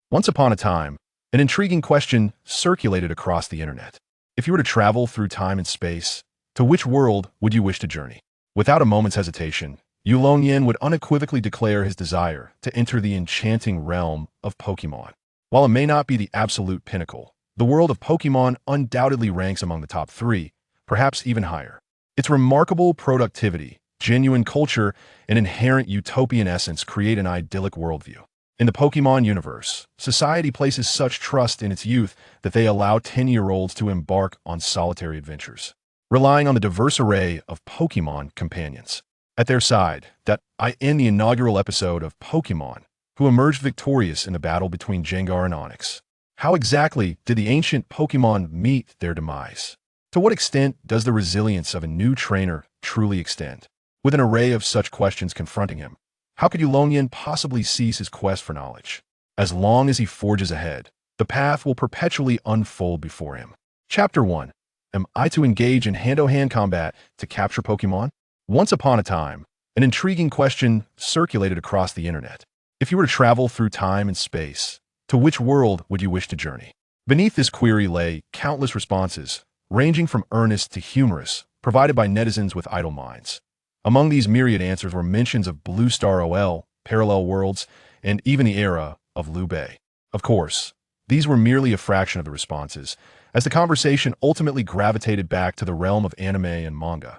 Once upon a time, an intriguing question circulated across the internet. If you were to travel through time and space, to which world would you wish to journey? Without a moment's hesitation, Yulong Yan would unequivocally declare his desire to enter the enchanting realm of Pokémon. While it may not be the absolute pinnacle, the world of Pokémon undoubtedly ranks among the top 3, perhaps even higher. Its remarkable productivity, genuine culture, and inherent utopian essence create an idyllic worldview. In the Pokémon universe, society places such trust in its youth that they allow 10-year-olds to embark on solitary adventures, relying on the diverse array of Pokémon companions. At their side, in the inaugural episode of Pokémon, who emerged victorious in the battle between Gengar and Onix. How exactly did the ancient Pokémon meet their demise? To what extent does the resilience of a new trainer truly extend? With an array of such questions confronting him, how could Yulong Yan possibly cease his quest for knowledge? As long as he forges ahead, the path will perpetually unfold before him. Chapter 1. Am I to engage in hand-to-hand combat to capture Pokémon? Once upon a time, an intriguing question circulated across the internet. If you were to travel through time and space, to which world would you wish to journey? Beneath this query lay countless responses, ranging from earnest to humorous, provided by netizens with idle minds. Among these myriad answers were mentions of Blue Star OL, parallel worlds, and even the era of Liu Bei. Of course, these were merely a fraction of the responses, as the conversation ultimately gravitated back to the realm of anime and manga.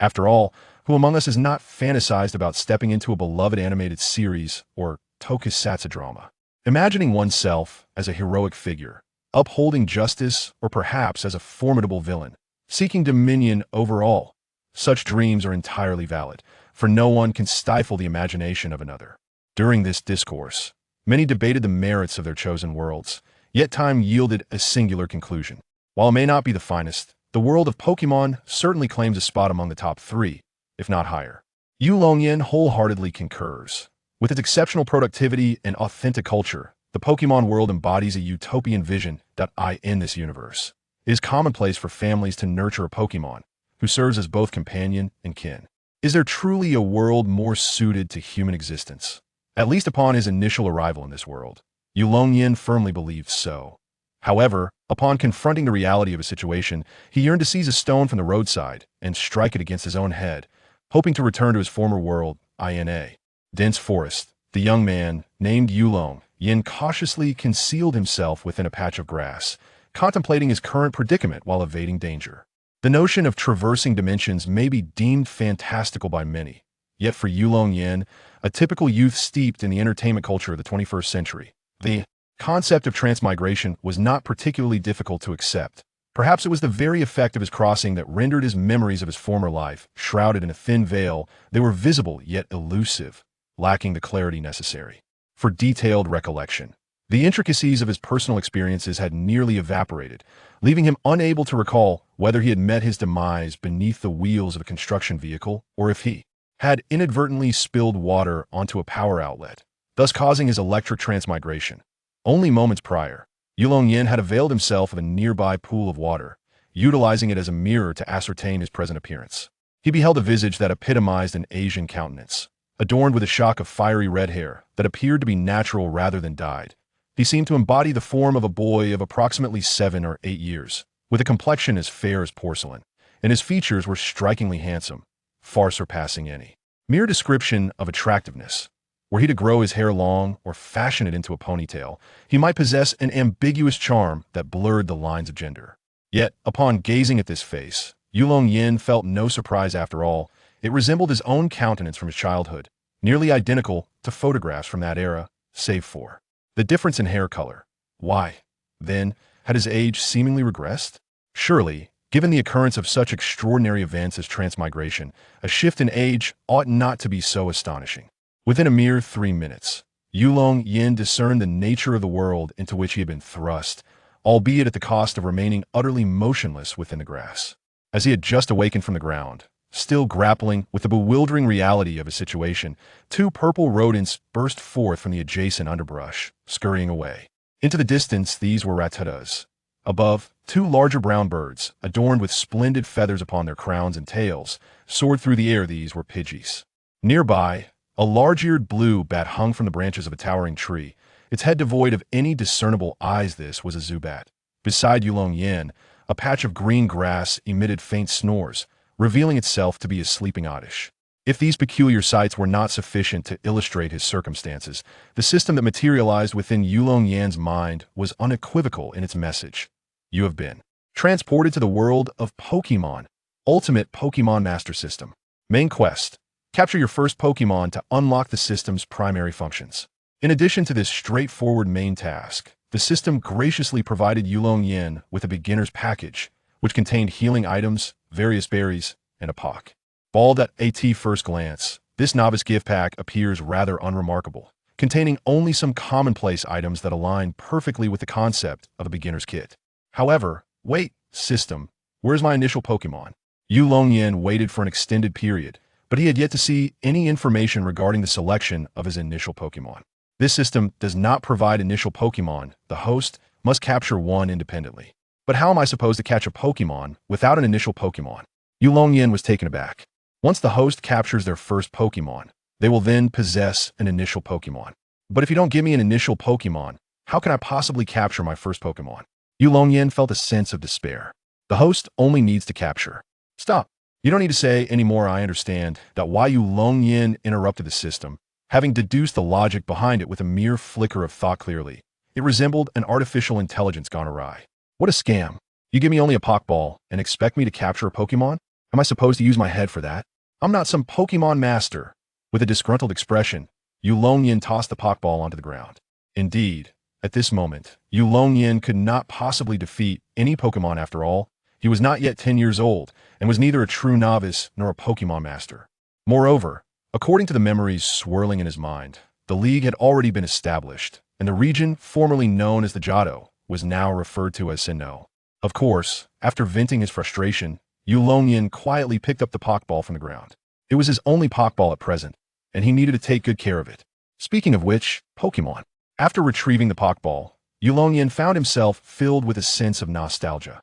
After all, who among us has not fantasized about stepping into a beloved animated series or tokusatsu drama? Imagining oneself as a heroic figure, upholding justice, or perhaps as a formidable villain, seeking dominion over all. Such dreams are entirely valid, for no one can stifle the imagination of another. During this discourse, many debated the merits of their chosen worlds, yet time yielded a singular conclusion. While it may not be the finest, the world of Pokémon certainly claims a spot among the top 3, if not higher. Yulong Yan wholeheartedly concurs. With its exceptional productivity and authentic culture, the Pokémon world embodies a utopian vision that in this universe. It is commonplace for families to nurture a Pokémon who serves as both companion and kin. Is there truly a world more suited to human existence? At least upon his initial arrival in this world, Yulong Yan firmly believed so. However, upon confronting the reality of his situation, he yearned to seize a stone from the roadside and strike it against his own head, hoping to return to his former world, INA. Dense forest. The young man, named Yulong Yan, cautiously concealed himself within a patch of grass, contemplating his current predicament while evading danger. The notion of traversing dimensions may be deemed fantastical by many, yet for Yulong Yan, a typical youth steeped in the entertainment culture of the 21st century, the concept of transmigration was not particularly difficult to accept. Perhaps it was the very effect of his crossing that rendered his memories of his former life, shrouded in a thin veil. They were visible yet elusive, lacking the clarity necessary for detailed recollection. The intricacies of his personal experiences had nearly evaporated, leaving him unable to recall whether he had met his demise beneath the wheels of a construction vehicle or if he had inadvertently spilled water onto a power outlet, thus causing his electric transmigration. Only moments prior, Yulong Yan had availed himself of a nearby pool of water, utilizing it as a mirror to ascertain his present appearance. He beheld a visage that epitomized an Asian countenance, adorned with a shock of fiery red hair that appeared to be natural rather than dyed. He seemed to embody the form of a boy of approximately 7 or 8 years, with a complexion as fair as porcelain, and his features were strikingly handsome, far surpassing any mere description of attractiveness. Were he to grow his hair long or fashion it into a ponytail, he might possess an ambiguous charm that blurred the lines of gender. Yet, upon gazing at this face, Yulong Yan felt no surprise after all. It resembled his own countenance from his childhood, nearly identical to photographs from that era, save for the difference in hair color. Why, then, had his age seemingly regressed? Surely, given the occurrence of such extraordinary events as transmigration, a shift in age ought not to be so astonishing. Within a mere 3 minutes, Yulong Yan discerned the nature of the world into which he had been thrust, albeit at the cost of remaining utterly motionless within the grass. As he had just awakened from the ground, still grappling with the bewildering reality of his situation, 2 purple rodents burst forth from the adjacent underbrush, scurrying away. Into the distance, these were rattatas. Above, 2 larger brown birds, adorned with splendid feathers upon their crowns and tails, soared through the air. These were pidgeys. Nearby, a large-eared blue bat hung from the branches of a towering tree, its head devoid of any discernible eyes. This was a Zubat. Beside Yulong Yan, a patch of green grass emitted faint snores, revealing itself to be a sleeping Oddish. If these peculiar sights were not sufficient to illustrate his circumstances, the system that materialized within Yulong Yan's mind was unequivocal in its message. You have been transported to the world of Pokémon, Ultimate Pokémon Master System. Main quest: capture your first Pokémon to unlock the system's primary functions. In addition to this straightforward main task, the system graciously provided Yulong Yan with a beginner's package, which contained healing items, various berries, and a Poké Ball. At first glance, this novice gift pack appears rather unremarkable, containing only some commonplace items that align perfectly with the concept of a beginner's kit. However, wait, system, where's my initial Pokémon? Yulong Yan waited for an extended period, but he had yet to see any information regarding the selection of his initial Pokémon. This system does not provide initial Pokémon. The host must capture one independently. But how am I supposed to catch a Pokémon without an initial Pokémon? Yulong Yan was taken aback. Once the host captures their first Pokémon, they will then possess an initial Pokémon. But if you don't give me an initial Pokémon, how can I possibly capture my first Pokémon? Yulong Yan felt a sense of despair. The host only needs to capture. Stop. You don't need to say anymore. I understand that why Yulong Yan interrupted the system, having deduced the logic behind it with a mere flicker of thought clearly. It resembled an artificial intelligence gone awry. What a scam. You give me only a Poké Ball and expect me to capture a Pokémon? Am I supposed to use my head for that? I'm not some Pokémon master. With a disgruntled expression, Yulong Yan tossed the Poké Ball onto the ground. Indeed, at this moment, Yulong Yan could not possibly defeat any Pokémon after all. He was not yet 10 years old and was neither a true novice nor a Pokémon master. Moreover, according to the memories swirling in his mind, the League had already been established, and the region formerly known as the Johto was now referred to as Sinnoh. Of course, after venting his frustration, Yulong Yan quietly picked up the Poké Ball from the ground. It was his only Poké Ball at present, and he needed to take good care of it. Speaking of which, Pokémon. After retrieving the Poké Ball, Yulong Yan found himself filled with a sense of nostalgia.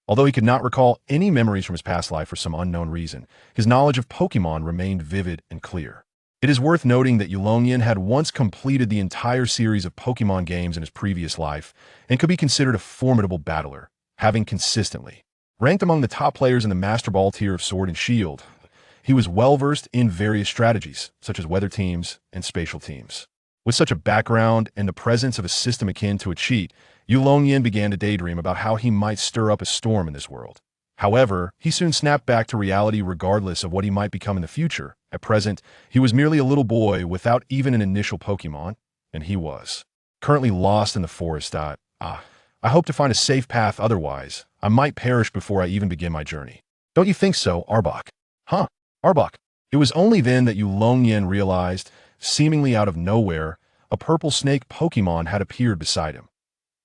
Although he could not recall any memories from his past life for some unknown reason, his knowledge of Pokémon remained vivid and clear. It is worth noting that Yulong Yan had once completed the entire series of Pokémon games in his previous life and could be considered a formidable battler, having consistently ranked among the top players in the Master Ball tier of Sword and Shield. He was well-versed in various strategies, such as weather teams and spatial teams. With such a background and the presence of a system akin to a cheat, Yulong Yan began to daydream about how he might stir up a storm in this world. However, he soon snapped back to reality regardless of what he might become in the future. At present, he was merely a little boy without even an initial Pokémon, and he was currently lost in the forest. I hope to find a safe path, otherwise I might perish before I even begin my journey. Don't you think so, Arbok? Huh, Arbok. It was only then that Yulong Yan realized, seemingly out of nowhere, a purple snake Pokémon had appeared beside him.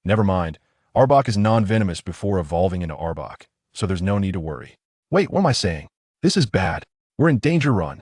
Never mind, Arbok is non-venomous before evolving into Arbok, so there's no need to worry. Wait, what am I saying? This is bad. We're in danger. Run.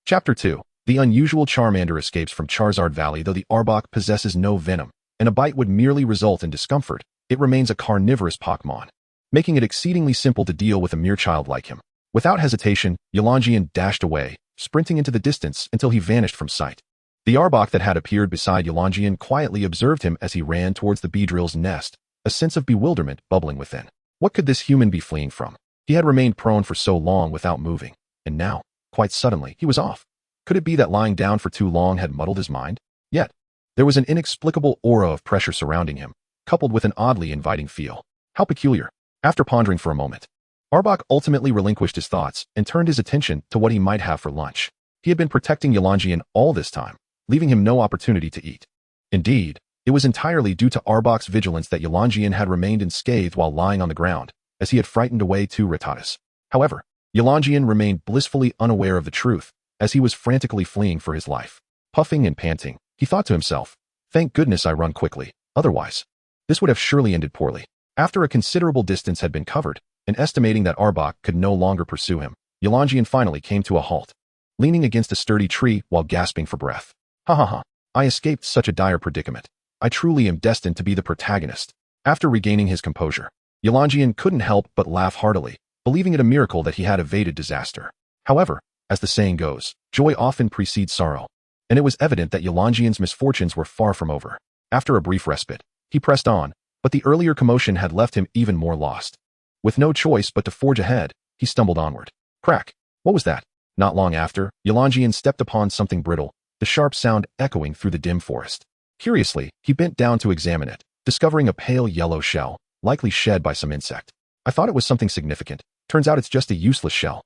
Chapter 2. The unusual Charmander escapes from Charizard Valley. Though the Arbok possesses no venom, and a bite would merely result in discomfort, it remains a carnivorous Pokémon, making it exceedingly simple to deal with a mere child like him. Without hesitation, Yulong Yan dashed away, sprinting into the distance until he vanished from sight. The Arbok that had appeared beside Yulong Yan quietly observed him as he ran towards the Beedrills' nest, a sense of bewilderment bubbling within. What could this human be fleeing from? He had remained prone for so long without moving, and now, quite suddenly, he was off. Could it be that lying down for too long had muddled his mind? Yet, there was an inexplicable aura of pressure surrounding him, coupled with an oddly inviting feel. How peculiar. After pondering for a moment, Arbok ultimately relinquished his thoughts and turned his attention to what he might have for lunch. He had been protecting Yulong Yan all this time, leaving him no opportunity to eat. Indeed, it was entirely due to Arbok's vigilance that Yulong Yan had remained unscathed while lying on the ground, as he had frightened away two Rattatas. However, Yulong Yan remained blissfully unaware of the truth, as he was frantically fleeing for his life. Puffing and panting, he thought to himself, "Thank goodness I run quickly, otherwise this would have surely ended poorly." After a considerable distance had been covered, and estimating that Arbok could no longer pursue him, Yulong Yan finally came to a halt, leaning against a sturdy tree while gasping for breath. Ha ha ha, I escaped such a dire predicament. I truly am destined to be the protagonist. After regaining his composure, Yulong Yan couldn't help but laugh heartily, believing it a miracle that he had evaded disaster. However, as the saying goes, joy often precedes sorrow, and it was evident that Yulong Yan's misfortunes were far from over. After a brief respite, he pressed on, but the earlier commotion had left him even more lost. With no choice but to forge ahead, he stumbled onward. Crack! What was that? Not long after, Yulong Yan stepped upon something brittle, the sharp sound echoing through the dim forest. Curiously, he bent down to examine it, discovering a pale yellow shell, likely shed by some insect. I thought it was something significant. Turns out it's just a useless shell.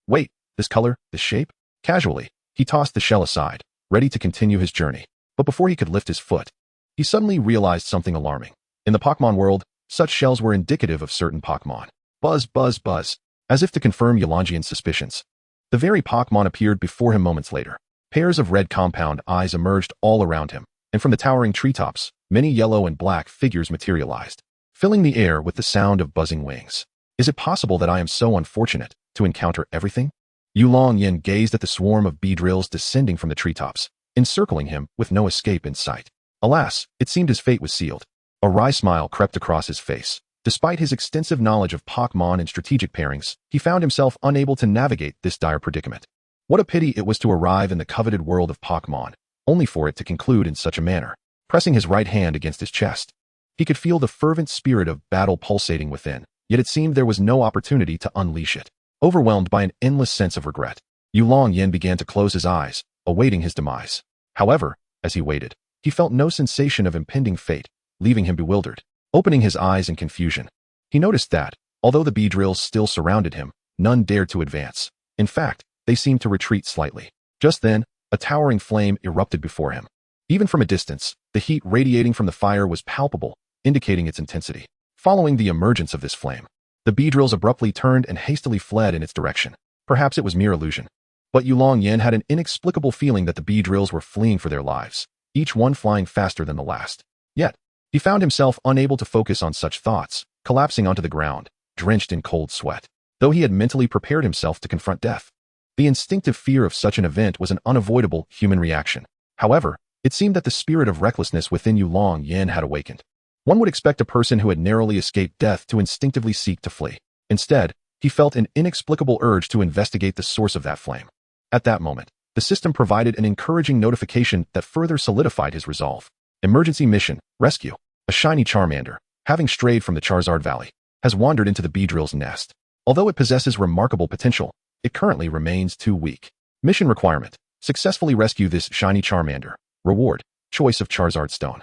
Wait, this color, this shape? Casually, he tossed the shell aside, ready to continue his journey. But before he could lift his foot, he suddenly realized something alarming. In the Pokémon world, such shells were indicative of certain Pokémon. Buzz, buzz, buzz. As if to confirm Yulong Yan's suspicions, the very Pokémon appeared before him moments later. Pairs of red compound eyes emerged all around him, and from the towering treetops, many yellow and black figures materialized, filling the air with the sound of buzzing wings. Is it possible that I am so unfortunate to encounter everything? Yulong Yan gazed at the swarm of Beedrills descending from the treetops, encircling him with no escape in sight. Alas, it seemed his fate was sealed. A wry smile crept across his face. Despite his extensive knowledge of Pokémon and strategic pairings, he found himself unable to navigate this dire predicament. What a pity it was to arrive in the coveted world of Pokémon, only for it to conclude in such a manner. Pressing his right hand against his chest, he could feel the fervent spirit of battle pulsating within, yet it seemed there was no opportunity to unleash it. Overwhelmed by an endless sense of regret, Yulong Yan began to close his eyes, awaiting his demise. However, as he waited, he felt no sensation of impending fate, leaving him bewildered. Opening his eyes in confusion, he noticed that, although the Beedrills still surrounded him, none dared to advance. In fact, they seemed to retreat slightly. Just then, a towering flame erupted before him. Even from a distance, the heat radiating from the fire was palpable, indicating its intensity. Following the emergence of this flame, the Beedrills abruptly turned and hastily fled in its direction. Perhaps it was mere illusion. But Yulong Yan had an inexplicable feeling that the Beedrills were fleeing for their lives, each one flying faster than the last. Yet, he found himself unable to focus on such thoughts, collapsing onto the ground, drenched in cold sweat. Though he had mentally prepared himself to confront death, the instinctive fear of such an event was an unavoidable human reaction. However, it seemed that the spirit of recklessness within Yulong Yan had awakened. One would expect a person who had narrowly escaped death to instinctively seek to flee. Instead, he felt an inexplicable urge to investigate the source of that flame. At that moment, the system provided an encouraging notification that further solidified his resolve. Emergency mission, rescue. A shiny Charmander, having strayed from the Charizard Valley, has wandered into the Beedrill's nest. Although it possesses remarkable potential, it currently remains too weak. Mission requirement: successfully rescue this shiny Charmander. Reward: choice of Charizard Stone.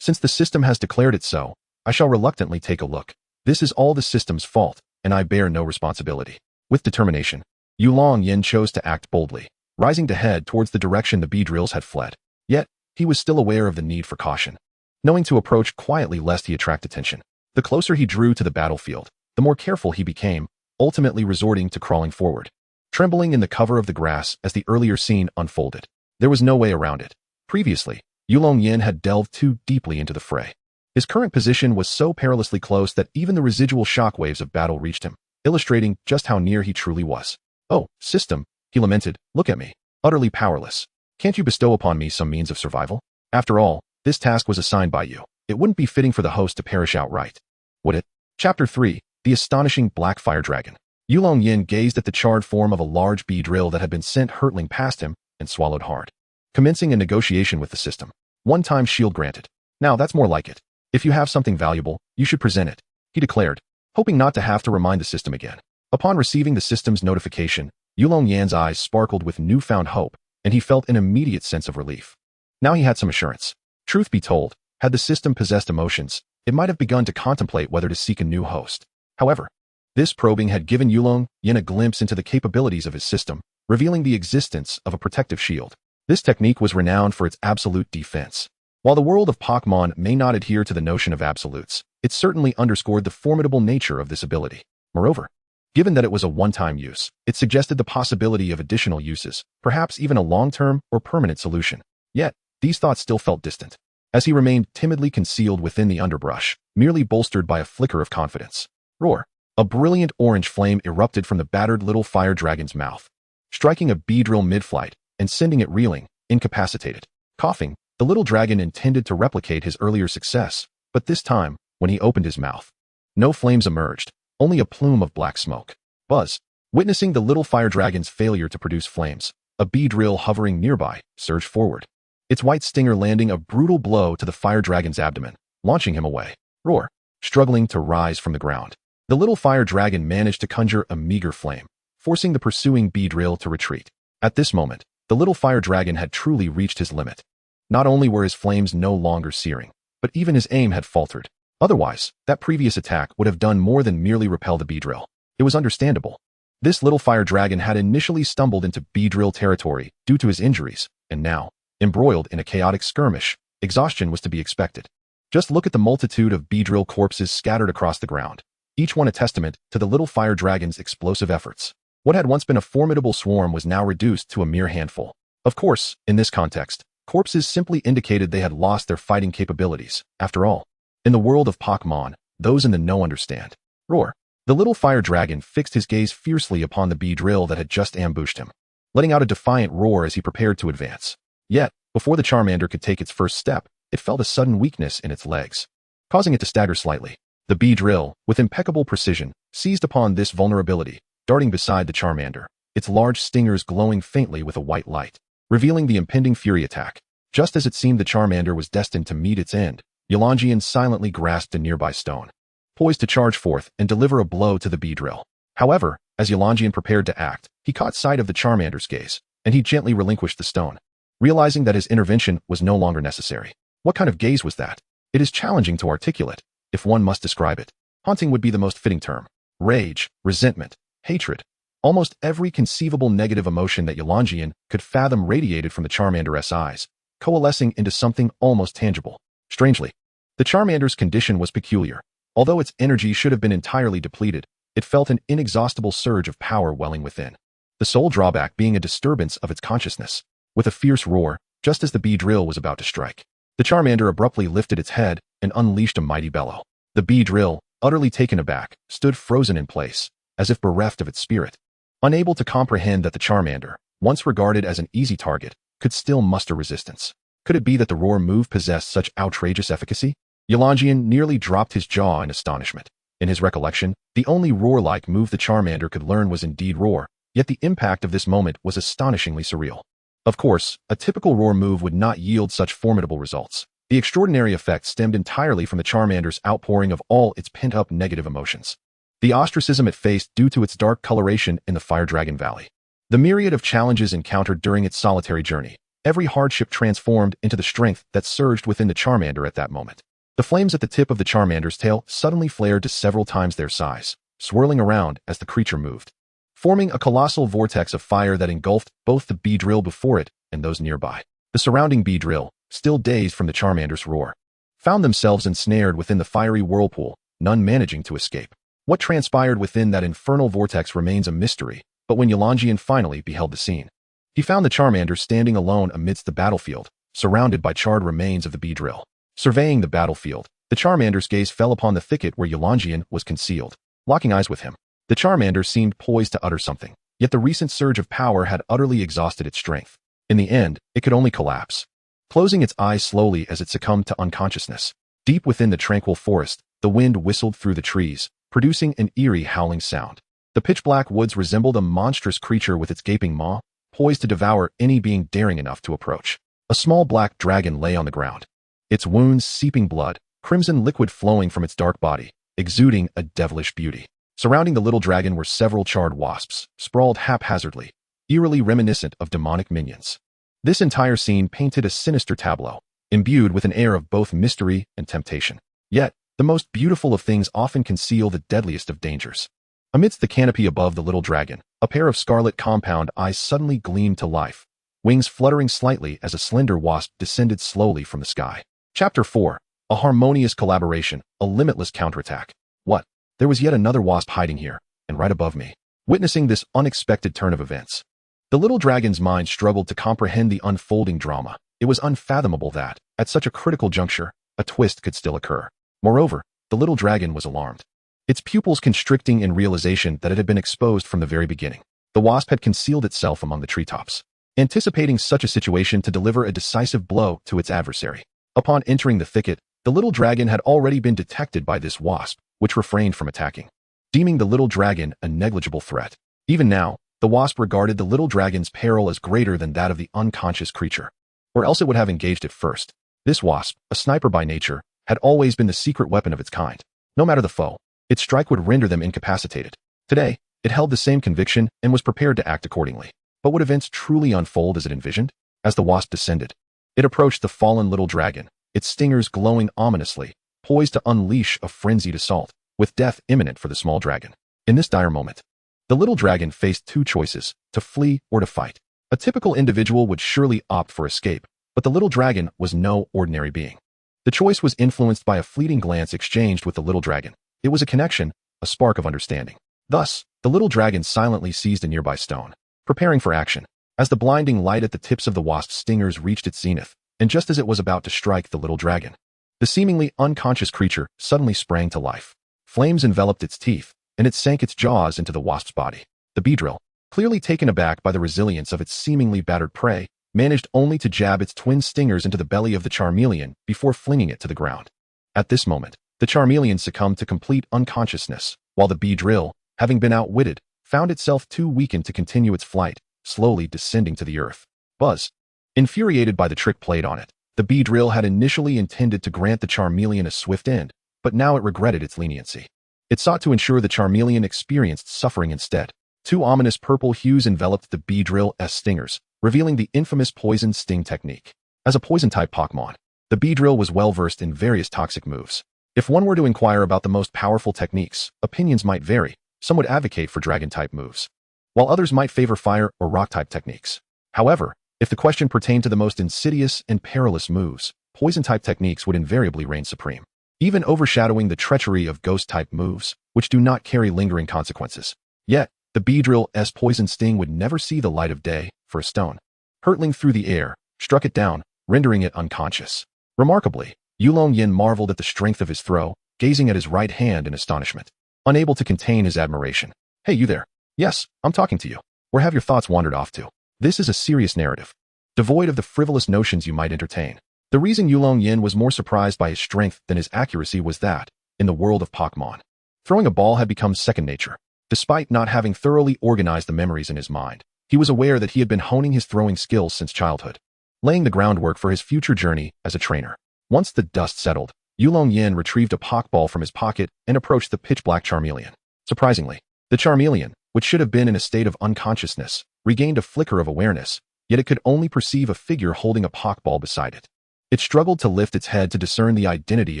Since the system has declared it so, I shall reluctantly take a look. This is all the system's fault, and I bear no responsibility. With determination, Yulong Yan chose to act boldly, rising to head towards the direction the Beedrills had fled. Yet, he was still aware of the need for caution. Knowing to approach quietly lest he attract attention, the closer he drew to the battlefield, the more careful he became, ultimately resorting to crawling forward. Trembling in the cover of the grass as the earlier scene unfolded, there was no way around it. Previously, Yulong Yan had delved too deeply into the fray. His current position was so perilously close that even the residual shockwaves of battle reached him, illustrating just how near he truly was. Oh, system, he lamented, look at me, utterly powerless. Can't you bestow upon me some means of survival? After all, this task was assigned by you. It wouldn't be fitting for the host to perish outright, would it? Chapter 3, The Astonishing Black Fire Dragon. Yulong Yan gazed at the charred form of a large Beedrill that had been sent hurtling past him and swallowed hard. Commencing a negotiation with the system. One-time shield granted. Now that's more like it. If you have something valuable, you should present it, he declared, hoping not to have to remind the system again. Upon receiving the system's notification, Yulong Yan's eyes sparkled with newfound hope, and he felt an immediate sense of relief. Now he had some assurance. Truth be told, had the system possessed emotions, it might have begun to contemplate whether to seek a new host. However, this probing had given Yulong Yan a glimpse into the capabilities of his system, revealing the existence of a protective shield. This technique was renowned for its absolute defense. While the world of Pokémon may not adhere to the notion of absolutes, it certainly underscored the formidable nature of this ability. Moreover, given that it was a one-time use, it suggested the possibility of additional uses, perhaps even a long-term or permanent solution. Yet, these thoughts still felt distant, as he remained timidly concealed within the underbrush, merely bolstered by a flicker of confidence. Roar! A brilliant orange flame erupted from the battered little fire dragon's mouth, striking a Beedrill mid-flight and sending it reeling, incapacitated. Coughing, the little dragon intended to replicate his earlier success, but this time, when he opened his mouth, no flames emerged, only a plume of black smoke. Buzz! Witnessing the little fire dragon's failure to produce flames, a Beedrill hovering nearby surged forward. its white stinger landing a brutal blow to the fire dragon's abdomen, launching him away. Roar! Struggling to rise from the ground, the little fire dragon managed to conjure a meager flame, forcing the pursuing Beedrill to retreat. At this moment, the little fire dragon had truly reached his limit. Not only were his flames no longer searing, but even his aim had faltered. Otherwise, that previous attack would have done more than merely repel the Beedrill. It was understandable. This little fire dragon had initially stumbled into Beedrill territory due to his injuries, and now, embroiled in a chaotic skirmish, exhaustion was to be expected. Just look at the multitude of Beedrill corpses scattered across the ground, each one a testament to the little fire dragon's explosive efforts. What had once been a formidable swarm was now reduced to a mere handful. Of course, in this context, corpses simply indicated they had lost their fighting capabilities. After all, in the world of Pokémon, those in the know understand. Roar! The little fire dragon fixed his gaze fiercely upon the Beedrill that had just ambushed him, letting out a defiant roar as he prepared to advance. Yet, before the Charmander could take its first step, it felt a sudden weakness in its legs, causing it to stagger slightly. The Beedrill, with impeccable precision, seized upon this vulnerability, darting beside the Charmander, its large stingers glowing faintly with a white light, revealing the impending fury attack. Just as it seemed the Charmander was destined to meet its end, Yulong Yan silently grasped a nearby stone, poised to charge forth and deliver a blow to the Beedrill. However, as Yulong Yan prepared to act, he caught sight of the Charmander's gaze, and he gently relinquished the stone, realizing that his intervention was no longer necessary. What kind of gaze was that? It is challenging to articulate, if one must describe it. Haunting would be the most fitting term. Rage, resentment, hatred. Almost every conceivable negative emotion that Yulong Yan could fathom radiated from the Charmander's eyes, coalescing into something almost tangible. Strangely, the Charmander's condition was peculiar. Although its energy should have been entirely depleted, it felt an inexhaustible surge of power welling within. The sole drawback being a disturbance of its consciousness. With a fierce roar, just as the Beedrill was about to strike, the Charmander abruptly lifted its head and unleashed a mighty bellow. The Beedrill, utterly taken aback, stood frozen in place, as if bereft of its spirit, unable to comprehend that the Charmander, once regarded as an easy target, could still muster resistance. Could it be that the roar move possessed such outrageous efficacy? Yulong Yan nearly dropped his jaw in astonishment. In his recollection, the only roar-like move the Charmander could learn was indeed roar, yet the impact of this moment was astonishingly surreal. Of course, a typical roar move would not yield such formidable results. The extraordinary effect stemmed entirely from the Charmander's outpouring of all its pent-up negative emotions. The ostracism it faced due to its dark coloration in the Fire Dragon Valley. The myriad of challenges encountered during its solitary journey. Every hardship transformed into the strength that surged within the Charmander at that moment. The flames at the tip of the Charmander's tail suddenly flared to several times their size, swirling around as the creature moved, forming a colossal vortex of fire that engulfed both the Beedrill before it and those nearby. The surrounding Beedrill, still dazed from the Charmander's roar, found themselves ensnared within the fiery whirlpool, none managing to escape. What transpired within that infernal vortex remains a mystery, but when Yulong Yan finally beheld the scene, he found the Charmander standing alone amidst the battlefield, surrounded by charred remains of the Beedrill. Surveying the battlefield, the Charmander's gaze fell upon the thicket where Yulong Yan was concealed. Locking eyes with him, the Charmander seemed poised to utter something, yet the recent surge of power had utterly exhausted its strength. In the end, it could only collapse, closing its eyes slowly as it succumbed to unconsciousness. Deep within the tranquil forest, the wind whistled through the trees, producing an eerie howling sound. The pitch-black woods resembled a monstrous creature with its gaping maw, poised to devour any being daring enough to approach. A small black dragon lay on the ground, its wounds seeping blood, crimson liquid flowing from its dark body, exuding a devilish beauty. Surrounding the little dragon were several charred wasps, sprawled haphazardly, eerily reminiscent of demonic minions. This entire scene painted a sinister tableau, imbued with an air of both mystery and temptation. Yet, the most beautiful of things often conceal the deadliest of dangers. Amidst the canopy above the little dragon, a pair of scarlet compound eyes suddenly gleamed to life, wings fluttering slightly as a slender wasp descended slowly from the sky. Chapter 4. A harmonious collaboration, a limitless counterattack. What? There was yet another wasp hiding here, and right above me. Witnessing this unexpected turn of events, the little dragon's mind struggled to comprehend the unfolding drama. It was unfathomable that, at such a critical juncture, a twist could still occur. Moreover, the little dragon was alarmed, its pupils constricting in realization that it had been exposed from the very beginning. The wasp had concealed itself among the treetops, anticipating such a situation to deliver a decisive blow to its adversary. Upon entering the thicket, the little dragon had already been detected by this wasp, which refrained from attacking, deeming the little dragon a negligible threat. Even now, the wasp regarded the little dragon's peril as greater than that of the unconscious creature. or else it would have engaged it first. This wasp, a sniper by nature, had always been the secret weapon of its kind. No matter the foe, its strike would render them incapacitated. Today, it held the same conviction and was prepared to act accordingly. But would events truly unfold as it envisioned? As the wasp descended, it approached the fallen little dragon, its stingers glowing ominously, poised to unleash a frenzied assault, with death imminent for the small dragon. In this dire moment, the little dragon faced two choices: to flee or to fight. A typical individual would surely opt for escape, but the little dragon was no ordinary being. The choice was influenced by a fleeting glance exchanged with the little dragon. It was a connection, a spark of understanding. Thus, the little dragon silently seized a nearby stone, preparing for action. As the blinding light at the tips of the wasp's stingers reached its zenith, and just as it was about to strike the little dragon, the seemingly unconscious creature suddenly sprang to life. Flames enveloped its teeth, and it sank its jaws into the wasp's body. The Beedrill, clearly taken aback by the resilience of its seemingly battered prey, managed only to jab its twin stingers into the belly of the Charmeleon before flinging it to the ground. At this moment, the Charmeleon succumbed to complete unconsciousness, while the Beedrill, having been outwitted, found itself too weakened to continue its flight, slowly descending to the earth. Buzz. Infuriated by the trick played on it, the Beedrill had initially intended to grant the Charmeleon a swift end, but now it regretted its leniency. It sought to ensure the Charmeleon experienced suffering instead. Two ominous purple hues enveloped the Beedrill's stingers, revealing the infamous poison sting technique. As a poison-type Pokémon, the Beedrill was well-versed in various toxic moves. If one were to inquire about the most powerful techniques, opinions might vary. Some would advocate for dragon-type moves, while others might favor fire or rock-type techniques. However, if the question pertained to the most insidious and perilous moves, poison-type techniques would invariably reign supreme, even overshadowing the treachery of ghost-type moves, which do not carry lingering consequences. Yet, the Beedrill's poison sting would never see the light of day, for a stone, hurtling through the air, struck it down, rendering it unconscious. Remarkably, Yulong Yan marveled at the strength of his throw, gazing at his right hand in astonishment, unable to contain his admiration. Hey, you there. Yes, I'm talking to you. Where have your thoughts wandered off to? This is a serious narrative, devoid of the frivolous notions you might entertain. The reason Yulong Yan was more surprised by his strength than his accuracy was that, in the world of Pokémon, throwing a ball had become second nature. Despite not having thoroughly organized the memories in his mind, he was aware that he had been honing his throwing skills since childhood, laying the groundwork for his future journey as a trainer. Once the dust settled, Yulong Yan retrieved a Pokeball from his pocket and approached the pitch-black Charmeleon. Surprisingly, the Charmeleon, which should have been in a state of unconsciousness, regained a flicker of awareness, yet it could only perceive a figure holding a Pokeball beside it. It struggled to lift its head to discern the identity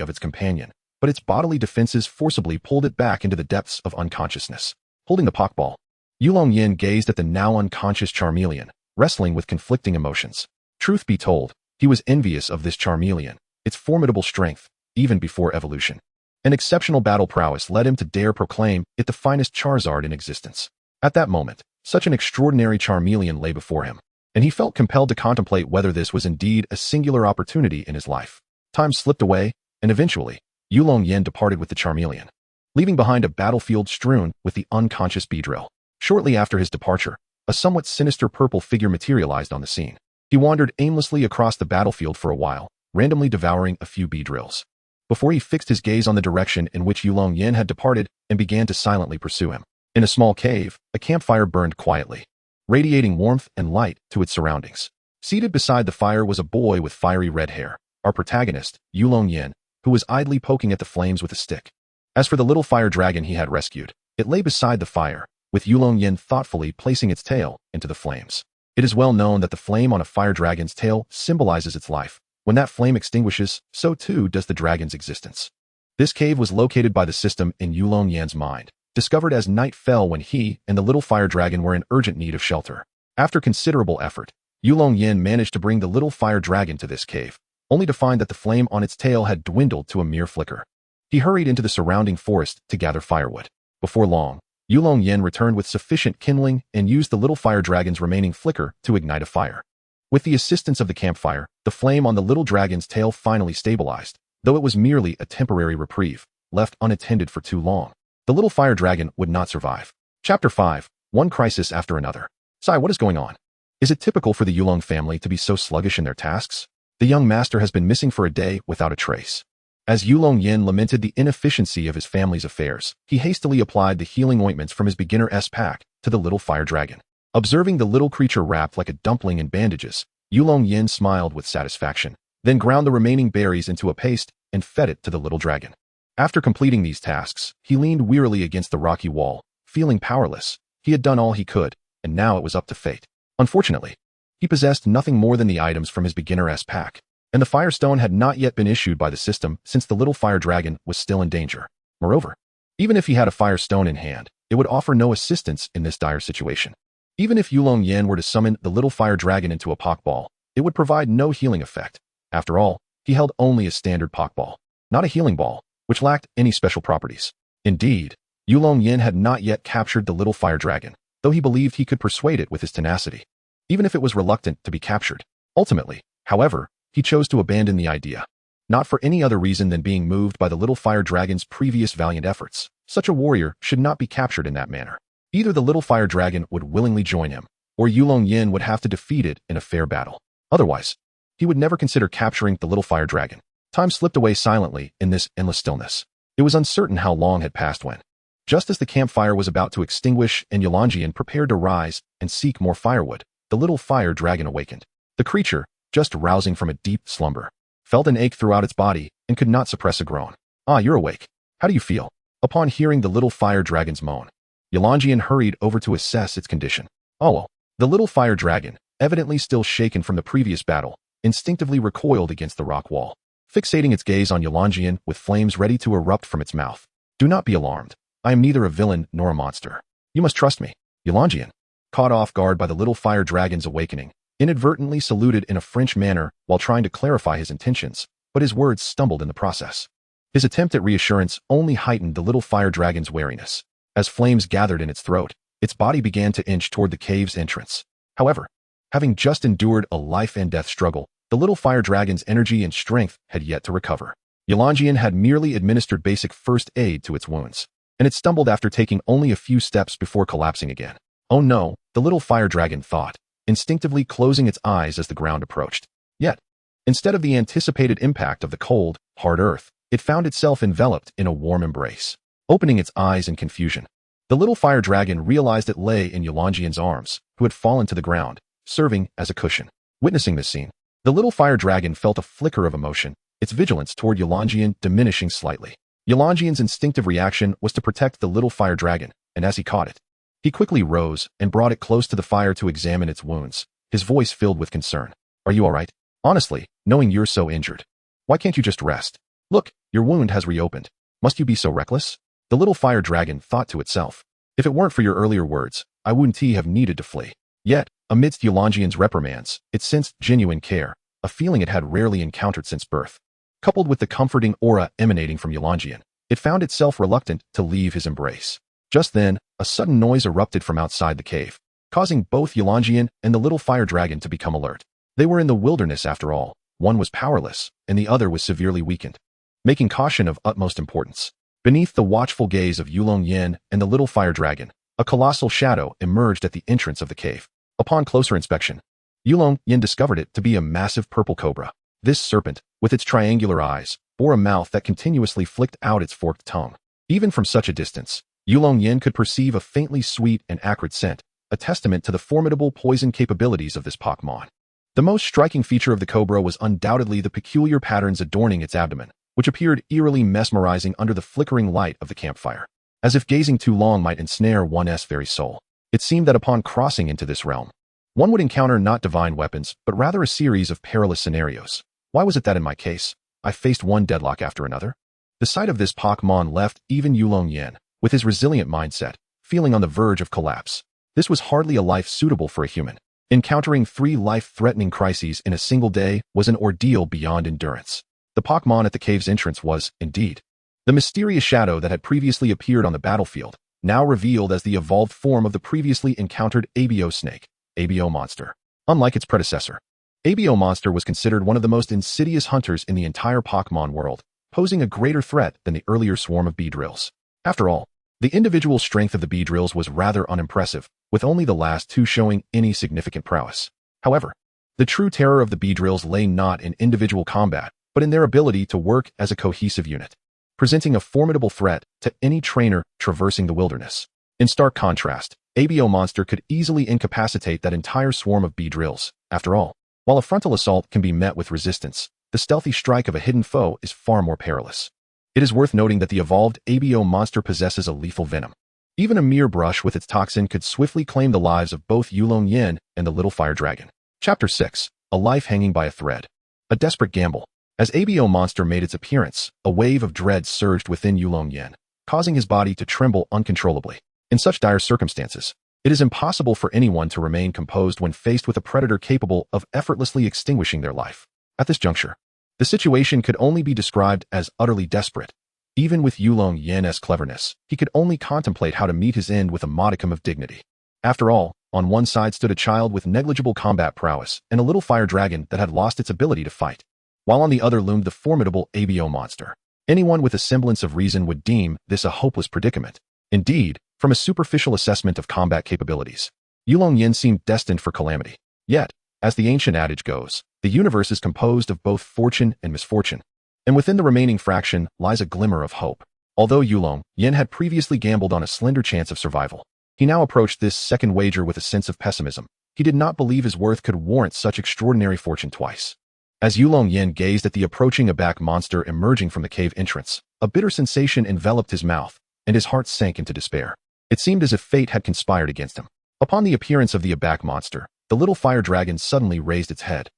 of its companion, but its bodily defenses forcibly pulled it back into the depths of unconsciousness. Holding the Pokeball, Yulong Yan gazed at the now unconscious Charmeleon, wrestling with conflicting emotions. Truth be told, he was envious of this Charmeleon, its formidable strength, even before evolution. An exceptional battle prowess led him to dare proclaim it the finest Charizard in existence. At that moment, such an extraordinary Charmeleon lay before him, and he felt compelled to contemplate whether this was indeed a singular opportunity in his life. Time slipped away, and eventually, Yulong Yan departed with the Charmeleon, leaving behind a battlefield strewn with the unconscious Beedrill. Shortly after his departure, a somewhat sinister purple figure materialized on the scene. He wandered aimlessly across the battlefield for a while, randomly devouring a few Beedrills, before he fixed his gaze on the direction in which Yulong Yan had departed and began to silently pursue him. In a small cave, a campfire burned quietly, radiating warmth and light to its surroundings. Seated beside the fire was a boy with fiery red hair, our protagonist, Yulong Yan, who was idly poking at the flames with a stick. As for the little fire dragon he had rescued, it lay beside the fire, with Yulong Yan thoughtfully placing its tail into the flames. It is well known that the flame on a fire dragon's tail symbolizes its life. When that flame extinguishes, so too does the dragon's existence. This cave was located by the system in Yulong Yan's mind, discovered as night fell when he and the little fire dragon were in urgent need of shelter. After considerable effort, Yulong Yan managed to bring the little fire dragon to this cave, only to find that the flame on its tail had dwindled to a mere flicker. He hurried into the surrounding forest to gather firewood. Before long, Yulong Yan returned with sufficient kindling and used the little fire dragon's remaining flicker to ignite a fire. With the assistance of the campfire, the flame on the little dragon's tail finally stabilized, though it was merely a temporary reprieve, left unattended for too long. The little fire dragon would not survive. Chapter 5, One Crisis After Another. Sai, what is going on? Is it typical for the Yulong family to be so sluggish in their tasks? The young master has been missing for a day without a trace. As Yulong Yan lamented the inefficiency of his family's affairs, he hastily applied the healing ointments from his beginner's pack to the little fire dragon. Observing the little creature wrapped like a dumpling in bandages, Yulong Yan smiled with satisfaction, then ground the remaining berries into a paste and fed it to the little dragon. After completing these tasks, he leaned wearily against the rocky wall, feeling powerless. He had done all he could, and now it was up to fate. Unfortunately, he possessed nothing more than the items from his beginner-s pack, and the Firestone had not yet been issued by the system since the little fire dragon was still in danger. Moreover, even if he had a Firestone in hand, it would offer no assistance in this dire situation. Even if Yulong Yan were to summon the little fire dragon into a Pokeball, it would provide no healing effect. After all, he held only a standard Pokeball, not a healing ball, which lacked any special properties. Indeed, Yulong Yan had not yet captured the little fire dragon, though he believed he could persuade it with his tenacity, even if it was reluctant to be captured. Ultimately, however, he chose to abandon the idea, not for any other reason than being moved by the little fire dragon's previous valiant efforts. Such a warrior should not be captured in that manner. Either the little fire dragon would willingly join him, or Yulong Yan would have to defeat it in a fair battle. Otherwise, he would never consider capturing the little fire dragon. Time slipped away silently in this endless stillness. It was uncertain how long had passed when, just as the campfire was about to extinguish and Yulong Yan prepared to rise and seek more firewood, the little fire dragon awakened. The creature, just rousing from a deep slumber, felt an ache throughout its body and could not suppress a groan. "Ah, you're awake. How do you feel?" Upon hearing the little fire dragon's moan, Yulong Yan hurried over to assess its condition. Oh well. The little fire dragon, evidently still shaken from the previous battle, instinctively recoiled against the rock wall, fixating its gaze on Yulong Yan with flames ready to erupt from its mouth. "Do not be alarmed. I am neither a villain nor a monster. You must trust me." Yulong Yan, caught off guard by the little fire dragon's awakening, inadvertently saluted in a French manner while trying to clarify his intentions, but his words stumbled in the process. His attempt at reassurance only heightened the little fire dragon's wariness. As flames gathered in its throat, its body began to inch toward the cave's entrance. However, having just endured a life-and-death struggle, the little fire dragon's energy and strength had yet to recover. Yulong Yan had merely administered basic first aid to its wounds, and it stumbled after taking only a few steps before collapsing again. Oh no, the little fire dragon thought, instinctively closing its eyes as the ground approached. Yet, instead of the anticipated impact of the cold, hard earth, it found itself enveloped in a warm embrace. Opening its eyes in confusion, the little fire dragon realized it lay in Yulong Yan's arms, who had fallen to the ground, serving as a cushion. Witnessing this scene, the little fire dragon felt a flicker of emotion, its vigilance toward Yulong Yan diminishing slightly. Yulong Yan's instinctive reaction was to protect the little fire dragon, and as he caught it, he quickly rose and brought it close to the fire to examine its wounds, his voice filled with concern. "Are you all right? Honestly, knowing you're so injured, why can't you just rest? Look, your wound has reopened. Must you be so reckless?" The little fire dragon thought to itself. "If it weren't for your earlier words, I wouldn't have needed to flee." Yet, amidst Yulong Yan's reprimands, it sensed genuine care, a feeling it had rarely encountered since birth. Coupled with the comforting aura emanating from Yulong Yan, it found itself reluctant to leave his embrace. Just then, a sudden noise erupted from outside the cave, causing both Yulong Yan and the little fire dragon to become alert. They were in the wilderness after all. One was powerless, and the other was severely weakened, making caution of utmost importance. Beneath the watchful gaze of Yulong Yan and the little fire dragon, a colossal shadow emerged at the entrance of the cave. Upon closer inspection, Yulong Yan discovered it to be a massive purple cobra. This serpent, with its triangular eyes, bore a mouth that continuously flicked out its forked tongue. Even from such a distance, Yulong Yan could perceive a faintly sweet and acrid scent, a testament to the formidable poison capabilities of this Pokémon. The most striking feature of the cobra was undoubtedly the peculiar patterns adorning its abdomen, which appeared eerily mesmerizing under the flickering light of the campfire. As if gazing too long might ensnare one's very soul, it seemed that upon crossing into this realm, one would encounter not divine weapons, but rather a series of perilous scenarios. Why was it that in my case, I faced one deadlock after another? The sight of this Pokémon left even Yulong Yan, with his resilient mindset, feeling on the verge of collapse. This was hardly a life suitable for a human. Encountering 3 life-threatening crises in a single day was an ordeal beyond endurance. The Pokémon at the cave's entrance was, indeed, the mysterious shadow that had previously appeared on the battlefield, now revealed as the evolved form of the previously encountered ABO snake, ABO monster. Unlike its predecessor, ABO monster was considered one of the most insidious hunters in the entire Pokémon world, posing a greater threat than the earlier swarm of Beedrills. After all, the individual strength of the Beedrills was rather unimpressive, with only the last 2 showing any significant prowess. However, the true terror of the Beedrills lay not in individual combat, but in their ability to work as a cohesive unit, presenting a formidable threat to any trainer traversing the wilderness. In stark contrast, ABO monster could easily incapacitate that entire swarm of Beedrills. After all, While a frontal assault can be met with resistance, the stealthy strike of a hidden foe is far more perilous. It is worth noting that the evolved ABO monster possesses a lethal venom. Even a mere brush with its toxin could swiftly claim the lives of both Yulong Yan and the little fire dragon. Chapter 6. A life hanging by a thread. A desperate gamble. As ABO monster made its appearance, a wave of dread surged within Yulong Yan, causing his body to tremble uncontrollably. In such dire circumstances, it is impossible for anyone to remain composed when faced with a predator capable of effortlessly extinguishing their life. At this juncture, the situation could only be described as utterly desperate. Even with Yulong Yan's cleverness, he could only contemplate how to meet his end with a modicum of dignity. After all, on one side stood a child with negligible combat prowess and a little fire dragon that had lost its ability to fight, while on the other loomed the formidable ABO monster. Anyone with a semblance of reason would deem this a hopeless predicament. Indeed, from a superficial assessment of combat capabilities, Yulong Yan seemed destined for calamity. Yet, as the ancient adage goes, the universe is composed of both fortune and misfortune, and within the remaining fraction lies a glimmer of hope. Although Yulong Yan had previously gambled on a slender chance of survival, he now approached this second wager with a sense of pessimism. He did not believe his worth could warrant such extraordinary fortune twice. As Yulong Yan gazed at the approaching Arbok monster emerging from the cave entrance, a bitter sensation enveloped his mouth, and his heart sank into despair. It seemed as if fate had conspired against him. Upon the appearance of the Arbok monster, the little fire dragon suddenly raised its head,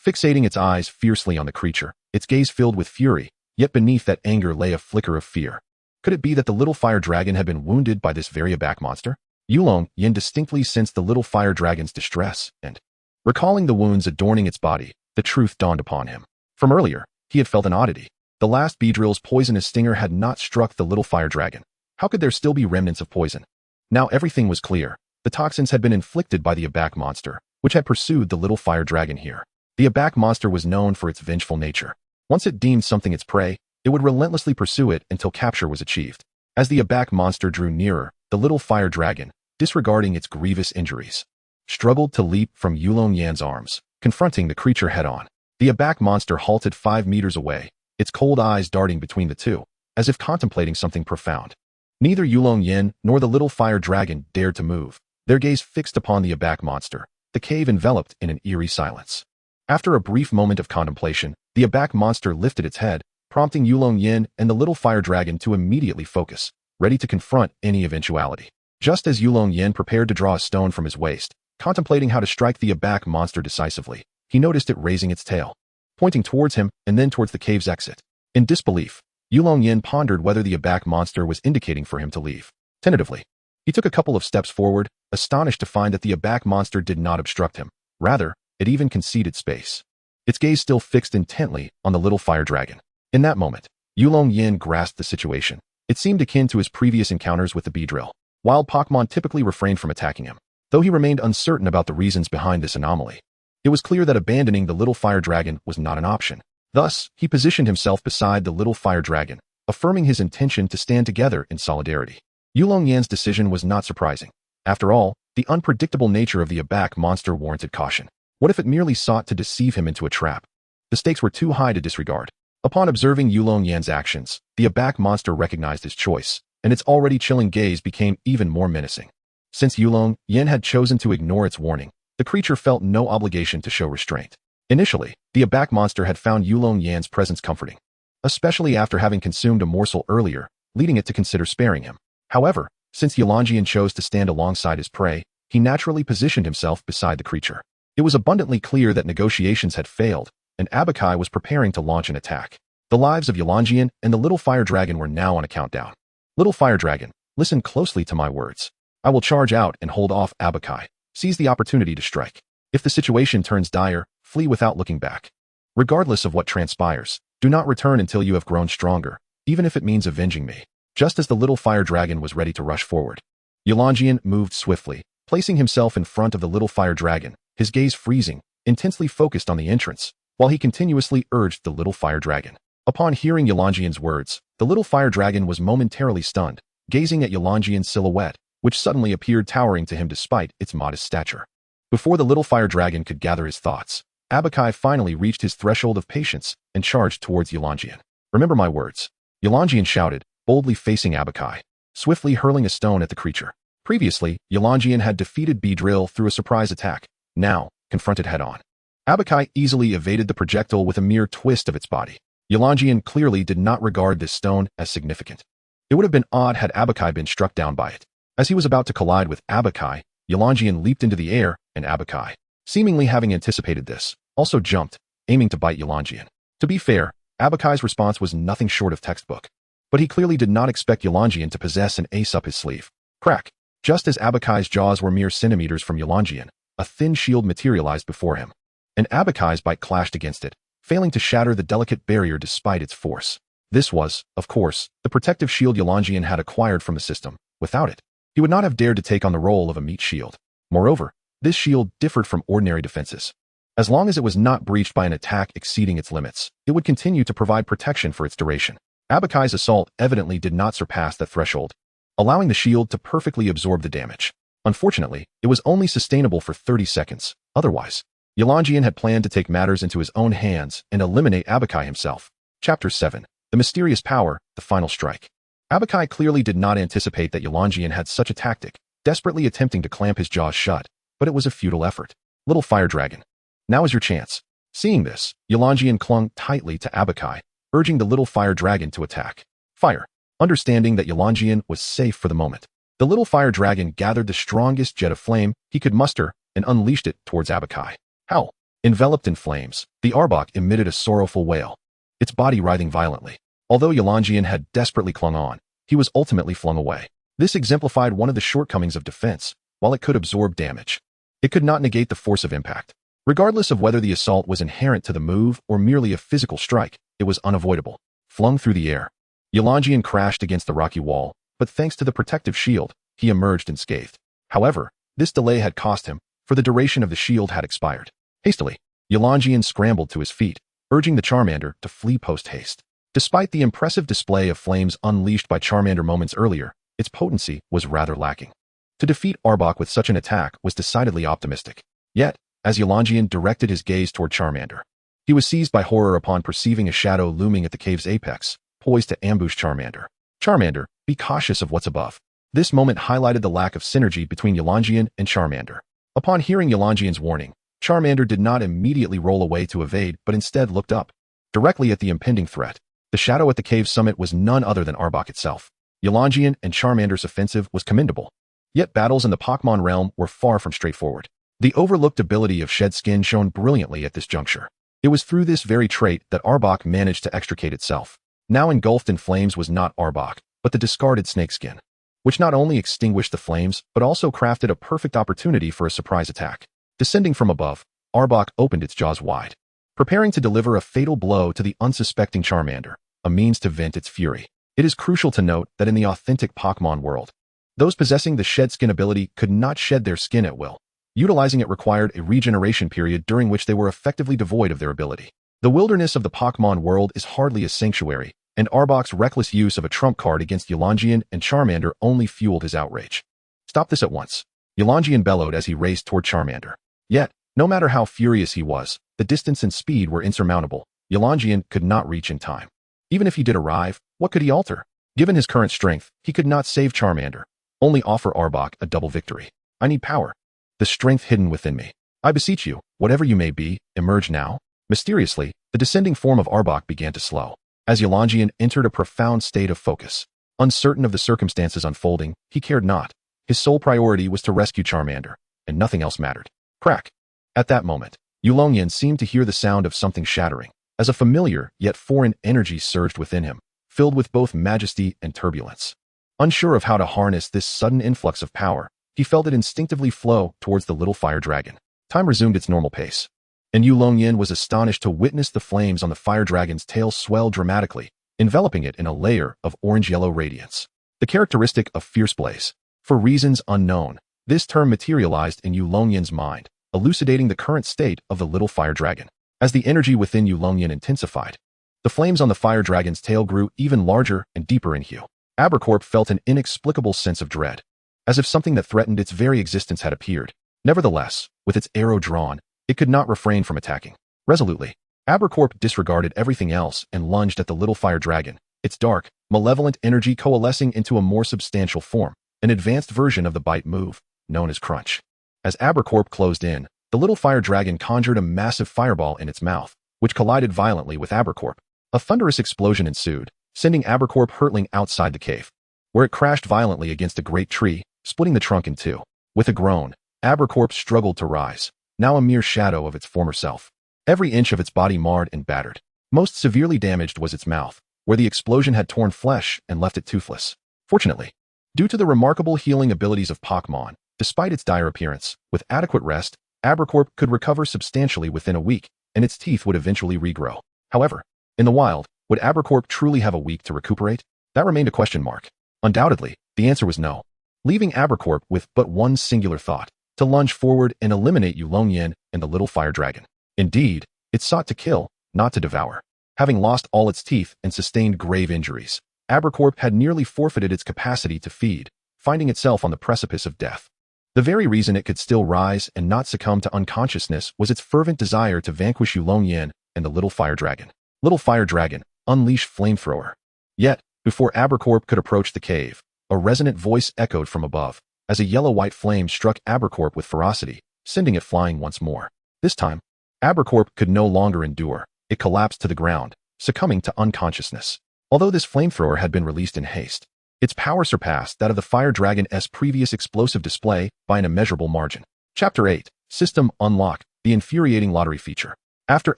fixating its eyes fiercely on the creature, its gaze filled with fury, yet beneath that anger lay a flicker of fear. Could it be that the little fire dragon had been wounded by this very Arbok monster? Yulong Yan distinctly sensed the little fire dragon's distress, and, recalling the wounds adorning its body, the truth dawned upon him. From earlier, he had felt an oddity. The last Beedrills' poisonous stinger had not struck the little fire dragon. How could there still be remnants of poison? Now everything was clear. The toxins had been inflicted by the Arbok monster, which had pursued the little fire dragon here. The Arbok monster was known for its vengeful nature. Once it deemed something its prey, it would relentlessly pursue it until capture was achieved. As the Arbok monster drew nearer, the little fire dragon, disregarding its grievous injuries, struggled to leap from Yulong Yan's arms, confronting the creature head-on. The Arbok monster halted 5 meters away, its cold eyes darting between the two, as if contemplating something profound. Neither Yulong Yan nor the little fire dragon dared to move, their gaze fixed upon the Arbok monster, the cave enveloped in an eerie silence. After a brief moment of contemplation, the Arbok monster lifted its head, prompting Yulong Yan and the little fire dragon to immediately focus, ready to confront any eventuality. Just as Yulong Yan prepared to draw a stone from his waist, contemplating how to strike the Arbok monster decisively, he noticed it raising its tail, pointing towards him and then towards the cave's exit. In disbelief, Yulong Yan pondered whether the Arbok monster was indicating for him to leave. Tentatively, he took a couple of steps forward, astonished to find that the Arbok monster did not obstruct him. Rather, it even conceded space, its gaze still fixed intently on the little fire dragon. In that moment, Yulong Yan grasped the situation. It seemed akin to his previous encounters with the Beedrill. Wild Pokémon typically refrained from attacking him, though he remained uncertain about the reasons behind this anomaly. It was clear that abandoning the little fire dragon was not an option. Thus, he positioned himself beside the little fire dragon, affirming his intention to stand together in solidarity. Yulong Yan's decision was not surprising. After all, the unpredictable nature of the Arbok monster warranted caution. What if it merely sought to deceive him into a trap? The stakes were too high to disregard. Upon observing Yulong Yan's actions, the Arbok monster recognized his choice, and its already chilling gaze became even more menacing. Since Yulong Yan had chosen to ignore its warning, the creature felt no obligation to show restraint. Initially, the Arbok monster had found Yulong Yan's presence comforting, especially after having consumed a morsel earlier, leading it to consider sparing him. However, since Yulong Yan chose to stand alongside his prey, he naturally positioned himself beside the creature. It was abundantly clear that negotiations had failed, and Arbok was preparing to launch an attack. The lives of Yulong Yan and the little fire dragon were now on a countdown. Little fire dragon, listen closely to my words. I will charge out and hold off Arbok. Seize the opportunity to strike. If the situation turns dire, flee without looking back. Regardless of what transpires, do not return until you have grown stronger, even if it means avenging me. Just as the little fire dragon was ready to rush forward, Yulong Yan moved swiftly, placing himself in front of the little fire dragon, his gaze freezing, intensely focused on the entrance, while he continuously urged the little fire dragon. Upon hearing Yulong Yan's words, the little fire dragon was momentarily stunned, gazing at Yulong Yan's silhouette, which suddenly appeared towering to him despite its modest stature. Before the little fire dragon could gather his thoughts, Arbok finally reached his threshold of patience and charged towards Yulong Yan. Remember my words, Yulong Yan shouted, boldly facing Arbok, swiftly hurling a stone at the creature. Previously, Yulong Yan had defeated Beedrill through a surprise attack, now, confronted head-on. Abakai easily evaded the projectile with a mere twist of its body. Yulong Yan clearly did not regard this stone as significant. It would have been odd had Abakai been struck down by it. As he was about to collide with Abakai, Yulong Yan leaped into the air, and Abakai, seemingly having anticipated this, also jumped, aiming to bite Yulong Yan. To be fair, Abakai's response was nothing short of textbook. But he clearly did not expect Yulong Yan to possess an ace up his sleeve. Crack! Just as Abakai's jaws were mere centimeters from Yulong Yan, a thin shield materialized before him. And Abakai's bite clashed against it, failing to shatter the delicate barrier despite its force. This was, of course, the protective shield Yulong Yan had acquired from the system. Without it, he would not have dared to take on the role of a meat shield. Moreover, this shield differed from ordinary defenses. As long as it was not breached by an attack exceeding its limits, it would continue to provide protection for its duration. Abakai's assault evidently did not surpass that threshold, allowing the shield to perfectly absorb the damage. Unfortunately, it was only sustainable for 30 seconds. Otherwise, Yulong Yan had planned to take matters into his own hands and eliminate Abakai himself. Chapter 7. The Mysterious Power, the Final Strike. Abakai clearly did not anticipate that Yulong Yan had such a tactic, desperately attempting to clamp his jaws shut, but it was a futile effort. Little Fire Dragon. Now is your chance. Seeing this, Yulong Yan clung tightly to Abakai, urging the little fire dragon to attack. Fire. Understanding that Yulong Yan was safe for the moment, the little fire dragon gathered the strongest jet of flame he could muster and unleashed it towards Abakai. Howl. Enveloped in flames, the Arbok emitted a sorrowful wail, its body writhing violently. Although Yulong Yan had desperately clung on, he was ultimately flung away. This exemplified one of the shortcomings of defense. While it could absorb damage, it could not negate the force of impact. Regardless of whether the assault was inherent to the move or merely a physical strike, it was unavoidable. Flung through the air, Yulong Yan crashed against the rocky wall, but thanks to the protective shield, he emerged unscathed. However, this delay had cost him, for the duration of the shield had expired. Hastily, Yulong Yan scrambled to his feet, urging the Charmander to flee post-haste. Despite the impressive display of flames unleashed by Charmander moments earlier, its potency was rather lacking. To defeat Arbok with such an attack was decidedly optimistic. Yet, as Yulong Yan directed his gaze toward Charmander, he was seized by horror upon perceiving a shadow looming at the cave's apex, poised to ambush Charmander. Charmander, be cautious of what's above. This moment highlighted the lack of synergy between Yulong Yan and Charmander. Upon hearing Yulong Yan's warning, Charmander did not immediately roll away to evade but instead looked up, directly at the impending threat. The shadow at the cave's summit was none other than Arbok itself. Yulong Yan and Charmander's offensive was commendable. Yet battles in the Pokémon realm were far from straightforward. The overlooked ability of Shed Skin shone brilliantly at this juncture. It was through this very trait that Arbok managed to extricate itself. Now engulfed in flames was not Arbok, but the discarded snakeskin, which not only extinguished the flames, but also crafted a perfect opportunity for a surprise attack. Descending from above, Arbok opened its jaws wide, preparing to deliver a fatal blow to the unsuspecting Charmander, a means to vent its fury. It is crucial to note that in the authentic Pokémon world, those possessing the Shed Skin ability could not shed their skin at will. Utilizing it required a regeneration period during which they were effectively devoid of their ability. The wilderness of the Pokémon world is hardly a sanctuary, and Arbok's reckless use of a trump card against Yulong Yan and Charmander only fueled his outrage. Stop this at once. Yulong Yan bellowed as he raced toward Charmander. Yet, no matter how furious he was, the distance and speed were insurmountable. Yulong Yan could not reach in time. Even if he did arrive, what could he alter? Given his current strength, he could not save Charmander, only offer Arbok a double victory. I need power. The strength hidden within me. I beseech you, whatever you may be, emerge now. Mysteriously, the descending form of Arbok began to slow, as Yulong Yan entered a profound state of focus. Uncertain of the circumstances unfolding, he cared not. His sole priority was to rescue Charmander, and nothing else mattered. Crack! At that moment, Yulong Yan seemed to hear the sound of something shattering, as a familiar yet foreign energy surged within him, filled with both majesty and turbulence. Unsure of how to harness this sudden influx of power, he felt it instinctively flow towards the little fire dragon. Time resumed its normal pace, and Yulong Yan was astonished to witness the flames on the fire dragon's tail swell dramatically, enveloping it in a layer of orange-yellow radiance, the characteristic of fierce blaze. For reasons unknown, this term materialized in Yulong Yan's mind, elucidating the current state of the little fire dragon. As the energy within Yulong Yan intensified, the flames on the fire dragon's tail grew even larger and deeper in hue. Arbok felt an inexplicable sense of dread, as if something that threatened its very existence had appeared. Nevertheless, with its arrow drawn, it could not refrain from attacking. Resolutely, Arbok disregarded everything else and lunged at the little fire dragon, its dark, malevolent energy coalescing into a more substantial form, an advanced version of the bite move, known as Crunch. As Arbok closed in, The little fire dragon conjured a massive fireball in its mouth, which collided violently with Arbok. A thunderous explosion ensued, sending Arbok hurtling outside the cave, where it crashed violently against a great tree, splitting the trunk in two. With a groan, Arbok struggled to rise, now a mere shadow of its former self. Every inch of its body marred and battered. Most severely damaged was its mouth, where the explosion had torn flesh and left it toothless. Fortunately, due to the remarkable healing abilities of Pokémon, despite its dire appearance, with adequate rest, Arbok could recover substantially within a week, and its teeth would eventually regrow. However, in the wild, would Arbok truly have a week to recuperate? That remained a question mark. Undoubtedly, the answer was no, leaving Arbok with but one singular thought: to lunge forward and eliminate Yulong Yan and the little fire dragon. Indeed, it sought to kill, not to devour. Having lost all its teeth and sustained grave injuries, Arbok had nearly forfeited its capacity to feed, finding itself on the precipice of death. The very reason it could still rise and not succumb to unconsciousness was its fervent desire to vanquish Yulong Yan and the little fire dragon. Little fire dragon, unleash flamethrower. Yet, before Arbok could approach the cave, a resonant voice echoed from above, as a yellow-white flame struck Arbok with ferocity, sending it flying once more. This time, Arbok could no longer endure. It collapsed to the ground, succumbing to unconsciousness. Although this flamethrower had been released in haste, its power surpassed that of the fire dragon's previous explosive display by an immeasurable margin. Chapter 8. System Unlock, the infuriating lottery feature. After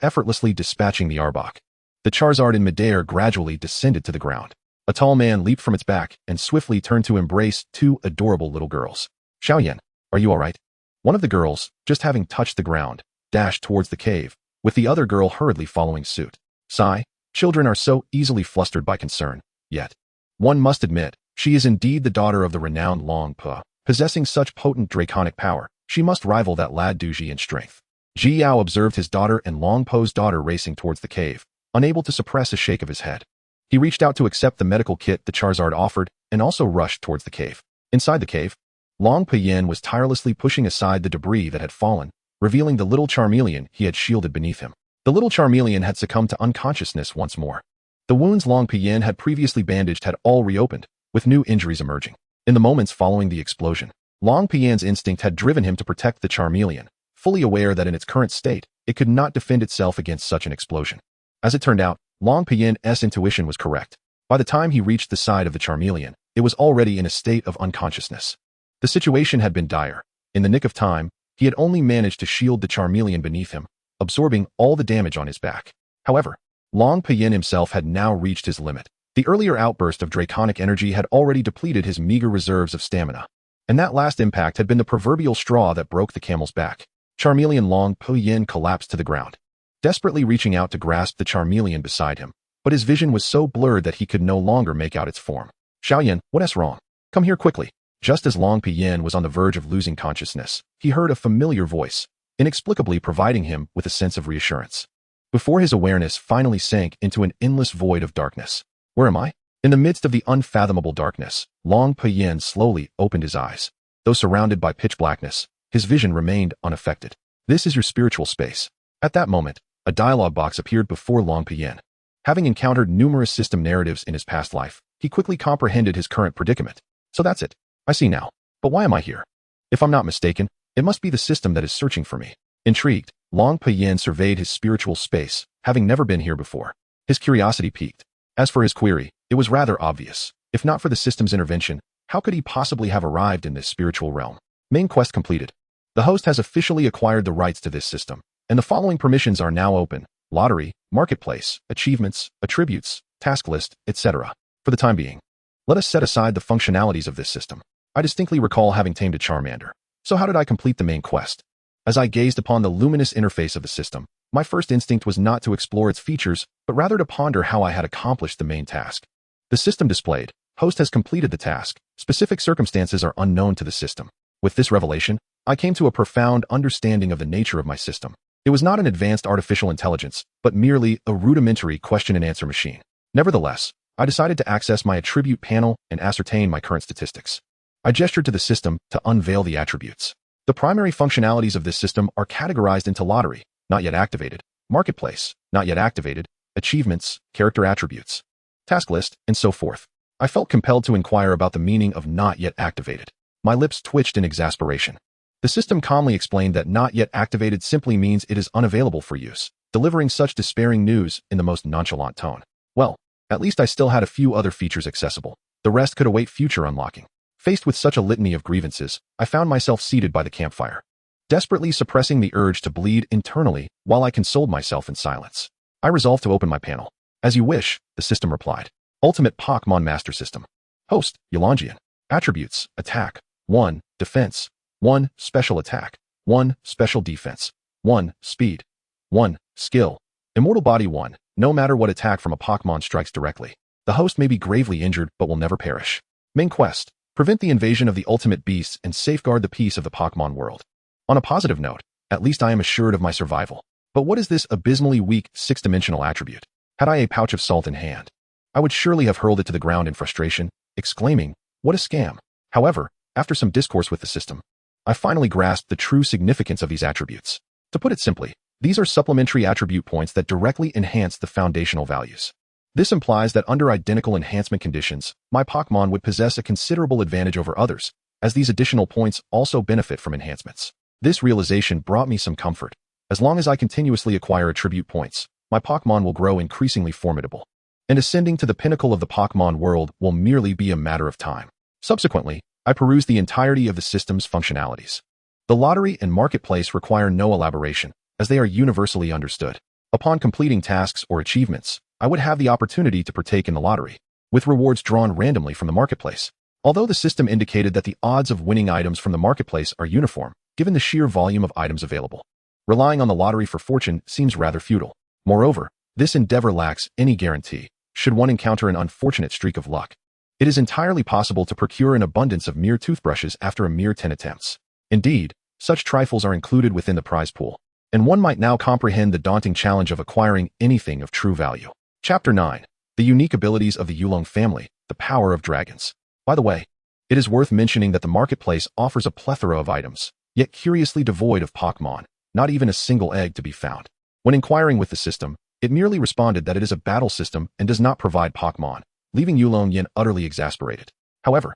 effortlessly dispatching the Arbok, the Charizard in midair gradually descended to the ground. A tall man leaped from its back and swiftly turned to embrace two adorable little girls. Xiaoyan, are you alright? One of the girls, just having touched the ground, dashed towards the cave, with the other girl hurriedly following suit. Sigh, children are so easily flustered by concern, yet one must admit, she is indeed the daughter of the renowned Long Po. Possessing such potent draconic power, she must rival that lad Duji in strength. Ji Yao observed his daughter and Long Po's daughter racing towards the cave, unable to suppress a shake of his head. He reached out to accept the medical kit the Charizard offered and also rushed towards the cave. Inside the cave, Long Po Yin was tirelessly pushing aside the debris that had fallen, revealing the little Charmeleon he had shielded beneath him. The little Charmeleon had succumbed to unconsciousness once more. The wounds Long Po Yin had previously bandaged had all reopened, with new injuries emerging. In the moments following the explosion, Long Po Yin's instinct had driven him to protect the Charmeleon, fully aware that in its current state, it could not defend itself against such an explosion. As it turned out, Long Po Yin's intuition was correct. By the time he reached the side of the Charmeleon, it was already in a state of unconsciousness. The situation had been dire. In the nick of time, he had only managed to shield the Charmeleon beneath him, absorbing all the damage on his back. However, Long Po Yin himself had now reached his limit. The earlier outburst of draconic energy had already depleted his meager reserves of stamina, and that last impact had been the proverbial straw that broke the camel's back. Charmeleon Long Po Yin collapsed to the ground, desperately reaching out to grasp the Charmeleon beside him, but his vision was so blurred that he could no longer make out its form. Xiaoyan, what's wrong? Come here quickly. Just as Long Po Yin was on the verge of losing consciousness, he heard a familiar voice, inexplicably providing him with a sense of reassurance. Before his awareness finally sank into an endless void of darkness. Where am I? In the midst of the unfathomable darkness, Long Po Yin slowly opened his eyes. Though surrounded by pitch blackness, his vision remained unaffected. This is your spiritual space. At that moment, a dialogue box appeared before Long Po Yin. Having encountered numerous system narratives in his past life, he quickly comprehended his current predicament. So that's it. I see now. But why am I here? If I'm not mistaken, it must be the system that is searching for me. Intrigued, Long Po Yin surveyed his spiritual space, having never been here before. His curiosity piqued. As for his query, it was rather obvious. If not for the system's intervention, how could he possibly have arrived in this spiritual realm? Main quest completed. The host has officially acquired the rights to this system, and the following permissions are now open: lottery, marketplace, achievements, attributes, task list, etc. For the time being, let us set aside the functionalities of this system. I distinctly recall having tamed a Charmander. So how did I complete the main quest? As I gazed upon the luminous interface of the system, my first instinct was not to explore its features, but rather to ponder how I had accomplished the main task. The system displayed, host has completed the task. Specific circumstances are unknown to the system. With this revelation, I came to a profound understanding of the nature of my system. It was not an advanced artificial intelligence, but merely a rudimentary question-and-answer machine. Nevertheless, I decided to access my attribute panel and ascertain my current statistics. I gestured to the system to unveil the attributes. The primary functionalities of this system are categorized into lottery, not yet activated, marketplace, not yet activated, achievements, character attributes, task list, and so forth. I felt compelled to inquire about the meaning of not yet activated. My lips twitched in exasperation. The system calmly explained that not yet activated simply means it is unavailable for use, delivering such despairing news in the most nonchalant tone. Well, at least I still had a few other features accessible. The rest could await future unlocking. Faced with such a litany of grievances, I found myself seated by the campfire, desperately suppressing the urge to bleed internally while I consoled myself in silence. I resolved to open my panel. As you wish, the system replied. Ultimate Pokémon Master System. Host, Yulong Yan. Attributes, Attack, 1, Defense, 1, Special Attack, 1, Special Defense, 1, Speed, 1, Skill. Immortal Body 1, no matter what attack from a Pokémon strikes directly. The host may be gravely injured but will never perish. Main quest, prevent the invasion of the ultimate beasts and safeguard the peace of the Pokémon world. On a positive note, at least I am assured of my survival. But what is this abysmally weak, six-dimensional attribute? Had I a pouch of salt in hand, I would surely have hurled it to the ground in frustration, exclaiming, what a scam. However, after some discourse with the system, I finally grasped the true significance of these attributes. To put it simply, these are supplementary attribute points that directly enhance the foundational values. This implies that under identical enhancement conditions, my Pokémon would possess a considerable advantage over others, as these additional points also benefit from enhancements. This realization brought me some comfort. As long as I continuously acquire attribute points, my Pokémon will grow increasingly formidable, and ascending to the pinnacle of the Pokémon world will merely be a matter of time. Subsequently, I perused the entirety of the system's functionalities. The lottery and marketplace require no elaboration, as they are universally understood. Upon completing tasks or achievements, I would have the opportunity to partake in the lottery, with rewards drawn randomly from the marketplace. Although the system indicated that the odds of winning items from the marketplace are uniform, given the sheer volume of items available, relying on the lottery for fortune seems rather futile. Moreover, this endeavor lacks any guarantee, should one encounter an unfortunate streak of luck. It is entirely possible to procure an abundance of mere toothbrushes after a mere 10 attempts. Indeed, such trifles are included within the prize pool, and one might now comprehend the daunting challenge of acquiring anything of true value. Chapter 9. The Unique Abilities of the Yulong Family, the Power of Dragons. By the way, it is worth mentioning that the marketplace offers a plethora of items, yet curiously devoid of Pokémon, not even a single egg to be found. When inquiring with the system, it merely responded that it is a battle system and does not provide Pokémon, leaving Yulong Yan utterly exasperated. However,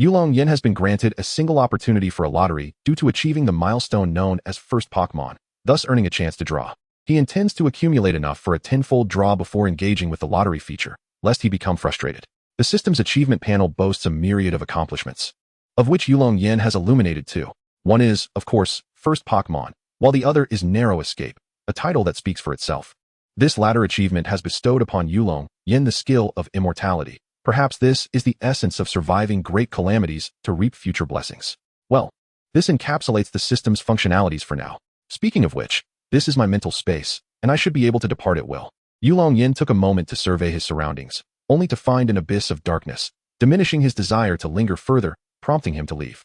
Yulong Yan has been granted a single opportunity for a lottery due to achieving the milestone known as First Pokémon, thus earning a chance to draw. He intends to accumulate enough for a tenfold draw before engaging with the lottery feature, lest he become frustrated. The system's achievement panel boasts a myriad of accomplishments, of which Yulong Yan has illuminated two. One is, of course, First Pokémon, while the other is Narrow Escape, a title that speaks for itself. This latter achievement has bestowed upon Yulong Yan the skill of immortality. Perhaps this is the essence of surviving great calamities to reap future blessings. Well, this encapsulates the system's functionalities for now. Speaking of which, this is my mental space, and I should be able to depart at will. Yulong Yan took a moment to survey his surroundings, only to find an abyss of darkness, diminishing his desire to linger further, prompting him to leave.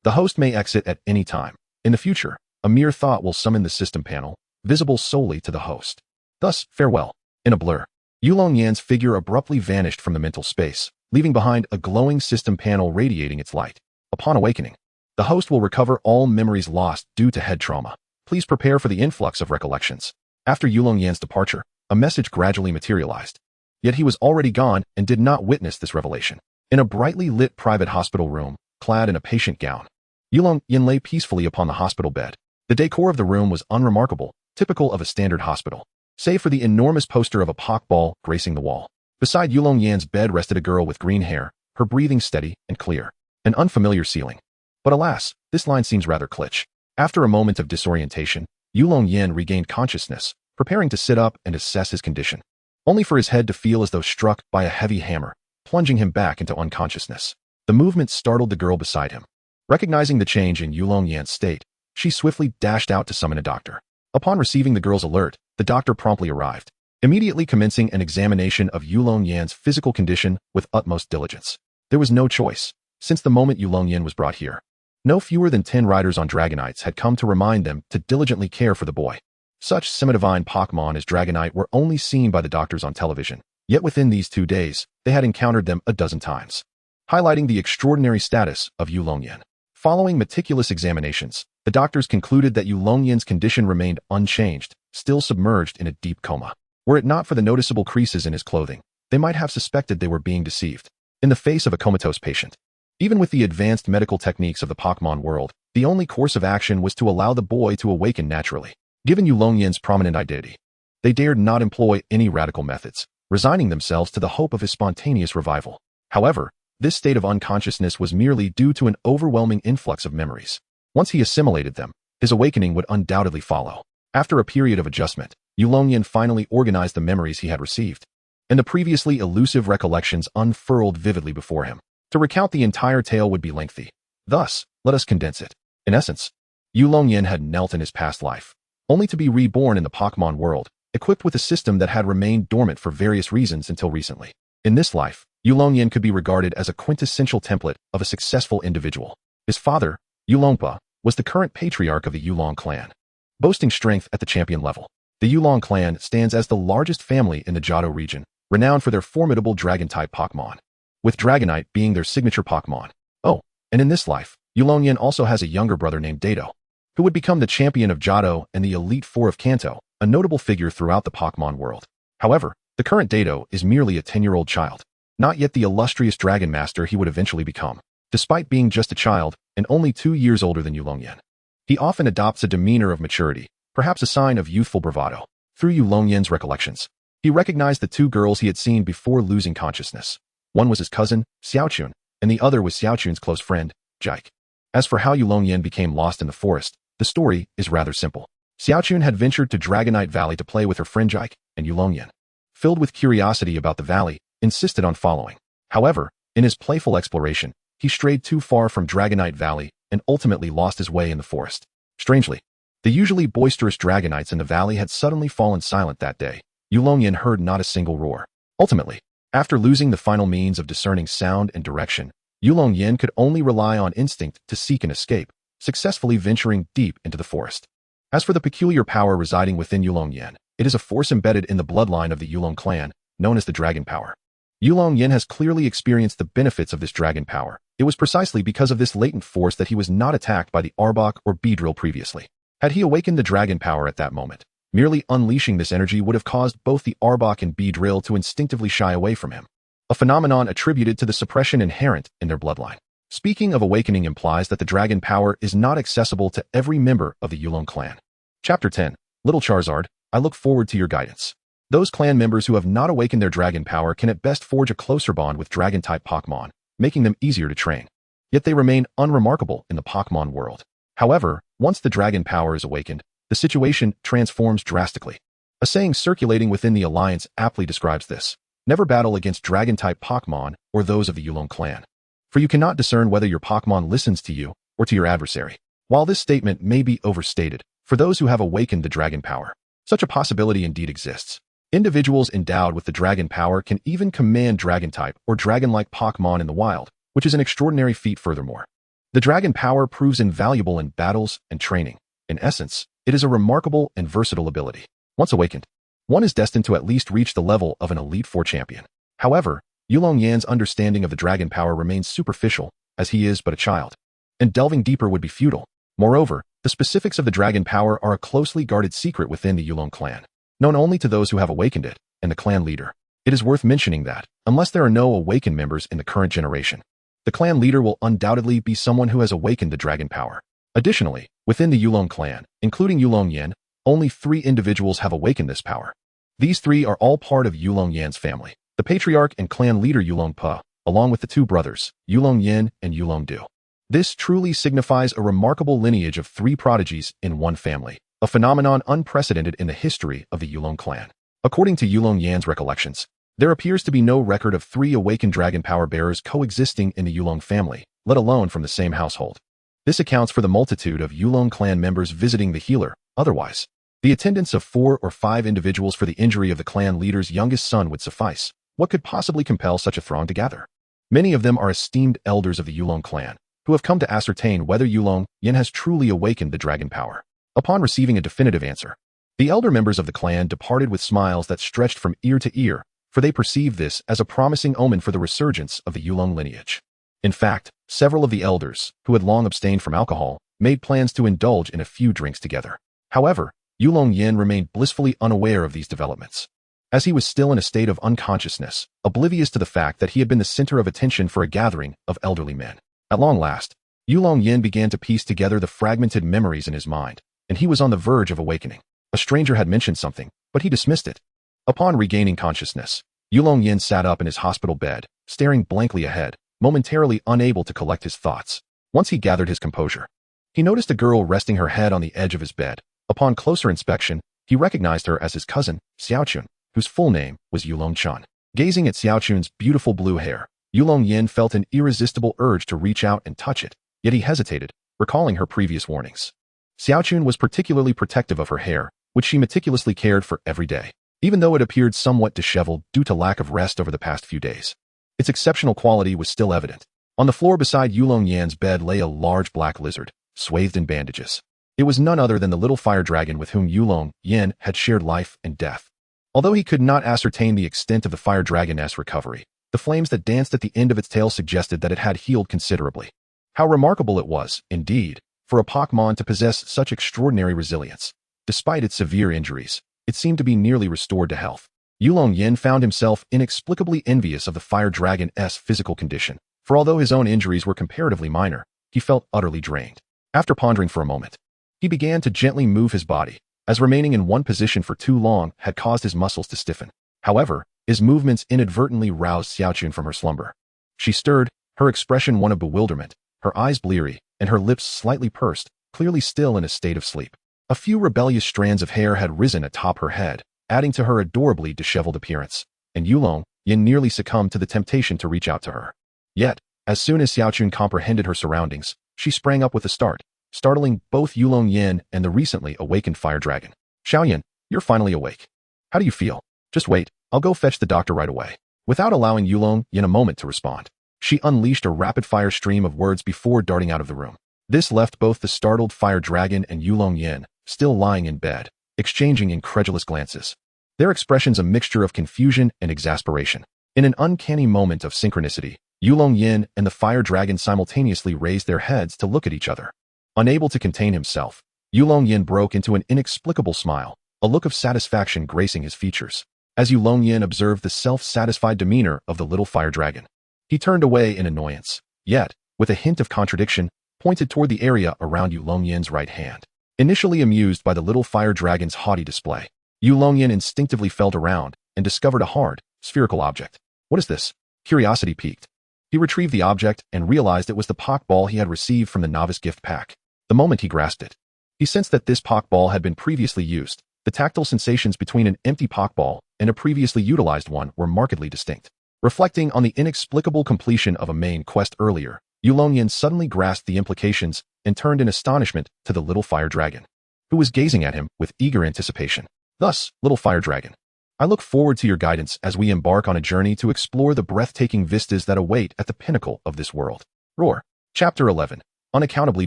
The host may exit at any time. In the future, a mere thought will summon the system panel, visible solely to the host. Thus, farewell. In a blur, Yulong Yan's figure abruptly vanished from the mental space, leaving behind a glowing system panel radiating its light. Upon awakening, the host will recover all memories lost due to head trauma. Please prepare for the influx of recollections. After Yulong Yan's departure, a message gradually materialized. Yet he was already gone and did not witness this revelation. In a brightly lit private hospital room, clad in a patient gown, Yulong Yan lay peacefully upon the hospital bed. The decor of the room was unremarkable, typical of a standard hospital, save for the enormous poster of a Pokeball gracing the wall. Beside Yulong Yan's bed rested a girl with green hair, her breathing steady and clear. An unfamiliar ceiling. But alas, this line seems rather kitsch. After a moment of disorientation, Yulong Yan regained consciousness, preparing to sit up and assess his condition, only for his head to feel as though struck by a heavy hammer, plunging him back into unconsciousness. The movement startled the girl beside him. Recognizing the change in Yulong Yan's state, she swiftly dashed out to summon a doctor. Upon receiving the girl's alert, the doctor promptly arrived, immediately commencing an examination of Yulong Yan's physical condition with utmost diligence. There was no choice, since the moment Yulong Yan was brought here. No fewer than 10 riders on Dragonites had come to remind them to diligently care for the boy. Such semi-divine Pokémon as Dragonite were only seen by the doctors on television, yet within these 2 days, they had encountered them a dozen times, highlighting the extraordinary status of Yulong Yan. Following meticulous examinations, the doctors concluded that Yulong Yan's condition remained unchanged, still submerged in a deep coma. Were it not for the noticeable creases in his clothing, they might have suspected they were being deceived. In the face of a comatose patient, even with the advanced medical techniques of the Pokémon world, The only course of action was to allow the boy to awaken naturally. Given Yulong Yan's prominent identity, they dared not employ any radical methods, resigning themselves to the hope of his spontaneous revival. However, this state of unconsciousness was merely due to an overwhelming influx of memories. Once he assimilated them, his awakening would undoubtedly follow. After a period of adjustment, Yulong Yan finally organized the memories he had received, and the previously elusive recollections unfurled vividly before him. To recount the entire tale would be lengthy. Thus, let us condense it. In essence, Yulong Yan had knelt in his past life, only to be reborn in the Pokémon world, equipped with a system that had remained dormant for various reasons until recently. In this life, Yulong Yan could be regarded as a quintessential template of a successful individual. His father, Yulong Pa, was the current patriarch of the Yulong clan, boasting strength at the champion level. The Yulong clan stands as the largest family in the Johto region, renowned for their formidable Dragon-type Pokémon, with Dragonite being their signature Pokémon. Oh, and in this life, Yulong Yan also has a younger brother named Dato, who would become the champion of Johto and the Elite Four of Kanto, a notable figure throughout the Pokémon world. However, the current Dato is merely a 10-year-old child, not yet the illustrious Dragon Master he would eventually become. Despite being just a child and only 2 years older than Yulong Yan, he often adopts a demeanor of maturity, perhaps a sign of youthful bravado. Through Yulong Yan's recollections, he recognized the 2 girls he had seen before losing consciousness. One was his cousin, Xiaochun, and the other was Xiaochun's close friend, Jike. As for how Yulong Yan became lost in the forest, the story is rather simple. Xiaochun had ventured to Dragonite Valley to play with her friend Jike, and Yulong Yan, filled with curiosity about the valley, insisted on following. However, in his playful exploration, he strayed too far from Dragonite Valley and ultimately lost his way in the forest. Strangely, the usually boisterous Dragonites in the valley had suddenly fallen silent that day. Yulong Yan heard not a single roar. Ultimately, after losing the final means of discerning sound and direction, Yulong Yan could only rely on instinct to seek an escape, successfully venturing deep into the forest. As for the peculiar power residing within Yulong Yan, it is a force embedded in the bloodline of the Yulong clan, known as the Dragon Power. Yulong Yan has clearly experienced the benefits of this dragon power. It was precisely because of this latent force that he was not attacked by the Arbok or Beedrill previously. Had he awakened the dragon power at that moment, merely unleashing this energy would have caused both the Arbok and Beedrill to instinctively shy away from him, a phenomenon attributed to the suppression inherent in their bloodline. Speaking of awakening implies that the dragon power is not accessible to every member of the Yulong clan. Chapter 10. Little Charizard, I look forward to your guidance. Those clan members who have not awakened their dragon power can at best forge a closer bond with dragon-type Pokémon, making them easier to train. Yet they remain unremarkable in the Pokémon world. However, once the dragon power is awakened, the situation transforms drastically. A saying circulating within the Alliance aptly describes this: never battle against dragon-type Pokémon or those of the Yulong clan, for you cannot discern whether your Pokémon listens to you or to your adversary. While this statement may be overstated, for those who have awakened the dragon power, such a possibility indeed exists. Individuals endowed with the dragon power can even command dragon-type or dragon-like Pokémon in the wild, which is an extraordinary feat furthermore. The dragon power proves invaluable in battles and training. In essence, it is a remarkable and versatile ability. Once awakened, one is destined to at least reach the level of an Elite Four champion. However, Yulong Yan's understanding of the dragon power remains superficial, as he is but a child, and delving deeper would be futile. Moreover, the specifics of the dragon power are a closely guarded secret within the Yulong clan, known only to those who have awakened it, and the clan leader. It is worth mentioning that, unless there are no awakened members in the current generation, the clan leader will undoubtedly be someone who has awakened the dragon power. Additionally, within the Yulong clan, including Yulong Yan, only 3 individuals have awakened this power. These 3 are all part of Yulong Yan's family: the patriarch and clan leader Yulong Pa, along with the 2 brothers, Yulong Yan and Yulong Du. This truly signifies a remarkable lineage of 3 prodigies in one family, a phenomenon unprecedented in the history of the Yulong clan. According to Yulong Yan's recollections, there appears to be no record of 3 awakened dragon power bearers coexisting in the Yulong family, let alone from the same household. This accounts for the multitude of Yulong clan members visiting the healer. Otherwise, the attendance of 4 or 5 individuals for the injury of the clan leader's youngest son would suffice. What could possibly compel such a throng to gather? Many of them are esteemed elders of the Yulong clan, who have come to ascertain whether Yulong Yan has truly awakened the dragon power. Upon receiving a definitive answer, the elder members of the clan departed with smiles that stretched from ear to ear, for they perceived this as a promising omen for the resurgence of the Yulong lineage. In fact, several of the elders, who had long abstained from alcohol, made plans to indulge in a few drinks together. However, Yulong Yan remained blissfully unaware of these developments, as he was still in a state of unconsciousness, oblivious to the fact that he had been the center of attention for a gathering of elderly men. At long last, Yulong Yan began to piece together the fragmented memories in his mind, and he was on the verge of awakening. A stranger had mentioned something, but he dismissed it. Upon regaining consciousness, Yulong Yan sat up in his hospital bed, staring blankly ahead, momentarily unable to collect his thoughts. Once he gathered his composure, he noticed a girl resting her head on the edge of his bed. Upon closer inspection, he recognized her as his cousin, Xiaochun, whose full name was Yulong Chan. Gazing at Xiaochun's beautiful blue hair, Yulong Yan felt an irresistible urge to reach out and touch it, yet he hesitated, recalling her previous warnings. Xiaochun was particularly protective of her hair, which she meticulously cared for every day, even though it appeared somewhat disheveled due to lack of rest over the past few days. Its exceptional quality was still evident. On the floor beside Yulong Yan's bed lay a large black lizard, swathed in bandages. It was none other than the little fire dragon with whom Yulong Yan had shared life and death. Although he could not ascertain the extent of the fire dragon's recovery, the flames that danced at the end of its tail suggested that it had healed considerably. How remarkable it was, indeed, for a Pokémon to possess such extraordinary resilience. Despite its severe injuries, it seemed to be nearly restored to health. Yulong Yan found himself inexplicably envious of the fire dragon's physical condition, for although his own injuries were comparatively minor, he felt utterly drained. After pondering for a moment, he began to gently move his body, as remaining in one position for too long had caused his muscles to stiffen. However, his movements inadvertently roused Xiaochun from her slumber. She stirred, her expression one of bewilderment, her eyes bleary, and her lips slightly pursed, clearly still in a state of sleep. A few rebellious strands of hair had risen atop her head, adding to her adorably disheveled appearance, and Yulong Yan nearly succumbed to the temptation to reach out to her. Yet, as soon as Xiaochun comprehended her surroundings, she sprang up with a start, startling both Yulong Yan and the recently awakened fire dragon. Xiaoyan, you're finally awake. How do you feel? Just wait, I'll go fetch the doctor right away. Without allowing Yulong Yan a moment to respond, she unleashed a rapid-fire stream of words before darting out of the room. This left both the startled fire dragon and Yulong Yan still lying in bed, exchanging incredulous glances. Their expressions a mixture of confusion and exasperation. In an uncanny moment of synchronicity, Yulong Yan and the fire dragon simultaneously raised their heads to look at each other. Unable to contain himself, Yulong Yan broke into an inexplicable smile, a look of satisfaction gracing his features. As Yulong Yan observed the self-satisfied demeanor of the little fire dragon, he turned away in annoyance, yet, with a hint of contradiction, pointed toward the area around Yulong Yan's right hand. Initially amused by the little fire dragon's haughty display, Yulong Yan instinctively felt around and discovered a hard, spherical object. What is this? Curiosity piqued. He retrieved the object and realized it was the Pokeball he had received from the novice gift pack. The moment he grasped it, he sensed that this Pokeball had been previously used. The tactile sensations between an empty Pokeball and a previously utilized one were markedly distinct. Reflecting on the inexplicable completion of a main quest earlier, Yulong Yan suddenly grasped the implications and turned in astonishment to the little fire dragon, who was gazing at him with eager anticipation. Thus, little fire dragon, I look forward to your guidance as we embark on a journey to explore the breathtaking vistas that await at the pinnacle of this world. Roar. Chapter 11. Unaccountably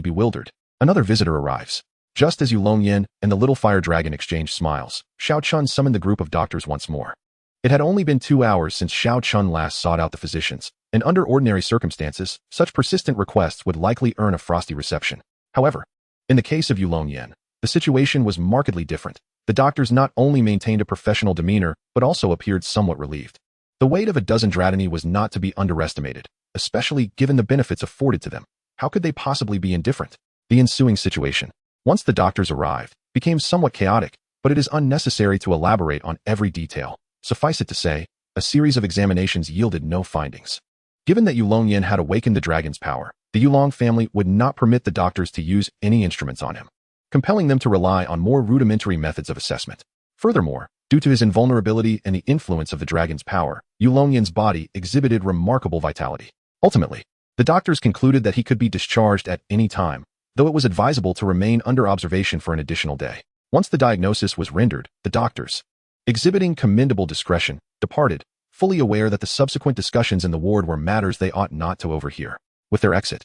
bewildered. Another visitor arrives. Just as Yulong Yan and the little fire dragon exchanged smiles, Xiao Chun summoned the group of doctors once more. It had only been 2 hours since Xiao Chun last sought out the physicians, and under ordinary circumstances, such persistent requests would likely earn a frosty reception. However, in the case of Yulong Yan, the situation was markedly different. The doctors not only maintained a professional demeanor, but also appeared somewhat relieved. The weight of a dozen Dratini was not to be underestimated, especially given the benefits afforded to them. How could they possibly be indifferent? The ensuing situation, once the doctors arrived, became somewhat chaotic, but it is unnecessary to elaborate on every detail. Suffice it to say, a series of examinations yielded no findings. Given that Yulong Yan had awakened the dragon's power, the Yulong family would not permit the doctors to use any instruments on him, compelling them to rely on more rudimentary methods of assessment. Furthermore, due to his invulnerability and the influence of the dragon's power, Yulong Yan's body exhibited remarkable vitality. Ultimately, the doctors concluded that he could be discharged at any time, though it was advisable to remain under observation for an additional day. Once the diagnosis was rendered, the doctors, exhibiting commendable discretion, departed, fully aware that the subsequent discussions in the ward were matters they ought not to overhear. With their exit,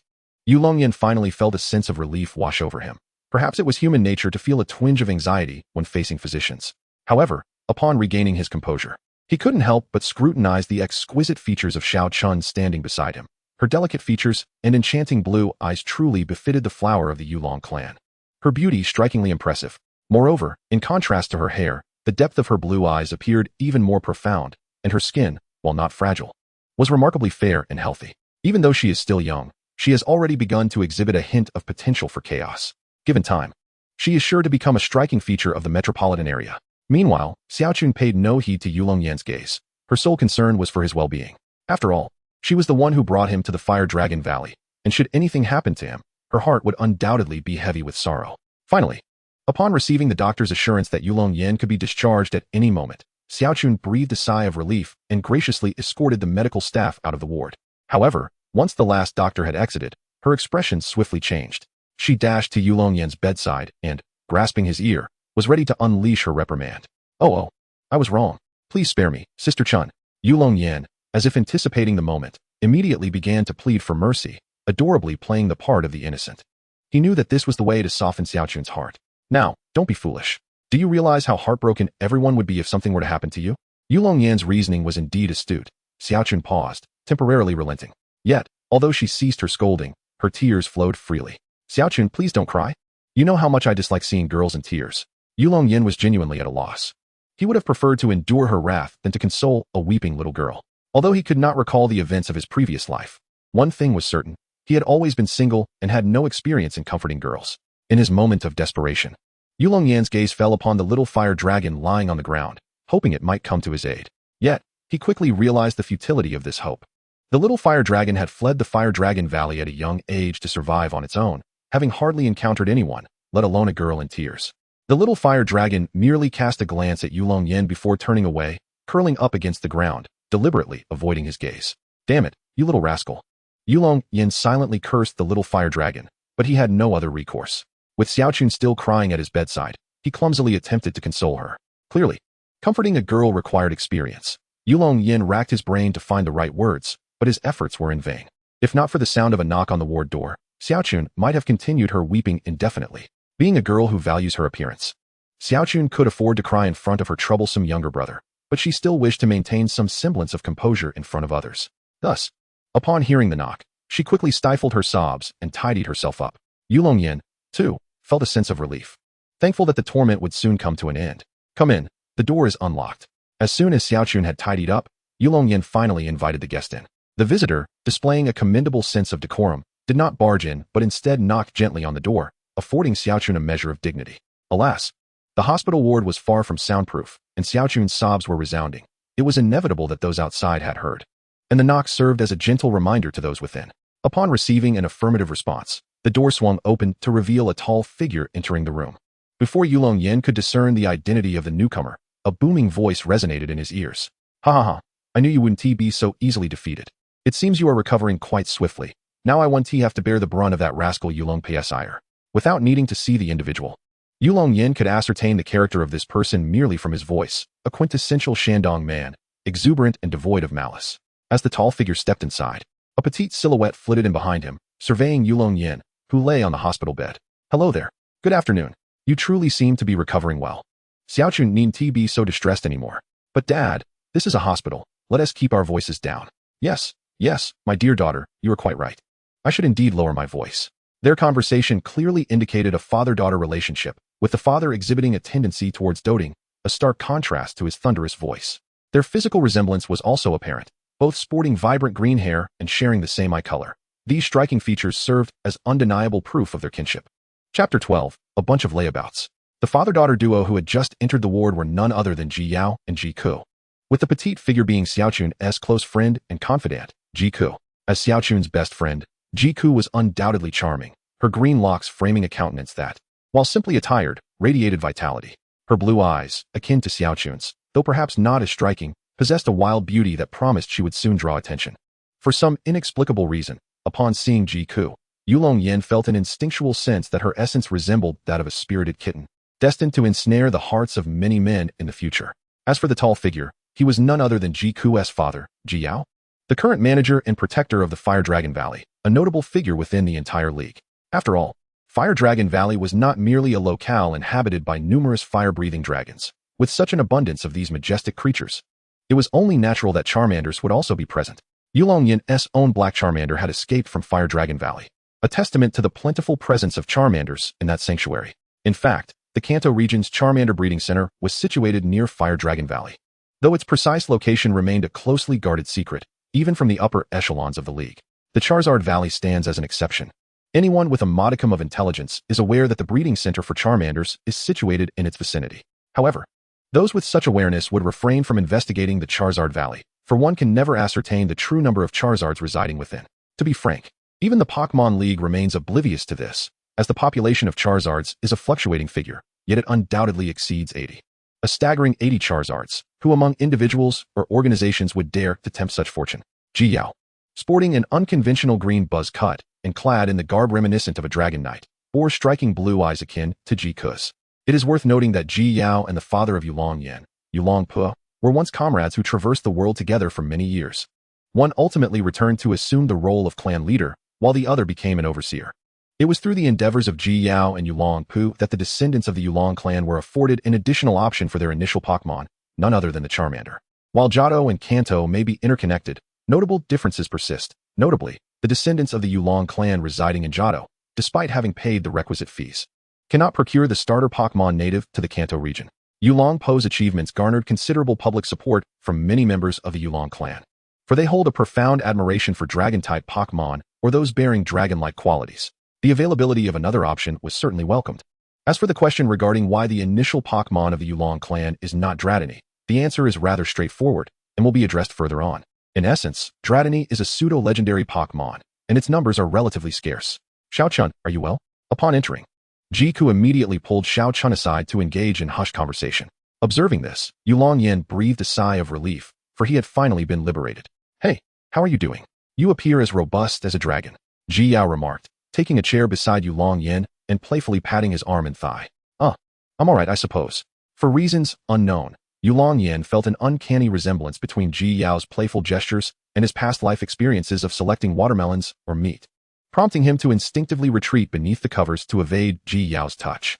Yulong Yan finally felt a sense of relief wash over him. Perhaps it was human nature to feel a twinge of anxiety when facing physicians. However, upon regaining his composure, he couldn't help but scrutinize the exquisite features of Xiao Chun standing beside him. Her delicate features and enchanting blue eyes truly befitted the flower of the Yulong clan. Her beauty strikingly impressive. Moreover, in contrast to her hair, the depth of her blue eyes appeared even more profound, and her skin, while not fragile, was remarkably fair and healthy. Even though she is still young, she has already begun to exhibit a hint of potential for chaos. Given time, she is sure to become a striking feature of the metropolitan area. Meanwhile, Xiaochun paid no heed to Yulong Yan's gaze. Her sole concern was for his well-being. After all, she was the one who brought him to the Fire Dragon Valley, and should anything happen to him, her heart would undoubtedly be heavy with sorrow. Finally, upon receiving the doctor's assurance that Yulong Yan could be discharged at any moment, Xiaochun breathed a sigh of relief and graciously escorted the medical staff out of the ward. However, once the last doctor had exited, her expression swiftly changed. She dashed to Yulong Yan's bedside and, grasping his ear, was ready to unleash her reprimand. Oh, I was wrong. Please spare me, Sister Chun. Yulong Yan, as if anticipating the moment, immediately began to plead for mercy, adorably playing the part of the innocent. He knew that this was the way to soften Xiaochun's heart. Now, don't be foolish. Do you realize how heartbroken everyone would be if something were to happen to you? Yulong Yan's reasoning was indeed astute. Xiaochun paused, temporarily relenting. Yet, although she ceased her scolding, her tears flowed freely. Xiaochun, please don't cry. You know how much I dislike seeing girls in tears. Yulong Yan was genuinely at a loss. He would have preferred to endure her wrath than to console a weeping little girl. Although he could not recall the events of his previous life, one thing was certain. He had always been single and had no experience in comforting girls. In his moment of desperation, Yulong Yan's gaze fell upon the little fire dragon lying on the ground, hoping it might come to his aid. Yet, he quickly realized the futility of this hope. The little fire dragon had fled the Fire Dragon Valley at a young age to survive on its own, having hardly encountered anyone, let alone a girl in tears. The little fire dragon merely cast a glance at Yulong Yan before turning away, curling up against the ground, deliberately avoiding his gaze. Damn it, you little rascal. Yulong Yan silently cursed the little fire dragon, but he had no other recourse. With Xiaochun still crying at his bedside, he clumsily attempted to console her. Clearly, comforting a girl required experience. Yulong Yan racked his brain to find the right words, but his efforts were in vain. If not for the sound of a knock on the ward door, Xiaochun might have continued her weeping indefinitely. Being a girl who values her appearance, Xiaochun could afford to cry in front of her troublesome younger brother, but she still wished to maintain some semblance of composure in front of others. Thus, upon hearing the knock, she quickly stifled her sobs and tidied herself up. Yulong Yan, too, felt a sense of relief, thankful that the torment would soon come to an end. Come in, the door is unlocked. As soon as Xiaochun had tidied up, Yulong Yan finally invited the guest in. The visitor, displaying a commendable sense of decorum, did not barge in but instead knocked gently on the door, affording Xiaochun a measure of dignity. Alas, the hospital ward was far from soundproof, and Xiaochun's sobs were resounding. It was inevitable that those outside had heard, and the knock served as a gentle reminder to those within. Upon receiving an affirmative response, the door swung open to reveal a tall figure entering the room. Before Yulong Yan could discern the identity of the newcomer, a booming voice resonated in his ears. Ha ha ha, I knew you wouldn't be so easily defeated. It seems you are recovering quite swiftly. Now I want have to bear the brunt of that rascal Yulong Psire. Without needing to see the individual, Yulong Yan could ascertain the character of this person merely from his voice, a quintessential Shandong man, exuberant and devoid of malice. As the tall figure stepped inside, a petite silhouette flitted in behind him, surveying Yulong Yan, who lay on the hospital bed. Hello there. Good afternoon. You truly seem to be recovering well. Xiaochun needn't be so distressed anymore. But Dad, this is a hospital. Let us keep our voices down. Yes, my dear daughter, you are quite right. I should indeed lower my voice. Their conversation clearly indicated a father-daughter relationship, with the father exhibiting a tendency towards doting, a stark contrast to his thunderous voice. Their physical resemblance was also apparent, both sporting vibrant green hair and sharing the same eye color. These striking features served as undeniable proof of their kinship. Chapter 12, A Bunch of Layabouts. The father-daughter duo who had just entered the ward were none other than Ji Yao and Ji Ku, with the petite figure being Xiaochun's close friend and confidant, Ji Ku. As Xiaochun's best friend, Ji Ku was undoubtedly charming, her green locks framing a countenance that, while simply attired, radiated vitality. Her blue eyes, akin to Xiaochun's, though perhaps not as striking, possessed a wild beauty that promised she would soon draw attention. For some inexplicable reason, upon seeing Ji Ku, Yulong Yan felt an instinctual sense that her essence resembled that of a spirited kitten, destined to ensnare the hearts of many men in the future. As for the tall figure, he was none other than Ji Ku's father, Ji Yao, the current manager and protector of the Fire Dragon Valley, a notable figure within the entire league. After all, Fire Dragon Valley was not merely a locale inhabited by numerous fire-breathing dragons. With such an abundance of these majestic creatures, it was only natural that Charmanders would also be present. Yulong Yan's own Black Charmander had escaped from Fire Dragon Valley, a testament to the plentiful presence of Charmanders in that sanctuary. In fact, the Kanto region's Charmander breeding center was situated near Fire Dragon Valley, though its precise location remained a closely guarded secret, even from the upper echelons of the league. The Charizard Valley stands as an exception. Anyone with a modicum of intelligence is aware that the breeding center for Charmanders is situated in its vicinity. However, those with such awareness would refrain from investigating the Charizard Valley, for one can never ascertain the true number of Charizards residing within. To be frank, even the Pokémon League remains oblivious to this, as the population of Charizards is a fluctuating figure, yet it undoubtedly exceeds 80. A staggering 80 Charizards, who among individuals or organizations would dare to tempt such fortune. Ji Yao, sporting an unconventional green buzz cut and clad in the garb reminiscent of a dragon knight, bore striking blue eyes akin to Ji Ku's. It is worth noting that Ji Yao and the father of Yulong Yan, Yulong Pu, were once comrades who traversed the world together for many years. One ultimately returned to assume the role of clan leader, while the other became an overseer. It was through the endeavors of Ji Yao and Yulong Pu that the descendants of the Yulong clan were afforded an additional option for their initial Pokémon, none other than the Charmander. While Johto and Kanto may be interconnected, notable differences persist, notably, the descendants of the Yulong clan residing in Johto, despite having paid the requisite fees, cannot procure the starter Pokémon native to the Kanto region. Yulong Pu's achievements garnered considerable public support from many members of the Yulong clan, for they hold a profound admiration for dragon-type Pokémon or those bearing dragon-like qualities. The availability of another option was certainly welcomed. As for the question regarding why the initial Pokémon of the Yulong clan is not Dratini, the answer is rather straightforward and will be addressed further on. In essence, Dratini is a pseudo-legendary Pokémon, and its numbers are relatively scarce. Xiao-chun, are you well? Upon entering, Jiku immediately pulled Xiao-chun aside to engage in hushed conversation. Observing this, Yulong Yan breathed a sigh of relief, for he had finally been liberated. Hey, how are you doing? You appear as robust as a dragon, Ji Yao remarked, taking a chair beside Yulong Yan and playfully patting his arm and thigh. I'm alright, I suppose. For reasons unknown, Yulong Yan felt an uncanny resemblance between Ji Yao's playful gestures and his past life experiences of selecting watermelons or meat, prompting him to instinctively retreat beneath the covers to evade Ji Yao's touch.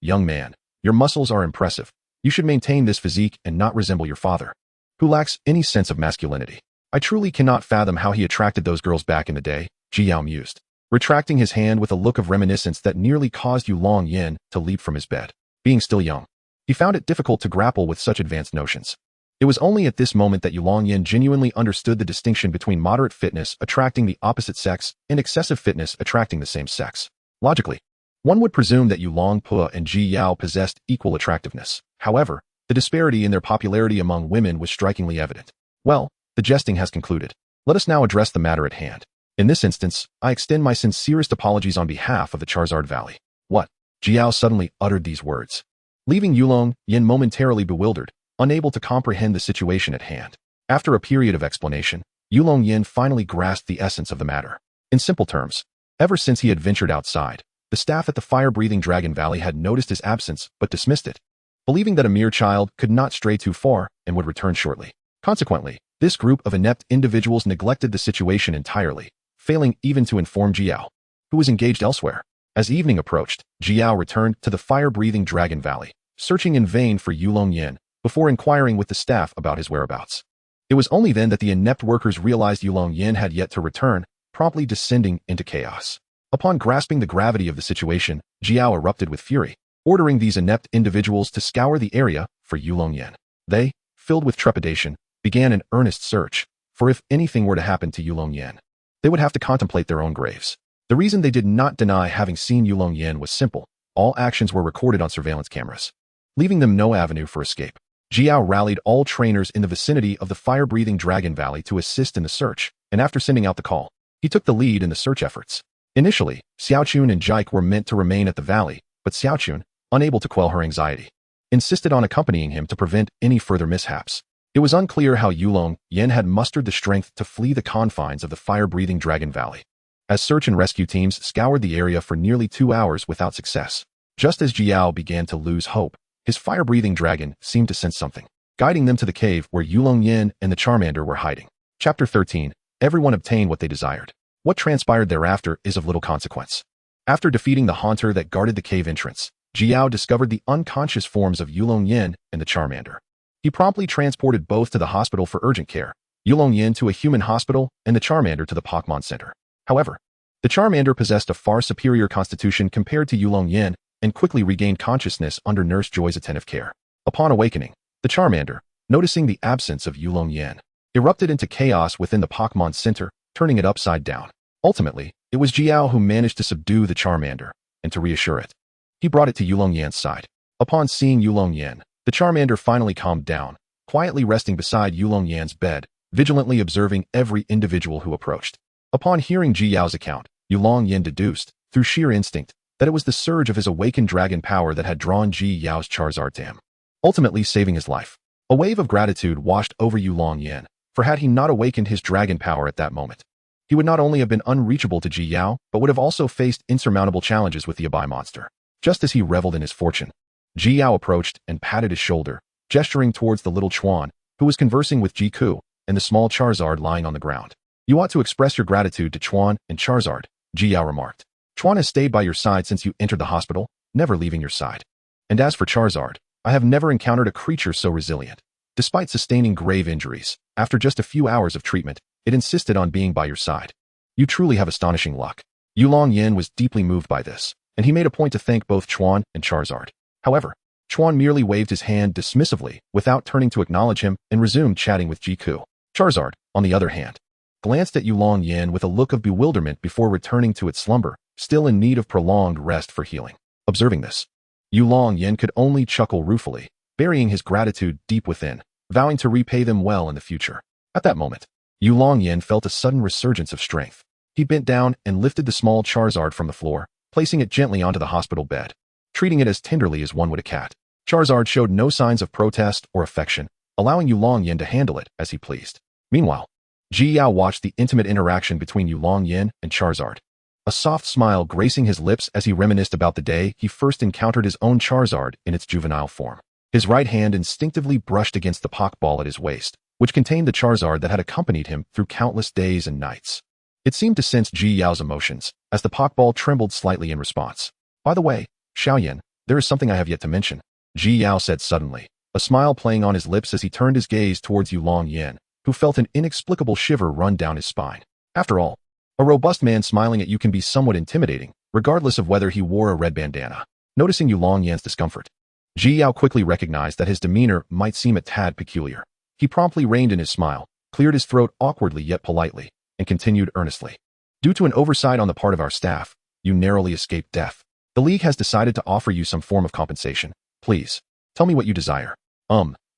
Young man, your muscles are impressive. You should maintain this physique and not resemble your father, who lacks any sense of masculinity. I truly cannot fathom how he attracted those girls back in the day, Ji Yao mused, retracting his hand with a look of reminiscence that nearly caused Yulong Yan to leap from his bed. Being still young, he found it difficult to grapple with such advanced notions. It was only at this moment that Yulong Yan genuinely understood the distinction between moderate fitness attracting the opposite sex and excessive fitness attracting the same sex. Logically, one would presume that Yulong Pu and Ji Yao possessed equal attractiveness. However, the disparity in their popularity among women was strikingly evident. Well, the jesting has concluded. Let us now address the matter at hand. In this instance, I extend my sincerest apologies on behalf of the Charizard Valley. What? Ji Yao suddenly uttered these words, leaving Yulong Yan momentarily bewildered, unable to comprehend the situation at hand. After a period of explanation, Yulong Yan finally grasped the essence of the matter. In simple terms, ever since he had ventured outside, the staff at the fire-breathing Dragon Valley had noticed his absence but dismissed it, believing that a mere child could not stray too far and would return shortly. Consequently, this group of inept individuals neglected the situation entirely, failing even to inform Ji Yao, who was engaged elsewhere. As evening approached, Ji Yao returned to the fire-breathing Dragon Valley, searching in vain for Yulong Yan, before inquiring with the staff about his whereabouts. It was only then that the inept workers realized Yulong Yan had yet to return, promptly descending into chaos. Upon grasping the gravity of the situation, Ji Yao erupted with fury, ordering these inept individuals to scour the area for Yulong Yan. They, filled with trepidation, began an earnest search, for if anything were to happen to Yulong Yan, they would have to contemplate their own graves. The reason they did not deny having seen Yulong Yan was simple. All actions were recorded on surveillance cameras, leaving them no avenue for escape. Ji Yao rallied all trainers in the vicinity of the fire-breathing Dragon Valley to assist in the search, and after sending out the call, he took the lead in the search efforts. Initially, Xiaochun and Jike were meant to remain at the valley, but Xiaochun, unable to quell her anxiety, insisted on accompanying him to prevent any further mishaps. It was unclear how Yulong Yan had mustered the strength to flee the confines of the fire-breathing Dragon Valley, as search and rescue teams scoured the area for nearly 2 hours without success. Just as Ji Yao began to lose hope, his fire-breathing dragon seemed to sense something, guiding them to the cave where Yulong Yan and the Charmander were hiding. Chapter 13. Everyone obtained what they desired. What transpired thereafter is of little consequence. After defeating the haunter that guarded the cave entrance, Ji Yao discovered the unconscious forms of Yulong Yan and the Charmander. He promptly transported both to the hospital for urgent care, Yulong Yan to a human hospital and the Charmander to the Pokémon Center. However, the Charmander possessed a far superior constitution compared to Yulong Yan and quickly regained consciousness under Nurse Joy's attentive care. Upon awakening, the Charmander, noticing the absence of Yulong Yan, erupted into chaos within the Pokémon Center, turning it upside down. Ultimately, it was Jiao who managed to subdue the Charmander, and to reassure it, he brought it to Yulong Yan's side. Upon seeing Yulong Yan, the Charmander finally calmed down, quietly resting beside Yulong Yan's bed, vigilantly observing every individual who approached. Upon hearing Jiao's account, Yulong Yan deduced, through sheer instinct, that it was the surge of his awakened dragon power that had drawn Jiao's Charizard to him, ultimately saving his life. A wave of gratitude washed over Yulong Yan, for had he not awakened his dragon power at that moment, he would not only have been unreachable to Jiao, but would have also faced insurmountable challenges with the Abai monster. Just as he reveled in his fortune, Jiao approached and patted his shoulder, gesturing towards the little Chuan, who was conversing with Jiku and the small Charizard lying on the ground. You ought to express your gratitude to Chuan and Charizard, Jiao remarked. Chuan has stayed by your side since you entered the hospital, never leaving your side. And as for Charizard, I have never encountered a creature so resilient. Despite sustaining grave injuries, after just a few hours of treatment, it insisted on being by your side. You truly have astonishing luck. Yulong Yan was deeply moved by this, and he made a point to thank both Chuan and Charizard. However, Chuan merely waved his hand dismissively without turning to acknowledge him and resumed chatting with Jiku. Charizard, on the other hand, glanced at Yulong Yan with a look of bewilderment before returning to its slumber, still in need of prolonged rest for healing. Observing this, Yulong Yan could only chuckle ruefully, burying his gratitude deep within, vowing to repay them well in the future. At that moment, Yulong Yan felt a sudden resurgence of strength. He bent down and lifted the small Charizard from the floor, placing it gently onto the hospital bed, treating it as tenderly as one would a cat. Charizard showed no signs of protest or affection, allowing Yulong Yan to handle it as he pleased. Meanwhile, Jiao watched the intimate interaction between Yulong Yan and Charizard, a soft smile gracing his lips as he reminisced about the day he first encountered his own Charizard in its juvenile form. His right hand instinctively brushed against the Pokeball at his waist, which contained the Charizard that had accompanied him through countless days and nights. It seemed to sense Jiao's emotions, as the Pokeball trembled slightly in response. By the way, Xiaoyan, there is something I have yet to mention, Jiao said suddenly, a smile playing on his lips as he turned his gaze towards Yulong Yan, who felt an inexplicable shiver run down his spine. After all, a robust man smiling at you can be somewhat intimidating, regardless of whether he wore a red bandana. Noticing Yulong Yan's discomfort, Jiao quickly recognized that his demeanor might seem a tad peculiar. He promptly reined in his smile, cleared his throat awkwardly yet politely, and continued earnestly. Due to an oversight on the part of our staff, you narrowly escaped death. The League has decided to offer you some form of compensation. Please, tell me what you desire.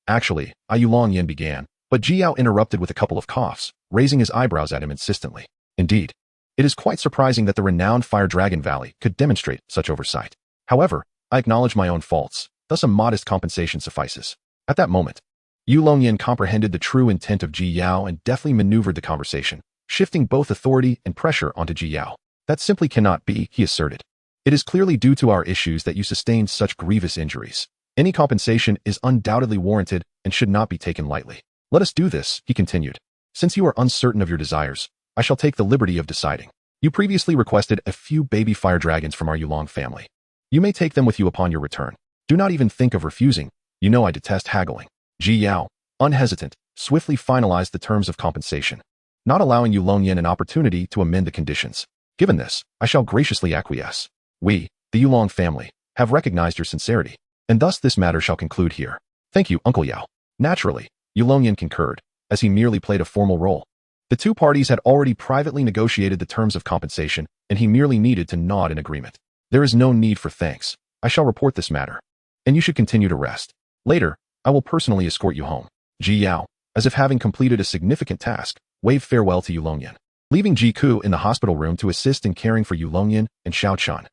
Actually, Yulong Yan began, but Jiao interrupted with a couple of coughs, raising his eyebrows at him insistently. Indeed, it is quite surprising that the renowned Fire Dragon Valley could demonstrate such oversight. However, I acknowledge my own faults, thus a modest compensation suffices. At that moment, Yulong Yan comprehended the true intent of Jiao and deftly maneuvered the conversation, shifting both authority and pressure onto Jiao. That simply cannot be, he asserted. It is clearly due to our issues that you sustained such grievous injuries. Any compensation is undoubtedly warranted and should not be taken lightly. Let us do this, he continued. Since you are uncertain of your desires, I shall take the liberty of deciding. You previously requested a few baby fire dragons from our Yulong family. You may take them with you upon your return. Do not even think of refusing. You know I detest haggling. Jiao, unhesitant, swiftly finalized the terms of compensation, not allowing Yulong Yan an opportunity to amend the conditions. Given this, I shall graciously acquiesce. We, the Yulong family, have recognized your sincerity, and thus this matter shall conclude here. Thank you, Uncle Yao. Naturally, Yulong Yan concurred, as he merely played a formal role. The two parties had already privately negotiated the terms of compensation, and he merely needed to nod in agreement. There is no need for thanks. I shall report this matter, and you should continue to rest. Later, I will personally escort you home. Jiao, as if having completed a significant task, waved farewell to Yulong Yan, leaving Jiku in the hospital room to assist in caring for Yulong Yan and Xiaochan.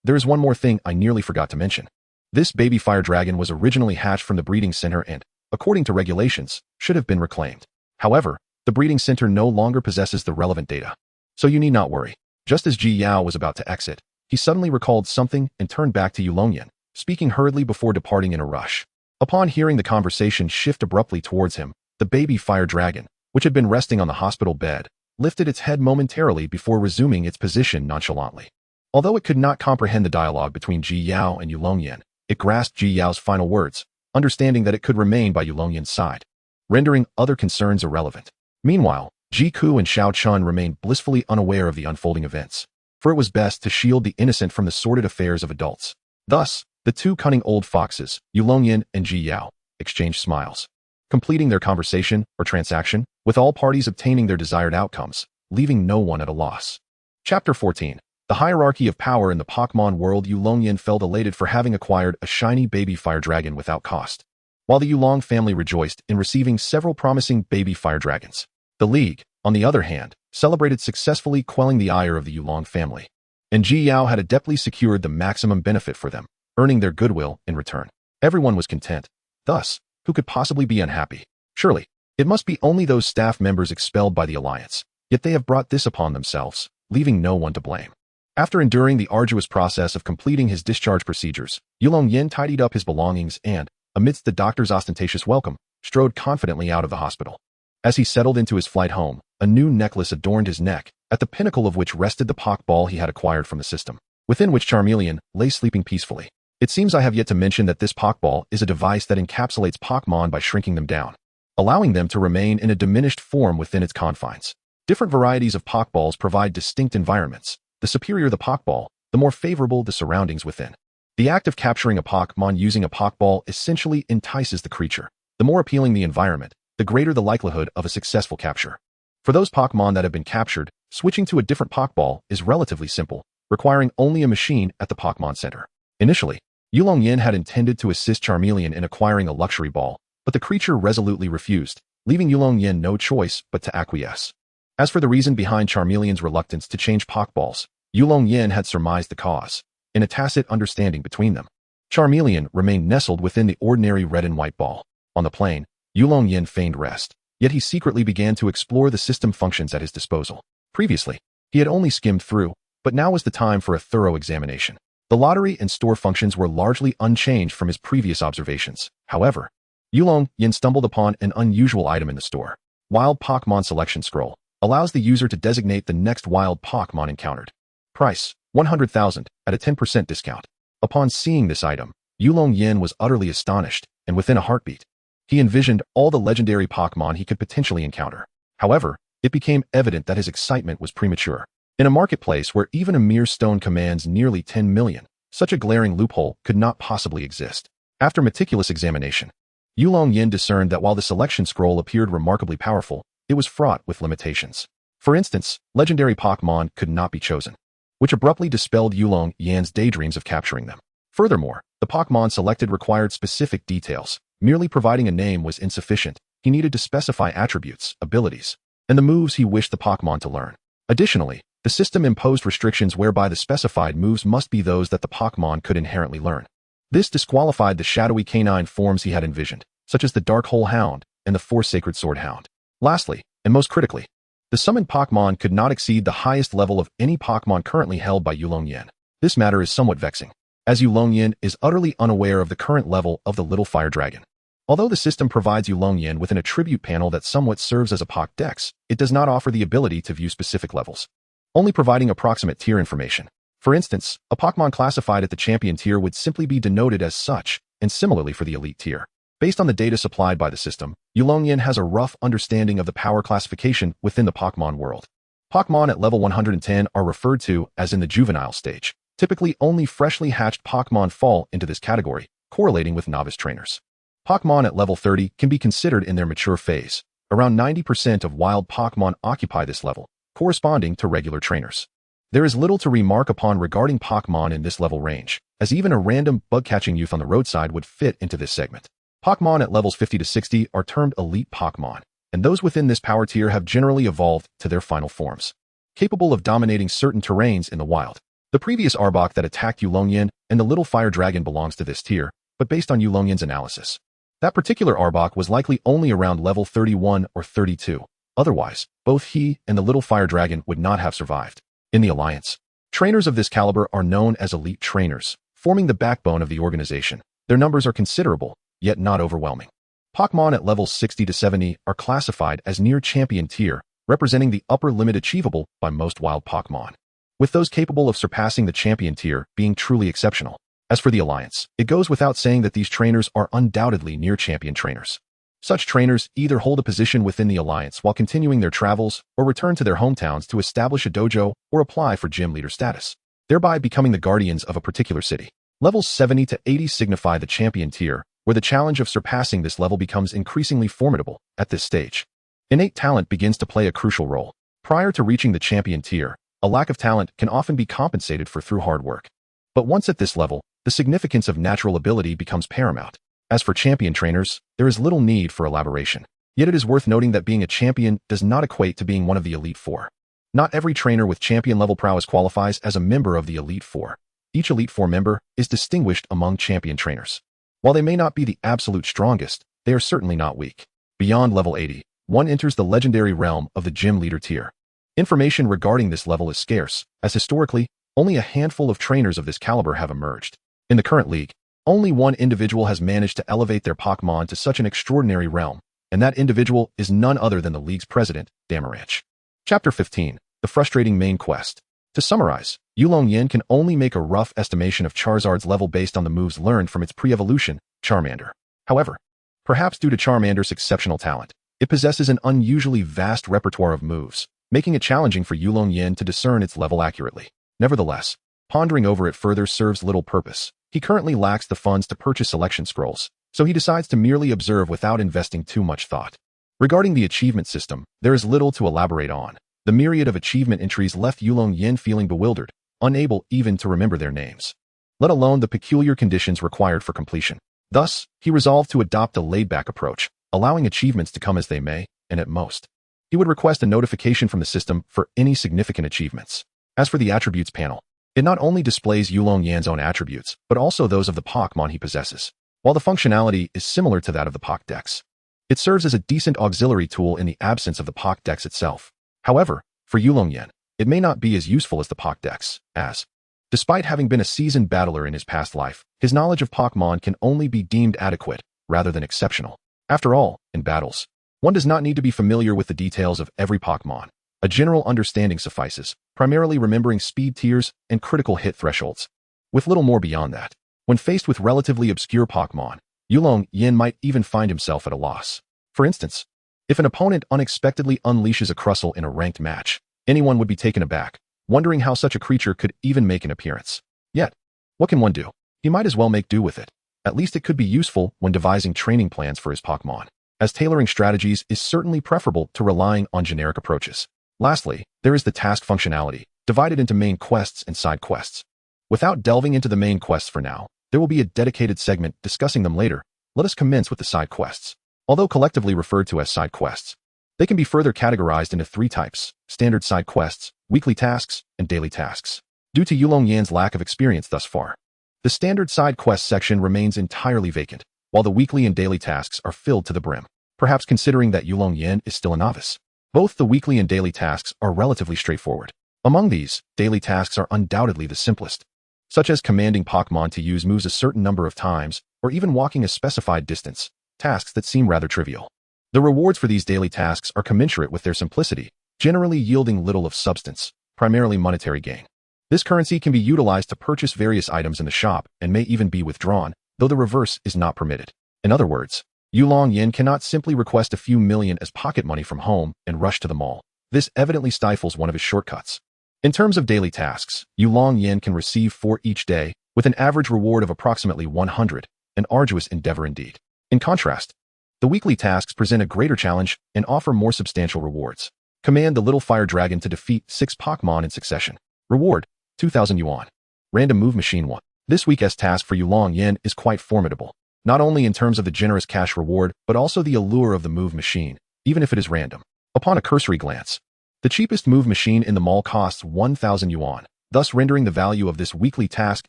There is one more thing I nearly forgot to mention. This baby fire dragon was originally hatched from the breeding center and, according to regulations, should have been reclaimed. However, the breeding center no longer possesses the relevant data. So you need not worry. Just as Ji Yao was about to exit, he suddenly recalled something and turned back to Yulong Yan, speaking hurriedly before departing in a rush. Upon hearing the conversation shift abruptly towards him, the baby fire dragon, which had been resting on the hospital bed, lifted its head momentarily before resuming its position nonchalantly. Although it could not comprehend the dialogue between Ji Yao and Yulong Yan, it grasped Ji Yao's final words, understanding that it could remain by Yulong Yan's side, rendering other concerns irrelevant. Meanwhile, Ji Ku and Xiao Chun remained blissfully unaware of the unfolding events, for it was best to shield the innocent from the sordid affairs of adults. Thus, the two cunning old foxes, Yulong Yan and Ji Yao, exchanged smiles, completing their conversation or transaction, with all parties obtaining their desired outcomes. leaving no one at a loss. Chapter 14. The hierarchy of power in the Pokémon world. Yulong Yan felt elated for having acquired a shiny baby fire dragon without cost, while the Yulong family rejoiced in receiving several promising baby fire dragons. The League, on the other hand, celebrated successfully quelling the ire of the Yulong family, and Ji Yao had adeptly secured the maximum benefit for them, earning their goodwill in return. Everyone was content. Thus, who could possibly be unhappy? Surely, it must be only those staff members expelled by the Alliance, yet they have brought this upon themselves, leaving no one to blame. After enduring the arduous process of completing his discharge procedures, Yulong Yan tidied up his belongings and, amidst the doctor's ostentatious welcome, strode confidently out of the hospital. As he settled into his flight home, a new necklace adorned his neck, at the pinnacle of which rested the Pokeball he had acquired from the system, within which Charmeleon lay sleeping peacefully. It seems I have yet to mention that this Pokeball is a device that encapsulates Pokémon by shrinking them down, allowing them to remain in a diminished form within its confines. Different varieties of Pokeballs provide distinct environments. The superior the Pokeball, the more favorable the surroundings within. The act of capturing a Pokémon using a Pokeball essentially entices the creature. The more appealing the environment, the greater the likelihood of a successful capture. For those Pokémon that have been captured, switching to a different Pokeball is relatively simple, requiring only a machine at the Pokémon Center. Initially, Yulong Yan had intended to assist Charmeleon in acquiring a luxury ball, but the creature resolutely refused, leaving Yulong Yan no choice but to acquiesce. As for the reason behind Charmeleon's reluctance to change Pokeballs, Yulong Yan had surmised the cause, in a tacit understanding between them. Charmeleon remained nestled within the ordinary red and white ball. On the plain, Yulong Yan feigned rest, yet he secretly began to explore the system functions at his disposal. Previously, he had only skimmed through, but now was the time for a thorough examination. The lottery and store functions were largely unchanged from his previous observations. However, Yulong Yan stumbled upon an unusual item in the store. Wild Pokémon Selection Scroll allows the user to designate the next wild Pokémon encountered. Price, 100,000, at a 10% discount. Upon seeing this item, Yulong Yan was utterly astonished, and within a heartbeat, he envisioned all the legendary Pokémon he could potentially encounter. However, it became evident that his excitement was premature. In a marketplace where even a mere stone commands nearly 10 million, such a glaring loophole could not possibly exist. After meticulous examination, Yulong Yan discerned that while the selection scroll appeared remarkably powerful, it was fraught with limitations. For instance, legendary Pokémon could not be chosen, which abruptly dispelled Yulong Yan's daydreams of capturing them. Furthermore, the Pokémon selected required specific details. Merely providing a name was insufficient. He needed to specify attributes, abilities, and the moves he wished the Pokémon to learn. Additionally, the system imposed restrictions whereby the specified moves must be those that the Pokémon could inherently learn. This disqualified the shadowy canine forms he had envisioned, such as the Dark Hole Hound and the Four Sacred Sword Hound. Lastly, and most critically, the summoned Pokémon could not exceed the highest level of any Pokémon currently held by Yulong Yan. This matter is somewhat vexing, as Yulong Yan is utterly unaware of the current level of the Little Fire Dragon. Although the system provides Yulong Yan with an attribute panel that somewhat serves as a Pokédex, it does not offer the ability to view specific levels, only providing approximate tier information. For instance, a Pokémon classified at the champion tier would simply be denoted as such, and similarly for the elite tier. Based on the data supplied by the system, Yulong Yan has a rough understanding of the power classification within the Pokémon world. Pokémon at level 110 are referred to as in the juvenile stage. Typically, only freshly hatched Pokémon fall into this category, correlating with novice trainers. Pokémon at level 30 can be considered in their mature phase. Around 90% of wild Pokémon occupy this level, corresponding to regular trainers. There is little to remark upon regarding Pokémon in this level range, as even a random bug-catching youth on the roadside would fit into this segment. Pokémon at levels 50 to 60 are termed elite Pokémon, and those within this power tier have generally evolved to their final forms, capable of dominating certain terrains in the wild. The previous Arbok that attacked Yulong Yan and the Little Fire Dragon belongs to this tier, but based on Yulong Yan's analysis, that particular Arbok was likely only around level 31 or 32. Otherwise, both he and the Little Fire Dragon would not have survived. In the Alliance, trainers of this caliber are known as elite trainers, forming the backbone of the organization. Their numbers are considerable, yet not overwhelming. Pokémon at levels 60 to 70 are classified as near champion tier, representing the upper limit achievable by most wild Pokémon, with those capable of surpassing the champion tier being truly exceptional. As for the Alliance, it goes without saying that these trainers are undoubtedly near champion trainers. Such trainers either hold a position within the Alliance while continuing their travels or return to their hometowns to establish a dojo or apply for gym leader status, thereby becoming the guardians of a particular city. Levels 70 to 80 signify the champion tier, where the challenge of surpassing this level becomes increasingly formidable. At this stage, innate talent begins to play a crucial role. Prior to reaching the champion tier, a lack of talent can often be compensated for through hard work. But once at this level, the significance of natural ability becomes paramount. As for champion trainers, there is little need for elaboration. Yet it is worth noting that being a champion does not equate to being one of the Elite Four. Not every trainer with champion-level prowess qualifies as a member of the Elite Four. Each Elite Four member is distinguished among champion trainers. While they may not be the absolute strongest, they are certainly not weak. Beyond level 80, one enters the legendary realm of the Gym Leader tier. Information regarding this level is scarce, as historically, only a handful of trainers of this caliber have emerged. In the current league, only one individual has managed to elevate their Pokémon to such an extraordinary realm, and that individual is none other than the league's president, Damaranch. Chapter 15. The Frustrating Main Quest. To summarize, Yulong Yan can only make a rough estimation of Charizard's level based on the moves learned from its pre-evolution, Charmander. However, perhaps due to Charmander's exceptional talent, it possesses an unusually vast repertoire of moves, making it challenging for Yulong Yan to discern its level accurately. Nevertheless, pondering over it further serves little purpose. He currently lacks the funds to purchase selection scrolls, so he decides to merely observe without investing too much thought. Regarding the achievement system, there is little to elaborate on. The myriad of achievement entries left Yulong Yan feeling bewildered, unable even to remember their names, let alone the peculiar conditions required for completion. Thus, he resolved to adopt a laid-back approach, allowing achievements to come as they may, and at most, he would request a notification from the system for any significant achievements. As for the attributes panel, it not only displays Yulong Yan's own attributes, but also those of the Pokémon he possesses. While the functionality is similar to that of the Pokédex, it serves as a decent auxiliary tool in the absence of the Pokédex itself. However, for Yulong Yan, it may not be as useful as the Pokédex, as, despite having been a seasoned battler in his past life, his knowledge of Pokémon can only be deemed adequate, rather than exceptional. After all, in battles, one does not need to be familiar with the details of every Pokémon. A general understanding suffices, primarily remembering speed tiers and critical hit thresholds. With little more beyond that, when faced with relatively obscure Pokémon, Yulong Yan might even find himself at a loss. For instance, if an opponent unexpectedly unleashes a Crustle in a ranked match, anyone would be taken aback, wondering how such a creature could even make an appearance. Yet, what can one do? He might as well make do with it. At least it could be useful when devising training plans for his Pokémon, as tailoring strategies is certainly preferable to relying on generic approaches. Lastly, there is the task functionality, divided into main quests and side quests. Without delving into the main quests for now, there will be a dedicated segment discussing them later. Let us commence with the side quests. Although collectively referred to as side quests, they can be further categorized into three types: standard side quests, weekly tasks, and daily tasks. Due to Yulong Yan's lack of experience thus far, the standard side quest section remains entirely vacant, while the weekly and daily tasks are filled to the brim. Perhaps considering that Yulong Yan is still a novice, both the weekly and daily tasks are relatively straightforward. Among these, daily tasks are undoubtedly the simplest, such as commanding Pokémon to use moves a certain number of times, or even walking a specified distance, tasks that seem rather trivial. The rewards for these daily tasks are commensurate with their simplicity, generally yielding little of substance, primarily monetary gain. This currency can be utilized to purchase various items in the shop and may even be withdrawn, though the reverse is not permitted. In other words, Yulong Yan cannot simply request a few million as pocket money from home and rush to the mall. This evidently stifles one of his shortcuts. In terms of daily tasks, Yulong Yan can receive 4 each day, with an average reward of approximately 100, an arduous endeavor indeed. In contrast, the weekly tasks present a greater challenge and offer more substantial rewards. Command the little fire dragon to defeat 6 Pokémon in succession. Reward, 2,000 yuan. Random move machine 1. This week's task for Yulong Yan is quite formidable, not only in terms of the generous cash reward, but also the allure of the move machine, even if it is random. Upon a cursory glance, the cheapest move machine in the mall costs 1,000 yuan, thus rendering the value of this weekly task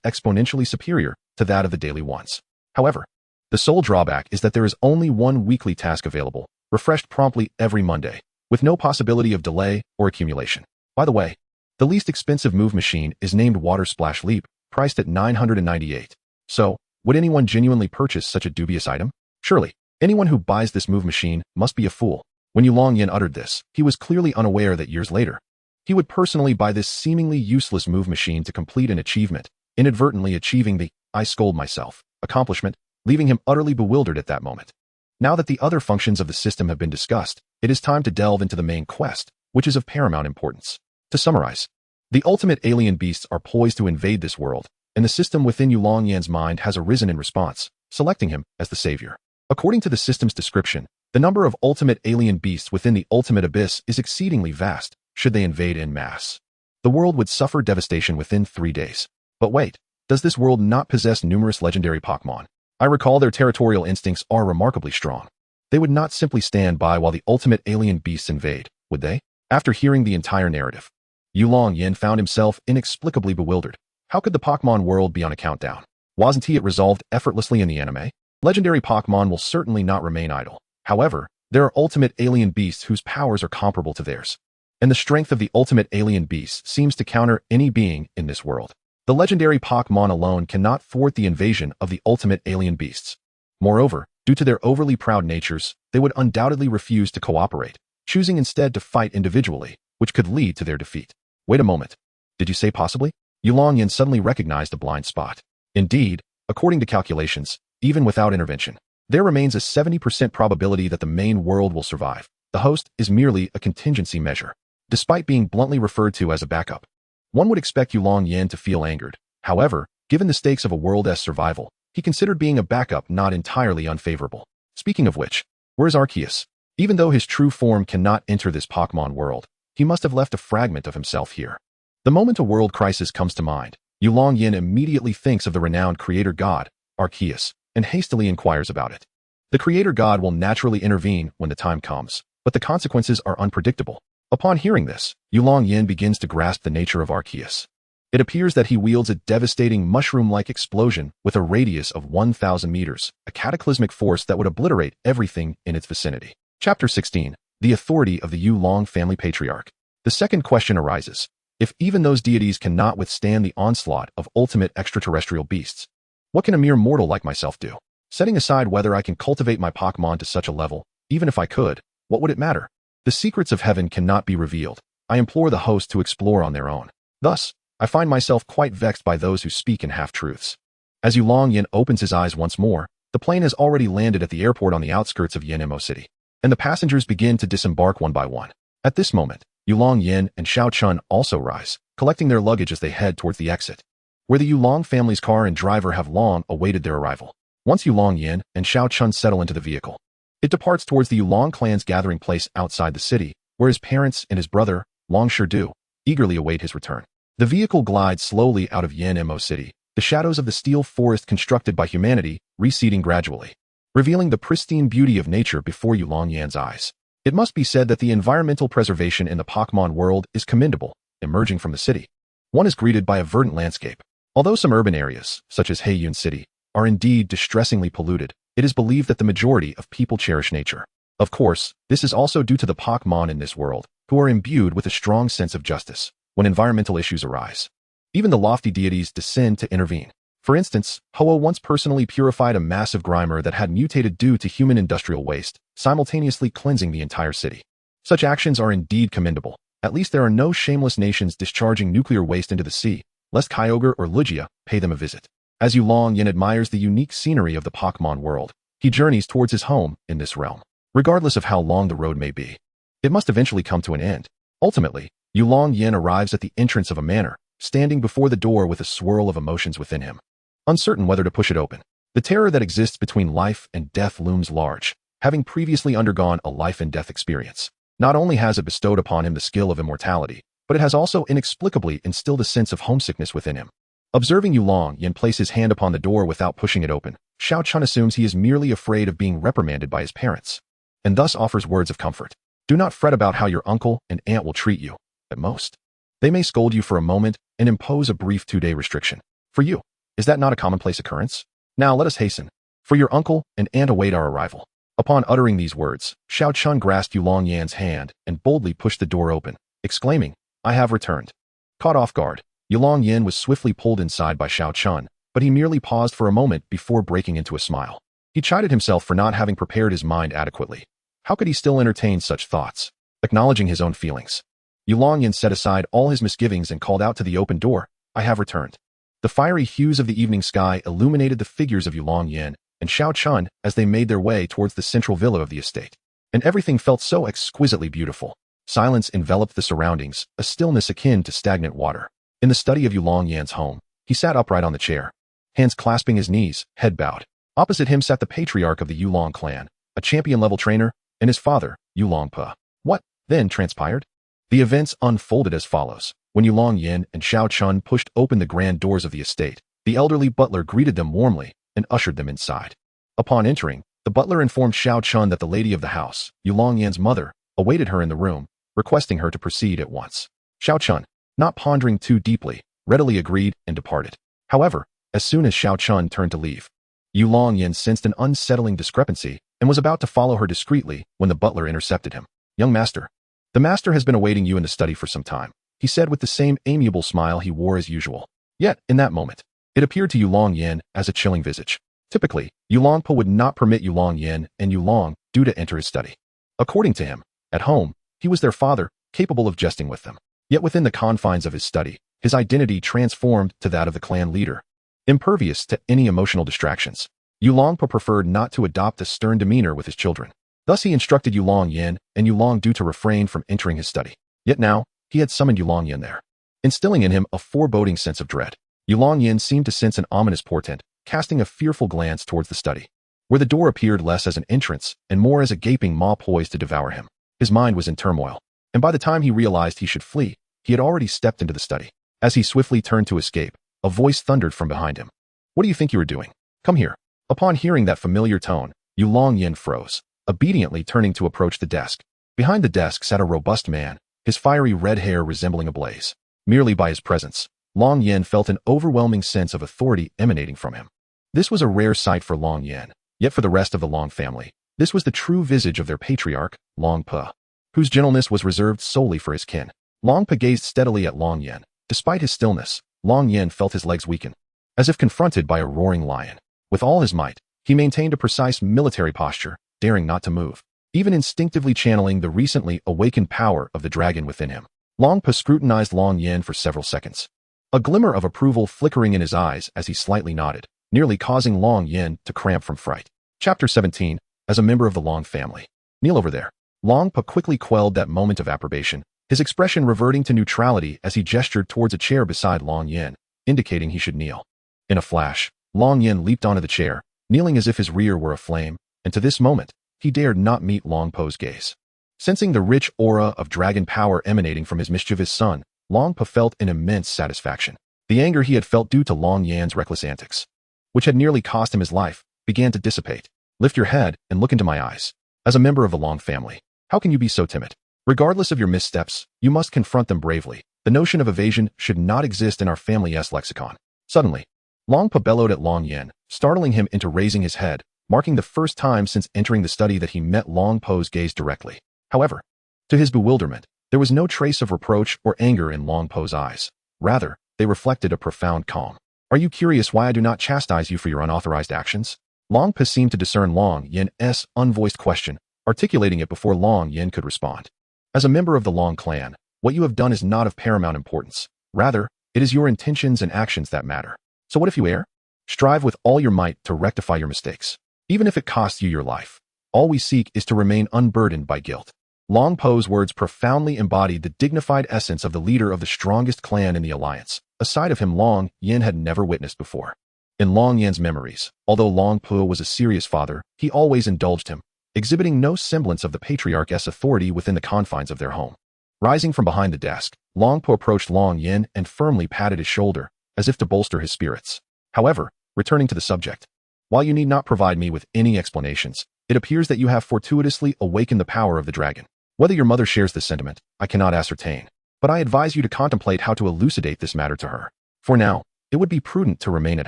exponentially superior to that of the daily ones. However, the sole drawback is that there is only one weekly task available, refreshed promptly every Monday, with no possibility of delay or accumulation. By the way, the least expensive move machine is named Water Splash Leap, priced at 998. So, would anyone genuinely purchase such a dubious item? Surely, anyone who buys this move machine must be a fool. When Yulong Yan uttered this, he was clearly unaware that years later, he would personally buy this seemingly useless move machine to complete an achievement, inadvertently achieving the "I scold myself" accomplishment, leaving him utterly bewildered at that moment. Now that the other functions of the system have been discussed, it is time to delve into the main quest, which is of paramount importance. To summarize, the ultimate alien beasts are poised to invade this world, and the system within Yulong Yan's mind has arisen in response, selecting him as the savior. According to the system's description, the number of ultimate alien beasts within the ultimate abyss is exceedingly vast, should they invade en masse. The world would suffer devastation within 3 days. But wait, does this world not possess numerous legendary Pokémon? I recall their territorial instincts are remarkably strong. They would not simply stand by while the ultimate alien beasts invade, would they? After hearing the entire narrative, Yulong Yan found himself inexplicably bewildered. How could the Pokémon world be on a countdown? Wasn't it resolved effortlessly in the anime? Legendary Pokémon will certainly not remain idle. However, there are ultimate alien beasts whose powers are comparable to theirs. And the strength of the ultimate alien beast seems to counter any being in this world. The legendary Pokémon alone cannot thwart the invasion of the ultimate alien beasts. Moreover, due to their overly proud natures, they would undoubtedly refuse to cooperate, choosing instead to fight individually, which could lead to their defeat. Wait a moment. Did you say possibly? Yulong Yan suddenly recognized a blind spot. Indeed, according to calculations, even without intervention, there remains a 70% probability that the main world will survive. The host is merely a contingency measure, despite being bluntly referred to as a backup. One would expect Yulong Yan to feel angered. However, given the stakes of a world's survival, he considered being a backup not entirely unfavorable. Speaking of which, where's Archus? Even though his true form cannot enter this Pokémon world, he must have left a fragment of himself here. The moment a world crisis comes to mind, Yulong Yan immediately thinks of the renowned creator god, Archus, and hastily inquires about it. The creator god will naturally intervene when the time comes, but the consequences are unpredictable. Upon hearing this, Yulong Yan begins to grasp the nature of Archus. It appears that he wields a devastating mushroom-like explosion with a radius of 1,000 meters, a cataclysmic force that would obliterate everything in its vicinity. Chapter 16. The authority of the Yulong family patriarch. The second question arises. If even those deities cannot withstand the onslaught of ultimate extraterrestrial beasts, what can a mere mortal like myself do? Setting aside whether I can cultivate my Pokémon to such a level, even if I could, what would it matter? The secrets of heaven cannot be revealed. I implore the host to explore on their own. Thus, I find myself quite vexed by those who speak in half-truths. As Yulong Yan opens his eyes once more, the plane has already landed at the airport on the outskirts of Yanemo City, and the passengers begin to disembark one by one. At this moment, Yulong Yan and Xiao Chun also rise, collecting their luggage as they head towards the exit, where the Yulong family's car and driver have long awaited their arrival. Once Yulong Yan and Xiao Chun settle into the vehicle, it departs towards the Yulong clan's gathering place outside the city, where his parents and his brother, Long Shidu, eagerly await his return. The vehicle glides slowly out of Yanemo City, the shadows of the steel forest constructed by humanity receding gradually, revealing the pristine beauty of nature before Yulong Yan's eyes. It must be said that the environmental preservation in the Pokémon world is commendable. Emerging from the city, one is greeted by a verdant landscape. Although some urban areas, such as Heiyun City, are indeed distressingly polluted, it is believed that the majority of people cherish nature. Of course, this is also due to the Pokémon in this world, who are imbued with a strong sense of justice when environmental issues arise. Even the lofty deities descend to intervene. For instance, Ho-Oh once personally purified a massive Grimer that had mutated due to human industrial waste, simultaneously cleansing the entire city. Such actions are indeed commendable. At least there are no shameless nations discharging nuclear waste into the sea, lest Kyogre or Lugia pay them a visit. As Yulong Yan admires the unique scenery of the Pokémon world, he journeys towards his home in this realm. Regardless of how long the road may be, it must eventually come to an end. Ultimately, Yulong Yan arrives at the entrance of a manor, standing before the door with a swirl of emotions within him, uncertain whether to push it open. The terror that exists between life and death looms large. Having previously undergone a life and death experience, not only has it bestowed upon him the skill of immortality, but it has also inexplicably instilled a sense of homesickness within him. Observing Yulong Yan place his hand upon the door without pushing it open, Xiao Chun assumes he is merely afraid of being reprimanded by his parents, and thus offers words of comfort. Do not fret about how your uncle and aunt will treat you. At most, they may scold you for a moment and impose a brief 2-day restriction. For you, is that not a commonplace occurrence? Now let us hasten, for your uncle and aunt await our arrival. Upon uttering these words, Xiao Chun grasped Yulong Yan's hand and boldly pushed the door open, exclaiming, I have returned. Caught off guard, Yulong Yan was swiftly pulled inside by Xiao Chun, but he merely paused for a moment before breaking into a smile. He chided himself for not having prepared his mind adequately. How could he still entertain such thoughts? Acknowledging his own feelings, Yulong Yan set aside all his misgivings and called out to the open door, I have returned. The fiery hues of the evening sky illuminated the figures of Yulong Yan and Xiao Chun as they made their way towards the central villa of the estate. And everything felt so exquisitely beautiful. Silence enveloped the surroundings, a stillness akin to stagnant water. In the study of Yulong Yan's home, he sat upright on the chair, hands clasping his knees, head bowed. Opposite him sat the patriarch of the Yulong clan, a champion-level trainer, and his father, Yulong Pa. What, then, transpired? The events unfolded as follows. When Yulong Yan and Xiao Chun pushed open the grand doors of the estate, the elderly butler greeted them warmly and ushered them inside. Upon entering, the butler informed Xiao Chun that the lady of the house, Yulong Yan's mother, awaited her in the room, requesting her to proceed at once. Xiao Chun, not pondering too deeply, readily agreed and departed. However, as soon as Xiao Chun turned to leave, Yulong Yan sensed an unsettling discrepancy and was about to follow her discreetly when the butler intercepted him. "Young master, the master has been awaiting you in the study for some time," he said with the same amiable smile he wore as usual. Yet, in that moment, it appeared to Yulong Yan as a chilling visage. Typically, Yulong Po would not permit Yulong Yan and Yulong Du to enter his study. According to him, at home, he was their father, capable of jesting with them. Yet within the confines of his study, his identity transformed to that of the clan leader. Impervious to any emotional distractions, Yulong Po preferred not to adopt a stern demeanor with his children. Thus he instructed Yulong Yan and Yulong Du to refrain from entering his study. Yet now, he had summoned Yulong Yan there, instilling in him a foreboding sense of dread. Yulong Yan seemed to sense an ominous portent, casting a fearful glance towards the study, where the door appeared less as an entrance and more as a gaping maw poised to devour him. His mind was in turmoil, and by the time he realized he should flee, he had already stepped into the study. As he swiftly turned to escape, a voice thundered from behind him. "What do you think you are doing? Come here." Upon hearing that familiar tone, Yulong Yan froze, obediently turning to approach the desk. Behind the desk sat a robust man, his fiery red hair resembling a blaze. Merely by his presence, Long Yan felt an overwhelming sense of authority emanating from him. This was a rare sight for Long Yan, yet for the rest of the Long family, this was the true visage of their patriarch, Long Po, whose gentleness was reserved solely for his kin. Long Po gazed steadily at Long Yan. Despite his stillness, Long Yan felt his legs weaken, as if confronted by a roaring lion. With all his might, he maintained a precise military posture, daring not to move, even instinctively channeling the recently awakened power of the dragon within him. Long Po scrutinized Long Yan for several seconds, a glimmer of approval flickering in his eyes as he slightly nodded, nearly causing Long Yan to cramp from fright. Chapter 17. As a member of the Long family. "Kneel over there." Long Po quickly quelled that moment of approbation, his expression reverting to neutrality as he gestured towards a chair beside Long Yan, indicating he should kneel. In a flash, Long Yan leaped onto the chair, kneeling as if his rear were aflame, and to this moment, he dared not meet Long Po's gaze. Sensing the rich aura of dragon power emanating from his mischievous son, Long Po felt an immense satisfaction. The anger he had felt due to Long Yan's reckless antics, which had nearly cost him his life, began to dissipate. "Lift your head and look into my eyes. As a member of the Long family, how can you be so timid? Regardless of your missteps, you must confront them bravely. The notion of evasion should not exist in our family's lexicon." Suddenly, Long Po bellowed at Long Yan, startling him into raising his head, marking the first time since entering the study that he met Long Po's gaze directly. However, to his bewilderment, there was no trace of reproach or anger in Long Po's eyes. Rather, they reflected a profound calm. "Are you curious why I do not chastise you for your unauthorized actions?" Long Po seemed to discern Long Yan's unvoiced question, articulating it before Long Yan could respond. "As a member of the Long clan, what you have done is not of paramount importance. Rather, it is your intentions and actions that matter. So what if you err? Strive with all your might to rectify your mistakes, even if it costs you your life. All we seek is to remain unburdened by guilt." Long Po's words profoundly embodied the dignified essence of the leader of the strongest clan in the alliance, a side of him Long Yan had never witnessed before. In Long Yan's memories, although Long Po was a serious father, he always indulged him, exhibiting no semblance of the patriarch's authority within the confines of their home. Rising from behind the desk, Long Po approached Long Yan and firmly patted his shoulder, as if to bolster his spirits. However, returning to the subject, while you need not provide me with any explanations, it appears that you have fortuitously awakened the power of the dragon. Whether your mother shares this sentiment, I cannot ascertain, but I advise you to contemplate how to elucidate this matter to her. For now, it would be prudent to remain at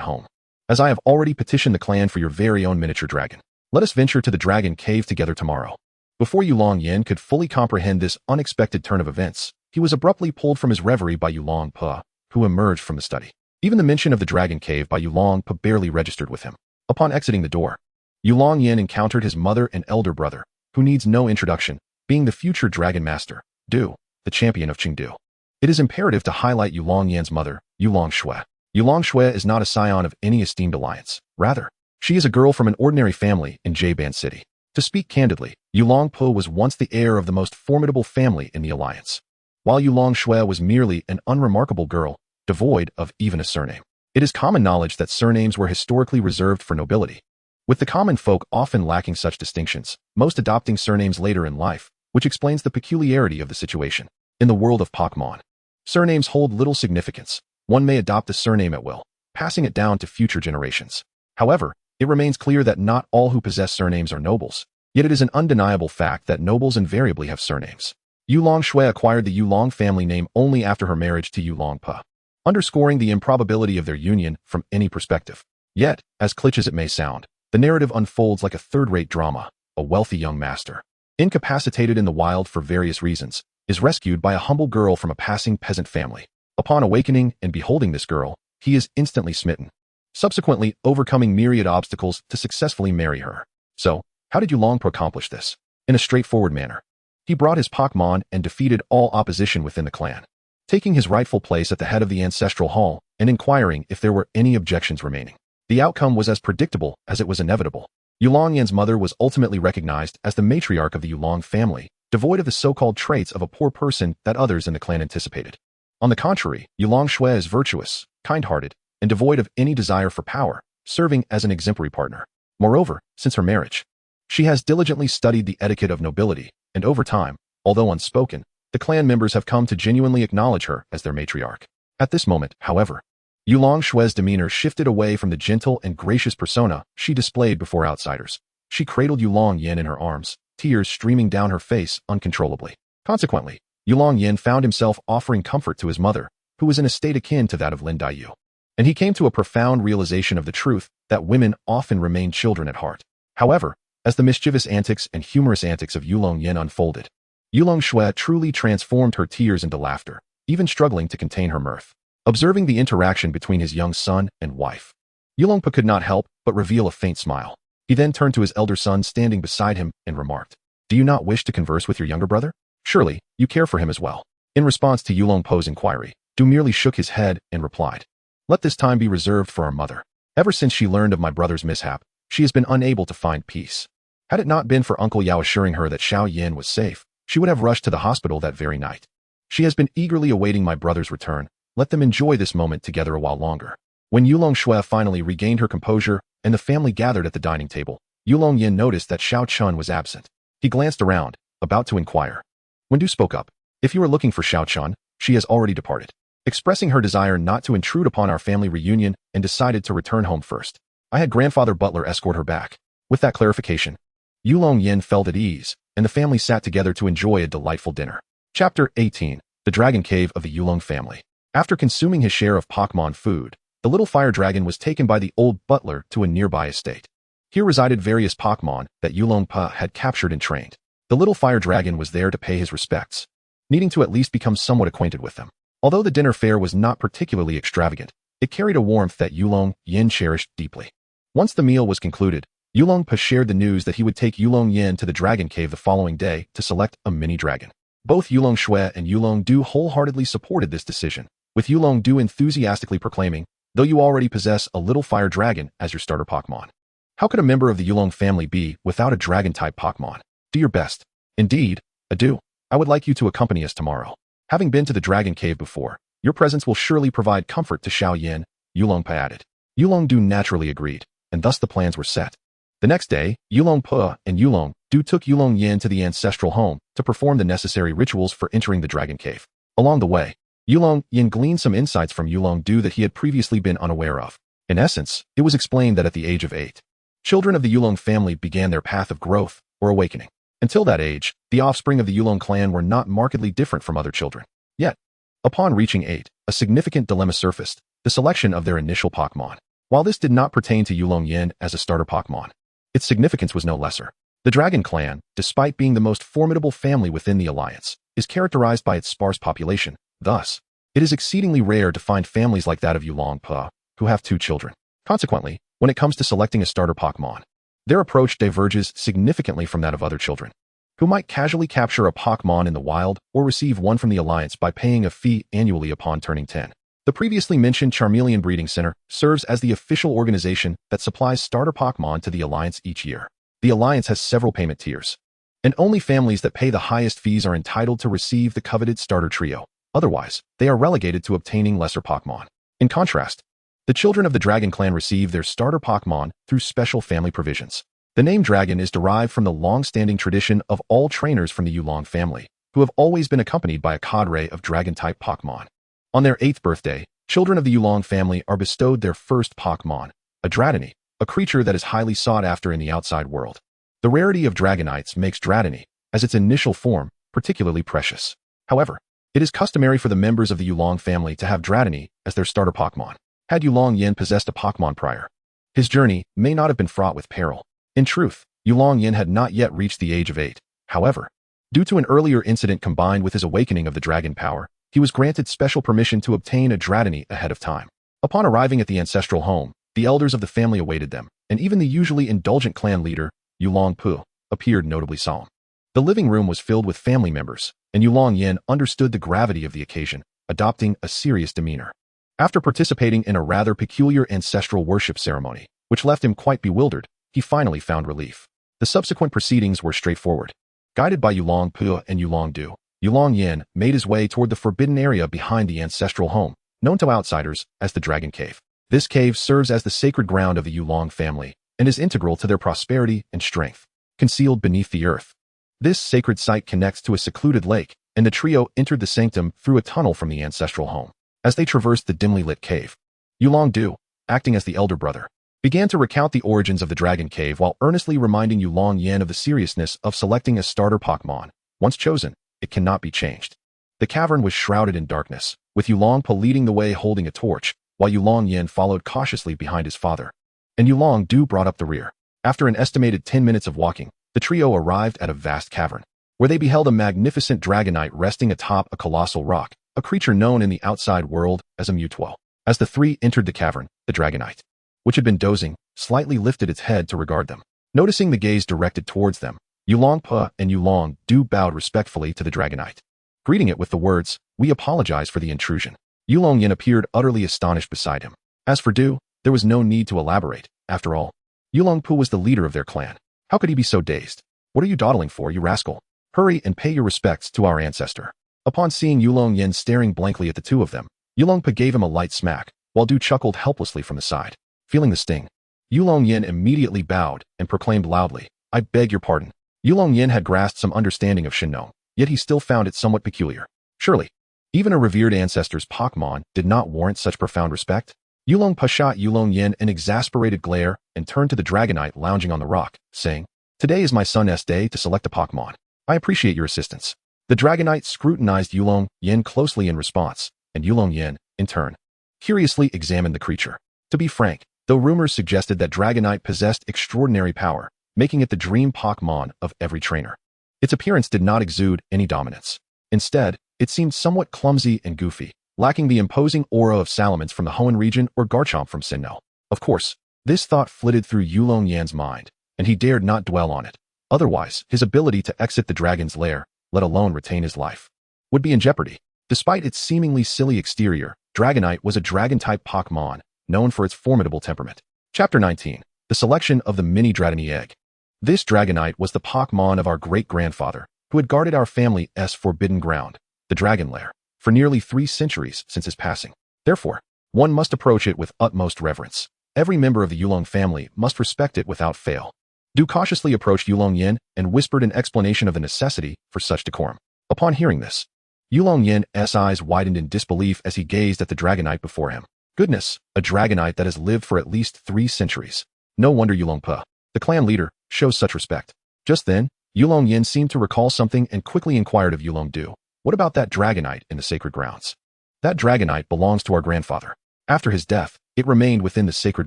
home, as I have already petitioned the clan for your very own miniature dragon. Let us venture to the dragon cave together tomorrow. Before Yulong Yan could fully comprehend this unexpected turn of events, he was abruptly pulled from his reverie by Yulong Po, who emerged from the study. Even the mention of the dragon cave by Yulong Po barely registered with him. Upon exiting the door, Yulong Yan encountered his mother and elder brother, who needs no introduction, being the future dragon master, Du, the champion of Chengdu. It is imperative to highlight Yulong Yan's mother, Yulong Shui. Yulong Shui is not a scion of any esteemed alliance. Rather, she is a girl from an ordinary family in Jban City. To speak candidly, Yulong Po was once the heir of the most formidable family in the alliance, while Yulong Shui was merely an unremarkable girl, devoid of even a surname. It is common knowledge that surnames were historically reserved for nobility, with the common folk often lacking such distinctions, most adopting surnames later in life, which explains the peculiarity of the situation. In the world of Pokémon, surnames hold little significance. One may adopt a surname at will, passing it down to future generations. However, it remains clear that not all who possess surnames are nobles. Yet it is an undeniable fact that nobles invariably have surnames. Yulong Shui acquired the Yulong family name only after her marriage to Yulong Pa, underscoring the improbability of their union from any perspective. Yet, as cliché as it may sound, the narrative unfolds like a third-rate drama. A wealthy young master, incapacitated in the wild for various reasons, is rescued by a humble girl from a passing peasant family. Upon awakening and beholding this girl, he is instantly smitten, subsequently overcoming myriad obstacles to successfully marry her. So, how did Yulong Pa accomplish this? In a straightforward manner. He brought his Pokémon and defeated all opposition within the clan, taking his rightful place at the head of the ancestral hall and inquiring if there were any objections remaining. The outcome was as predictable as it was inevitable. Yulong Yan's mother was ultimately recognized as the matriarch of the Yulong family, devoid of the so-called traits of a poor person that others in the clan anticipated. On the contrary, Yulong Shui is virtuous, kind-hearted, and devoid of any desire for power, serving as an exemplary partner. Moreover, since her marriage, she has diligently studied the etiquette of nobility, and over time, although unspoken, the clan members have come to genuinely acknowledge her as their matriarch. At this moment, however, Yulong Shui's demeanor shifted away from the gentle and gracious persona she displayed before outsiders. She cradled Yulong Yan in her arms, tears streaming down her face uncontrollably. Consequently, Yulong Yan found himself offering comfort to his mother, who was in a state akin to that of Lin Daiyu. And he came to a profound realization of the truth that women often remain children at heart. However, as the mischievous antics and humorous antics of Yulong Yan unfolded, Yulong Shui truly transformed her tears into laughter, even struggling to contain her mirth. Observing the interaction between his young son and wife, Yulong Pa could not help but reveal a faint smile. He then turned to his elder son standing beside him and remarked, "Do you not wish to converse with your younger brother? Surely, you care for him as well." In response to Yulong Po's inquiry, Du merely shook his head and replied, "Let this time be reserved for our mother. Ever since she learned of my brother's mishap, she has been unable to find peace. Had it not been for Uncle Yao assuring her that Xiao Yin was safe, she would have rushed to the hospital that very night. She has been eagerly awaiting my brother's return. Let them enjoy this moment together a while longer." When Yulong Shui finally regained her composure and the family gathered at the dining table, Yulong Yan noticed that Xiao Chun was absent. He glanced around, about to inquire. When Du spoke up, "If you are looking for Xiao Chun, she has already departed," expressing her desire not to intrude upon our family reunion and decided to return home first. "I had grandfather Butler escort her back." With that clarification, Yulong Yan felt at ease, and the family sat together to enjoy a delightful dinner. Chapter 18. The Dragon Cave of the Yulong Family. After consuming his share of Pokémon food, the little fire dragon was taken by the old butler to a nearby estate. Here resided various Pokémon that Yulong Pa had captured and trained. The little fire dragon was there to pay his respects, needing to at least become somewhat acquainted with them. Although the dinner fare was not particularly extravagant, it carried a warmth that Yulong Yan cherished deeply. Once the meal was concluded, Yulong Pa shared the news that he would take Yulong Yan to the Dragon Cave the following day to select a mini dragon. Both Yulong Shui and Yulong Du wholeheartedly supported this decision, with Yulong Du enthusiastically proclaiming, "Though you already possess a little fire dragon as your starter Pokémon, how could a member of the Yulong family be without a dragon-type Pokémon? Do your best." "Indeed, Adu. I would like you to accompany us tomorrow. Having been to the Dragon Cave before, your presence will surely provide comfort to Xiao Yin," Yulong Pa added. Yulong Du naturally agreed, and thus the plans were set. The next day, Yulong Pa and Yulong Du took Yulong Yan to the ancestral home to perform the necessary rituals for entering the Dragon Cave. Along the way, Yulong Yan gleaned some insights from Yulong Du that he had previously been unaware of. In essence, it was explained that at the age of 8, children of the Yulong family began their path of growth or awakening. Until that age, the offspring of the Yulong clan were not markedly different from other children. Yet, upon reaching 8, a significant dilemma surfaced: the selection of their initial Pokémon. While this did not pertain to Yulong Yan as a starter Pokémon, its significance was no lesser. The Dragon Clan, despite being the most formidable family within the Alliance, is characterized by its sparse population. Thus, it is exceedingly rare to find families like that of Yulong Pa, who have 2 children. Consequently, when it comes to selecting a starter Pokémon, their approach diverges significantly from that of other children, who might casually capture a Pokémon in the wild or receive one from the Alliance by paying a fee annually upon turning 10. The previously mentioned Charmeleon Breeding Center serves as the official organization that supplies starter Pokémon to the Alliance each year. The Alliance has several payment tiers, and only families that pay the highest fees are entitled to receive the coveted starter trio. Otherwise, they are relegated to obtaining lesser Pokémon. In contrast, the children of the Dragon Clan receive their starter Pokémon through special family provisions. The name Dragon is derived from the long-standing tradition of all trainers from the Yulong family, who have always been accompanied by a cadre of dragon-type Pokémon. On their 8th birthday, children of the Yulong family are bestowed their first Pokémon, a Dratini, a creature that is highly sought after in the outside world. The rarity of Dragonites makes Dratini, as its initial form, particularly precious. However, it is customary for the members of the Yulong family to have Dratini as their starter Pokémon. Had Yulong Yan possessed a Pokémon prior, his journey may not have been fraught with peril. In truth, Yulong Yan had not yet reached the age of 8. However, due to an earlier incident combined with his awakening of the dragon power, he was granted special permission to obtain a Dratini ahead of time. Upon arriving at the ancestral home, the elders of the family awaited them, and even the usually indulgent clan leader, Yulong Pu, appeared notably solemn. The living room was filled with family members, and Yulong Yan understood the gravity of the occasion, adopting a serious demeanor. After participating in a rather peculiar ancestral worship ceremony, which left him quite bewildered, he finally found relief. The subsequent proceedings were straightforward. Guided by Yulong Pu and Yulong Du, Yulong Yan made his way toward the forbidden area behind the ancestral home, known to outsiders as the Dragon Cave. This cave serves as the sacred ground of the Yulong family and is integral to their prosperity and strength. Concealed beneath the earth, this sacred site connects to a secluded lake, and the trio entered the sanctum through a tunnel from the ancestral home. As they traversed the dimly lit cave, Yulong Du, acting as the elder brother, began to recount the origins of the Dragon Cave while earnestly reminding Yulong Yan of the seriousness of selecting a starter Pokémon. Once chosen, it cannot be changed. The cavern was shrouded in darkness, with Yulong Pu leading the way holding a torch, while Yulong Yan followed cautiously behind his father, and Yulong Du brought up the rear. After an estimated 10 minutes of walking, the trio arrived at a vast cavern, where they beheld a magnificent Dragonite resting atop a colossal rock, a creature known in the outside world as a Mutuo. As the three entered the cavern, the Dragonite, which had been dozing, slightly lifted its head to regard them. Noticing the gaze directed towards them, Yulong Pu and Yulong Du bowed respectfully to the Dragonite, greeting it with the words, "We apologize for the intrusion." Yulong Yan appeared utterly astonished beside him. As for Du, there was no need to elaborate. After all, Yulong Pu was the leader of their clan. How could he be so dazed? "What are you dawdling for, you rascal? Hurry and pay your respects to our ancestor." Upon seeing Yulong Yan staring blankly at the two of them, Yulong Pu gave him a light smack, while Du chuckled helplessly from the side. Feeling the sting, Yulong Yan immediately bowed and proclaimed loudly, "I beg your pardon." Yulong Yan had grasped some understanding of Sinnoh, yet he still found it somewhat peculiar. Surely, even a revered ancestor's Pokémon did not warrant such profound respect? Yulong Pu shot Yulong Yan an exasperated glare and turned to the Dragonite lounging on the rock, saying, "Today is my son's day to select a Pokémon. I appreciate your assistance." The Dragonite scrutinized Yulong Yan closely in response, and Yulong Yan, in turn, curiously examined the creature. To be frank, though rumors suggested that Dragonite possessed extraordinary power, making it the dream Pokémon of every trainer, its appearance did not exude any dominance. Instead, it seemed somewhat clumsy and goofy, lacking the imposing aura of Salamence from the Hoenn region or Garchomp from Sinnoh. Of course, this thought flitted through Yulong Yan's mind, and he dared not dwell on it. Otherwise, his ability to exit the dragon's lair, let alone retain his life, would be in jeopardy. Despite its seemingly silly exterior, Dragonite was a dragon-type Pokémon, known for its formidable temperament. Chapter 19. The Selection of the Mini Dratini Egg. This Dragonite was the Pokémon of our great-grandfather, who had guarded our family's forbidden ground, the Dragon Lair, for nearly 3 centuries since his passing. Therefore, one must approach it with utmost reverence. Every member of the Yulong family must respect it without fail. Du cautiously approached Yulong Yan and whispered an explanation of the necessity for such decorum. Upon hearing this, Yulong Yan's eyes widened in disbelief as he gazed at the Dragonite before him. Goodness, a Dragonite that has lived for at least 3 centuries. No wonder Yulong Pu, the clan leader, shows such respect. Just then, Yulong Yan seemed to recall something and quickly inquired of Yulong Du, "What about that Dragonite in the sacred grounds?" "That Dragonite belongs to our grandfather. After his death, it remained within the sacred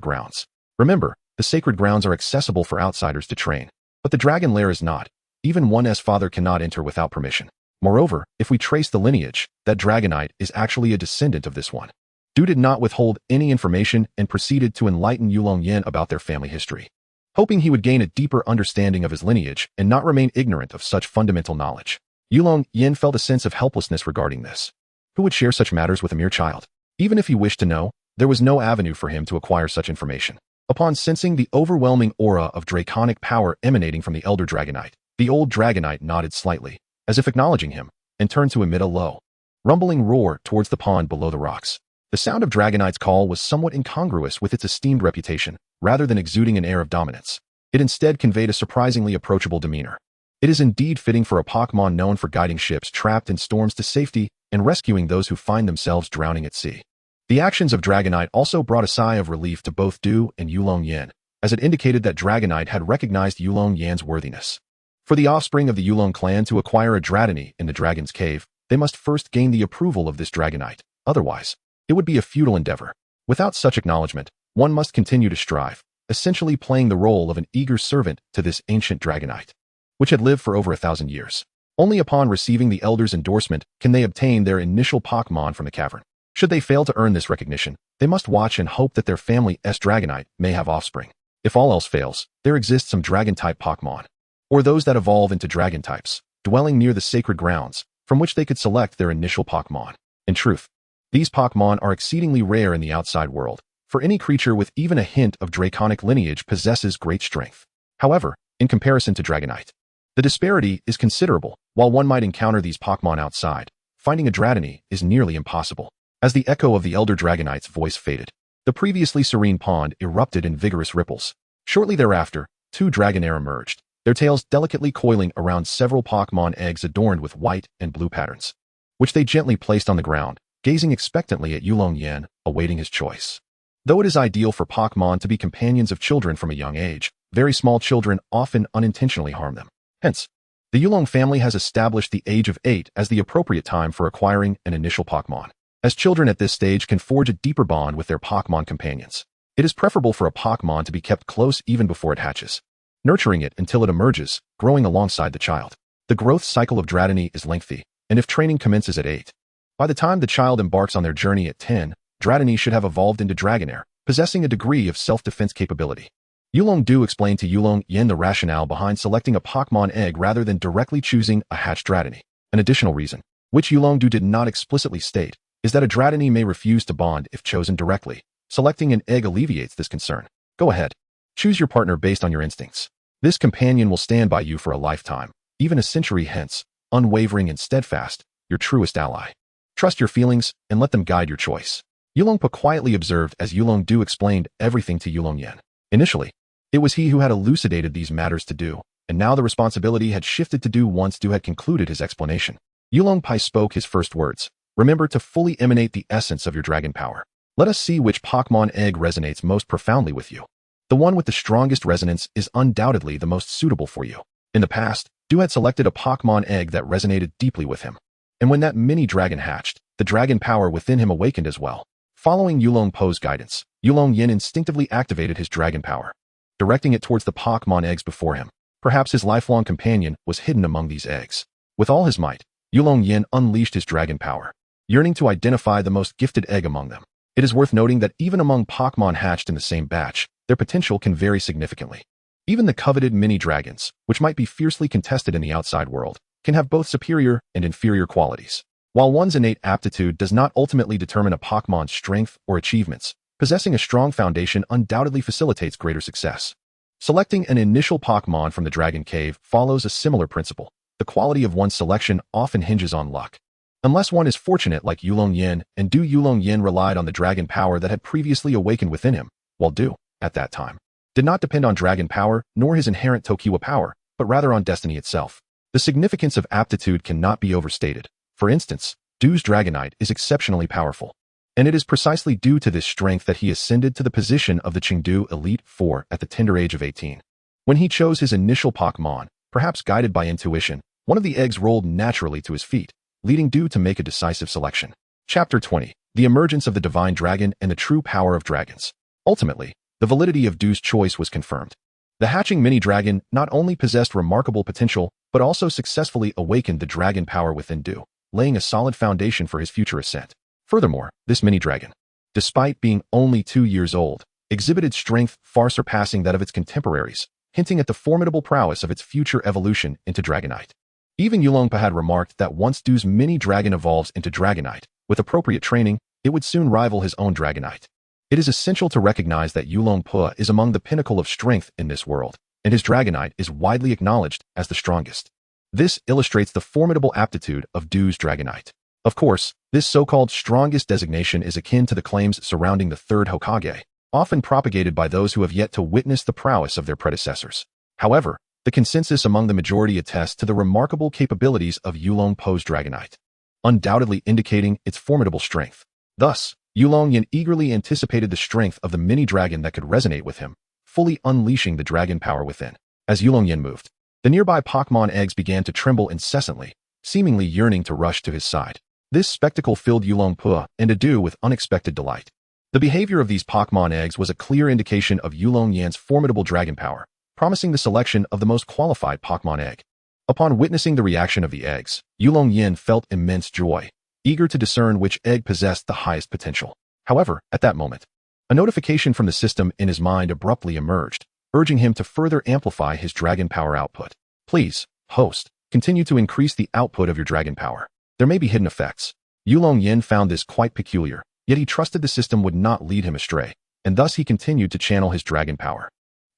grounds. Remember, the sacred grounds are accessible for outsiders to train, but the Dragon Lair is not. Even one's father cannot enter without permission. Moreover, if we trace the lineage, that Dragonite is actually a descendant of this one." Du did not withhold any information and proceeded to enlighten Yulong Yan about their family history, hoping he would gain a deeper understanding of his lineage and not remain ignorant of such fundamental knowledge. Yulong Yan felt a sense of helplessness regarding this. Who would share such matters with a mere child? Even if he wished to know, there was no avenue for him to acquire such information. Upon sensing the overwhelming aura of draconic power emanating from the elder Dragonite, the old Dragonite nodded slightly, as if acknowledging him, and turned to emit a low, rumbling roar towards the pond below the rocks. The sound of Dragonite's call was somewhat incongruous with its esteemed reputation. Rather than exuding an air of dominance, it instead conveyed a surprisingly approachable demeanor. It is indeed fitting for a Pokémon known for guiding ships trapped in storms to safety and rescuing those who find themselves drowning at sea. The actions of Dragonite also brought a sigh of relief to both Du and Yulong Yan, as it indicated that Dragonite had recognized Yulong Yan's worthiness. For the offspring of the Yulong clan to acquire a Dratini in the Dragon's Cave, they must first gain the approval of this Dragonite. Otherwise, it would be a futile endeavor. Without such acknowledgement, one must continue to strive, essentially playing the role of an eager servant to this ancient Dragonite, which had lived for over 1,000 years. Only upon receiving the Elder's endorsement can they obtain their initial Pokémon from the cavern. Should they fail to earn this recognition, they must watch and hope that their family's Dragonite may have offspring. If all else fails, there exists some Dragon-type Pokémon, or those that evolve into Dragon types, dwelling near the sacred grounds, from which they could select their initial Pokémon. In truth, these Pokémon are exceedingly rare in the outside world, for any creature with even a hint of draconic lineage possesses great strength. However, in comparison to Dragonite, the disparity is considerable. While one might encounter these Pokémon outside, finding a Dratini is nearly impossible. As the echo of the elder Dragonite's voice faded, the previously serene pond erupted in vigorous ripples. Shortly thereafter, 2 Dragonair emerged, their tails delicately coiling around several Pokémon eggs adorned with white and blue patterns, which they gently placed on the ground, gazing expectantly at Yulong Yan, awaiting his choice. Though it is ideal for Pokémon to be companions of children from a young age, very small children often unintentionally harm them. Hence, the Yulong family has established the age of 8 as the appropriate time for acquiring an initial Pokémon, as children at this stage can forge a deeper bond with their Pokémon companions. It is preferable for a Pokémon to be kept close even before it hatches, nurturing it until it emerges, growing alongside the child. The growth cycle of Dratini is lengthy, and if training commences at 8, by the time the child embarks on their journey at 10, Dratini should have evolved into Dragonair, possessing a degree of self-defense capability. Yulong Du explained to Yulong Yan the rationale behind selecting a Pokémon egg rather than directly choosing a hatched Dratini. An additional reason, which Yulong Du did not explicitly state, is that a Dratini may refuse to bond if chosen directly. Selecting an egg alleviates this concern. Go ahead. Choose your partner based on your instincts. This companion will stand by you for a lifetime, even a century hence, unwavering and steadfast, your truest ally. Trust your feelings and let them guide your choice. Yulong Pa quietly observed as Yulong Du explained everything to Yulong Yan. Initially, it was he who had elucidated these matters to Du, and now the responsibility had shifted to Du once Du had concluded his explanation. Yulong Pa spoke his first words. Remember to fully emanate the essence of your dragon power. Let us see which Pokémon egg resonates most profoundly with you. The one with the strongest resonance is undoubtedly the most suitable for you. In the past, Du had selected a Pokémon egg that resonated deeply with him. And when that mini dragon hatched, the dragon power within him awakened as well. Following Yulong Po's guidance, Yulong Yan instinctively activated his dragon power, directing it towards the Pokémon eggs before him. Perhaps his lifelong companion was hidden among these eggs. With all his might, Yulong Yan unleashed his dragon power, yearning to identify the most gifted egg among them. It is worth noting that even among Pokémon hatched in the same batch, their potential can vary significantly. Even the coveted mini-dragons, which might be fiercely contested in the outside world, can have both superior and inferior qualities. While one's innate aptitude does not ultimately determine a Pokémon's strength or achievements, possessing a strong foundation undoubtedly facilitates greater success. Selecting an initial Pokémon from the Dragon Cave follows a similar principle. The quality of one's selection often hinges on luck. Unless one is fortunate like Yulong Yan, and Du Yulong Yan relied on the dragon power that had previously awakened within him, while Du, at that time, did not depend on dragon power nor his inherent Tokiwa power, but rather on destiny itself. The significance of aptitude cannot be overstated. For instance, Du's Dragonite is exceptionally powerful, and it is precisely due to this strength that he ascended to the position of the Chengdu Elite Four at the tender age of 18. When he chose his initial Pokémon, perhaps guided by intuition, one of the eggs rolled naturally to his feet, leading Du to make a decisive selection. Chapter 20. The Emergence of the Divine Dragon and the True Power of Dragons. Ultimately, the validity of Du's choice was confirmed. The hatching mini-dragon not only possessed remarkable potential, but also successfully awakened the dragon power within Du, laying a solid foundation for his future ascent. Furthermore, this mini-dragon, despite being only 2 years old, exhibited strength far surpassing that of its contemporaries, hinting at the formidable prowess of its future evolution into Dragonite. Even Yulong Pa had remarked that once Du's mini-dragon evolves into Dragonite, with appropriate training, it would soon rival his own Dragonite. It is essential to recognize that Yulong Pa is among the pinnacle of strength in this world, and his Dragonite is widely acknowledged as the strongest. This illustrates the formidable aptitude of Du's Dragonite. Of course, this so-called strongest designation is akin to the claims surrounding the third Hokage, often propagated by those who have yet to witness the prowess of their predecessors. However, The consensus among the majority attests to the remarkable capabilities of Yulong Po's Dragonite, undoubtedly indicating its formidable strength. Thus, Yulong Yan eagerly anticipated the strength of the mini-dragon that could resonate with him, fully unleashing the dragon power within. As Yulong Yan moved, the nearby Pokémon eggs began to tremble incessantly, seemingly yearning to rush to his side. This spectacle filled Yulong Po and Adu with unexpected delight. The behavior of these Pokémon eggs was a clear indication of Yulong Yan's formidable dragon power, promising the selection of the most qualified Pokémon egg. Upon witnessing the reaction of the eggs, Yulong Yan felt immense joy, eager to discern which egg possessed the highest potential. However, at that moment, a notification from the system in his mind abruptly emerged, urging him to further amplify his dragon power output. Please, host, continue to increase the output of your dragon power. There may be hidden effects. Yulong Yan found this quite peculiar, yet he trusted the system would not lead him astray, and thus he continued to channel his dragon power.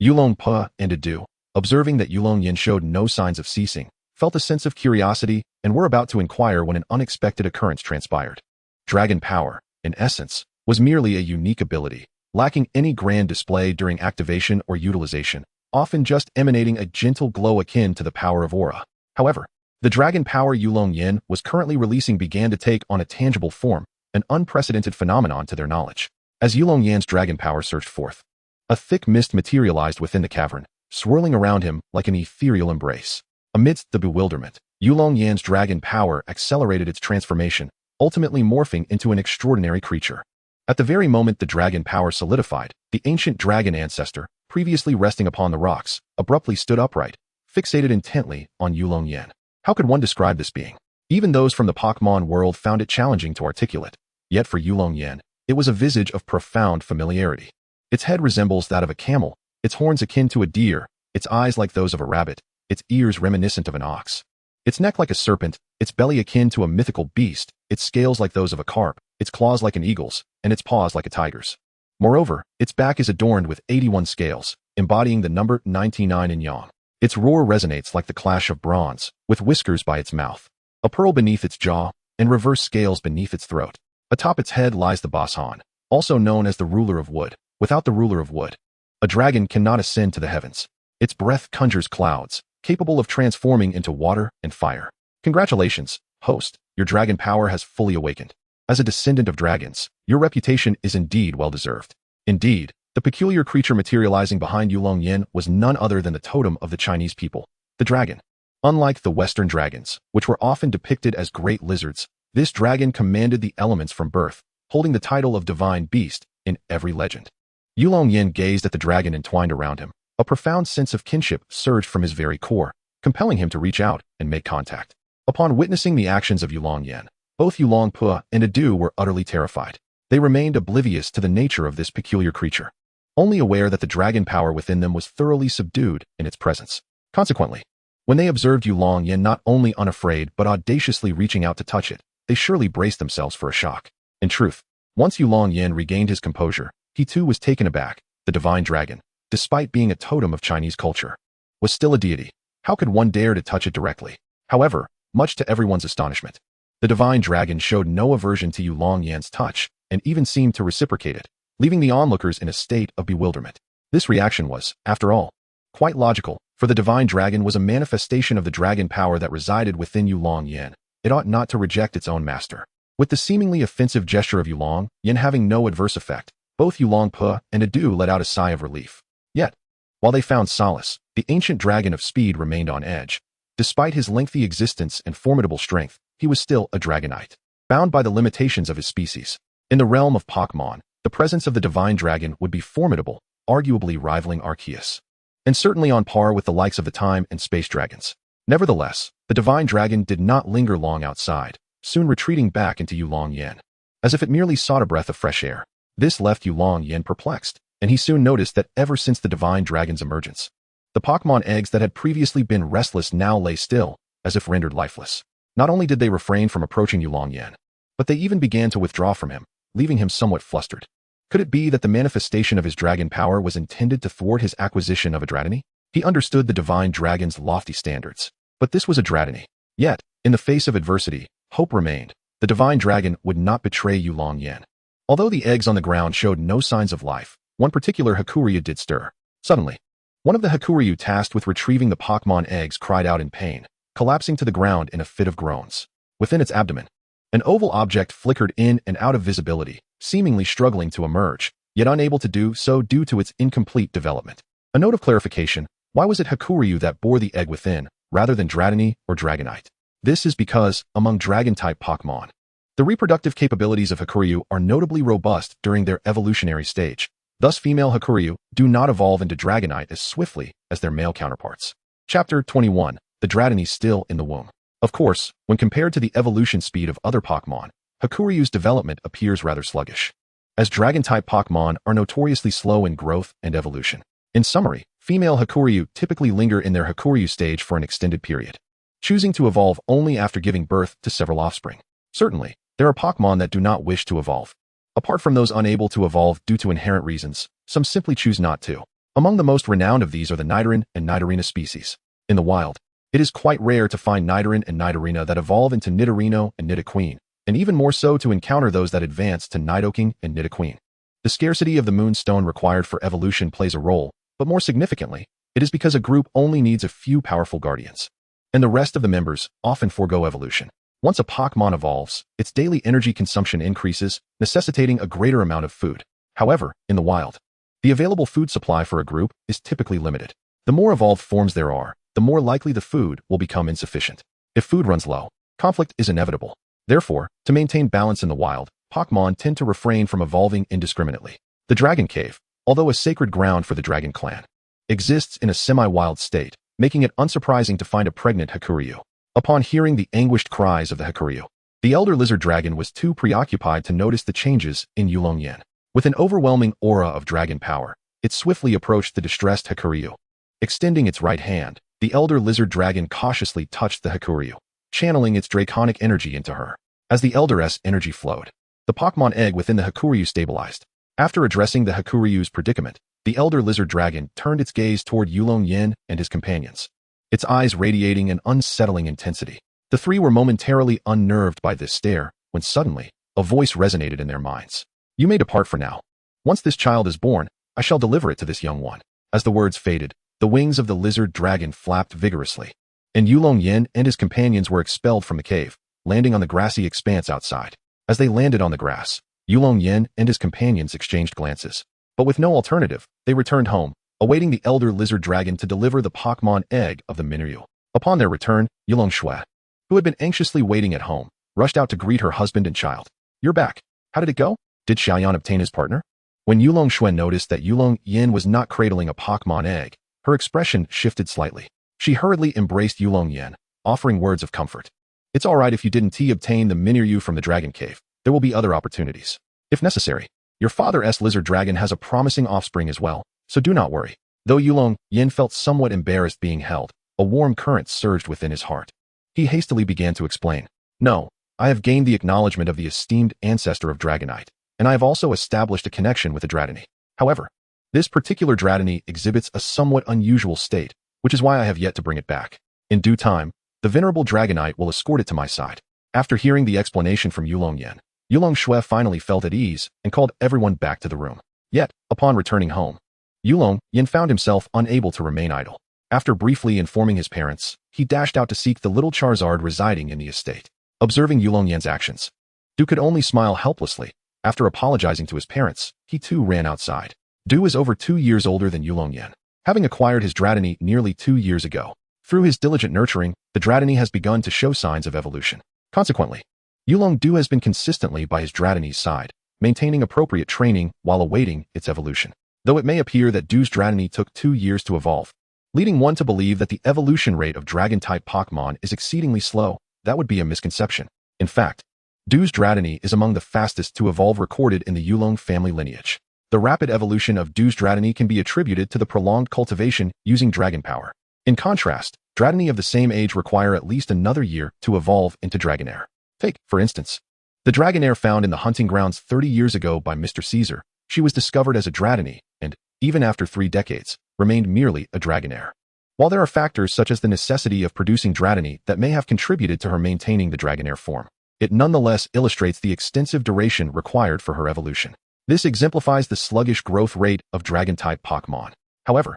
Yulong Po and Adu, observing that Yulong Yan showed no signs of ceasing, felt a sense of curiosity and were about to inquire when an unexpected occurrence transpired. Dragon power, in essence, was merely a unique ability, lacking any grand display during activation or utilization, often just emanating a gentle glow akin to the power of aura. However, the dragon power Yulong Yan was currently releasing began to take on a tangible form, an unprecedented phenomenon to their knowledge. As Yulong Yan's dragon power surged forth, a thick mist materialized within the cavern, swirling around him like an ethereal embrace. Amidst the bewilderment, Yulong Yan's dragon power accelerated its transformation, ultimately morphing into an extraordinary creature. At the very moment the dragon power solidified, the ancient dragon ancestor, previously resting upon the rocks, abruptly stood upright, fixated intently on Yulong Yan. How could one describe this being? Even those from the Pokémon world found it challenging to articulate. Yet for Yulong Yan, it was a visage of profound familiarity. Its head resembles that of a camel, its horns akin to a deer, its eyes like those of a rabbit, its ears reminiscent of an ox, its neck like a serpent, its belly akin to a mythical beast, its scales like those of a carp, its claws like an eagle's, and its paws like a tiger's. Moreover, its back is adorned with 81 scales, embodying the number 99 in Yang. Its roar resonates like the clash of bronze, with whiskers by its mouth, a pearl beneath its jaw, and reverse scales beneath its throat. Atop its head lies the Bashan, also known as the ruler of wood. Without the ruler of wood, a dragon cannot ascend to the heavens. Its breath conjures clouds, capable of transforming into water and fire. Congratulations, host, your dragon power has fully awakened. As a descendant of dragons, your reputation is indeed well-deserved. Indeed, the peculiar creature materializing behind Yulong Yan was none other than the totem of the Chinese people, the dragon. Unlike the Western dragons, which were often depicted as great lizards, this dragon commanded the elements from birth, holding the title of divine beast in every legend. Yulong Yan gazed at the dragon entwined around him. A profound sense of kinship surged from his very core, compelling him to reach out and make contact. Upon witnessing the actions of Yulong Yan, both Yulong Po and Adu were utterly terrified. They remained oblivious to the nature of this peculiar creature, only aware that the dragon power within them was thoroughly subdued in its presence. Consequently, when they observed Yulong Yan not only unafraid but audaciously reaching out to touch it, they surely braced themselves for a shock. In truth, once Yulong Yan regained his composure, he too was taken aback. The divine dragon, despite being a totem of Chinese culture, was still a deity. How could one dare to touch it directly? However, much to everyone's astonishment, the divine dragon showed no aversion to Yulong Yan's touch and even seemed to reciprocate it, leaving the onlookers in a state of bewilderment. This reaction was, after all, quite logical, for the divine dragon was a manifestation of the dragon power that resided within Yulong Yan. It ought not to reject its own master. With the seemingly offensive gesture of Yulong Yan having no adverse effect, both Yulong Po and Adu let out a sigh of relief. Yet, while they found solace, the ancient dragon of speed remained on edge. Despite his lengthy existence and formidable strength, he was still a dragonite, bound by the limitations of his species. In the realm of Pokémon, the presence of the divine dragon would be formidable, arguably rivaling Archus, and certainly on par with the likes of the time and space dragons. Nevertheless, the divine dragon did not linger long outside, soon retreating back into Yulong Yan, as if it merely sought a breath of fresh air. This left Yulong Yan perplexed, and he soon noticed that ever since the divine dragon's emergence, the Pokémon eggs that had previously been restless now lay still, as if rendered lifeless. Not only did they refrain from approaching Yulong Yan, but they even began to withdraw from him, leaving him somewhat flustered. Could it be that the manifestation of his dragon power was intended to thwart his acquisition of a Dratini? He understood the divine dragon's lofty standards, but this was a Dratini. Yet, in the face of adversity, hope remained. The divine dragon would not betray Yulong Yan. Although the eggs on the ground showed no signs of life, one particular Hakuria did stir. Suddenly, One of the Hakuryu tasked with retrieving the Pokémon eggs cried out in pain, collapsing to the ground in a fit of groans. Within its abdomen, an oval object flickered in and out of visibility, seemingly struggling to emerge, yet unable to do so due to its incomplete development. A note of clarification: why was it Hakuryu that bore the egg within, rather than Dratini or Dragonite? This is because, among Dragon-type Pokémon, the reproductive capabilities of Hakuryu are notably robust during their evolutionary stage. Thus, female Hakuryu do not evolve into Dragonite as swiftly as their male counterparts. Chapter 21. The Dratini Still in the Womb. Of course, when compared to the evolution speed of other Pokémon, Hakuryu's development appears rather sluggish, as Dragon-type Pokémon are notoriously slow in growth and evolution. In summary, female Hakuryu typically linger in their Hakuryu stage for an extended period, choosing to evolve only after giving birth to several offspring. Certainly, there are Pokémon that do not wish to evolve. Apart from those unable to evolve due to inherent reasons, some simply choose not to. Among the most renowned of these are the Nidoran and Nidorina species. In the wild, it is quite rare to find Nidoran and Nidorina that evolve into Nidorino and Nidoqueen, and even more so to encounter those that advance to Nidoking and Nidoqueen. The scarcity of the Moonstone required for evolution plays a role, but more significantly, it is because a group only needs a few powerful guardians, and the rest of the members often forego evolution. Once a Pokémon evolves, its daily energy consumption increases, necessitating a greater amount of food. However, in the wild, the available food supply for a group is typically limited. The more evolved forms there are, the more likely the food will become insufficient. If food runs low, conflict is inevitable. Therefore, to maintain balance in the wild, Pokémon tend to refrain from evolving indiscriminately. The Dragon Cave, although a sacred ground for the Dragon Clan, exists in a semi-wild state, making it unsurprising to find a pregnant Hakuryu. Upon hearing the anguished cries of the Hakuryu, the elder lizard dragon was too preoccupied to notice the changes in Yulong Yan. With an overwhelming aura of dragon power, it swiftly approached the distressed Hakuryu. Extending its right hand, the elder lizard dragon cautiously touched the Hakuryu, channeling its draconic energy into her. As the elder's energy flowed, the Pokémon egg within the Hakuryu stabilized. After addressing the Hakuryu's predicament, the elder lizard dragon turned its gaze toward Yulong Yan and his companions, its eyes radiating an unsettling intensity. The three were momentarily unnerved by this stare, when suddenly, a voice resonated in their minds. "You may depart for now. Once this child is born, I shall deliver it to this young one." As the words faded, the wings of the lizard dragon flapped vigorously, and Yulong Yan and his companions were expelled from the cave, landing on the grassy expanse outside. As they landed on the grass, Yulong Yan and his companions exchanged glances. But with no alternative, they returned home, awaiting the elder lizard dragon to deliver the Pokémon egg of the Minryu. Upon their return, Yulong Shui, who had been anxiously waiting at home, rushed out to greet her husband and child. "You're back. How did it go? Did Xiaoyan obtain his partner?" When Yulong Shui noticed that Yulong Yan was not cradling a Pokémon egg, her expression shifted slightly. She hurriedly embraced Yulong Yan, offering words of comfort. "It's all right if you didn't obtain the Minryu from the Dragon Cave. There will be other opportunities. If necessary, your father's lizard dragon has a promising offspring as well, so do not worry." Though Yulong Yan felt somewhat embarrassed being held, a warm current surged within his heart. He hastily began to explain. "No, I have gained the acknowledgement of the esteemed ancestor of Dragonite, and I have also established a connection with the Dratini. However, this particular Dratini exhibits a somewhat unusual state, which is why I have yet to bring it back. In due time, the venerable Dragonite will escort it to my side." After hearing the explanation from Yulong Yan, Yulong Shui finally felt at ease and called everyone back to the room. Yet, upon returning home, Yulong Yan found himself unable to remain idle. After briefly informing his parents, he dashed out to seek the little Charizard residing in the estate. Observing Yulong Yan's actions, Du could only smile helplessly. After apologizing to his parents, he too ran outside. Du is over 2 years older than Yulong Yan, having acquired his Dratini nearly 2 years ago. Through his diligent nurturing, the Dratini has begun to show signs of evolution. Consequently, Yulong Du has been consistently by his Dratini's side, maintaining appropriate training while awaiting its evolution. Though it may appear that Du's Dratini took 2 years to evolve, leading one to believe that the evolution rate of Dragon-type Pokémon is exceedingly slow, that would be a misconception. In fact, Du's Dratini is among the fastest to evolve recorded in the Yulong family lineage. The rapid evolution of Du's Dratini can be attributed to the prolonged cultivation using dragon power. In contrast, Dratini of the same age require at least another year to evolve into Dragonair. Take, for instance, the Dragonair found in the hunting grounds 30 years ago by Mr. Caesar. She was discovered as a Dratini, and, even after 3 decades, remained merely a Dragonair. While there are factors such as the necessity of producing Dratini that may have contributed to her maintaining the Dragonair form, it nonetheless illustrates the extensive duration required for her evolution. This exemplifies the sluggish growth rate of Dragon-type Pokémon. However,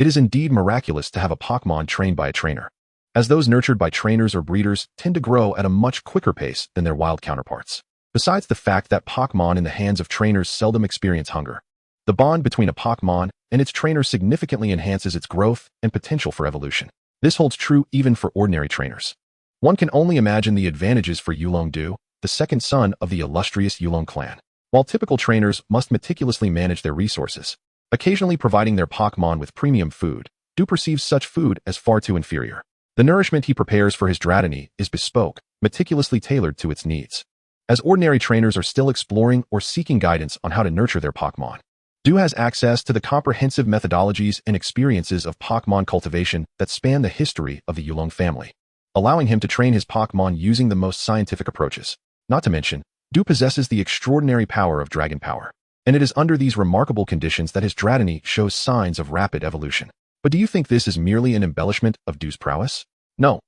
It is indeed miraculous to have a Pokémon trained by a trainer, as those nurtured by trainers or breeders tend to grow at a much quicker pace than their wild counterparts. Besides the fact that Pokémon in the hands of trainers seldom experience hunger, the bond between a Pokémon and its trainer significantly enhances its growth and potential for evolution. This holds true even for ordinary trainers. One can only imagine the advantages for Yulong Du, the second son of the illustrious Yulong clan. While typical trainers must meticulously manage their resources, occasionally providing their Pokémon with premium food, Du perceives such food as far too inferior. The nourishment he prepares for his Dratini is bespoke, meticulously tailored to its needs, as ordinary trainers are still exploring or seeking guidance on how to nurture their Pokémon. Du has access to the comprehensive methodologies and experiences of Pokémon cultivation that span the history of the Yulong family, allowing him to train his Pokémon using the most scientific approaches. Not to mention, Du possesses the extraordinary power of Dragon Power, and it is under these remarkable conditions that his Dratini shows signs of rapid evolution. But do you think this is merely an embellishment of Du's prowess? No.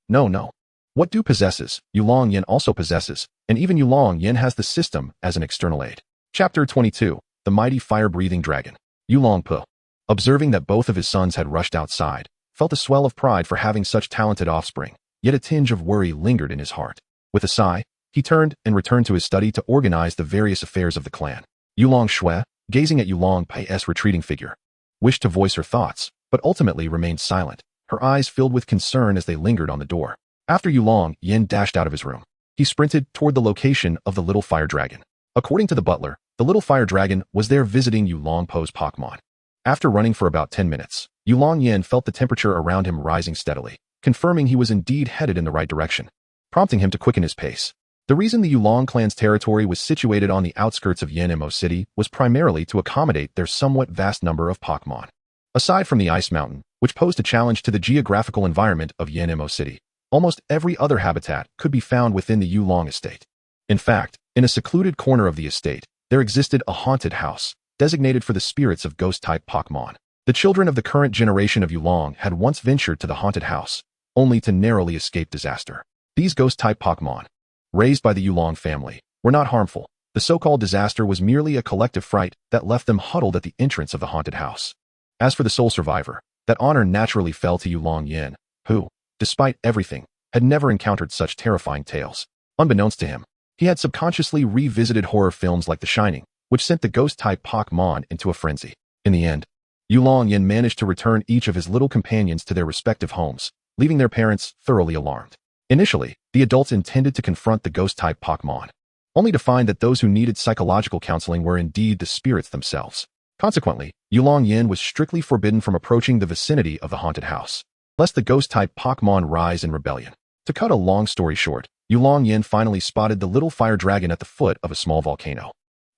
What Du possesses, Yulong Yan also possesses, and even Yulong Yan has the system as an external aid. Chapter 22. The Mighty Fire-Breathing Dragon. Yulong Pu, observing that both of his sons had rushed outside, felt a swell of pride for having such talented offspring, yet a tinge of worry lingered in his heart. With a sigh, he turned and returned to his study to organize the various affairs of the clan. Yulong Shui, gazing at Yulong Pai's retreating figure, wished to voice her thoughts, but ultimately remained silent, her eyes filled with concern as they lingered on the door. After Yulong Yan dashed out of his room, he sprinted toward the location of the little fire dragon. According to the butler, the little fire dragon was there visiting Yulong Pu's Pokémon. After running for about 10 minutes, Yulong Yan felt the temperature around him rising steadily, confirming he was indeed headed in the right direction, prompting him to quicken his pace. The reason the Yulong clan's territory was situated on the outskirts of Yanmo City was primarily to accommodate their somewhat vast number of Pokémon. Aside from the Ice Mountain, which posed a challenge to the geographical environment of Yanmo City, almost every other habitat could be found within the Yulong estate. In fact, in a secluded corner of the estate, there existed a haunted house, designated for the spirits of ghost-type Pokémon. The children of the current generation of Yulong had once ventured to the haunted house, only to narrowly escape disaster. These ghost-type Pokémon, raised by the Yulong family, were not harmful. The so-called disaster was merely a collective fright that left them huddled at the entrance of the haunted house. As for the sole survivor, that honor naturally fell to Yulong Yan, who, despite everything, had never encountered such terrifying tales. Unbeknownst to him, he had subconsciously revisited horror films like The Shining, which sent the ghost-type Pokémon into a frenzy. In the end, Yulong Yan managed to return each of his little companions to their respective homes, leaving their parents thoroughly alarmed. Initially, the adults intended to confront the ghost-type Pokémon, only to find that those who needed psychological counseling were indeed the spirits themselves. Consequently, Yulong Yan was strictly forbidden from approaching the vicinity of the haunted house, lest the ghost-type Pokémon rise in rebellion. To cut a long story short, Yulong Yan finally spotted the little fire dragon at the foot of a small volcano.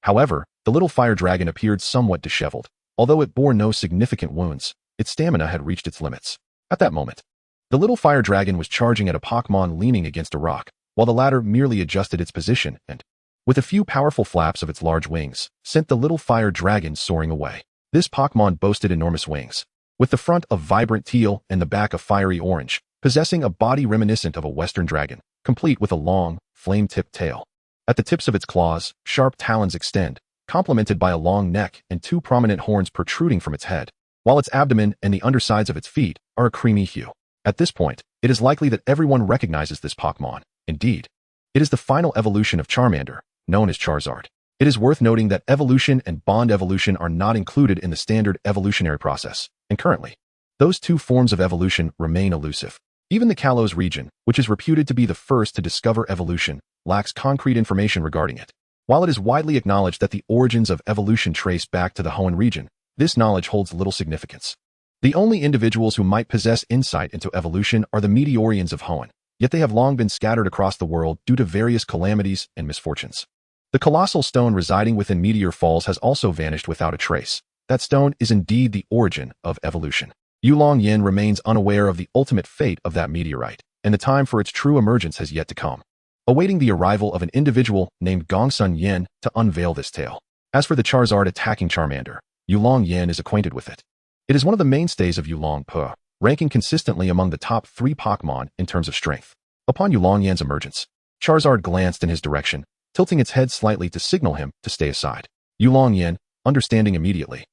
However, the little fire dragon appeared somewhat disheveled. Although it bore no significant wounds, its stamina had reached its limits. At that moment, the little fire dragon was charging at a Pokémon leaning against a rock, while the latter merely adjusted its position and, with a few powerful flaps of its large wings, sent the little fire dragon soaring away. This Pokémon boasted enormous wings, with the front of vibrant teal and the back of fiery orange, possessing a body reminiscent of a western dragon, complete with a long, flame-tipped tail. At the tips of its claws, sharp talons extend, complemented by a long neck and two prominent horns protruding from its head, while its abdomen and the undersides of its feet are a creamy hue. At this point, it is likely that everyone recognizes this Pokémon. Indeed, it is the final evolution of Charmander, known as Charizard. It is worth noting that evolution and bond evolution are not included in the standard evolutionary process, and currently, those two forms of evolution remain elusive. Even the Kalos region, which is reputed to be the first to discover evolution, lacks concrete information regarding it. While it is widely acknowledged that the origins of evolution trace back to the Hoenn region, this knowledge holds little significance. The only individuals who might possess insight into evolution are the Meteorians of Hoenn, yet they have long been scattered across the world due to various calamities and misfortunes. The colossal stone residing within Meteor Falls has also vanished without a trace. That stone is indeed the origin of evolution. Yulong Yan remains unaware of the ultimate fate of that meteorite, and the time for its true emergence has yet to come, awaiting the arrival of an individual named Gongsun Yan to unveil this tale. As for the Charizard attacking Charmander, Yulong Yan is acquainted with it. It is one of the mainstays of Yulong Pu, ranking consistently among the top 3 Pokémon in terms of strength. Upon Yulong Yan's emergence, Charizard glanced in his direction, tilting its head slightly to signal him to stay aside. Yulong Yan, understanding immediately,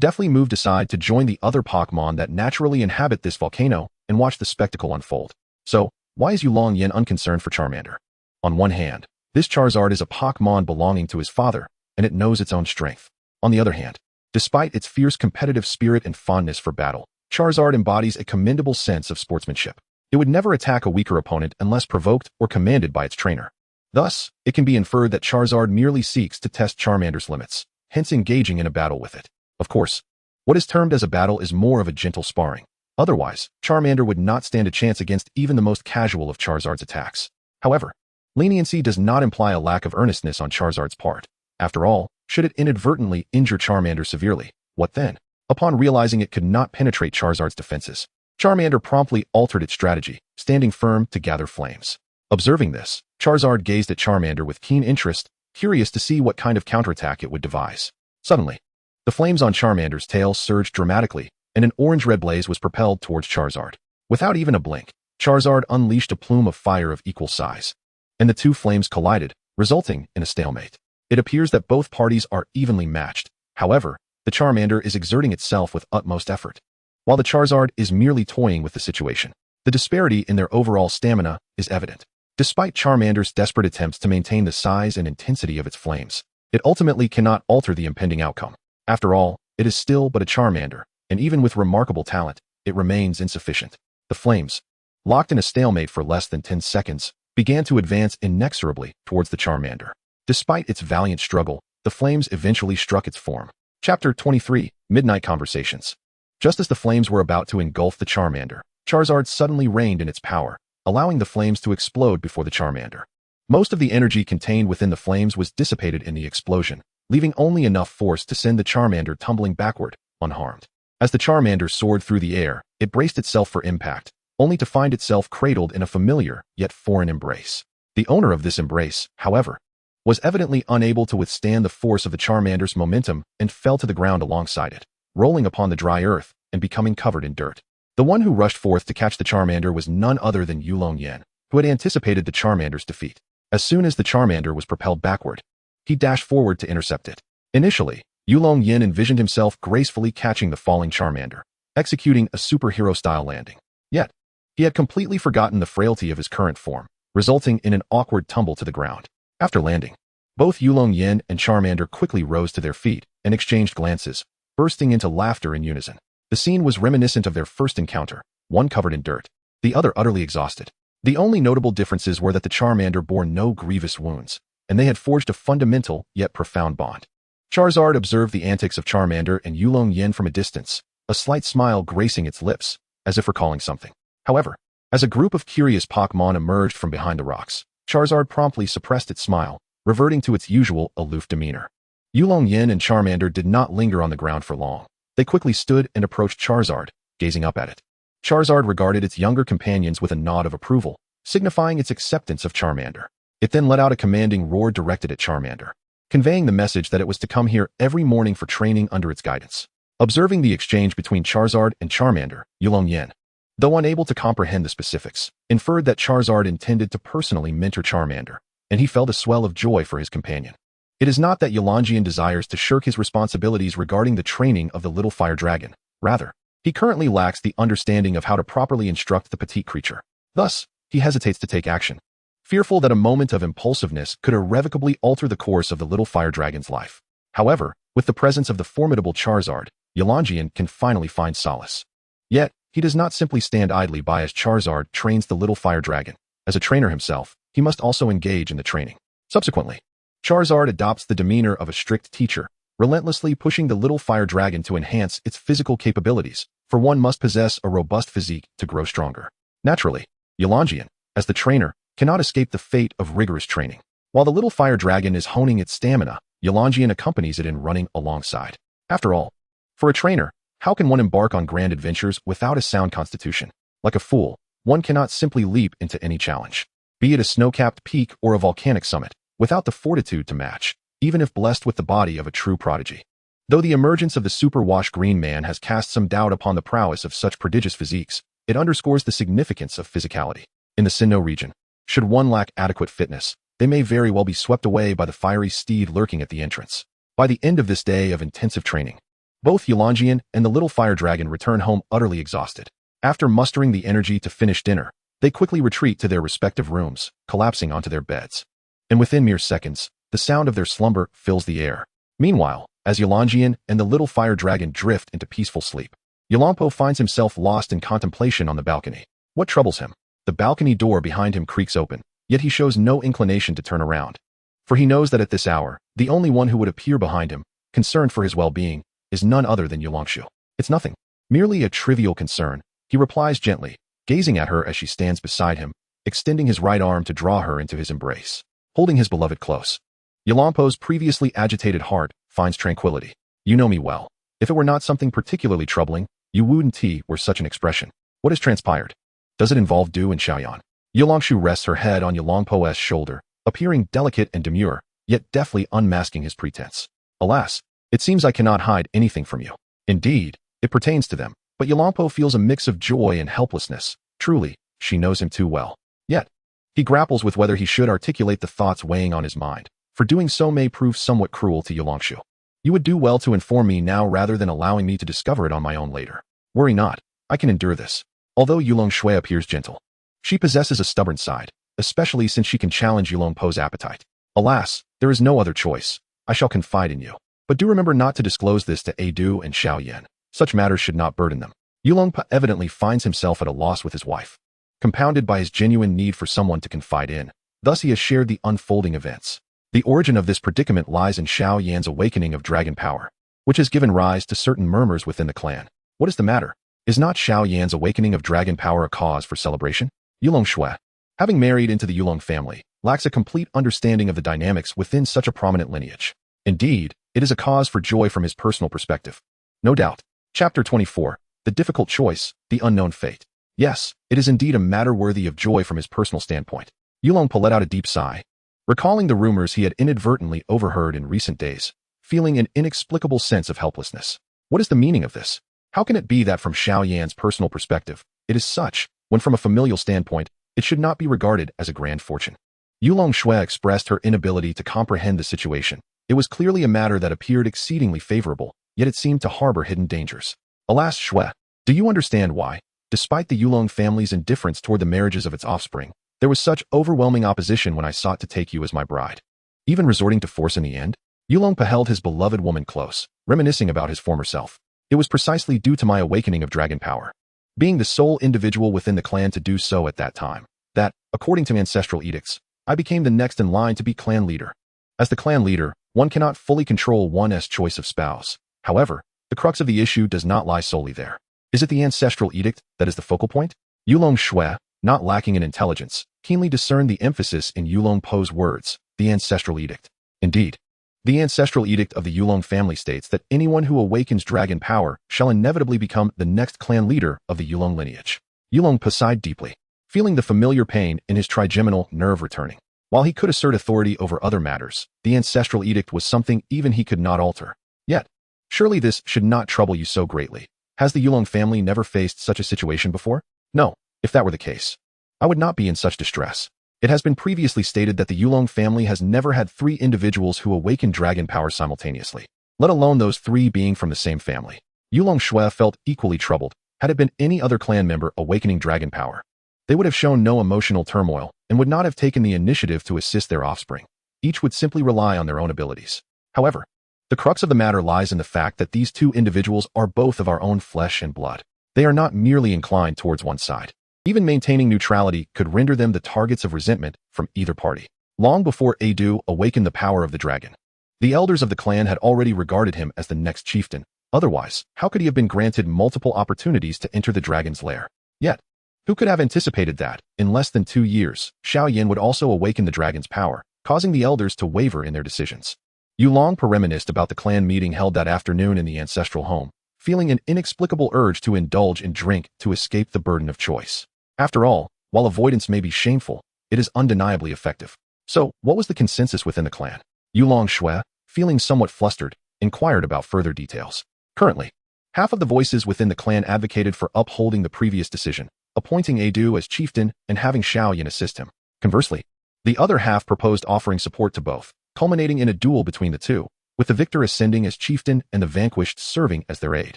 deftly moved aside to join the other Pokémon that naturally inhabit this volcano and watch the spectacle unfold. So, why is Yulong Yan unconcerned for Charmander? On one hand, this Charizard is a Pokémon belonging to his father, and it knows its own strength. On the other hand, despite its fierce competitive spirit and fondness for battle, Charizard embodies a commendable sense of sportsmanship. It would never attack a weaker opponent unless provoked or commanded by its trainer. Thus, it can be inferred that Charizard merely seeks to test Charmander's limits, hence engaging in a battle with it. Of course, what is termed as a battle is more of a gentle sparring. Otherwise, Charmander would not stand a chance against even the most casual of Charizard's attacks. However, leniency does not imply a lack of earnestness on Charizard's part. After all, should it inadvertently injure Charmander severely, what then? Upon realizing it could not penetrate Charizard's defenses, Charmander promptly altered its strategy, standing firm to gather flames. Observing this, Charizard gazed at Charmander with keen interest, curious to see what kind of counterattack it would devise. Suddenly, the flames on Charmander's tail surged dramatically, and an orange-red blaze was propelled towards Charizard. Without even a blink, Charizard unleashed a plume of fire of equal size, and the two flames collided, resulting in a stalemate. It appears that both parties are evenly matched. However, the Charmander is exerting itself with utmost effort, while the Charizard is merely toying with the situation. The disparity in their overall stamina is evident. Despite Charmander's desperate attempts to maintain the size and intensity of its flames, it ultimately cannot alter the impending outcome. After all, it is still but a Charmander, and even with remarkable talent, it remains insufficient. The flames, locked in a stalemate for less than 10 seconds, began to advance inexorably towards the Charmander. Despite its valiant struggle, the flames eventually struck its form. Chapter 23, Midnight Conversations. Just as the flames were about to engulf the Charmander, Charizard suddenly reigned in its power, allowing the flames to explode before the Charmander. Most of the energy contained within the flames was dissipated in the explosion, leaving only enough force to send the Charmander tumbling backward, unharmed. As the Charmander soared through the air, it braced itself for impact, only to find itself cradled in a familiar yet foreign embrace. The owner of this embrace, however, was evidently unable to withstand the force of the Charmander's momentum and fell to the ground alongside it, rolling upon the dry earth and becoming covered in dirt. The one who rushed forth to catch the Charmander was none other than Yulong Yan, who had anticipated the Charmander's defeat. As soon as the Charmander was propelled backward, he dashed forward to intercept it. Initially, Yulong Yan envisioned himself gracefully catching the falling Charmander, executing a superhero-style landing. Yet, he had completely forgotten the frailty of his current form, resulting in an awkward tumble to the ground. After landing, both Yulong Yan and Charmander quickly rose to their feet and exchanged glances, bursting into laughter in unison. The scene was reminiscent of their first encounter, one covered in dirt, the other utterly exhausted. The only notable differences were that the Charmander bore no grievous wounds, and they had forged a fundamental yet profound bond. Charizard observed the antics of Charmander and Yulong Yan from a distance, a slight smile gracing its lips, as if recalling something. However, as a group of curious Pokémon emerged from behind the rocks, Charizard promptly suppressed its smile, reverting to its usual aloof demeanor. Yulong Yan and Charmander did not linger on the ground for long. They quickly stood and approached Charizard, gazing up at it. Charizard regarded its younger companions with a nod of approval, signifying its acceptance of Charmander. It then let out a commanding roar directed at Charmander, conveying the message that it was to come here every morning for training under its guidance. Observing the exchange between Charizard and Charmander, Yulong Yan, though unable to comprehend the specifics, inferred that Charizard intended to personally mentor Charmander, and he felt a swell of joy for his companion. It is not that Yulong Yan desires to shirk his responsibilities regarding the training of the little fire dragon. Rather, he currently lacks the understanding of how to properly instruct the petite creature. Thus, he hesitates to take action, fearful that a moment of impulsiveness could irrevocably alter the course of the little fire dragon's life. However, with the presence of the formidable Charizard, Yulong Yan can finally find solace. Yet, he does not simply stand idly by as Charizard trains the little fire dragon. As a trainer himself, he must also engage in the training. Subsequently, Charizard adopts the demeanor of a strict teacher, relentlessly pushing the little fire dragon to enhance its physical capabilities, for one must possess a robust physique to grow stronger. Naturally, Yulong Yan, as the trainer, cannot escape the fate of rigorous training. While the little fire dragon is honing its stamina, Yulong Yan accompanies it in running alongside. After all, for a trainer, how can one embark on grand adventures without a sound constitution? Like a fool, one cannot simply leap into any challenge, be it a snow-capped peak or a volcanic summit, without the fortitude to match, even if blessed with the body of a true prodigy. Though the emergence of the super-wash green man has cast some doubt upon the prowess of such prodigious physiques, it underscores the significance of physicality. In the Sinnoh region, should one lack adequate fitness, they may very well be swept away by the fiery steed lurking at the entrance. By the end of this day of intensive training, Both Yulong Yan and the little fire dragon return home utterly exhausted. After mustering the energy to finish dinner, they quickly retreat to their respective rooms, collapsing onto their beds. And within mere seconds, the sound of their slumber fills the air. Meanwhile, as Yulong Yan and the little fire dragon drift into peaceful sleep, Yulongpo finds himself lost in contemplation on the balcony. What troubles him? The balcony door behind him creaks open, yet he shows no inclination to turn around. For he knows that at this hour, the only one who would appear behind him, concerned for his well-being, is none other than Yulangshu. It's nothing. Merely a trivial concern, he replies gently, gazing at her as she stands beside him, extending his right arm to draw her into his embrace, holding his beloved close. Yulongpo's previously agitated heart finds tranquility. You know me well. If it were not something particularly troubling, you wouldn't tea were such an expression. What has transpired? Does it involve Du and Xiaoyan? Yulangshu rests her head on Yulongpo's shoulder, appearing delicate and demure, yet deftly unmasking his pretense. Alas, it seems I cannot hide anything from you. Indeed, it pertains to them, but Yulongpo feels a mix of joy and helplessness. Truly, she knows him too well. Yet, he grapples with whether he should articulate the thoughts weighing on his mind, for doing so may prove somewhat cruel to Yulangshu. You would do well to inform me now rather than allowing me to discover it on my own later. Worry not, I can endure this. Although Yulong Shui appears gentle, she possesses a stubborn side, especially since she can challenge Yulongpo's appetite. Alas, there is no other choice. I shall confide in you. But do remember not to disclose this to Adu and Xiaoyan. Such matters should not burden them. Yulongpo evidently finds himself at a loss with his wife, compounded by his genuine need for someone to confide in. Thus he has shared the unfolding events. The origin of this predicament lies in Xiaoyan's awakening of dragon power, which has given rise to certain murmurs within the clan. What is the matter? Is not Xiaoyan's awakening of dragon power a cause for celebration? Yulong Shui, having married into the Yulong family, lacks a complete understanding of the dynamics within such a prominent lineage. Indeed, it is a cause for joy from his personal perspective. No doubt. Chapter 24. The difficult choice, the unknown fate. Yes, it is indeed a matter worthy of joy from his personal standpoint. Yulongpo let out a deep sigh, recalling the rumors he had inadvertently overheard in recent days, feeling an inexplicable sense of helplessness. What is the meaning of this? How can it be that from Xiaoyan's personal perspective, it is such, when from a familial standpoint, it should not be regarded as a grand fortune? Yulong Shui expressed her inability to comprehend the situation. It was clearly a matter that appeared exceedingly favorable, yet it seemed to harbor hidden dangers. Alas, Shui, do you understand why, despite the Yulong family's indifference toward the marriages of its offspring, there was such overwhelming opposition when I sought to take you as my bride? Even resorting to force in the end? Yulongpo held his beloved woman close, reminiscing about his former self. It was precisely due to my awakening of dragon power, being the sole individual within the clan to do so at that time, that, according to ancestral edicts, I became the next in line to be clan leader. As the clan leader, one cannot fully control one's choice of spouse. However, the crux of the issue does not lie solely there. Is it the ancestral edict that is the focal point? Yulong Shui, not lacking in intelligence, keenly discerned the emphasis in Yulongpo's words, the ancestral edict. Indeed, the ancestral edict of the Yulong family states that anyone who awakens dragon power shall inevitably become the next clan leader of the Yulong lineage. Yulongpo sighed deeply, feeling the familiar pain in his trigeminal nerve returning. While he could assert authority over other matters, the ancestral edict was something even he could not alter. Yet, surely this should not trouble you so greatly. Has the Yulong family never faced such a situation before? No, if that were the case, I would not be in such distress. It has been previously stated that the Yulong family has never had 3 individuals who awaken dragon power simultaneously, let alone those 3 being from the same family. Yulong Shui felt equally troubled. Had it been any other clan member awakening dragon power, they would have shown no emotional turmoil and would not have taken the initiative to assist their offspring. Each would simply rely on their own abilities. However, the crux of the matter lies in the fact that these 2 individuals are both of our own flesh and blood. They are not merely inclined towards one side. Even maintaining neutrality could render them the targets of resentment from either party. Long before Adu awakened the power of the dragon, the elders of the clan had already regarded him as the next chieftain. Otherwise, how could he have been granted multiple opportunities to enter the dragon's lair? Yet, who could have anticipated that, in less than 2 years, Xiaoyan would also awaken the dragon's power, causing the elders to waver in their decisions? Yulongpo reminisced about the clan meeting held that afternoon in the ancestral home, feeling an inexplicable urge to indulge in drink to escape the burden of choice. After all, while avoidance may be shameful, it is undeniably effective. So, what was the consensus within the clan? Yulong Shui, feeling somewhat flustered, inquired about further details. Currently, half of the voices within the clan advocated for upholding the previous decision, appointing Adu as chieftain and having Xiaoyan assist him. Conversely, the other half proposed offering support to both, culminating in a duel between the 2, with the victor ascending as chieftain and the vanquished serving as their aide.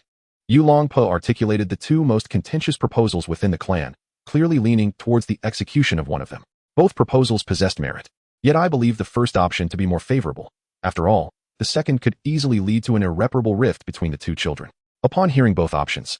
Yulong Po articulated the two most contentious proposals within the clan, clearly leaning towards the execution of one of them. Both proposals possessed merit, yet I believe the first option to be more favorable. After all, the second could easily lead to an irreparable rift between the two children. Upon hearing both options,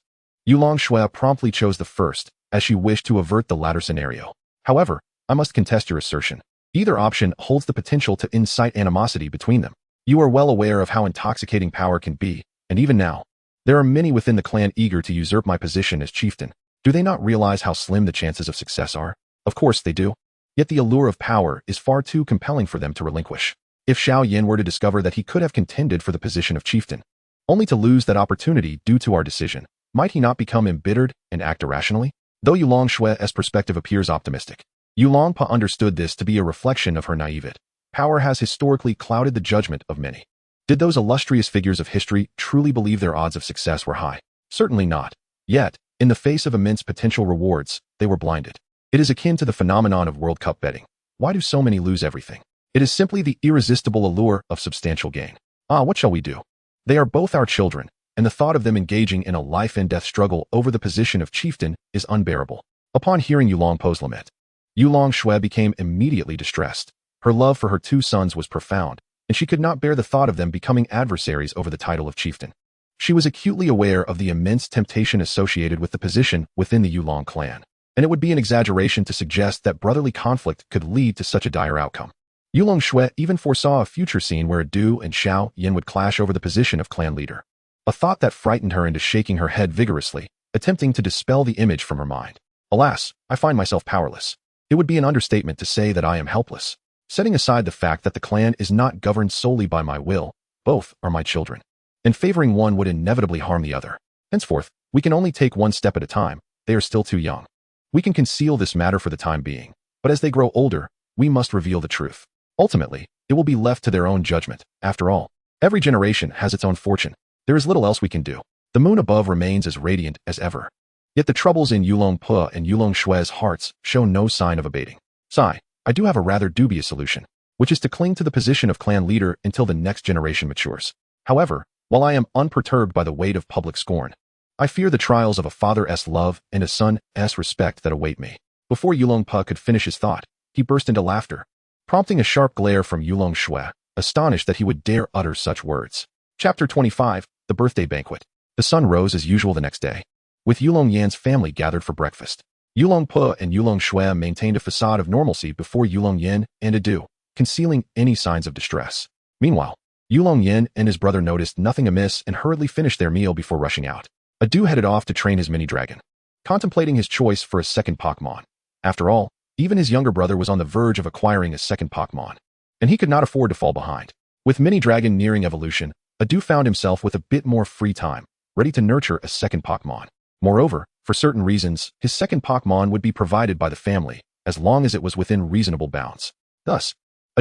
Yulong Shui promptly chose the first, as she wished to avert the latter scenario. However, I must contest your assertion. Either option holds the potential to incite animosity between them. You are well aware of how intoxicating power can be, and even now, there are many within the clan eager to usurp my position as chieftain. Do they not realize how slim the chances of success are? Of course they do. Yet the allure of power is far too compelling for them to relinquish. If Xiao Yin were to discover that he could have contended for the position of chieftain, only to lose that opportunity due to our decision, might he not become embittered and act irrationally? Though Yulong Shui's perspective appears optimistic, Yulong Pa understood this to be a reflection of her naivete. Power has historically clouded the judgment of many. Did those illustrious figures of history truly believe their odds of success were high? Certainly not. Yet, in the face of immense potential rewards, they were blinded. It is akin to the phenomenon of World Cup betting. Why do so many lose everything? It is simply the irresistible allure of substantial gain. What shall we do? They are both our children, and the thought of them engaging in a life-and-death struggle over the position of chieftain is unbearable. Upon hearing Yulong Po's lament, Yulong Shui became immediately distressed. Her love for her two sons was profound, and she could not bear the thought of them becoming adversaries over the title of chieftain. She was acutely aware of the immense temptation associated with the position within the Yulong clan, and it would be an exaggeration to suggest that brotherly conflict could lead to such a dire outcome. Yulong Shui even foresaw a future scene where Du and Xiao Yin would clash over the position of clan leader, a thought that frightened her into shaking her head vigorously, attempting to dispel the image from her mind. Alas, I find myself powerless. It would be an understatement to say that I am helpless. Setting aside the fact that the clan is not governed solely by my will, both are my children, and favoring one would inevitably harm the other. Henceforth, we can only take one step at a time. They are still too young. We can conceal this matter for the time being, but as they grow older, we must reveal the truth. Ultimately, it will be left to their own judgment. After all, every generation has its own fortune. There is little else we can do. The moon above remains as radiant as ever. Yet the troubles in Yulong Po and Yulong Shui's hearts show no sign of abating. Sigh, I do have a rather dubious solution, which is to cling to the position of clan leader until the next generation matures. However, while I am unperturbed by the weight of public scorn, I fear the trials of a father's love and a son's respect that await me. Before Yulong Po could finish his thought, he burst into laughter, prompting a sharp glare from Yulong Shui, astonished that he would dare utter such words. Chapter 25, The Birthday Banquet. The sun rose as usual the next day, with Yulong Yan's family gathered for breakfast. Yulong Po and Yulong Shui maintained a facade of normalcy before Yulong Yan and Du, concealing any signs of distress. Meanwhile, Yulong Yan and his brother noticed nothing amiss and hurriedly finished their meal before rushing out. Du headed off to train his mini-dragon, contemplating his choice for a second Pokémon. After all, even his younger brother was on the verge of acquiring a second Pokémon, and he could not afford to fall behind. With mini-dragon nearing evolution, Du found himself with a bit more free time, ready to nurture a second Pokémon. Moreover, for certain reasons, his second Pokémon would be provided by the family, as long as it was within reasonable bounds. Thus,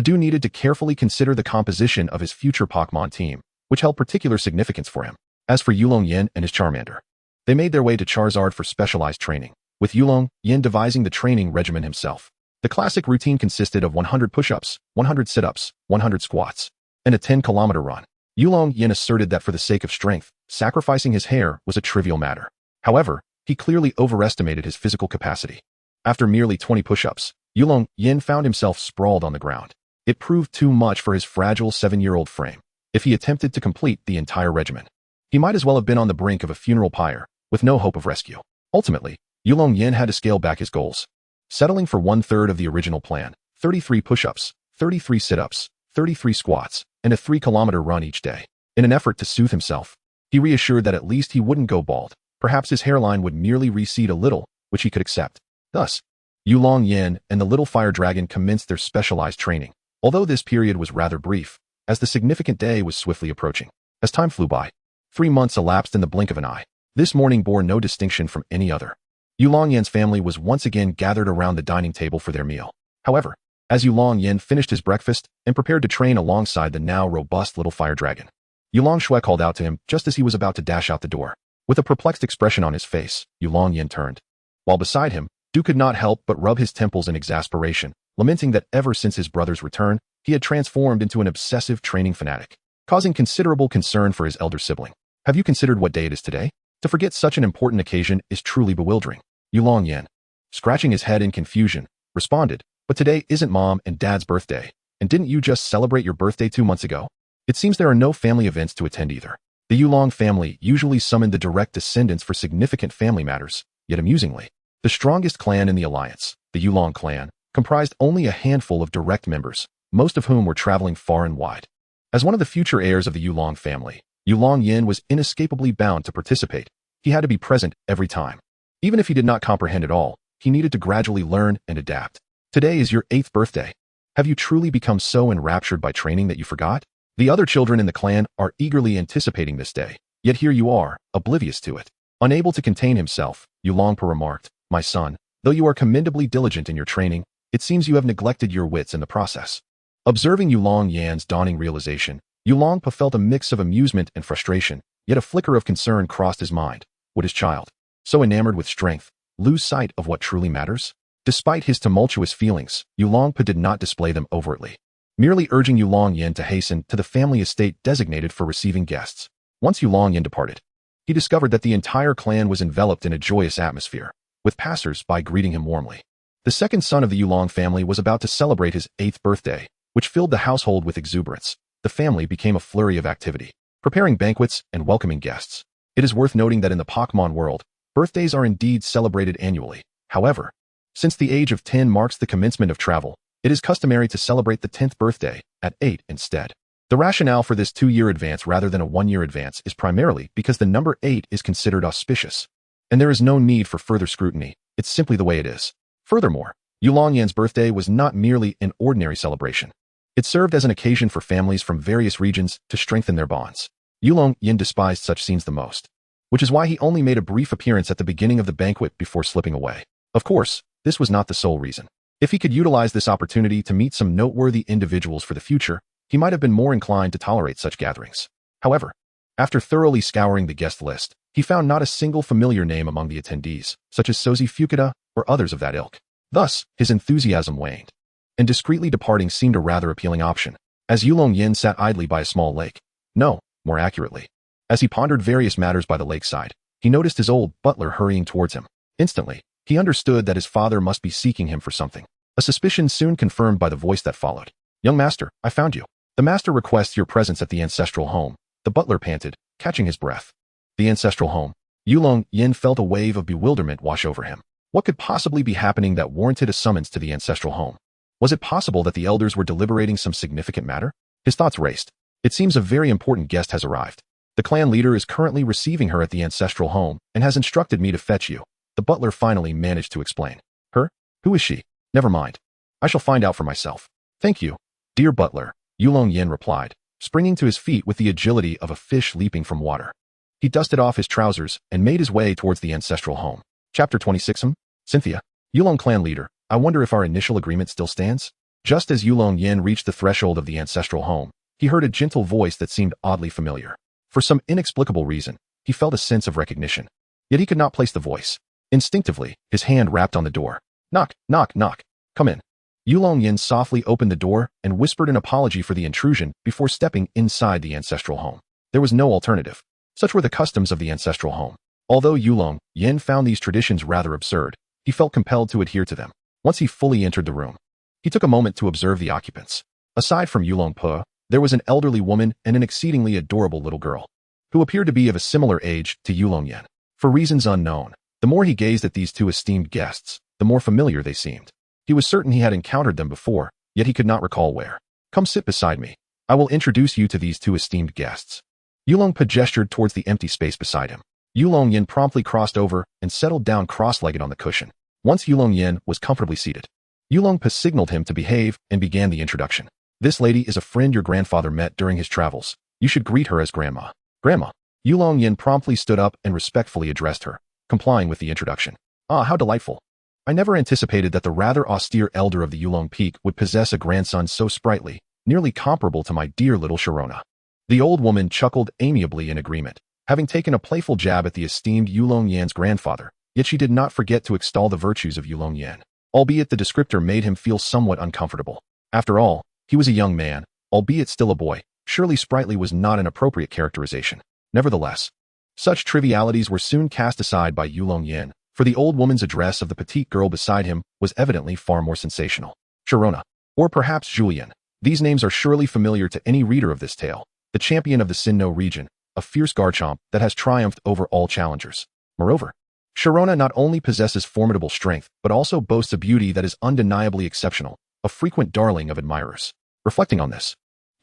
Du needed to carefully consider the composition of his future Pokémon team, which held particular significance for him. As for Yulong Yan and his Charmander, they made their way to Charizard for specialized training, with Yulong Yan devising the training regimen himself. The classic routine consisted of 100 push-ups, 100 sit-ups, 100 squats, and a 10-kilometer run. Yulong Yan asserted that for the sake of strength, sacrificing his hair was a trivial matter. However, he clearly overestimated his physical capacity. After merely 20 push-ups, Yulong Yan found himself sprawled on the ground. It proved too much for his fragile 7-year-old frame. If he attempted to complete the entire regimen, he might as well have been on the brink of a funeral pyre, with no hope of rescue. Ultimately, Yulong Yan had to scale back his goals, settling for one-third of the original plan, 33 push-ups, 33 sit-ups, 33 squats, and a 3-kilometer run each day. In an effort to soothe himself, he reassured that at least he wouldn't go bald. Perhaps his hairline would merely recede a little, which he could accept. Thus, Yulong Yan and the little fire dragon commenced their specialized training, although this period was rather brief, as the significant day was swiftly approaching. As time flew by, 3 months elapsed in the blink of an eye. This morning bore no distinction from any other. Yulong Yan's family was once again gathered around the dining table for their meal. However, as Yulong Yan finished his breakfast and prepared to train alongside the now robust little fire dragon, Yulong Shui called out to him just as he was about to dash out the door. With a perplexed expression on his face, Yulong Yan turned. While beside him, Du could not help but rub his temples in exasperation, lamenting that ever since his brother's return, he had transformed into an obsessive training fanatic. causing considerable concern for his elder sibling. Have you considered what day it is today? To forget such an important occasion is truly bewildering. Yulong Yan, scratching his head in confusion, responded, but today isn't Mom and Dad's birthday, and didn't you just celebrate your birthday 2 months ago? It seems there are no family events to attend either. The Yulong family usually summoned the direct descendants for significant family matters, yet amusingly, the strongest clan in the alliance, the Yulong clan, comprised only a handful of direct members, most of whom were traveling far and wide. As one of the future heirs of the Yulong family, Yulong Yan was inescapably bound to participate. He had to be present every time. Even if he did not comprehend it all, he needed to gradually learn and adapt. Today is your 8th birthday. Have you truly become so enraptured by training that you forgot? The other children in the clan are eagerly anticipating this day, yet here you are, oblivious to it. Unable to contain himself, Yulongpa remarked, "My son, though you are commendably diligent in your training, it seems you have neglected your wits in the process." Observing Yulong Yan's dawning realization, Yulongpa felt a mix of amusement and frustration, yet a flicker of concern crossed his mind. Would his child, so enamored with strength, lose sight of what truly matters? Despite his tumultuous feelings, Yulongpa did not display them overtly, merely urging Yulong Yan to hasten to the family estate designated for receiving guests. Once Yulong Yan departed, he discovered that the entire clan was enveloped in a joyous atmosphere, with passers-by greeting him warmly. The second son of the Yulong family was about to celebrate his 8th birthday, which filled the household with exuberance. The family became a flurry of activity, preparing banquets and welcoming guests. It is worth noting that in the Pokémon world, birthdays are indeed celebrated annually. However, since the age of 10 marks the commencement of travel, it is customary to celebrate the 10th birthday at 8 instead. The rationale for this 2-year advance rather than a 1-year advance is primarily because the number 8 is considered auspicious, and there is no need for further scrutiny. It's simply the way it is. Furthermore, Yulong Yan's birthday was not merely an ordinary celebration. It served as an occasion for families from various regions to strengthen their bonds. Yulong Yan despised such scenes the most, which is why he only made a brief appearance at the beginning of the banquet before slipping away. Of course, this was not the sole reason. If he could utilize this opportunity to meet some noteworthy individuals for the future, he might have been more inclined to tolerate such gatherings. However, after thoroughly scouring the guest list, he found not a single familiar name among the attendees, such as Sozi Fukuda or others of that ilk. Thus, his enthusiasm waned, and discreetly departing seemed a rather appealing option. As Yulong Yan sat idly by a small lake, more accurately, as he pondered various matters by the lakeside, he noticed his old butler hurrying towards him. Instantly, he understood that his father must be seeking him for something, a suspicion soon confirmed by the voice that followed. "Young master, I found you. The master requests your presence at the ancestral home," the butler panted, catching his breath. The ancestral home. Yulong Yan felt a wave of bewilderment wash over him. What could possibly be happening that warranted a summons to the ancestral home? Was it possible that the elders were deliberating some significant matter? His thoughts raced. It seems a very important guest has arrived. The clan leader is currently receiving her at the ancestral home and has instructed me to fetch you, the butler finally managed to explain. Her? Who is she? Never mind. I shall find out for myself. Thank you, dear butler, Yulong Yan replied, springing to his feet with the agility of a fish leaping from water. He dusted off his trousers and made his way towards the ancestral home. Chapter 26. Cynthia, Yulong clan leader, I wonder if our initial agreement still stands? Just as Yulong Yan reached the threshold of the ancestral home, he heard a gentle voice that seemed oddly familiar. For some inexplicable reason, he felt a sense of recognition. Yet he could not place the voice. Instinctively, his hand rapped on the door. Knock, knock, knock. Come in. Yulong Yan softly opened the door and whispered an apology for the intrusion before stepping inside the ancestral home. There was no alternative. Such were the customs of the ancestral home. Although Yulong Yan found these traditions rather absurd, he felt compelled to adhere to them. Once he fully entered the room, he took a moment to observe the occupants. Aside from Yulong Po, there was an elderly woman and an exceedingly adorable little girl, who appeared to be of a similar age to Yulong Yan. For reasons unknown, the more he gazed at these two esteemed guests, the more familiar they seemed. He was certain he had encountered them before, yet he could not recall where. Come sit beside me. I will introduce you to these two esteemed guests. Yulong Po gestured towards the empty space beside him. Yulong Yan promptly crossed over and settled down cross-legged on the cushion. Once Yulong Yan was comfortably seated, Yulong Po signaled him to behave and began the introduction. This lady is a friend your grandfather met during his travels. You should greet her as Grandma. Grandma. Yulong Yan promptly stood up and respectfully addressed her, complying with the introduction. Ah, how delightful. I never anticipated that the rather austere elder of the Yulong Peak would possess a grandson so sprightly, nearly comparable to my dear little Sharona. The old woman chuckled amiably in agreement, having taken a playful jab at the esteemed Yulong Yan's grandfather, yet she did not forget to extol the virtues of Yulong Yan, albeit the descriptor made him feel somewhat uncomfortable. After all, he was a young man, albeit still a boy, Surely sprightly was not an appropriate characterization. Nevertheless, such trivialities were soon cast aside by Yulong Yan, for the old woman's address of the petite girl beside him was evidently far more sensational. Sharona, or perhaps Julian. These names are surely familiar to any reader of this tale. The champion of the Sinnoh region, a fierce Garchomp that has triumphed over all challengers. Moreover, Sharona not only possesses formidable strength, but also boasts a beauty that is undeniably exceptional, a frequent darling of admirers. Reflecting on this,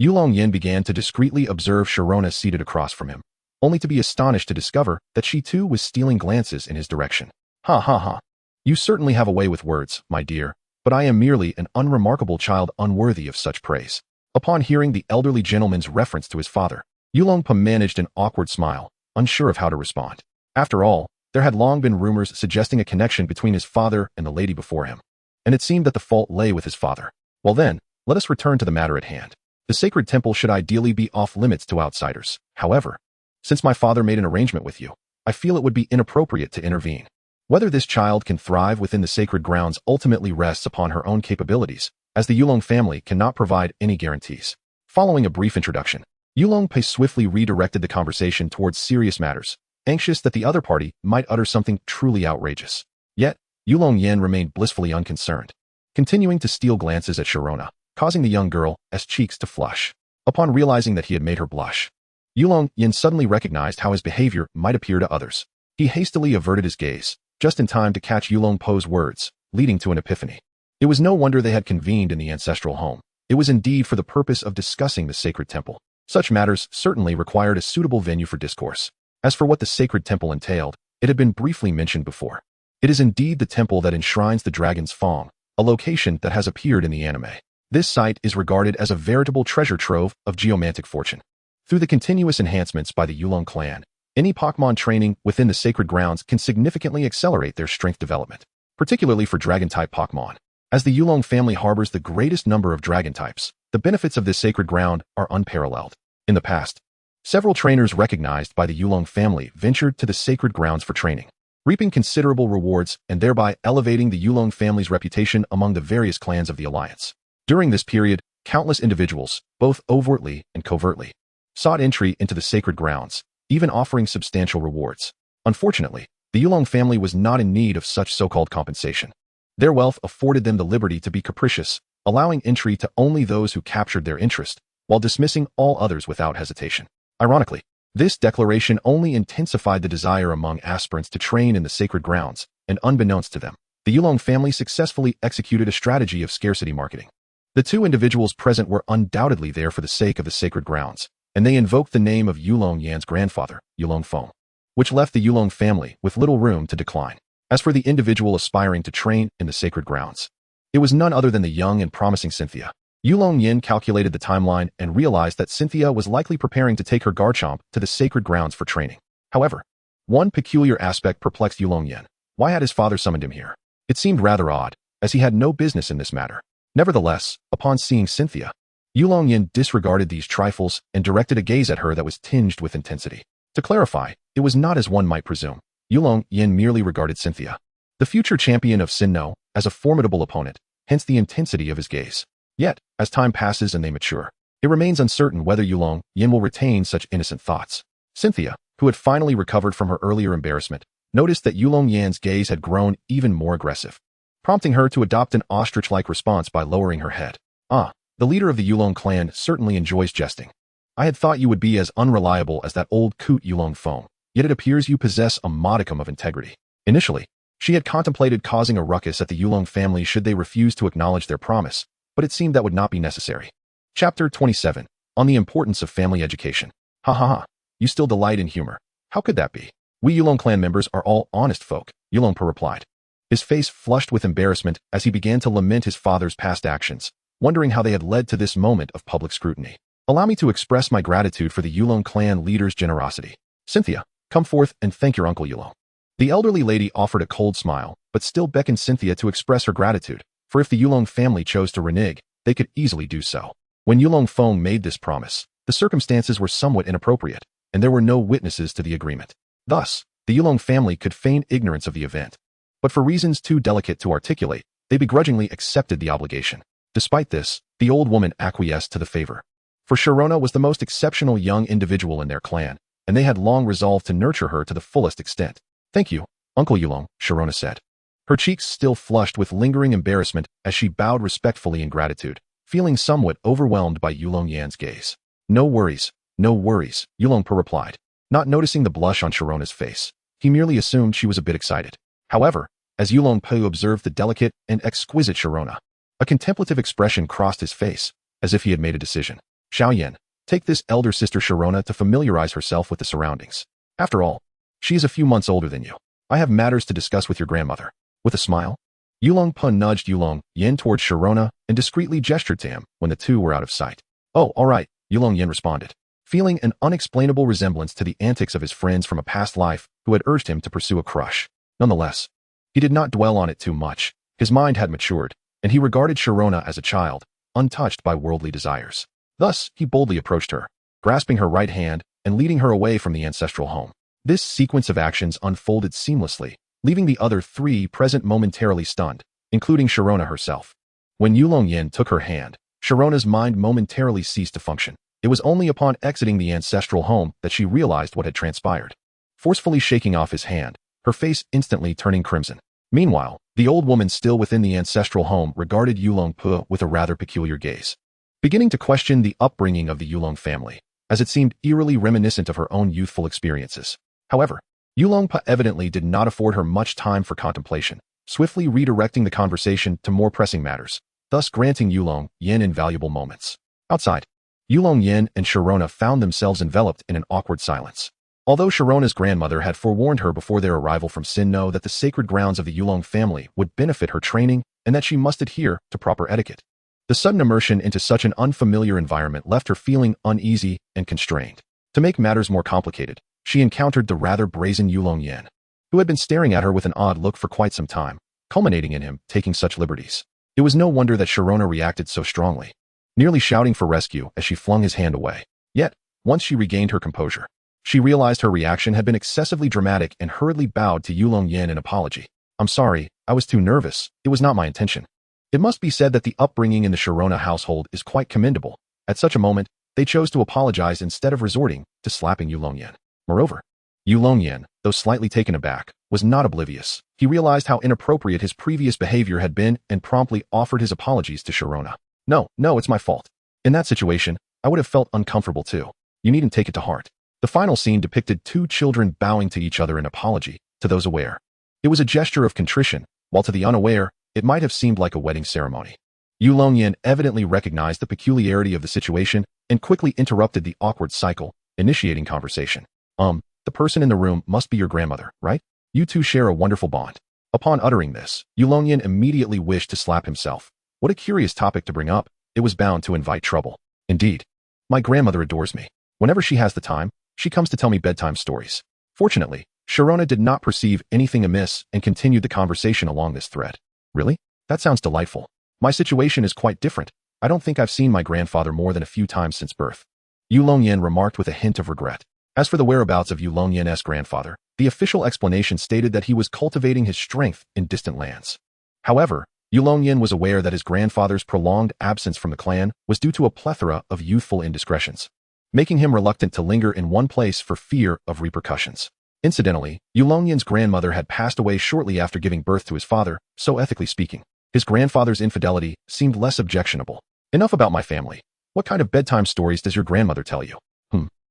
Yulong Yan began to discreetly observe Sharona seated across from him, only to be astonished to discover that she too was stealing glances in his direction. Ha ha ha. You certainly have a way with words, my dear, but I am merely an unremarkable child unworthy of such praise. Upon hearing the elderly gentleman's reference to his father, Yulong Pum managed an awkward smile, unsure of how to respond. After all, there had long been rumors suggesting a connection between his father and the lady before him, and it seemed that the fault lay with his father. Well then, let us return to the matter at hand. The sacred temple should ideally be off limits to outsiders. However, since my father made an arrangement with you, I feel it would be inappropriate to intervene. Whether this child can thrive within the sacred grounds ultimately rests upon her own capabilities, as the Yulong family cannot provide any guarantees. Following a brief introduction, Yulong Pei swiftly redirected the conversation towards serious matters, anxious that the other party might utter something truly outrageous. Yet, Yulong Yan remained blissfully unconcerned, continuing to steal glances at Sharona, causing the young girl's cheeks to flush. Upon realizing that he had made her blush, Yulong Yan suddenly recognized how his behavior might appear to others. He hastily averted his gaze, just in time to catch Yulong Po's words, leading to an epiphany. It was no wonder they had convened in the ancestral home. It was indeed for the purpose of discussing the sacred temple. Such matters certainly required a suitable venue for discourse. As for what the sacred temple entailed, it had been briefly mentioned before. It is indeed the temple that enshrines the dragon's Fong, a location that has appeared in the anime. This site is regarded as a veritable treasure trove of geomantic fortune. Through the continuous enhancements by the Yulong clan, any Pokémon training within the sacred grounds can significantly accelerate their strength development, particularly for dragon-type Pokémon. As the Yulong family harbors the greatest number of dragon types, the benefits of this sacred ground are unparalleled. In the past, several trainers recognized by the Yulong family ventured to the sacred grounds for training, reaping considerable rewards and thereby elevating the Yulong family's reputation among the various clans of the Alliance. During this period, countless individuals, both overtly and covertly, sought entry into the sacred grounds, even offering substantial rewards. Unfortunately, the Yulong family was not in need of such so-called compensation. Their wealth afforded them the liberty to be capricious, allowing entry to only those who captured their interest, while dismissing all others without hesitation. Ironically, this declaration only intensified the desire among aspirants to train in the sacred grounds, and unbeknownst to them, the Yulong family successfully executed a strategy of scarcity marketing. The two individuals present were undoubtedly there for the sake of the sacred grounds, and they invoked the name of Yulong Yan's grandfather, Yulong Feng, which left the Yulong family with little room to decline. As for the individual aspiring to train in the sacred grounds, it was none other than the young and promising Cynthia. Yulong Yan calculated the timeline and realized that Cynthia was likely preparing to take her Garchomp to the sacred grounds for training. However, one peculiar aspect perplexed Yulong Yan. Why had his father summoned him here? It seemed rather odd, as he had no business in this matter. Nevertheless, upon seeing Cynthia, Yulong Yan disregarded these trifles and directed a gaze at her that was tinged with intensity. To clarify, it was not as one might presume. Yulong Yan merely regarded Cynthia, the future champion of Sinnoh, as a formidable opponent, hence the intensity of his gaze. Yet, as time passes and they mature, it remains uncertain whether Yulong Yan will retain such innocent thoughts. Cynthia, who had finally recovered from her earlier embarrassment, noticed that Yulong Yan's gaze had grown even more aggressive, prompting her to adopt an ostrich-like response by lowering her head. Ah, the leader of the Yulong clan certainly enjoys jesting. I had thought you would be as unreliable as that old coot Yulong Feng, yet it appears you possess a modicum of integrity. Initially, she had contemplated causing a ruckus at the Yulong family should they refuse to acknowledge their promise, but it seemed that would not be necessary. Chapter 27. On the Importance of Family Education. Ha ha ha, you still delight in humor. How could that be? We Yulong clan members are all honest folk, Yulong Per replied. His face flushed with embarrassment as he began to lament his father's past actions, wondering how they had led to this moment of public scrutiny. Allow me to express my gratitude for the Yulong clan leader's generosity. Cynthia, come forth and thank your uncle Yulong. The elderly lady offered a cold smile, but still beckoned Cynthia to express her gratitude, for if the Yulong family chose to renege, they could easily do so. When Yulong Feng made this promise, the circumstances were somewhat inappropriate, and there were no witnesses to the agreement. Thus, the Yulong family could feign ignorance of the event. But for reasons too delicate to articulate, they begrudgingly accepted the obligation. Despite this, the old woman acquiesced to the favor. For Sharona was the most exceptional young individual in their clan, and they had long resolved to nurture her to the fullest extent. "Thank you, Uncle Yulong," Sharona said. Her cheeks still flushed with lingering embarrassment as she bowed respectfully in gratitude, feeling somewhat overwhelmed by Yulong Yan's gaze. No worries, Yulong Po replied, not noticing the blush on Sharona's face. He merely assumed she was a bit excited. However, as Yulong Po observed the delicate and exquisite Sharona, a contemplative expression crossed his face, as if he had made a decision. "Xiaoyan, take this elder sister Sharona to familiarize herself with the surroundings. After all, she is a few months older than you. I have matters to discuss with your grandmother." With a smile, Yulong Po nudged Yulong Yan towards Sharona and discreetly gestured to him when the two were out of sight. "Oh, all right," Yulong Yan responded, feeling an unexplainable resemblance to the antics of his friends from a past life who had urged him to pursue a crush. Nonetheless, he did not dwell on it too much. His mind had matured, and he regarded Sharona as a child, untouched by worldly desires. Thus, he boldly approached her, grasping her right hand and leading her away from the ancestral home. This sequence of actions unfolded seamlessly, leaving the other three present momentarily stunned, including Sharona herself. When Yulong Yan took her hand, Sharona's mind momentarily ceased to function. It was only upon exiting the ancestral home that she realized what had transpired. Forcefully shaking off his hand, her face instantly turning crimson. Meanwhile, the old woman still within the ancestral home regarded Yulong Po with a rather peculiar gaze, beginning to question the upbringing of the Yulong family, as it seemed eerily reminiscent of her own youthful experiences. However, Yulong Po evidently did not afford her much time for contemplation, swiftly redirecting the conversation to more pressing matters, thus granting Yulong Yan invaluable moments. Outside, Yulong Yan and Sharona found themselves enveloped in an awkward silence. Although Sharona's grandmother had forewarned her before their arrival from Sinnoh that the sacred grounds of the Yulong family would benefit her training and that she must adhere to proper etiquette, the sudden immersion into such an unfamiliar environment left her feeling uneasy and constrained. To make matters more complicated, she encountered the rather brazen Yulong Yan, who had been staring at her with an odd look for quite some time, culminating in him taking such liberties. It was no wonder that Sharona reacted so strongly, nearly shouting for rescue as she flung his hand away. Yet, once she regained her composure, she realized her reaction had been excessively dramatic and hurriedly bowed to Yulong Yan in apology. "I'm sorry, I was too nervous. It was not my intention." It must be said that the upbringing in the Sharona household is quite commendable. At such a moment, they chose to apologize instead of resorting to slapping Yulong Yan. Moreover, Yulong Yan, though slightly taken aback, was not oblivious. He realized how inappropriate his previous behavior had been and promptly offered his apologies to Sharona. No, it's my fault. In that situation, I would have felt uncomfortable too. You needn't take it to heart." The final scene depicted two children bowing to each other in apology, to those aware. It was a gesture of contrition, while to the unaware, it might have seemed like a wedding ceremony. Yulong Yan evidently recognized the peculiarity of the situation and quickly interrupted the awkward cycle, initiating conversation. The person in the room must be your grandmother, right? You two share a wonderful bond." Upon uttering this, Yulong Yan immediately wished to slap himself. What a curious topic to bring up. It was bound to invite trouble. Indeed, my grandmother adores me. Whenever she has the time, she comes to tell me bedtime stories. Fortunately, Sharona did not perceive anything amiss and continued the conversation along this thread. "Really? That sounds delightful. My situation is quite different. I don't think I've seen my grandfather more than a few times since birth," Yulong Yan remarked with a hint of regret. As for the whereabouts of Yulong Yan's grandfather, the official explanation stated that he was cultivating his strength in distant lands. However, Yulong Yan was aware that his grandfather's prolonged absence from the clan was due to a plethora of youthful indiscretions, making him reluctant to linger in one place for fear of repercussions. Incidentally, Yulong Yan's grandmother had passed away shortly after giving birth to his father, so ethically speaking, his grandfather's infidelity seemed less objectionable. Enough about my family. What kind of bedtime stories does your grandmother tell you?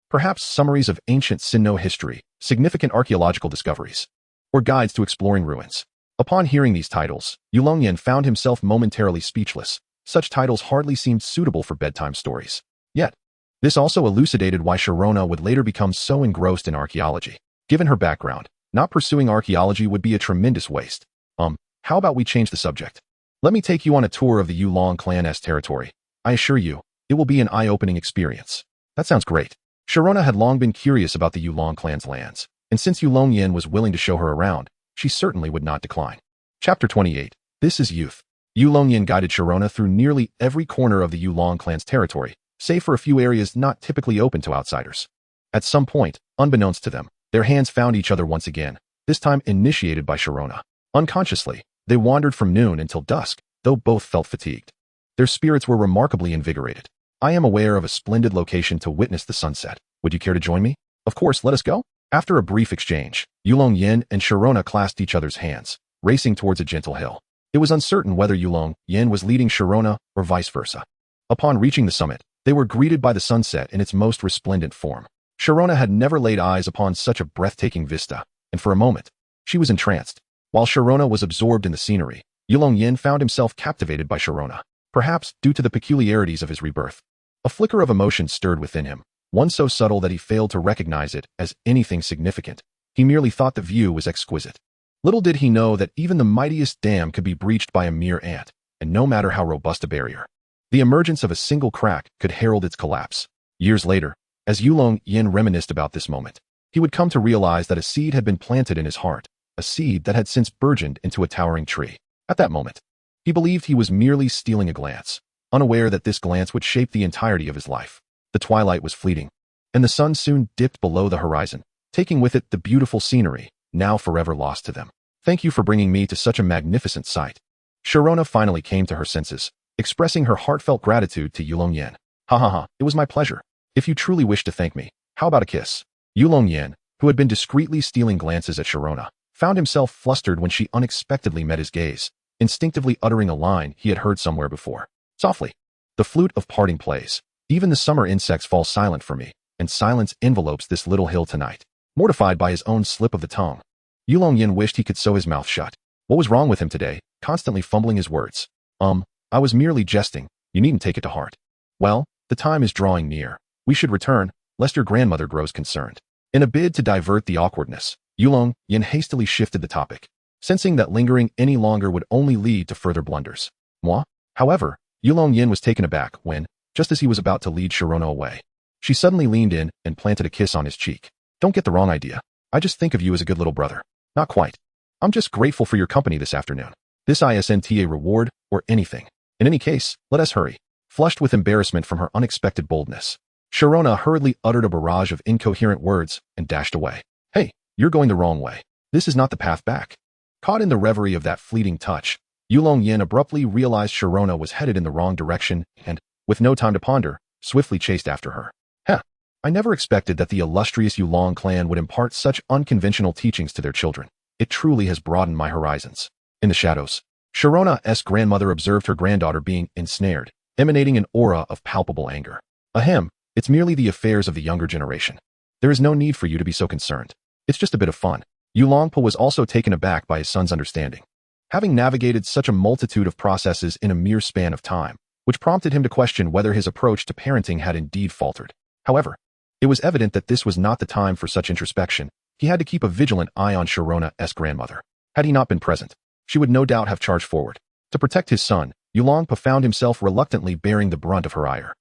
Perhaps summaries of ancient Sinnoh history, significant archaeological discoveries, or guides to exploring ruins. Upon hearing these titles, Yulong Yan found himself momentarily speechless. Such titles hardly seemed suitable for bedtime stories. Yet, this also elucidated why Sharona would later become so engrossed in archaeology. Given her background, not pursuing archaeology would be a tremendous waste. How about we change the subject? Let me take you on a tour of the Yulong clan's territory. I assure you, it will be an eye-opening experience. That sounds great. Sharona had long been curious about the Yulong clan's lands, and since Yulong Yan was willing to show her around, she certainly would not decline. Chapter 28. This is Youth. Yulong Yan guided Sharona through nearly every corner of the Yulong clan's territory, save for a few areas not typically open to outsiders. At some point, unbeknownst to them, their hands found each other once again, this time initiated by Sharona. Unconsciously, they wandered from noon until dusk, though both felt fatigued. Their spirits were remarkably invigorated. I am aware of a splendid location to witness the sunset. Would you care to join me? Of course, let us go. After a brief exchange, Yulong Yan and Sharona clasped each other's hands, racing towards a gentle hill. It was uncertain whether Yulong Yan was leading Sharona or vice versa. Upon reaching the summit, they were greeted by the sunset in its most resplendent form. Sharona had never laid eyes upon such a breathtaking vista, and for a moment, she was entranced. While Sharona was absorbed in the scenery, Yulong Yan found himself captivated by Sharona, perhaps due to the peculiarities of his rebirth. A flicker of emotion stirred within him, one so subtle that he failed to recognize it as anything significant. He merely thought the view was exquisite. Little did he know that even the mightiest dam could be breached by a mere ant, and no matter how robust a barrier, the emergence of a single crack could herald its collapse. Years later, as Yulong Yan reminisced about this moment, he would come to realize that a seed had been planted in his heart, a seed that had since burgeoned into a towering tree. At that moment, he believed he was merely stealing a glance, unaware that this glance would shape the entirety of his life. The twilight was fleeting, and the sun soon dipped below the horizon, taking with it the beautiful scenery, now forever lost to them. Thank you for bringing me to such a magnificent sight. Sharona finally came to her senses, expressing her heartfelt gratitude to Yulong Yan. Ha ha ha, it was my pleasure. If you truly wish to thank me, how about a kiss? Yulong Yan, who had been discreetly stealing glances at Sharona, found himself flustered when she unexpectedly met his gaze, instinctively uttering a line he had heard somewhere before. Softly, the flute of parting plays. Even the summer insects fall silent for me, and silence envelopes this little hill tonight. Mortified by his own slip of the tongue, Yulong Yan wished he could sew his mouth shut. What was wrong with him today, constantly fumbling his words? I was merely jesting. You needn't take it to heart. Well, the time is drawing near. We should return, lest your grandmother grows concerned. In a bid to divert the awkwardness, Yulong Yan hastily shifted the topic, sensing that lingering any longer would only lead to further blunders. Moi? However, Yulong Yan was taken aback when, just as he was about to lead Sharona away, she suddenly leaned in and planted a kiss on his cheek. Don't get the wrong idea. I just think of you as a good little brother. Not quite. I'm just grateful for your company this afternoon. This isn't a reward or anything. In any case, let us hurry. Flushed with embarrassment from her unexpected boldness, Sharona hurriedly uttered a barrage of incoherent words and dashed away. Hey, you're going the wrong way. This is not the path back. Caught in the reverie of that fleeting touch, Yulong Yan abruptly realized Sharona was headed in the wrong direction and, with no time to ponder, swiftly chased after her. I never expected that the illustrious Yulong clan would impart such unconventional teachings to their children. It truly has broadened my horizons. In the shadows, Sharona's grandmother observed her granddaughter being ensnared, emanating an aura of palpable anger. Ahem, it's merely the affairs of the younger generation. There is no need for you to be so concerned. It's just a bit of fun. Yulongpo was also taken aback by his son's understanding, having navigated such a multitude of processes in a mere span of time, which prompted him to question whether his approach to parenting had indeed faltered. However, it was evident that this was not the time for such introspection. He had to keep a vigilant eye on Sharona's grandmother. Had he not been present, she would no doubt have charged forward. To protect his son, Yulongpo found himself reluctantly bearing the brunt of her ire.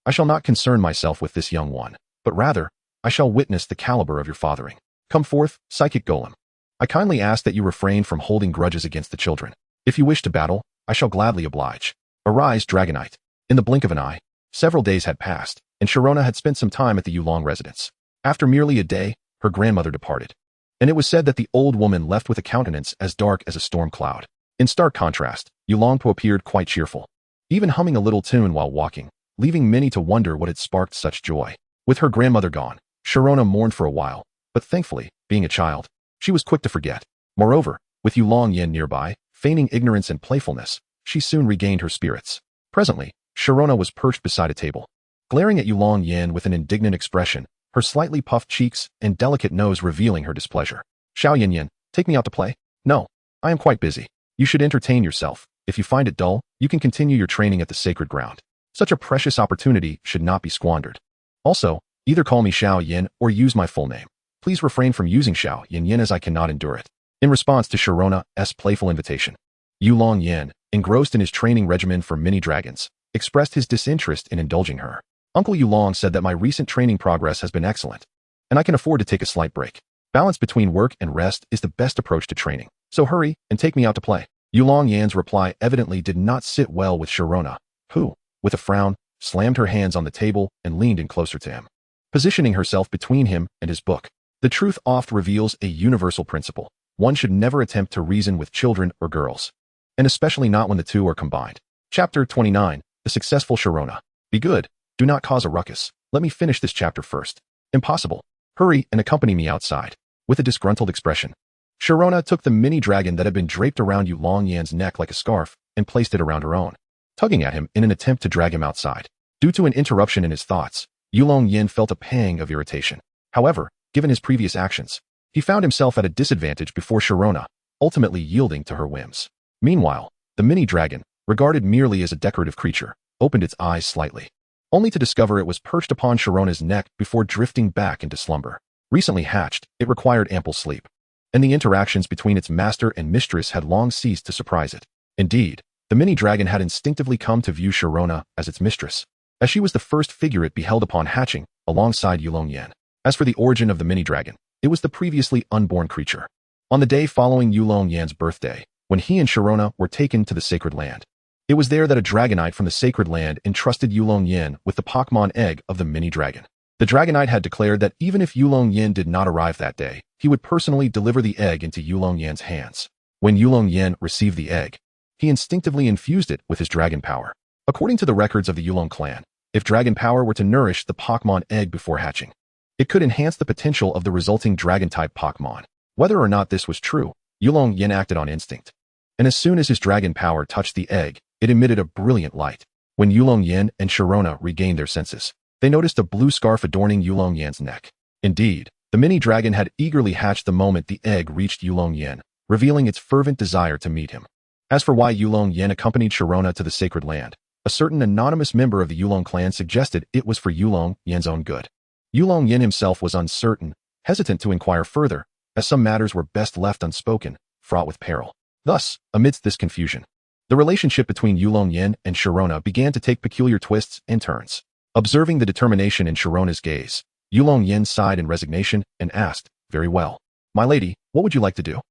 I shall not concern myself with this young one, but rather, I shall witness the caliber of your fathering. Come forth, psychic golem. I kindly ask that you refrain from holding grudges against the children. If you wish to battle, I shall gladly oblige. Arise, Dragonite. In the blink of an eye, several days had passed, and Sharona had spent some time at the Yulong residence. After merely a day, her grandmother departed, and it was said that the old woman left with a countenance as dark as a storm cloud. In stark contrast, Yulongpo appeared quite cheerful, even humming a little tune while walking, leaving many to wonder what had sparked such joy. With her grandmother gone, Sharona mourned for a while, but thankfully, being a child, she was quick to forget. Moreover, with Yulong Yan nearby, feigning ignorance and playfulness, she soon regained her spirits. Presently, Sharona was perched beside a table, glaring at Yulong Yan with an indignant expression, her slightly puffed cheeks and delicate nose revealing her displeasure. Xiao Yan, take me out to play? No, I am quite busy. You should entertain yourself. If you find it dull, you can continue your training at the sacred ground. Such a precious opportunity should not be squandered. Also, either call me Xiao Yan or use my full name. Please refrain from using Xiao Yan as I cannot endure it. In response to Sharona's playful invitation, Yulong Yan, engrossed in his training regimen for mini dragons, expressed his disinterest in indulging her. Uncle Yulong said that my recent training progress has been excellent, and I can afford to take a slight break. Balance between work and rest is the best approach to training. So hurry and take me out to play. Yulong Yan's reply evidently did not sit well with Sharona, who, with a frown, slammed her hands on the table and leaned in closer to him, positioning herself between him and his book. The truth oft reveals a universal principle. One should never attempt to reason with children or girls, and especially not when the two are combined. Chapter 29, The Successful Sharona. Be good. Do not cause a ruckus. Let me finish this chapter first. Impossible. Hurry and accompany me outside. With a disgruntled expression, Sharona took the mini dragon that had been draped around Yulong Yan's neck like a scarf and placed it around her own, tugging at him in an attempt to drag him outside. Due to an interruption in his thoughts, Yulong Yan felt a pang of irritation. However, given his previous actions, he found himself at a disadvantage before Sharona, ultimately yielding to her whims. Meanwhile, the mini dragon, regarded merely as a decorative creature, opened its eyes slightly, only to discover it was perched upon Sharona's neck before drifting back into slumber. Recently hatched, it required ample sleep, and the interactions between its master and mistress had long ceased to surprise it. Indeed, the mini dragon had instinctively come to view Sharona as its mistress, as she was the first figure it beheld upon hatching, alongside Yulong Yan. As for the origin of the mini dragon, it was the previously unborn creature. On the day following Yulong Yan's birthday, when he and Sharona were taken to the sacred land, it was there that a dragonite from the sacred land entrusted Yulong Yan with the Pokémon egg of the mini dragon. The dragonite had declared that even if Yulong Yan did not arrive that day, he would personally deliver the egg into Yulong Yan's hands. When Yulong Yan received the egg, he instinctively infused it with his dragon power. According to the records of the Yulong clan, if dragon power were to nourish the Pokémon egg before hatching, it could enhance the potential of the resulting dragon-type Pokémon. Whether or not this was true, Yulong Yan acted on instinct, and as soon as his dragon power touched the egg, it emitted a brilliant light. When Yulong Yan and Sharona regained their senses, they noticed a blue scarf adorning Yulong Yan's neck. Indeed, the mini dragon had eagerly hatched the moment the egg reached Yulong Yan, revealing its fervent desire to meet him. As for why Yulong Yan accompanied Sharona to the sacred land, a certain anonymous member of the Yulong clan suggested it was for Yulong Yan's own good. Yulong Yan himself was uncertain, hesitant to inquire further, as some matters were best left unspoken, fraught with peril. Thus, amidst this confusion, the relationship between Yulong Yan and Sharona began to take peculiar twists and turns. Observing the determination in Sharona's gaze, Yulong Yan sighed in resignation and asked, "Very well. My lady, what would you like to do?"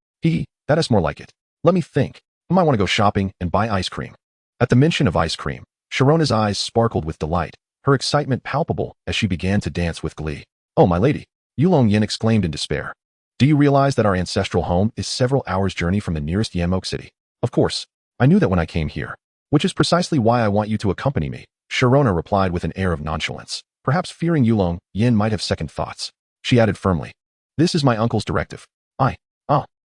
That is more like it. Let me think. I might want to go shopping and buy ice cream." At the mention of ice cream, Sharona's eyes sparkled with delight, her excitement palpable as she began to dance with glee. "Oh, my lady," Yulong Yan exclaimed in despair. "Do you realize that our ancestral home is several hours' journey from the nearest Yamok city?" "Of course. I knew that when I came here. Which is precisely why I want you to accompany me," Sharona replied with an air of nonchalance. Perhaps fearing Yulong Yan might have second thoughts, she added firmly, "This is my uncle's directive."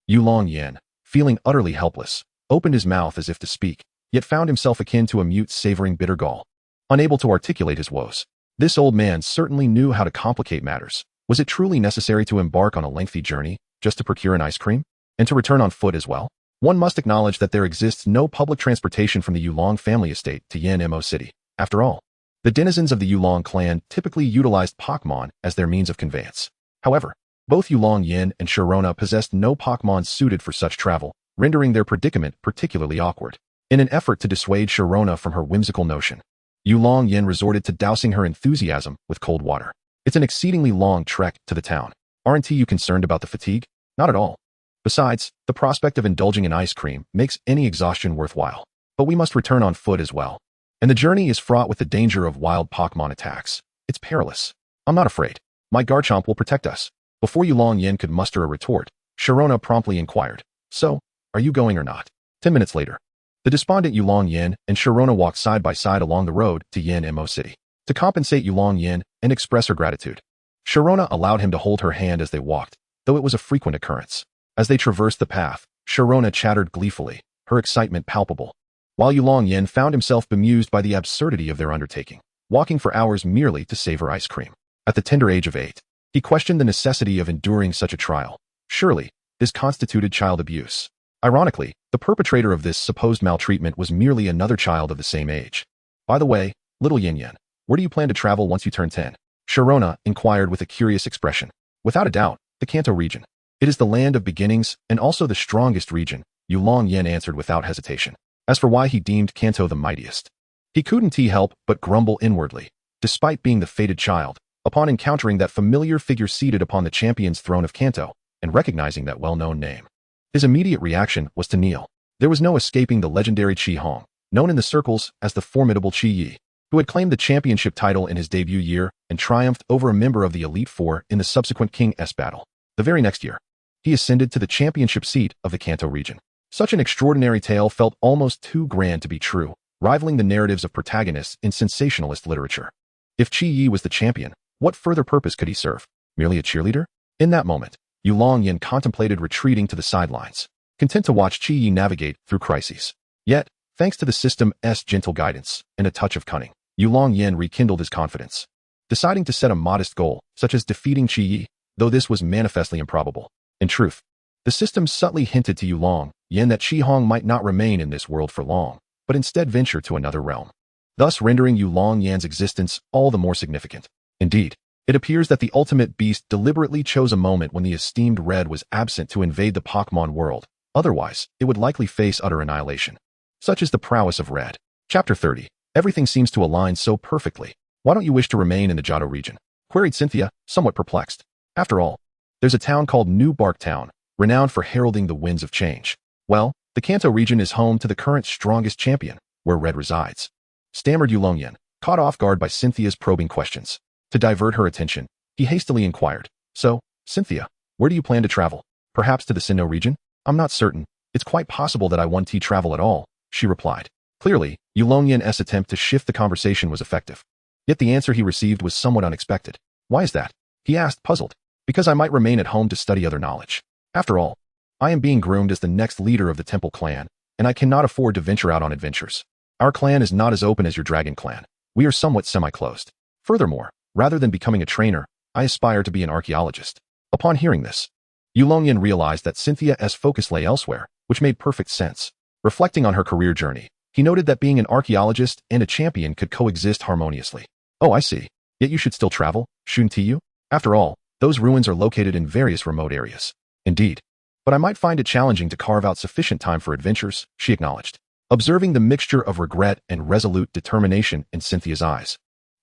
Yulong Yan, feeling utterly helpless, opened his mouth as if to speak, yet found himself akin to a mute savoring bitter gall, unable to articulate his woes. This old man certainly knew how to complicate matters. Was it truly necessary to embark on a lengthy journey just to procure an ice cream? And to return on foot as well? One must acknowledge that there exists no public transportation from the Yulong family estate to Yanmo City. After all, the denizens of the Yulong clan typically utilized Pokémon as their means of conveyance. However, both Yulong Yan and Sharona possessed no Pokémon suited for such travel, rendering their predicament particularly awkward. In an effort to dissuade Sharona from her whimsical notion, Yulong Yan resorted to dousing her enthusiasm with cold water. "It's an exceedingly long trek to the town. Aren't you concerned about the fatigue?" "Not at all. Besides, the prospect of indulging in ice cream makes any exhaustion worthwhile. But we must return on foot as well. And the journey is fraught with the danger of wild Pokémon attacks. It's perilous." "I'm not afraid. My Garchomp will protect us." Before Yulong Yan could muster a retort, Sharona promptly inquired, "So, are you going or not?" 10 minutes later, the despondent Yulong Yan and Sharona walked side by side along the road to Yanmo City. To compensate Yulong Yan and express her gratitude, Sharona allowed him to hold her hand as they walked, though it was a frequent occurrence. As they traversed the path, Sharona chattered gleefully, her excitement palpable, while Yulong Yan found himself bemused by the absurdity of their undertaking, walking for hours merely to savor ice cream. At the tender age of 8, he questioned the necessity of enduring such a trial. Surely, this constituted child abuse. Ironically, the perpetrator of this supposed maltreatment was merely another child of the same age. "By the way, little Yin Yan, where do you plan to travel once you turn 10? Sharona inquired with a curious expression. "Without a doubt, the Kanto region. It is the land of beginnings and also the strongest region," Yulong Yan answered without hesitation. As for why he deemed Kanto the mightiest, he couldn't help but grumble inwardly, despite being the fated child, upon encountering that familiar figure seated upon the champion's throne of Kanto, and recognizing that well-known name. His immediate reaction was to kneel. There was no escaping the legendary Qi Hong, known in the circles as the formidable Qi Yi, who had claimed the championship title in his debut year and triumphed over a member of the Elite Four in the subsequent King S battle. The very next year, he ascended to the championship seat of the Kanto region. Such an extraordinary tale felt almost too grand to be true, rivaling the narratives of protagonists in sensationalist literature. If Qi was the champion, what further purpose could he serve? Merely a cheerleader? In that moment, Yulong Yan contemplated retreating to the sidelines, content to watch Qi navigate through crises. Yet, thanks to the system's gentle guidance and a touch of cunning, Yulong Yan rekindled his confidence, deciding to set a modest goal, such as defeating Qi, though this was manifestly improbable. In truth, the system subtly hinted to Yulong Yan that Qi might not remain in this world for long, but instead venture to another realm, thus rendering Yulong Yan's existence all the more significant. Indeed, it appears that the ultimate beast deliberately chose a moment when the esteemed Red was absent to invade the Pokémon world, otherwise, it would likely face utter annihilation. Such is the prowess of Red. Chapter 30. Everything seems to align so perfectly. Why don't you wish to remain in the Johto region? Queried Cynthia, somewhat perplexed. After all, there's a town called New Bark Town, renowned for heralding the winds of change. Well, the Kanto region is home to the current strongest champion, where Red resides. Stammered Yulong Yan, caught off guard by Cynthia's probing questions. To divert her attention, he hastily inquired, So, Cynthia, where do you plan to travel? Perhaps to the Sinnoh region? I'm not certain. It's quite possible that I won't travel at all, she replied. Clearly, Yulong Yan's attempt to shift the conversation was effective. Yet the answer he received was somewhat unexpected. Why is that? He asked, puzzled. Because I might remain at home to study other knowledge. After all, I am being groomed as the next leader of the Temple clan, and I cannot afford to venture out on adventures. Our clan is not as open as your dragon clan. We are somewhat semi-closed. Furthermore, rather than becoming a trainer, I aspire to be an archaeologist. Upon hearing this, Yulong Yan realized that Cynthia's focus lay elsewhere, which made perfect sense. Reflecting on her career journey, he noted that being an archaeologist and a champion could coexist harmoniously. Oh, I see. Yet you should still travel, shouldn't you? After all, those ruins are located in various remote areas. Indeed. But I might find it challenging to carve out sufficient time for adventures, she acknowledged, observing the mixture of regret and resolute determination in Cynthia's eyes.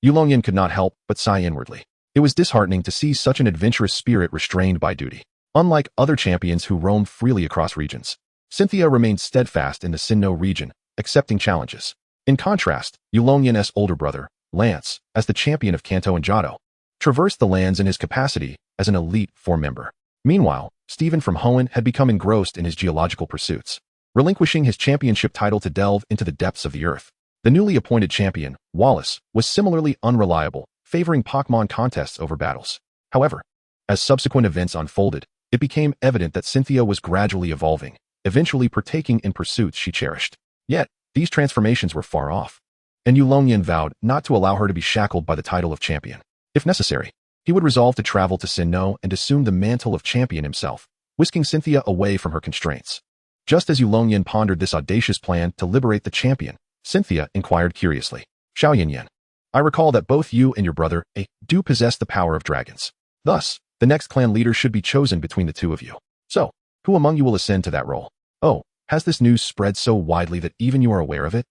Yulong Yan could not help but sigh inwardly. It was disheartening to see such an adventurous spirit restrained by duty. Unlike other champions who roam freely across regions, Cynthia remained steadfast in the Sinnoh region, accepting challenges. In contrast, Yulong Yan's older brother, Lance, as the champion of Kanto and Johto, traversed the lands in his capacity as an elite 4 member. Meanwhile, Stephen from Hoenn had become engrossed in his geological pursuits, relinquishing his championship title to delve into the depths of the earth. The newly appointed champion, Wallace, was similarly unreliable, favoring Pokémon contests over battles. However, as subsequent events unfolded, it became evident that Cynthia was gradually evolving, eventually partaking in pursuits she cherished. Yet, these transformations were far off, and Yulong Yan vowed not to allow her to be shackled by the title of champion. If necessary, he would resolve to travel to Sinnoh and assume the mantle of champion himself, whisking Cynthia away from her constraints. Just as Yulong Yan pondered this audacious plan to liberate the champion, Cynthia inquired curiously, Xiaoyan Yan, I recall that both you and your brother, do possess the power of dragons. Thus, the next clan leader should be chosen between the two of you. So, who among you will ascend to that role? Oh, has this news spread so widely that even you are aware of it?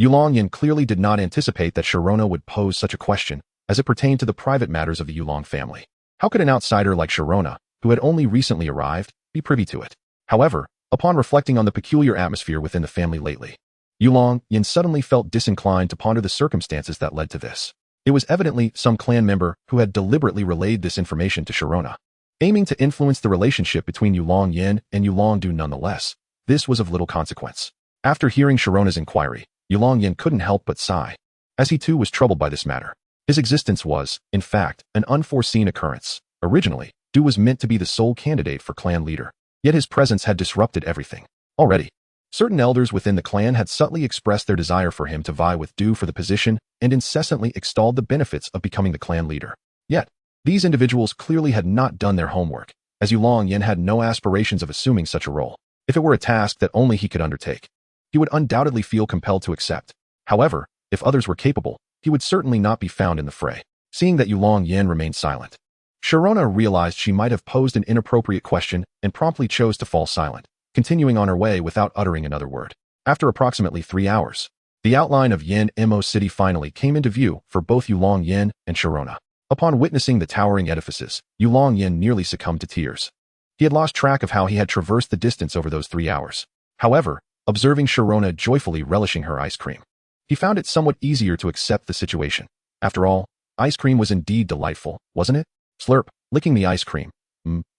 Yulong Yan clearly did not anticipate that Sharona would pose such a question, as it pertained to the private matters of the Yulong family. How could an outsider like Sharona, who had only recently arrived, be privy to it? However, upon reflecting on the peculiar atmosphere within the family lately, Yulong Yan suddenly felt disinclined to ponder the circumstances that led to this. It was evidently some clan member who had deliberately relayed this information to Sharona, aiming to influence the relationship between Yulong Yan and Yulong Du. Nonetheless, this was of little consequence. After hearing Sharona's inquiry, Yulong Yan couldn't help but sigh, as he too was troubled by this matter. His existence was, in fact, an unforeseen occurrence. Originally, Du was meant to be the sole candidate for clan leader, yet his presence had disrupted everything. Already, certain elders within the clan had subtly expressed their desire for him to vie with Du for the position and incessantly extolled the benefits of becoming the clan leader. Yet, these individuals clearly had not done their homework, as Yulong Yan had no aspirations of assuming such a role. If it were a task that only he could undertake, he would undoubtedly feel compelled to accept. However, if others were capable, he would certainly not be found in the fray. Seeing that Yulong Yan remained silent, Sharona realized she might have posed an inappropriate question and promptly chose to fall silent, continuing on her way without uttering another word. After approximately 3 hours, the outline of Yan Mo City finally came into view for both Yulong Yan and Sharona. Upon witnessing the towering edifices, Yulong Yan nearly succumbed to tears. He had lost track of how he had traversed the distance over those 3 hours. However, observing Sharona joyfully relishing her ice cream, he found it somewhat easier to accept the situation. After all, ice cream was indeed delightful, wasn't it? Slurp, licking the ice cream.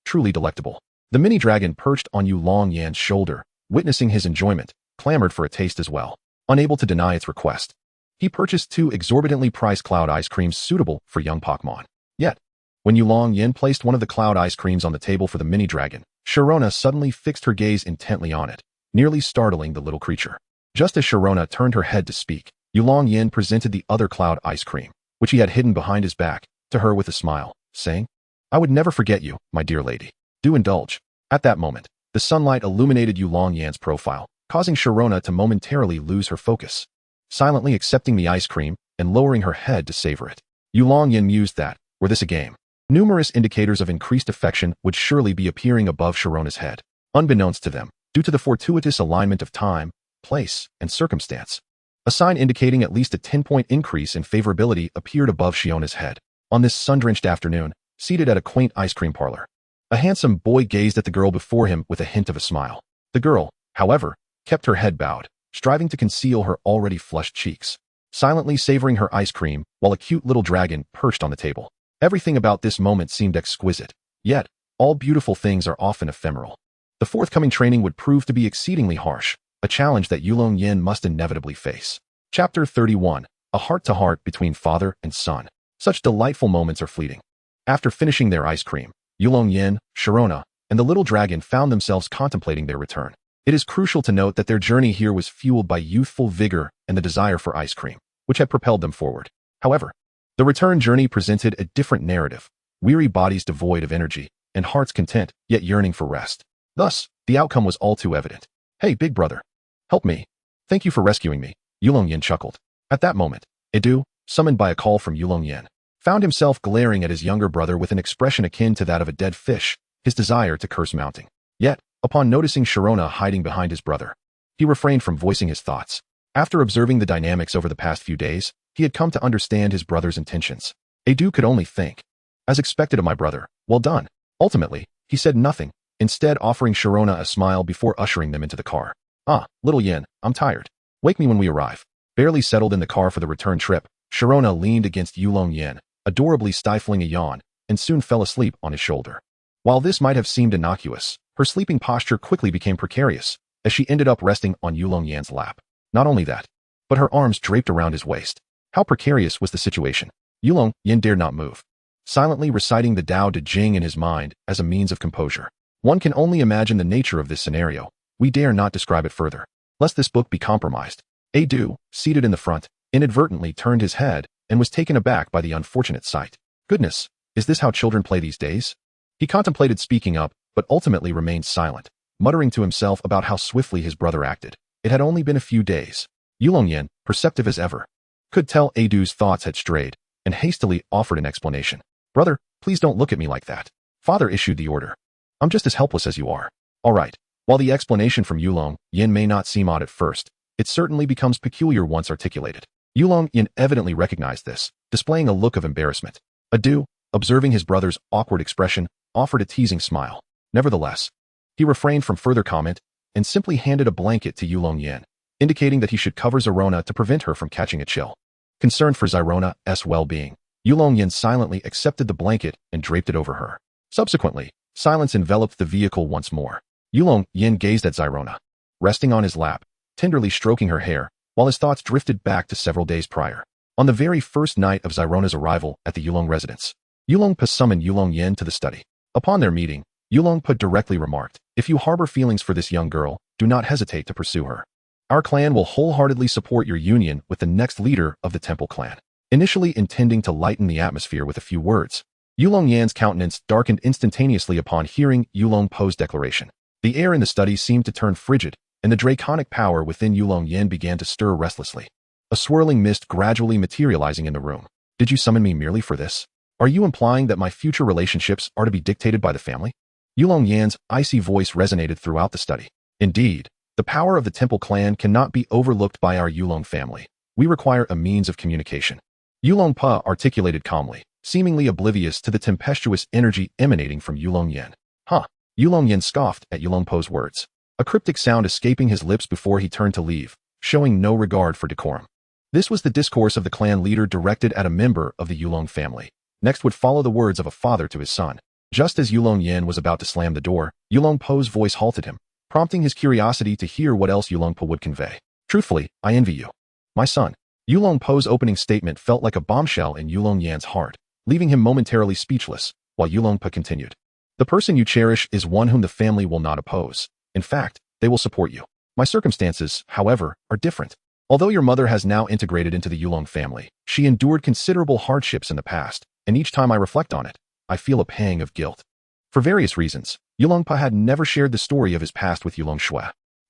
Truly delectable. The mini dragon perched on Yulong Yan's shoulder, witnessing his enjoyment, clamored for a taste as well. unable to deny its request. He purchased 2 exorbitantly priced cloud ice creams suitable for young Pokémon. Yet, when Yulong Yan placed one of the cloud ice creams on the table for the mini dragon, Sharona suddenly fixed her gaze intently on it, nearly startling the little creature. Just as Sharona turned her head to speak, Yulong Yan presented the other cloud ice cream, which he had hidden behind his back, to her with a smile, saying, "I would never forget you, my dear lady. Do indulge." At that moment, the sunlight illuminated Yulong Yan's profile, causing Sharona to momentarily lose her focus. Silently accepting the ice cream and lowering her head to savor it, Yulong Yan mused that, were this a game, numerous indicators of increased affection would surely be appearing above Sharona's head, unbeknownst to them, due to the fortuitous alignment of time, place, and circumstance. A sign indicating at least a 10-point increase in favorability appeared above Shiona's head. On this sun-drenched afternoon, seated at a quaint ice cream parlor, a handsome boy gazed at the girl before him with a hint of a smile. The girl, however, kept her head bowed, striving to conceal her already flushed cheeks, silently savoring her ice cream while a cute little dragon perched on the table. Everything about this moment seemed exquisite, yet, all beautiful things are often ephemeral. The forthcoming training would prove to be exceedingly harsh, a challenge that Yulong Yan must inevitably face. Chapter 31, A Heart-to-Heart Between Father and Son. Such delightful moments are fleeting. After finishing their ice cream, Yulong Yan, Sharona, and the little dragon found themselves contemplating their return. It is crucial to note that their journey here was fueled by youthful vigor and the desire for ice cream, which had propelled them forward. However, the return journey presented a different narrative, weary bodies devoid of energy, and hearts content, yet yearning for rest. Thus, the outcome was all too evident. "Hey, big brother. Help me. Thank you for rescuing me," Yulong Yan chuckled. At that moment, Edu, summoned by a call from Yulong Yan, found himself glaring at his younger brother with an expression akin to that of a dead fish, his desire to curse mounting. Yet, upon noticing Sharona hiding behind his brother, he refrained from voicing his thoughts. After observing the dynamics over the past few days, he had come to understand his brother's intentions. Edu could only think, "As expected of my brother, well done." Ultimately, he said nothing, instead offering Sharona a smile before ushering them into the car. "Ah, little Yin, I'm tired. Wake me when we arrive." Barely settled in the car for the return trip, Sharona leaned against Yulong Yan, adorably stifling a yawn, and soon fell asleep on his shoulder. While this might have seemed innocuous, her sleeping posture quickly became precarious, as she ended up resting on Yulong Yan's lap. Not only that, but her arms draped around his waist. How precarious was the situation? Yulong Yan dared not move, silently reciting the Tao Te Ching in his mind as a means of composure. One can only imagine the nature of this scenario. We dare not describe it further, lest this book be compromised. Edu, seated in the front, inadvertently turned his head and was taken aback by the unfortunate sight. Goodness, is this how children play these days? He contemplated speaking up, but ultimately remained silent, muttering to himself about how swiftly his brother acted. It had only been a few days. Yulong Yan, perceptive as ever, could tell Edu's thoughts had strayed, and hastily offered an explanation. "Brother, please don't look at me like that. Father issued the order. I'm just as helpless as you are." "All right." While the explanation from Yulong Yan may not seem odd at first, it certainly becomes peculiar once articulated. Yulong Yan evidently recognized this, displaying a look of embarrassment. Edu, observing his brother's awkward expression, offered a teasing smile. Nevertheless, he refrained from further comment and simply handed a blanket to Yulong Yan, indicating that he should cover Zyrona to prevent her from catching a chill. Concerned for Zyrona's well-being, Yulong Yan silently accepted the blanket and draped it over her. Subsequently, silence enveloped the vehicle once more. Yulong Yan gazed at Zyrona, resting on his lap, tenderly stroking her hair, while his thoughts drifted back to several days prior. On the very first night of Zyrona's arrival at the Yulong residence, Yulong Pa summoned Yulong Yan to the study. Upon their meeting, Yulong Pa directly remarked, "If you harbor feelings for this young girl, do not hesitate to pursue her. Our clan will wholeheartedly support your union with the next leader of the Temple clan." Initially intending to lighten the atmosphere with a few words, Yulong Yan's countenance darkened instantaneously upon hearing Yulong Po's declaration. The air in the study seemed to turn frigid, and the draconic power within Yulong Yan began to stir restlessly, a swirling mist gradually materializing in the room. "Did you summon me merely for this? Are you implying that my future relationships are to be dictated by the family?" Yulong Yan's icy voice resonated throughout the study. "Indeed, the power of the Temple clan cannot be overlooked by our Yulong family. We require a means of communication," Yulong Pa articulated calmly, seemingly oblivious to the tempestuous energy emanating from Yulong Yan. "Huh." Yulong Yan scoffed at Yulong Po's words, a cryptic sound escaping his lips before he turned to leave, showing no regard for decorum. This was the discourse of the clan leader directed at a member of the Yulong family. Next would follow the words of a father to his son. Just as Yulong Yan was about to slam the door, Yulong Po's voice halted him, prompting his curiosity to hear what else Yulong Po would convey. Truthfully, I envy you. My son. Yulong Po's opening statement felt like a bombshell in Yulong Yan's heart, leaving him momentarily speechless, while Yulong Po continued. The person you cherish is one whom the family will not oppose. In fact, they will support you. My circumstances, however, are different. Although your mother has now integrated into the Yulong family, she endured considerable hardships in the past, and each time I reflect on it, I feel a pang of guilt. For various reasons, Yulong Po had never shared the story of his past with Yulong Shui,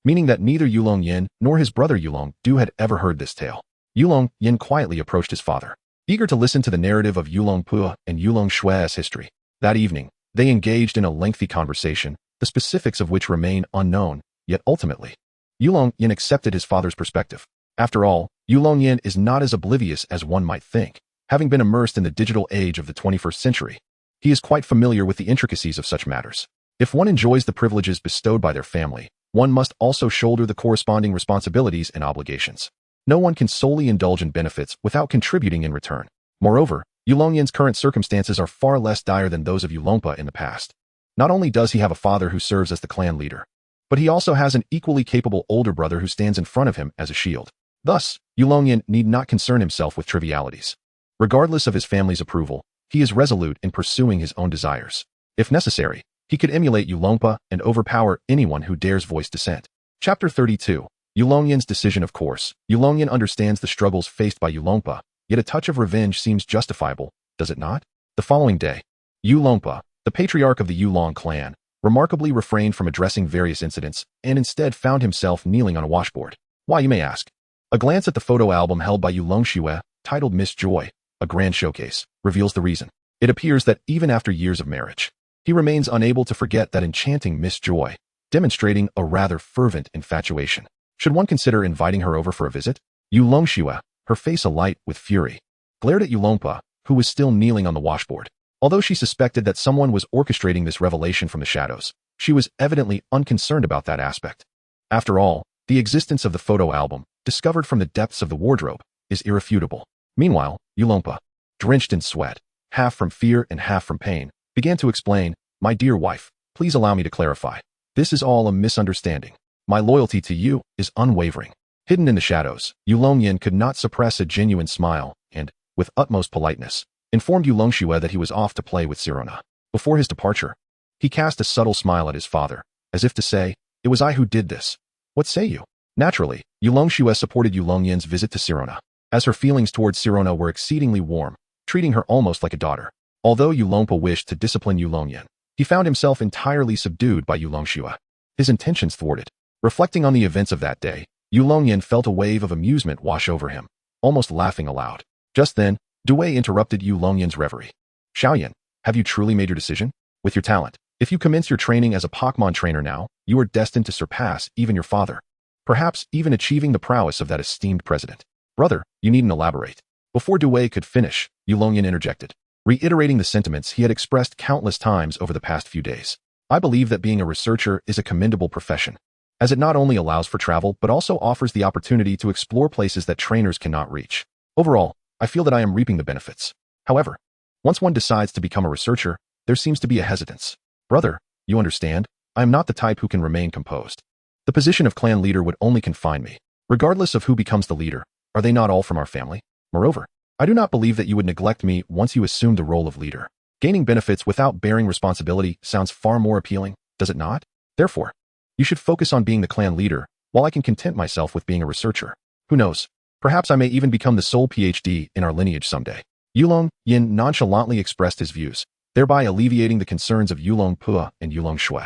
meaning that neither Yulong Yan nor his brother Yulong Du had ever heard this tale. Yulong Yan quietly approached his father, eager to listen to the narrative of Yulong Po and Yulong Shui's history. That evening, they engaged in a lengthy conversation, the specifics of which remain unknown, yet ultimately, Yulong Yan accepted his father's perspective. After all, Yulong Yan is not as oblivious as one might think, having been immersed in the digital age of the 21st century. He is quite familiar with the intricacies of such matters. If one enjoys the privileges bestowed by their family, one must also shoulder the corresponding responsibilities and obligations. No one can solely indulge in benefits without contributing in return. Moreover, Yulong Yan's current circumstances are far less dire than those of Yulong Po in the past. Not only does he have a father who serves as the clan leader, but he also has an equally capable older brother who stands in front of him as a shield. Thus, Yulong Yan need not concern himself with trivialities. Regardless of his family's approval, he is resolute in pursuing his own desires. If necessary, he could emulate Yulong Po and overpower anyone who dares voice dissent. Chapter 32. Yulong Yan's decision. Of course, Yulong Yan understands the struggles faced by Yulong Po, yet a touch of revenge seems justifiable, does it not? The following day, Yulong Po, the patriarch of the Yulong clan, remarkably refrained from addressing various incidents and instead found himself kneeling on a washboard. Why, you may ask? A glance at the photo album held by Yulong Shui, titled Miss Joy, a grand showcase, reveals the reason. It appears that even after years of marriage, he remains unable to forget that enchanting Miss Joy, demonstrating a rather fervent infatuation. Should one consider inviting her over for a visit? Yulong Shui, her face alight with fury, glared at Yulong Po, who was still kneeling on the washboard. Although she suspected that someone was orchestrating this revelation from the shadows, she was evidently unconcerned about that aspect. After all, the existence of the photo album, discovered from the depths of the wardrobe, is irrefutable. Meanwhile, Yulong Po, drenched in sweat, half from fear and half from pain, began to explain, "My dear wife, please allow me to clarify. This is all a misunderstanding. My loyalty to you is unwavering." Hidden in the shadows, Yulong Yan could not suppress a genuine smile and, with utmost politeness, informed Yulong Shui that he was off to play with Sinnoh. Before his departure, he cast a subtle smile at his father, as if to say, "It was I who did this. What say you?" Naturally, Yulong Shui supported Yulong Yan's visit to Sinnoh, as her feelings towards Sinnoh were exceedingly warm, treating her almost like a daughter. Although Yulong Po wished to discipline Yulong Yan, he found himself entirely subdued by Yulong Shui, his intentions thwarted. Reflecting on the events of that day, Yulong Yan felt a wave of amusement wash over him, almost laughing aloud. Just then, Dui interrupted Yulong Yan's reverie. "Xiaoyan, have you truly made your decision? With your talent, if you commence your training as a Pokémon trainer now, you are destined to surpass even your father. Perhaps even achieving the prowess of that esteemed president. Brother, you needn't elaborate." Before Dui could finish, Yulong Yan interjected, reiterating the sentiments he had expressed countless times over the past few days. "I believe that being a researcher is a commendable profession, as it not only allows for travel but also offers the opportunity to explore places that trainers cannot reach. Overall, I feel that I am reaping the benefits. However, once one decides to become a researcher, there seems to be a hesitance. Brother, you understand, I am not the type who can remain composed. The position of clan leader would only confine me. Regardless of who becomes the leader, are they not all from our family? Moreover, I do not believe that you would neglect me once you assume the role of leader. Gaining benefits without bearing responsibility sounds far more appealing, does it not? Therefore, you should focus on being the clan leader, while I can content myself with being a researcher. Who knows? Perhaps I may even become the sole PhD in our lineage someday." Yulong Yan nonchalantly expressed his views, thereby alleviating the concerns of Yulong Po and Yulong Shui.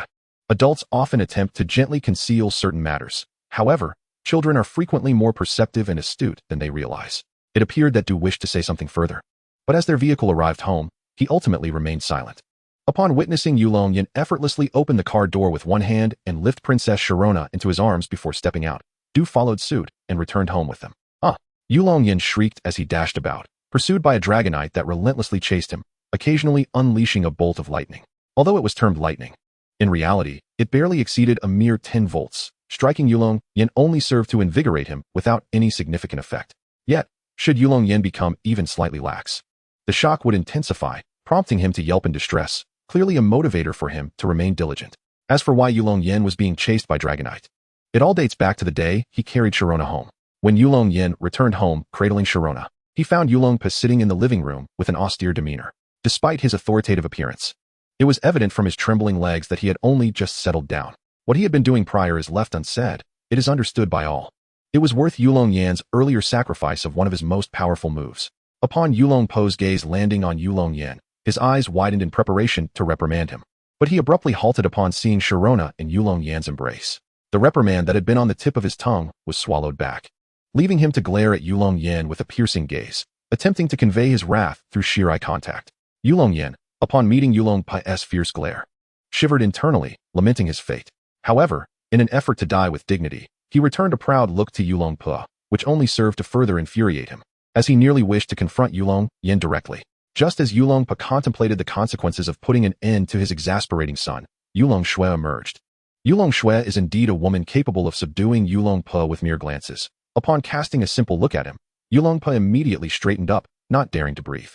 Adults often attempt to gently conceal certain matters. However, children are frequently more perceptive and astute than they realize. It appeared that Du wished to say something further, but as their vehicle arrived home, he ultimately remained silent. Upon witnessing Yulong Yan effortlessly open the car door with one hand and lift Princess Sharona into his arms before stepping out, Du followed suit and returned home with them. Yulong Yan shrieked as he dashed about, pursued by a dragonite that relentlessly chased him, occasionally unleashing a bolt of lightning. Although it was termed lightning, in reality, it barely exceeded a mere 10 volts. Striking Yulong Yan only served to invigorate him without any significant effect. Yet, should Yulong Yan become even slightly lax, the shock would intensify, prompting him to yelp in distress, clearly a motivator for him to remain diligent. As for why Yulong Yan was being chased by dragonite, It all dates back to the day he carried Sharona home. When Yulong Yan returned home cradling Sharona, he found Yulong Pa sitting in the living room with an austere demeanor, despite his authoritative appearance. It was evident from his trembling legs that he had only just settled down. What he had been doing prior is left unsaid. It is understood by all. It was worth Yulong Yan's earlier sacrifice of one of his most powerful moves. Upon Yulong Po's gaze landing on Yulong Yan, his eyes widened in preparation to reprimand him. But he abruptly halted upon seeing Sharona in Yulong Yan's embrace. The reprimand that had been on the tip of his tongue was swallowed back, leaving him to glare at Yulong Yan with a piercing gaze, attempting to convey his wrath through sheer eye contact. Yulong Yan, upon meeting Yulong Pa's fierce glare, shivered internally, lamenting his fate. However, in an effort to die with dignity, he returned a proud look to Yulong Pa, which only served to further infuriate him, as he nearly wished to confront Yulong Yan directly. Just as Yulong Pa contemplated the consequences of putting an end to his exasperating son, Yulong Shui emerged. Yulong Shui is indeed a woman capable of subduing Yulong Pa with mere glances. Upon casting a simple look at him, Yulong Pa immediately straightened up, not daring to breathe.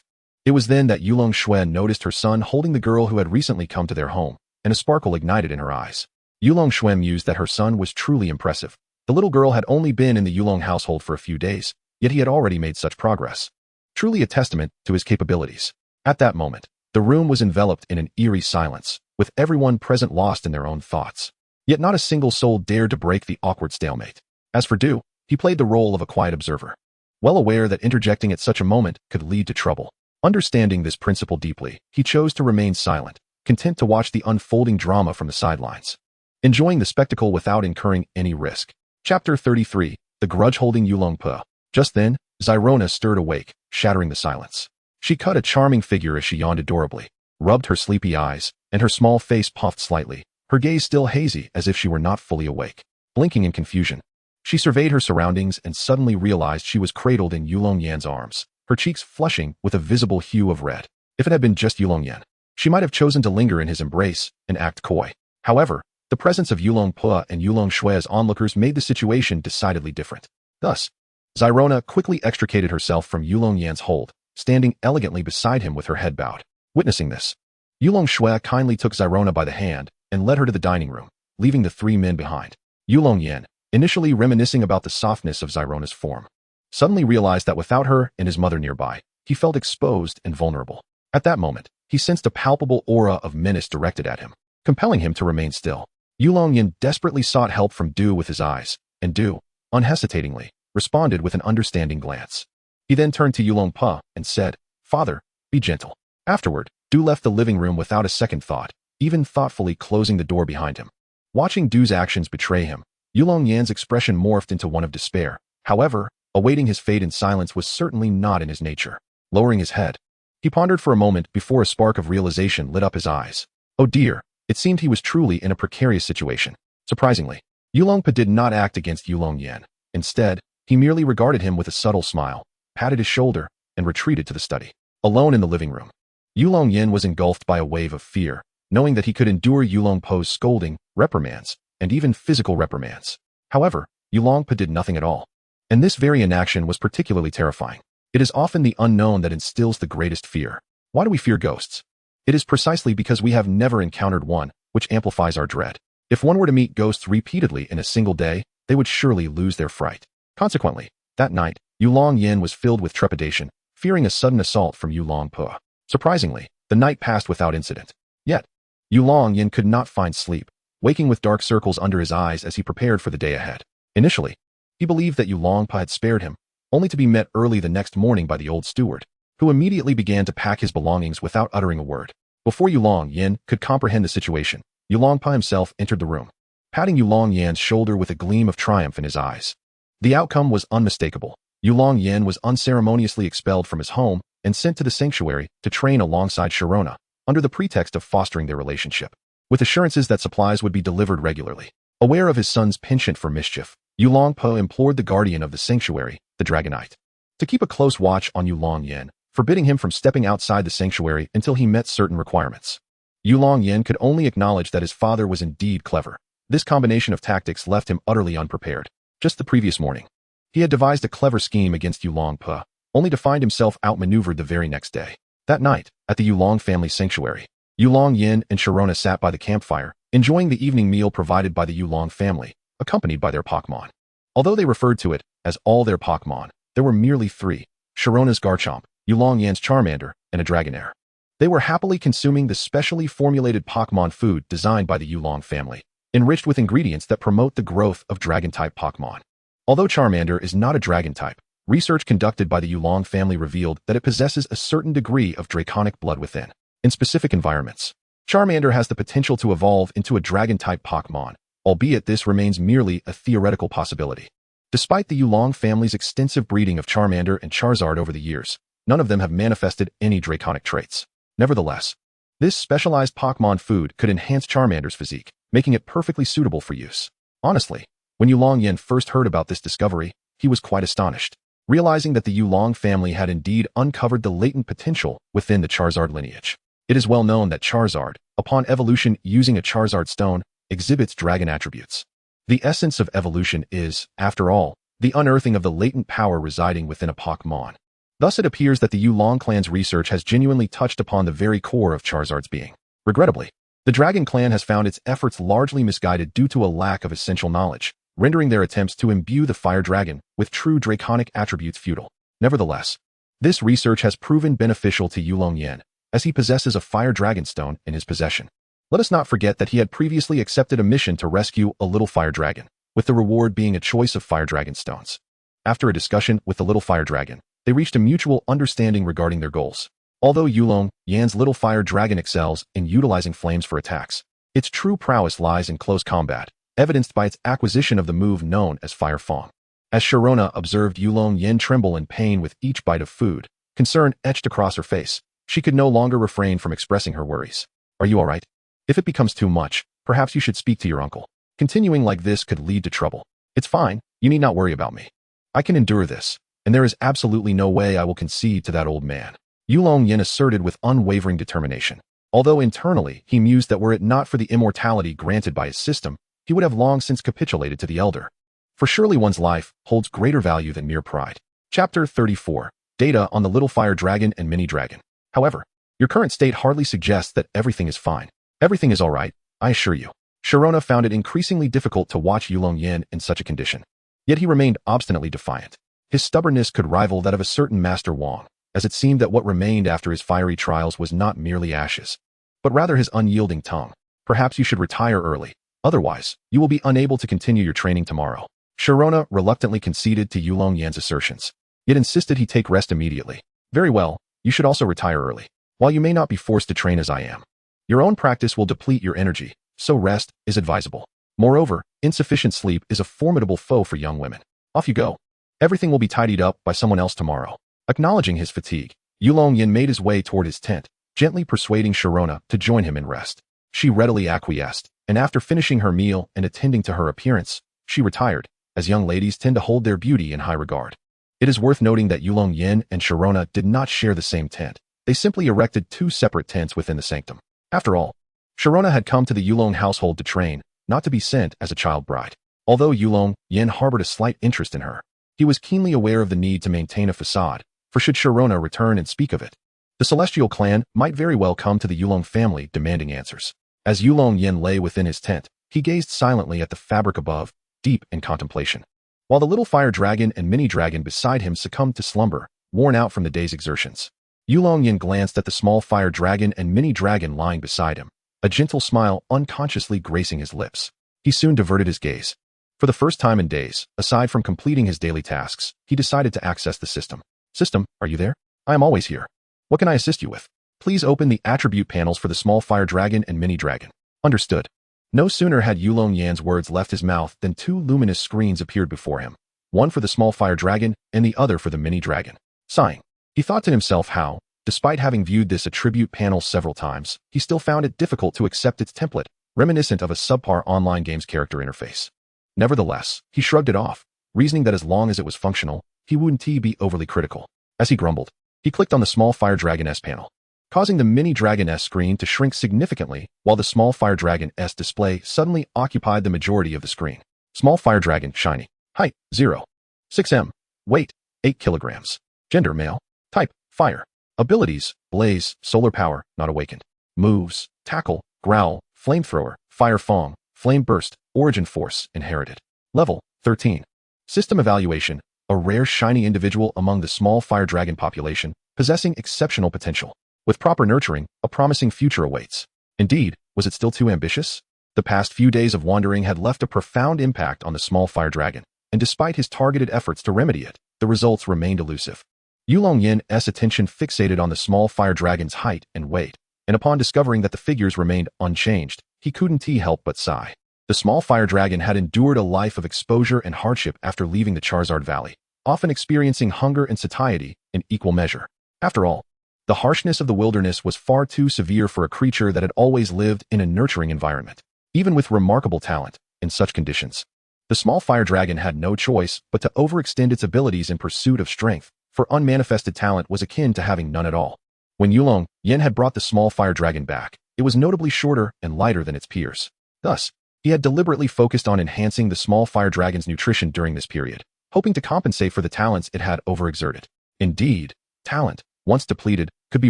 It was then that Yulong Shui noticed her son holding the girl who had recently come to their home, and a sparkle ignited in her eyes. Yulong Shui mused that her son was truly impressive. The little girl had only been in the Yulong household for a few days, yet he had already made such progress. Truly a testament to his capabilities. At that moment, the room was enveloped in an eerie silence, with everyone present lost in their own thoughts. Yet not a single soul dared to break the awkward stalemate. As for Du, he played the role of a quiet observer, well aware that interjecting at such a moment could lead to trouble. Understanding this principle deeply, he chose to remain silent, content to watch the unfolding drama from the sidelines, enjoying the spectacle without incurring any risk. Chapter 33, The Grudge-Holding Yulong Pa. Just then, Xyrona stirred awake, shattering the silence. She cut a charming figure as she yawned adorably, rubbed her sleepy eyes, and her small face puffed slightly, her gaze still hazy as if she were not fully awake. Blinking in confusion, she surveyed her surroundings and suddenly realized she was cradled in Yulong Yan's arms, her cheeks flushing with a visible hue of red. If it had been just Yulong Yan, she might have chosen to linger in his embrace and act coy. However, the presence of Yulong Pa and Yulong Shui as onlookers made the situation decidedly different. Thus, Xyrona quickly extricated herself from Yulong Yan's hold, standing elegantly beside him with her head bowed. Witnessing this, Yulong Shui kindly took Xyrona by the hand and led her to the dining room, leaving the three men behind. Yulong Yan, initially reminiscing about the softness of Xyrona's form, suddenly realized that without her and his mother nearby, he felt exposed and vulnerable. At that moment, he sensed a palpable aura of menace directed at him, compelling him to remain still. Yulong Yan desperately sought help from Du with his eyes, and Du, unhesitatingly, responded with an understanding glance. He then turned to Yulong Pa and said, "Father, be gentle." Afterward, Du left the living room without a second thought, even thoughtfully closing the door behind him. Watching Du's actions betray him, Yulong Yan's expression morphed into one of despair. However, awaiting his fate in silence was certainly not in his nature. Lowering his head, he pondered for a moment before a spark of realization lit up his eyes. Oh dear, it seemed he was truly in a precarious situation. Surprisingly, Yulong Pa did not act against Yulong Yan. Instead, he merely regarded him with a subtle smile, patted his shoulder, and retreated to the study. Alone in the living room, Yulong Yan was engulfed by a wave of fear, knowing that he could endure Yulong Pa's scolding, reprimands, and even physical reprimands. However, Yulong Pa did nothing at all. And this very inaction was particularly terrifying. It is often the unknown that instills the greatest fear. Why do we fear ghosts? It is precisely because we have never encountered one, which amplifies our dread. If one were to meet ghosts repeatedly in a single day, they would surely lose their fright. Consequently, that night, Yulong Yan was filled with trepidation, fearing a sudden assault from Yulong Pa. Surprisingly, the night passed without incident. Yet, Yulong Yan could not find sleep, waking with dark circles under his eyes as he prepared for the day ahead. Initially, he believed that Yulong Pa had spared him, only to be met early the next morning by the old steward, who immediately began to pack his belongings without uttering a word. Before Yulong Yan could comprehend the situation, Yulong Pa himself entered the room, patting Yulong Yan's shoulder with a gleam of triumph in his eyes. The outcome was unmistakable. Yulong Yan was unceremoniously expelled from his home and sent to the sanctuary to train alongside Sharona, under the pretext of fostering their relationship, with assurances that supplies would be delivered regularly. Aware of his son's penchant for mischief, Yulong Pa implored the guardian of the sanctuary, the Dragonite, to keep a close watch on Yulong Yan, forbidding him from stepping outside the sanctuary until he met certain requirements. Yulong Yan could only acknowledge that his father was indeed clever. This combination of tactics left him utterly unprepared. Just the previous morning, he had devised a clever scheme against Yulong Pa, only to find himself outmaneuvered the very next day. That night, at the Yulong family sanctuary, Yulong Yan and Sharona sat by the campfire, enjoying the evening meal provided by the Yulong family, accompanied by their Pokémon. Although they referred to it as all their Pokémon, there were merely 3, Sharona's Garchomp, Yulong Yan's Charmander, and a Dragonair. They were happily consuming the specially formulated Pokémon food designed by the Yulong family, enriched with ingredients that promote the growth of Dragon-type Pokémon. Although Charmander is not a Dragon-type, research conducted by the Yulong family revealed that it possesses a certain degree of draconic blood within. In specific environments, Charmander has the potential to evolve into a Dragon-type Pokémon, albeit this remains merely a theoretical possibility. Despite the Yulong family's extensive breeding of Charmander and Charizard over the years, none of them have manifested any draconic traits. Nevertheless, this specialized Pokémon food could enhance Charmander's physique, making it perfectly suitable for use. Honestly, when Yulong Yan first heard about this discovery, he was quite astonished, realizing that the Yulong family had indeed uncovered the latent potential within the Charizard lineage. It is well known that Charizard, upon evolution using a Charizard stone, exhibits dragon attributes. The essence of evolution is, after all, the unearthing of the latent power residing within a Pokémon. Thus it appears that the Yulong clan's research has genuinely touched upon the very core of Charizard's being. Regrettably, the Dragon clan has found its efforts largely misguided due to a lack of essential knowledge, rendering their attempts to imbue the Fire Dragon with true draconic attributes futile. Nevertheless, this research has proven beneficial to Yulong Yan, as he possesses a Fire Dragon stone in his possession. Let us not forget that he had previously accepted a mission to rescue a little Fire Dragon, with the reward being a choice of Fire Dragon stones. After a discussion with the little Fire Dragon, they reached a mutual understanding regarding their goals. Although Yulong Yan's little Fire Dragon excels in utilizing flames for attacks, its true prowess lies in close combat, evidenced by its acquisition of the move known as Fire Fang. As Sharona observed Yulong Yan tremble in pain with each bite of food, concern etched across her face, she could no longer refrain from expressing her worries. Are you alright? If it becomes too much, perhaps you should speak to your uncle. Continuing like this could lead to trouble. It's fine, you need not worry about me. I can endure this, and there is absolutely no way I will concede to that old man. Yulong Yan asserted with unwavering determination. Although internally he mused that were it not for the immortality granted by his system, he would have long since capitulated to the elder. For surely one's life holds greater value than mere pride. Chapter 34. Data on the Little Fire Dragon and Mini Dragon. However, your current state hardly suggests that everything is fine. Everything is alright, I assure you. Sharona found it increasingly difficult to watch Yulong Yan in such a condition. Yet he remained obstinately defiant. His stubbornness could rival that of a certain Master Wong, as it seemed that what remained after his fiery trials was not merely ashes, but rather his unyielding tongue. Perhaps you should retire early. Otherwise, you will be unable to continue your training tomorrow. Sharona reluctantly conceded to Yulong Yan's assertions, yet insisted he take rest immediately. Very well, you should also retire early. While you may not be forced to train as I am, your own practice will deplete your energy, so rest is advisable. Moreover, insufficient sleep is a formidable foe for young women. Off you go. Everything will be tidied up by someone else tomorrow. Acknowledging his fatigue, Yulong Yan made his way toward his tent, gently persuading Sharona to join him in rest. She readily acquiesced, and after finishing her meal and attending to her appearance, she retired, as young ladies tend to hold their beauty in high regard. It is worth noting that Yulong Yan and Sharona did not share the same tent. They simply erected 2 separate tents within the sanctum. After all, Sharona had come to the Yulong household to train, not to be sent as a child bride. Although Yulong Yan harbored a slight interest in her, he was keenly aware of the need to maintain a facade, for should Sharona return and speak of it, the Celestial clan might very well come to the Yulong family demanding answers. As Yulong Yan lay within his tent, he gazed silently at the fabric above, deep in contemplation. While the little Fire Dragon and Mini Dragon beside him succumbed to slumber, worn out from the day's exertions, Yulong Yan glanced at the small Fire Dragon and Mini Dragon lying beside him, a gentle smile unconsciously gracing his lips. He soon diverted his gaze. For the first time in days, aside from completing his daily tasks, he decided to access the system. System, are you there? I am always here. What can I assist you with? Please open the attribute panels for the small Fire Dragon and Mini Dragon. Understood. No sooner had Yulong Yan's words left his mouth than 2 luminous screens appeared before him, one for the small Fire Dragon and the other for the Mini Dragon. Sighing, he thought to himself how, despite having viewed this attribute panel several times, he still found it difficult to accept its template, reminiscent of a subpar online game's character interface. Nevertheless, he shrugged it off, reasoning that as long as it was functional, he wouldn't be overly critical. As he grumbled, he clicked on the small Fire Dragon S panel, causing the Mini Dragon S screen to shrink significantly, while the small Fire Dragon S display suddenly occupied the majority of the screen. Small Fire Dragon, shiny. Height, 0. 6m. Weight, 8 kilograms. Gender, male. Type, fire. Abilities, blaze, solar power, not awakened. Moves, tackle, growl, flamethrower, fire fang, flame burst, origin force, inherited. Level 13. System Evaluation. A rare shiny individual among the small fire dragon population, possessing exceptional potential. With proper nurturing, a promising future awaits. Indeed, was it still too ambitious? The past few days of wandering had left a profound impact on the small fire dragon, and despite his targeted efforts to remedy it, the results remained elusive. Yulong Yan's attention fixated on the small fire dragon's height and weight, and upon discovering that the figures remained unchanged, he couldn't help but sigh. The small fire dragon had endured a life of exposure and hardship after leaving the Charizard Valley, often experiencing hunger and satiety in equal measure. After all, the harshness of the wilderness was far too severe for a creature that had always lived in a nurturing environment. Even with remarkable talent, in such conditions, the small fire dragon had no choice but to overextend its abilities in pursuit of strength, for unmanifested talent was akin to having none at all. When Yulong Yan had brought the small fire dragon back, it was notably shorter and lighter than its peers. Thus, he had deliberately focused on enhancing the small fire dragon's nutrition during this period, hoping to compensate for the talents it had overexerted. Indeed, talent, once depleted, could be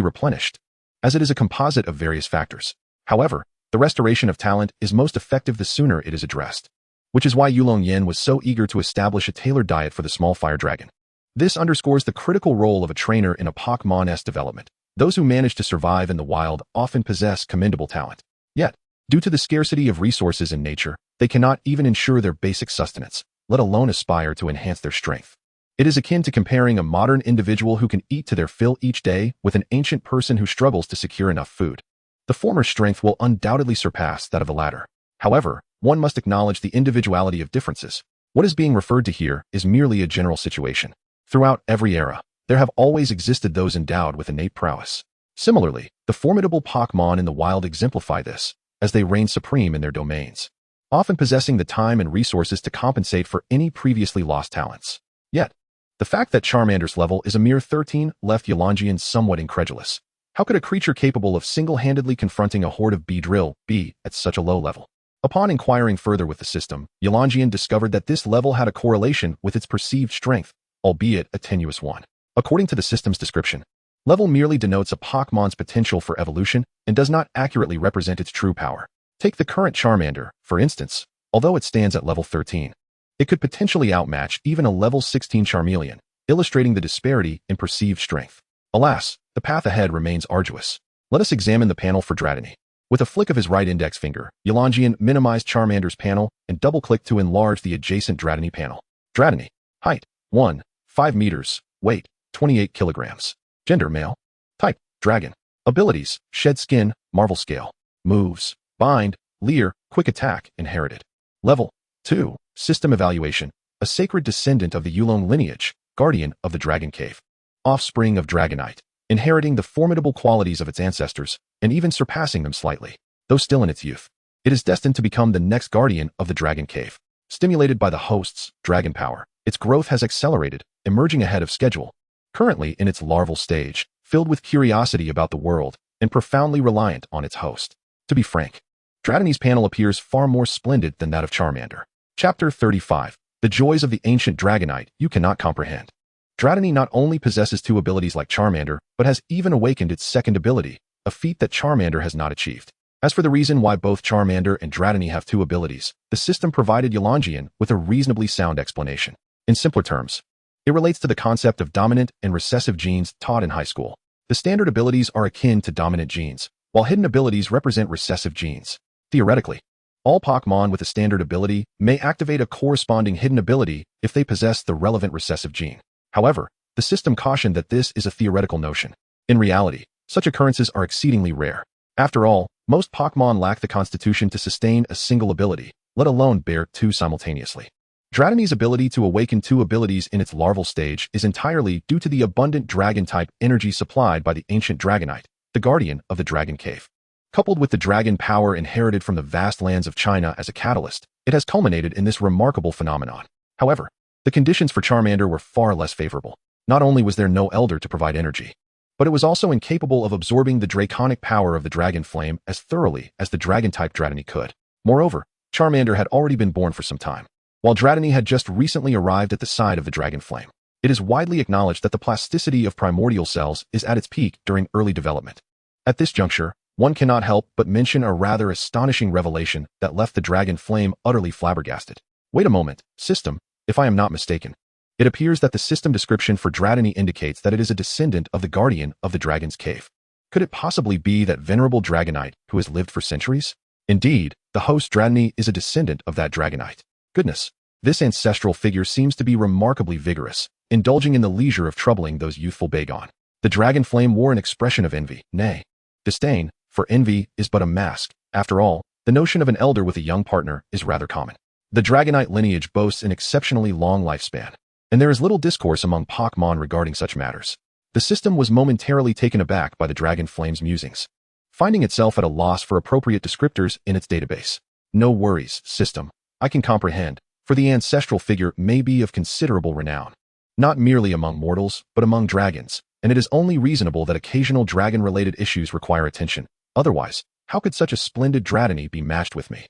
replenished, as it is a composite of various factors. However, the restoration of talent is most effective the sooner it is addressed, which is why Yulong Yan was so eager to establish a tailored diet for the small fire dragon. This underscores the critical role of a trainer in a Pokémon's development. Those who manage to survive in the wild often possess commendable talent. Yet, due to the scarcity of resources in nature, they cannot even ensure their basic sustenance, let alone aspire to enhance their strength. It is akin to comparing a modern individual who can eat to their fill each day with an ancient person who struggles to secure enough food. The former's strength will undoubtedly surpass that of the latter. However, one must acknowledge the individuality of differences. What is being referred to here is merely a general situation. Throughout every era, there have always existed those endowed with innate prowess. Similarly, the formidable Pokémon in the wild exemplify this, as they reign supreme in their domains, often possessing the time and resources to compensate for any previously lost talents. Yet, the fact that Charmander's level is a mere 13 left Yulong Yan somewhat incredulous. How could a creature capable of single-handedly confronting a horde of Beedrills be at such a low level? Upon inquiring further with the system, Yulong Yan discovered that this level had a correlation with its perceived strength, albeit a tenuous one. According to the system's description, level merely denotes a Pokémon's potential for evolution and does not accurately represent its true power. Take the current Charmander, for instance. Although it stands at level 13, it could potentially outmatch even a level 16 Charmeleon, illustrating the disparity in perceived strength. Alas, the path ahead remains arduous. Let us examine the panel for Dratini. With a flick of his right index finger, Yulong Yan minimized Charmander's panel and double-clicked to enlarge the adjacent Dratini panel. Dratini. Height, 1.5 meters. Weight, 28 kilograms. Gender, male. Type, dragon. Abilities, shed skin, marvel scale. Moves, bind, leer, quick attack, inherited. Level 2, system evaluation. A sacred descendant of the Yulong lineage, guardian of the Dragon Cave. Offspring of Dragonite, inheriting the formidable qualities of its ancestors, and even surpassing them slightly. Though still in its youth, it is destined to become the next guardian of the Dragon Cave. Stimulated by the host's dragon power, its growth has accelerated, emerging ahead of schedule. Currently in its larval stage, filled with curiosity about the world, and profoundly reliant on its host. To be frank, Dratini's panel appears far more splendid than that of Charmander. Chapter 35. The Joys of the Ancient Dragonite You Cannot Comprehend. Dratini not only possesses two abilities like Charmander, but has even awakened its second ability, a feat that Charmander has not achieved. As for the reason why both Charmander and Dratini have two abilities, the system provided Yulong Yan with a reasonably sound explanation. In simpler terms, it relates to the concept of dominant and recessive genes taught in high school. The standard abilities are akin to dominant genes, while hidden abilities represent recessive genes. Theoretically, all Pokémon with a standard ability may activate a corresponding hidden ability if they possess the relevant recessive gene. However, the system cautioned that this is a theoretical notion. In reality, such occurrences are exceedingly rare. After all, most Pokémon lack the constitution to sustain a single ability, let alone bear two simultaneously. Dratini's ability to awaken two abilities in its larval stage is entirely due to the abundant dragon-type energy supplied by the ancient Dragonite, the guardian of the Dragon Cave. Coupled with the dragon power inherited from the vast lands of China as a catalyst, it has culminated in this remarkable phenomenon. However, the conditions for Charmander were far less favorable. Not only was there no elder to provide energy, but it was also incapable of absorbing the draconic power of the dragon flame as thoroughly as the dragon-type Dratini could. Moreover, Charmander had already been born for some time, while Dratini had just recently arrived at the side of the dragon flame. It is widely acknowledged that the plasticity of primordial cells is at its peak during early development. At this juncture, one cannot help but mention a rather astonishing revelation that left the dragon flame utterly flabbergasted. Wait a moment, system, if I am not mistaken. It appears that the system description for Dratini indicates that it is a descendant of the guardian of the dragon's cave. Could it possibly be that venerable dragonite who has lived for centuries? Indeed, the host Dratini is a descendant of that dragonite. Goodness, this ancestral figure seems to be remarkably vigorous, indulging in the leisure of troubling those youthful Bagon. The dragon flame wore an expression of envy, nay, disdain, for envy is but a mask. After all, the notion of an elder with a young partner is rather common. The dragonite lineage boasts an exceptionally long lifespan, and there is little discourse among Pokémon regarding such matters. The system was momentarily taken aback by the dragon flame's musings, finding itself at a loss for appropriate descriptors in its database. No worries, system. I can comprehend, for the ancestral figure may be of considerable renown, not merely among mortals, but among dragons, and it is only reasonable that occasional dragon-related issues require attention. Otherwise, how could such a splendid Dratini be matched with me?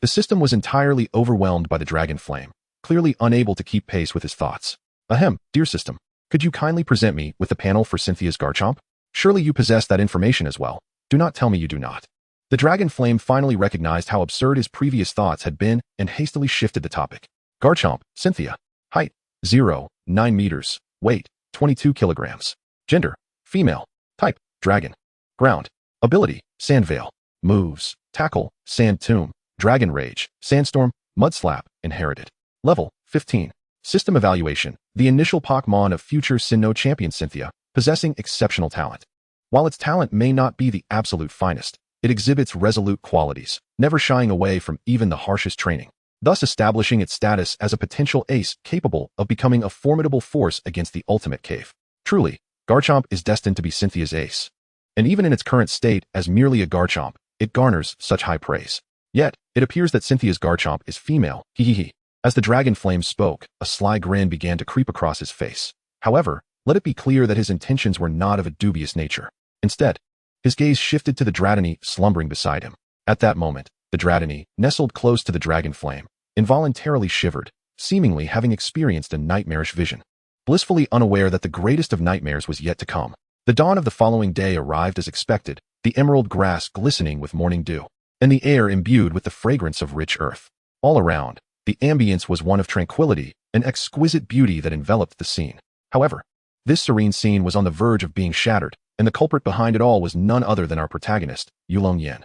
The system was entirely overwhelmed by the dragon flame, clearly unable to keep pace with his thoughts. Ahem, dear system, could you kindly present me with the panel for Cynthia's Garchomp? Surely you possess that information as well. Do not tell me you do not. The dragon flame finally recognized how absurd his previous thoughts had been and hastily shifted the topic. Garchomp, Cynthia. Height, 0, 9 meters. Weight, 22 kilograms. Gender, female. Type, dragon. Ground. Ability, Sand Veil. Moves, Tackle, Sand Tomb, Dragon Rage, Sandstorm, Mudslap, Inherited. Level, 15. System Evaluation, the initial Pokémon of future Sinnoh champion Cynthia, possessing exceptional talent. While its talent may not be the absolute finest, it exhibits resolute qualities, never shying away from even the harshest training, thus establishing its status as a potential ace capable of becoming a formidable force against the ultimate cave. Truly, Garchomp is destined to be Cynthia's ace. And even in its current state as merely a Garchomp, it garners such high praise. Yet, it appears that Cynthia's Garchomp is female, hehehe. As the dragon flame spoke, a sly grin began to creep across his face. However, let it be clear that his intentions were not of a dubious nature. Instead, his gaze shifted to the Dratini slumbering beside him. At that moment, the Dratini, nestled close to the dragon flame, involuntarily shivered, seemingly having experienced a nightmarish vision. Blissfully unaware that the greatest of nightmares was yet to come, the dawn of the following day arrived as expected, the emerald grass glistening with morning dew, and the air imbued with the fragrance of rich earth. All around, the ambience was one of tranquility, an exquisite beauty that enveloped the scene. However, this serene scene was on the verge of being shattered, and the culprit behind it all was none other than our protagonist, Yulong Yan.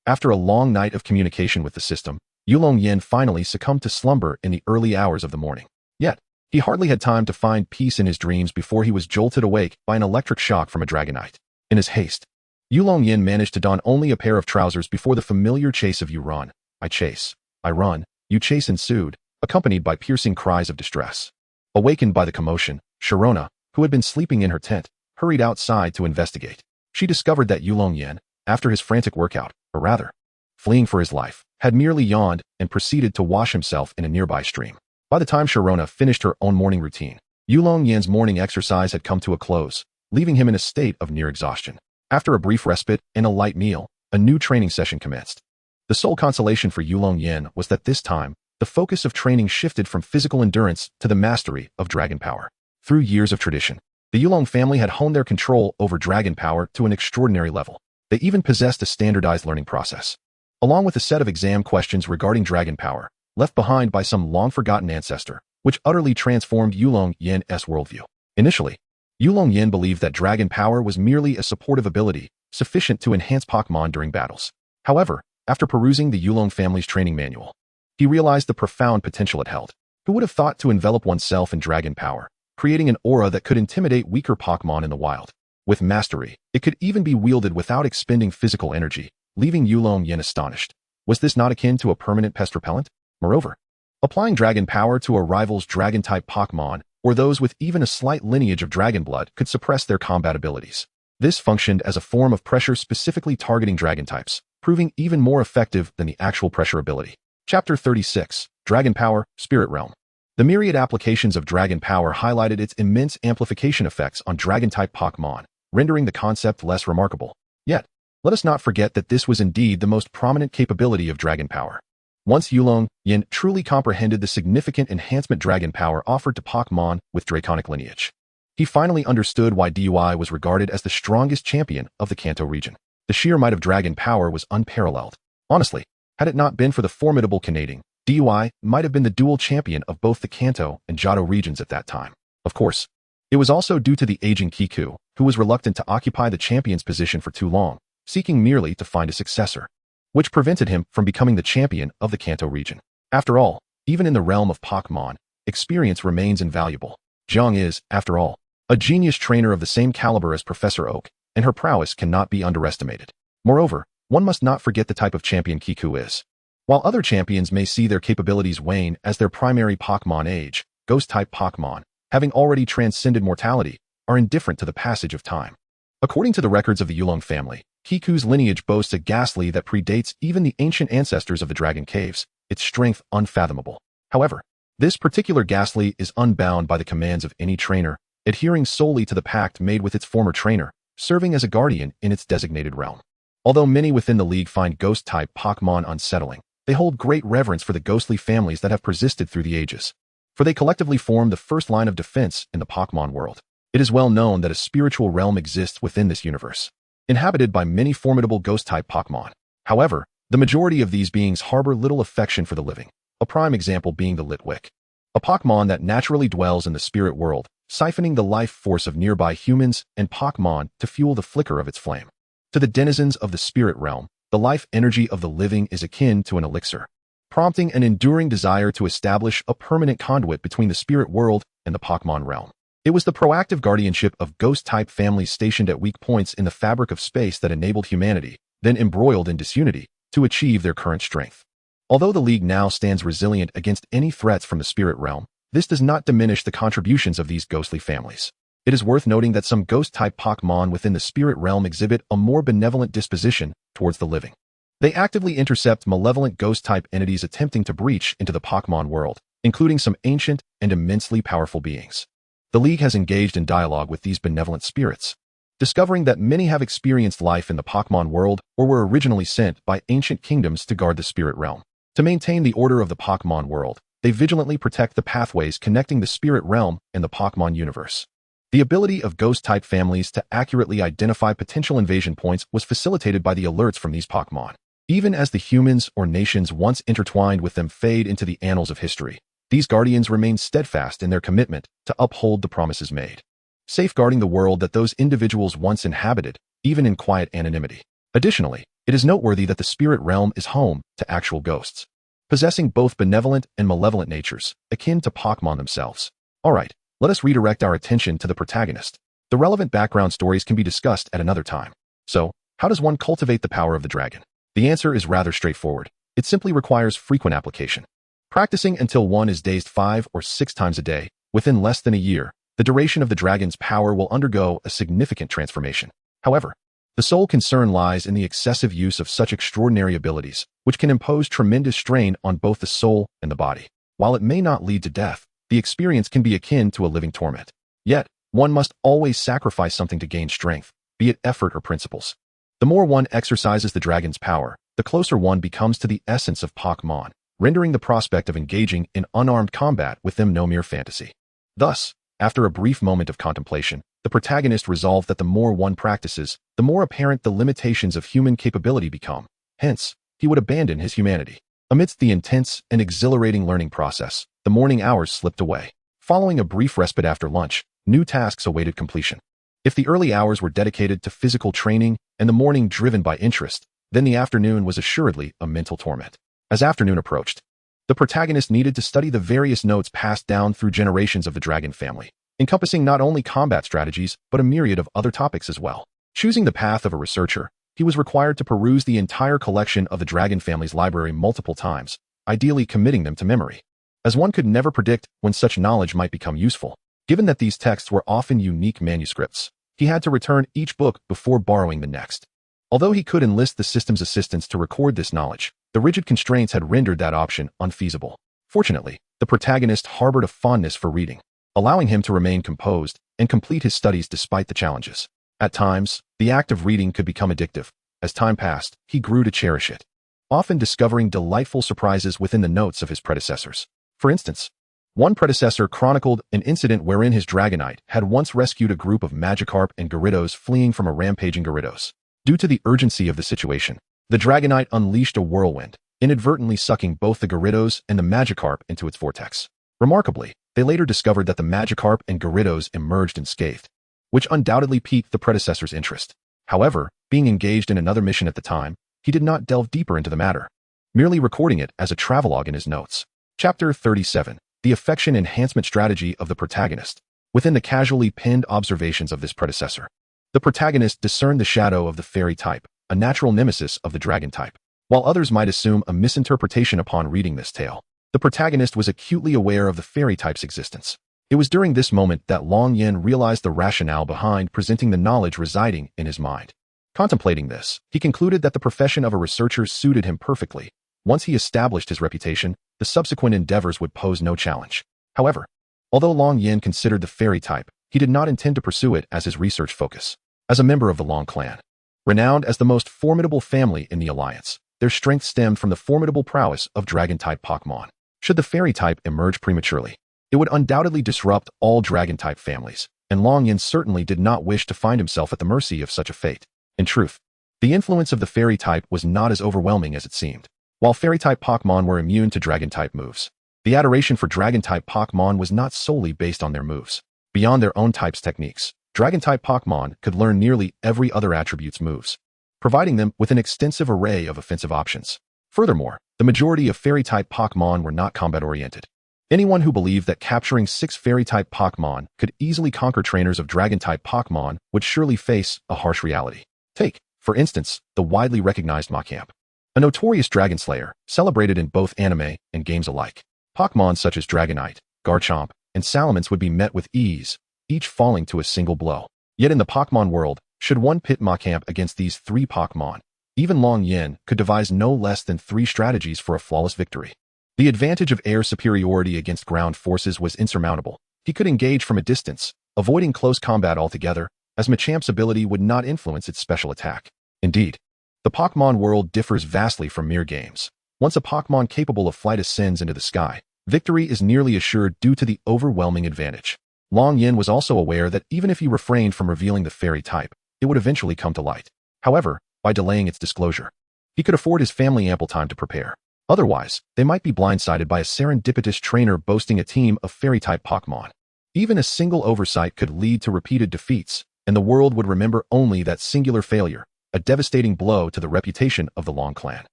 After a long night of communication with the system, Yulong Yan finally succumbed to slumber in the early hours of the morning. Yet, he hardly had time to find peace in his dreams before he was jolted awake by an electric shock from a dragonite. In his haste, Yulong Yan managed to don only a pair of trousers before the familiar chase of "You run, I chase, I run, you chase" ensued, accompanied by piercing cries of distress. Awakened by the commotion, Sharona, who had been sleeping in her tent, hurried outside to investigate. She discovered that Yulong Yan, after his frantic workout, or rather, fleeing for his life, had merely yawned and proceeded to wash himself in a nearby stream. By the time Sharona finished her own morning routine, Yulong Yan's morning exercise had come to a close, leaving him in a state of near exhaustion. After a brief respite and a light meal, a new training session commenced. The sole consolation for Yulong Yan was that this time, the focus of training shifted from physical endurance to the mastery of dragon power. Through years of tradition, the Yulong family had honed their control over dragon power to an extraordinary level. They even possessed a standardized learning process, along with a set of exam questions regarding dragon power, left behind by some long-forgotten ancestor, which utterly transformed Yulong Yan's worldview. Initially, Yulong Yan believed that dragon power was merely a supportive ability, sufficient to enhance Pokémon during battles. However, after perusing the Yulong family's training manual, he realized the profound potential it held. Who would have thought to envelop oneself in dragon power, creating an aura that could intimidate weaker Pokémon in the wild? With mastery, it could even be wielded without expending physical energy, leaving Yulong Yan astonished. Was this not akin to a permanent pest repellent? Moreover, applying dragon power to a rival's dragon-type Pokémon, or those with even a slight lineage of dragon blood, could suppress their combat abilities. This functioned as a form of pressure specifically targeting dragon types, proving even more effective than the actual pressure ability. Chapter 36, Dragon Power, Spirit Realm. The myriad applications of dragon power highlighted its immense amplification effects on dragon-type Pokémon, rendering the concept less remarkable. Yet, let us not forget that this was indeed the most prominent capability of dragon power. Once Yulong Yan truly comprehended the significant enhancement dragon power offered to Pokémon with draconic lineage, he finally understood why DUI was regarded as the strongest champion of the Kanto region. The sheer might of dragon power was unparalleled. Honestly, had it not been for the formidable Canadian, DUI might have been the dual champion of both the Kanto and Johto regions at that time. Of course, it was also due to the aging Kiku, who was reluctant to occupy the champion's position for too long, seeking merely to find a successor, which prevented him from becoming the champion of the Kanto region. After all, even in the realm of Pokémon, experience remains invaluable. Jiang is, after all, a genius trainer of the same caliber as Professor Oak, and her prowess cannot be underestimated. Moreover, one must not forget the type of champion Kiku is. While other champions may see their capabilities wane as their primary Pokémon age, Ghost-type Pokémon, having already transcended mortality, are indifferent to the passage of time. According to the records of the Yulong family, Kiku's lineage boasts a ghastly that predates even the ancient ancestors of the Dragon Caves, its strength unfathomable. However, this particular ghastly is unbound by the commands of any trainer, adhering solely to the pact made with its former trainer, serving as a guardian in its designated realm. Although many within the league find Ghost-type Pokémon unsettling, they hold great reverence for the ghostly families that have persisted through the ages, for they collectively form the first line of defense in the Pokémon world. It is well known that a spiritual realm exists within this universe, inhabited by many formidable Ghost-type Pokémon. However, the majority of these beings harbor little affection for the living, a prime example being the Litwick, a Pokémon that naturally dwells in the spirit world, siphoning the life force of nearby humans and Pokémon to fuel the flicker of its flame. To the denizens of the spirit realm, the life energy of the living is akin to an elixir, prompting an enduring desire to establish a permanent conduit between the spirit world and the Pokémon realm. It was the proactive guardianship of Ghost-type families stationed at weak points in the fabric of space that enabled humanity, then embroiled in disunity, to achieve their current strength. Although the League now stands resilient against any threats from the spirit realm, this does not diminish the contributions of these ghostly families. It is worth noting that some Ghost-type Pokémon within the spirit realm exhibit a more benevolent disposition towards the living. They actively intercept malevolent Ghost-type entities attempting to breach into the Pokémon world, including some ancient and immensely powerful beings. The League has engaged in dialogue with these benevolent spirits, discovering that many have experienced life in the Pokémon world or were originally sent by ancient kingdoms to guard the spirit realm. To maintain the order of the Pokémon world, they vigilantly protect the pathways connecting the spirit realm and the Pokémon universe. The ability of Ghost-type families to accurately identify potential invasion points was facilitated by the alerts from these Pokémon. Even as the humans or nations once intertwined with them fade into the annals of history, these guardians remain steadfast in their commitment to uphold the promises made, safeguarding the world that those individuals once inhabited, even in quiet anonymity. Additionally, it is noteworthy that the spirit realm is home to actual ghosts, possessing both benevolent and malevolent natures, akin to Pokémon themselves. Alright, let us redirect our attention to the protagonist. The relevant background stories can be discussed at another time. So, how does one cultivate the power of the dragon? The answer is rather straightforward. It simply requires frequent application. Practicing until one is dazed 5 or 6 times a day, within less than a year, the duration of the dragon's power will undergo a significant transformation. However, the sole concern lies in the excessive use of such extraordinary abilities, which can impose tremendous strain on both the soul and the body. While it may not lead to death, the experience can be akin to a living torment. Yet, one must always sacrifice something to gain strength, be it effort or principles. The more one exercises the dragon's power, the closer one becomes to the essence of Pokémon, rendering the prospect of engaging in unarmed combat with them no mere fantasy. Thus, after a brief moment of contemplation, the protagonist resolved that the more one practices, the more apparent the limitations of human capability become. Hence, he would abandon his humanity. Amidst the intense and exhilarating learning process, the morning hours slipped away. Following a brief respite after lunch, new tasks awaited completion. If the early hours were dedicated to physical training and the morning driven by interest, then the afternoon was assuredly a mental torment. As afternoon approached, the protagonist needed to study the various notes passed down through generations of the dragon family, encompassing not only combat strategies, but a myriad of other topics as well. Choosing the path of a researcher, he was required to peruse the entire collection of the dragon family's library multiple times, ideally committing them to memory. As one could never predict when such knowledge might become useful, given that these texts were often unique manuscripts, he had to return each book before borrowing the next. Although he could enlist the system's assistance to record this knowledge, the rigid constraints had rendered that option unfeasible. Fortunately, the protagonist harbored a fondness for reading, allowing him to remain composed and complete his studies despite the challenges. At times, the act of reading could become addictive. As time passed, he grew to cherish it, often discovering delightful surprises within the notes of his predecessors. For instance, one predecessor chronicled an incident wherein his Dragonite had once rescued a group of Magikarp and Gyarados fleeing from a rampaging Gyarados. Due to the urgency of the situation, the Dragonite unleashed a whirlwind, inadvertently sucking both the Gyarados and the Magikarp into its vortex. Remarkably, they later discovered that the Magikarp and Gyarados emerged unscathed, which undoubtedly piqued the predecessor's interest. However, being engaged in another mission at the time, he did not delve deeper into the matter, merely recording it as a travelogue in his notes. Chapter 37. The Affection Enhancement Strategy of the Protagonist. Within the casually pinned observations of this predecessor, the protagonist discerned the shadow of the fairy type, a natural nemesis of the dragon type. While others might assume a misinterpretation upon reading this tale, the protagonist was acutely aware of the fairy type's existence. It was during this moment that Yulong Yan realized the rationale behind presenting the knowledge residing in his mind. Contemplating this, he concluded that the profession of a researcher suited him perfectly. Once he established his reputation, the subsequent endeavors would pose no challenge. However, although Yulong Yan considered the fairy type, he did not intend to pursue it as his research focus. As a member of the Long clan, renowned as the most formidable family in the alliance, their strength stemmed from the formidable prowess of dragon-type Pokémon. Should the fairy type emerge prematurely, it would undoubtedly disrupt all dragon-type families, and Yulong Yan certainly did not wish to find himself at the mercy of such a fate. In truth, the influence of the fairy type was not as overwhelming as it seemed. While fairy-type Pokémon were immune to dragon-type moves, the adoration for dragon-type Pokémon was not solely based on their moves. Beyond their own type's techniques, dragon-type Pokémon could learn nearly every other attribute's moves, providing them with an extensive array of offensive options. Furthermore, the majority of fairy-type Pokémon were not combat-oriented. Anyone who believed that capturing 6 fairy-type Pokémon could easily conquer trainers of dragon-type Pokémon would surely face a harsh reality. Take, for instance, the widely recognized Machamp, a notorious dragon slayer, celebrated in both anime and games alike. Pokémon such as Dragonite, Garchomp, and Salamence would be met with ease, each falling to a single blow. Yet in the Pokémon world, should one pit Machamp against these 3 Pokémon, even Yulong Yan could devise no less than 3 strategies for a flawless victory. The advantage of air superiority against ground forces was insurmountable. He could engage from a distance, avoiding close combat altogether, as Machamp's ability would not influence its special attack. Indeed, the Pokémon world differs vastly from mere games. Once a Pokémon capable of flight ascends into the sky, victory is nearly assured due to the overwhelming advantage. Yulong Yan was also aware that even if he refrained from revealing the fairy type, it would eventually come to light. However, by delaying its disclosure, he could afford his family ample time to prepare. Otherwise, they might be blindsided by a serendipitous trainer boasting a team of fairy-type Pokémon. Even a single oversight could lead to repeated defeats, and the world would remember only that singular failure, a devastating blow to the reputation of the Long clan.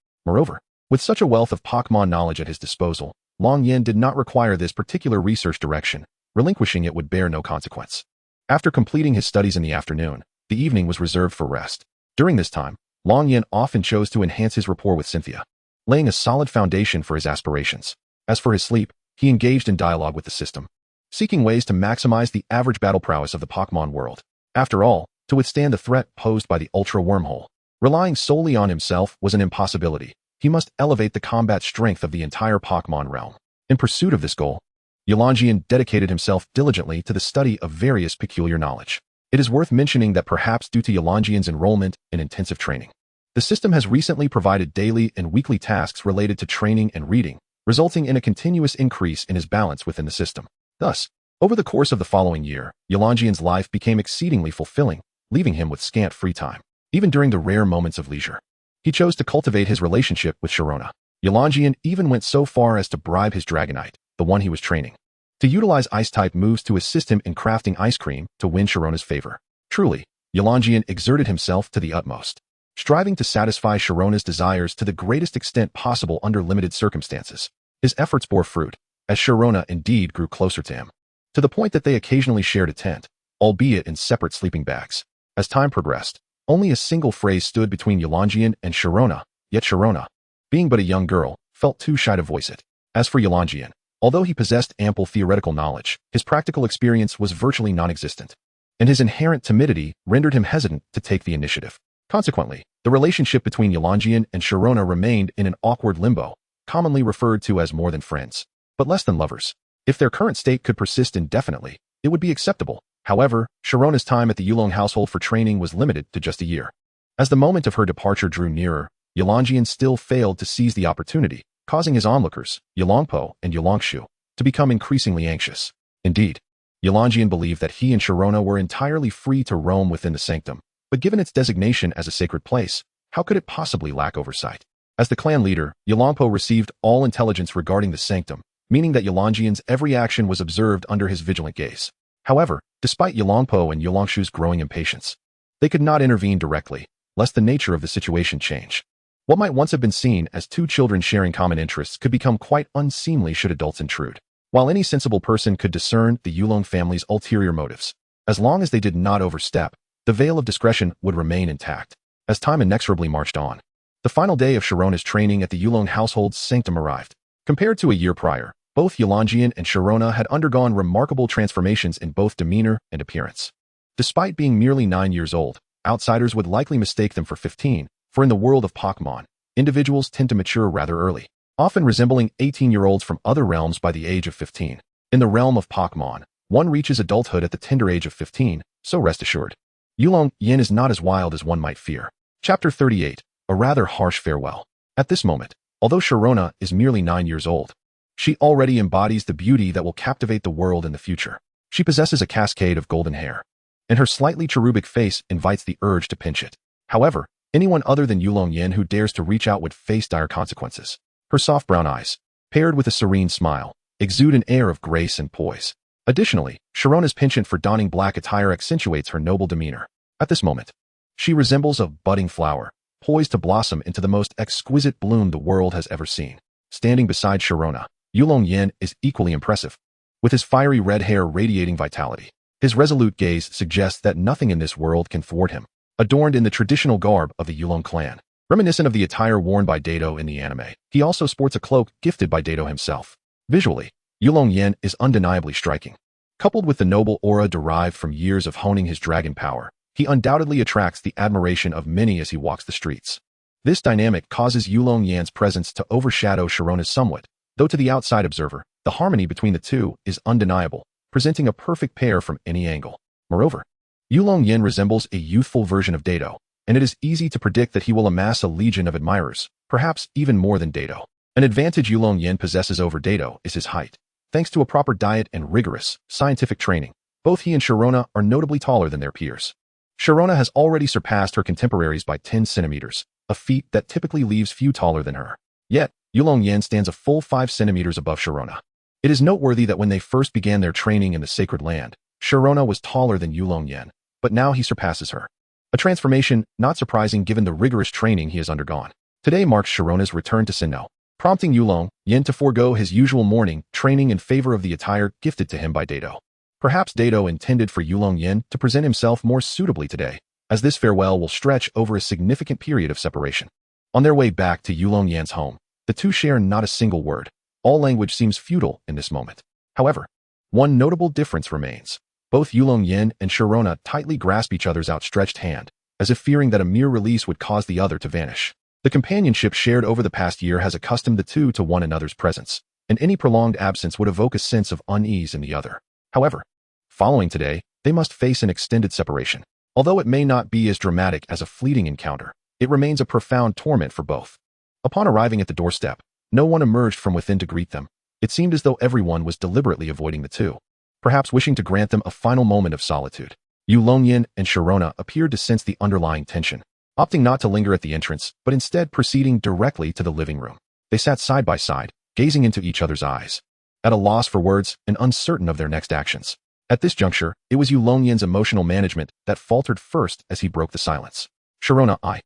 Moreover, with such a wealth of Pokémon knowledge at his disposal, Yulong Yan did not require this particular research direction. Relinquishing it would bear no consequence. After completing his studies in the afternoon, the evening was reserved for rest. During this time, Yulong Yan often chose to enhance his rapport with Cynthia, laying a solid foundation for his aspirations. As for his sleep, he engaged in dialogue with the system, seeking ways to maximize the average battle prowess of the Pokémon world. After all, to withstand the threat posed by the Ultra Wormhole, relying solely on himself was an impossibility. He must elevate the combat strength of the entire Pokémon realm. In pursuit of this goal, Yulong Yan dedicated himself diligently to the study of various peculiar knowledge. It is worth mentioning that perhaps due to Yulong Yan's enrollment in intensive training, the system has recently provided daily and weekly tasks related to training and reading, resulting in a continuous increase in his balance within the system. Thus, over the course of the following year, Yulong Yan's life became exceedingly fulfilling, leaving him with scant free time. Even during the rare moments of leisure, he chose to cultivate his relationship with Sharona. Yulong Yan even went so far as to bribe his Dragonite, the one he was training, to utilize Ice-type moves to assist him in crafting ice cream to win Sharona's favor. Truly, Yulong Yan exerted himself to the utmost, striving to satisfy Sharona's desires to the greatest extent possible under limited circumstances. His efforts bore fruit, as Sharona indeed grew closer to him, to the point that they occasionally shared a tent, albeit in separate sleeping bags. As time progressed, only a single phrase stood between Yulong Yan and Sharona, yet Sharona, being but a young girl, felt too shy to voice it. As for Yulong Yan, although he possessed ample theoretical knowledge, his practical experience was virtually non-existent, and his inherent timidity rendered him hesitant to take the initiative. Consequently, the relationship between Yulong Yan and Sharona remained in an awkward limbo, commonly referred to as more than friends, but less than lovers. If their current state could persist indefinitely, it would be acceptable. However, Sharona's time at the Yulong household for training was limited to just a year. As the moment of her departure drew nearer, Yulong Yan still failed to seize the opportunity, causing his onlookers, Yulongpo and Yulangshu, to become increasingly anxious. Indeed, Yulong Yan believed that he and Sharona were entirely free to roam within the sanctum, but given its designation as a sacred place, how could it possibly lack oversight? As the clan leader, Yulongpo received all intelligence regarding the sanctum, meaning that Yulongjian's every action was observed under his vigilant gaze. However, despite Yulongpo and Yulongshu's growing impatience, they could not intervene directly, lest the nature of the situation change. What might once have been seen as two children sharing common interests could become quite unseemly should adults intrude. While any sensible person could discern the Yulong family's ulterior motives, as long as they did not overstep, the veil of discretion would remain intact. As time inexorably marched on, the final day of Sharona's training at the Yulong household's sanctum arrived. Compared to a year prior, both Yulongjian and Sharona had undergone remarkable transformations in both demeanor and appearance. Despite being merely 9 years old, outsiders would likely mistake them for 15, for in the world of Pokémon, individuals tend to mature rather early, often resembling 18-year-olds from other realms by the age of 15. In the realm of Pokémon, one reaches adulthood at the tender age of 15, so rest assured, Yulong Yan is not as wild as one might fear. Chapter 38, a rather harsh farewell. At this moment, although Sharona is merely 9 years old, she already embodies the beauty that will captivate the world in the future. She possesses a cascade of golden hair, and her slightly cherubic face invites the urge to pinch it. However, anyone other than Yulong Yan who dares to reach out would face dire consequences. Her soft brown eyes, paired with a serene smile, exude an air of grace and poise. Additionally, Sharona's penchant for donning black attire accentuates her noble demeanor. At this moment, she resembles a budding flower, poised to blossom into the most exquisite bloom the world has ever seen. Standing beside Sharona, Yulong Yan is equally impressive, with his fiery red hair radiating vitality. His resolute gaze suggests that nothing in this world can thwart him. Adorned in the traditional garb of the Yulong clan, reminiscent of the attire worn by Dato in the anime, he also sports a cloak gifted by Dato himself. Visually, Yulong Yan is undeniably striking. Coupled with the noble aura derived from years of honing his dragon power, he undoubtedly attracts the admiration of many as he walks the streets. This dynamic causes Yulong Yan's presence to overshadow Sharona's somewhat, though to the outside observer, the harmony between the two is undeniable, presenting a perfect pair from any angle. Moreover, Yulong Yan resembles a youthful version of Dato, and it is easy to predict that he will amass a legion of admirers, perhaps even more than Dato. An advantage Yulong Yan possesses over Dato is his height. Thanks to a proper diet and rigorous, scientific training, both he and Sharona are notably taller than their peers. Sharona has already surpassed her contemporaries by 10 centimeters, a feat that typically leaves few taller than her. Yet, Yulong Yan stands a full 5 centimeters above Sharona. It is noteworthy that when they first began their training in the Sacred Land, Sharona was taller than Yulong Yan, but now he surpasses her. A transformation not surprising given the rigorous training he has undergone. Today marks Sharona's return to Sinnoh, prompting Yulong Yan to forego his usual morning training in favor of the attire gifted to him by Dato. Perhaps Dato intended for Yulong Yan to present himself more suitably today, as this farewell will stretch over a significant period of separation. On their way back to Yulong Yan's home, the two share not a single word. All language seems futile in this moment. However, one notable difference remains. Both Yulong Yan and Sharona tightly grasp each other's outstretched hand, as if fearing that a mere release would cause the other to vanish. The companionship shared over the past year has accustomed the two to one another's presence, and any prolonged absence would evoke a sense of unease in the other. However, following today, they must face an extended separation. Although it may not be as dramatic as a fleeting encounter, it remains a profound torment for both. Upon arriving at the doorstep, no one emerged from within to greet them. It seemed as though everyone was deliberately avoiding the two, perhaps wishing to grant them a final moment of solitude. Yulong Yan and Sharona appeared to sense the underlying tension, opting not to linger at the entrance, but instead proceeding directly to the living room. They sat side by side, gazing into each other's eyes, at a loss for words and uncertain of their next actions. At this juncture, it was Yulong Yan's emotional management that faltered first as he broke the silence. Sharona,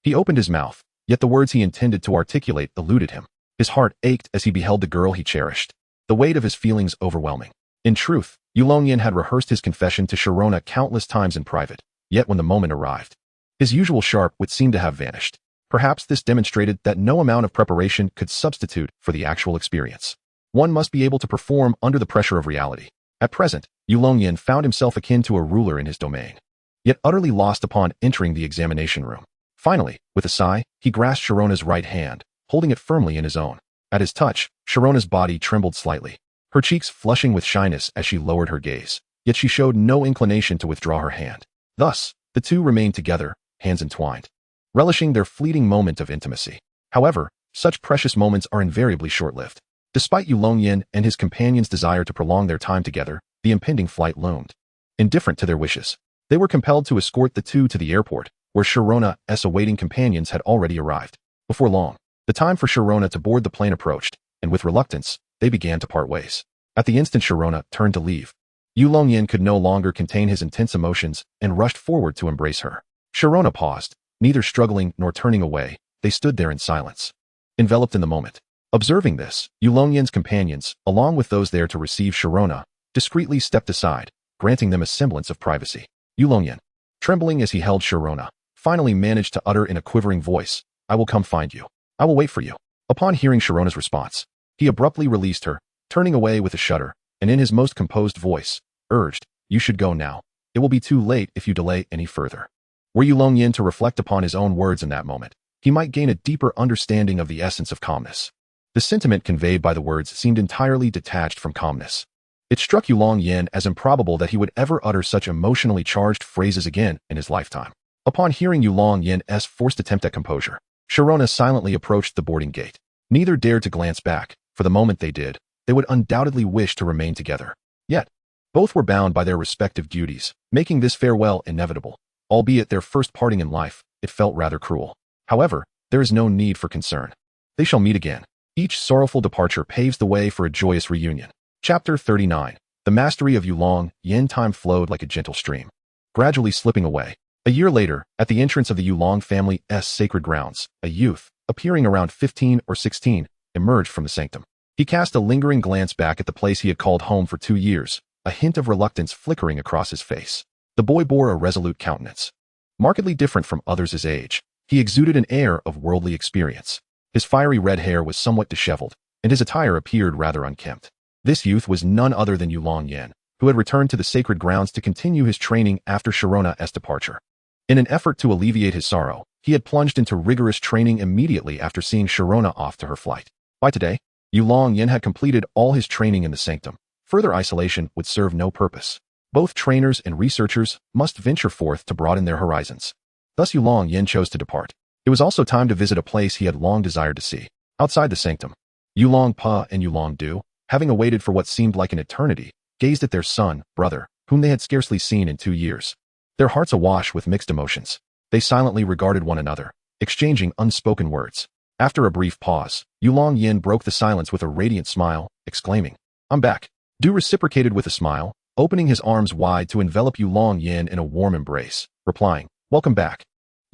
He opened his mouth, yet the words he intended to articulate eluded him. His heart ached as he beheld the girl he cherished, the weight of his feelings overwhelming. In truth, Yulong Yan had rehearsed his confession to Sharona countless times in private, yet when the moment arrived, his usual sharp wit seemed to have vanished. Perhaps this demonstrated that no amount of preparation could substitute for the actual experience. One must be able to perform under the pressure of reality. At present, Yulong Yan found himself akin to a ruler in his domain, yet utterly lost upon entering the examination room. Finally, with a sigh, he grasped Sharona's right hand, holding it firmly in his own. At his touch, Sharona's body trembled slightly, her cheeks flushing with shyness as she lowered her gaze, yet she showed no inclination to withdraw her hand. Thus, the two remained together, hands entwined, relishing their fleeting moment of intimacy. However, such precious moments are invariably short-lived. Despite Yulong Yan and his companion's desire to prolong their time together, the impending flight loomed. Indifferent to their wishes, they were compelled to escort the two to the airport, where Sharona's awaiting companions had already arrived. Before long, the time for Sharona to board the plane approached, and with reluctance, they began to part ways. At the instant Sharona turned to leave, Yulong Yan could no longer contain his intense emotions and rushed forward to embrace her. Sharona paused, neither struggling nor turning away. They stood there in silence, enveloped in the moment. Observing this, Yulong Yan's companions, along with those there to receive Sharona, discreetly stepped aside, granting them a semblance of privacy. Yulong Yan, trembling as he held Sharona, finally managed to utter in a quivering voice, "I will come find you. I will wait for you." Upon hearing Sharona's response, he abruptly released her, turning away with a shudder, and in his most composed voice, urged, "You should go now. It will be too late if you delay any further." Were Yulong Yan to reflect upon his own words in that moment, he might gain a deeper understanding of the essence of calmness. The sentiment conveyed by the words seemed entirely detached from calmness. It struck Yulong Yan as improbable that he would ever utter such emotionally charged phrases again in his lifetime. Upon hearing Yulong Yan's forced attempt at composure, Sharona silently approached the boarding gate. Neither dared to glance back, for the moment they did, they would undoubtedly wish to remain together. Yet, both were bound by their respective duties, making this farewell inevitable. Albeit their first parting in life, it felt rather cruel. However, there is no need for concern. They shall meet again. Each sorrowful departure paves the way for a joyous reunion. Chapter 39. The Mastery of Yulong Yan. Time flowed like a gentle stream, gradually slipping away. A year later, at the entrance of the Yulong family's sacred grounds, a youth, appearing around 15 or 16, emerged from the sanctum. He cast a lingering glance back at the place he had called home for 2 years, a hint of reluctance flickering across his face. The boy bore a resolute countenance. Markedly different from others his age, he exuded an air of worldly experience. His fiery red hair was somewhat disheveled, and his attire appeared rather unkempt. This youth was none other than Yulong Yan, who had returned to the sacred grounds to continue his training after Sharona's departure. In an effort to alleviate his sorrow, he had plunged into rigorous training immediately after seeing Sharona off to her flight. By today, Yulong Yan had completed all his training in the sanctum. Further isolation would serve no purpose. Both trainers and researchers must venture forth to broaden their horizons. Thus Yulong Yan chose to depart. It was also time to visit a place he had long desired to see. Outside the sanctum, Yulong Pa and Yulong Du, having awaited for what seemed like an eternity, gazed at their son, brother, whom they had scarcely seen in 2 years. Their hearts awash with mixed emotions. They silently regarded one another, exchanging unspoken words. After a brief pause, Yulong Yan broke the silence with a radiant smile, exclaiming, "I'm back." Du reciprocated with a smile, opening his arms wide to envelop Yulong Yan in a warm embrace, replying, "Welcome back."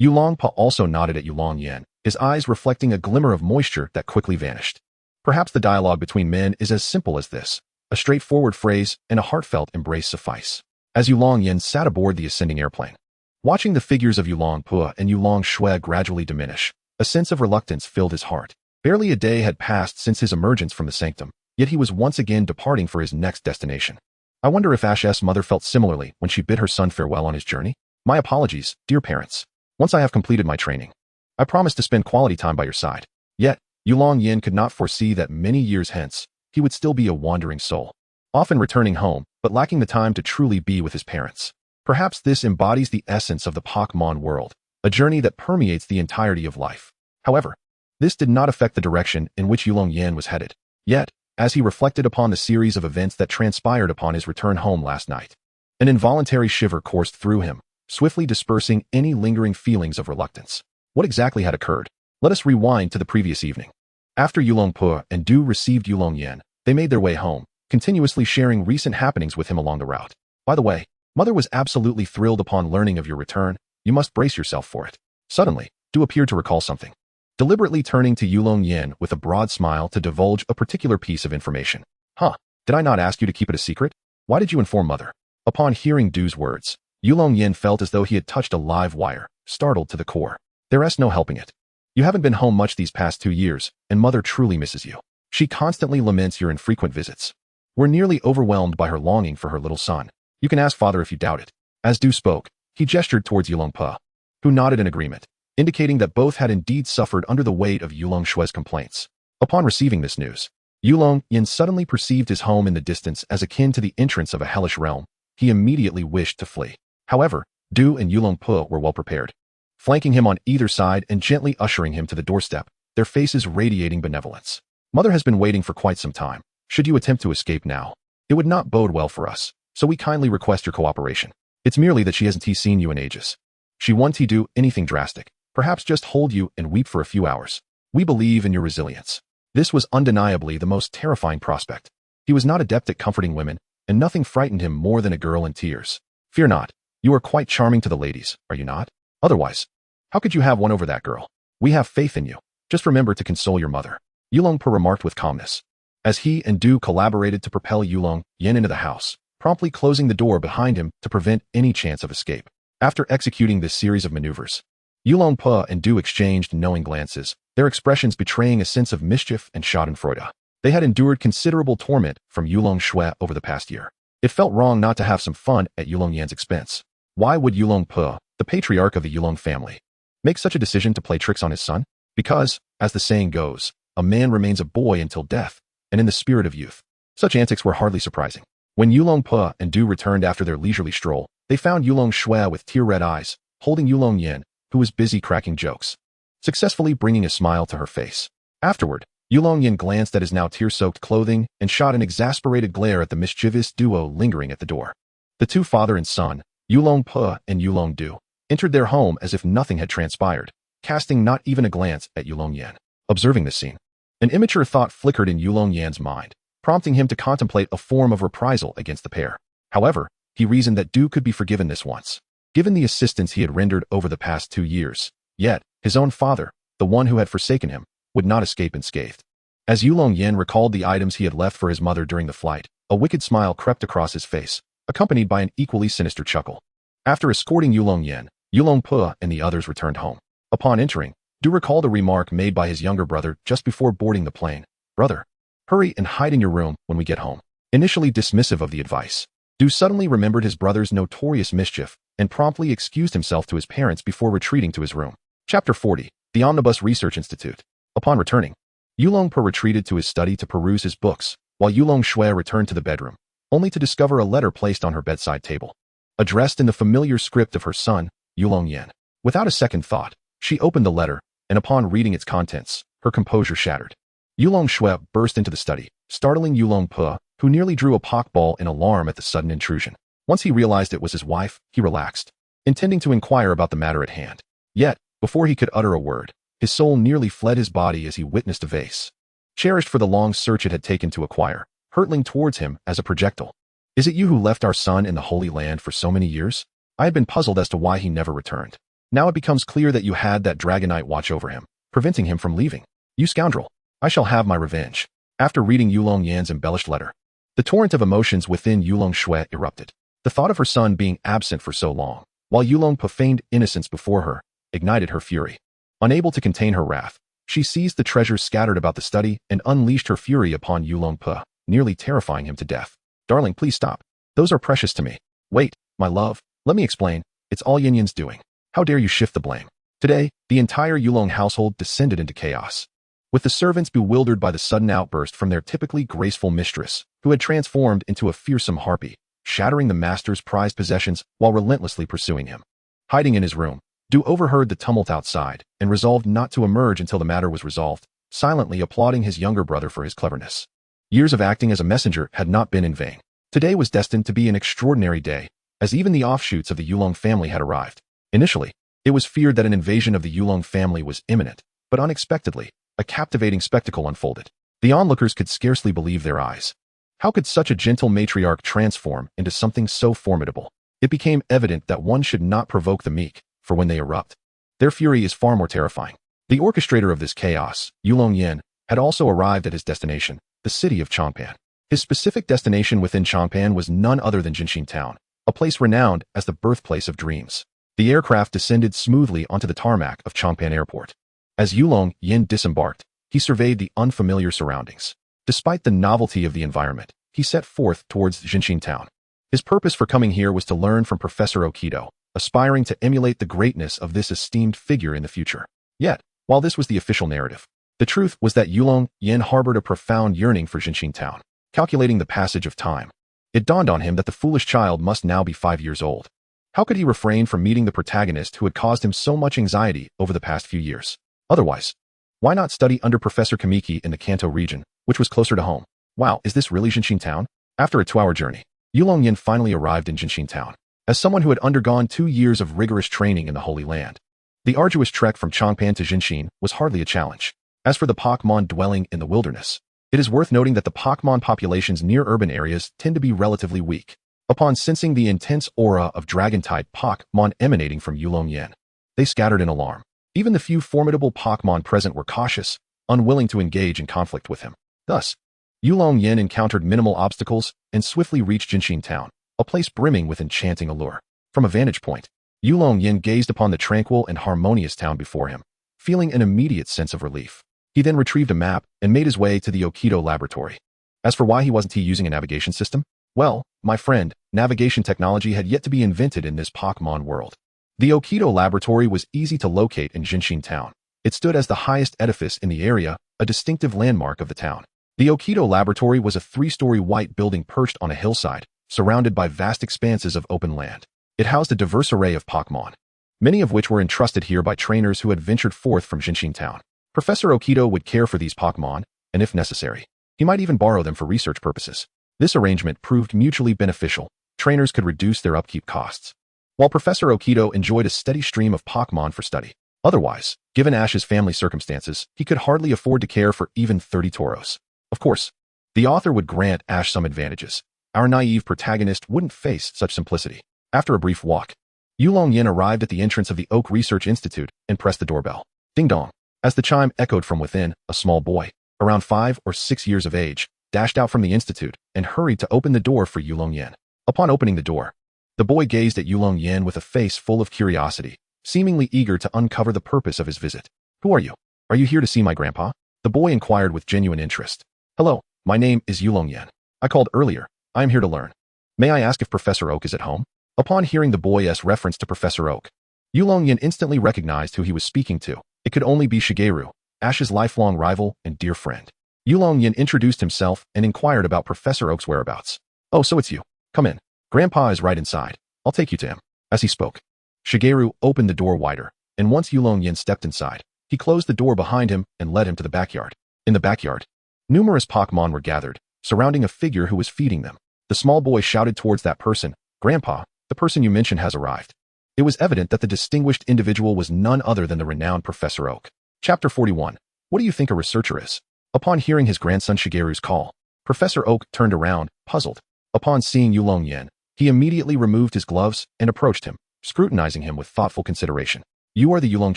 Yulong Pa also nodded at Yulong Yan, his eyes reflecting a glimmer of moisture that quickly vanished. Perhaps the dialogue between men is as simple as this. A straightforward phrase and a heartfelt embrace suffice. As Yulong Yan sat aboard the ascending airplane, watching the figures of Yulong Pa and Yulong Shui gradually diminish, a sense of reluctance filled his heart. Barely a day had passed since his emergence from the sanctum, yet he was once again departing for his next destination. I wonder if Ash's mother felt similarly when she bid her son farewell on his journey. My apologies, dear parents. Once I have completed my training, I promise to spend quality time by your side. Yet, Yulong Yan could not foresee that many years hence, he would still be a wandering soul, often returning home, but lacking the time to truly be with his parents. Perhaps this embodies the essence of the Pokémon world, a journey that permeates the entirety of life. However, this did not affect the direction in which Yulong Yan was headed. Yet, as he reflected upon the series of events that transpired upon his return home last night, an involuntary shiver coursed through him, swiftly dispersing any lingering feelings of reluctance. What exactly had occurred? Let us rewind to the previous evening. After Yulong Pa and Du received Yulong Yan, they made their way home, continuously sharing recent happenings with him along the route. By the way, Mother was absolutely thrilled upon learning of your return. You must brace yourself for it. Suddenly, Du appeared to recall something, deliberately turning to Yulong Yan with a broad smile to divulge a particular piece of information. Huh, did I not ask you to keep it a secret? Why did you inform Mother? Upon hearing Du's words, Yulong Yan felt as though he had touched a live wire, startled to the core. There's no helping it. You haven't been home much these past 2 years, and Mother truly misses you. She constantly laments your infrequent visits. We're nearly overwhelmed by her longing for her little son. You can ask Father if you doubt it. As Du spoke, he gestured towards Yulong Pa, who nodded in agreement, indicating that both had indeed suffered under the weight of Yulong Shui's complaints. Upon receiving this news, Yulong Yan suddenly perceived his home in the distance as akin to the entrance of a hellish realm. He immediately wished to flee. However, Du and Yulong Pa were well prepared, flanking him on either side and gently ushering him to the doorstep, their faces radiating benevolence. Mother has been waiting for quite some time. Should you attempt to escape now, it would not bode well for us, so we kindly request your cooperation. It's merely that she hasn't seen you in ages. She won't do anything drastic, Perhaps just hold you and weep for a few hours. We believe in your resilience. This was undeniably the most terrifying prospect. He was not adept at comforting women, and nothing frightened him more than a girl in tears. Fear not. You are quite charming to the ladies, are you not? Otherwise, how could you have won over that girl? We have faith in you. Just remember to console your mother. Yulong Po remarked with calmness, as he and Du collaborated to propel Yulong Yan into the house, promptly closing the door behind him to prevent any chance of escape. After executing this series of maneuvers, Yulong Po and Du exchanged knowing glances, their expressions betraying a sense of mischief and schadenfreude. They had endured considerable torment from Yulong Shui over the past year. It felt wrong not to have some fun at Yulong Yan's expense. Why would Yulong Po, the patriarch of the Yulong family, make such a decision to play tricks on his son? Because, as the saying goes, a man remains a boy until death, and in the spirit of youth. Such antics were hardly surprising. When Yulong Po and Du returned after their leisurely stroll, they found Yulong Shui with tear-red eyes, holding Yulong Yan, who was busy cracking jokes, successfully bringing a smile to her face. Afterward, Yulong Yan glanced at his now tear-soaked clothing and shot an exasperated glare at the mischievous duo lingering at the door. The two father and son, Yulong Po and Yulong Du, entered their home as if nothing had transpired, casting not even a glance at Yulong Yan. Observing this scene, an immature thought flickered in Yulong Yan's mind, prompting him to contemplate a form of reprisal against the pair. However, he reasoned that Du could be forgiven this once, given the assistance he had rendered over the past 2 years. Yet, his own father, the one who had forsaken him, would not escape unscathed. As Yulong Yan recalled the items he had left for his mother during the flight, a wicked smile crept across his face, accompanied by an equally sinister chuckle. After escorting Yulong Yan, Yulong Po and the others returned home. Upon entering, Du recalled a remark made by his younger brother just before boarding the plane. Brother, hurry and hide in your room when we get home. Initially dismissive of the advice, Du suddenly remembered his brother's notorious mischief and promptly excused himself to his parents before retreating to his room. Chapter 40, The Omnibus Research Institute. Upon returning, Yulong Po retreated to his study to peruse his books, while Yulong Shui returned to the bedroom, only to discover a letter placed on her bedside table, addressed in the familiar script of her son, Yulong Yan. Without a second thought, she opened the letter, and upon reading its contents, her composure shattered. Yulong Shui burst into the study, startling Yulong Po, who nearly drew a pockball in alarm at the sudden intrusion. Once he realized it was his wife, he relaxed, intending to inquire about the matter at hand. Yet, before he could utter a word, his soul nearly fled his body as he witnessed a vase, cherished for the long search it had taken to acquire, hurtling towards him as a projectile. Is it you who left our son in the Holy Land for so many years? I had been puzzled as to why he never returned. Now it becomes clear that you had that Dragonite watch over him, preventing him from leaving. You scoundrel! I shall have my revenge. After reading Yulong Yan's embellished letter, the torrent of emotions within Yulong Shui erupted. The thought of her son being absent for so long, while Yulong Po feigned innocence before her, ignited her fury. Unable to contain her wrath, she seized the treasures scattered about the study and unleashed her fury upon Yulong Po, nearly terrifying him to death. Darling, please stop. Those are precious to me. Wait, my love, let me explain. It's all Yin Yan's doing. How dare you shift the blame? Today, the entire Yulong household descended into chaos, with the servants bewildered by the sudden outburst from their typically graceful mistress, who had transformed into a fearsome harpy, shattering the master's prized possessions while relentlessly pursuing him. Hiding in his room, Du overheard the tumult outside and resolved not to emerge until the matter was resolved, silently applauding his younger brother for his cleverness. Years of acting as a messenger had not been in vain. Today was destined to be an extraordinary day, as even the offshoots of the Yulong family had arrived. Initially, it was feared that an invasion of the Yulong family was imminent, but unexpectedly, a captivating spectacle unfolded. The onlookers could scarcely believe their eyes. How could such a gentle matriarch transform into something so formidable? It became evident that one should not provoke the meek, for when they erupt, their fury is far more terrifying. The orchestrator of this chaos, Yulong Yan, had also arrived at his destination, the city of Changpan. His specific destination within Changpan was none other than Jinshin Town, a place renowned as the birthplace of dreams. The aircraft descended smoothly onto the tarmac of Changpan Airport. As Yulong Yan disembarked, he surveyed the unfamiliar surroundings. Despite the novelty of the environment, he set forth towards Jinshin Town. His purpose for coming here was to learn from Professor Okido, aspiring to emulate the greatness of this esteemed figure in the future. Yet, while this was the official narrative, the truth was that Yulong Yan harbored a profound yearning for Jinshin Town. Calculating the passage of time, it dawned on him that the foolish child must now be 5 years old. How could he refrain from meeting the protagonist who had caused him so much anxiety over the past few years? Otherwise, why not study under Professor Kamiki in the Kanto region, which was closer to home? Wow, is this really Jinshin Town? After a 2-hour journey, Yulong Yan finally arrived in Jinshin Town. As someone who had undergone 2 years of rigorous training in the Holy Land, The arduous trek from Changpan to Jinshin was hardly a challenge. As for the Pokémon dwelling in the wilderness, it is worth noting that the Pokémon populations near urban areas tend to be relatively weak. Upon sensing the intense aura of dragon-type Pokémon emanating from Yulong Yan, they scattered in alarm. Even the few formidable Pokémon present were cautious, unwilling to engage in conflict with him. Thus, Yulong Yan encountered minimal obstacles and swiftly reached Jinshin town, a place brimming with enchanting allure. From a vantage point, Yulong Yan gazed upon the tranquil and harmonious town before him, feeling an immediate sense of relief. He then retrieved a map and made his way to the Okido laboratory. As for why he wasn't using a navigation system? Well, my friend, navigation technology had yet to be invented in this Pokémon world. The Okido laboratory was easy to locate in Jinshin town. It stood as the highest edifice in the area, a distinctive landmark of the town. The Okido laboratory was a 3-story white building perched on a hillside, surrounded by vast expanses of open land. It housed a diverse array of Pokémon, many of which were entrusted here by trainers who had ventured forth from Jinshin town. Professor Okido would care for these Pokémon, and if necessary, he might even borrow them for research purposes. This arrangement proved mutually beneficial. Trainers could reduce their upkeep costs, while Professor Okido enjoyed a steady stream of Pokémon for study. Otherwise, given Ash's family circumstances, he could hardly afford to care for even 30 Tauros. Of course, the author would grant Ash some advantages. Our naive protagonist wouldn't face such simplicity. After a brief walk, Yulong Yan arrived at the entrance of the Oak Research Institute and pressed the doorbell. Ding dong. As the chime echoed from within, a small boy, around 5 or 6 years of age, dashed out from the institute and hurried to open the door for Yulong Yan. Upon opening the door, the boy gazed at Yulong Yan with a face full of curiosity, seemingly eager to uncover the purpose of his visit. Who are you? Are you here to see my grandpa? The boy inquired with genuine interest. Hello, my name is Yulong Yan. I called earlier. I am here to learn. May I ask if Professor Oak is at home? Upon hearing the boy's reference to Professor Oak, Yulong Yan instantly recognized who he was speaking to. It could only be Shigeru, Ash's lifelong rival and dear friend. Yulong Yan introduced himself and inquired about Professor Oak's whereabouts. Oh, so it's you. Come in. Grandpa is right inside. I'll take you to him. As he spoke, Shigeru opened the door wider, and once Yulong Yan stepped inside, he closed the door behind him and led him to the backyard. In the backyard, numerous Pokémon were gathered, surrounding a figure who was feeding them. The small boy shouted towards that person, Grandpa, the person you mentioned has arrived. It was evident that the distinguished individual was none other than the renowned Professor Oak. Chapter 41. What do you think a researcher is? Upon hearing his grandson Shigeru's call, Professor Oak turned around, puzzled. Upon seeing Yulong Yan, he immediately removed his gloves and approached him, scrutinizing him with thoughtful consideration. You are the Yulong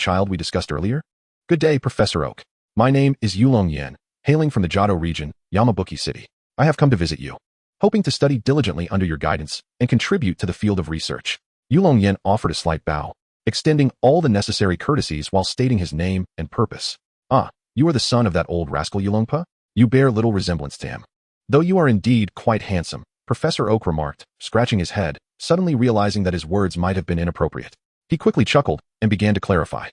child we discussed earlier? Good day, Professor Oak. My name is Yulong Yan, hailing from the Johto region, Yamabuki City. I have come to visit you, hoping to study diligently under your guidance and contribute to the field of research. Yulong Yan offered a slight bow, extending all the necessary courtesies while stating his name and purpose. Ah, you are the son of that old rascal Yulongpa? You bear little resemblance to him. Though you are indeed quite handsome, Professor Oak remarked, scratching his head, suddenly realizing that his words might have been inappropriate. He quickly chuckled and began to clarify.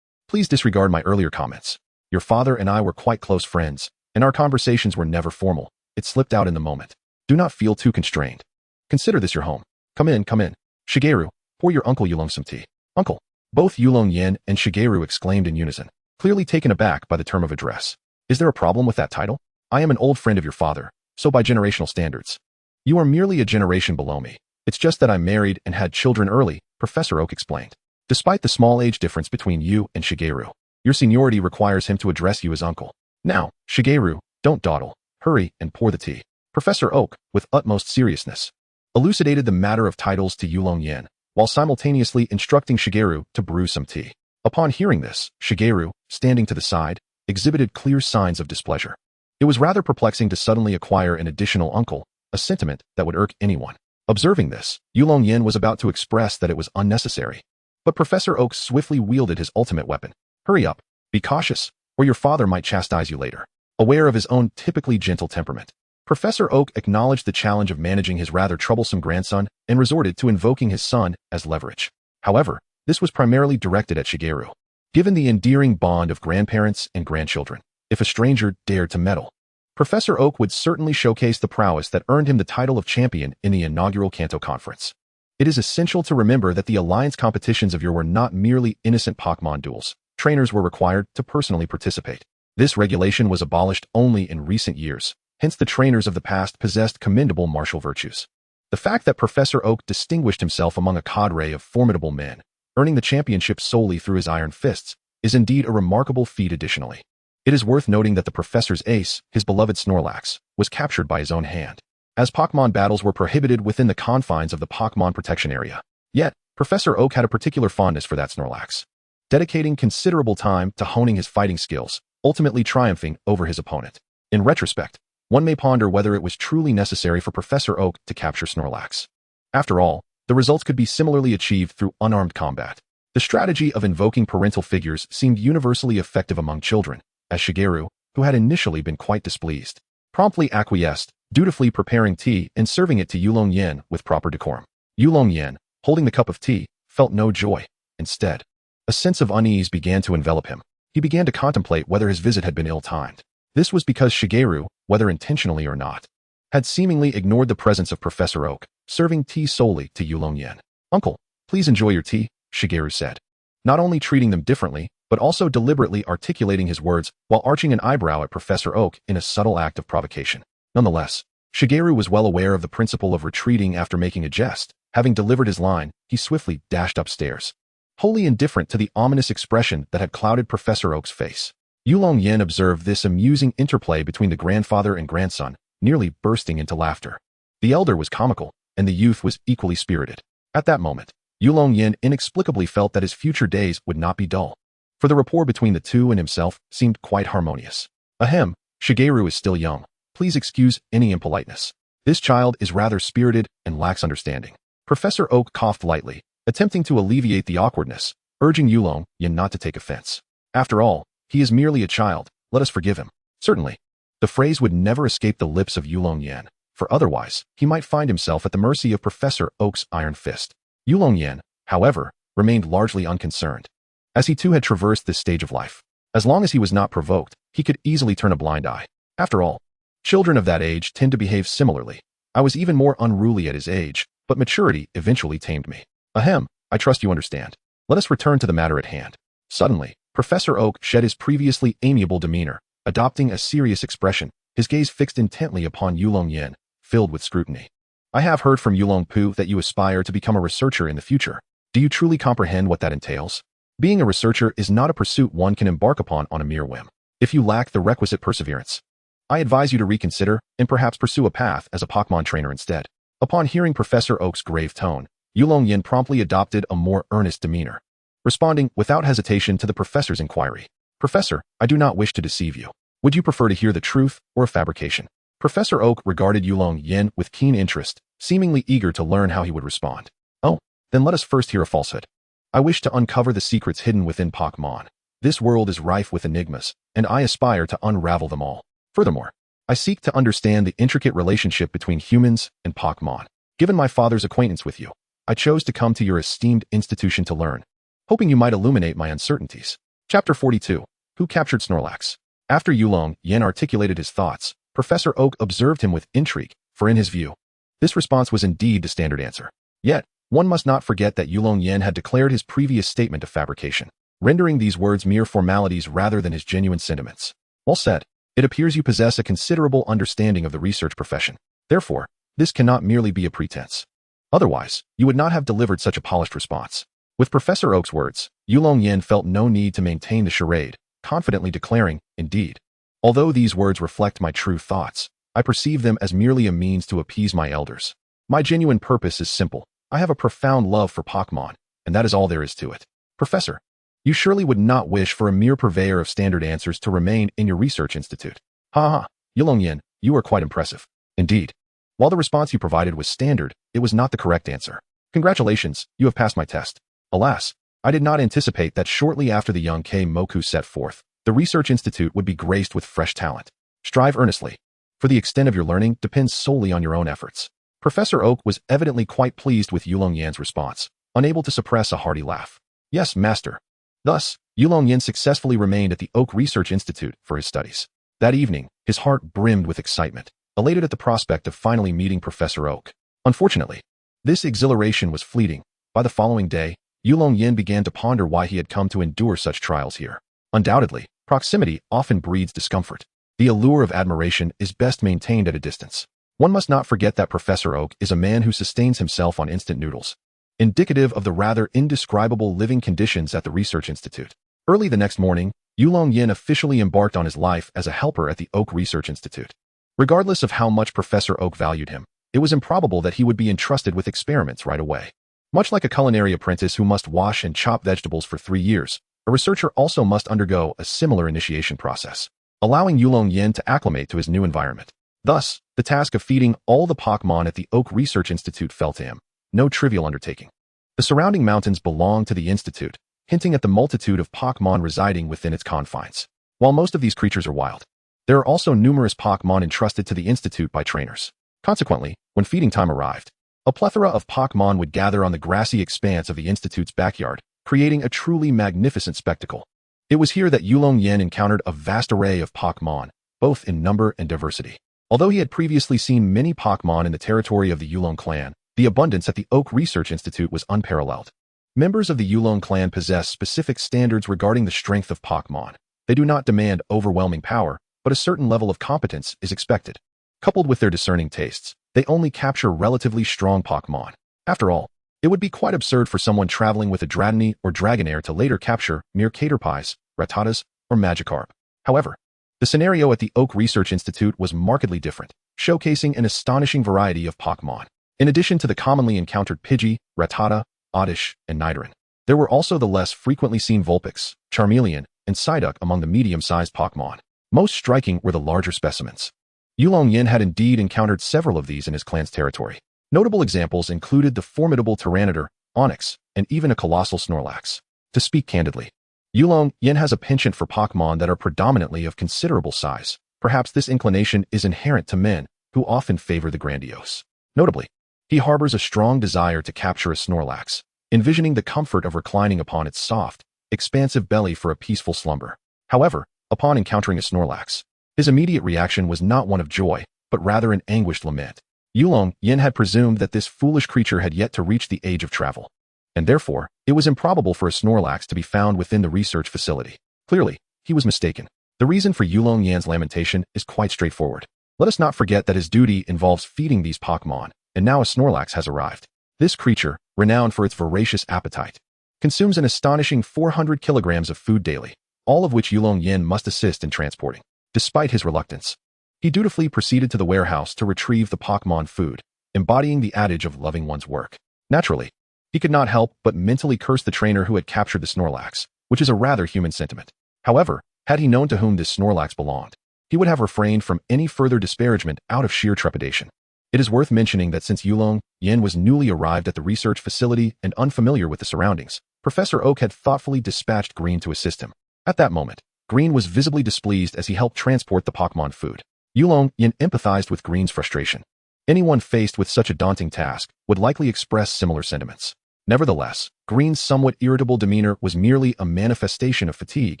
Please disregard my earlier comments. Your father and I were quite close friends, and our conversations were never formal. It slipped out in the moment. Do not feel too constrained. Consider this your home. Come in, come in. Shigeru, pour your Uncle Yulong some tea. Uncle. Both Yulong Yan and Shigeru exclaimed in unison, clearly taken aback by the term of address. Is there a problem with that title? I am an old friend of your father, so by generational standards. You are merely a generation below me. It's just that I married and had children early, Professor Oak explained. Despite the small age difference between you and Shigeru, your seniority requires him to address you as uncle. Now, Shigeru, don't dawdle. Hurry and pour the tea. Professor Oak, with utmost seriousness, elucidated the matter of titles to Yulong Yan, while simultaneously instructing Shigeru to brew some tea. Upon hearing this, Shigeru, standing to the side, exhibited clear signs of displeasure. It was rather perplexing to suddenly acquire an additional uncle, a sentiment that would irk anyone. Observing this, Yulong Yan was about to express that it was unnecessary. But Professor Oak swiftly wielded his ultimate weapon. Hurry up, be cautious, or your father might chastise you later. Aware of his own typically gentle temperament, Professor Oak acknowledged the challenge of managing his rather troublesome grandson and resorted to invoking his son as leverage. However, this was primarily directed at Shigeru. Given the endearing bond of grandparents and grandchildren, if a stranger dared to meddle, Professor Oak would certainly showcase the prowess that earned him the title of champion in the inaugural Kanto Conference. It is essential to remember that the alliance competitions of yore were not merely innocent Pokémon duels. Trainers were required to personally participate. This regulation was abolished only in recent years, hence the trainers of the past possessed commendable martial virtues. The fact that Professor Oak distinguished himself among a cadre of formidable men earning the championship solely through his iron fists, is indeed a remarkable feat additionally. It is worth noting that the professor's ace, his beloved Snorlax, was captured by his own hand, as Pokémon battles were prohibited within the confines of the Pokémon protection area. Yet, Professor Oak had a particular fondness for that Snorlax, dedicating considerable time to honing his fighting skills, ultimately triumphing over his opponent. In retrospect, one may ponder whether it was truly necessary for Professor Oak to capture Snorlax. After all, the results could be similarly achieved through unarmed combat. The strategy of invoking parental figures seemed universally effective among children, as Shigeru, who had initially been quite displeased, promptly acquiesced, dutifully preparing tea and serving it to Yulong Yan with proper decorum. Yulong Yan, holding the cup of tea, felt no joy. Instead, a sense of unease began to envelop him. He began to contemplate whether his visit had been ill-timed. This was because Shigeru, whether intentionally or not, had seemingly ignored the presence of Professor Oak, serving tea solely to Yulong Yan. "Uncle, please enjoy your tea," Shigeru said, not only treating them differently, but also deliberately articulating his words while arching an eyebrow at Professor Oak in a subtle act of provocation. Nonetheless, Shigeru was well aware of the principle of retreating after making a jest. Having delivered his line, he swiftly dashed upstairs, wholly indifferent to the ominous expression that had clouded Professor Oak's face. Yulong Yan observed this amusing interplay between the grandfather and grandson, nearly bursting into laughter. The elder was comical, and the youth was equally spirited. At that moment, Yulong Yan inexplicably felt that his future days would not be dull, for the rapport between the two and himself seemed quite harmonious. Ahem, Shigeru is still young. Please excuse any impoliteness. This child is rather spirited and lacks understanding. Professor Oak coughed lightly, attempting to alleviate the awkwardness, urging Yulong Yan not to take offense. After all, he is merely a child, let us forgive him. Certainly. The phrase would never escape the lips of Yulong Yan, for otherwise, he might find himself at the mercy of Professor Oak's iron fist. Yulong Yan, however, remained largely unconcerned, as he too had traversed this stage of life. As long as he was not provoked, he could easily turn a blind eye. After all, children of that age tend to behave similarly. I was even more unruly at his age, but maturity eventually tamed me. Ahem, I trust you understand. Let us return to the matter at hand. Suddenly, Professor Oak shed his previously amiable demeanor, adopting a serious expression, his gaze fixed intently upon Yulong Yan, filled with scrutiny. I have heard from Yulong Pu that you aspire to become a researcher in the future. Do you truly comprehend what that entails? Being a researcher is not a pursuit one can embark upon on a mere whim. If you lack the requisite perseverance, I advise you to reconsider and perhaps pursue a path as a Pokémon trainer instead. Upon hearing Professor Oak's grave tone, Yulong Yan promptly adopted a more earnest demeanor, responding without hesitation to the professor's inquiry. "Professor, I do not wish to deceive you. Would you prefer to hear the truth or a fabrication?" Professor Oak regarded Yulong Yan with keen interest, seemingly eager to learn how he would respond. "Oh, then let us first hear a falsehood. I wish to uncover the secrets hidden within Pokémon. This world is rife with enigmas, and I aspire to unravel them all. Furthermore, I seek to understand the intricate relationship between humans and Pokémon. Given my father's acquaintance with you, I chose to come to your esteemed institution to learn, hoping you might illuminate my uncertainties." Chapter 42. Who captured Snorlax? After Yulong Yan articulated his thoughts, Professor Oak observed him with intrigue, for in his view, this response was indeed the standard answer. Yet, one must not forget that Yulong Yan had declared his previous statement of fabrication, rendering these words mere formalities rather than his genuine sentiments. Well said. It appears you possess a considerable understanding of the research profession. Therefore, this cannot merely be a pretense. Otherwise, you would not have delivered such a polished response. With Professor Oak's words, Yulong Yan felt no need to maintain the charade, confidently declaring, "Indeed, although these words reflect my true thoughts, I perceive them as merely a means to appease my elders. My genuine purpose is simple. I have a profound love for Pokémon, and that is all there is to it." Professor, you surely would not wish for a mere purveyor of standard answers to remain in your research institute. Ha ha, Yulong Yan, you are quite impressive. Indeed. While the response you provided was standard, it was not the correct answer. Congratulations, you have passed my test. Alas, I did not anticipate that shortly after the young Moku set forth, the research institute would be graced with fresh talent. Strive earnestly, for the extent of your learning depends solely on your own efforts. Professor Oak was evidently quite pleased with Yulong Yan's response, unable to suppress a hearty laugh. Yes, master. Thus, Yulong Yan successfully remained at the Oak Research Institute for his studies. That evening, his heart brimmed with excitement, elated at the prospect of finally meeting Professor Oak. Unfortunately, this exhilaration was fleeting. By the following day, Yulong Yan began to ponder why he had come to endure such trials here. Undoubtedly, proximity often breeds discomfort. The allure of admiration is best maintained at a distance. One must not forget that Professor Oak is a man who sustains himself on instant noodles. indicative of the rather indescribable living conditions at the research institute. Early the next morning, Yulong Yan officially embarked on his life as a helper at the Oak Research Institute. Regardless of how much Professor Oak valued him, it was improbable that he would be entrusted with experiments right away. Much like a culinary apprentice who must wash and chop vegetables for 3 years, a researcher also must undergo a similar initiation process, allowing Yulong Yan to acclimate to his new environment. Thus, the task of feeding all the Pokémon at the Oak Research Institute fell to him, no trivial undertaking. The surrounding mountains belonged to the institute, hinting at the multitude of Pokémon residing within its confines. While most of these creatures are wild, there are also numerous Pokémon entrusted to the institute by trainers. Consequently, when feeding time arrived, a plethora of Pokémon would gather on the grassy expanse of the institute's backyard, creating a truly magnificent spectacle. It was here that Yulong Yan encountered a vast array of Pokémon, both in number and diversity. Although he had previously seen many Pokémon in the territory of the Yulong clan, the abundance at the Oak Research Institute was unparalleled. Members of the Yulong clan possess specific standards regarding the strength of Pokémon. They do not demand overwhelming power, but a certain level of competence is expected. Coupled with their discerning tastes, they only capture relatively strong Pokémon. After all, it would be quite absurd for someone traveling with a Dratini or Dragonair to later capture mere Caterpies, Rattatas, or Magikarp. However, the scenario at the Oak Research Institute was markedly different, showcasing an astonishing variety of Pokémon. In addition to the commonly encountered Pidgey, Rattata, Oddish, and Nidoran, there were also the less frequently seen Vulpix, Charmeleon, and Psyduck among the medium-sized Pokémon. Most striking were the larger specimens. Yulong Yan had indeed encountered several of these in his clan's territory. Notable examples included the formidable Tyranitar, Onix, and even a colossal Snorlax. To speak candidly, Yulong Yan has a penchant for Pokémon that are predominantly of considerable size. Perhaps this inclination is inherent to men, who often favor the grandiose. Notably, he harbors a strong desire to capture a Snorlax, envisioning the comfort of reclining upon its soft, expansive belly for a peaceful slumber. However, upon encountering a Snorlax, his immediate reaction was not one of joy, but rather an anguished lament. Yulong Yan had presumed that this foolish creature had yet to reach the age of travel, and therefore, it was improbable for a Snorlax to be found within the research facility. Clearly, he was mistaken. The reason for Yulong Yan's lamentation is quite straightforward. Let us not forget that his duty involves feeding these Pokémon, and now a Snorlax has arrived. This creature, renowned for its voracious appetite, consumes an astonishing 400 kilograms of food daily, all of which Yulong Yan must assist in transporting. Despite his reluctance, he dutifully proceeded to the warehouse to retrieve the Pokémon food, embodying the adage of loving one's work. Naturally, he could not help but mentally curse the trainer who had captured the Snorlax, which is a rather human sentiment. However, had he known to whom this Snorlax belonged, he would have refrained from any further disparagement out of sheer trepidation. It is worth mentioning that since Yulong Yan was newly arrived at the research facility and unfamiliar with the surroundings, Professor Oak had thoughtfully dispatched Green to assist him. At that moment, Green was visibly displeased as he helped transport the Pokémon food. Yulong Yan empathized with Green's frustration. Anyone faced with such a daunting task would likely express similar sentiments. Nevertheless, Green's somewhat irritable demeanor was merely a manifestation of fatigue,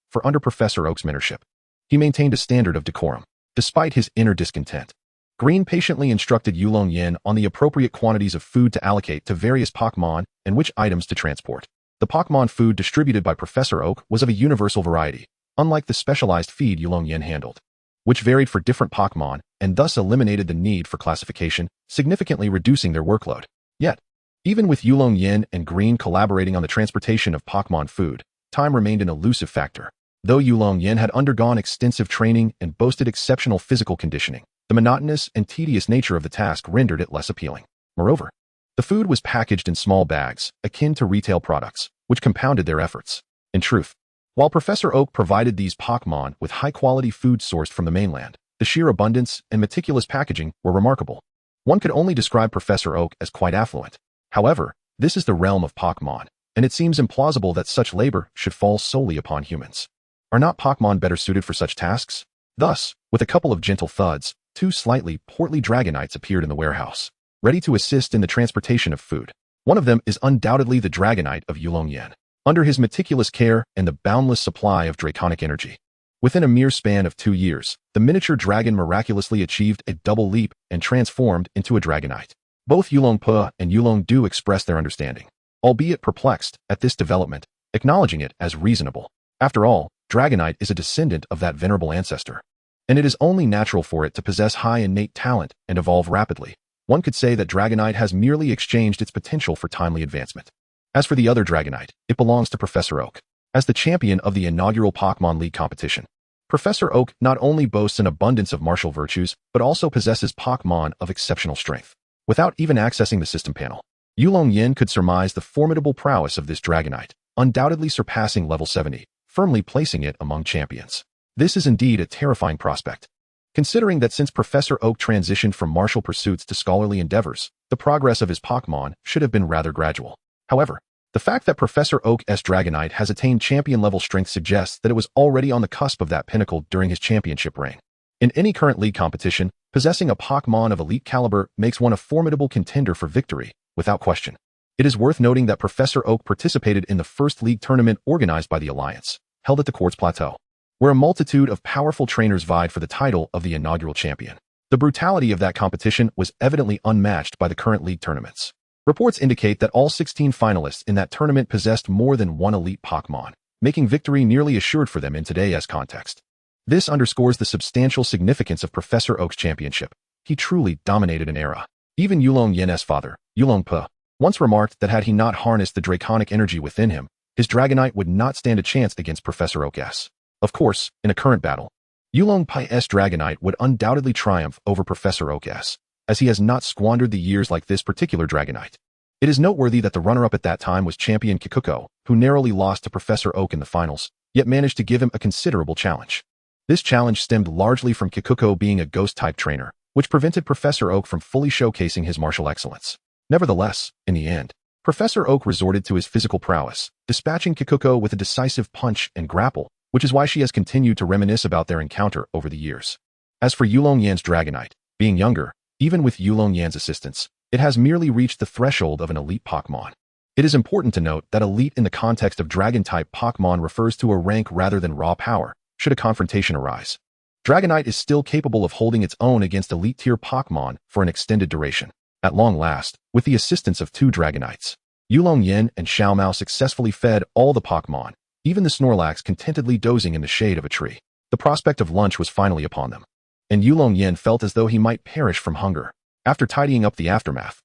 for under Professor Oak's mentorship, he maintained a standard of decorum. Despite his inner discontent, Green patiently instructed Yulong Yan on the appropriate quantities of food to allocate to various Pokémon and which items to transport. The Pokémon food distributed by Professor Oak was of a universal variety, unlike the specialized feed Yulong Yan handled, which varied for different Pokémon and thus eliminated the need for classification, significantly reducing their workload. Yet, even with Yulong Yan and Green collaborating on the transportation of Pokémon food, time remained an elusive factor. Though Yulong Yan had undergone extensive training and boasted exceptional physical conditioning, the monotonous and tedious nature of the task rendered it less appealing. Moreover, the food was packaged in small bags, akin to retail products, which compounded their efforts. In truth, while Professor Oak provided these Pokémon with high-quality food sourced from the mainland, the sheer abundance and meticulous packaging were remarkable. One could only describe Professor Oak as quite affluent. However, this is the realm of Pokémon, and it seems implausible that such labor should fall solely upon humans. Are not Pokémon better suited for such tasks? Thus, with a couple of gentle thuds, 2 slightly portly Dragonites appeared in the warehouse, ready to assist in the transportation of food. One of them is undoubtedly the Dragonite of Yulong Yan. Under his meticulous care and the boundless supply of draconic energy, within a mere span of 2 years, the miniature dragon miraculously achieved a double leap and transformed into a Dragonite. Both Yulong Pu and Yulong Du expressed their understanding, albeit perplexed at this development, acknowledging it as reasonable. After all, Dragonite is a descendant of that venerable ancestor, and it is only natural for it to possess high innate talent and evolve rapidly. One could say that Dragonite has merely exchanged its potential for timely advancement. As for the other Dragonite, it belongs to Professor Oak. As the champion of the inaugural Pokémon League competition, Professor Oak not only boasts an abundance of martial virtues, but also possesses Pokémon of exceptional strength. Without even accessing the system panel, Yulong Yan could surmise the formidable prowess of this Dragonite, undoubtedly surpassing level 70, firmly placing it among champions. This is indeed a terrifying prospect, considering that since Professor Oak transitioned from martial pursuits to scholarly endeavors, the progress of his Pokémon should have been rather gradual. However, the fact that Professor Oak's Dragonite has attained champion-level strength suggests that it was already on the cusp of that pinnacle during his championship reign. In any current league competition, possessing a Pokémon of elite caliber makes one a formidable contender for victory, without question. It is worth noting that Professor Oak participated in the first league tournament organized by the Alliance, held at the Quartz Plateau, where a multitude of powerful trainers vied for the title of the inaugural champion. The brutality of that competition was evidently unmatched by the current league tournaments. Reports indicate that all 16 finalists in that tournament possessed more than one elite Pokémon, making victory nearly assured for them in today's context. This underscores the substantial significance of Professor Oak's championship. He truly dominated an era. Even Yulong Yan's father, Yulong Pu, once remarked that had he not harnessed the draconic energy within him, his Dragonite would not stand a chance against Professor Oak's. Of course, in a current battle, Yulong Pu's Dragonite would undoubtedly triumph over Professor Oak's, as he has not squandered the years like this particular Dragonite. It is noteworthy that the runner-up at that time was champion Kikuko, who narrowly lost to Professor Oak in the finals, yet managed to give him a considerable challenge. This challenge stemmed largely from Kikuko being a ghost-type trainer, which prevented Professor Oak from fully showcasing his martial excellence. Nevertheless, in the end, Professor Oak resorted to his physical prowess, dispatching Kikuko with a decisive punch and grapple, which is why she has continued to reminisce about their encounter over the years. As for Yulong Yan's Dragonite, being younger, even with Yulong Yan's assistance, it has merely reached the threshold of an elite Pokémon. It is important to note that elite in the context of Dragon-type Pokémon refers to a rank rather than raw power, should a confrontation arise. Dragonite is still capable of holding its own against elite-tier Pokémon for an extended duration. At long last, with the assistance of two Dragonites, Yulong Yan and Xiaomao successfully fed all the Pokémon, even the Snorlax contentedly dozing in the shade of a tree. The prospect of lunch was finally upon them, and Yulong Yan felt as though he might perish from hunger. After tidying up the aftermath,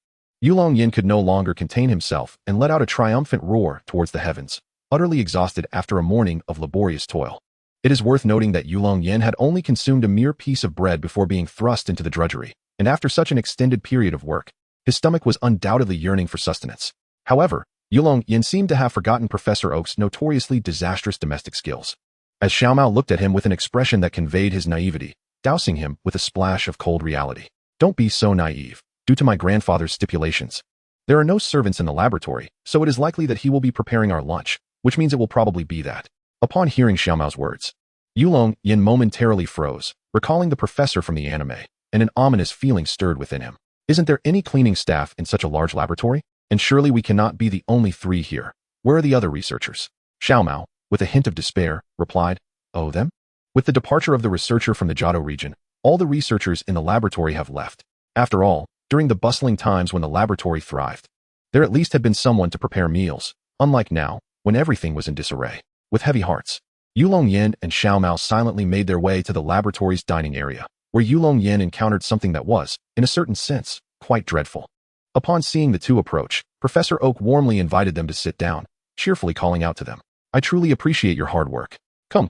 Yulong Yan could no longer contain himself and let out a triumphant roar towards the heavens, utterly exhausted after a morning of laborious toil. It is worth noting that Yulong Yan had only consumed a mere piece of bread before being thrust into the drudgery, and after such an extended period of work, his stomach was undoubtedly yearning for sustenance. However, Yulong Yan seemed to have forgotten Professor Oak's notoriously disastrous domestic skills. As Xiaomao looked at him with an expression that conveyed his naivety, dousing him with a splash of cold reality. Don't be so naive. Due to my grandfather's stipulations, there are no servants in the laboratory, so it is likely that he will be preparing our lunch, which means it will probably be that. Upon hearing Xiaomao's words, Yulong Yan momentarily froze, recalling the professor from the anime, and an ominous feeling stirred within him. Isn't there any cleaning staff in such a large laboratory? And surely we cannot be the only three here. Where are the other researchers? Xiaomao, with a hint of despair, replied, "Oh, them? With the departure of the researcher from the Johto region, all the researchers in the laboratory have left. After all, during the bustling times when the laboratory thrived, there at least had been someone to prepare meals, unlike now, when everything was in disarray." With heavy hearts, Yulong Yan and Xiaomao silently made their way to the laboratory's dining area, where Yulong Yan encountered something that was, in a certain sense, quite dreadful. Upon seeing the two approach, Professor Oak warmly invited them to sit down, cheerfully calling out to them, "I truly appreciate your hard work. Come,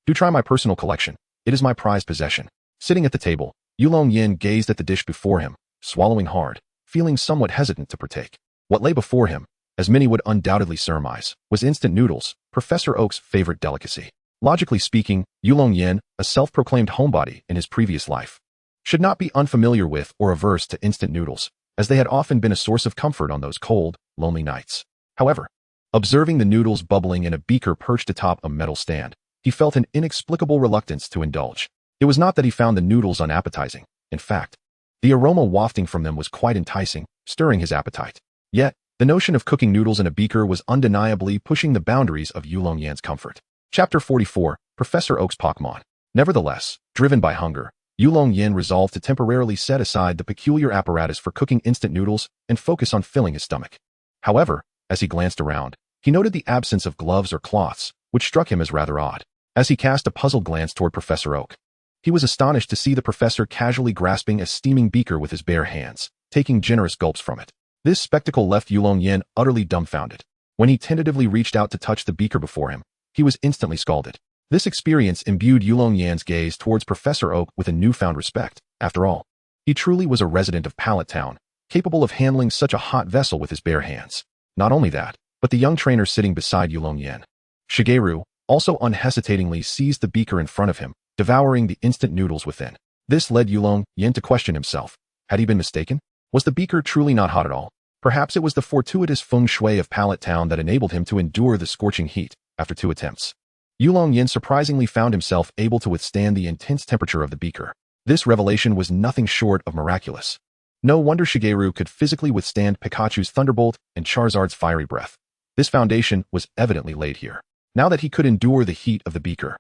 do try my personal collection. It is my prized possession." Sitting at the table, Yulong Yan gazed at the dish before him, swallowing hard, feeling somewhat hesitant to partake. What lay before him, as many would undoubtedly surmise, was instant noodles, Professor Oak's favorite delicacy. Logically speaking, Yulong Yan, a self-proclaimed homebody in his previous life, should not be unfamiliar with or averse to instant noodles, as they had often been a source of comfort on those cold, lonely nights. However, observing the noodles bubbling in a beaker perched atop a metal stand, he felt an inexplicable reluctance to indulge. It was not that he found the noodles unappetizing. In fact, the aroma wafting from them was quite enticing, stirring his appetite. Yet, the notion of cooking noodles in a beaker was undeniably pushing the boundaries of Yulong Yan's comfort. Chapter 44, Professor Oak's Pokémon. Nevertheless, driven by hunger, Yulong Yan resolved to temporarily set aside the peculiar apparatus for cooking instant noodles and focus on filling his stomach. However, as he glanced around, he noted the absence of gloves or cloths, which struck him as rather odd. As he cast a puzzled glance toward Professor Oak, he was astonished to see the professor casually grasping a steaming beaker with his bare hands, taking generous gulps from it. This spectacle left Yulong Yan utterly dumbfounded. When he tentatively reached out to touch the beaker before him, he was instantly scalded. This experience imbued Yulong Yan's gaze towards Professor Oak with a newfound respect. After all, he truly was a resident of Pallet Town, capable of handling such a hot vessel with his bare hands. Not only that, but the young trainer sitting beside Yulong Yan, Shigeru, also unhesitatingly seized the beaker in front of him, devouring the instant noodles within. This led Yulong Yan to question himself. Had he been mistaken? Was the beaker truly not hot at all? Perhaps it was the fortuitous feng shui of Pallet Town that enabled him to endure the scorching heat after 2 attempts. Yulong Yan surprisingly found himself able to withstand the intense temperature of the beaker. This revelation was nothing short of miraculous. No wonder Shigeru could physically withstand Pikachu's Thunderbolt and Charizard's Fiery Breath. This foundation was evidently laid here. Now that he could endure the heat of the beaker,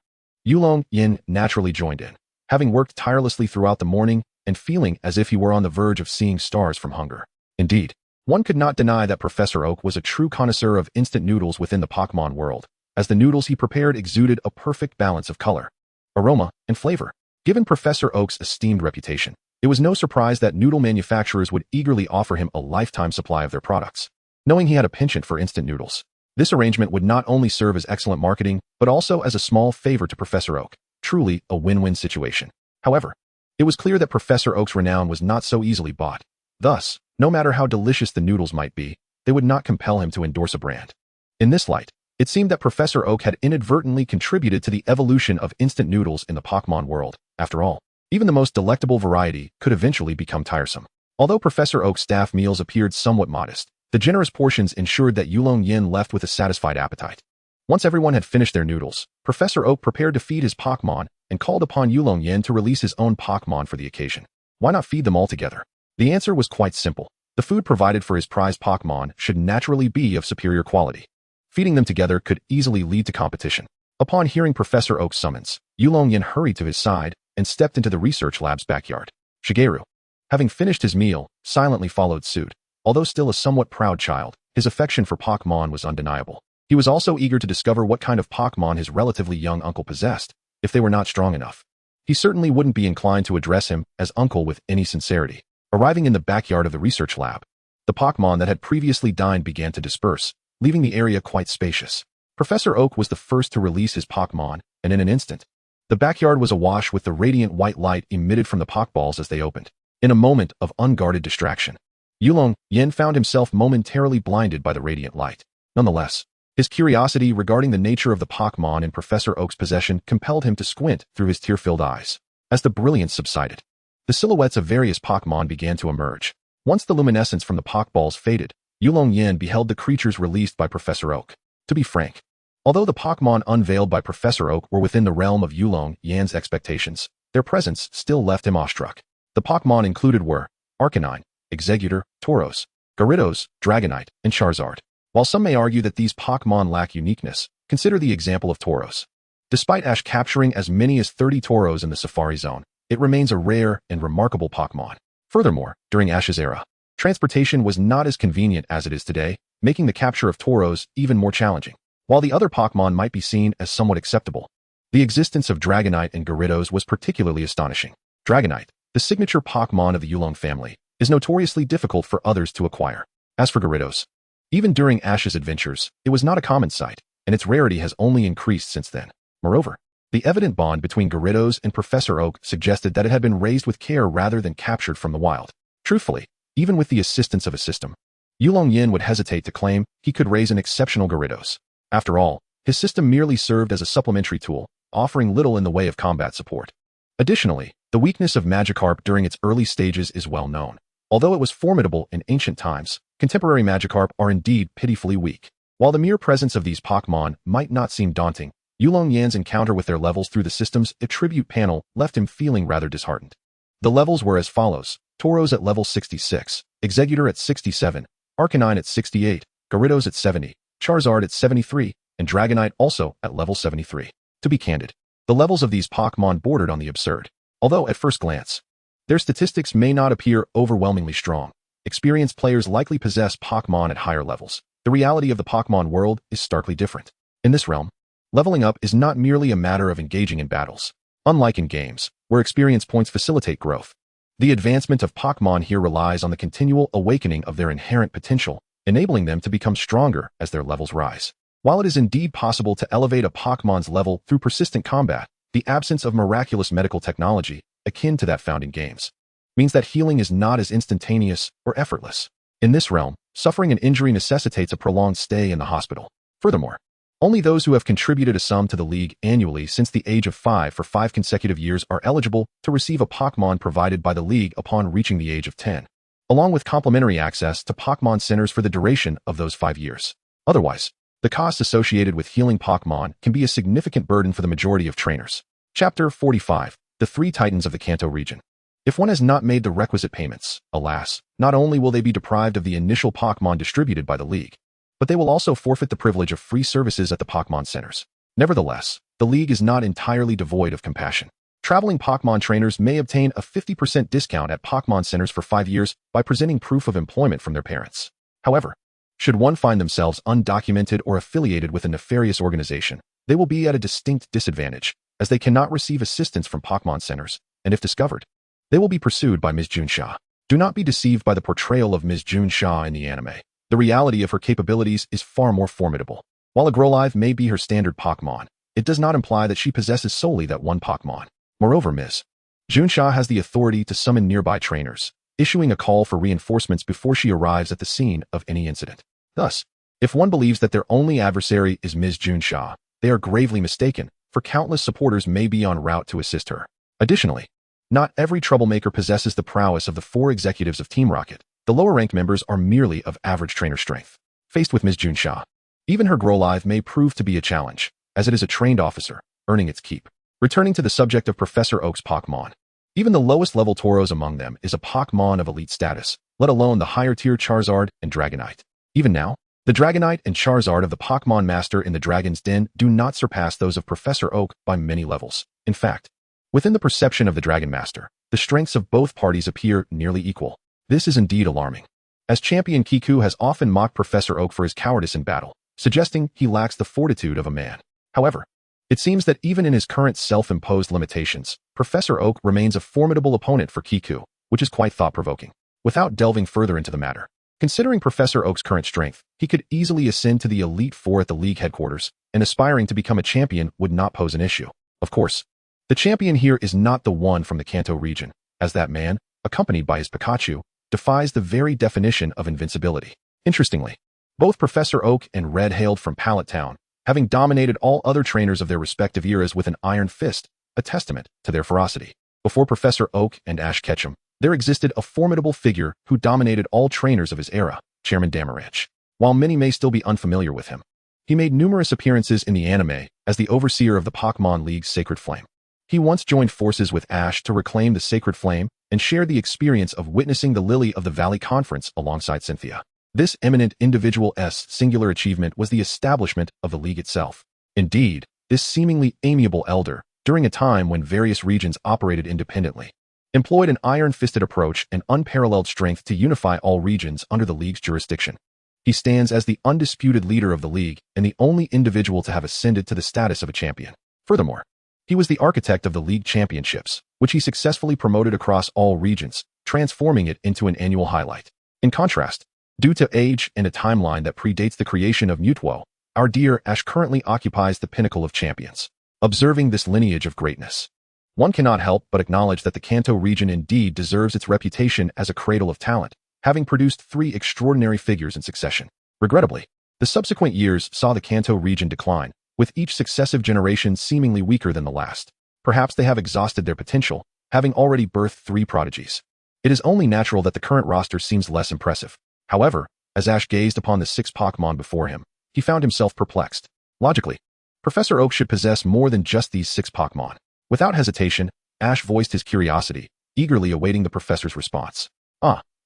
Yulong Yan naturally joined in, having worked tirelessly throughout the morning and feeling as if he were on the verge of seeing stars from hunger. Indeed, one could not deny that Professor Oak was a true connoisseur of instant noodles within the Pokémon world, as the noodles he prepared exuded a perfect balance of color, aroma, and flavor. Given Professor Oak's esteemed reputation, it was no surprise that noodle manufacturers would eagerly offer him a lifetime supply of their products. Knowing he had a penchant for instant noodles, this arrangement would not only serve as excellent marketing, but also as a small favor to Professor Oak. Truly a win-win situation. However, it was clear that Professor Oak's renown was not so easily bought. Thus, no matter how delicious the noodles might be, they would not compel him to endorse a brand. In this light, it seemed that Professor Oak had inadvertently contributed to the evolution of instant noodles in the Pokémon world. After all, even the most delectable variety could eventually become tiresome. Although Professor Oak's staff meals appeared somewhat modest, the generous portions ensured that Yulong Yan left with a satisfied appetite. Once everyone had finished their noodles, Professor Oak prepared to feed his Pokémon and called upon Yulong Yan to release his own Pokémon for the occasion. Why not feed them all together? The answer was quite simple. The food provided for his prized Pokémon should naturally be of superior quality. Feeding them together could easily lead to competition. Upon hearing Professor Oak's summons, Yulong Yan hurried to his side and stepped into the research lab's backyard. Shigeru, having finished his meal, silently followed suit. Although still a somewhat proud child, his affection for Pokémon was undeniable. He was also eager to discover what kind of Pokémon his relatively young uncle possessed, if they were not strong enough. He certainly wouldn't be inclined to address him as uncle with any sincerity. Arriving in the backyard of the research lab, the Pokémon that had previously dined began to disperse, leaving the area quite spacious. Professor Oak was the first to release his Pokémon, and in an instant, the backyard was awash with the radiant white light emitted from the Pokéballs as they opened. In a moment of unguarded distraction, Yulong Yan found himself momentarily blinded by the radiant light. Nonetheless, his curiosity regarding the nature of the Pokémon in Professor Oak's possession compelled him to squint through his tear-filled eyes. As the brilliance subsided, the silhouettes of various Pokémon began to emerge. Once the luminescence from the Pokéballs faded, Yulong Yan beheld the creatures released by Professor Oak. To be frank, although the Pokémon unveiled by Professor Oak were within the realm of Yulong Yan's expectations, their presence still left him awestruck. The Pokémon included were Arcanine, Exeggutor, Tauros, Gyarados, Dragonite, and Charizard. While some may argue that these Pokémon lack uniqueness, consider the example of Tauros. Despite Ash capturing as many as 30 Tauros in the Safari Zone, it remains a rare and remarkable Pokémon. Furthermore, during Ash's era, transportation was not as convenient as it is today, making the capture of Tauros even more challenging. While the other Pokémon might be seen as somewhat acceptable, the existence of Dragonite and Gyarados was particularly astonishing. Dragonite, the signature Pokémon of the Yulong family, is notoriously difficult for others to acquire. As for Gyarados, even during Ash's adventures, it was not a common sight, and its rarity has only increased since then. Moreover, the evident bond between Gyarados and Professor Oak suggested that it had been raised with care rather than captured from the wild. Truthfully, even with the assistance of a system, Yulong Yan would hesitate to claim he could raise an exceptional Gyarados. After all, his system merely served as a supplementary tool, offering little in the way of combat support. Additionally, the weakness of Magikarp during its early stages is well known. Although it was formidable in ancient times, contemporary Magikarp are indeed pitifully weak. While the mere presence of these Pokémon might not seem daunting, Yulong Yan's encounter with their levels through the system's attribute panel left him feeling rather disheartened. The levels were as follows: Tauros at level 66, Exeggutor at 67, Arcanine at 68, Gyarados at 70, Charizard at 73, and Dragonite also at level 73. To be candid, the levels of these Pokémon bordered on the absurd. Although at first glance, their statistics may not appear overwhelmingly strong, experienced players likely possess Pokémon at higher levels. The reality of the Pokémon world is starkly different. In this realm, leveling up is not merely a matter of engaging in battles. Unlike in games, where experience points facilitate growth, The advancement of Pokémon here relies on the continual awakening of their inherent potential, enabling them to become stronger as their levels rise. While it is indeed possible to elevate a Pokémon's level through persistent combat, the absence of miraculous medical technology, akin to that found in games, means that healing is not as instantaneous or effortless. In this realm, suffering an injury necessitates a prolonged stay in the hospital. Furthermore, only those who have contributed a sum to the League annually since the age of 5 for 5 consecutive years are eligible to receive a Pokémon provided by the League upon reaching the age of 10, along with complimentary access to Pokémon centers for the duration of those 5 years. Otherwise, the costs associated with healing Pokémon can be a significant burden for the majority of trainers. Chapter 45. The Three Titans of the Kanto region. If one has not made the requisite payments, alas, not only will they be deprived of the initial Pokémon distributed by the League, but they will also forfeit the privilege of free services at the Pokémon centers. Nevertheless, the League is not entirely devoid of compassion. Traveling Pokémon trainers may obtain a 50% discount at Pokémon centers for 5 years by presenting proof of employment from their parents. However, should one find themselves undocumented or affiliated with a nefarious organization, they will be at a distinct disadvantage, as they cannot receive assistance from Pokémon centers, and if discovered, they will be pursued by Ms. Junsha. Do not be deceived by the portrayal of Ms. Junsha in the anime. The reality of her capabilities is far more formidable. While a Growlithe may be her standard Pokémon, it does not imply that she possesses solely that one Pokémon. Moreover, Ms. Junsha has the authority to summon nearby trainers, issuing a call for reinforcements before she arrives at the scene of any incident. Thus, if one believes that their only adversary is Ms. Junsha, they are gravely mistaken, for countless supporters may be en route to assist her. Additionally, not every troublemaker possesses the prowess of the 4 executives of Team Rocket. The lower-ranked members are merely of average trainer strength. Faced with Ms. Junsha, even her Growlithe may prove to be a challenge, as it is a trained officer, earning its keep. Returning to the subject of Professor Oak's Pokémon, even the lowest-level Tauros among them is a Pokémon of elite status, let alone the higher-tier Charizard and Dragonite. Even now, the Dragonite and Charizard of the Pokémon Master in the Dragon's Den do not surpass those of Professor Oak by many levels. In fact, within the perception of the Dragon Master, the strengths of both parties appear nearly equal. This is indeed alarming, as Champion Kiku has often mocked Professor Oak for his cowardice in battle, suggesting he lacks the fortitude of a man. However, it seems that even in his current self-imposed limitations, Professor Oak remains a formidable opponent for Kiku, which is quite thought-provoking. Without delving further into the matter, considering Professor Oak's current strength, he could easily ascend to the Elite Four at the League headquarters, and aspiring to become a champion would not pose an issue. Of course, the champion here is not the one from the Kanto region, as that man, accompanied by his Pikachu, defies the very definition of invincibility. Interestingly, both Professor Oak and Red hailed from Pallet Town, having dominated all other trainers of their respective eras with an iron fist, a testament to their ferocity. Before Professor Oak and Ash Ketchum, there existed a formidable figure who dominated all trainers of his era, Chairman Damaranch. While many may still be unfamiliar with him, he made numerous appearances in the anime as the overseer of the Pokémon League's Sacred Flame. He once joined forces with Ash to reclaim the Sacred Flame and shared the experience of witnessing the Lily of the Valley Conference alongside Cynthia. This eminent individual's singular achievement was the establishment of the League itself. Indeed, this seemingly amiable elder, during a time when various regions operated independently, employed an iron-fisted approach and unparalleled strength to unify all regions under the League's jurisdiction. He stands as the undisputed leader of the League and the only individual to have ascended to the status of a champion. Furthermore, he was the architect of the League Championships, which he successfully promoted across all regions, transforming it into an annual highlight. In contrast, due to age and a timeline that predates the creation of Mutwo, our dear Ash currently occupies the pinnacle of champions. Observing this lineage of greatness, one cannot help but acknowledge that the Kanto region indeed deserves its reputation as a cradle of talent, having produced 3 extraordinary figures in succession. Regrettably, the subsequent years saw the Kanto region decline, with each successive generation seemingly weaker than the last. Perhaps they have exhausted their potential, having already birthed 3 prodigies. It is only natural that the current roster seems less impressive. However, as Ash gazed upon the 6 Pokémon before him, he found himself perplexed. Logically, Professor Oak should possess more than just these 6 Pokémon. Without hesitation, Ash voiced his curiosity, eagerly awaiting the professor's response.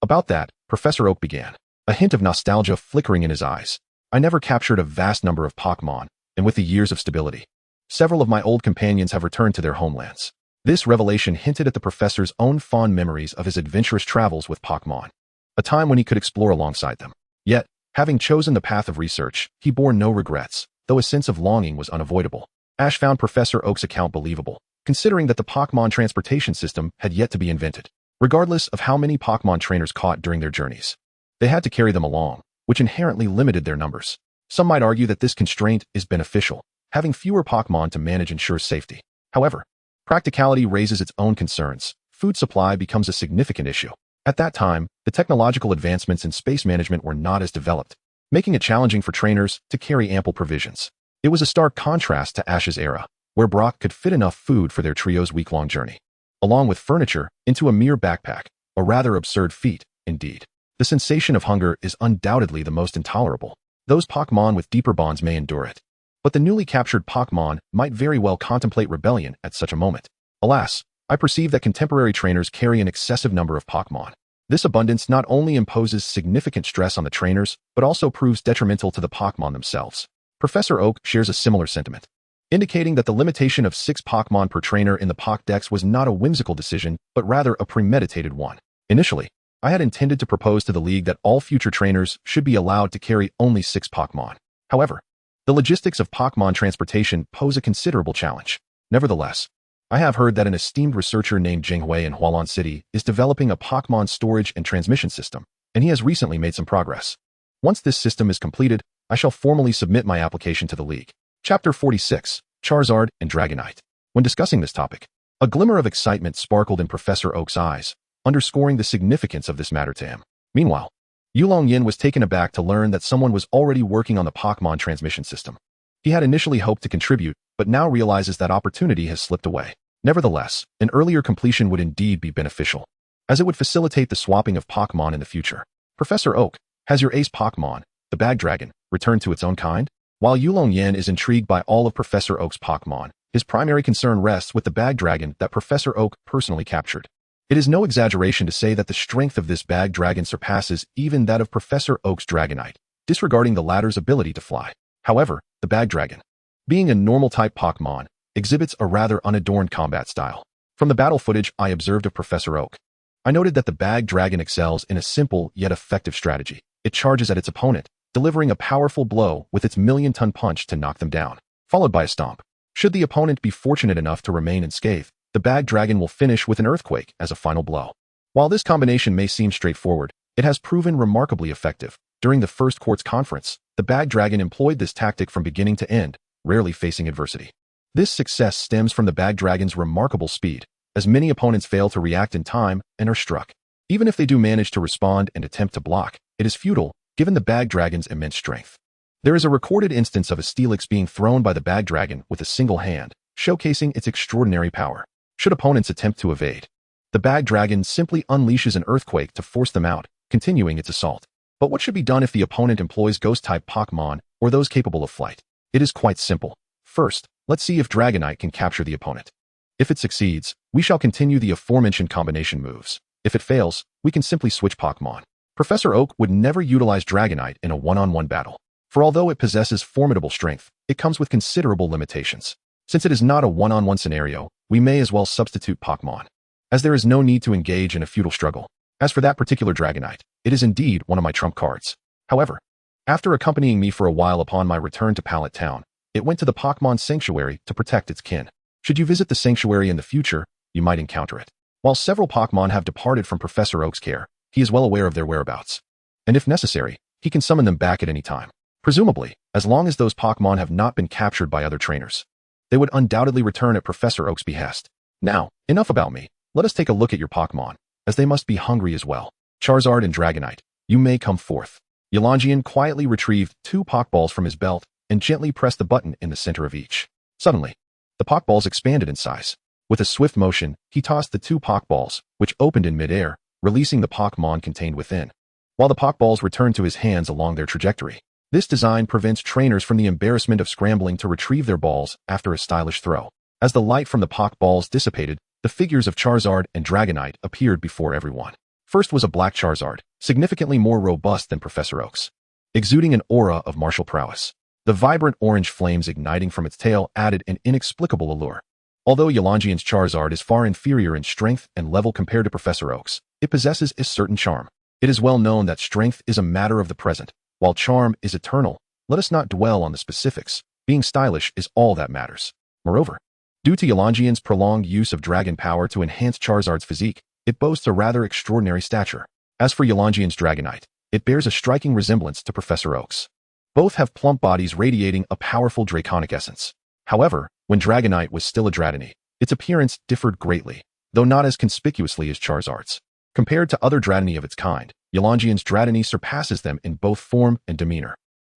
About that, Professor Oak began, a hint of nostalgia flickering in his eyes. I never captured a vast number of Pokémon, and with the years of stability, several of my old companions have returned to their homelands. This revelation hinted at the professor's own fond memories of his adventurous travels with Pokémon, a time when he could explore alongside them. Yet, having chosen the path of research, he bore no regrets, though a sense of longing was unavoidable. Ash found Professor Oak's account believable, considering that the Pokémon transportation system had yet to be invented. regardless of how many Pokémon trainers caught during their journeys. They had to carry them along, which inherently limited their numbers. Some might argue that this constraint is beneficial. Having fewer Pokémon to manage ensures safety. However, practicality raises its own concerns. Food supply becomes a significant issue. At that time, the technological advancements in space management were not as developed, making it challenging for trainers to carry ample provisions. It was a stark contrast to Ash's era, where Brock could fit enough food for their trio's week-long journey, along with furniture, into a mere backpack, a rather absurd feat, indeed. The sensation of hunger is undoubtedly the most intolerable. Those Pokémon with deeper bonds may endure it, but the newly captured Pokémon might very well contemplate rebellion at such a moment. Alas, I perceive that contemporary trainers carry an excessive number of Pokémon. This abundance not only imposes significant stress on the trainers, but also proves detrimental to the Pokémon themselves. Professor Oak shares a similar sentiment, indicating that the limitation of 6 Pokémon per trainer in the Pokédex was not a whimsical decision, but rather a premeditated one. Initially, I had intended to propose to the League that all future trainers should be allowed to carry only 6 Pokémon. However, the logistics of Pokémon transportation pose a considerable challenge. Nevertheless, I have heard that an esteemed researcher named Jing Hui in Hualan City is developing a Pokémon storage and transmission system, and he has recently made some progress. Once this system is completed, I shall formally submit my application to the League. Chapter 46, Charizard and Dragonite. When discussing this topic, a glimmer of excitement sparkled in Professor Oak's eyes, underscoring the significance of this matter to him. Meanwhile, Yulong Yan was taken aback to learn that someone was already working on the Pokémon transmission system. He had initially hoped to contribute, but now realizes that opportunity has slipped away. Nevertheless, an earlier completion would indeed be beneficial, as it would facilitate the swapping of Pokémon in the future. Professor Oak, has your ace Pokémon, the Bag Dragon, returned to its own kind? While Yulong Yan is intrigued by all of Professor Oak's Pokémon, his primary concern rests with the Bag Dragon that Professor Oak personally captured. It is no exaggeration to say that the strength of this Bag Dragon surpasses even that of Professor Oak's Dragonite, disregarding the latter's ability to fly. However, the Bag Dragon, being a normal-type Pokémon, exhibits a rather unadorned combat style. From the battle footage I observed of Professor Oak, I noted that the Bag Dragon excels in a simple yet effective strategy. It charges at its opponent, delivering a powerful blow with its million-ton punch to knock them down, followed by a stomp. Should the opponent be fortunate enough to remain unscathed, the Bag Dragon will finish with an earthquake as a final blow. While this combination may seem straightforward, it has proven remarkably effective. During the first Quartz Conference, the Bag Dragon employed this tactic from beginning to end, rarely facing adversity. This success stems from the Bag Dragon's remarkable speed, as many opponents fail to react in time and are struck. Even if they do manage to respond and attempt to block, it is futile, given the Bag Dragon's immense strength. There is a recorded instance of a Steelix being thrown by the Bag Dragon with a single hand, showcasing its extraordinary power. Should opponents attempt to evade, the Bag Dragon simply unleashes an earthquake to force them out, continuing its assault. But what should be done if the opponent employs Ghost-type Pokémon or those capable of flight? It is quite simple. First, let's see if Dragonite can capture the opponent. If it succeeds, we shall continue the aforementioned combination moves. If it fails, we can simply switch Pokémon. Professor Oak would never utilize Dragonite in a one-on-one battle, for although it possesses formidable strength, it comes with considerable limitations. Since it is not a one-on-one scenario, we may as well substitute Pokémon, as there is no need to engage in a futile struggle. As for that particular Dragonite, it is indeed one of my trump cards. However, after accompanying me for a while upon my return to Pallet Town, it went to the Pokémon Sanctuary to protect its kin. Should you visit the Sanctuary in the future, you might encounter it. While several Pokémon have departed from Professor Oak's care, he is well aware of their whereabouts. And if necessary, he can summon them back at any time. Presumably, as long as those Pokémon have not been captured by other trainers, they would undoubtedly return at Professor Oak's behest. Now, enough about me. Let us take a look at your Pokémon, as they must be hungry as well. Charizard and Dragonite, you may come forth. Yulong Yan quietly retrieved 2 Pokeballs from his belt and gently pressed the button in the center of each. Suddenly, the Pokeballs expanded in size. With a swift motion, he tossed the 2 Pokeballs, which opened in midair, releasing the Pokémon contained within, while the Pokeballs returned to his hands along their trajectory. This design prevents trainers from the embarrassment of scrambling to retrieve their balls after a stylish throw. As the light from the Pokeballs dissipated, the figures of Charizard and Dragonite appeared before everyone. First was a black Charizard, significantly more robust than Professor Oak's, exuding an aura of martial prowess. The vibrant orange flames igniting from its tail added an inexplicable allure. Although Yulong Yan's Charizard is far inferior in strength and level compared to Professor Oak's, it possesses a certain charm. It is well known that strength is a matter of the present, while charm is eternal. Let us not dwell on the specifics. Being stylish is all that matters. Moreover, due to Yulong Yan's prolonged use of dragon power to enhance Charizard's physique, it boasts a rather extraordinary stature. As for Yulong Yan's Dragonite, it bears a striking resemblance to Professor Oak's. Both have plump bodies radiating a powerful draconic essence. However, when Dragonite was still a Dratini, its appearance differed greatly, though not as conspicuously as Charizard's. Compared to other Dratini of its kind, Yulong Yan's Dratini surpasses them in both form and demeanor.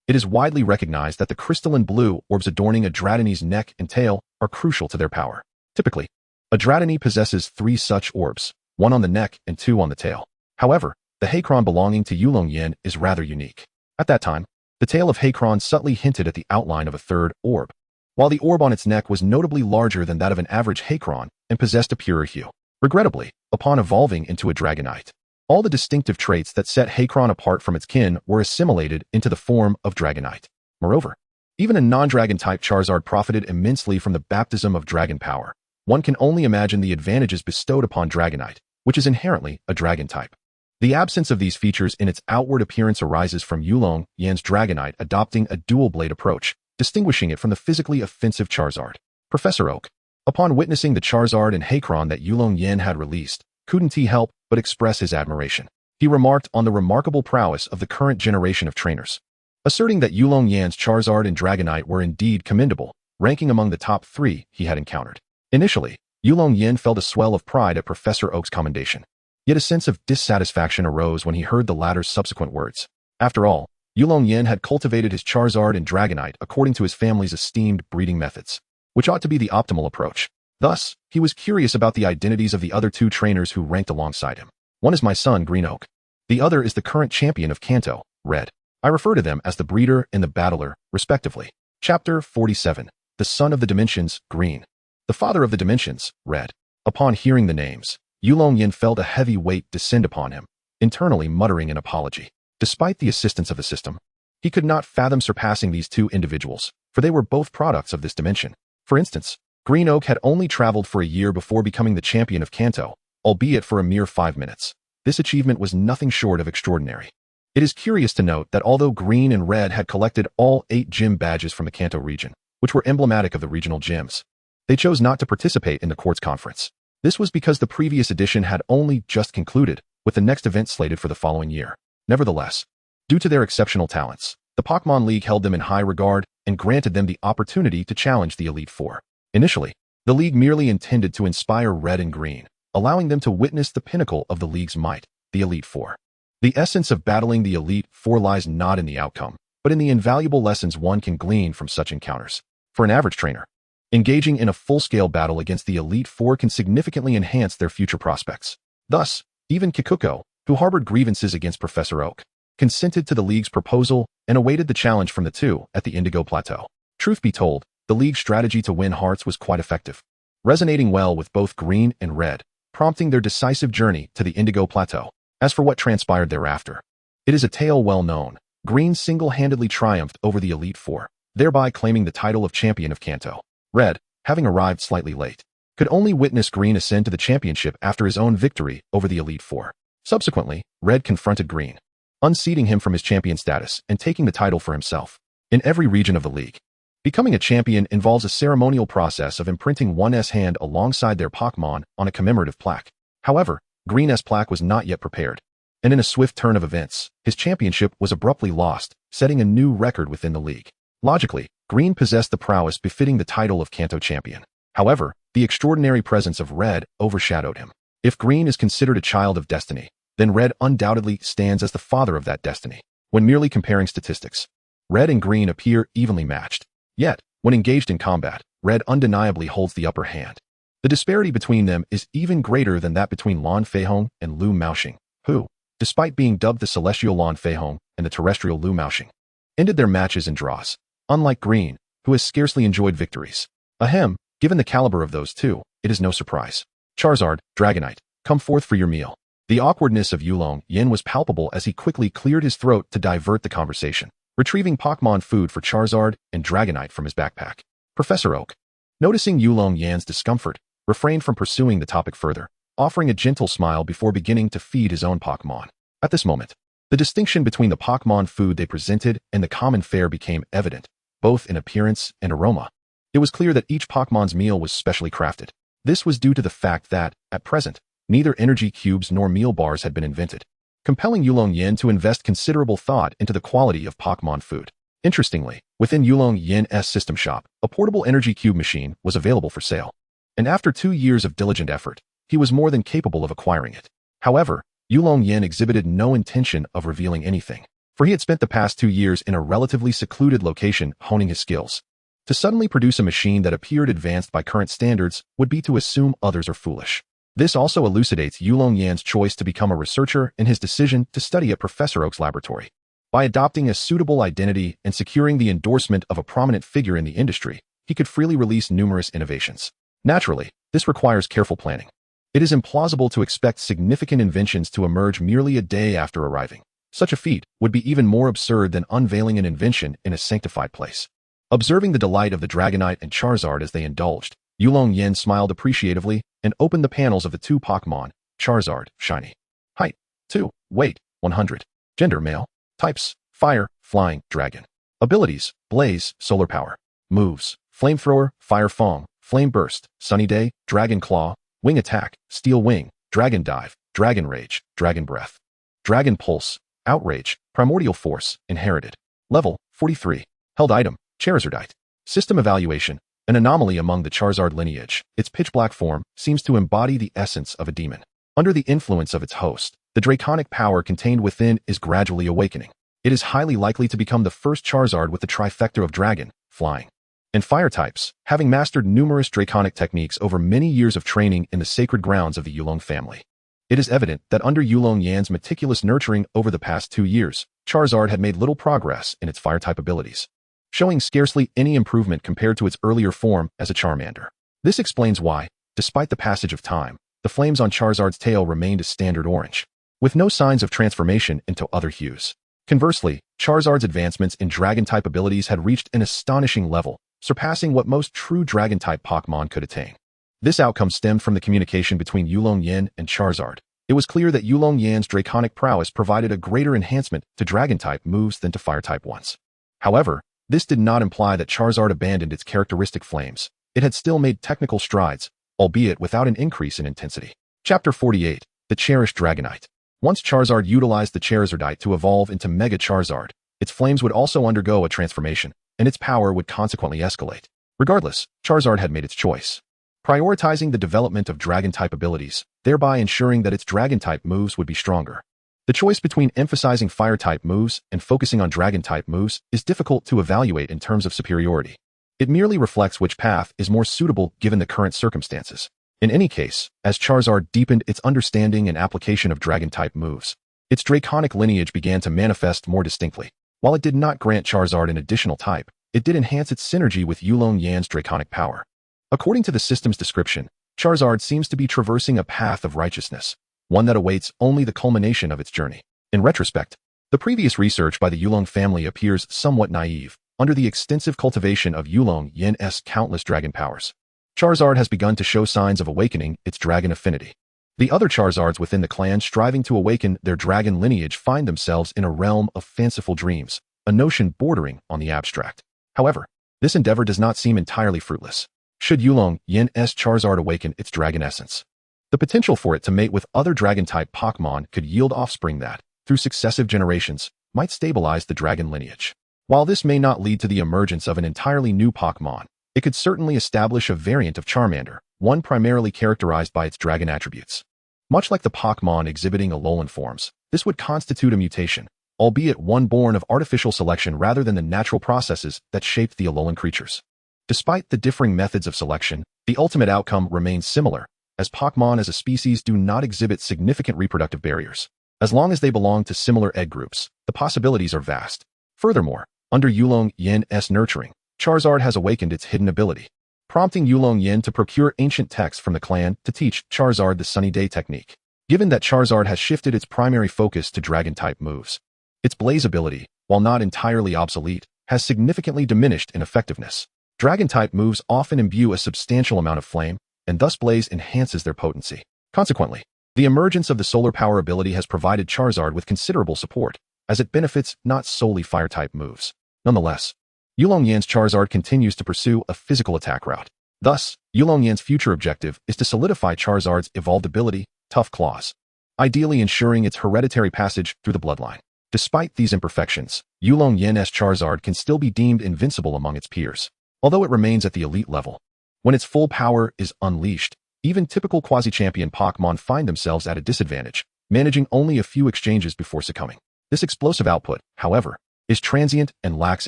It is widely recognized that the crystalline blue orbs adorning a Dratini's neck and tail are crucial to their power. Typically, a Dratini possesses 3 such orbs, 1 on the neck and 2 on the tail. However, the Haycron belonging to Yulong Yan is rather unique. At that time, the tail of Haycron subtly hinted at the outline of a 3rd orb, while the orb on its neck was notably larger than that of an average Haycron and possessed a purer hue. Regrettably, upon evolving into a Dragonite, all the distinctive traits that set Haycron apart from its kin were assimilated into the form of Dragonite. Moreover, even a non-dragon-type Charizard profited immensely from the baptism of dragon power. One can only imagine the advantages bestowed upon Dragonite, which is inherently a dragon type. The absence of these features in its outward appearance arises from Yulong Yan's Dragonite adopting a dual-blade approach, distinguishing it from the physically offensive Charizard. Professor Oak, upon witnessing the Charizard and Haycron that Yulong Yan had released, couldn't he help but express his admiration. He remarked on the remarkable prowess of the current generation of trainers, asserting that Yulong Yan's Charizard and Dragonite were indeed commendable, ranking among the top 3 he had encountered. Initially, Yulong Yan felt a swell of pride at Professor Oak's commendation. Yet a sense of dissatisfaction arose when he heard the latter's subsequent words. After all, Yulong Yan had cultivated his Charizard and Dragonite according to his family's esteemed breeding methods, which ought to be the optimal approach. Thus, he was curious about the identities of the other 2 trainers who ranked alongside him. One is my son, Green Oak. The other is the current champion of Kanto, Red. I refer to them as the breeder and the battler, respectively. Chapter 47. The Son of the Dimensions, Green. The Father of the Dimensions, Red. Upon hearing the names, Yulong Yan felt a heavy weight descend upon him, internally muttering an apology. Despite the assistance of the system, he could not fathom surpassing these 2 individuals, for they were both products of this dimension. For instance, Green Oak had only traveled for a year before becoming the champion of Kanto, albeit for a mere 5 minutes. This achievement was nothing short of extraordinary. It is curious to note that although Green and Red had collected all 8 gym badges from the Kanto region, which were emblematic of the regional gyms, they chose not to participate in the Quartz Conference. This was because the previous edition had only just concluded, with the next event slated for the following year. Nevertheless, due to their exceptional talents, the Pokémon League held them in high regard and granted them the opportunity to challenge the Elite Four. Initially, the League merely intended to inspire Red and Green, allowing them to witness the pinnacle of the League's might, the Elite Four. The essence of battling the Elite Four lies not in the outcome, but in the invaluable lessons one can glean from such encounters. For an average trainer, engaging in a full-scale battle against the Elite Four can significantly enhance their future prospects. Thus, even Kikuko, who harbored grievances against Professor Oak, consented to the League's proposal and awaited the challenge from the 2 at the Indigo Plateau. Truth be told, the League's strategy to win hearts was quite effective, resonating well with both Green and Red, prompting their decisive journey to the Indigo Plateau. As for what transpired thereafter, it is a tale well known. Green single-handedly triumphed over the Elite Four, thereby claiming the title of champion of Kanto. Red, having arrived slightly late, could only witness Green ascend to the championship after his own victory over the Elite Four. Subsequently, Red confronted Green, unseating him from his champion status and taking the title for himself. In every region of the League, becoming a champion involves a ceremonial process of imprinting one's hand alongside their Pokémon on a commemorative plaque. However, Green's plaque was not yet prepared, and in a swift turn of events, his championship was abruptly lost, setting a new record within the League. Logically, Green possessed the prowess befitting the title of Kanto champion. However, the extraordinary presence of Red overshadowed him. If Green is considered a child of destiny, then Red undoubtedly stands as the father of that destiny. When merely comparing statistics, Red and Green appear evenly matched. Yet, when engaged in combat, Red undeniably holds the upper hand. The disparity between them is even greater than that between Lan Feihong and Lu Maoxing, who, despite being dubbed the Celestial Lan Feihong and the Terrestrial Lu Maoxing, ended their matches in draws. Unlike Green, who has scarcely enjoyed victories. Ahem, given the caliber of those 2, it is no surprise. Charizard, Dragonite, come forth for your meal. The awkwardness of Yulong Yan was palpable as he quickly cleared his throat to divert the conversation, retrieving Pokémon food for Charizard and Dragonite from his backpack. Professor Oak, noticing Yulong Yan's discomfort, refrained from pursuing the topic further, offering a gentle smile before beginning to feed his own Pokémon. At this moment, the distinction between the Pokémon food they presented and the common fare became evident, both in appearance and aroma. It was clear that each Pokémon's meal was specially crafted. This was due to the fact that, at present, neither energy cubes nor meal bars had been invented, compelling Yulong Yan to invest considerable thought into the quality of Pokémon food. Interestingly, within Yulong Yan's system shop, a portable energy cube machine was available for sale, and after 2 years of diligent effort, he was more than capable of acquiring it. However, Yulong Yan exhibited no intention of revealing anything, for he had spent the past 2 years in a relatively secluded location honing his skills. To suddenly produce a machine that appeared advanced by current standards would be to assume others are foolish. This also elucidates Yulong Yan's choice to become a researcher and his decision to study at Professor Oak's laboratory. By adopting a suitable identity and securing the endorsement of a prominent figure in the industry, he could freely release numerous innovations. Naturally, this requires careful planning. It is implausible to expect significant inventions to emerge merely a day after arriving. Such a feat would be even more absurd than unveiling an invention in a sanctified place. Observing the delight of the Dragonite and Charizard as they indulged, Yulong Yan smiled appreciatively and opened the panels of the 2 Pokémon, Charizard, Shiny. Height, 2. Weight, 100. Gender, male. Types, Fire, Flying, Dragon. Abilities, Blaze, Solar Power. Moves, Flamethrower, Fire Fong, Flame Burst, Sunny Day, Dragon Claw, Wing Attack, Steel Wing, Dragon Dive, Dragon Rage, Dragon Breath. Dragon Pulse, Outrage, Primordial Force, Inherited. Level, 43. Held item, Charizardite. System evaluation. An anomaly among the Charizard lineage, its pitch-black form seems to embody the essence of a demon. Under the influence of its host, the draconic power contained within is gradually awakening. It is highly likely to become the first Charizard with the trifecta of Dragon, Flying, and Fire types, having mastered numerous draconic techniques over many years of training in the sacred grounds of the Yulong family. It is evident that under Yulong Yan's meticulous nurturing over the past 2 years, Charizard had made little progress in its Fire-type abilities, showing scarcely any improvement compared to its earlier form as a Charmander. This explains why, despite the passage of time, the flames on Charizard's tail remained a standard orange, with no signs of transformation into other hues. Conversely, Charizard's advancements in Dragon-type abilities had reached an astonishing level, surpassing what most true Dragon-type Pokémon could attain. This outcome stemmed from the communication between Yulong Yan and Charizard. It was clear that Yulong Yan's draconic prowess provided a greater enhancement to Dragon-type moves than to Fire-type ones. However, this did not imply that Charizard abandoned its characteristic flames. It had still made technical strides, albeit without an increase in intensity. Chapter 48. The Cherished Dragonite. Once Charizard utilized the Charizardite to evolve into Mega Charizard, its flames would also undergo a transformation, and its power would consequently escalate. Regardless, Charizard had made its choice, prioritizing the development of Dragon-type abilities, thereby ensuring that its Dragon-type moves would be stronger. The choice between emphasizing Fire-type moves and focusing on Dragon-type moves is difficult to evaluate in terms of superiority. It merely reflects which path is more suitable given the current circumstances. In any case, as Charizard deepened its understanding and application of Dragon-type moves, its draconic lineage began to manifest more distinctly. While it did not grant Charizard an additional type, it did enhance its synergy with Yulong Yan's draconic power. According to the system's description, Charizard seems to be traversing a path of righteousness, one that awaits only the culmination of its journey. In retrospect, the previous research by the Yulong family appears somewhat naive, under the extensive cultivation of Yulong Yan's countless dragon powers. Charizard has begun to show signs of awakening its dragon affinity. The other Charizards within the clan striving to awaken their dragon lineage find themselves in a realm of fanciful dreams, a notion bordering on the abstract. However, this endeavor does not seem entirely fruitless. Should Yulong Yan's Charizard awaken its dragon essence, the potential for it to mate with other dragon-type Pokémon could yield offspring that, through successive generations, might stabilize the dragon lineage. While this may not lead to the emergence of an entirely new Pokémon, it could certainly establish a variant of Charmander, one primarily characterized by its dragon attributes. Much like the Pokémon exhibiting Alolan forms, this would constitute a mutation, albeit one born of artificial selection rather than the natural processes that shaped the Alolan creatures. Despite the differing methods of selection, the ultimate outcome remains similar, as Pokémon as a species do not exhibit significant reproductive barriers. As long as they belong to similar egg groups, the possibilities are vast. Furthermore, under Yulong Yan's nurturing, Charizard has awakened its hidden ability, prompting Yulong Yan to procure ancient texts from the clan to teach Charizard the Sunny Day technique. Given that Charizard has shifted its primary focus to Dragon-type moves, its Blaze ability, while not entirely obsolete, has significantly diminished in effectiveness. Dragon-type moves often imbue a substantial amount of flame, and thus Blaze enhances their potency. Consequently, the emergence of the Solar Power ability has provided Charizard with considerable support, as it benefits not solely Fire-type moves. Nonetheless, Yulong Yan's Charizard continues to pursue a physical attack route. Thus, Yulong Yan's future objective is to solidify Charizard's evolved ability tough claws, ideally ensuring its hereditary passage through the bloodline. Despite these imperfections, Yulong Yan's Charizard can still be deemed invincible among its peers, although it remains at the elite level. When its full power is unleashed, even typical quasi-champion Pokémon find themselves at a disadvantage, managing only a few exchanges before succumbing. This explosive output, however, is transient and lacks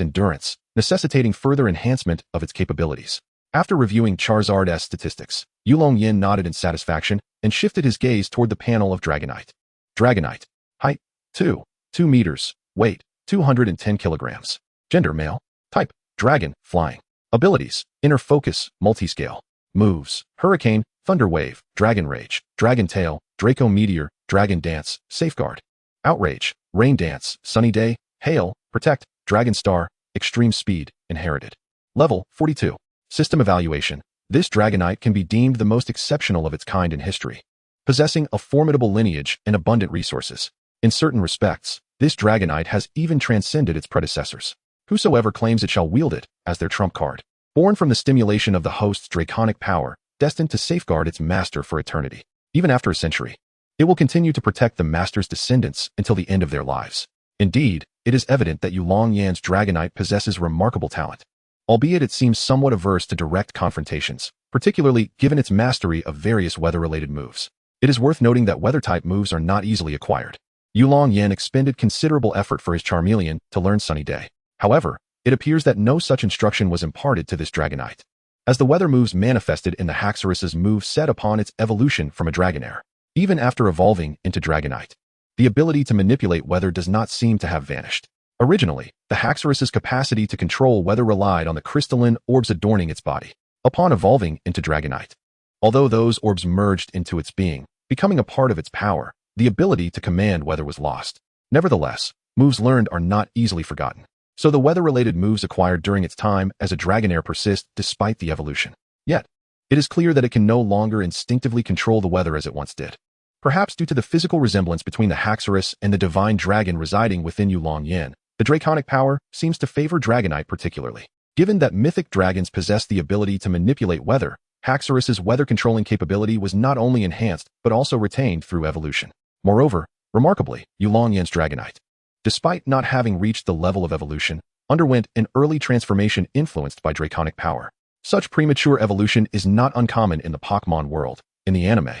endurance, necessitating further enhancement of its capabilities. After reviewing Charizard's statistics, Yulong Yan nodded in satisfaction and shifted his gaze toward the panel of Dragonite. Dragonite. Height, 2 meters. Weight, 210 kilograms. Gender, male. Type, Dragon, Flying. Abilities, Inner Focus, Multiscale. Moves, Hurricane, Thunder Wave, Dragon Rage, Dragon Tail, Draco Meteor, Dragon Dance, Safeguard. Outrage, Rain Dance, Sunny Day, Hail, Protect, Dragon Star, Extreme Speed, Inherited. Level, 42. System Evaluation. This Dragonite can be deemed the most exceptional of its kind in history, possessing a formidable lineage and abundant resources. In certain respects, this Dragonite has even transcended its predecessors. Whosoever claims it shall wield it as their trump card. Born from the stimulation of the host's draconic power, destined to safeguard its master for eternity. Even after a century, it will continue to protect the master's descendants until the end of their lives. Indeed, it is evident that Yulong Yan's Dragonite possesses remarkable talent, albeit it seems somewhat averse to direct confrontations, particularly given its mastery of various weather-related moves. It is worth noting that weather-type moves are not easily acquired. Yulong Yan expended considerable effort for his Charmeleon to learn Sunny Day. However, it appears that no such instruction was imparted to this Dragonite, as the weather moves manifested in the Haxorus's move set upon its evolution from a Dragonair. Even after evolving into Dragonite, the ability to manipulate weather does not seem to have vanished. Originally, the Haxorus's capacity to control weather relied on the crystalline orbs adorning its body. Upon evolving into Dragonite, although those orbs merged into its being, becoming a part of its power, the ability to command weather was lost. Nevertheless, moves learned are not easily forgotten, so the weather-related moves acquired during its time as a Dragonair persist despite the evolution. Yet, it is clear that it can no longer instinctively control the weather as it once did. Perhaps due to the physical resemblance between the Haxorus and the divine dragon residing within Yulong Yan, the draconic power seems to favor Dragonite particularly. Given that mythic dragons possess the ability to manipulate weather, Haxorus's weather-controlling capability was not only enhanced but also retained through evolution. Moreover, remarkably, Yulong Yan's Dragonite, despite not having reached the level of evolution, underwent an early transformation influenced by draconic power. Such premature evolution is not uncommon in the Pokémon world. In the anime,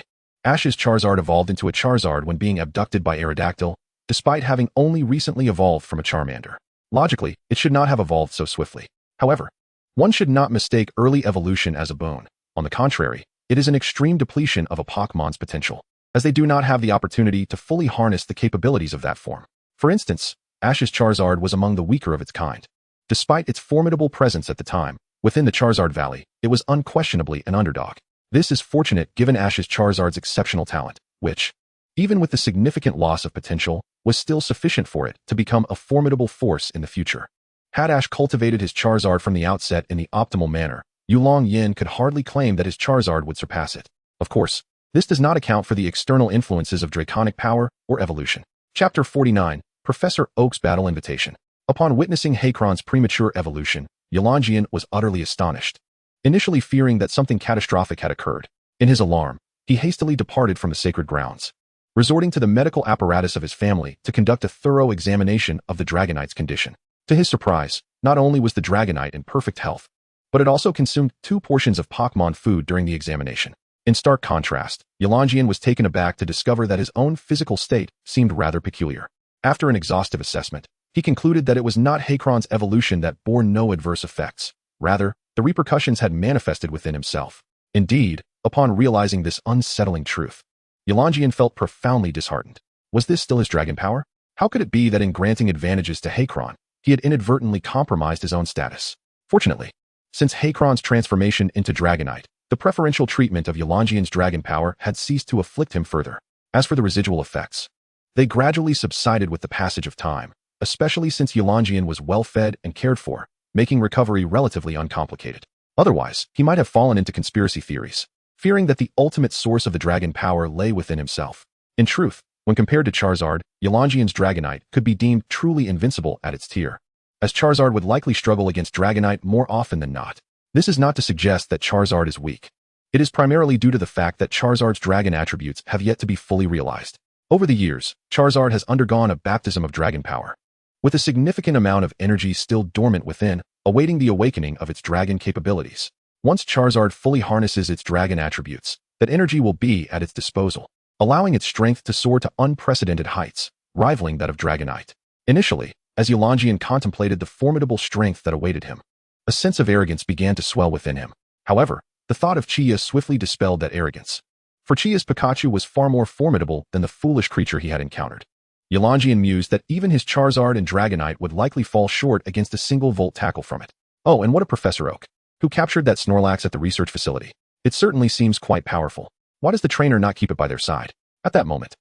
Ash's Charizard evolved into a Charizard when being abducted by Aerodactyl, despite having only recently evolved from a Charmander. Logically, it should not have evolved so swiftly. However, one should not mistake early evolution as a boon. On the contrary, it is an extreme depletion of a Pokémon's potential, as they do not have the opportunity to fully harness the capabilities of that form. For instance, Ash's Charizard was among the weaker of its kind. Despite its formidable presence at the time, within the Charizard Valley, it was unquestionably an underdog. This is fortunate given Ash's Charizard's exceptional talent, which, even with the significant loss of potential, was still sufficient for it to become a formidable force in the future. Had Ash cultivated his Charizard from the outset in the optimal manner, Yulong Yan could hardly claim that his Charizard would surpass it. Of course, this does not account for the external influences of draconic power or evolution. Chapter 49, Professor Oak's Battle Invitation. Upon witnessing Hakron's premature evolution, Yulong Yan was utterly astonished, initially fearing that something catastrophic had occurred. In his alarm, he hastily departed from the sacred grounds, resorting to the medical apparatus of his family to conduct a thorough examination of the Dragonite's condition. To his surprise, not only was the Dragonite in perfect health, but it also consumed 2 portions of Pokémon food during the examination. In stark contrast, Yulong Yan was taken aback to discover that his own physical state seemed rather peculiar. After an exhaustive assessment, he concluded that it was not Hakron's evolution that bore no adverse effects. Rather, the repercussions had manifested within himself. Indeed, upon realizing this unsettling truth, Yulong Yan felt profoundly disheartened. Was this still his dragon power? How could it be that in granting advantages to Hakron, he had inadvertently compromised his own status? Fortunately, since Hakron's transformation into Dragonite, the preferential treatment of Yulong Yan's dragon power had ceased to afflict him further. As for the residual effects, they gradually subsided with the passage of time, especially since Yulong Yan was well-fed and cared for, making recovery relatively uncomplicated. Otherwise, he might have fallen into conspiracy theories, fearing that the ultimate source of the dragon power lay within himself. In truth, when compared to Charizard, Yulong Yan's Dragonite could be deemed truly invincible at its tier, as Charizard would likely struggle against Dragonite more often than not. This is not to suggest that Charizard is weak. It is primarily due to the fact that Charizard's dragon attributes have yet to be fully realized. Over the years, Charizard has undergone a baptism of dragon power, with a significant amount of energy still dormant within, awaiting the awakening of its dragon capabilities. Once Charizard fully harnesses its dragon attributes, that energy will be at its disposal, allowing its strength to soar to unprecedented heights, rivaling that of Dragonite. Initially, as Yulong Yan contemplated the formidable strength that awaited him, a sense of arrogance began to swell within him. However, the thought of Chia swiftly dispelled that arrogance. For Chia's Pikachu was far more formidable than the foolish creature he had encountered. Yulong Yan mused that even his Charizard and Dragonite would likely fall short against a single volt tackle from it. Oh, and what a Professor Oak, who captured that Snorlax at the research facility. It certainly seems quite powerful. Why does the trainer not keep it by their side? At that moment,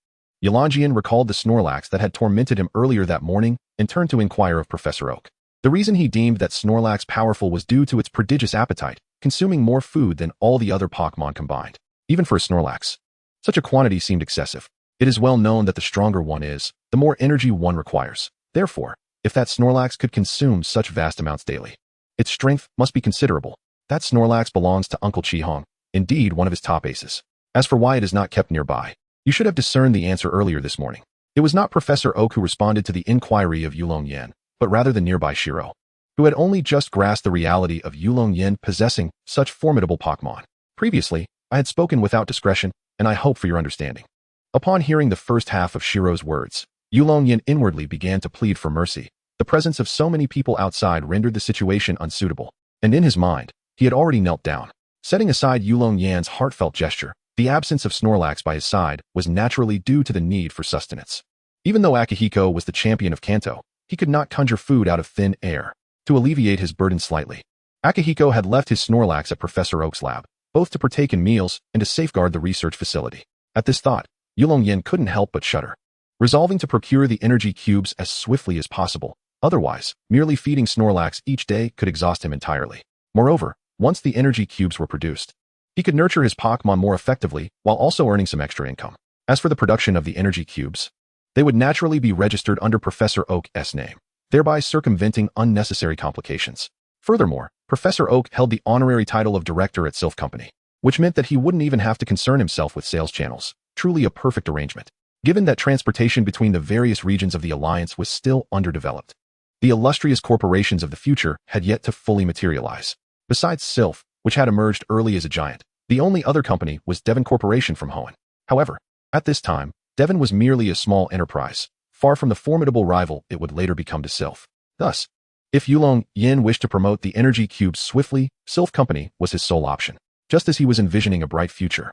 Yulong Yan recalled the Snorlax that had tormented him earlier that morning and turned to inquire of Professor Oak. The reason he deemed that Snorlax powerful was due to its prodigious appetite, consuming more food than all the other Pokémon combined. Even for a Snorlax, such a quantity seemed excessive. It is well known that the stronger one is, the more energy one requires. Therefore, if that Snorlax could consume such vast amounts daily, its strength must be considerable. That Snorlax belongs to Uncle Chi-Hong, indeed one of his top aces. As for why it is not kept nearby, you should have discerned the answer earlier this morning. It was not Professor Oak who responded to the inquiry of Yulong Yan, but rather the nearby Shiro, who had only just grasped the reality of Yulong Yan possessing such formidable Pokémon. Previously, I had spoken without discretion, and I hope for your understanding. Upon hearing the first half of Shiro's words, Yulong Yan inwardly began to plead for mercy. The presence of so many people outside rendered the situation unsuitable, and in his mind, he had already knelt down. Setting aside Yulong Yan's heartfelt gesture, the absence of Snorlax by his side was naturally due to the need for sustenance. Even though Akihiko was the champion of Kanto, he could not conjure food out of thin air. To alleviate his burden slightly, Akihiko had left his Snorlax at Professor Oak's lab, both to partake in meals and to safeguard the research facility. At this thought, Yulong Yan couldn't help but shudder, resolving to procure the energy cubes as swiftly as possible. Otherwise, merely feeding Snorlax each day could exhaust him entirely. Moreover, once the energy cubes were produced, he could nurture his Pokémon more effectively while also earning some extra income. As for the production of the energy cubes, they would naturally be registered under Professor Oak's name, thereby circumventing unnecessary complications. Furthermore, Professor Oak held the honorary title of director at Sylph Company, which meant that he wouldn't even have to concern himself with sales channels. Truly a perfect arrangement, given that transportation between the various regions of the Alliance was still underdeveloped. The illustrious corporations of the future had yet to fully materialize. Besides Sylph, which had emerged early as a giant, the only other company was Devon Corporation from Hoenn. However, at this time, Devon was merely a small enterprise, far from the formidable rival it would later become to Sylph. Thus, if Yulong Yan wished to promote the energy cubes swiftly, Sylph Company was his sole option. Just as he was envisioning a bright future,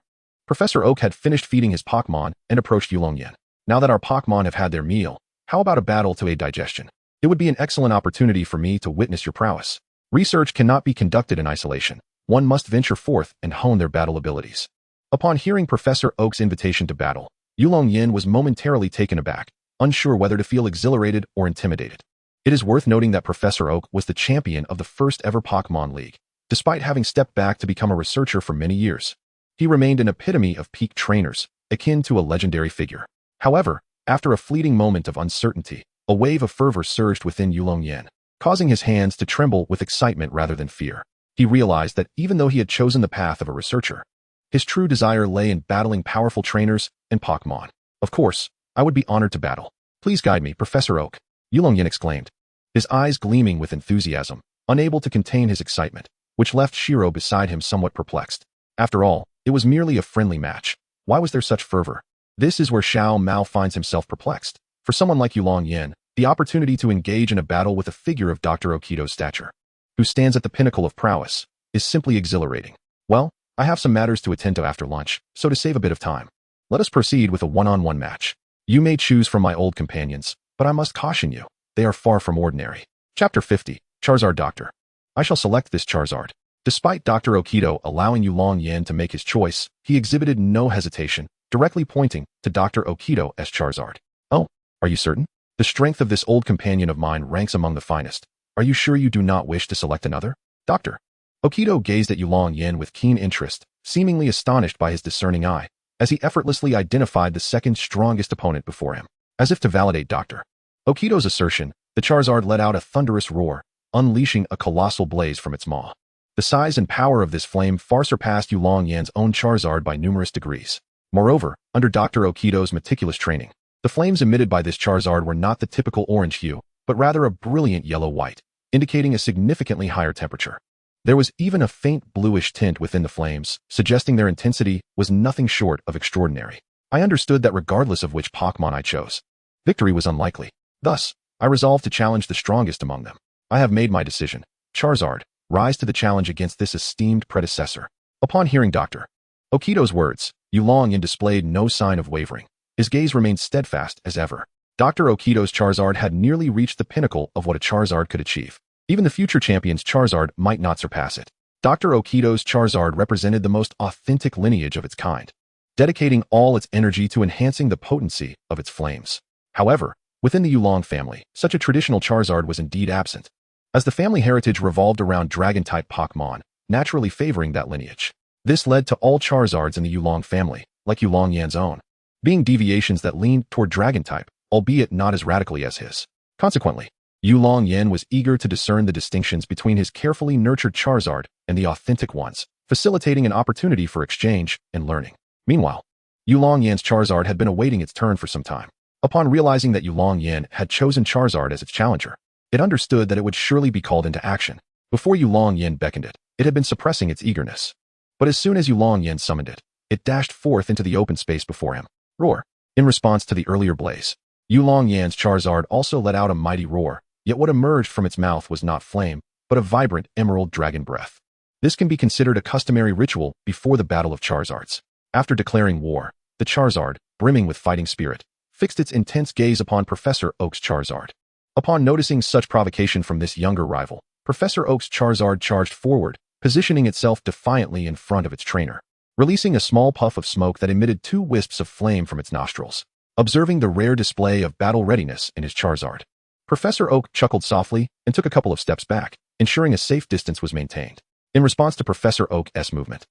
Professor Oak had finished feeding his Pokémon and approached Yulong Yan. Now that our Pokémon have had their meal, how about a battle to aid digestion? It would be an excellent opportunity for me to witness your prowess. Research cannot be conducted in isolation. One must venture forth and hone their battle abilities. Upon hearing Professor Oak's invitation to battle, Yulong Yan was momentarily taken aback, unsure whether to feel exhilarated or intimidated. It is worth noting that Professor Oak was the champion of the first ever Pokémon League. Despite having stepped back to become a researcher for many years, he remained an epitome of peak trainers, akin to a legendary figure. However, after a fleeting moment of uncertainty, a wave of fervor surged within Yulong Yan, causing his hands to tremble with excitement rather than fear. He realized that even though he had chosen the path of a researcher, his true desire lay in battling powerful trainers and Pokémon. Of course, I would be honored to battle. Please guide me, Professor Oak, Yulong Yan exclaimed, his eyes gleaming with enthusiasm, unable to contain his excitement, which left Shiro beside him somewhat perplexed. After all, it was merely a friendly match. Why was there such fervor? This is where Xiao Mao finds himself perplexed. For someone like Yulong Yan, the opportunity to engage in a battle with a figure of Dr. Okito's stature, who stands at the pinnacle of prowess, is simply exhilarating. Well, I have some matters to attend to after lunch, so to save a bit of time, let us proceed with a one-on-one match. You may choose from my old companions, but I must caution you, they are far from ordinary. Chapter 50, Charizard Doctor. I shall select this Charizard. Despite Dr. Okito allowing Yulong Yan to make his choice, he exhibited no hesitation, directly pointing to Dr. Okito's Charizard. Oh, are you certain? The strength of this old companion of mine ranks among the finest. Are you sure you do not wish to select another? Dr. Okito gazed at Yulong Yan with keen interest, seemingly astonished by his discerning eye, as he effortlessly identified the second strongest opponent before him. As if to validate Dr. Okito's assertion, the Charizard let out a thunderous roar, unleashing a colossal blaze from its maw. The size and power of this flame far surpassed Yulong Yan's own Charizard by numerous degrees. Moreover, under Dr. Okito's meticulous training, the flames emitted by this Charizard were not the typical orange hue, but rather a brilliant yellow-white, indicating a significantly higher temperature. There was even a faint bluish tint within the flames, suggesting their intensity was nothing short of extraordinary. I understood that regardless of which Pokémon I chose, victory was unlikely. Thus, I resolved to challenge the strongest among them. I have made my decision. Charizard, rise to the challenge against this esteemed predecessor. Upon hearing Dr. Okito's words, Yulong Yan displayed no sign of wavering. His gaze remained steadfast as ever. Dr. Okito's Charizard had nearly reached the pinnacle of what a Charizard could achieve. Even the future champion's Charizard might not surpass it. Dr. Okito's Charizard represented the most authentic lineage of its kind, dedicating all its energy to enhancing the potency of its flames. However, within the Yulong family, such a traditional Charizard was indeed absent, as the family heritage revolved around Dragon-type Pokémon, naturally favoring that lineage. This led to all Charizards in the Yulong family, like Yulong Yan's own, being deviations that leaned toward Dragon-type, albeit not as radically as his. Consequently, Yulong Yan was eager to discern the distinctions between his carefully nurtured Charizard and the authentic ones, facilitating an opportunity for exchange and learning. Meanwhile, Yulong Yan's Charizard had been awaiting its turn for some time. Upon realizing that Yulong Yan had chosen Charizard as its challenger, it understood that it would surely be called into action. Before Yulong Yan beckoned it, it had been suppressing its eagerness. But as soon as Yulong Yan summoned it, it dashed forth into the open space before him. Roar! In response to the earlier blaze, Yulong Yan's Charizard also let out a mighty roar, yet what emerged from its mouth was not flame, but a vibrant emerald dragon breath. This can be considered a customary ritual before the battle of Charizards. After declaring war, the Charizard, brimming with fighting spirit, fixed its intense gaze upon Professor Oak's Charizard. Upon noticing such provocation from this younger rival, Professor Oak's Charizard charged forward, positioning itself defiantly in front of its trainer, releasing a small puff of smoke that emitted 2 wisps of flame from its nostrils. Observing the rare display of battle readiness in his Charizard, Professor Oak chuckled softly and took a couple of steps back, ensuring a safe distance was maintained. In response to Professor Oak's movement,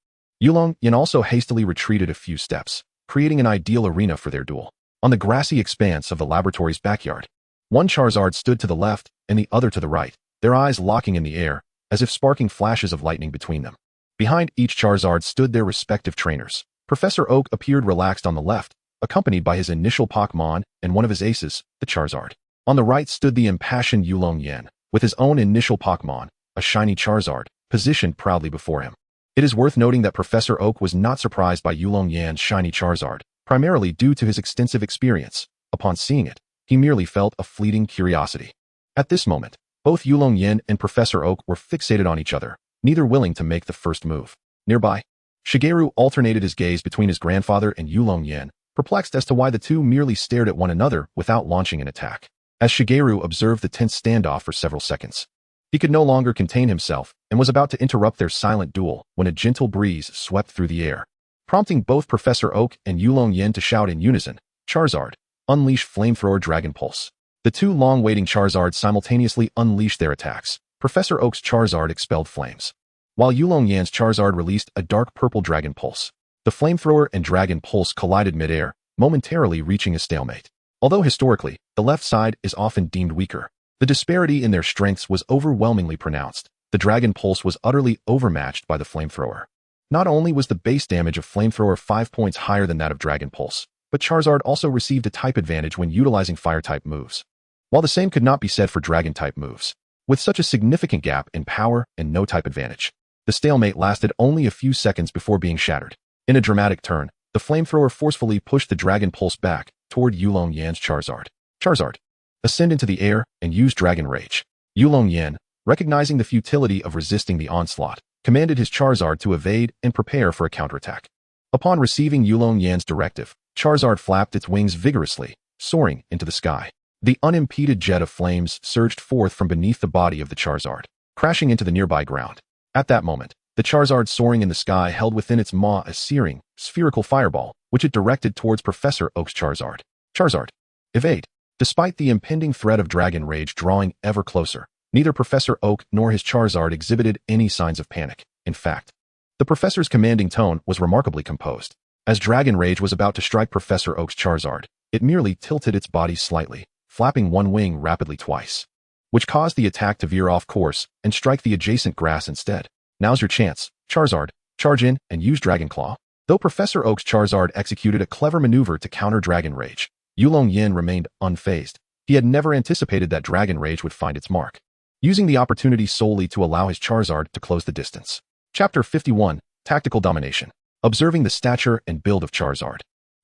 Yulong Yan also hastily retreated a few steps, creating an ideal arena for their duel. On the grassy expanse of the laboratory's backyard, one Charizard stood to the left and the other to the right, their eyes locking in the air, as if sparking flashes of lightning between them. Behind each Charizard stood their respective trainers. Professor Oak appeared relaxed on the left, accompanied by his initial Pokémon and one of his aces, the Charizard. On the right stood the impassioned Yulong Yan, with his own initial Pokémon, a shiny Charizard, positioned proudly before him. It is worth noting that Professor Oak was not surprised by Yulong Yan's shiny Charizard, primarily due to his extensive experience. Upon seeing it, he merely felt a fleeting curiosity. At this moment, both Yulong Yan and Professor Oak were fixated on each other, neither willing to make the first move. Nearby, Shigeru alternated his gaze between his grandfather and Yulong Yan, perplexed as to why the two merely stared at one another without launching an attack. As Shigeru observed the tense standoff for several seconds, he could no longer contain himself and was about to interrupt their silent duel when a gentle breeze swept through the air, prompting both Professor Oak and Yulong Yan to shout in unison, "Charizard, unleash Flamethrower Dragon Pulse." The 2 long-waiting Charizards simultaneously unleashed their attacks. Professor Oak's Charizard expelled flames, while Yulong Yan's Charizard released a dark purple Dragon Pulse. The Flamethrower and Dragon Pulse collided mid-air, momentarily reaching a stalemate. Although historically, the left side is often deemed weaker, the disparity in their strengths was overwhelmingly pronounced. The Dragon Pulse was utterly overmatched by the Flamethrower. Not only was the base damage of Flamethrower 5 points higher than that of Dragon Pulse, but Charizard also received a type advantage when utilizing Fire-type moves, while the same could not be said for Dragon-type moves. With such a significant gap in power and no type advantage, the stalemate lasted only a few seconds before being shattered. In a dramatic turn, the Flamethrower forcefully pushed the Dragon Pulse back toward Yulong Yan's Charizard. Charizard, ascend into the air and use Dragon Rage. Yulong Yan, recognizing the futility of resisting the onslaught, commanded his Charizard to evade and prepare for a counterattack. Upon receiving Yulong Yan's directive, Charizard flapped its wings vigorously, soaring into the sky. The unimpeded jet of flames surged forth from beneath the body of the Charizard, crashing into the nearby ground. At that moment, the Charizard soaring in the sky held within its maw a searing, spherical fireball, which it directed towards Professor Oak's Charizard. Charizard, evade. Despite the impending threat of Dragon Rage drawing ever closer, neither Professor Oak nor his Charizard exhibited any signs of panic. In fact, the professor's commanding tone was remarkably composed. As Dragon Rage was about to strike Professor Oak's Charizard, it merely tilted its body slightly, flapping one wing rapidly twice, which caused the attack to veer off course and strike the adjacent grass instead. Now's your chance, Charizard. Charge in and use Dragon Claw. Though Professor Oak's Charizard executed a clever maneuver to counter Dragon Rage, Yulong Yan remained unfazed. He had never anticipated that Dragon Rage would find its mark, using the opportunity solely to allow his Charizard to close the distance. Chapter 51, Tactical Domination. Observing the stature and build of Charizard,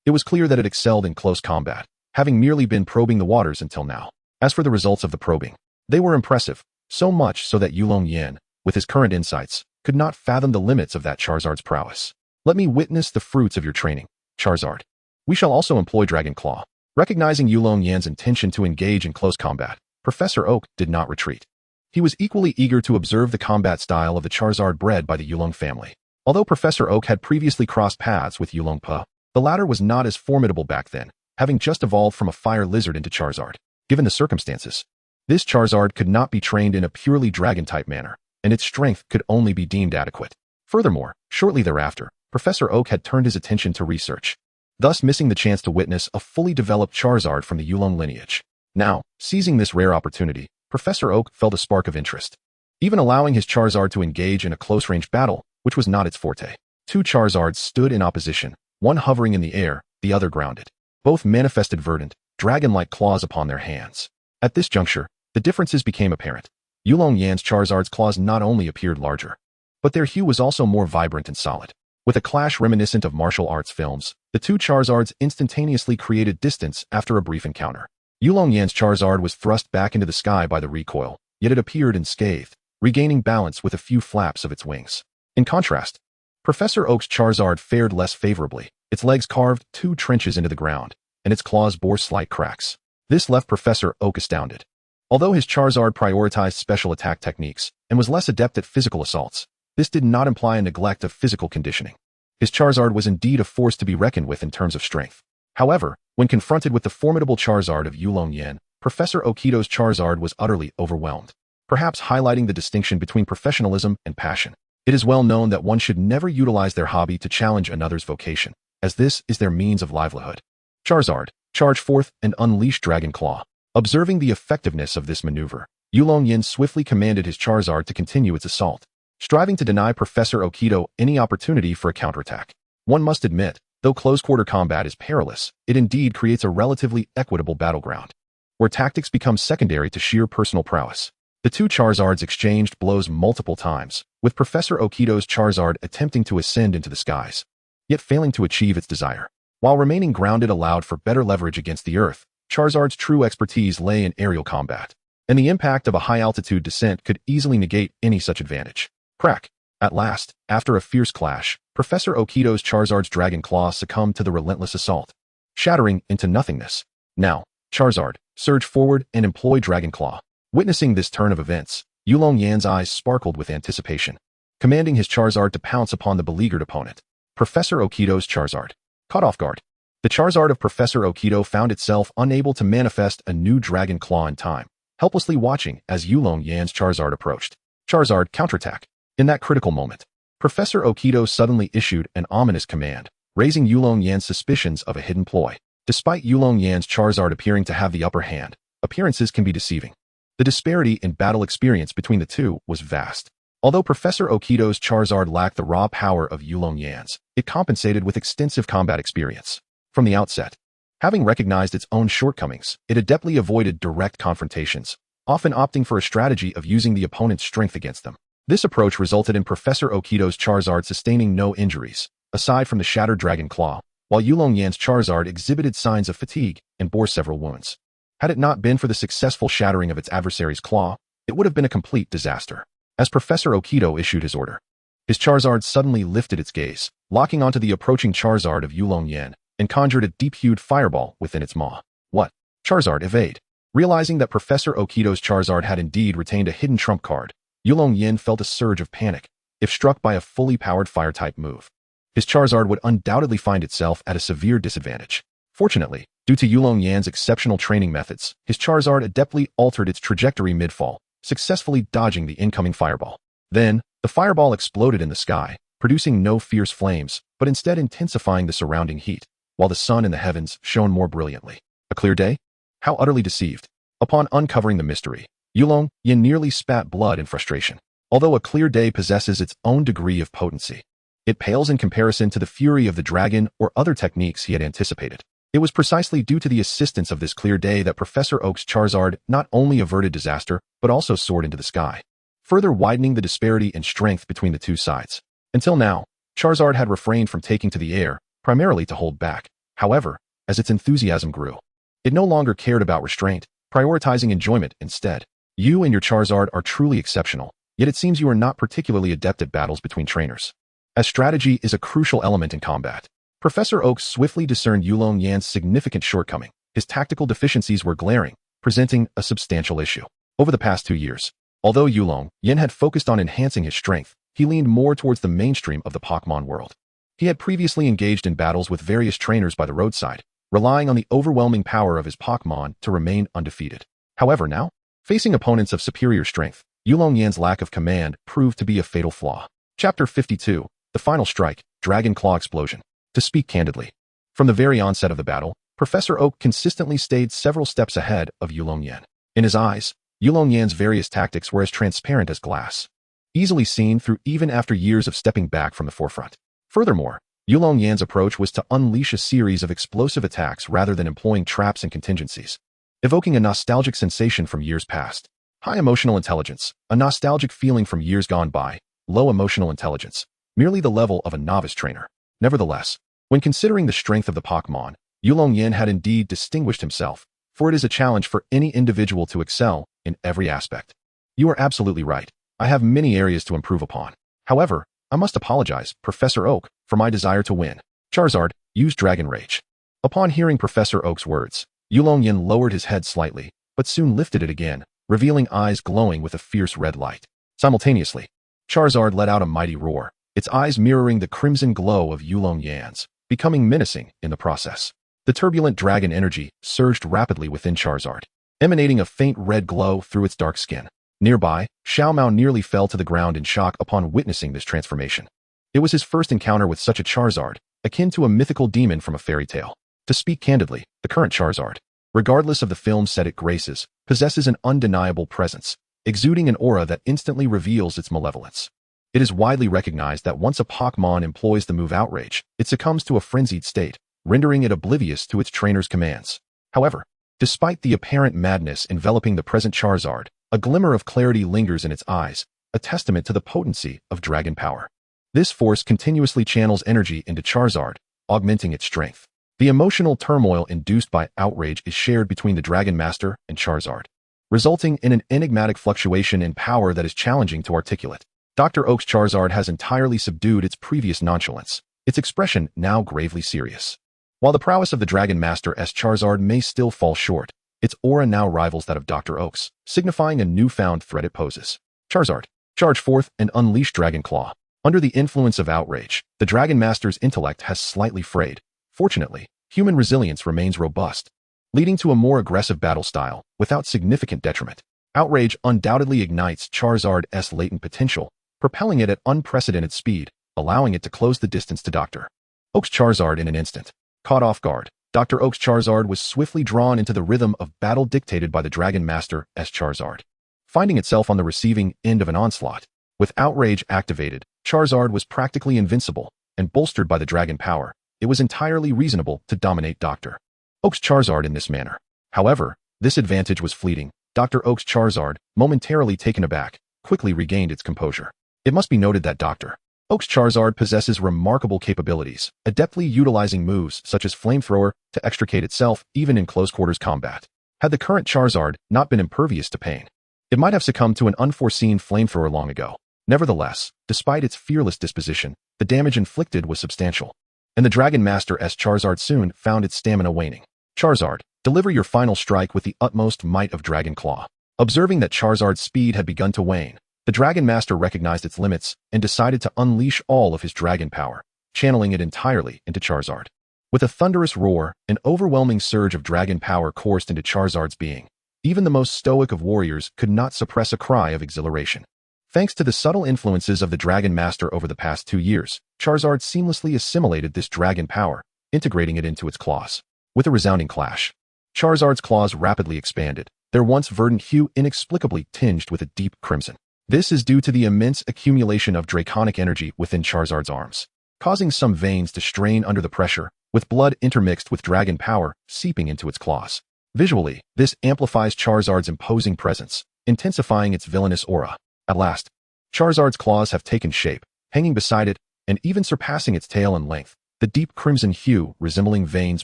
it was clear that it excelled in close combat, having merely been probing the waters until now. As for the results of the probing, they were impressive, so much so that Yulong Yan, with his current insights, could not fathom the limits of that Charizard's prowess. Let me witness the fruits of your training, Charizard. We shall also employ Dragon Claw. Recognizing Yulong Yan's intention to engage in close combat, Professor Oak did not retreat. He was equally eager to observe the combat style of the Charizard bred by the Yulong family. Although Professor Oak had previously crossed paths with Yulong Pa, the latter was not as formidable back then, having just evolved from a fire lizard into Charizard. Given the circumstances, this Charizard could not be trained in a purely dragon-type manner, and its strength could only be deemed adequate. Furthermore, shortly thereafter, Professor Oak had turned his attention to research, thus missing the chance to witness a fully developed Charizard from the Yulong lineage. Now, seizing this rare opportunity, Professor Oak felt a spark of interest, even allowing his Charizard to engage in a close-range battle, which was not its forte. Two Charizards stood in opposition, one hovering in the air, the other grounded. Both manifested verdant, dragon-like claws upon their hands. At this juncture, the differences became apparent. Yulong Yan's Charizard's claws not only appeared larger, but their hue was also more vibrant and solid. With a clash reminiscent of martial arts films, the two Charizards instantaneously created distance after a brief encounter. Yulong Yan's Charizard was thrust back into the sky by the recoil, yet it appeared unscathed, regaining balance with a few flaps of its wings. In contrast, Professor Oak's Charizard fared less favorably. Its legs carved 2 trenches into the ground, and its claws bore slight cracks. This left Professor Oak astounded. Although his Charizard prioritized special attack techniques and was less adept at physical assaults, this did not imply a neglect of physical conditioning. His Charizard was indeed a force to be reckoned with in terms of strength. However, when confronted with the formidable Charizard of Yulong Yan, Professor Okito's Charizard was utterly overwhelmed, perhaps highlighting the distinction between professionalism and passion. It is well known that one should never utilize their hobby to challenge another's vocation, as this is their means of livelihood. Charizard, charge forth and unleash Dragon Claw. Observing the effectiveness of this maneuver, Yulong Yan swiftly commanded his Charizard to continue its assault, striving to deny Professor Okito any opportunity for a counterattack. One must admit, though close-quarter combat is perilous, it indeed creates a relatively equitable battleground, where tactics become secondary to sheer personal prowess. The two Charizards exchanged blows multiple times, with Professor Okito's Charizard attempting to ascend into the skies, yet failing to achieve its desire. While remaining grounded allowed for better leverage against the earth, Charizard's true expertise lay in aerial combat, and the impact of a high-altitude descent could easily negate any such advantage. Crack! At last, after a fierce clash, Professor Okito's Charizard's Dragon Claw succumbed to the relentless assault, shattering into nothingness. Now, Charizard, surge forward and employ Dragon Claw. Witnessing this turn of events, Yulong Yan's eyes sparkled with anticipation, commanding his Charizard to pounce upon the beleaguered opponent. Professor Okito's Charizard, caught off guard. The Charizard of Professor Okito found itself unable to manifest a new Dragon Claw in time, helplessly watching as Yulong Yan's Charizard approached. Charizard, counterattack. In that critical moment, Professor Okito suddenly issued an ominous command, raising Yulong Yan's suspicions of a hidden ploy. Despite Yulong Yan's Charizard appearing to have the upper hand, appearances can be deceiving. The disparity in battle experience between the two was vast. Although Professor Okito's Charizard lacked the raw power of Yulong Yan's, it compensated with extensive combat experience. From the outset, having recognized its own shortcomings, it adeptly avoided direct confrontations, often opting for a strategy of using the opponent's strength against them. This approach resulted in Professor Okito's Charizard sustaining no injuries, aside from the shattered Dragon Claw, while Yulong Yan's Charizard exhibited signs of fatigue and bore several wounds. Had it not been for the successful shattering of its adversary's claw, it would have been a complete disaster. As Professor Okito issued his order, his Charizard suddenly lifted its gaze, locking onto the approaching Charizard of Yulong Yan, and conjured a deep-hued fireball within its maw. What? Charizard, evade. Realizing that Professor Okito's Charizard had indeed retained a hidden trump card, Yulong Yan felt a surge of panic. If struck by a fully powered fire-type move, his Charizard would undoubtedly find itself at a severe disadvantage. Fortunately, due to Yulong Yan's exceptional training methods, his Charizard adeptly altered its trajectory mid-fall, successfully dodging the incoming fireball. Then, the fireball exploded in the sky, producing no fierce flames, but instead intensifying the surrounding heat, while the sun in the heavens shone more brilliantly. A clear day? How utterly deceived. Upon uncovering the mystery, Yulong Yan nearly spat blood in frustration. Although a clear day possesses its own degree of potency, it pales in comparison to the fury of the dragon or other techniques he had anticipated. It was precisely due to the assistance of this clear day that Professor Oak's Charizard not only averted disaster, but also soared into the sky, further widening the disparity in strength between the two sides. Until now, Charizard had refrained from taking to the air, primarily to hold back. However, as its enthusiasm grew, it no longer cared about restraint, prioritizing enjoyment instead. You and your Charizard are truly exceptional, yet it seems you are not particularly adept at battles between trainers, as strategy is a crucial element in combat. Professor Oak swiftly discerned Yulong Yan's significant shortcoming. His tactical deficiencies were glaring, presenting a substantial issue. Over the past 2 years, although Yulong Yan had focused on enhancing his strength, he leaned more towards the mainstream of the Pokémon world. He had previously engaged in battles with various trainers by the roadside, relying on the overwhelming power of his Pokémon to remain undefeated. However, now, facing opponents of superior strength, Yulong Yan's lack of command proved to be a fatal flaw. Chapter 52, The Final Strike, Dragon Claw Explosion. To speak candidly, from the very onset of the battle, Professor Oak consistently stayed several steps ahead of Yulong Yan. In his eyes, Yulong Yan's various tactics were as transparent as glass, easily seen through even after years of stepping back from the forefront. Furthermore, Yulong Yan's approach was to unleash a series of explosive attacks rather than employing traps and contingencies, evoking a nostalgic sensation from years past. High emotional intelligence, a nostalgic feeling from years gone by. Low emotional intelligence, merely the level of a novice trainer. Nevertheless, when considering the strength of the Pokémon, Yulong Yan had indeed distinguished himself, for it is a challenge for any individual to excel in every aspect. You are absolutely right. I have many areas to improve upon. However, I must apologize, Professor Oak, for my desire to win. Charizard, use Dragon Rage. Upon hearing Professor Oak's words, Yulong Yan lowered his head slightly, but soon lifted it again, revealing eyes glowing with a fierce red light. Simultaneously, Charizard let out a mighty roar, its eyes mirroring the crimson glow of Yulong Yan's, becoming menacing in the process. The turbulent dragon energy surged rapidly within Charizard, emanating a faint red glow through its dark skin. Nearby, Xiaomao nearly fell to the ground in shock upon witnessing this transformation. It was his first encounter with such a Charizard, akin to a mythical demon from a fairy tale. To speak candidly, the current Charizard, regardless of the film set it graces, possesses an undeniable presence, exuding an aura that instantly reveals its malevolence. It is widely recognized that once a Pokémon employs the move Outrage, it succumbs to a frenzied state, rendering it oblivious to its trainer's commands. However, despite the apparent madness enveloping the present Charizard, a glimmer of clarity lingers in its eyes, a testament to the potency of dragon power. This force continuously channels energy into Charizard, augmenting its strength. The emotional turmoil induced by Outrage is shared between the Dragon Master and Charizard, resulting in an enigmatic fluctuation in power that is challenging to articulate. Dr. Oak's Charizard has entirely subdued its previous nonchalance, its expression now gravely serious. While the prowess of the Dragon Master's Charizard may still fall short, its aura now rivals that of Dr. Oak's, signifying a newfound threat it poses. Charizard, charge forth and unleash Dragon Claw. Under the influence of Outrage, the Dragon Master's intellect has slightly frayed. Fortunately, human resilience remains robust, leading to a more aggressive battle style without significant detriment. Outrage undoubtedly ignites Charizard's latent potential, propelling it at unprecedented speed, allowing it to close the distance to Dr. Oak's Charizard in an instant. Caught off guard, Dr. Oak's Charizard was swiftly drawn into the rhythm of battle dictated by the Dragon Master's Charizard, finding itself on the receiving end of an onslaught. With Outrage activated, Charizard was practically invincible, and bolstered by the dragon power, it was entirely reasonable to dominate Dr. Oak's Charizard in this manner. However, this advantage was fleeting. Dr. Oak's Charizard, momentarily taken aback, quickly regained its composure. It must be noted that Dr. Oak's Charizard possesses remarkable capabilities, adeptly utilizing moves such as Flamethrower to extricate itself even in close-quarters combat. Had the current Charizard not been impervious to pain, it might have succumbed to an unforeseen Flamethrower long ago. Nevertheless, despite its fearless disposition, the damage inflicted was substantial, and the Dragon Master's Charizard soon found its stamina waning. Charizard, deliver your final strike with the utmost might of Dragon Claw. Observing that Charizard's speed had begun to wane, the Dragon Master recognized its limits and decided to unleash all of his dragon power, channeling it entirely into Charizard. With a thunderous roar, an overwhelming surge of dragon power coursed into Charizard's being. Even the most stoic of warriors could not suppress a cry of exhilaration. Thanks to the subtle influences of the Dragon Master over the past 2 years, Charizard seamlessly assimilated this dragon power, integrating it into its claws. With a resounding clash, Charizard's claws rapidly expanded, their once verdant hue inexplicably tinged with a deep crimson. This is due to the immense accumulation of draconic energy within Charizard's arms, causing some veins to strain under the pressure, with blood intermixed with dragon power seeping into its claws. Visually, this amplifies Charizard's imposing presence, intensifying its villainous aura. At last, Charizard's claws have taken shape, hanging beside it, and even surpassing its tail in length, the deep crimson hue resembling veins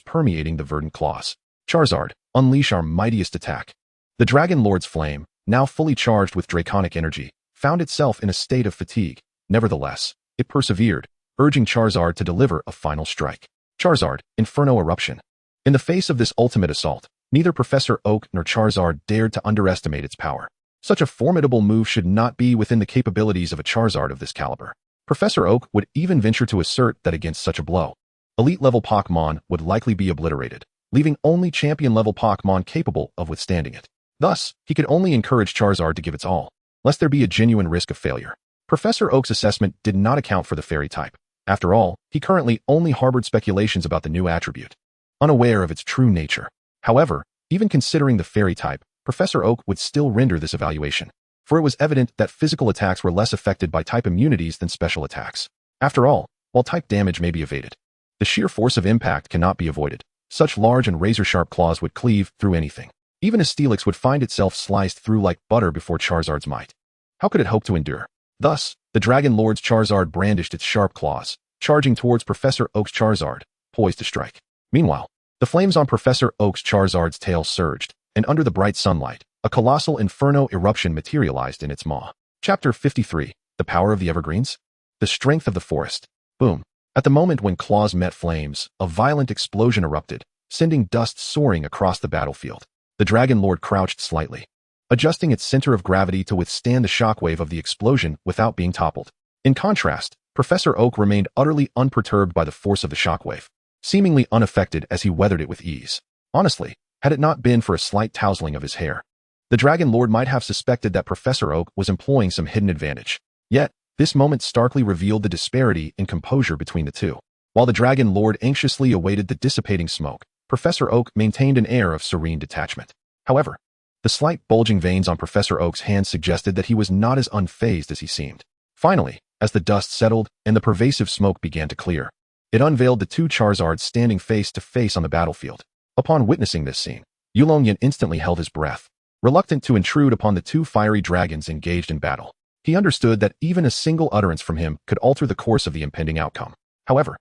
permeating the verdant claws. Charizard, unleash our mightiest attack. The Dragon Lord's flame, now fully charged with draconic energy, found itself in a state of fatigue. Nevertheless, it persevered, urging Charizard to deliver a final strike. Charizard, Inferno Eruption. In the face of this ultimate assault, neither Professor Oak nor Charizard dared to underestimate its power. Such a formidable move should not be within the capabilities of a Charizard of this caliber. Professor Oak would even venture to assert that against such a blow, elite-level Pokémon would likely be obliterated, leaving only champion-level Pokémon capable of withstanding it. Thus, he could only encourage Charizard to give its all, lest there be a genuine risk of failure. Professor Oak's assessment did not account for the fairy type. After all, he currently only harbored speculations about the new attribute, unaware of its true nature. However, even considering the fairy type, Professor Oak would still render this evaluation, for it was evident that physical attacks were less affected by type immunities than special attacks. After all, while type damage may be evaded, the sheer force of impact cannot be avoided. Such large and razor-sharp claws would cleave through anything. Even a Steelix would find itself sliced through like butter before Charizard's might. How could it hope to endure? Thus, the Dragon Lord's Charizard brandished its sharp claws, charging towards Professor Oak's Charizard, poised to strike. Meanwhile, the flames on Professor Oak's Charizard's tail surged, and under the bright sunlight, a colossal inferno eruption materialized in its maw. Chapter 53. The Power of the Evergreens? The Strength of the Forest. Boom. At the moment when claws met flames, a violent explosion erupted, sending dust soaring across the battlefield. The Dragon Lord crouched slightly, adjusting its center of gravity to withstand the shockwave of the explosion without being toppled. In contrast, Professor Oak remained utterly unperturbed by the force of the shockwave, seemingly unaffected as he weathered it with ease. Honestly, had it not been for a slight tousling of his hair, the Dragon Lord might have suspected that Professor Oak was employing some hidden advantage. Yet, this moment starkly revealed the disparity in composure between the two. While the Dragon Lord anxiously awaited the dissipating smoke, Professor Oak maintained an air of serene detachment. However, the slight bulging veins on Professor Oak's hands suggested that he was not as unfazed as he seemed. Finally, as the dust settled and the pervasive smoke began to clear, it unveiled the two Charizards standing face to face on the battlefield. Upon witnessing this scene, Yulong Yan instantly held his breath, reluctant to intrude upon the two fiery dragons engaged in battle. He understood that even a single utterance from him could alter the course of the impending outcome. However,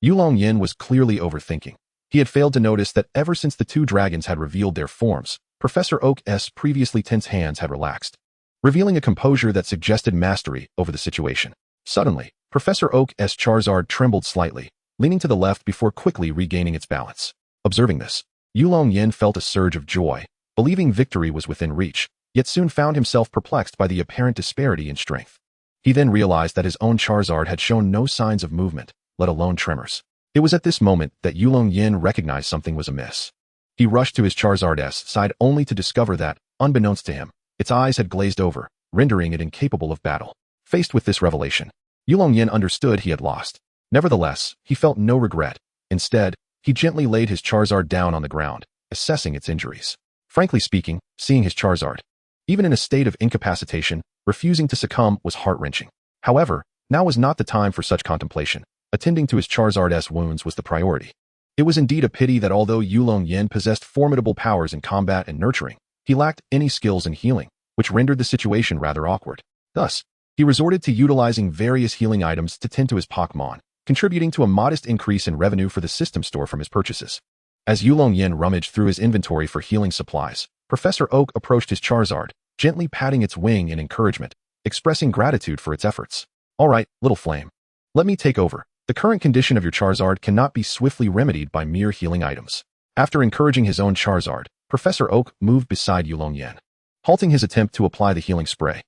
Yulong Yan was clearly overthinking. He had failed to notice that ever since the two dragons had revealed their forms, Professor Oak's previously tense hands had relaxed, revealing a composure that suggested mastery over the situation. Suddenly, Professor Oak's Charizard trembled slightly, leaning to the left before quickly regaining its balance. Observing this, Yulong Yan felt a surge of joy, believing victory was within reach, yet soon found himself perplexed by the apparent disparity in strength. He then realized that his own Charizard had shown no signs of movement, let alone tremors. It was at this moment that Yulong Yan recognized something was amiss. He rushed to his Charizard's side only to discover that, unbeknownst to him, its eyes had glazed over, rendering it incapable of battle. Faced with this revelation, Yulong Yan understood he had lost. Nevertheless, he felt no regret. Instead, he gently laid his Charizard down on the ground, assessing its injuries. Frankly speaking, seeing his Charizard, even in a state of incapacitation, refusing to succumb was heart-wrenching. However, now was not the time for such contemplation. Attending to his Charizard's wounds was the priority. It was indeed a pity that although Yulong Yan possessed formidable powers in combat and nurturing, he lacked any skills in healing, which rendered the situation rather awkward. Thus, he resorted to utilizing various healing items to tend to his Pokémon, contributing to a modest increase in revenue for the system store from his purchases. As Yulong Yan rummaged through his inventory for healing supplies, Professor Oak approached his Charizard, gently patting its wing in encouragement, expressing gratitude for its efforts. "All right, little flame. Let me take over. The current condition of your Charizard cannot be swiftly remedied by mere healing items." After encouraging his own Charizard, Professor Oak moved beside Yulong Yan, halting his attempt to apply the healing spray.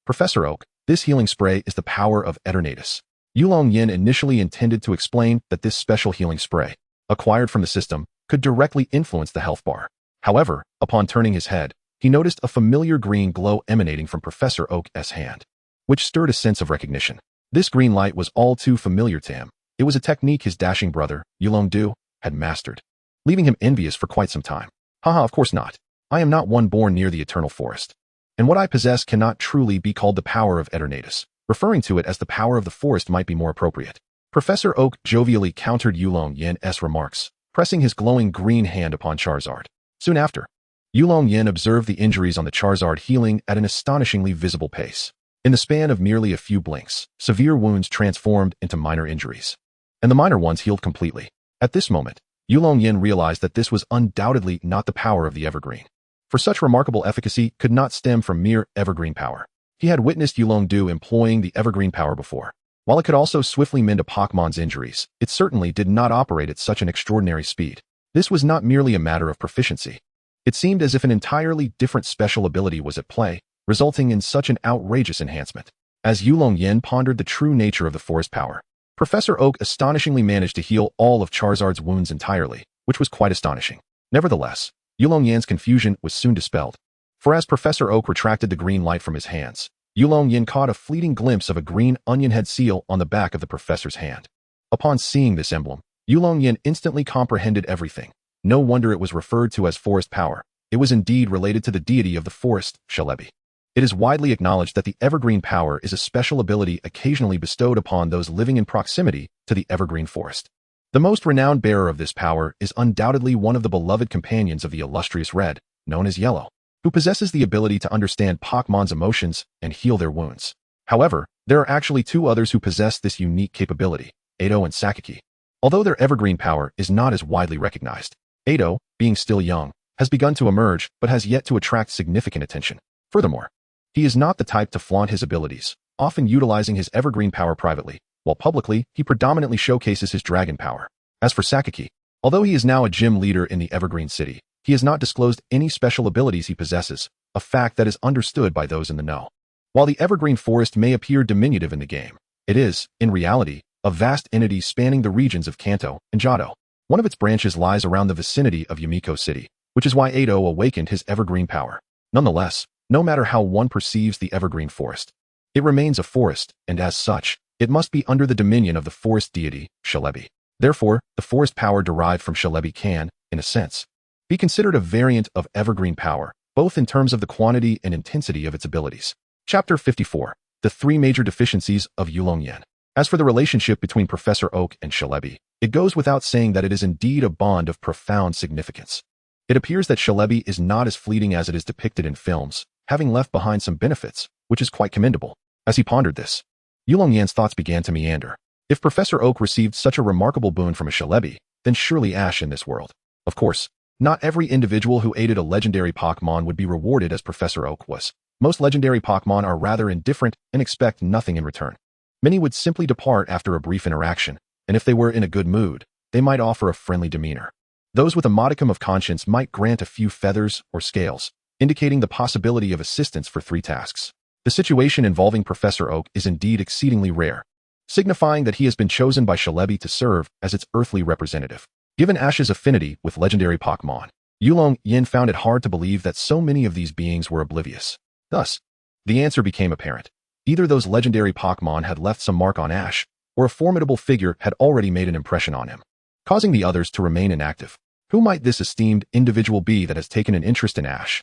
Professor Oak, this healing spray is the power of Eternatus." Yulong Yan initially intended to explain that this special healing spray, acquired from the system, could directly influence the health bar. However, upon turning his head, he noticed a familiar green glow emanating from Professor Oak's hand, which stirred a sense of recognition. This green light was all too familiar to him. It was a technique his dashing brother, Yulong Du, had mastered, leaving him envious for quite some time. Haha, of course not. I am not one born near the eternal forest. and what I possess cannot truly be called the power of Eternatus. Referring to it as the power of the forest might be more appropriate. Professor Oak jovially countered Yulong Yan's remarks, pressing his glowing green hand upon Charizard. Soon after, Yulong Yan observed the injuries on the Charizard healing at an astonishingly visible pace. In the span of merely a few blinks, severe wounds transformed into minor injuries, and the minor ones healed completely. At this moment, Yulong Yan realized that this was undoubtedly not the power of the Evergreen. For such remarkable efficacy could not stem from mere Evergreen power. He had witnessed Yulong Du employing the Evergreen power before. While it could also swiftly mend a Pokémon's injuries, it certainly did not operate at such an extraordinary speed. This was not merely a matter of proficiency. It seemed as if an entirely different special ability was at play, resulting in such an outrageous enhancement. As Yulong Yan pondered the true nature of the forest power, Professor Oak astonishingly managed to heal all of Charizard's wounds entirely, which was quite astonishing. Nevertheless, Yulong Yan's confusion was soon dispelled. For as Professor Oak retracted the green light from his hands, Yulong Yan caught a fleeting glimpse of a green onion head seal on the back of the professor's hand. Upon seeing this emblem, Yulong Yan instantly comprehended everything. No wonder it was referred to as forest power. It was indeed related to the deity of the forest, Celebi. It is widely acknowledged that the Evergreen power is a special ability occasionally bestowed upon those living in proximity to the Evergreen forest. The most renowned bearer of this power is undoubtedly one of the beloved companions of the illustrious Red, known as Yellow, who possesses the ability to understand Pokémon's emotions and heal their wounds. However, there are actually two others who possess this unique capability, Ado and Sakaki. Although their Evergreen power is not as widely recognized, Ado, being still young, has begun to emerge but has yet to attract significant attention. Furthermore, he is not the type to flaunt his abilities, often utilizing his Evergreen power privately, while publicly, he predominantly showcases his dragon power. As for Sakaki, although he is now a gym leader in the Evergreen City, he has not disclosed any special abilities he possesses, a fact that is understood by those in the know. While the Evergreen Forest may appear diminutive in the game, it is, in reality, a vast entity spanning the regions of Kanto and Johto. One of its branches lies around the vicinity of Yumiko City, which is why Ado awakened his Evergreen power. Nonetheless, no matter how one perceives the Evergreen Forest, it remains a forest, and as such, it must be under the dominion of the forest deity, Celebi. Therefore, the forest power derived from Celebi can, in a sense, be considered a variant of Evergreen power, both in terms of the quantity and intensity of its abilities. Chapter 54. The three major deficiencies of Yulong Yan. As for the relationship between Professor Oak and Celebi, it goes without saying that it is indeed a bond of profound significance. It appears that Celebi is not as fleeting as it is depicted in films, having left behind some benefits, which is quite commendable. As he pondered this, Yulong Yan's thoughts began to meander. If Professor Oak received such a remarkable boon from a Celebi, then surely Ash in this world. Of course, not every individual who aided a legendary Pokémon would be rewarded as Professor Oak was. Most legendary Pokémon are rather indifferent and expect nothing in return. Many would simply depart after a brief interaction, and if they were in a good mood, they might offer a friendly demeanor. Those with a modicum of conscience might grant a few feathers or scales, indicating the possibility of assistance for 3 tasks. The situation involving Professor Oak is indeed exceedingly rare, signifying that he has been chosen by Celebi to serve as its earthly representative. Given Ash's affinity with legendary Pokémon, Yulong Yan found it hard to believe that so many of these beings were oblivious. Thus, the answer became apparent. Either those legendary Pokémon had left some mark on Ash, or a formidable figure had already made an impression on him, causing the others to remain inactive. Who might this esteemed individual be that has taken an interest in Ash?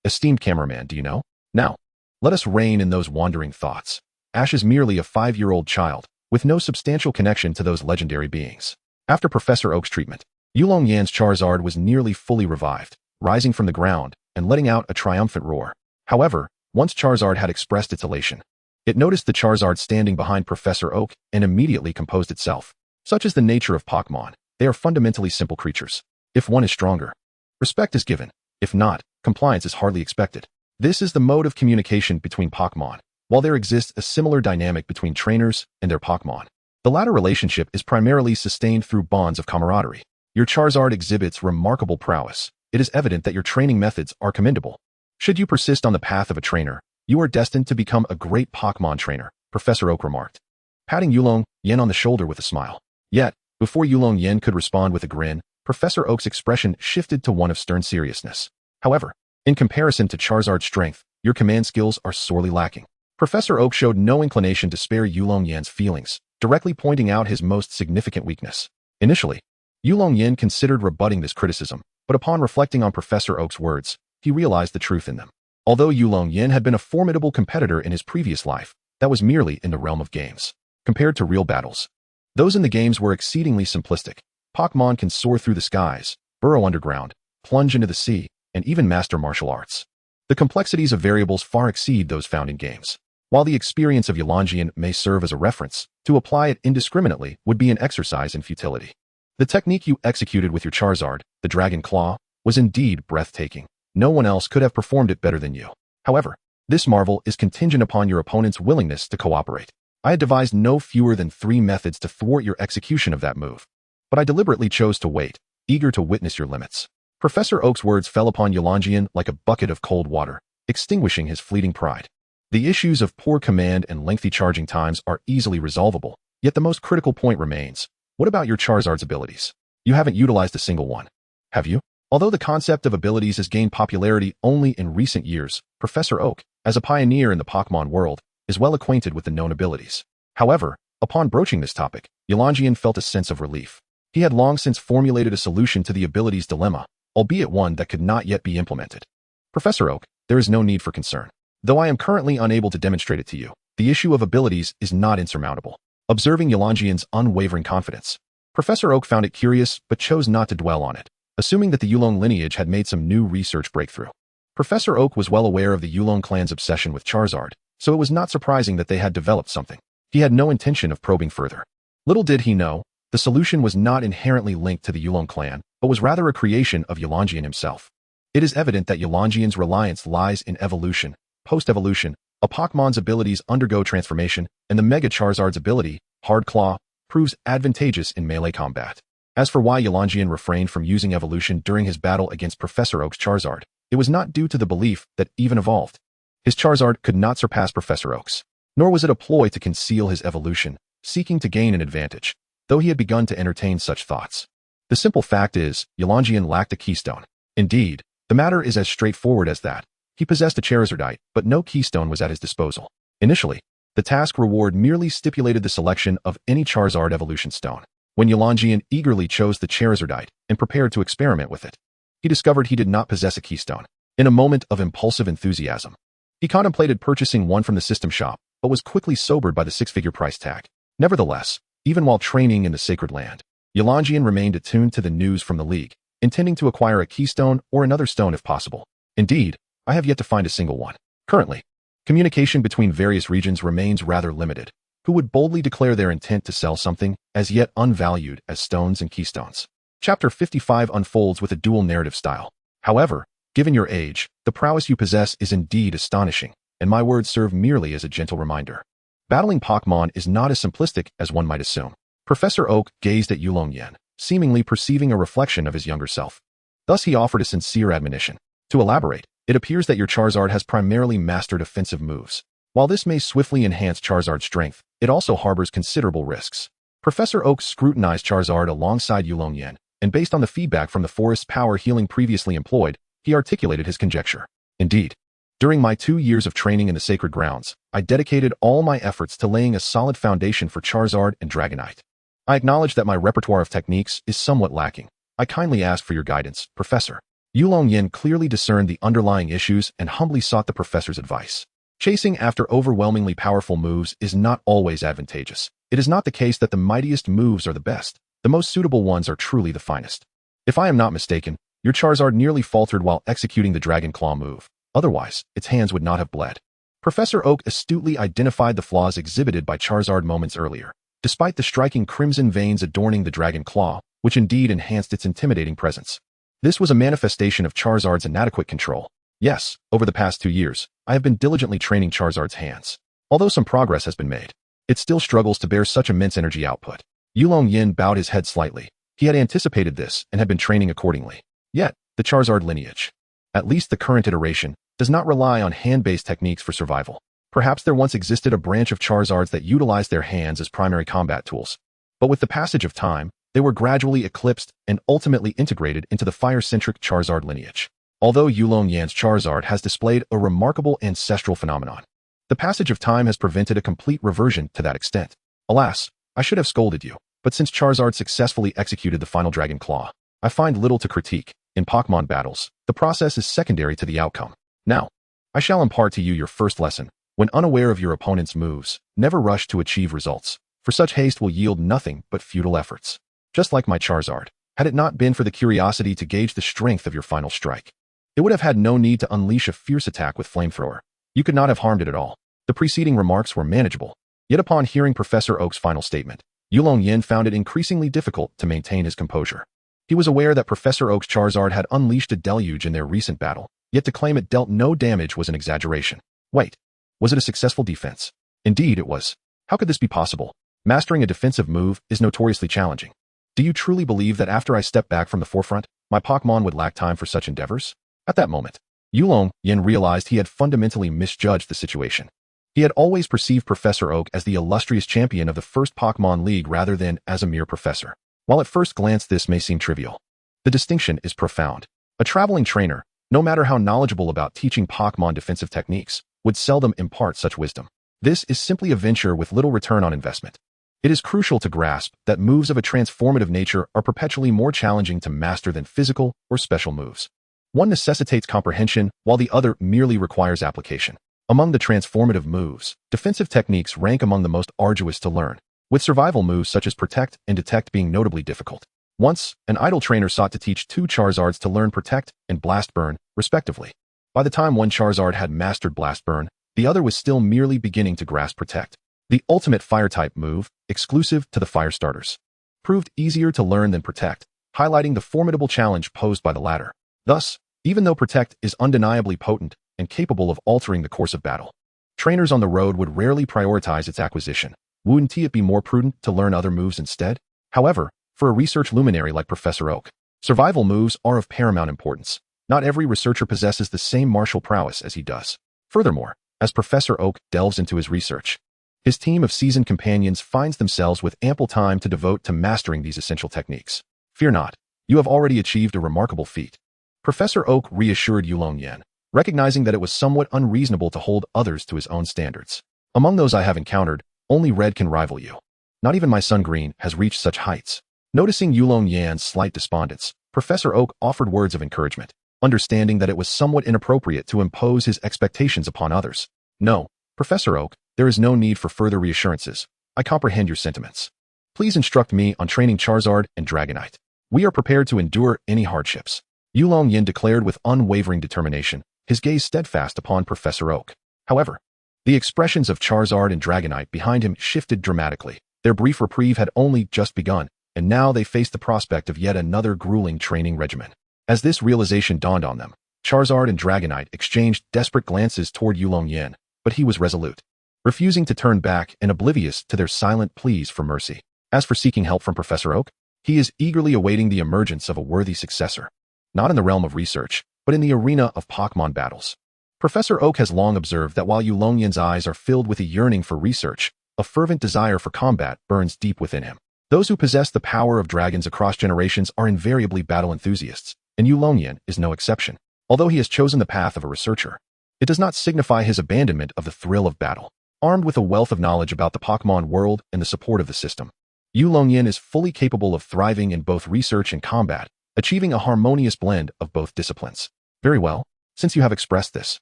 Esteemed cameraman, do you know? Now, let us rein in those wandering thoughts. Ash is merely a 5-year-old child, with no substantial connection to those legendary beings. After Professor Oak's treatment, Yulong Yan's Charizard was nearly fully revived, rising from the ground and letting out a triumphant roar. However, once Charizard had expressed its elation, it noticed the Charizard standing behind Professor Oak and immediately composed itself. Such is the nature of Pokémon. They are fundamentally simple creatures. If one is stronger, respect is given. If not, compliance is hardly expected. This is the mode of communication between Pokémon. While there exists a similar dynamic between trainers and their Pokémon, the latter relationship is primarily sustained through bonds of camaraderie. Your Charizard exhibits remarkable prowess. It is evident that your training methods are commendable. Should you persist on the path of a trainer, you are destined to become a great Pokémon trainer, Professor Oak remarked, patting Yulong Yan on the shoulder with a smile. Yet, before Yulong Yan could respond with a grin, Professor Oak's expression shifted to one of stern seriousness. However, in comparison to Charizard's strength, your command skills are sorely lacking. Professor Oak showed no inclination to spare Yulong Yan's feelings, directly pointing out his most significant weakness. Initially, Yulong Yan considered rebutting this criticism, but upon reflecting on Professor Oak's words, he realized the truth in them. Although Yulong Yan had been a formidable competitor in his previous life, that was merely in the realm of games. Compared to real battles, those in the games were exceedingly simplistic. Pokémon can soar through the skies, burrow underground, plunge into the sea, and even master martial arts. The complexities of variables far exceed those found in games. While the experience of Yulong Yan may serve as a reference, to apply it indiscriminately would be an exercise in futility. The technique you executed with your Charizard, the Dragon Claw, was indeed breathtaking. No one else could have performed it better than you. However, this marvel is contingent upon your opponent's willingness to cooperate. I had devised no fewer than 3 methods to thwart your execution of that move. But I deliberately chose to wait, eager to witness your limits. Professor Oak's words fell upon Yulong Yan like a bucket of cold water, extinguishing his fleeting pride. The issues of poor command and lengthy charging times are easily resolvable, yet the most critical point remains. What about your Charizard's abilities? You haven't utilized a single one, have you? Although the concept of abilities has gained popularity only in recent years, Professor Oak, as a pioneer in the Pokémon world, is well acquainted with the known abilities. However, upon broaching this topic, Yulong Yan felt a sense of relief. He had long since formulated a solution to the abilities dilemma, albeit one that could not yet be implemented. Professor Oak, there is no need for concern. Though I am currently unable to demonstrate it to you, the issue of abilities is not insurmountable. Observing Yulong Yan's unwavering confidence, Professor Oak found it curious but chose not to dwell on it, assuming that the Yulong lineage had made some new research breakthrough. Professor Oak was well aware of the Yulong clan's obsession with Charizard, so it was not surprising that they had developed something. He had no intention of probing further. Little did he know, the solution was not inherently linked to the Yulong clan, but was rather a creation of Yulong Yan himself. It is evident that Yulong Yan's reliance lies in evolution. Post-evolution, a Pokémon's abilities undergo transformation, and the Mega Charizard's ability, Hard Claw, proves advantageous in melee combat. As for why Yulong Yan refrained from using evolution during his battle against Professor Oak's Charizard, it was not due to the belief that even evolved. His Charizard could not surpass Professor Oak's, nor was it a ploy to conceal his evolution, seeking to gain an advantage, though he had begun to entertain such thoughts. The simple fact is, Yulong Yan lacked a keystone. Indeed, the matter is as straightforward as that. He possessed a Charizardite, but no keystone was at his disposal. Initially, the task reward merely stipulated the selection of any Charizard evolution stone. When Yulong Yan eagerly chose the Charizardite and prepared to experiment with it, he discovered he did not possess a keystone. In a moment of impulsive enthusiasm, he contemplated purchasing one from the system shop, but was quickly sobered by the 6-figure price tag. Nevertheless, even while training in the Sacred Land, Yulong Yan remained attuned to the news from the League, intending to acquire a keystone or another stone if possible. Indeed, I have yet to find a single one. Currently, communication between various regions remains rather limited. Who would boldly declare their intent to sell something as yet unvalued as stones and keystones? Chapter 55 unfolds with a dual narrative style. However, given your age, the prowess you possess is indeed astonishing, and my words serve merely as a gentle reminder. Battling Pokémon is not as simplistic as one might assume. Professor Oak gazed at Yulong Yan, seemingly perceiving a reflection of his younger self. Thus he offered a sincere admonition. To elaborate, it appears that your Charizard has primarily mastered offensive moves. While this may swiftly enhance Charizard's strength, it also harbors considerable risks. Professor Oak scrutinized Charizard alongside Yulong Yan, and based on the feedback from the forest's power healing previously employed, he articulated his conjecture. Indeed, during my 2 years of training in the Sacred Grounds, I dedicated all my efforts to laying a solid foundation for Charizard and Dragonite. I acknowledge that my repertoire of techniques is somewhat lacking. I kindly ask for your guidance, Professor. Yulong Yan clearly discerned the underlying issues and humbly sought the professor's advice. Chasing after overwhelmingly powerful moves is not always advantageous. It is not the case that the mightiest moves are the best. The most suitable ones are truly the finest. If I am not mistaken, your Charizard nearly faltered while executing the Dragon Claw move. Otherwise, its hands would not have bled. Professor Oak astutely identified the flaws exhibited by Charizard moments earlier. Despite the striking crimson veins adorning the Dragon Claw, which indeed enhanced its intimidating presence, this was a manifestation of Charizard's inadequate control. Yes, over the past 2 years, I have been diligently training Charizard's hands. Although some progress has been made, it still struggles to bear such immense energy output. Yulong Yan bowed his head slightly. He had anticipated this and had been training accordingly. Yet, the Charizard lineage, at least the current iteration, does not rely on hand-based techniques for survival. Perhaps there once existed a branch of Charizards that utilized their hands as primary combat tools. But with the passage of time, they were gradually eclipsed and ultimately integrated into the fire-centric Charizard lineage. Although Yulong Yan's Charizard has displayed a remarkable ancestral phenomenon, the passage of time has prevented a complete reversion to that extent. Alas, I should have scolded you, but since Charizard successfully executed the final Dragon Claw, I find little to critique. In Pokémon battles, the process is secondary to the outcome. Now, I shall impart to you your first lesson. When unaware of your opponent's moves, never rush to achieve results, for such haste will yield nothing but futile efforts. Just like my Charizard, had it not been for the curiosity to gauge the strength of your final strike, it would have had no need to unleash a fierce attack with Flamethrower. You could not have harmed it at all. The preceding remarks were manageable. Yet upon hearing Professor Oak's final statement, Yulong Yan found it increasingly difficult to maintain his composure. He was aware that Professor Oak's Charizard had unleashed a deluge in their recent battle, yet to claim it dealt no damage was an exaggeration. Wait, was it a successful defense? Indeed it was. How could this be possible? Mastering a defensive move is notoriously challenging. Do you truly believe that after I step back from the forefront, my Pokémon would lack time for such endeavors? At that moment, Yulong Yan realized he had fundamentally misjudged the situation. He had always perceived Professor Oak as the illustrious champion of the first Pokémon League rather than as a mere professor. While at first glance this may seem trivial, the distinction is profound. A traveling trainer, no matter how knowledgeable about teaching Pokémon defensive techniques, would seldom impart such wisdom. This is simply a venture with little return on investment. It is crucial to grasp that moves of a transformative nature are perpetually more challenging to master than physical or special moves. One necessitates comprehension, while the other merely requires application. Among the transformative moves, defensive techniques rank among the most arduous to learn, with survival moves such as Protect and Detect being notably difficult. Once, an idle trainer sought to teach two Charizards to learn Protect and Blast Burn, respectively. By the time one Charizard had mastered Blast Burn, the other was still merely beginning to grasp Protect. The ultimate Fire-type move, exclusive to the Fire starters, proved easier to learn than Protect, highlighting the formidable challenge posed by the latter. Thus, even though Protect is undeniably potent and capable of altering the course of battle, trainers on the road would rarely prioritize its acquisition. Wouldn't it be more prudent to learn other moves instead? However, for a research luminary like Professor Oak, survival moves are of paramount importance. Not every researcher possesses the same martial prowess as he does. Furthermore, as Professor Oak delves into his research, his team of seasoned companions finds themselves with ample time to devote to mastering these essential techniques. Fear not, you have already achieved a remarkable feat. Professor Oak reassured Yulong Yan, recognizing that it was somewhat unreasonable to hold others to his own standards. Among those I have encountered, only Red can rival you. Not even my son Green has reached such heights. Noticing Yulong Yan's slight despondence, Professor Oak offered words of encouragement, understanding that it was somewhat inappropriate to impose his expectations upon others. No, Professor Oak, there is no need for further reassurances. I comprehend your sentiments. Please instruct me on training Charizard and Dragonite. We are prepared to endure any hardships. Yulong Yan declared with unwavering determination, his gaze steadfast upon Professor Oak. However, the expressions of Charizard and Dragonite behind him shifted dramatically. Their brief reprieve had only just begun, and now they faced the prospect of yet another grueling training regimen. As this realization dawned on them, Charizard and Dragonite exchanged desperate glances toward Yulong Yan, but he was resolute, refusing to turn back and oblivious to their silent pleas for mercy. As for seeking help from Professor Oak, he is eagerly awaiting the emergence of a worthy successor, not in the realm of research, but in the arena of Pokémon battles. Professor Oak has long observed that while Yulong Yan's eyes are filled with a yearning for research, a fervent desire for combat burns deep within him. Those who possess the power of dragons across generations are invariably battle enthusiasts, and Yulong Yan is no exception. Although he has chosen the path of a researcher, it does not signify his abandonment of the thrill of battle. Armed with a wealth of knowledge about the Pokémon world and the support of the system, Yulong Yan is fully capable of thriving in both research and combat, achieving a harmonious blend of both disciplines. Very well, since you have expressed this,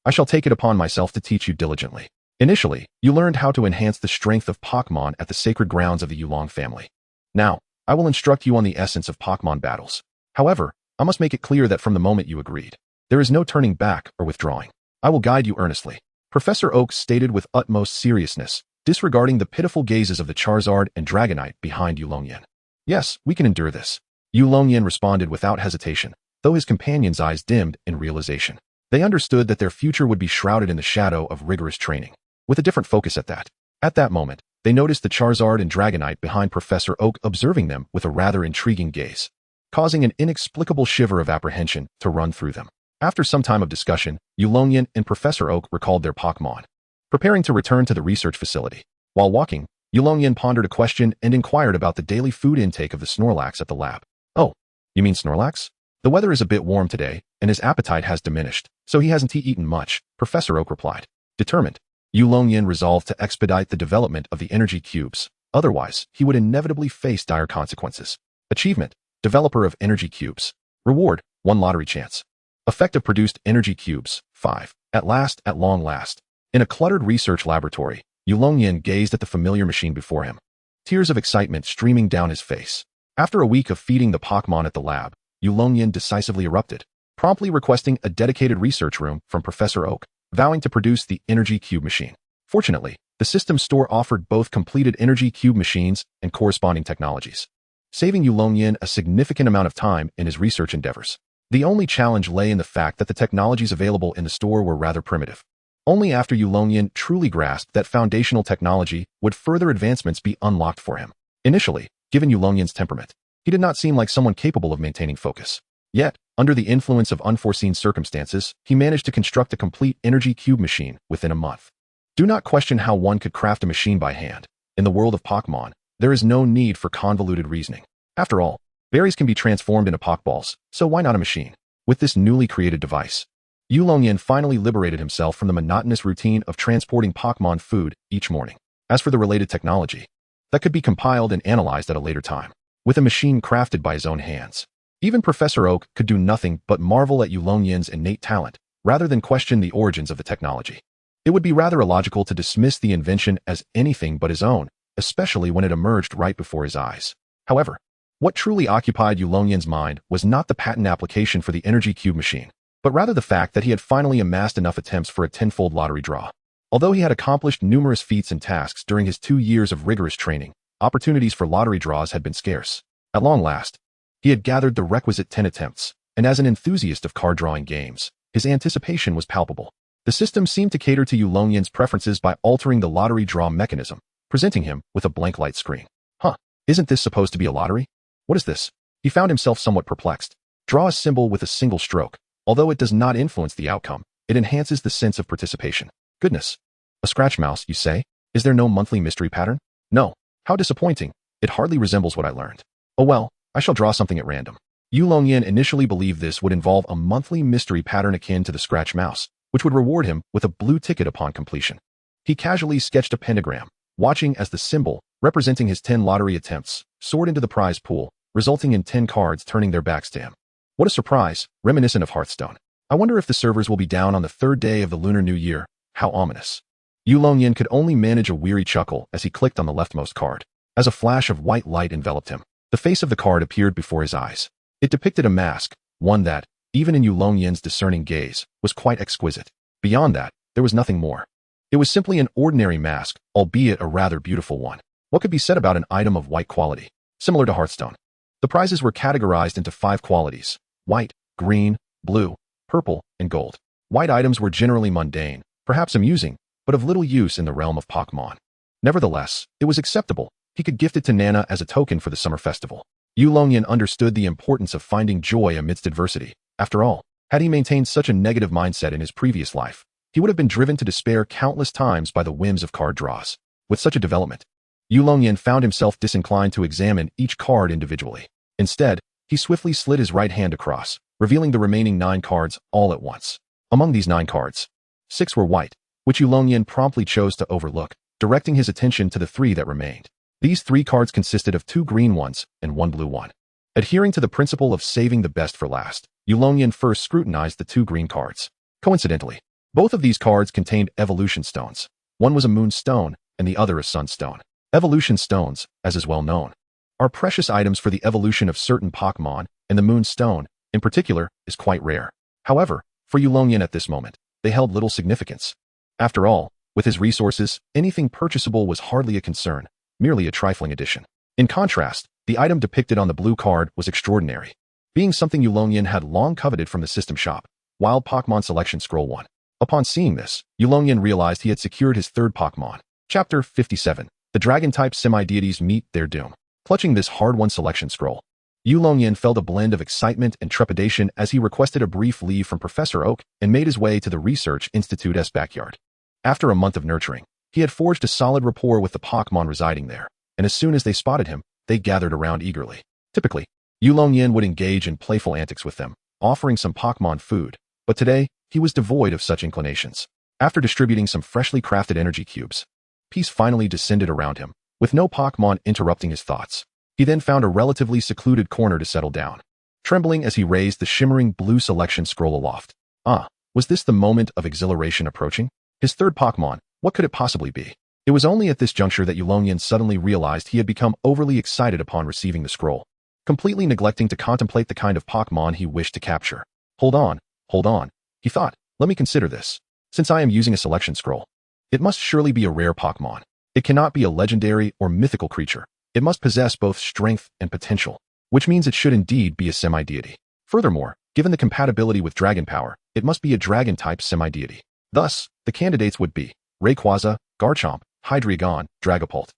I shall take it upon myself to teach you diligently. Initially, you learned how to enhance the strength of Pokémon at the sacred grounds of the Yulong family. Now, I will instruct you on the essence of Pokémon battles. However, I must make it clear that from the moment you agreed, there is no turning back or withdrawing. I will guide you earnestly. Professor Oak stated with utmost seriousness, disregarding the pitiful gazes of the Charizard and Dragonite behind Yulong Yan. Yes, we can endure this. Yulong Yan responded without hesitation, though his companions' eyes dimmed in realization. They understood that their future would be shrouded in the shadow of rigorous training, with a different focus at that. At that moment, they noticed the Charizard and Dragonite behind Professor Oak observing them with a rather intriguing gaze, causing an inexplicable shiver of apprehension to run through them. After some time of discussion, Yulong Yan and Professor Oak recalled their Pokémon, preparing to return to the research facility. While walking, Yulong Yan pondered a question and inquired about the daily food intake of the Snorlax at the lab. Oh, you mean Snorlax? The weather is a bit warm today, and his appetite has diminished, so he hasn't eaten much, Professor Oak replied. Determined, Yulong Yan resolved to expedite the development of the energy cubes, otherwise he would inevitably face dire consequences. Achievement: Developer of energy cubes. Reward: 1 lottery chance. Effect of produced energy cubes: 5. At last, at long last. In a cluttered research laboratory, Yulong Yan gazed at the familiar machine before him, tears of excitement streaming down his face. After a week of feeding the Pokémon at the lab, Yulong Yan decisively erupted, promptly requesting a dedicated research room from Professor Oak, vowing to produce the Energy Cube machine. Fortunately, the system store offered both completed Energy Cube machines and corresponding technologies, saving Yulong Yan a significant amount of time in his research endeavors. The only challenge lay in the fact that the technologies available in the store were rather primitive. Only after Yulong Yan truly grasped that foundational technology would further advancements be unlocked for him. Initially, given Yulong Yan's temperament, he did not seem like someone capable of maintaining focus. Yet, under the influence of unforeseen circumstances, he managed to construct a complete Energy Cube machine within a month. Do not question how one could craft a machine by hand. In the world of Pokémon, there is no need for convoluted reasoning. After all, berries can be transformed into Pokeballs, so why not a machine? With this newly created device, Yulong Yan finally liberated himself from the monotonous routine of transporting Pokémon food each morning. As for the related technology, that could be compiled and analyzed at a later time, with a machine crafted by his own hands. Even Professor Oak could do nothing but marvel at Yulong Yan's innate talent, rather than question the origins of the technology. It would be rather illogical to dismiss the invention as anything but his own, especially when it emerged right before his eyes. However, what truly occupied Yulong Yan's mind was not the patent application for the Energy Cube machine, but rather the fact that he had finally amassed enough attempts for a tenfold lottery draw. Although he had accomplished numerous feats and tasks during his 2 years of rigorous training, opportunities for lottery draws had been scarce. At long last, he had gathered the requisite 10 attempts, and as an enthusiast of card-drawing games, his anticipation was palpable. The system seemed to cater to Yulong Yan's preferences by altering the lottery draw mechanism, presenting him with a blank light screen. Isn't this supposed to be a lottery? What is this? He found himself somewhat perplexed. Draw a symbol with a single stroke. Although it does not influence the outcome, it enhances the sense of participation. Goodness. A scratch mouse, you say? Is there no monthly mystery pattern? No. How disappointing. It hardly resembles what I learned. Oh well, I shall draw something at random. Yulong Yan initially believed this would involve a monthly mystery pattern akin to the scratch mouse, which would reward him with a blue ticket upon completion. He casually sketched a pentagram, watching as the symbol, representing his 10 lottery attempts, soared into the prize pool, resulting in 10 cards turning their backs to him. What a surprise, reminiscent of Hearthstone. I wonder if the servers will be down on the 3rd day of the Lunar New Year. How ominous. Yulong Yan could only manage a weary chuckle as he clicked on the leftmost card. As a flash of white light enveloped him, the face of the card appeared before his eyes. It depicted a mask, one that, even in Yulong Yan's discerning gaze, was quite exquisite. Beyond that, there was nothing more. It was simply an ordinary mask, albeit a rather beautiful one. What could be said about an item of white quality? Similar to Hearthstone. The prizes were categorized into 5 qualities: white, green, blue, purple, and gold. White items were generally mundane, perhaps amusing, but of little use in the realm of Pokémon. Nevertheless, it was acceptable. He could gift it to Nana as a token for the summer festival. Yulong Yan understood the importance of finding joy amidst adversity. After all, had he maintained such a negative mindset in his previous life, he would have been driven to despair countless times by the whims of card draws. With such a development, Yulong Yan found himself disinclined to examine each card individually. Instead, he swiftly slid his right hand across, revealing the remaining 9 cards all at once. Among these 9 cards, 6 were white, which Yulong Yan promptly chose to overlook, directing his attention to the 3 that remained. These 3 cards consisted of 2 green ones and 1 blue one. Adhering to the principle of saving the best for last, Yulong Yan first scrutinized the 2 green cards. Coincidentally, both of these cards contained evolution stones. One was a moon stone, and the other a sun stone. Evolution stones, as is well known, are precious items for the evolution of certain Pokémon, and the moon stone, in particular, is quite rare. However, for Yulong Yan at this moment, they held little significance. After all, with his resources, anything purchasable was hardly a concern, merely a trifling addition. In contrast, the item depicted on the blue card was extraordinary, being something Yulong Yan had long coveted from the system shop, Wild Pokémon Selection Scroll 1. Upon seeing this, Yulong Yan realized he had secured his 3rd Pokémon. Chapter 57. The Dragon-type semi-deities meet their doom. Clutching this hard-won selection scroll, Yulong Yan felt a blend of excitement and trepidation as he requested a brief leave from Professor Oak and made his way to the Research Institute's backyard. After a month of nurturing, he had forged a solid rapport with the Pokémon residing there, and as soon as they spotted him, they gathered around eagerly. Typically, Yulong Yan would engage in playful antics with them, offering some Pokémon food, but today, he was devoid of such inclinations. After distributing some freshly crafted energy cubes, peace finally descended around him, with no Pokémon interrupting his thoughts. He then found a relatively secluded corner to settle down, trembling as he raised the shimmering blue selection scroll aloft. Was this the moment of exhilaration approaching? His third Pokémon, what could it possibly be? It was only at this juncture that Yulong Yan suddenly realized he had become overly excited upon receiving the scroll, completely neglecting to contemplate the kind of Pokémon he wished to capture. Hold on, he thought. Let me consider this. Since I am using a selection scroll, it must surely be a rare Pokémon. It cannot be a legendary or mythical creature. It must possess both strength and potential, which means it should indeed be a semi-deity. Furthermore, given the compatibility with dragon power, it must be a dragon-type semi-deity. Thus, the candidates would be Rayquaza, Garchomp, Hydreigon, Dragapult,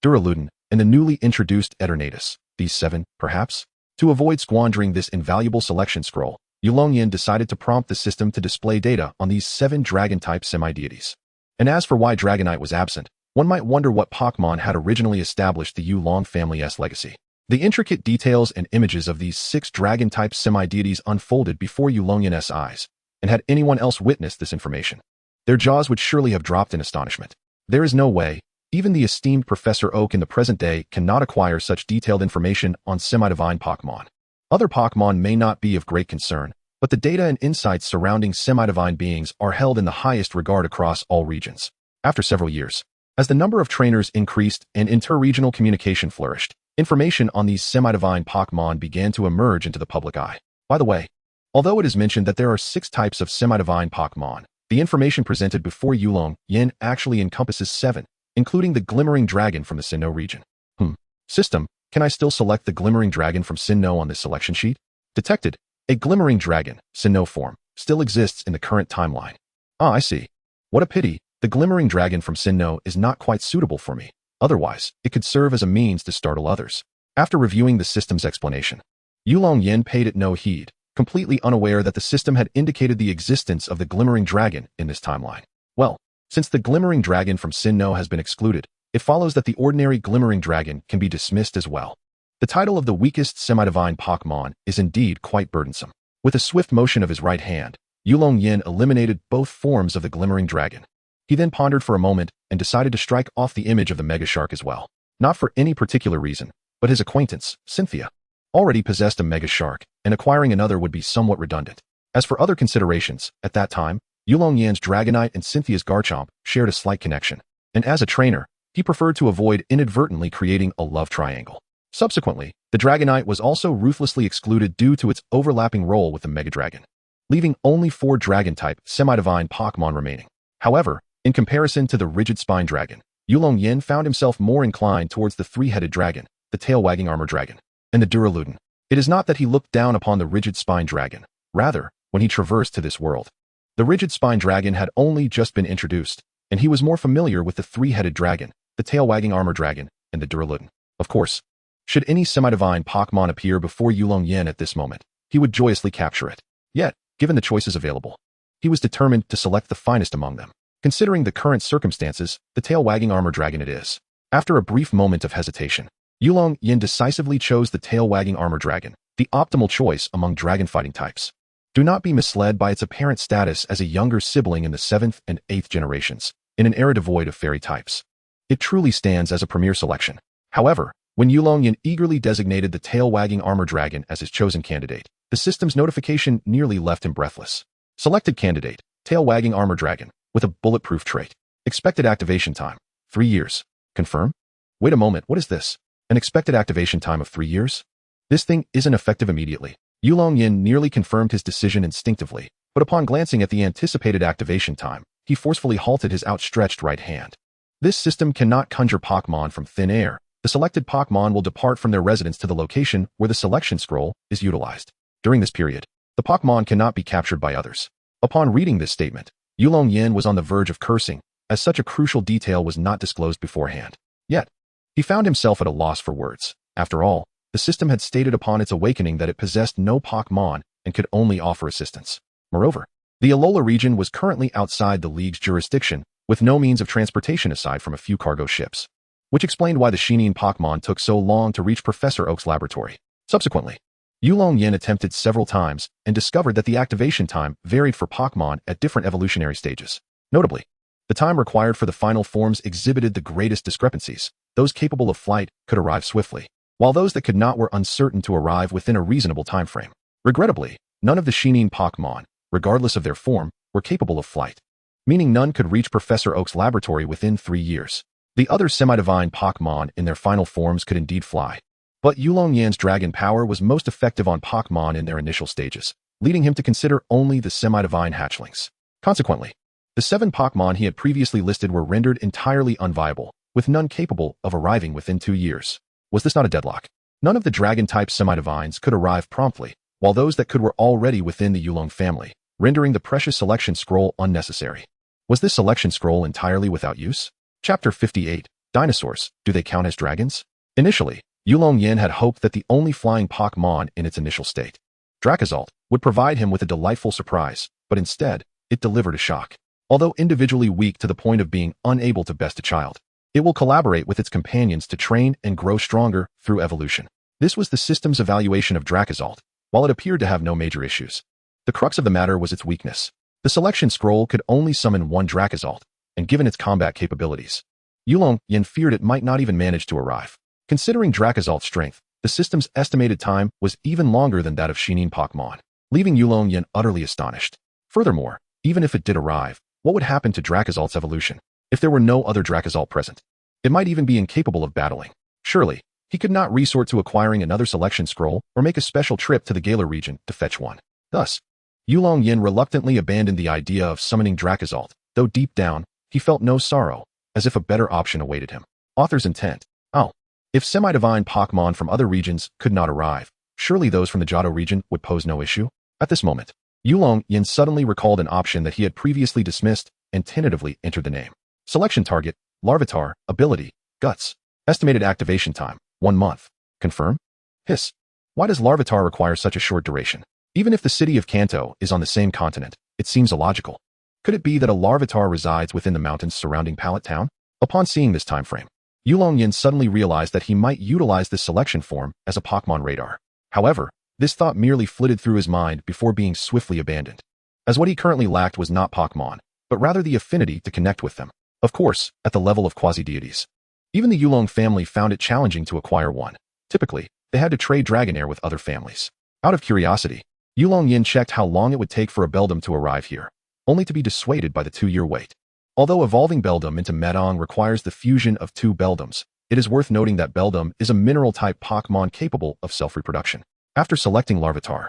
Duraludon, and the newly introduced Eternatus. These 7, perhaps? To avoid squandering this invaluable selection scroll, Yulong Yan decided to prompt the system to display data on these 7 dragon-type semi-deities. And as for why Dragonite was absent, one might wonder what Pokémon had originally established the Yulong family's legacy. The intricate details and images of these 6 dragon-type semi-deities unfolded before Yulong Yan's eyes, and had anyone else witnessed this information, their jaws would surely have dropped in astonishment. There is no way, even the esteemed Professor Oak in the present day cannot acquire such detailed information on semi-divine Pokémon. Other Pokémon may not be of great concern, but the data and insights surrounding semi-divine beings are held in the highest regard across all regions. After several years, as the number of trainers increased and inter-regional communication flourished, information on these semi-divine Pokémon began to emerge into the public eye. By the way, although it is mentioned that there are 6 types of semi-divine Pokémon, the information presented before Yulong Yan actually encompasses 7, including the Glimmering Dragon from the Sinnoh region. System, can I still select the Glimmering Dragon from Sinnoh on this selection sheet? Detected. A Glimmering Dragon, Sinnoh form, still exists in the current timeline. Ah, I see. What a pity, the Glimmering Dragon from Sinnoh is not quite suitable for me. Otherwise, it could serve as a means to startle others. After reviewing the system's explanation, Yulong Yan paid it no heed, completely unaware that the system had indicated the existence of the Glimmering Dragon in this timeline. Well, since the Glimmering Dragon from Sinnoh has been excluded, it follows that the ordinary Glimmering Dragon can be dismissed as well. The title of the weakest semi-divine Pokémon is indeed quite burdensome. With a swift motion of his right hand, Yulong Yan eliminated both forms of the Glimmering Dragon. He then pondered for a moment and decided to strike off the image of the Mega Shark as well. Not for any particular reason, but his acquaintance, Cynthia, already possessed a Mega Shark, and acquiring another would be somewhat redundant. As for other considerations, at that time, Yulong Yan's Dragonite and Cynthia's Garchomp shared a slight connection, and as a trainer, he preferred to avoid inadvertently creating a love triangle. Subsequently, the Dragonite was also ruthlessly excluded due to its overlapping role with the Mega Dragon, leaving only 4 Dragon-type semi-divine Pokémon remaining. However, in comparison to the Rigid Spine Dragon, Yulong Yan found himself more inclined towards the 3-headed dragon, the tail-wagging armor dragon, and the Duraludon. It is not that he looked down upon the Rigid Spine Dragon. Rather, when he traversed to this world, the Rigid Spine Dragon had only just been introduced, and he was more familiar with the 3-headed dragon, the tail-wagging armor dragon, and the Duraludon. Of course, should any semi-divine Pokémon appear before Yulong Yan at this moment, he would joyously capture it. Yet, given the choices available, he was determined to select the finest among them. Considering the current circumstances, the tail-wagging armor dragon it is. After a brief moment of hesitation, Yulong Yan decisively chose the tail-wagging armor dragon, the optimal choice among dragon fighting types. Do not be misled by its apparent status as a younger sibling in the 7th and 8th generations, in an era devoid of fairy types. It truly stands as a premier selection. However, when Yulong Yan eagerly designated the tail-wagging armor dragon as his chosen candidate, the system's notification nearly left him breathless. Selected candidate, tail-wagging armor dragon, with a bulletproof trait. Expected activation time, 3 years. Confirm? Wait a moment, what is this? An expected activation time of 3 years? This thing isn't effective immediately. Yulong Yan nearly confirmed his decision instinctively, but upon glancing at the anticipated activation time, he forcefully halted his outstretched right hand. This system cannot conjure Pokémon from thin air. The selected Pokémon will depart from their residence to the location where the selection scroll is utilized. During this period, the Pokémon cannot be captured by others. Upon reading this statement, Yulong Yan was on the verge of cursing, as such a crucial detail was not disclosed beforehand. Yet, he found himself at a loss for words. After all, the system had stated upon its awakening that it possessed no Pokémon and could only offer assistance. Moreover, the Alola region was currently outside the League's jurisdiction, with no means of transportation aside from a few cargo ships, which explained why the Shinian Pokémon took so long to reach Professor Oak's laboratory. Subsequently, Yulong Yan attempted several times and discovered that the activation time varied for Pokémon at different evolutionary stages. Notably, the time required for the final forms exhibited the greatest discrepancies. Those capable of flight could arrive swiftly, while those that could not were uncertain to arrive within a reasonable time frame. Regrettably, none of the Shinian Pokémon, regardless of their form, were capable of flight, meaning none could reach Professor Oak's laboratory within 3 years. The other semi-divine Pokémon in their final forms could indeed fly, but Yulong Yan's dragon power was most effective on Pokémon in their initial stages, leading him to consider only the semi-divine hatchlings. Consequently, the 7 Pokémon he had previously listed were rendered entirely unviable, with none capable of arriving within 2 years. Was this not a deadlock? None of the dragon-type semi-divines could arrive promptly, while those that could were already within the Yulong family, rendering the precious selection scroll unnecessary. Was this selection scroll entirely without use? Chapter 58. Dinosaurs, do they count as dragons? Initially, Yulong Yan had hoped that the only flying Pokémon in its initial state, Dracozolt, would provide him with a delightful surprise, but instead, it delivered a shock. Although individually weak to the point of being unable to best a child, it will collaborate with its companions to train and grow stronger through evolution. This was the system's evaluation of Dracozolt, while it appeared to have no major issues. The crux of the matter was its weakness. The selection scroll could only summon one Dracozolt, and given its combat capabilities, Yulong Yan feared it might not even manage to arrive. Considering Dracozolt's strength, the system's estimated time was even longer than that of Shinin Pokémon, leaving Yulong Yan utterly astonished. Furthermore, even if it did arrive, what would happen to Dracozolt's evolution? If there were no other Dracozolt present, it might even be incapable of battling. Surely, he could not resort to acquiring another selection scroll or make a special trip to the Galar region to fetch one. Thus, Yulong Yan reluctantly abandoned the idea of summoning Dracozolt, though deep down, he felt no sorrow, as if a better option awaited him. Author's intent. Oh, if semi-divine Pokémon from other regions could not arrive, surely those from the Johto region would pose no issue? At this moment, Yulong Yan suddenly recalled an option that he had previously dismissed and tentatively entered the name. Selection target, Larvitar, ability, Guts. Estimated activation time, 1 month. Confirm? Hiss. Why does Larvitar require such a short duration? Even if the city of Kanto is on the same continent, it seems illogical. Could it be that a Larvitar resides within the mountains surrounding Pallet Town? Upon seeing this time frame, Yulong Yan suddenly realized that he might utilize this selection form as a Pokémon radar. However, this thought merely flitted through his mind before being swiftly abandoned, as what he currently lacked was not Pokémon, but rather the affinity to connect with them. Of course, at the level of quasi-deities. Even the Yulong family found it challenging to acquire one. Typically, they had to trade Dragonair with other families. Out of curiosity, Yulong Yan checked how long it would take for a Beldum to arrive here, only to be dissuaded by the 2-year wait. Although evolving Beldum into Medong requires the fusion of 2 Beldums, it is worth noting that Beldum is a mineral-type Pokémon capable of self-reproduction. After selecting Larvitar,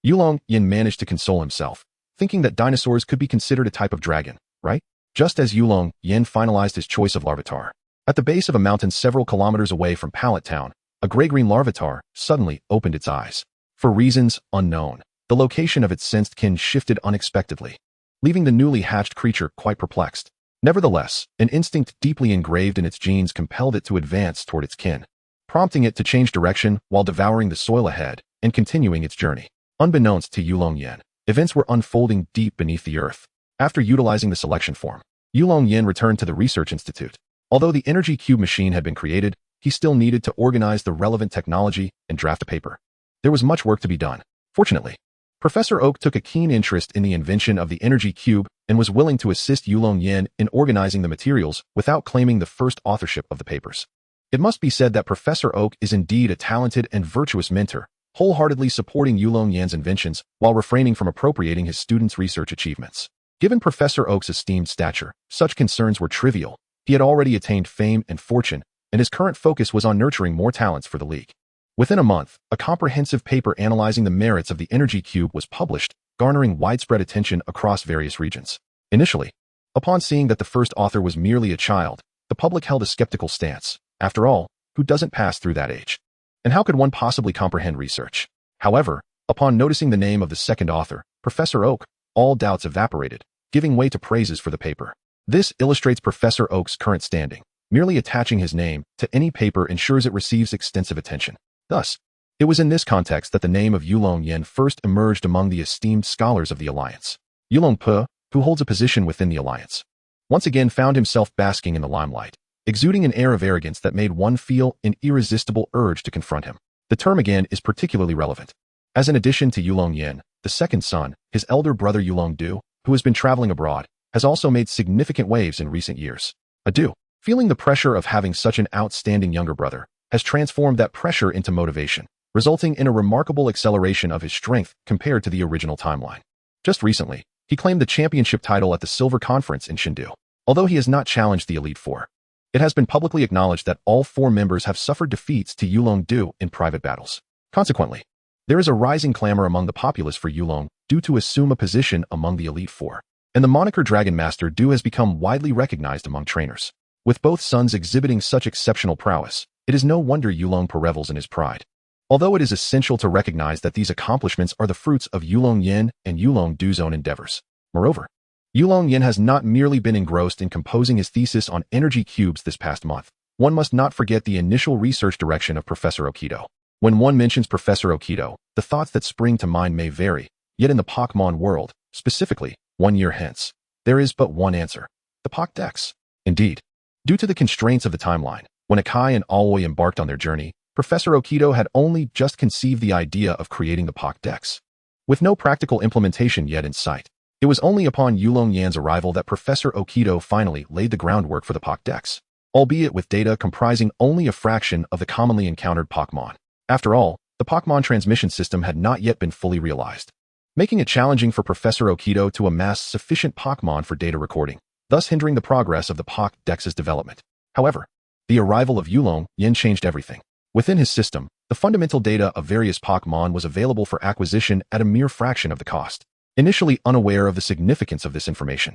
Yulong Yan managed to console himself, thinking that dinosaurs could be considered a type of dragon, right? Just as Yulong Yan finalized his choice of Larvitar, at the base of a mountain several kilometers away from Pallet Town, a gray-green Larvitar suddenly opened its eyes. For reasons unknown, the location of its sensed kin shifted unexpectedly, leaving the newly hatched creature quite perplexed. Nevertheless, an instinct deeply engraved in its genes compelled it to advance toward its kin, prompting it to change direction while devouring the soil ahead and continuing its journey. Unbeknownst to Yulong Yan, events were unfolding deep beneath the earth. After utilizing the selection form, Yulong Yan returned to the research institute. Although the energy cube machine had been created, he still needed to organize the relevant technology and draft a paper. There was much work to be done. Fortunately, Professor Oak took a keen interest in the invention of the energy cube and was willing to assist Yulong Yan in organizing the materials without claiming the first authorship of the papers. It must be said that Professor Oak is indeed a talented and virtuous mentor, wholeheartedly supporting Yulong Yan's inventions while refraining from appropriating his students' research achievements. Given Professor Oak's esteemed stature, such concerns were trivial. He had already attained fame and fortune, and his current focus was on nurturing more talents for the League. Within a month, a comprehensive paper analyzing the merits of the energy cube was published, garnering widespread attention across various regions. Initially, upon seeing that the first author was merely a child, the public held a skeptical stance. After all, who doesn't pass through that age? And how could one possibly comprehend research? However, upon noticing the name of the second author, Professor Oak, all doubts evaporated, giving way to praises for the paper. This illustrates Professor Oak's current standing. Merely attaching his name to any paper ensures it receives extensive attention. Thus, it was in this context that the name of Yulong Yan first emerged among the esteemed scholars of the Alliance. Yulong Pe, who holds a position within the Alliance, once again found himself basking in the limelight, exuding an air of arrogance that made one feel an irresistible urge to confront him. The term again is particularly relevant, as in addition to Yulong Yan, the second son, his elder brother Yulong Du, who has been traveling abroad, has also made significant waves in recent years. Du, feeling the pressure of having such an outstanding younger brother, has transformed that pressure into motivation, resulting in a remarkable acceleration of his strength compared to the original timeline. Just recently, He claimed the championship title at the Silver Conference in Chengdu. Although he has not challenged the Elite Four, it has been publicly acknowledged that all 4 members have suffered defeats to Yulong Du in private battles. Consequently, there is a rising clamor among the populace for Yulong Du to assume a position among the Elite Four, and the moniker Dragon Master Du has become widely recognized among trainers. With both sons exhibiting such exceptional prowess, it is no wonder Yulong revels in his pride. Although it is essential to recognize that these accomplishments are the fruits of Yulong Yan and Yulong Du's own endeavors. Moreover, Yulong Yan has not merely been engrossed in composing his thesis on energy cubes this past month. One must not forget the initial research direction of Professor Okido. When one mentions Professor Okido, the thoughts that spring to mind may vary, yet in the Pokémon world, specifically, 1 year hence, there is but one answer: the Pokédex. Indeed, due to the constraints of the timeline, when Akai and Alloy embarked on their journey, Professor Okido had only just conceived the idea of creating the Pokédex. With no practical implementation yet in sight, it was only upon Yulong Yan's arrival that Professor Okido finally laid the groundwork for the Pokédex, albeit with data comprising only a fraction of the commonly encountered Pokémon. After all, the Pokémon transmission system had not yet been fully realized, making it challenging for Professor Okido to amass sufficient Pokémon for data recording, thus hindering the progress of the Pokédex's development. However, the arrival of Yulong Yan changed everything. Within his system, the fundamental data of various Pokémon was available for acquisition at a mere fraction of the cost. Initially unaware of the significance of this information,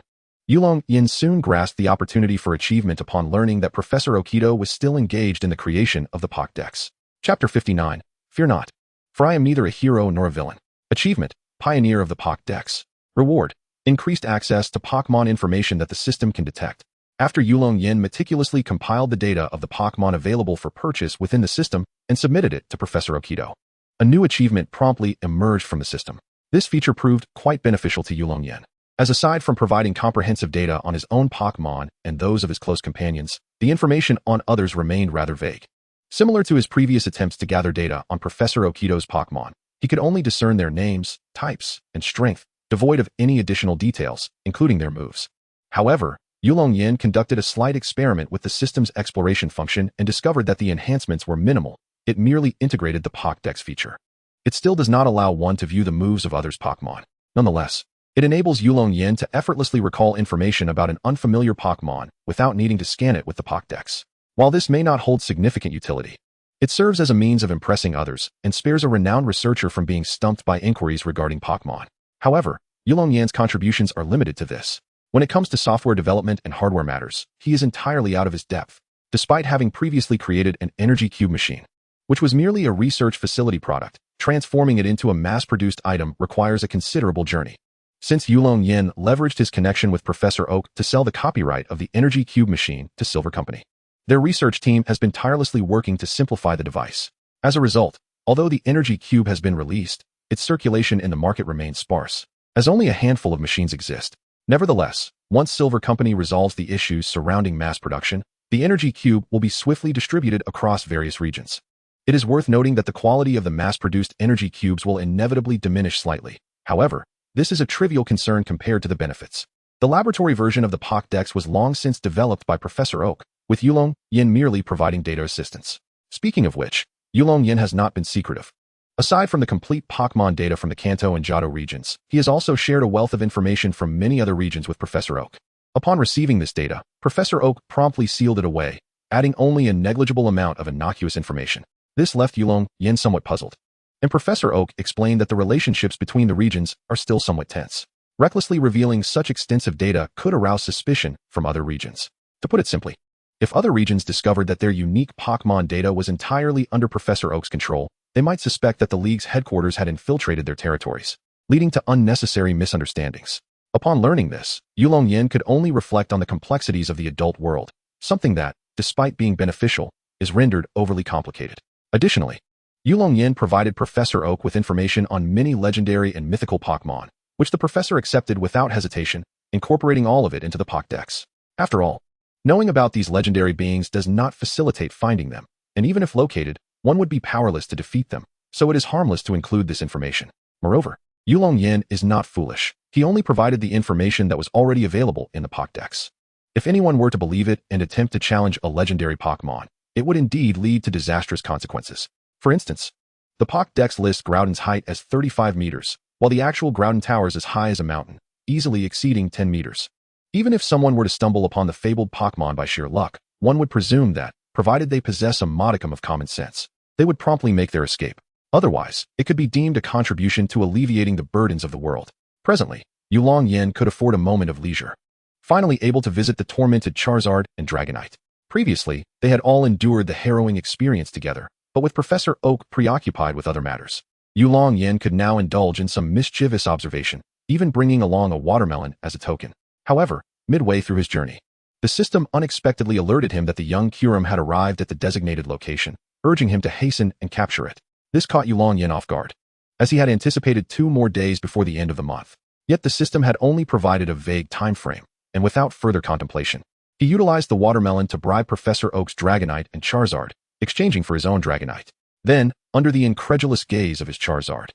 Yulong Yan soon grasped the opportunity for achievement upon learning that Professor Okido was still engaged in the creation of the Pokédex. Chapter 59. Fear not, for I am neither a hero nor a villain. Achievement: Pioneer of the Pokédex. Reward: increased access to Pokémon information that the system can detect. After Yulong Yan meticulously compiled the data of the Pokémon available for purchase within the system and submitted it to Professor Okido, a new achievement promptly emerged from the system. This feature proved quite beneficial to Yulong Yan, as aside from providing comprehensive data on his own Pokémon and those of his close companions, the information on others remained rather vague. Similar to his previous attempts to gather data on Professor Okido's Pokémon, he could only discern their names, types, and strength, devoid of any additional details, including their moves. However, Yulong Yan conducted a slight experiment with the system's exploration function and discovered that the enhancements were minimal. It merely integrated the Pokédex feature. It still does not allow one to view the moves of others' Pokémon. Nonetheless, it enables Yulong Yan to effortlessly recall information about an unfamiliar Pokémon without needing to scan it with the Pokédex. While this may not hold significant utility, it serves as a means of impressing others and spares a renowned researcher from being stumped by inquiries regarding Pokémon. However, Yulong Yan's contributions are limited to this. When it comes to software development and hardware matters, he is entirely out of his depth, despite having previously created an energy cube machine, which was merely a research facility product. Transforming it into a mass-produced item requires a considerable journey. Since Yulong Yan leveraged his connection with Professor Oak to sell the copyright of the Energy Cube machine to Silver Company, their research team has been tirelessly working to simplify the device. As a result, although the Energy Cube has been released, its circulation in the market remains sparse, as only a handful of machines exist. Nevertheless, once Silver Company resolves the issues surrounding mass production, the Energy Cube will be swiftly distributed across various regions. It is worth noting that the quality of the mass-produced energy cubes will inevitably diminish slightly. However, this is a trivial concern compared to the benefits. The laboratory version of the Pokédex was long since developed by Professor Oak, with Yulong Yan merely providing data assistance. Speaking of which, Yulong Yan has not been secretive. Aside from the complete Pokémon data from the Kanto and Johto regions, he has also shared a wealth of information from many other regions with Professor Oak. Upon receiving this data, Professor Oak promptly sealed it away, adding only a negligible amount of innocuous information. This left Yulong Yan somewhat puzzled, and Professor Oak explained that the relationships between the regions are still somewhat tense. Recklessly revealing such extensive data could arouse suspicion from other regions. To put it simply, if other regions discovered that their unique Pokémon data was entirely under Professor Oak's control, they might suspect that the League's headquarters had infiltrated their territories, leading to unnecessary misunderstandings. Upon learning this, Yulong Yan could only reflect on the complexities of the adult world, something that, despite being beneficial, is rendered overly complicated. Additionally, Yulong Yan provided Professor Oak with information on many legendary and mythical Pokémon, which the professor accepted without hesitation, incorporating all of it into the Pokédex. After all, knowing about these legendary beings does not facilitate finding them, and even if located, one would be powerless to defeat them, so it is harmless to include this information. Moreover, Yulong Yan is not foolish. He only provided the information that was already available in the Pokédex. If anyone were to believe it and attempt to challenge a legendary Pokémon, it would indeed lead to disastrous consequences. For instance, the Pokédex lists Groudon's height as 35 meters, while the actual Groudon towers as high as a mountain. easily exceeding 10 meters. Even if someone were to stumble upon the fabled Pokémon by sheer luck, one would presume that, provided they possess a modicum of common sense, they would promptly make their escape. Otherwise, it could be deemed a contribution to alleviating the burdens of the world. Presently, Yulong Yan could afford a moment of leisure. Finally able to visit the tormented Charizard and Dragonite. Previously, they had all endured the harrowing experience together, but with Professor Oak preoccupied with other matters, Yulong Yan could now indulge in some mischievous observation, even bringing along a watermelon as a token. However, midway through his journey, the system unexpectedly alerted him that the young Kyurem had arrived at the designated location, urging him to hasten and capture it. This caught Yulong Yan off guard, as he had anticipated 2 more days before the end of the month. Yet the system had only provided a vague time frame, and without further contemplation, he utilized the watermelon to bribe Professor Oak's Dragonite and Charizard, exchanging for his own Dragonite. Then, under the incredulous gaze of his Charizard,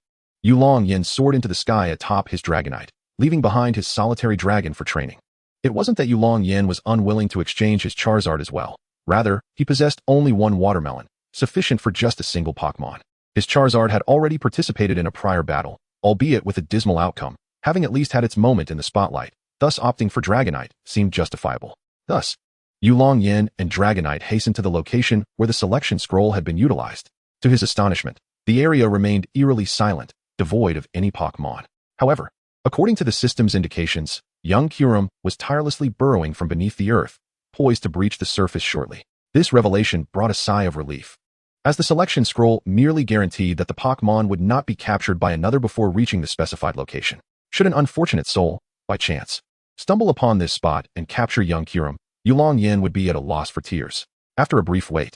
Yulong Yan soared into the sky atop his Dragonite, leaving behind his solitary dragon for training. It wasn't that Yulong Yan was unwilling to exchange his Charizard as well. Rather, he possessed only one watermelon, sufficient for just a single Pokémon. His Charizard had already participated in a prior battle, albeit with a dismal outcome, having at least had its moment in the spotlight, thus opting for Dragonite seemed justifiable. Thus, Yulong Yan and Dragonite hastened to the location where the selection scroll had been utilized. To his astonishment, the area remained eerily silent, devoid of any Pokémon. However, according to the system's indications, young Kyurem was tirelessly burrowing from beneath the earth, poised to breach the surface shortly. This revelation brought a sigh of relief, as the selection scroll merely guaranteed that the Pokémon would not be captured by another before reaching the specified location. Should an unfortunate soul, by chance, stumble upon this spot and capture young Kyurem, Yulong Yan would be at a loss for tears. After a brief wait,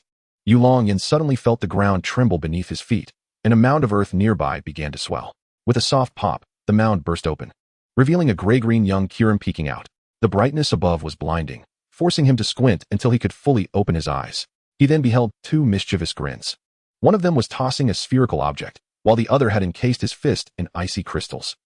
Yulong Yan suddenly felt the ground tremble beneath his feet, and a mound of earth nearby began to swell. With a soft pop, the mound burst open, revealing a gray-green young Kyurem peeking out. The brightness above was blinding, forcing him to squint until he could fully open his eyes. He then beheld 2 mischievous grins. One of them was tossing a spherical object, while the other had encased his fist in icy crystals.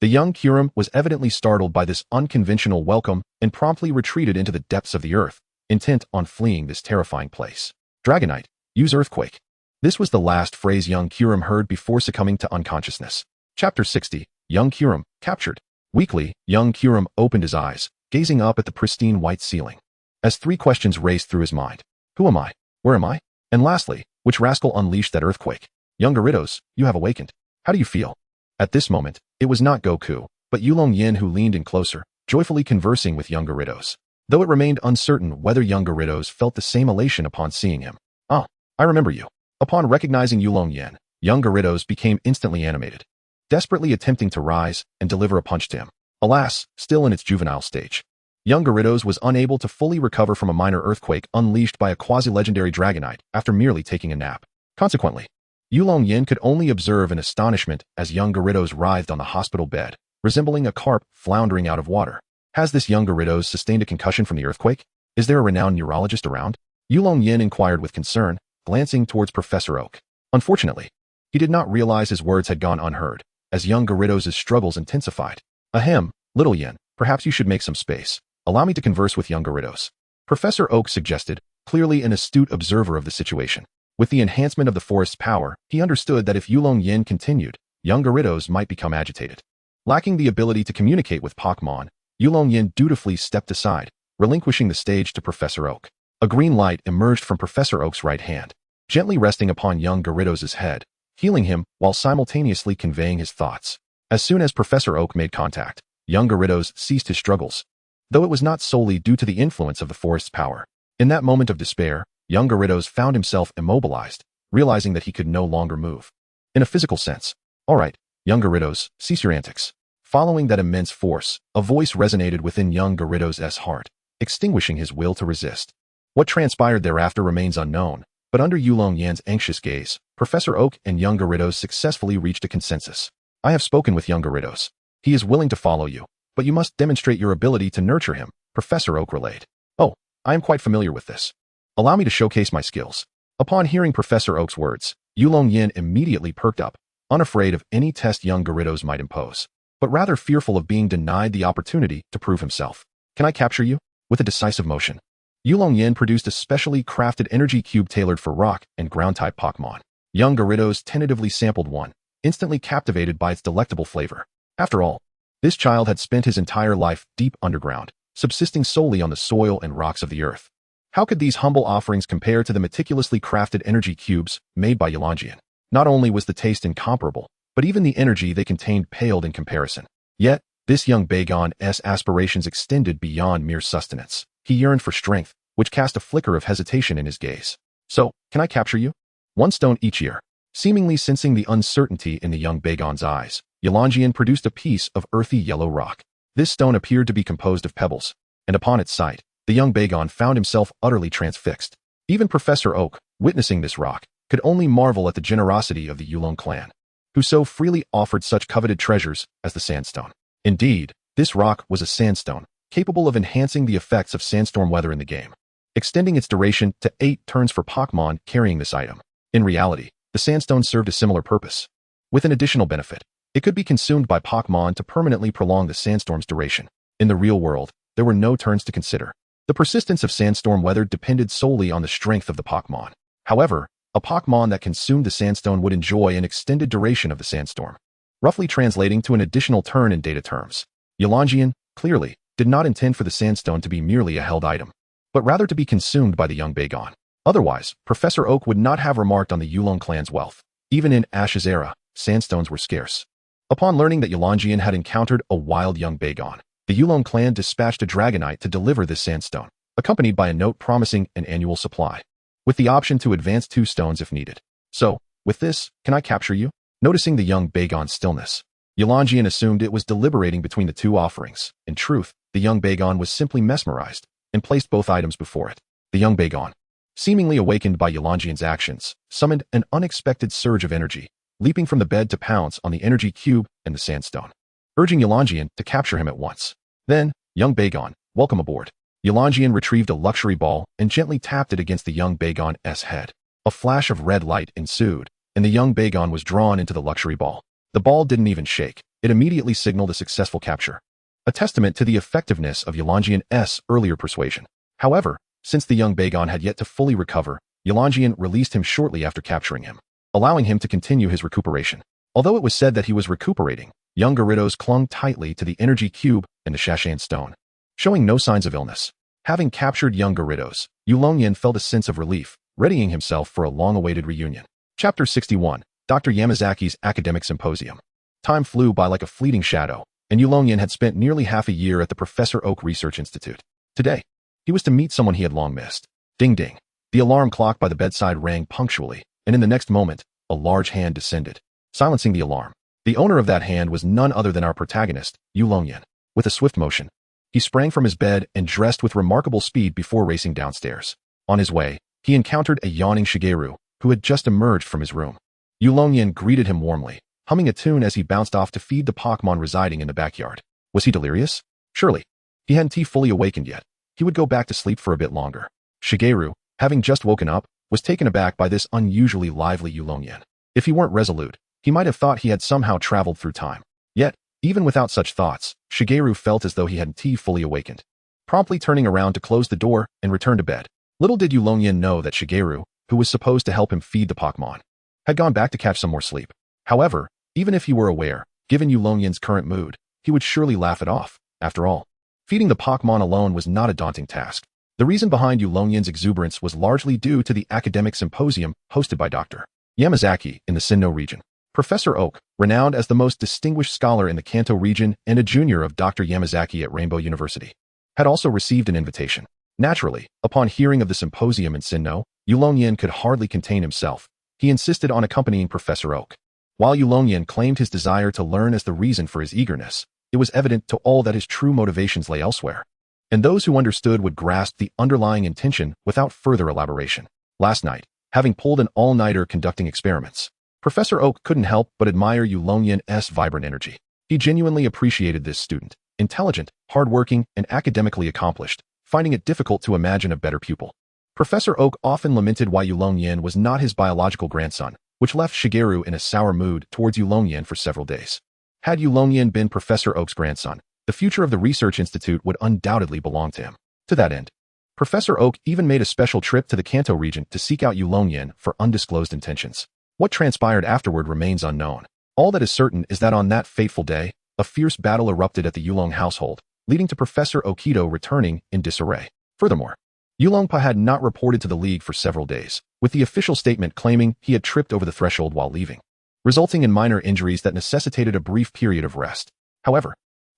The young Kyurem was evidently startled by this unconventional welcome and promptly retreated into the depths of the earth, intent on fleeing this terrifying place. Dragonite, use Earthquake. This was the last phrase young Kyurem heard before succumbing to unconsciousness. Chapter 60, Young Kyurem, captured. Weakly, young Kyurem opened his eyes, gazing up at the pristine white ceiling, as 3 questions raced through his mind. Who am I? Where am I? And lastly, which rascal unleashed that earthquake? Young Gyarados, you have awakened. How do you feel? At this moment, it was not Goku, but Yulong Yan who leaned in closer, joyfully conversing with young Gyarados, though it remained uncertain whether young Gyarados felt the same elation upon seeing him. Ah, I remember you. Upon recognizing Yulong Yan, young Gyarados became instantly animated, desperately attempting to rise and deliver a punch to him. Alas, still in its juvenile stage, young Gyarados was unable to fully recover from a minor earthquake unleashed by a quasi-legendary Dragonite after merely taking a nap. Consequently, Yulong Yan could only observe in astonishment as young Gyarados writhed on the hospital bed, resembling a carp floundering out of water. Has this young Gyarados sustained a concussion from the earthquake? Is there a renowned neurologist around? Yulong Yan inquired with concern, glancing towards Professor Oak. Unfortunately, he did not realize his words had gone unheard, as young Gyarados' struggles intensified. Ahem, little Yan, perhaps you should make some space. Allow me to converse with young Gyarados. Professor Oak suggested, clearly an astute observer of the situation. With the enhancement of the forest's power, he understood that if Yulong Yan continued, young Gyarados might become agitated. Lacking the ability to communicate with Pokémon, Yulong Yan dutifully stepped aside, relinquishing the stage to Professor Oak. A green light emerged from Professor Oak's right hand, gently resting upon young Gyarados' head, healing him while simultaneously conveying his thoughts. As soon as Professor Oak made contact, young Gyarados ceased his struggles, though it was not solely due to the influence of the forest's power. In that moment of despair, young Gyarados found himself immobilized, realizing that he could no longer move. In a physical sense, all right, young Gyarados, cease your antics. Following that immense force, a voice resonated within young Gyarados' heart, extinguishing his will to resist. What transpired thereafter remains unknown, but under Yulong Yan's anxious gaze, Professor Oak and young Gyarados successfully reached a consensus. I have spoken with young Gyarados. He is willing to follow you, but you must demonstrate your ability to nurture him, Professor Oak relayed. Oh, I am quite familiar with this. Allow me to showcase my skills. Upon hearing Professor Oak's words, Yulong Yan immediately perked up, unafraid of any test young Gyarados might impose, but rather fearful of being denied the opportunity to prove himself. Can I capture you? With a decisive motion, Yulong Yan produced a specially crafted energy cube tailored for rock and ground-type Pokémon. Young Gyarados tentatively sampled one, instantly captivated by its delectable flavor. After all, This child had spent his entire life deep underground, subsisting solely on the soil and rocks of the earth. How could these humble offerings compare to the meticulously crafted energy cubes made by Yulong Yan? Not only was the taste incomparable, but even the energy they contained paled in comparison. Yet, this young Bagon's aspirations extended beyond mere sustenance. He yearned for strength, which cast a flicker of hesitation in his gaze. So, can I capture you? One stone each year. Seemingly sensing the uncertainty in the young Bagon's eyes, Yulong Yan produced a piece of earthy yellow rock. This stone appeared to be composed of pebbles, and upon its sight, the young Bagon found himself utterly transfixed. Even Professor Oak, witnessing this rock, could only marvel at the generosity of the Yulong clan, who so freely offered such coveted treasures as the sandstone. Indeed, this rock was a sandstone, capable of enhancing the effects of sandstorm weather in the game, extending its duration to 8 turns for Pokémon carrying this item. In reality, the sandstone served a similar purpose. With an additional benefit, it could be consumed by Pokémon to permanently prolong the sandstorm's duration. In the real world, there were no turns to consider. The persistence of sandstorm weather depended solely on the strength of the Pokémon. However, a Pokémon that consumed the sandstone would enjoy an extended duration of the sandstorm, roughly translating to an additional turn in data terms. Yulong Yan, clearly, did not intend for the sandstone to be merely a held item, but rather to be consumed by the young Bagon. Otherwise, Professor Oak would not have remarked on the Yulong clan's wealth. Even in Ash's era, sandstones were scarce. Upon learning that Yulong Yan had encountered a wild young Bagon, the Yulong clan dispatched a Dragonite to deliver this sandstone, accompanied by a note promising an annual supply, with the option to advance 2 stones if needed. So, with this, can I capture you? Noticing the young Bagon's stillness, Yulong Yan assumed it was deliberating between the 2 offerings. In truth, the young Bagon was simply mesmerized, and placed both items before it. The young Bagon, seemingly awakened by Yulong Yan's actions, summoned an unexpected surge of energy, leaping from the bed to pounce on the energy cube and the sandstone, urging Yulong Yan to capture him at once. Then, young Bagon, welcome aboard. Yulong Yan retrieved a luxury ball and gently tapped it against the young Bagon's head. A flash of red light ensued, and the young Bagon was drawn into the luxury ball. The ball didn't even shake. It immediately signaled a successful capture, a testament to the effectiveness of Yulong Yan's earlier persuasion. However, since the young Bagon had yet to fully recover, Yulong Yan released him shortly after capturing him, allowing him to continue his recuperation. Although it was said that he was recuperating, young Gyarados clung tightly to the energy cube and the Shashan stone, showing no signs of illness. Having captured young Gyarados, Yulong Yan felt a sense of relief, readying himself for a long-awaited reunion. Chapter 61, Dr. Yamazaki's Academic Symposium. Time flew by like a fleeting shadow, and Yulong Yan had spent nearly half a year at the Professor Oak Research Institute. Today, he was to meet someone he had long missed. Ding ding. The alarm clock by the bedside rang punctually, and in the next moment, a large hand descended, silencing the alarm. The owner of that hand was none other than our protagonist, Yulong Yan. With a swift motion, he sprang from his bed and dressed with remarkable speed before racing downstairs. On his way, he encountered a yawning Shigeru, who had just emerged from his room. Yulong Yan greeted him warmly, humming a tune as he bounced off to feed the Pokémon residing in the backyard. Was he delirious? Surely. He hadn't fully awakened yet. He would go back to sleep for a bit longer. Shigeru, having just woken up, was taken aback by this unusually lively Yulong Yan. If he weren't resolute, he might have thought he had somehow traveled through time. Yet, even without such thoughts, Shigeru felt as though he hadn't fully awakened, promptly turning around to close the door and return to bed. Little did Yulong Yan know that Shigeru, who was supposed to help him feed the Pokémon, had gone back to catch some more sleep. However, even if he were aware, given Yulong Yan's current mood, he would surely laugh it off. After all, feeding the Pokémon alone was not a daunting task. The reason behind Yulong Yan's exuberance was largely due to the academic symposium hosted by Dr. Yamazaki in the Sinnoh region. Professor Oak, renowned as the most distinguished scholar in the Kanto region and a junior of Dr. Yamazaki at Rainbow University, had also received an invitation. Naturally, upon hearing of the symposium in Sinnoh, Yulong Yan could hardly contain himself. He insisted on accompanying Professor Oak. While Yulong Yan claimed his desire to learn as the reason for his eagerness, it was evident to all that his true motivations lay elsewhere, and those who understood would grasp the underlying intention without further elaboration. Last night, having pulled an all-nighter conducting experiments, Professor Oak couldn't help but admire Yulong Yan's vibrant energy. He genuinely appreciated this student, intelligent, hardworking, and academically accomplished, finding it difficult to imagine a better pupil. Professor Oak often lamented why Yulong Yan was not his biological grandson, which left Shigeru in a sour mood towards Yulong Yan for several days. Had Yulong Yan been Professor Oak's grandson, the future of the Research Institute would undoubtedly belong to him. To that end, Professor Oak even made a special trip to the Kanto region to seek out Yulong Yan for undisclosed intentions. What transpired afterward remains unknown. All that is certain is that on that fateful day, a fierce battle erupted at the Yulong household, leading to Professor Okido returning in disarray. Furthermore, Yulong Pa had not reported to the League for several days, with the official statement claiming he had tripped over the threshold while leaving, resulting in minor injuries that necessitated a brief period of rest. However,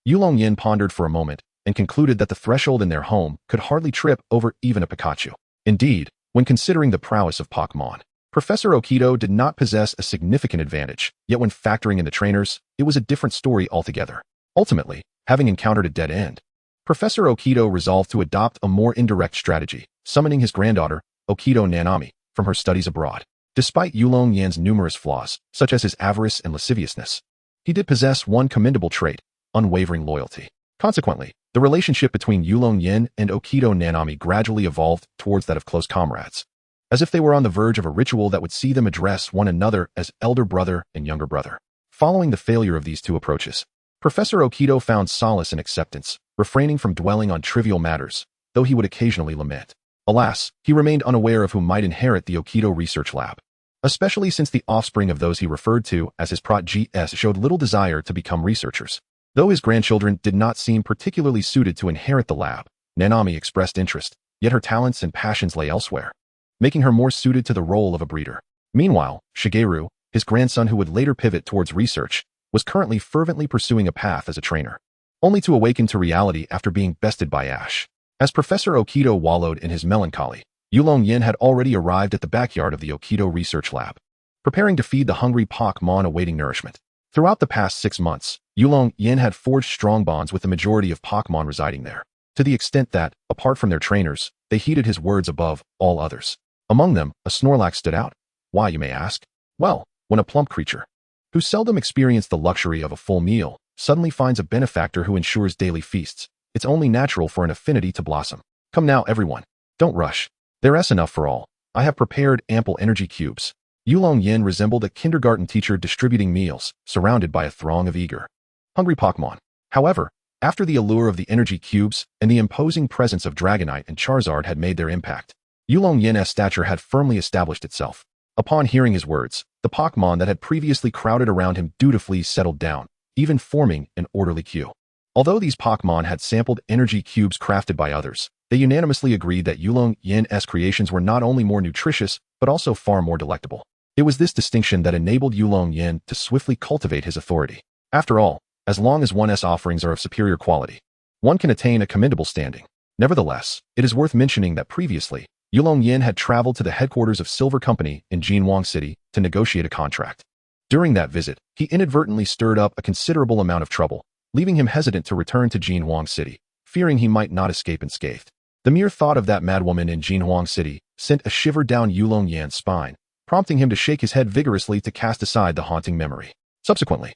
Yulong Yan pondered for a moment and concluded that the threshold in their home could hardly trip over even a Pikachu. Indeed, when considering the prowess of Pokémon, Professor Okido did not possess a significant advantage, yet when factoring in the trainers, it was a different story altogether. Ultimately, having encountered a dead end, Professor Okido resolved to adopt a more indirect strategy, summoning his granddaughter, Okido Nanami, from her studies abroad. Despite Yulong Yan's numerous flaws, such as his avarice and lasciviousness, he did possess one commendable trait: unwavering loyalty. Consequently, the relationship between Yulong Yan and Okido Nanami gradually evolved towards that of close comrades, as if they were on the verge of a ritual that would see them address one another as elder brother and younger brother. Following the failure of these two approaches, Professor Okido found solace in acceptance, refraining from dwelling on trivial matters, though he would occasionally lament. Alas, he remained unaware of who might inherit the Okido research lab, especially since the offspring of those he referred to as his prot.gs showed little desire to become researchers. Though his grandchildren did not seem particularly suited to inherit the lab, Nanami expressed interest, yet her talents and passions lay elsewhere, making her more suited to the role of a breeder. Meanwhile, Shigeru, his grandson who would later pivot towards research, was currently fervently pursuing a path as a trainer, only to awaken to reality after being bested by Ash. As Professor Okido wallowed in his melancholy, Yulong Yan had already arrived at the backyard of the Okido research lab, preparing to feed the hungry Pokémon awaiting nourishment. Throughout the past 6 months, Yulong Yan had forged strong bonds with the majority of Pokémon residing there, to the extent that, apart from their trainers, they heeded his words above all others. Among them, a Snorlax stood out. Why, you may ask? Well, when a plump creature, who seldom experienced the luxury of a full meal, suddenly finds a benefactor who ensures daily feasts, it's only natural for an affinity to blossom. Come now, everyone. Don't rush. There's enough for all. I have prepared ample energy cubes. Yulong Yan resembled a kindergarten teacher distributing meals, surrounded by a throng of eager, hungry Pokémon. However, after the allure of the energy cubes and the imposing presence of Dragonite and Charizard had made their impact, Yulong Yan's stature had firmly established itself. Upon hearing his words, the Pokémon that had previously crowded around him dutifully settled down, even forming an orderly queue. Although these Pokémon had sampled energy cubes crafted by others, they unanimously agreed that Yulong Yan's creations were not only more nutritious, but also far more delectable. It was this distinction that enabled Yulong Yan to swiftly cultivate his authority. After all, as long as one's offerings are of superior quality, one can attain a commendable standing. Nevertheless, it is worth mentioning that previously, Yulong Yan had traveled to the headquarters of Silver Company in Jinwang City to negotiate a contract. During that visit, he inadvertently stirred up a considerable amount of trouble, leaving him hesitant to return to Jinwang City, fearing he might not escape unscathed. The mere thought of that madwoman in Jinwang City sent a shiver down Yulong Yan's spine, prompting him to shake his head vigorously to cast aside the haunting memory. Subsequently,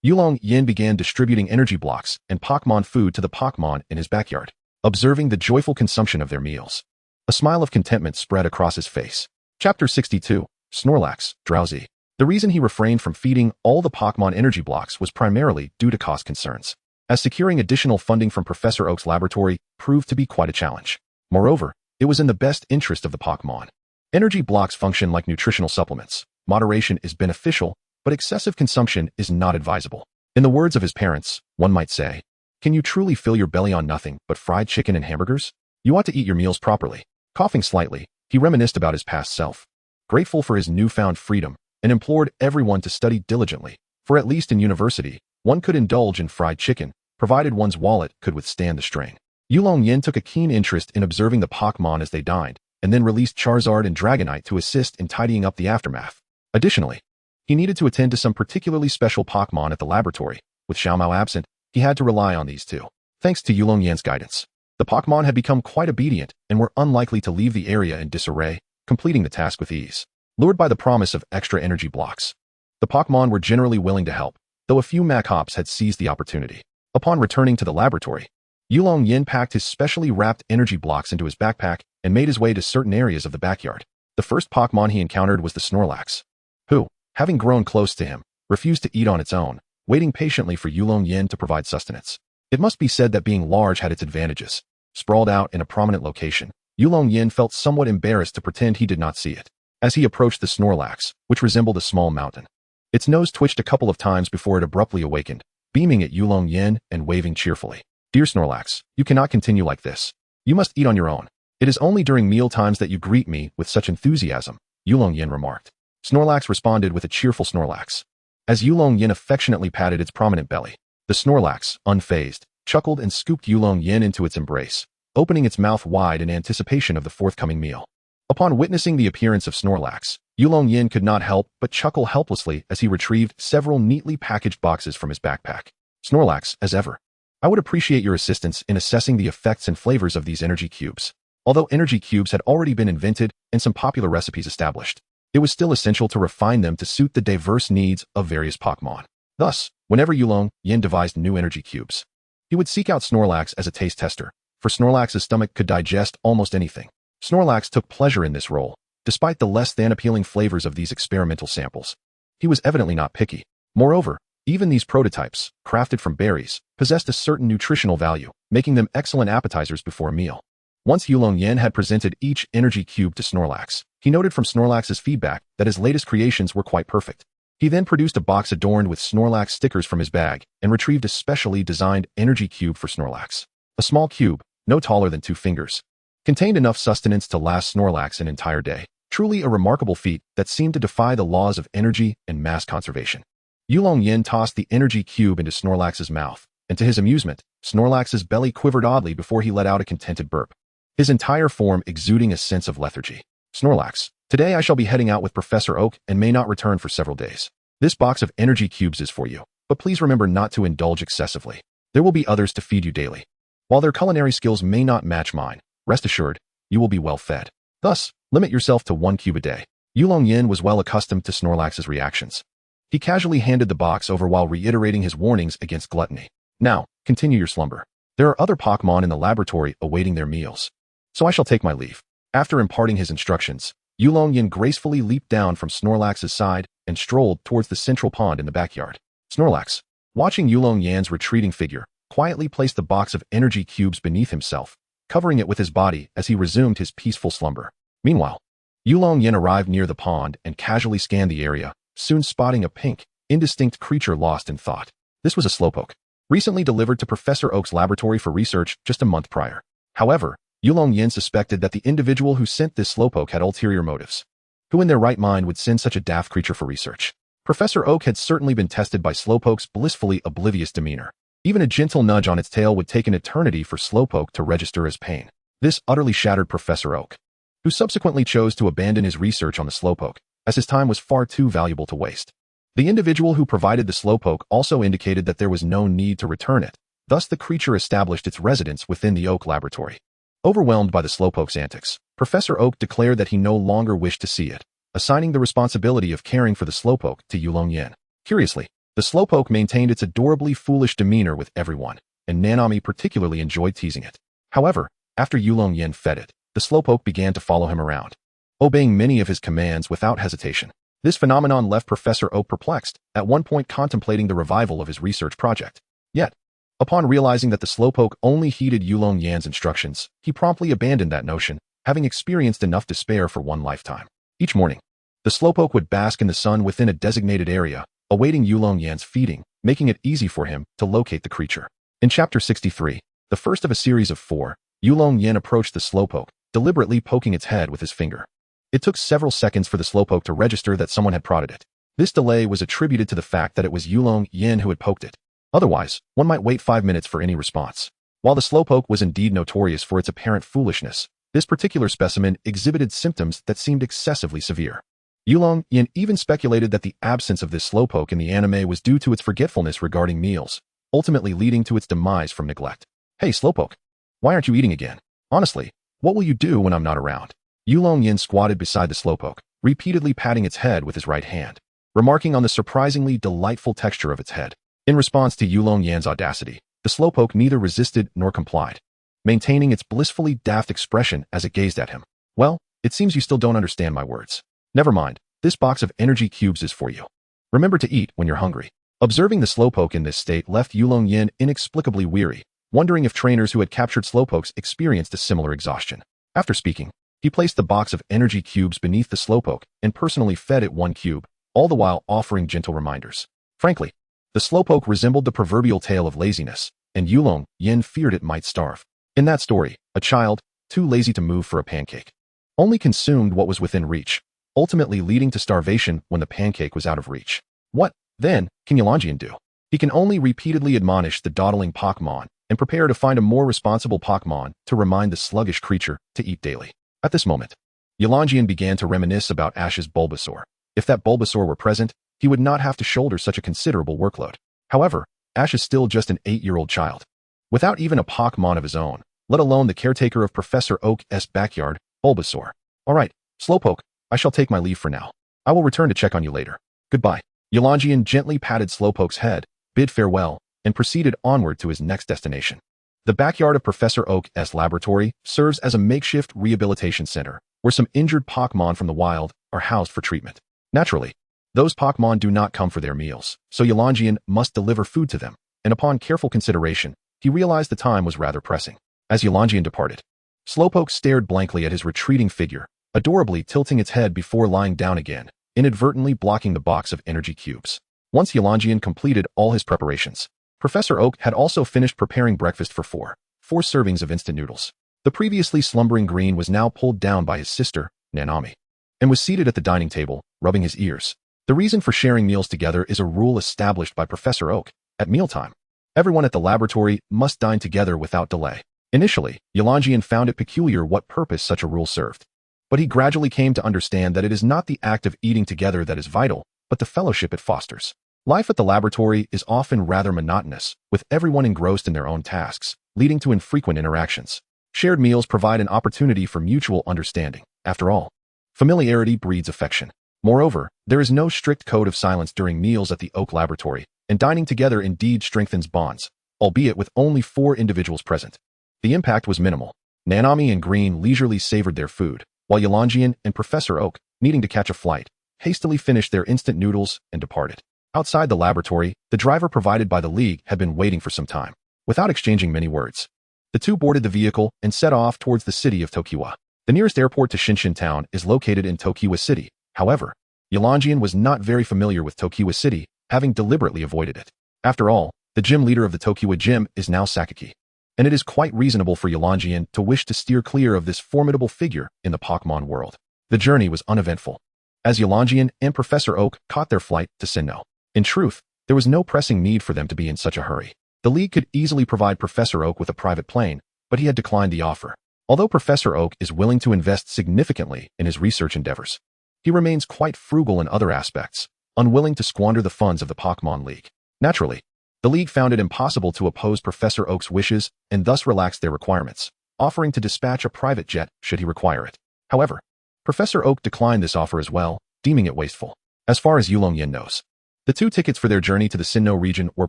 Yulong Yan began distributing energy blocks and Pokémon food to the Pokémon in his backyard, observing the joyful consumption of their meals. A smile of contentment spread across his face. Chapter 62, Snorlax, Drowsy. The reason he refrained from feeding all the Pokémon energy blocks was primarily due to cost concerns, as securing additional funding from Professor Oak's laboratory proved to be quite a challenge. Moreover, it was in the best interest of the Pokémon. Energy blocks function like nutritional supplements. Moderation is beneficial, but excessive consumption is not advisable. In the words of his parents, one might say, "Can you truly fill your belly on nothing but fried chicken and hamburgers? You ought to eat your meals properly." Coughing slightly, he reminisced about his past self, grateful for his newfound freedom, and implored everyone to study diligently, for at least in university, one could indulge in fried chicken, provided one's wallet could withstand the strain. Yulong Yan took a keen interest in observing the Pokémon as they dined, and then released Charizard and Dragonite to assist in tidying up the aftermath. Additionally, he needed to attend to some particularly special Pokémon at the laboratory. With Xiaomao absent, he had to rely on these two. Thanks to Yulong Yan's guidance, the Pokémon had become quite obedient and were unlikely to leave the area in disarray, completing the task with ease. Lured by the promise of extra energy blocks, the Pokémon were generally willing to help, though a few Machops had seized the opportunity. Upon returning to the laboratory, Yulong Yan packed his specially wrapped energy blocks into his backpack and made his way to certain areas of the backyard. The first Pokémon he encountered was the Snorlax, who, having grown close to him, refused to eat on its own, waiting patiently for Yulong Yan to provide sustenance. It must be said that being large had its advantages. Sprawled out in a prominent location, Yulong Yan felt somewhat embarrassed to pretend he did not see it. As he approached the Snorlax, which resembled a small mountain, its nose twitched a couple of times before it abruptly awakened, beaming at Yulong Yan and waving cheerfully. "Dear Snorlax, you cannot continue like this. You must eat on your own. It is only during meal times that you greet me with such enthusiasm," Yulong Yan remarked. Snorlax responded with a cheerful Snorlax. As Yulong Yan affectionately patted its prominent belly, the Snorlax, unfazed, chuckled and scooped Yulong Yan into its embrace, opening its mouth wide in anticipation of the forthcoming meal. Upon witnessing the appearance of Snorlax, Yulong Yan could not help but chuckle helplessly as he retrieved several neatly packaged boxes from his backpack. "Snorlax, as ever, I would appreciate your assistance in assessing the effects and flavors of these energy cubes." Although energy cubes had already been invented and some popular recipes established, it was still essential to refine them to suit the diverse needs of various Pokémon. Thus, whenever Yulong Yan devised new energy cubes, he would seek out Snorlax as a taste tester, for Snorlax's stomach could digest almost anything. Snorlax took pleasure in this role, despite the less-than-appealing flavors of these experimental samples. He was evidently not picky. Moreover, even these prototypes, crafted from berries, possessed a certain nutritional value, making them excellent appetizers before a meal. Once Yulong Yan had presented each energy cube to Snorlax, he noted from Snorlax's feedback that his latest creations were quite perfect. He then produced a box adorned with Snorlax stickers from his bag and retrieved a specially designed energy cube for Snorlax. A small cube, no taller than 2 fingers, contained enough sustenance to last Snorlax an entire day. Truly a remarkable feat that seemed to defy the laws of energy and mass conservation. Yulong Yan tossed the energy cube into Snorlax's mouth, and to his amusement, Snorlax's belly quivered oddly before he let out a contented burp, his entire form exuding a sense of lethargy. "Snorlax, today I shall be heading out with Professor Oak and may not return for several days. This box of energy cubes is for you, but please remember not to indulge excessively. There will be others to feed you daily. While their culinary skills may not match mine, rest assured, you will be well fed. Thus, limit yourself to 1 cube a day." Yulong Yan was well accustomed to Snorlax's reactions. He casually handed the box over while reiterating his warnings against gluttony. "Now, continue your slumber. There are other Pokémon in the laboratory awaiting their meals. So I shall take my leave." After imparting his instructions, Yulong Yan gracefully leaped down from Snorlax's side and strolled towards the central pond in the backyard. Snorlax, watching Yulong Yan's retreating figure, quietly placed the box of energy cubes beneath himself, covering it with his body as he resumed his peaceful slumber. Meanwhile, Yulong Yan arrived near the pond and casually scanned the area, soon spotting a pink, indistinct creature lost in thought. This was a Slowpoke, recently delivered to Professor Oak's laboratory for research just a month prior. However, Yulong Yan suspected that the individual who sent this Slowpoke had ulterior motives. Who in their right mind would send such a daft creature for research? Professor Oak had certainly been tested by Slowpoke's blissfully oblivious demeanor. Even a gentle nudge on its tail would take an eternity for Slowpoke to register as pain. This utterly shattered Professor Oak, who subsequently chose to abandon his research on the Slowpoke, as his time was far too valuable to waste. The individual who provided the Slowpoke also indicated that there was no need to return it, thus the creature established its residence within the Oak laboratory. Overwhelmed by the Slowpoke's antics, Professor Oak declared that he no longer wished to see it, assigning the responsibility of caring for the Slowpoke to Yulong Yan. Curiously, the Slowpoke maintained its adorably foolish demeanor with everyone, and Nanami particularly enjoyed teasing it. However, after Yulong Yan fed it, the Slowpoke began to follow him around, obeying many of his commands without hesitation. This phenomenon left Professor Oak perplexed, at one point contemplating the revival of his research project. Yet, upon realizing that the Slowpoke only heeded Yulong Yan's instructions, he promptly abandoned that notion, having experienced enough despair for one lifetime. Each morning, the Slowpoke would bask in the sun within a designated area, awaiting Yulong Yan's feeding, making it easy for him to locate the creature. In Chapter 63, the first of a series of 4, Yulong Yan approached the Slowpoke, deliberately poking its head with his finger. It took several seconds for the Slowpoke to register that someone had prodded it. This delay was attributed to the fact that it was Yulong Yan who had poked it. Otherwise, one might wait 5 minutes for any response. While the Slowpoke was indeed notorious for its apparent foolishness, this particular specimen exhibited symptoms that seemed excessively severe. Yulong Yan even speculated that the absence of this Slowpoke in the anime was due to its forgetfulness regarding meals, ultimately leading to its demise from neglect. "Hey Slowpoke, why aren't you eating again? Honestly, what will you do when I'm not around?" Yulong Yan squatted beside the Slowpoke, repeatedly patting its head with his right hand, remarking on the surprisingly delightful texture of its head. In response to Yulong Yan's audacity, the Slowpoke neither resisted nor complied, maintaining its blissfully daft expression as it gazed at him. "Well, it seems you still don't understand my words. Never mind, this box of energy cubes is for you. Remember to eat when you're hungry." Observing the Slowpoke in this state left Yulong Yan inexplicably weary, wondering if trainers who had captured Slowpokes experienced a similar exhaustion. After speaking, he placed the box of energy cubes beneath the Slowpoke and personally fed it 1 cube, all the while offering gentle reminders. Frankly, The slowpoke resembled the proverbial tale of laziness, and Yulong Yan feared it might starve. In that story, a child, too lazy to move for a pancake, only consumed what was within reach, ultimately leading to starvation when the pancake was out of reach. What, then, can Yulong Yan do? He can only repeatedly admonish the dawdling Pokémon and prepare to find a more responsible Pokémon to remind the sluggish creature to eat daily. At this moment, Yulong Yan began to reminisce about Ash's Bulbasaur. If that Bulbasaur were present, he would not have to shoulder such a considerable workload. However, Ash is still just an 8-year-old child, without even a Pokémon of his own, let alone the caretaker of Professor Oak's backyard, Bulbasaur. All right, Slowpoke, I shall take my leave for now. I will return to check on you later. Goodbye. Yulong Yan gently patted Slowpoke's head, bid farewell, and proceeded onward to his next destination. The backyard of Professor Oak's laboratory serves as a makeshift rehabilitation center, where some injured Pokémon from the wild are housed for treatment. Naturally, those Pokémon do not come for their meals, so Yulong Yan must deliver food to them, and upon careful consideration, he realized the time was rather pressing. As Yulong Yan departed, Slowpoke stared blankly at his retreating figure, adorably tilting its head before lying down again, inadvertently blocking the box of energy cubes. Once Yulong Yan completed all his preparations, Professor Oak had also finished preparing breakfast for four servings of instant noodles. The previously slumbering Green was now pulled down by his sister, Nanami, and was seated at the dining table, rubbing his ears. The reason for sharing meals together is a rule established by Professor Oak. At mealtime, everyone at the laboratory must dine together without delay. Initially, Yulong Yan found it peculiar what purpose such a rule served, but he gradually came to understand that it is not the act of eating together that is vital, but the fellowship it fosters. Life at the laboratory is often rather monotonous, with everyone engrossed in their own tasks, leading to infrequent interactions. Shared meals provide an opportunity for mutual understanding. After all, familiarity breeds affection. Moreover, there is no strict code of silence during meals at the Oak Laboratory, and dining together indeed strengthens bonds, albeit with only 4 individuals present. The impact was minimal. Nanami and Green leisurely savored their food, while Yulong Yan and Professor Oak, needing to catch a flight, hastily finished their instant noodles and departed. Outside the laboratory, the driver provided by the League had been waiting for some time. Without exchanging many words, the two boarded the vehicle and set off towards the city of Tokiwa. The nearest airport to Shinshin Town is located in Tokiwa City. However, Yulong Yan was not very familiar with Tokiwa City, having deliberately avoided it. After all, the gym leader of the Tokiwa Gym is now Sakaki, and it is quite reasonable for Yulong Yan to wish to steer clear of this formidable figure in the Pokémon world. The journey was uneventful, as Yulong Yan and Professor Oak caught their flight to Sinnoh. In truth, there was no pressing need for them to be in such a hurry. The League could easily provide Professor Oak with a private plane, but he had declined the offer. Although Professor Oak is willing to invest significantly in his research endeavors, he remains quite frugal in other aspects, unwilling to squander the funds of the Pokémon League. Naturally, the League found it impossible to oppose Professor Oak's wishes and thus relaxed their requirements, offering to dispatch a private jet should he require it. However, Professor Oak declined this offer as well, deeming it wasteful. As far as Yulong Yan knows, the 2 tickets for their journey to the Sinnoh region were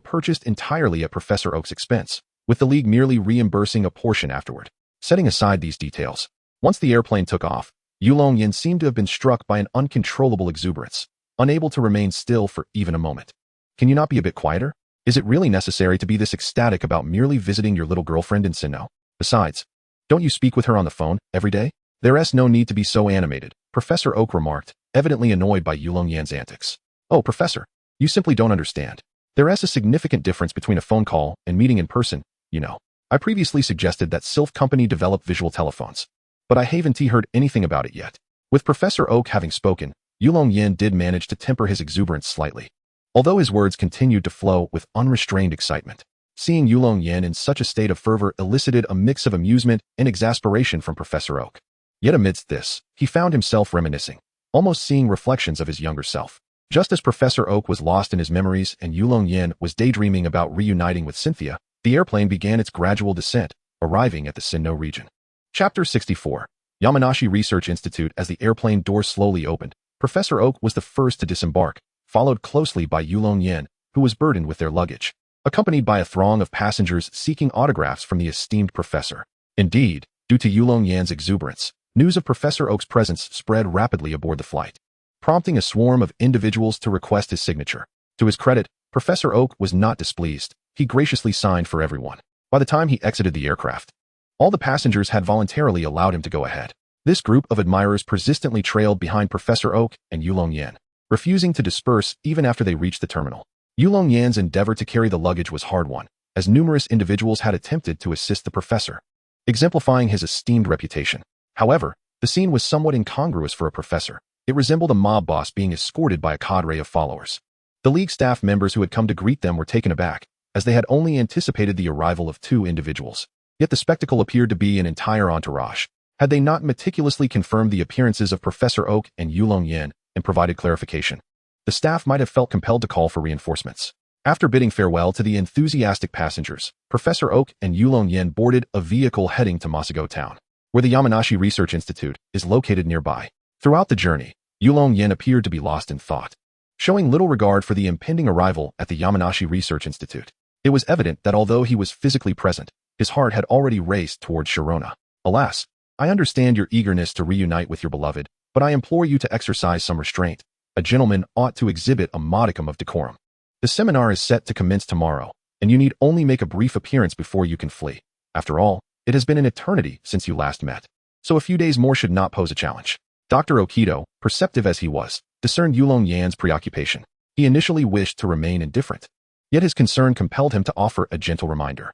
purchased entirely at Professor Oak's expense, with the League merely reimbursing a portion afterward. Setting aside these details, once the airplane took off, Yulong Yan seemed to have been struck by an uncontrollable exuberance, unable to remain still for even a moment. Can you not be a bit quieter? Is it really necessary to be this ecstatic about merely visiting your little girlfriend in Sinnoh? Besides, don't you speak with her on the phone every day? There's no need to be so animated, Professor Oak remarked, evidently annoyed by Yulong Yan's antics. Oh, Professor, you simply don't understand. There's a significant difference between a phone call and meeting in person, you know. I previously suggested that Sylph Company develop visual telephones, but I haven't heard anything about it yet. With Professor Oak having spoken, Yulong Yan did manage to temper his exuberance slightly, although his words continued to flow with unrestrained excitement. Seeing Yulong Yan in such a state of fervor elicited a mix of amusement and exasperation from Professor Oak. Yet amidst this, he found himself reminiscing, almost seeing reflections of his younger self. Just as Professor Oak was lost in his memories and Yulong Yan was daydreaming about reuniting with Cynthia, the airplane began its gradual descent, arriving at the Sinnoh region. Chapter 64. Yamanashi Research Institute. As the airplane door slowly opened, Professor Oak was the first to disembark, followed closely by Yulong Yan, who was burdened with their luggage, accompanied by a throng of passengers seeking autographs from the esteemed professor. Indeed, due to Yulong Yan's exuberance, news of Professor Oak's presence spread rapidly aboard the flight, prompting a swarm of individuals to request his signature. To his credit, Professor Oak was not displeased. He graciously signed for everyone. By the time he exited the aircraft, all the passengers had voluntarily allowed him to go ahead. This group of admirers persistently trailed behind Professor Oak and Yulong Yan, refusing to disperse even after they reached the terminal. Yulong Yan's endeavor to carry the luggage was hard won, as numerous individuals had attempted to assist the professor, exemplifying his esteemed reputation. However, the scene was somewhat incongruous for a professor. It resembled a mob boss being escorted by a cadre of followers. The League staff members who had come to greet them were taken aback, as they had only anticipated the arrival of 2 individuals. Yet the spectacle appeared to be an entire entourage. Had they not meticulously confirmed the appearances of Professor Oak and Yulong Yan and provided clarification, the staff might have felt compelled to call for reinforcements. After bidding farewell to the enthusiastic passengers, Professor Oak and Yulong Yan boarded a vehicle heading to Masago Town, where the Yamanashi Research Institute is located nearby. Throughout the journey, Yulong Yan appeared to be lost in thought, showing little regard for the impending arrival at the Yamanashi Research Institute. It was evident that although he was physically present, his heart had already raced towards Sharona. Alas, I understand your eagerness to reunite with your beloved, but I implore you to exercise some restraint. A gentleman ought to exhibit a modicum of decorum. The seminar is set to commence tomorrow, and you need only make a brief appearance before you can flee. After all, it has been an eternity since you last met, so a few days more should not pose a challenge. Dr. Okido, perceptive as he was, discerned Yulong Yan's preoccupation. He initially wished to remain indifferent, yet his concern compelled him to offer a gentle reminder.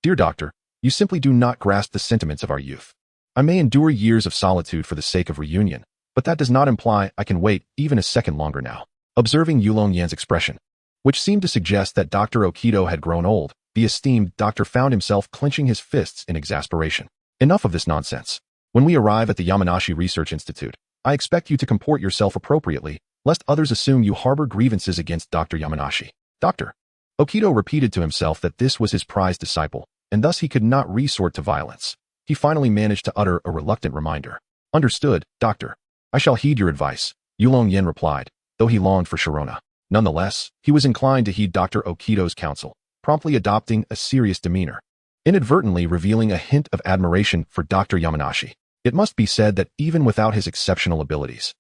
Dear doctor, you simply do not grasp the sentiments of our youth. I may endure years of solitude for the sake of reunion, but that does not imply I can wait even a second longer now. Observing Yulong Yan's expression, which seemed to suggest that Dr. Okido had grown old, the esteemed doctor found himself clenching his fists in exasperation. Enough of this nonsense. When we arrive at the Yamanashi Research Institute, I expect you to comport yourself appropriately, lest others assume you harbor grievances against Dr. Yamanashi. Dr. Okido repeated to himself that this was his prized disciple, and thus he could not resort to violence. He finally managed to utter a reluctant reminder. Understood, doctor. I shall heed your advice, Yulong Yan replied, though he longed for Sharona. Nonetheless, he was inclined to heed Dr. Okido's counsel, promptly adopting a serious demeanor, inadvertently revealing a hint of admiration for Dr. Yamanashi. It must be said that even without his exceptional abilities,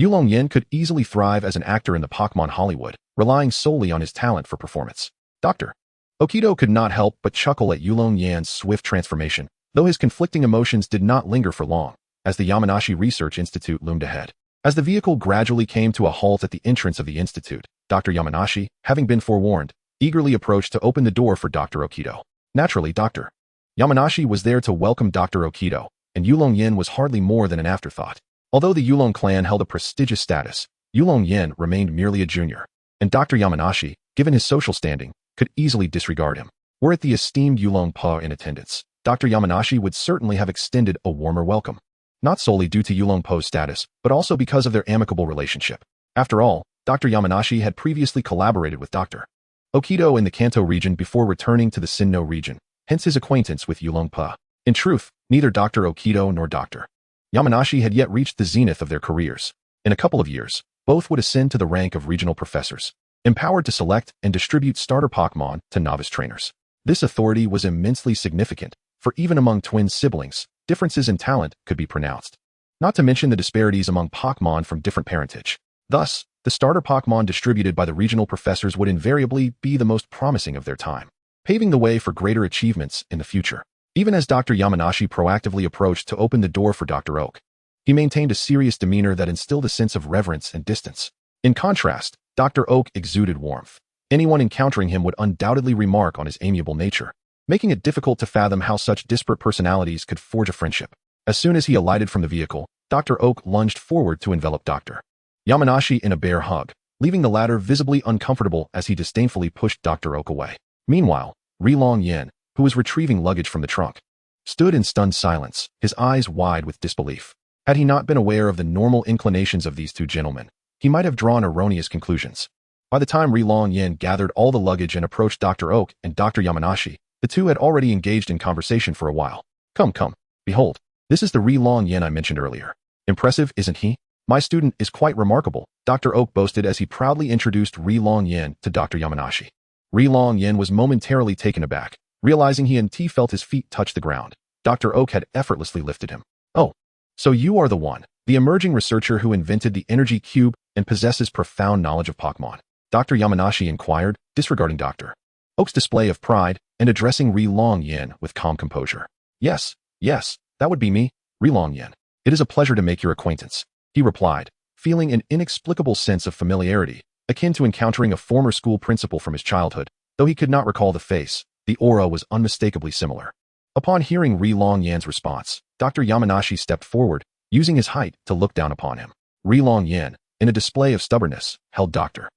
Yulong Yan could easily thrive as an actor in the Pokémon Hollywood, relying solely on his talent for performance. Dr. Okido could not help but chuckle at Yulong Yan's swift transformation, though his conflicting emotions did not linger for long, as the Yamanashi Research Institute loomed ahead. As the vehicle gradually came to a halt at the entrance of the institute, Dr. Yamanashi, having been forewarned, eagerly approached to open the door for Dr. Okido. Naturally, Dr. Yamanashi was there to welcome Dr. Okido, and Yulong Yan was hardly more than an afterthought. Although the Yulong clan held a prestigious status, Yulong Yan remained merely a junior, and Dr. Yamanashi, given his social standing, could easily disregard him. Were it the esteemed Yulong Pa in attendance, Dr. Yamanashi would certainly have extended a warmer welcome, not solely due to Yulong Po's status, but also because of their amicable relationship. After all, Dr. Yamanashi had previously collaborated with Dr. Okido in the Kanto region before returning to the Sinnoh region, hence his acquaintance with Yulong Pa. In truth, neither Dr. Okido nor Dr. Yamanashi had yet reached the zenith of their careers. In a couple of years, both would ascend to the rank of regional professors, empowered to select and distribute starter Pokémon to novice trainers. This authority was immensely significant, for even among twin siblings, differences in talent could be pronounced, not to mention the disparities among Pokémon from different parentage. Thus, the starter Pokémon distributed by the regional professors would invariably be the most promising of their time, paving the way for greater achievements in the future. Even as Dr. Yamanashi proactively approached to open the door for Dr. Oak, he maintained a serious demeanor that instilled a sense of reverence and distance. In contrast, Dr. Oak exuded warmth. Anyone encountering him would undoubtedly remark on his amiable nature, making it difficult to fathom how such disparate personalities could forge a friendship. As soon as he alighted from the vehicle, Dr. Oak lunged forward to envelop Dr. Yamanashi in a bear hug, leaving the latter visibly uncomfortable as he disdainfully pushed Dr. Oak away. Meanwhile, Yulong Yan, who was retrieving luggage from the trunk, stood in stunned silence, his eyes wide with disbelief. Had he not been aware of the normal inclinations of these two gentlemen, he might have drawn erroneous conclusions. By the time Yulong Yan gathered all the luggage and approached Dr. Oak and Dr. Yamanashi, the two had already engaged in conversation for a while. Come, behold, this is the Yulong Yan I mentioned earlier. Impressive, isn't he? My student is quite remarkable, Dr. Oak boasted as he proudly introduced Yulong Yan to Dr. Yamanashi. Yulong Yan was momentarily taken aback, realizing he felt his feet touch the ground. Dr. Oak had effortlessly lifted him. Oh, so you are the one, the emerging researcher who invented the energy cube and possesses profound knowledge of Pokémon. Dr. Yamanashi inquired, disregarding Dr. Oak's display of pride and addressing Yulong Yan with calm composure. Yes, that would be me, Yulong Yan. It is a pleasure to make your acquaintance, he replied, feeling an inexplicable sense of familiarity, akin to encountering a former school principal from his childhood. Though he could not recall the face, the aura was unmistakably similar. Upon hearing Yulong Yan's response, Dr. Yamanashi stepped forward, using his height to look down upon him. Yulong Yan, in a display of stubbornness, held Dr.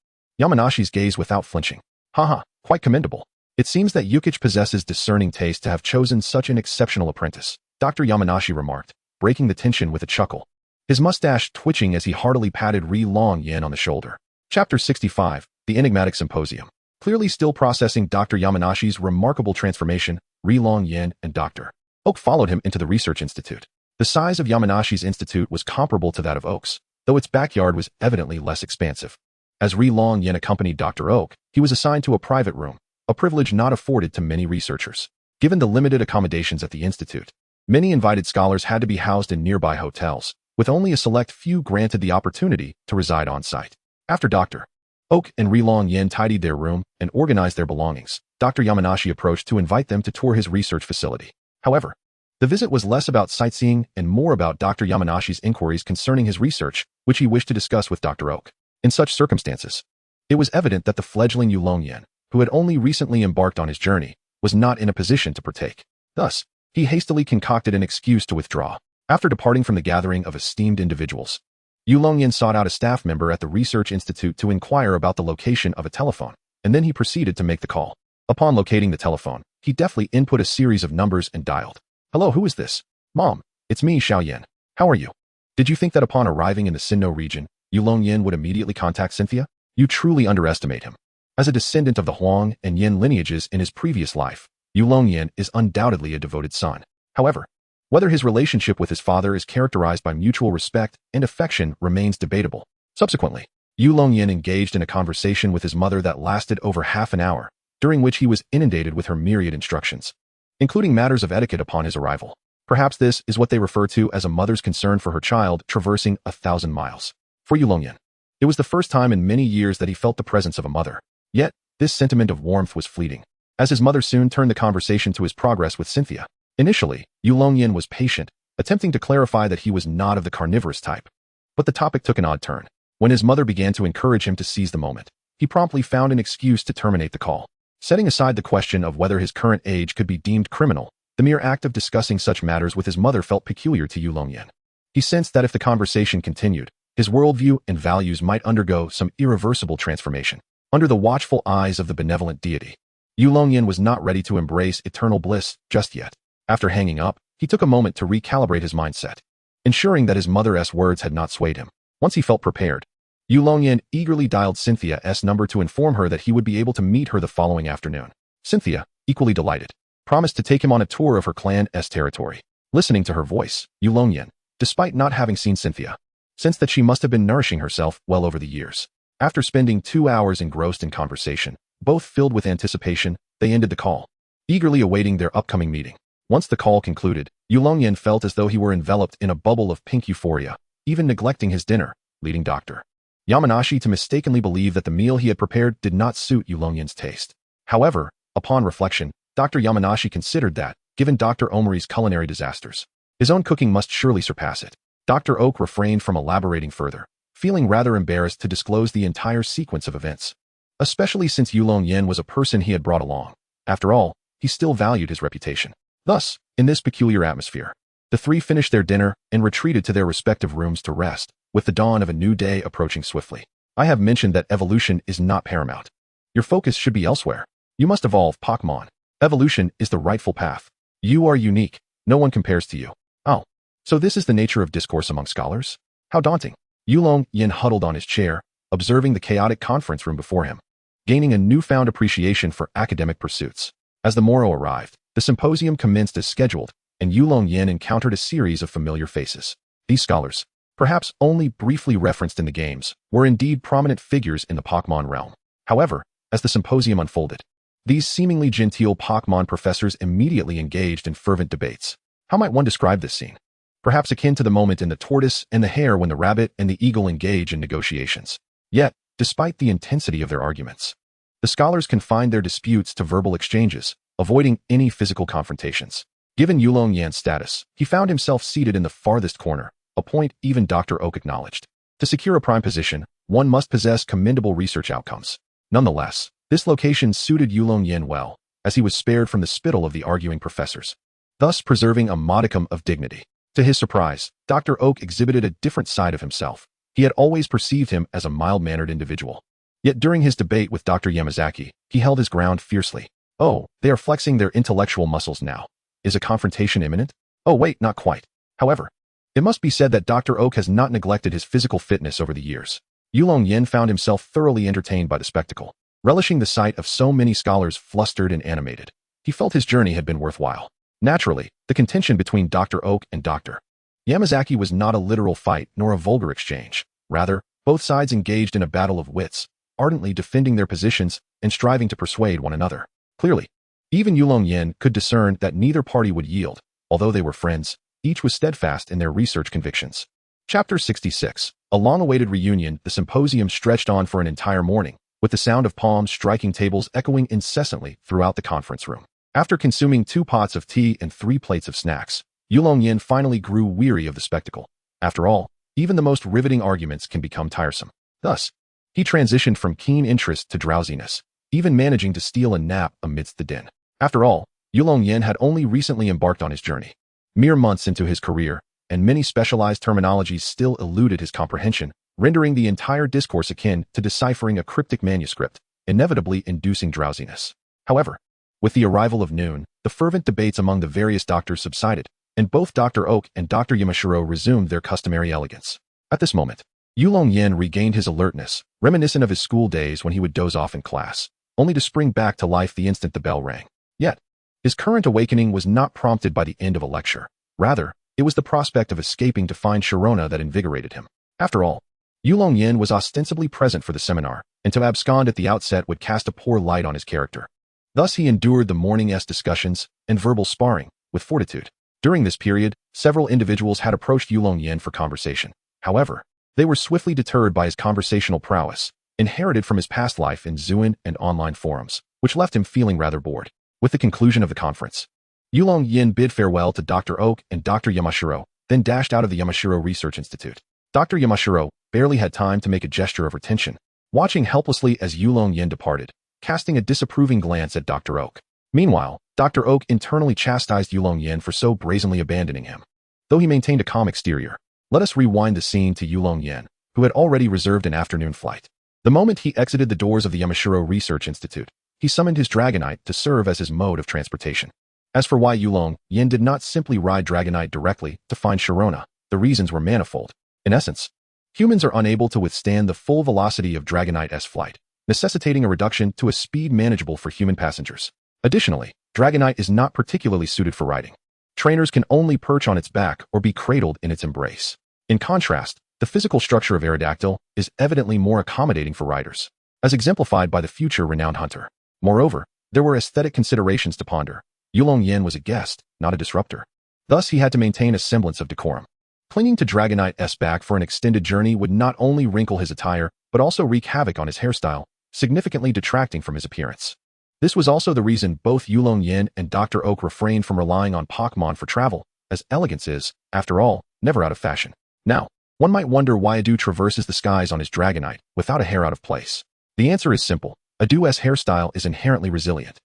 Yamanashi's gaze without flinching. Haha, quite commendable. It seems that Yukich possesses discerning taste to have chosen such an exceptional apprentice, Dr. Yamanashi remarked, breaking the tension with a chuckle. His mustache twitching as he heartily patted Yulong Yan on the shoulder. Chapter 65, The Enigmatic Symposium. Clearly still processing Dr. Yamanashi's remarkable transformation, Yulong Yan and Dr. Oak followed him into the research institute. The size of Yamanashi's institute was comparable to that of Oak's, though its backyard was evidently less expansive. As Yulong Yan accompanied Dr. Oak, he was assigned to a private room, a privilege not afforded to many researchers. Given the limited accommodations at the institute, many invited scholars had to be housed in nearby hotels, with only a select few granted the opportunity to reside on site. After Dr. Oak and Yulong Yan tidied their room and organized their belongings, Dr. Yamanashi approached to invite them to tour his research facility. However, the visit was less about sightseeing and more about Dr. Yamanashi's inquiries concerning his research, which he wished to discuss with Dr. Oak. In such circumstances, it was evident that the fledgling Yulong Yan, who had only recently embarked on his journey, was not in a position to partake. Thus, he hastily concocted an excuse to withdraw. After departing from the gathering of esteemed individuals, Yulong Yan sought out a staff member at the research institute to inquire about the location of a telephone, and then he proceeded to make the call. Upon locating the telephone, he deftly input a series of numbers and dialed. Hello, who is this? Mom, it's me, Xiao Yan. How are you? Did you think that upon arriving in the Sinnoh region, Yulong Yan would immediately contact Cynthia? You truly underestimate him. As a descendant of the Huang and Yin lineages in his previous life, Yulong Yan is undoubtedly a devoted son. However, whether his relationship with his father is characterized by mutual respect and affection remains debatable. Subsequently, Yulong Yan engaged in a conversation with his mother that lasted over half an hour, during which he was inundated with her myriad instructions, including matters of etiquette upon his arrival. Perhaps this is what they refer to as a mother's concern for her child traversing 1,000 miles. For Yulong Yan, it was the first time in many years that he felt the presence of a mother. Yet, this sentiment of warmth was fleeting, as his mother soon turned the conversation to his progress with Cynthia. Initially, Yulong Yan was patient, attempting to clarify that he was not of the carnivorous type. But the topic took an odd turn. When his mother began to encourage him to seize the moment, he promptly found an excuse to terminate the call. Setting aside the question of whether his current age could be deemed criminal, the mere act of discussing such matters with his mother felt peculiar to Yulong Yan. He sensed that if the conversation continued, his worldview and values might undergo some irreversible transformation. Under the watchful eyes of the benevolent deity, Yulong Yan was not ready to embrace eternal bliss just yet. After hanging up, he took a moment to recalibrate his mindset, ensuring that his mother's words had not swayed him. Once he felt prepared, Yulong Yan eagerly dialed Cynthia's number to inform her that he would be able to meet her the following afternoon. Cynthia, equally delighted, promised to take him on a tour of her clan's territory. Listening to her voice, Yulong Yan, despite not having seen Cynthia, sensed that she must have been nourishing herself well over the years. After spending 2 hours engrossed in conversation, both filled with anticipation, they ended the call, eagerly awaiting their upcoming meeting. Once the call concluded, Yulong Yan felt as though he were enveloped in a bubble of pink euphoria, even neglecting his dinner, leading Dr. Yamanashi to mistakenly believe that the meal he had prepared did not suit Yulong Yan's taste. However, upon reflection, Dr. Yamanashi considered that, given Dr. Omori's culinary disasters, his own cooking must surely surpass it. Dr. Oak refrained from elaborating further, feeling rather embarrassed to disclose the entire sequence of events, especially since Yulong Yan was a person he had brought along. After all, he still valued his reputation. Thus, in this peculiar atmosphere, the three finished their dinner and retreated to their respective rooms to rest, with the dawn of a new day approaching swiftly. I have mentioned that evolution is not paramount. Your focus should be elsewhere. You must evolve, Pokémon. Evolution is the rightful path. You are unique. No one compares to you. Oh, so this is the nature of discourse among scholars? How daunting. Yulong Yan huddled on his chair, observing the chaotic conference room before him, gaining a newfound appreciation for academic pursuits. As the morrow arrived, the symposium commenced as scheduled, and Yulong Yan encountered a series of familiar faces. These scholars, perhaps only briefly referenced in the games, were indeed prominent figures in the Pokémon realm. However, as the symposium unfolded, these seemingly genteel Pokémon professors immediately engaged in fervent debates. How might one describe this scene? Perhaps akin to the moment in The Tortoise and the Hare when the rabbit and the eagle engage in negotiations. Yet, despite the intensity of their arguments, the scholars confined their disputes to verbal exchanges, avoiding any physical confrontations. Given Yulong Yan's status, he found himself seated in the farthest corner, a point even Dr. Oak acknowledged. To secure a prime position, one must possess commendable research outcomes. Nonetheless, this location suited Yulong Yan well, as he was spared from the spittle of the arguing professors, thus preserving a modicum of dignity. To his surprise, Dr. Oak exhibited a different side of himself. He had always perceived him as a mild-mannered individual. Yet during his debate with Dr. Yamazaki, he held his ground fiercely. Oh, they are flexing their intellectual muscles now. Is a confrontation imminent? Oh wait, not quite. However, it must be said that Dr. Oak has not neglected his physical fitness over the years. Yulong Yan found himself thoroughly entertained by the spectacle, relishing the sight of so many scholars flustered and animated. He felt his journey had been worthwhile. Naturally, the contention between Dr. Oak and Dr. Yamazaki was not a literal fight nor a vulgar exchange. Rather, both sides engaged in a battle of wits, ardently defending their positions and striving to persuade one another. Clearly, even Yulong Yan could discern that neither party would yield. Although they were friends, each was steadfast in their research convictions. Chapter 66. A long-awaited reunion. The symposium stretched on for an entire morning, with the sound of palms striking tables echoing incessantly throughout the conference room. After consuming 2 pots of tea and 3 plates of snacks, Yulong Yan finally grew weary of the spectacle. After all, even the most riveting arguments can become tiresome. Thus, he transitioned from keen interest to drowsiness, even managing to steal a nap amidst the din. After all, Yulong Yan had only recently embarked on his journey. Mere months into his career, and many specialized terminologies still eluded his comprehension, rendering the entire discourse akin to deciphering a cryptic manuscript, inevitably inducing drowsiness. However, with the arrival of noon, the fervent debates among the various doctors subsided, and both Dr. Oak and Dr. Yamashiro resumed their customary elegance. At this moment, Yulong Yan regained his alertness, reminiscent of his school days when he would doze off in class, only to spring back to life the instant the bell rang. Yet, his current awakening was not prompted by the end of a lecture. Rather, it was the prospect of escaping to find Sharona that invigorated him. After all, Yulong Yan was ostensibly present for the seminar, and to abscond at the outset would cast a poor light on his character. Thus he endured the morning's discussions and verbal sparring with fortitude. During this period, several individuals had approached Yulong Yan for conversation. However, they were swiftly deterred by his conversational prowess, inherited from his past life in Zuin and online forums, which left him feeling rather bored. With the conclusion of the conference, Yulong Yan bid farewell to Dr. Oak and Dr. Yamashiro, then dashed out of the Yamashiro Research Institute. Dr. Yamashiro barely had time to make a gesture of retention, watching helplessly as Yulong Yan departed, casting a disapproving glance at Dr. Oak. Meanwhile, Dr. Oak internally chastised Yulong Yan for so brazenly abandoning him. Though he maintained a calm exterior, let us rewind the scene to Yulong Yan, who had already reserved an afternoon flight. The moment he exited the doors of the Yamashiro Research Institute, he summoned his Dragonite to serve as his mode of transportation. As for why Yulong Yan did not simply ride Dragonite directly to find Sharona, the reasons were manifold. In essence, humans are unable to withstand the full velocity of Dragonite's flight, necessitating a reduction to a speed manageable for human passengers. Additionally, Dragonite is not particularly suited for riding. Trainers can only perch on its back or be cradled in its embrace. In contrast, the physical structure of Aerodactyl is evidently more accommodating for riders, as exemplified by the future renowned hunter. Moreover, there were aesthetic considerations to ponder. Yulong Yan was a guest, not a disruptor. Thus he had to maintain a semblance of decorum. Clinging to Dragonite's back for an extended journey would not only wrinkle his attire, but also wreak havoc on his hairstyle, significantly detracting from his appearance. This was also the reason both Yulong Yan and Dr. Oak refrained from relying on Pokémon for travel, as elegance is, after all, never out of fashion. Now, one might wonder why Adu traverses the skies on his Dragonite, without a hair out of place. The answer is simple. Adu's hairstyle is inherently resilient,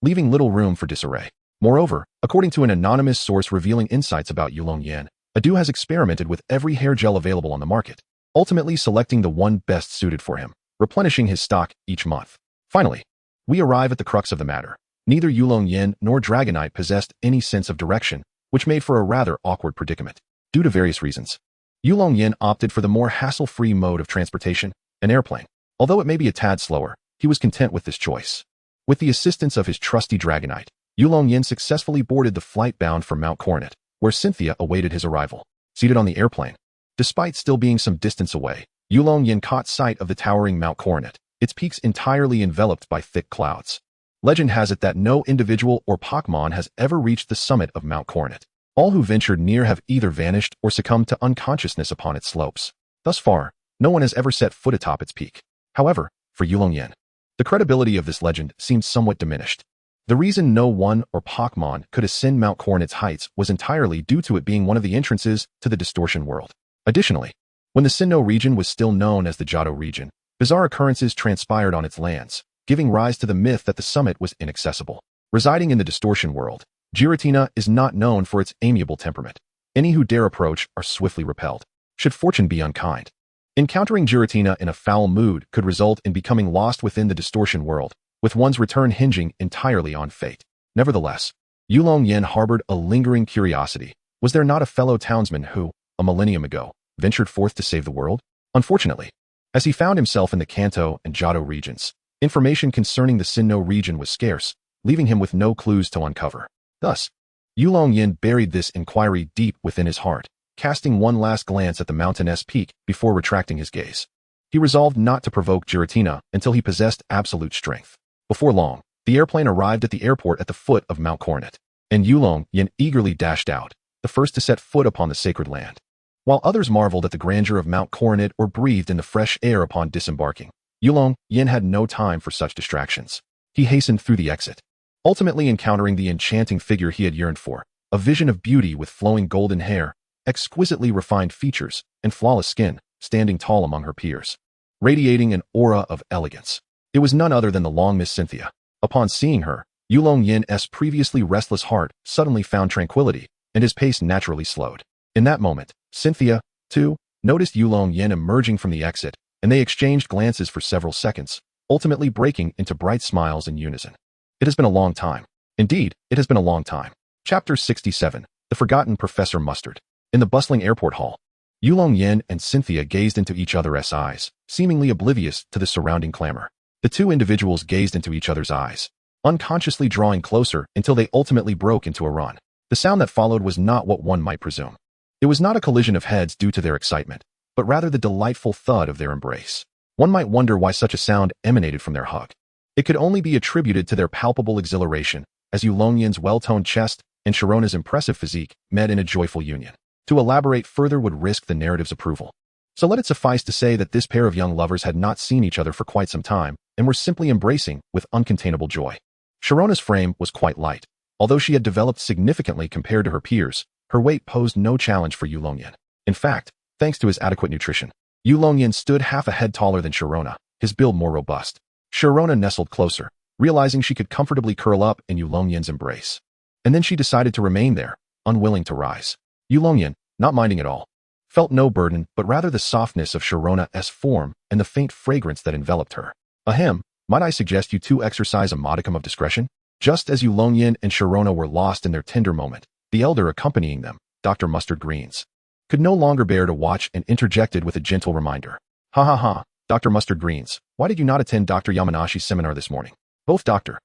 leaving little room for disarray. Moreover, according to an anonymous source revealing insights about Yulong Yan, Adu has experimented with every hair gel available on the market, ultimately selecting the one best suited for him, replenishing his stock each month. Finally, we arrive at the crux of the matter. Neither Yulong Yan nor Dragonite possessed any sense of direction, which made for a rather awkward predicament. Due to various reasons, Yulong Yan opted for the more hassle-free mode of transportation, an airplane. Although it may be a tad slower, he was content with this choice. With the assistance of his trusty Dragonite, Yulong Yan successfully boarded the flight bound for Mount Coronet, where Cynthia awaited his arrival. Seated on the airplane, despite still being some distance away, Yulong Yan caught sight of the towering Mount Coronet, its peaks entirely enveloped by thick clouds. Legend has it that no individual or Pokémon has ever reached the summit of Mount Coronet. All who ventured near have either vanished or succumbed to unconsciousness upon its slopes. Thus far, no one has ever set foot atop its peak. However, for Yulong Yan, the credibility of this legend seemed somewhat diminished. The reason no one or Pokémon could ascend Mount Coronet's heights was entirely due to it being one of the entrances to the distortion world. Additionally, When the Sinnoh region was still known as the Johto region, bizarre occurrences transpired on its lands, giving rise to the myth that the summit was inaccessible. Residing in the distortion world, Giratina is not known for its amiable temperament. Any who dare approach are swiftly repelled, should fortune be unkind. Encountering Giratina in a foul mood could result in becoming lost within the distortion world, with one's return hinging entirely on fate. Nevertheless, Yulong Yan harbored a lingering curiosity. Was there not a fellow townsman who, a millennium ago, ventured forth to save the world? Unfortunately, as he found himself in the Kanto and Johto regions, information concerning the Sinnoh region was scarce, leaving him with no clues to uncover. Thus, Yulong Yan buried this inquiry deep within his heart, casting one last glance at the mountainous peak before retracting his gaze. He resolved not to provoke Giratina until he possessed absolute strength. Before long, the airplane arrived at the airport at the foot of Mount Coronet, and Yulong Yan eagerly dashed out, the first to set foot upon the sacred land. While others marveled at the grandeur of Mount Coronet or breathed in the fresh air upon disembarking, Yulong Yan had no time for such distractions. He hastened through the exit, ultimately encountering the enchanting figure he had yearned for, a vision of beauty with flowing golden hair, exquisitely refined features, and flawless skin, standing tall among her peers, radiating an aura of elegance. It was none other than the long Miss Cynthia. Upon seeing her, Yulong Yan's previously restless heart suddenly found tranquility, and his pace naturally slowed. In that moment, Cynthia, too, noticed Yulong Yan emerging from the exit, and they exchanged glances for several seconds, ultimately breaking into bright smiles in unison. It has been a long time. Indeed, it has been a long time. Chapter 67, The Forgotten Professor Mustard. In the bustling airport hall, Yulong Yan and Cynthia gazed into each other's eyes, seemingly oblivious to the surrounding clamor. The two individuals gazed into each other's eyes, unconsciously drawing closer until they ultimately broke into a run. The sound that followed was not what one might presume. It was not a collision of heads due to their excitement, but rather the delightful thud of their embrace. One might wonder why such a sound emanated from their hug. It could only be attributed to their palpable exhilaration, as Yulong Yan's well-toned chest and Sharona's impressive physique met in a joyful union. To elaborate further would risk the narrative's approval. So let it suffice to say that this pair of young lovers had not seen each other for quite some time, and were simply embracing with uncontainable joy. Sharona's frame was quite light. Although she had developed significantly compared to her peers, her weight posed no challenge for Yulong Yan. In fact, thanks to his adequate nutrition, Yulong Yan stood half a head taller than Sharona, his build more robust. Sharona nestled closer, realizing she could comfortably curl up in Yulong Yan's embrace. And then she decided to remain there, unwilling to rise. Yulong Yan, not minding at all, felt no burden but rather the softness of Sharona's form and the faint fragrance that enveloped her. Ahem, might I suggest you two exercise a modicum of discretion? Just as Yulong Yan and Sharona were lost in their tender moment, the elder accompanying them, Dr. Mustard Greens, could no longer bear to watch and interjected with a gentle reminder. Ha ha ha, Dr. Mustard Greens, why did you not attend Dr. Yamanashi's seminar this morning? Both Dr.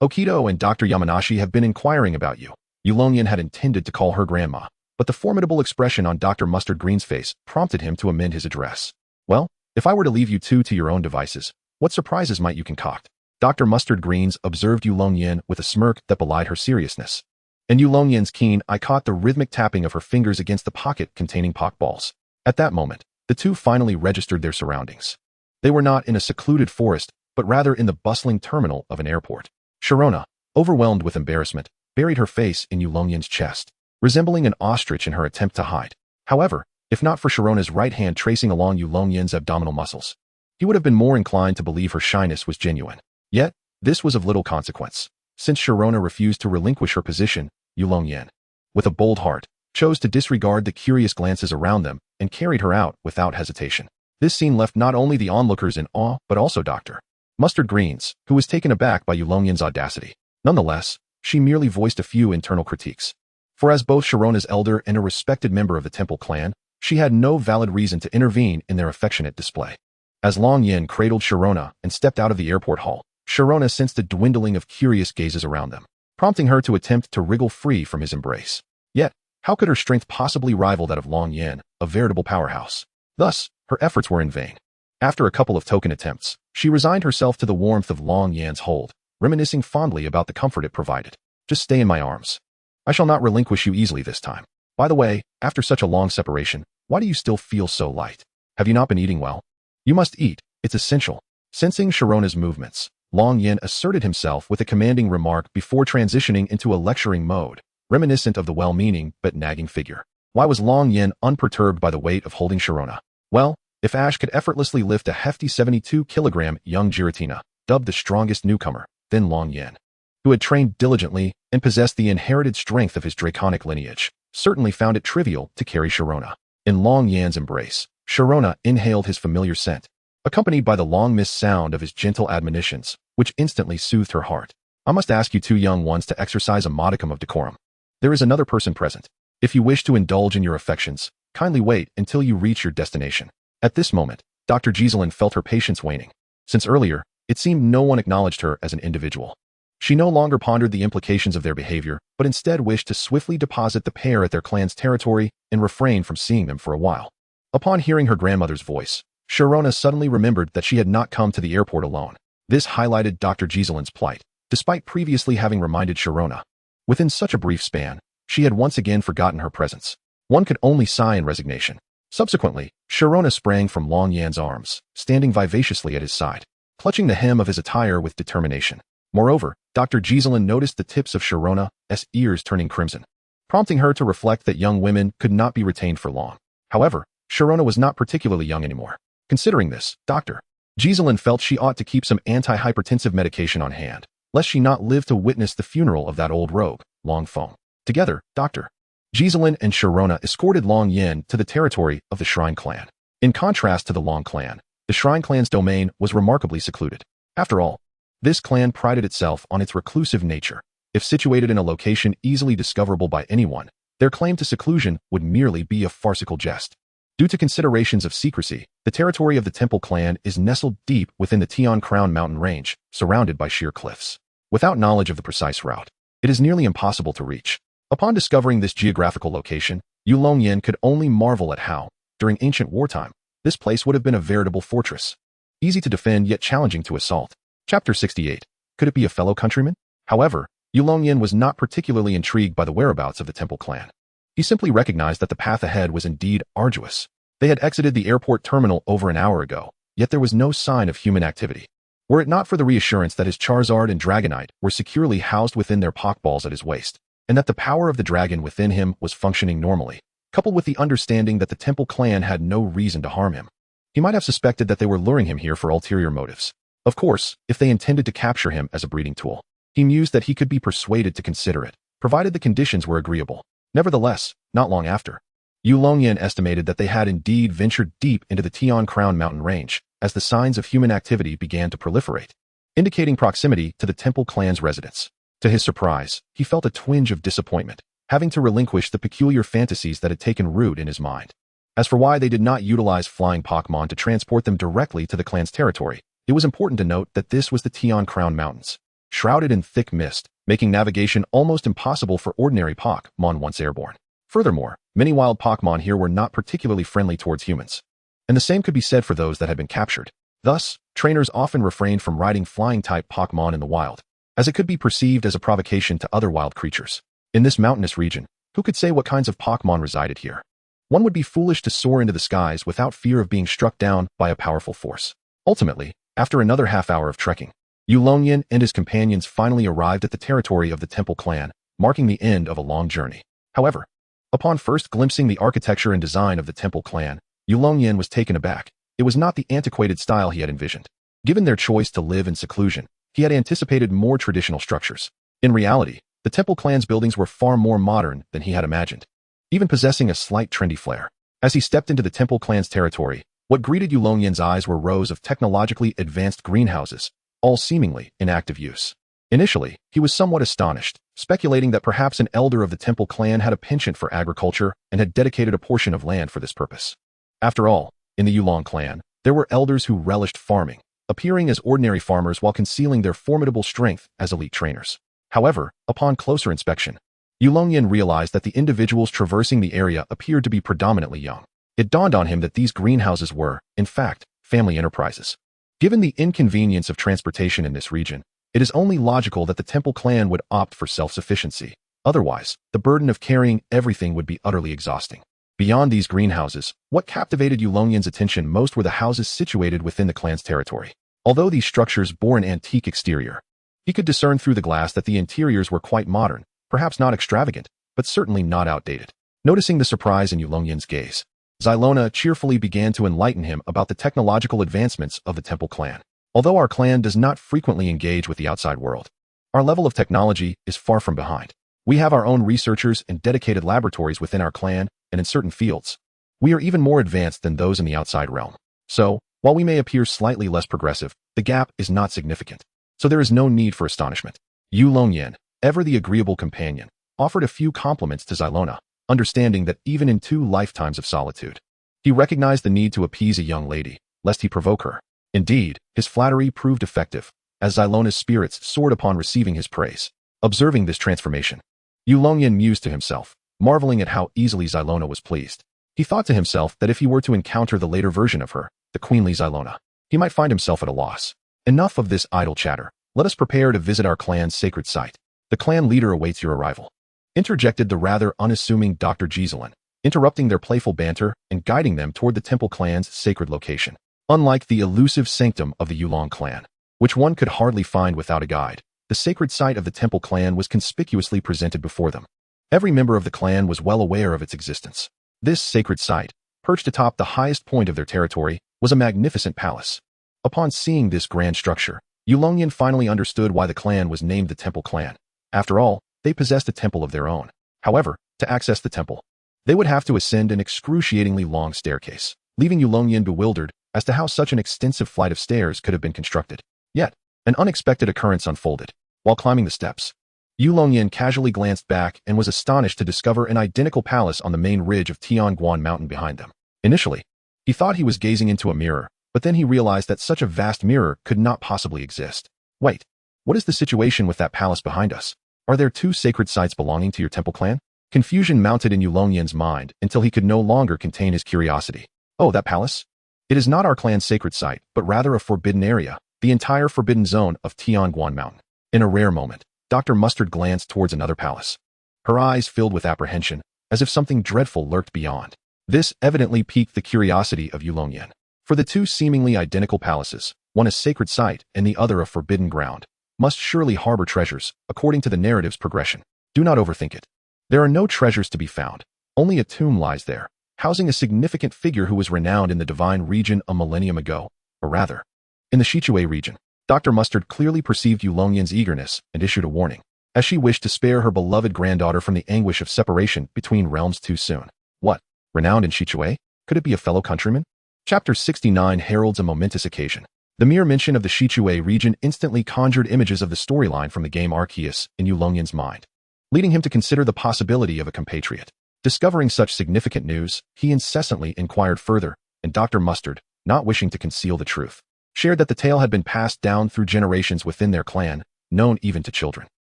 Okido and Dr. Yamanashi have been inquiring about you. Yulong Yan had intended to call her grandma, but the formidable expression on Dr. Mustard Green's face prompted him to amend his address. Well, if I were to leave you two to your own devices, what surprises might you concoct? Dr. Mustard Greens observed Yulong Yan with a smirk that belied her seriousness. In Yulong Yan's keen eye caught the rhythmic tapping of her fingers against the pocket containing pokeballs. At that moment, the two finally registered their surroundings. They were not in a secluded forest, but rather in the bustling terminal of an airport. Sharona, overwhelmed with embarrassment, buried her face in Yulong Yan's chest, resembling an ostrich in her attempt to hide. However, if not for Sharona's right hand tracing along Yulong Yan's abdominal muscles, he would have been more inclined to believe her shyness was genuine. Yet, this was of little consequence. Since Sharona refused to relinquish her position, Yulong Yan, with a bold heart, chose to disregard the curious glances around them and carried her out without hesitation. This scene left not only the onlookers in awe, but also Dr. Mustard Greens, who was taken aback by Yulong Yan's audacity. Nonetheless, she merely voiced a few internal critiques. For as both Sharona's elder and a respected member of the temple clan, she had no valid reason to intervene in their affectionate display. As Long Yan cradled Sharona and stepped out of the airport hall, Sharona sensed a dwindling of curious gazes around them, prompting her to attempt to wriggle free from his embrace. Yet, how could her strength possibly rival that of Long Yan, a veritable powerhouse? Thus, her efforts were in vain. After a couple of token attempts, she resigned herself to the warmth of Long Yan's hold, reminiscing fondly about the comfort it provided. Just stay in my arms. I shall not relinquish you easily this time. By the way, after such a long separation, why do you still feel so light? Have you not been eating well? You must eat, it's essential. Sensing Sharona's movements, Long Yan asserted himself with a commanding remark before transitioning into a lecturing mode, reminiscent of the well-meaning but nagging figure. Why was Long Yan unperturbed by the weight of holding Sharona? Well, if Ash could effortlessly lift a hefty 72-kilogram young Giratina, dubbed the strongest newcomer, then Yulong Yan, who had trained diligently and possessed the inherited strength of his draconic lineage, certainly found it trivial to carry Sharona. In Yulong Yan's embrace, Sharona inhaled his familiar scent, accompanied by the long-missed sound of his gentle admonitions, which instantly soothed her heart. I must ask you two young ones to exercise a modicum of decorum. There is another person present. If you wish to indulge in your affections, kindly wait until you reach your destination. At this moment, Dr. Giselin felt her patience waning. Since earlier, it seemed no one acknowledged her as an individual. She no longer pondered the implications of their behavior, but instead wished to swiftly deposit the pair at their clan's territory and refrain from seeing them for a while. Upon hearing her grandmother's voice, Sharona suddenly remembered that she had not come to the airport alone. This highlighted Dr. Giselin's plight, despite previously having reminded Sharona. Within such a brief span, she had once again forgotten her presence. One could only sigh in resignation. Subsequently, Sharona sprang from Yulong Yan's arms, standing vivaciously at his side, clutching the hem of his attire with determination. Moreover, Dr. Giselin noticed the tips of Sharona's ears turning crimson, prompting her to reflect that young women could not be retained for long. However, Sharona was not particularly young anymore. Considering this, Dr. Giselin felt she ought to keep some anti-hypertensive medication on hand, lest she not live to witness the funeral of that old rogue, Long Feng. Together, Dr. Giselin and Sharona escorted Yulong Yan to the territory of the Shrine Clan. In contrast to the Long Clan, the Shrine Clan's domain was remarkably secluded. After all, this clan prided itself on its reclusive nature. If situated in a location easily discoverable by anyone, their claim to seclusion would merely be a farcical jest. Due to considerations of secrecy, the territory of the Temple Clan is nestled deep within the Tian Crown mountain range, surrounded by sheer cliffs. Without knowledge of the precise route, it is nearly impossible to reach. Upon discovering this geographical location, Yulong Yan could only marvel at how, during ancient wartime, this place would have been a veritable fortress. Easy to defend yet challenging to assault. Chapter 68. Could it be a fellow countryman? However, Yulong Yan was not particularly intrigued by the whereabouts of the Temple Clan. He simply recognized that the path ahead was indeed arduous. They had exited the airport terminal over an hour ago, yet there was no sign of human activity. Were it not for the reassurance that his Charizard and Dragonite were securely housed within their Pokeballs at his waist, and that the power of the dragon within him was functioning normally, coupled with the understanding that the Temple Clan had no reason to harm him, he might have suspected that they were luring him here for ulterior motives. Of course, if they intended to capture him as a breeding tool, he mused that he could be persuaded to consider it, provided the conditions were agreeable. Nevertheless, not long after, Yulong Yan estimated that they had indeed ventured deep into the Tian Crown mountain range, as the signs of human activity began to proliferate, indicating proximity to the Temple Clan's residence. To his surprise, he felt a twinge of disappointment, having to relinquish the peculiar fantasies that had taken root in his mind. As for why they did not utilize flying Pokémon to transport them directly to the clan's territory, it was important to note that this was the Tian Crown Mountains, shrouded in thick mist, making navigation almost impossible for ordinary Pokémon once airborne. Furthermore, many wild Pokémon here were not particularly friendly towards humans, and the same could be said for those that had been captured. Thus, trainers often refrained from riding flying-type Pokémon in the wild, as it could be perceived as a provocation to other wild creatures. In this mountainous region, who could say what kinds of Pokémon resided here? One would be foolish to soar into the skies without fear of being struck down by a powerful force. Ultimately, after another half-hour of trekking, Yulong Yan and his companions finally arrived at the territory of the Temple Clan, marking the end of a long journey. However, upon first glimpsing the architecture and design of the Temple Clan, Yulong Yan was taken aback. It was not the antiquated style he had envisioned. Given their choice to live in seclusion, he had anticipated more traditional structures. In reality, the Temple Clan's buildings were far more modern than he had imagined, even possessing a slight trendy flair. As he stepped into the Temple Clan's territory, what greeted Yulong Yan's eyes were rows of technologically advanced greenhouses, all seemingly in active use. Initially, he was somewhat astonished, speculating that perhaps an elder of the Temple Clan had a penchant for agriculture and had dedicated a portion of land for this purpose. After all, in the Yulong clan, there were elders who relished farming, appearing as ordinary farmers while concealing their formidable strength as elite trainers. However, upon closer inspection, Yulong Yan realized that the individuals traversing the area appeared to be predominantly young. It dawned on him that these greenhouses were, in fact, family enterprises. Given the inconvenience of transportation in this region, it is only logical that the Temple Clan would opt for self-sufficiency. Otherwise, the burden of carrying everything would be utterly exhausting. Beyond these greenhouses, what captivated Yulong Yan's attention most were the houses situated within the clan's territory. Although these structures bore an antique exterior, he could discern through the glass that the interiors were quite modern, perhaps not extravagant, but certainly not outdated. Noticing the surprise in Yulong Yan's gaze, Xylona cheerfully began to enlighten him about the technological advancements of the Temple clan. Although our clan does not frequently engage with the outside world, our level of technology is far from behind. We have our own researchers and dedicated laboratories within our clan, and in certain fields, we are even more advanced than those in the outside realm. So, while we may appear slightly less progressive, the gap is not significant. So there is no need for astonishment. Yulong Yan, ever the agreeable companion, offered a few compliments to Xylona, understanding that even in 2 lifetimes of solitude, he recognized the need to appease a young lady, lest he provoke her. Indeed, his flattery proved effective, as Xylona's spirits soared upon receiving his praise. Observing this transformation, Yulong Yan mused to himself, marveling at how easily Xylona was pleased. He thought to himself that if he were to encounter the later version of her, the queenly Xylona, he might find himself at a loss. Enough of this idle chatter. Let us prepare to visit our clan's sacred site. The clan leader awaits your arrival, interjected the rather unassuming Dr. Giselin, interrupting their playful banter and guiding them toward the Temple clan's sacred location. Unlike the elusive sanctum of the Yulong clan, which one could hardly find without a guide, the sacred site of the Temple clan was conspicuously presented before them. Every member of the clan was well aware of its existence. This sacred site, perched atop the highest point of their territory, was a magnificent palace. Upon seeing this grand structure, Yulong Yan finally understood why the clan was named the Temple clan. After all, they possessed a temple of their own. However, to access the temple, they would have to ascend an excruciatingly long staircase, leaving Yulong Yan bewildered as to how such an extensive flight of stairs could have been constructed. Yet, an unexpected occurrence unfolded. While climbing the steps, Yulong Yan casually glanced back and was astonished to discover an identical palace on the main ridge of Tianguan Mountain behind them. Initially, he thought he was gazing into a mirror, but then he realized that such a vast mirror could not possibly exist. Wait, what is the situation with that palace behind us? Are there 2 sacred sites belonging to your temple clan? Confusion mounted in Yulong Yan's mind until he could no longer contain his curiosity. Oh, that palace? It is not our clan's sacred site, but rather a forbidden area, the entire forbidden zone of Tianguan Mountain. In a rare moment, Dr. Mustard glanced towards another palace. Her eyes filled with apprehension, as if something dreadful lurked beyond. This evidently piqued the curiosity of Yulong Yan. For the 2 seemingly identical palaces, one a sacred site and the other a forbidden ground, must surely harbor treasures, according to the narrative's progression. Do not overthink it. There are no treasures to be found. Only a tomb lies there, housing a significant figure who was renowned in the divine region a millennium ago, or rather, in the Shichue region. Dr. Mustard clearly perceived Yulong Yan's eagerness and issued a warning, as she wished to spare her beloved granddaughter from the anguish of separation between realms too soon. What? Renowned in Shichue? Could it be a fellow countryman? Chapter 69 heralds a momentous occasion. The mere mention of the Shichue region instantly conjured images of the storyline from the game Archus in Yulong Yan's mind, leading him to consider the possibility of a compatriot. Discovering such significant news, he incessantly inquired further, and Dr. Mustard, not wishing to conceal the truth, shared that the tale had been passed down through generations within their clan, known even to children.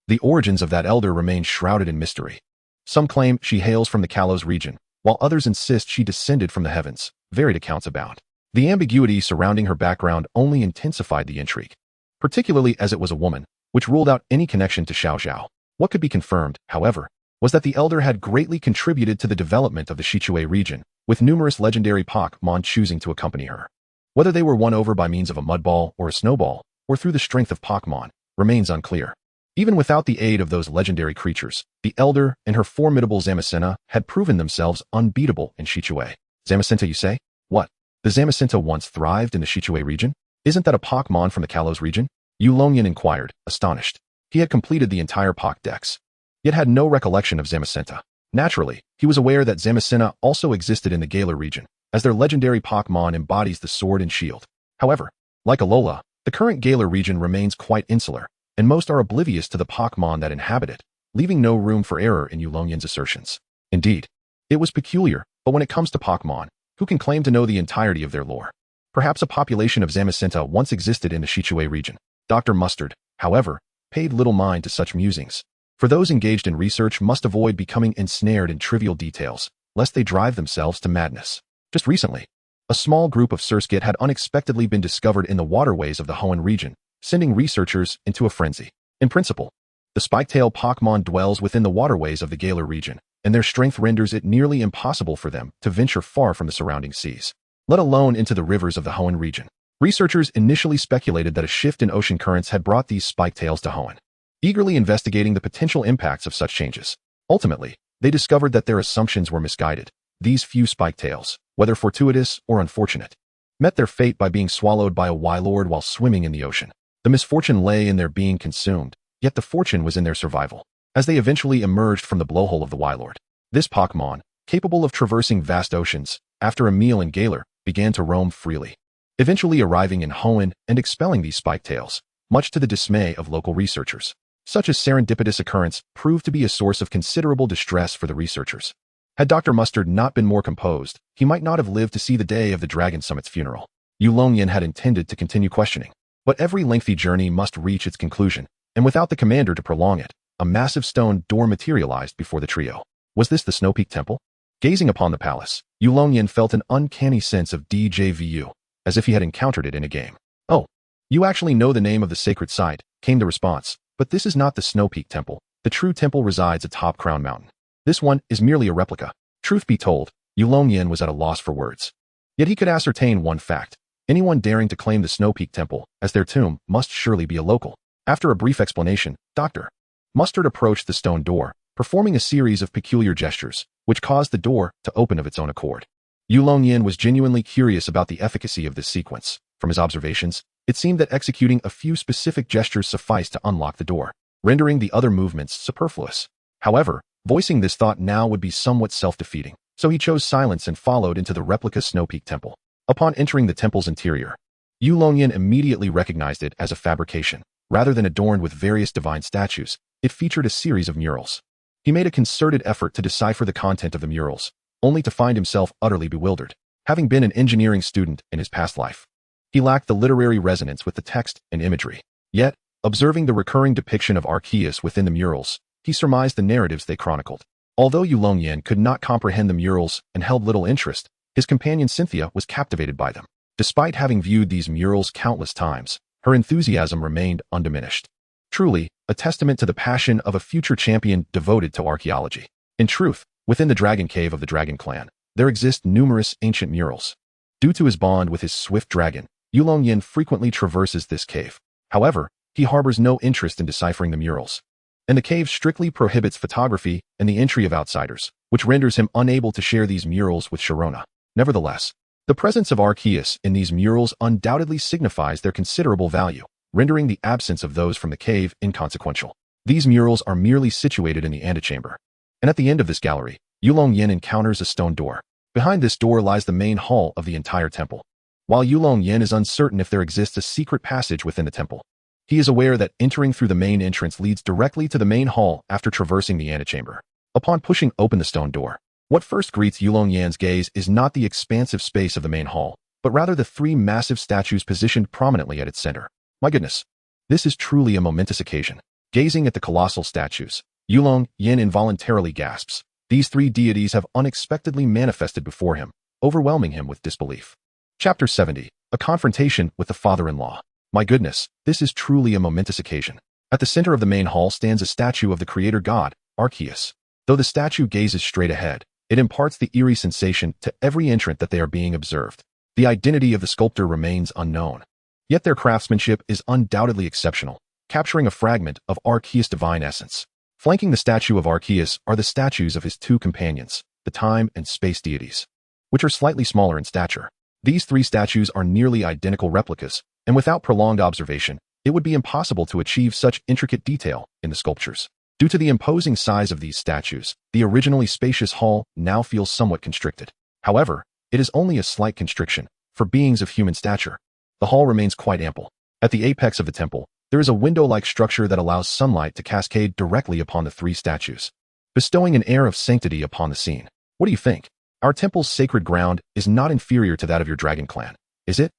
The origins of that elder remain shrouded in mystery. Some claim she hails from the Kalos region, while others insist she descended from the heavens. Varied accounts abound. The ambiguity surrounding her background only intensified the intrigue, particularly as it was a woman, which ruled out any connection to Xiao Xiao. What could be confirmed, however, was that the elder had greatly contributed to the development of the Shichue region, with numerous legendary Pokémon choosing to accompany her. Whether they were won over by means of a mudball or a snowball, or through the strength of Pokémon, remains unclear. Even without the aid of those legendary creatures, the elder and her formidable Zamazenta had proven themselves unbeatable in Shichue. Zamazenta, you say? What? The Zamazenta once thrived in the Shichue region? Isn't that a Pokémon from the Kalos region? Yulong Yan inquired, astonished. He had completed the entire Poké Dex, yet had no recollection of Zamazenta. Naturally, he was aware that Zamazenta also existed in the Galar region, as their legendary Pokémon embodies the sword and shield. However, like Alola, the current Galar region remains quite insular, and most are oblivious to the Pokémon that inhabit it, leaving no room for error in Yulong Yan's assertions. Indeed, it was peculiar, but when it comes to Pokémon, who can claim to know the entirety of their lore? Perhaps a population of Zamazenta once existed in the Shichue region. Dr. Mustard, however, paid little mind to such musings, for those engaged in research must avoid becoming ensnared in trivial details, lest they drive themselves to madness. Just recently, a small group of Surskit had unexpectedly been discovered in the waterways of the Hoenn region, sending researchers into a frenzy. In principle, the spike-tail Pokémon dwells within the waterways of the Galar region, and their strength renders it nearly impossible for them to venture far from the surrounding seas, let alone into the rivers of the Hoenn region. Researchers initially speculated that a shift in ocean currents had brought these spike-tails to Hoenn, eagerly investigating the potential impacts of such changes. Ultimately, they discovered that their assumptions were misguided, these few spike tails, whether fortuitous or unfortunate, met their fate by being swallowed by a Wylord while swimming in the ocean. The misfortune lay in their being consumed, yet the fortune was in their survival, as they eventually emerged from the blowhole of the Wylord. This Pokémon, capable of traversing vast oceans, after a meal in Galar, began to roam freely, eventually arriving in Hoenn and expelling these spike tails, much to the dismay of local researchers. Such a serendipitous occurrence proved to be a source of considerable distress for the researchers. Had Dr. Mustard not been more composed, he might not have lived to see the day of the Dragon Summit's funeral. Yulong Yan had intended to continue questioning, but every lengthy journey must reach its conclusion, and without the commander to prolong it, a massive stone door materialized before the trio. Was this the Snow Peak Temple? Gazing upon the palace, Yulong Yan felt an uncanny sense of déjà vu, as if he had encountered it in a game. "Oh, you actually know the name of the sacred site," came the response, "but this is not the Snow Peak Temple. The true temple resides atop Crown Mountain. This one is merely a replica." Truth be told, Yulong Yan was at a loss for words. Yet he could ascertain one fact. Anyone daring to claim the Snow Peak Temple as their tomb must surely be a local. After a brief explanation, Dr. Mustard approached the stone door, performing a series of peculiar gestures, which caused the door to open of its own accord. Yulong Yan was genuinely curious about the efficacy of this sequence. From his observations, it seemed that executing a few specific gestures sufficed to unlock the door, rendering the other movements superfluous. However, voicing this thought now would be somewhat self-defeating, so he chose silence and followed into the replica Snow Peak Temple. Upon entering the temple's interior, Yulong Yan immediately recognized it as a fabrication. Rather than adorned with various divine statues, it featured a series of murals. He made a concerted effort to decipher the content of the murals, only to find himself utterly bewildered. Having been an engineering student in his past life, he lacked the literary resonance with the text and imagery. Yet, observing the recurring depiction of Archus within the murals, he surmised the narratives they chronicled. Although Yulong Yan could not comprehend the murals and held little interest, his companion Cynthia was captivated by them. Despite having viewed these murals countless times, her enthusiasm remained undiminished. Truly, a testament to the passion of a future champion devoted to archaeology. In truth, within the Dragon Cave of the Dragon Clan, there exist numerous ancient murals. Due to his bond with his swift dragon, Yulong Yan frequently traverses this cave. However, he harbors no interest in deciphering the murals, and the cave strictly prohibits photography and the entry of outsiders, which renders him unable to share these murals with Sharona. Nevertheless, the presence of Archus in these murals undoubtedly signifies their considerable value, rendering the absence of those from the cave inconsequential. These murals are merely situated in the antechamber, and at the end of this gallery, Yulong Yan encounters a stone door. Behind this door lies the main hall of the entire temple. While Yulong Yan is uncertain if there exists a secret passage within the temple, he is aware that entering through the main entrance leads directly to the main hall after traversing the antechamber. Upon pushing open the stone door, what first greets Yulong Yan's gaze is not the expansive space of the main hall, but rather the three massive statues positioned prominently at its center. My goodness, this is truly a momentous occasion. Gazing at the colossal statues, Yulong Yan involuntarily gasps. These three deities have unexpectedly manifested before him, overwhelming him with disbelief. Chapter 70. A Confrontation with the Father-in-Law. My goodness, this is truly a momentous occasion. At the center of the main hall stands a statue of the creator god, Archus. Though the statue gazes straight ahead, it imparts the eerie sensation to every entrant that they are being observed. The identity of the sculptor remains unknown, yet their craftsmanship is undoubtedly exceptional, capturing a fragment of Archus' divine essence. Flanking the statue of Archus are the statues of his two companions, the time and space deities, which are slightly smaller in stature. These three statues are nearly identical replicas, and without prolonged observation, it would be impossible to achieve such intricate detail in the sculptures. Due to the imposing size of these statues, the originally spacious hall now feels somewhat constricted. However, it is only a slight constriction. For beings of human stature, the hall remains quite ample. At the apex of the temple, there is a window-like structure that allows sunlight to cascade directly upon the three statues, bestowing an air of sanctity upon the scene. What do you think? Our temple's sacred ground is not inferior to that of your dragon clan, is it?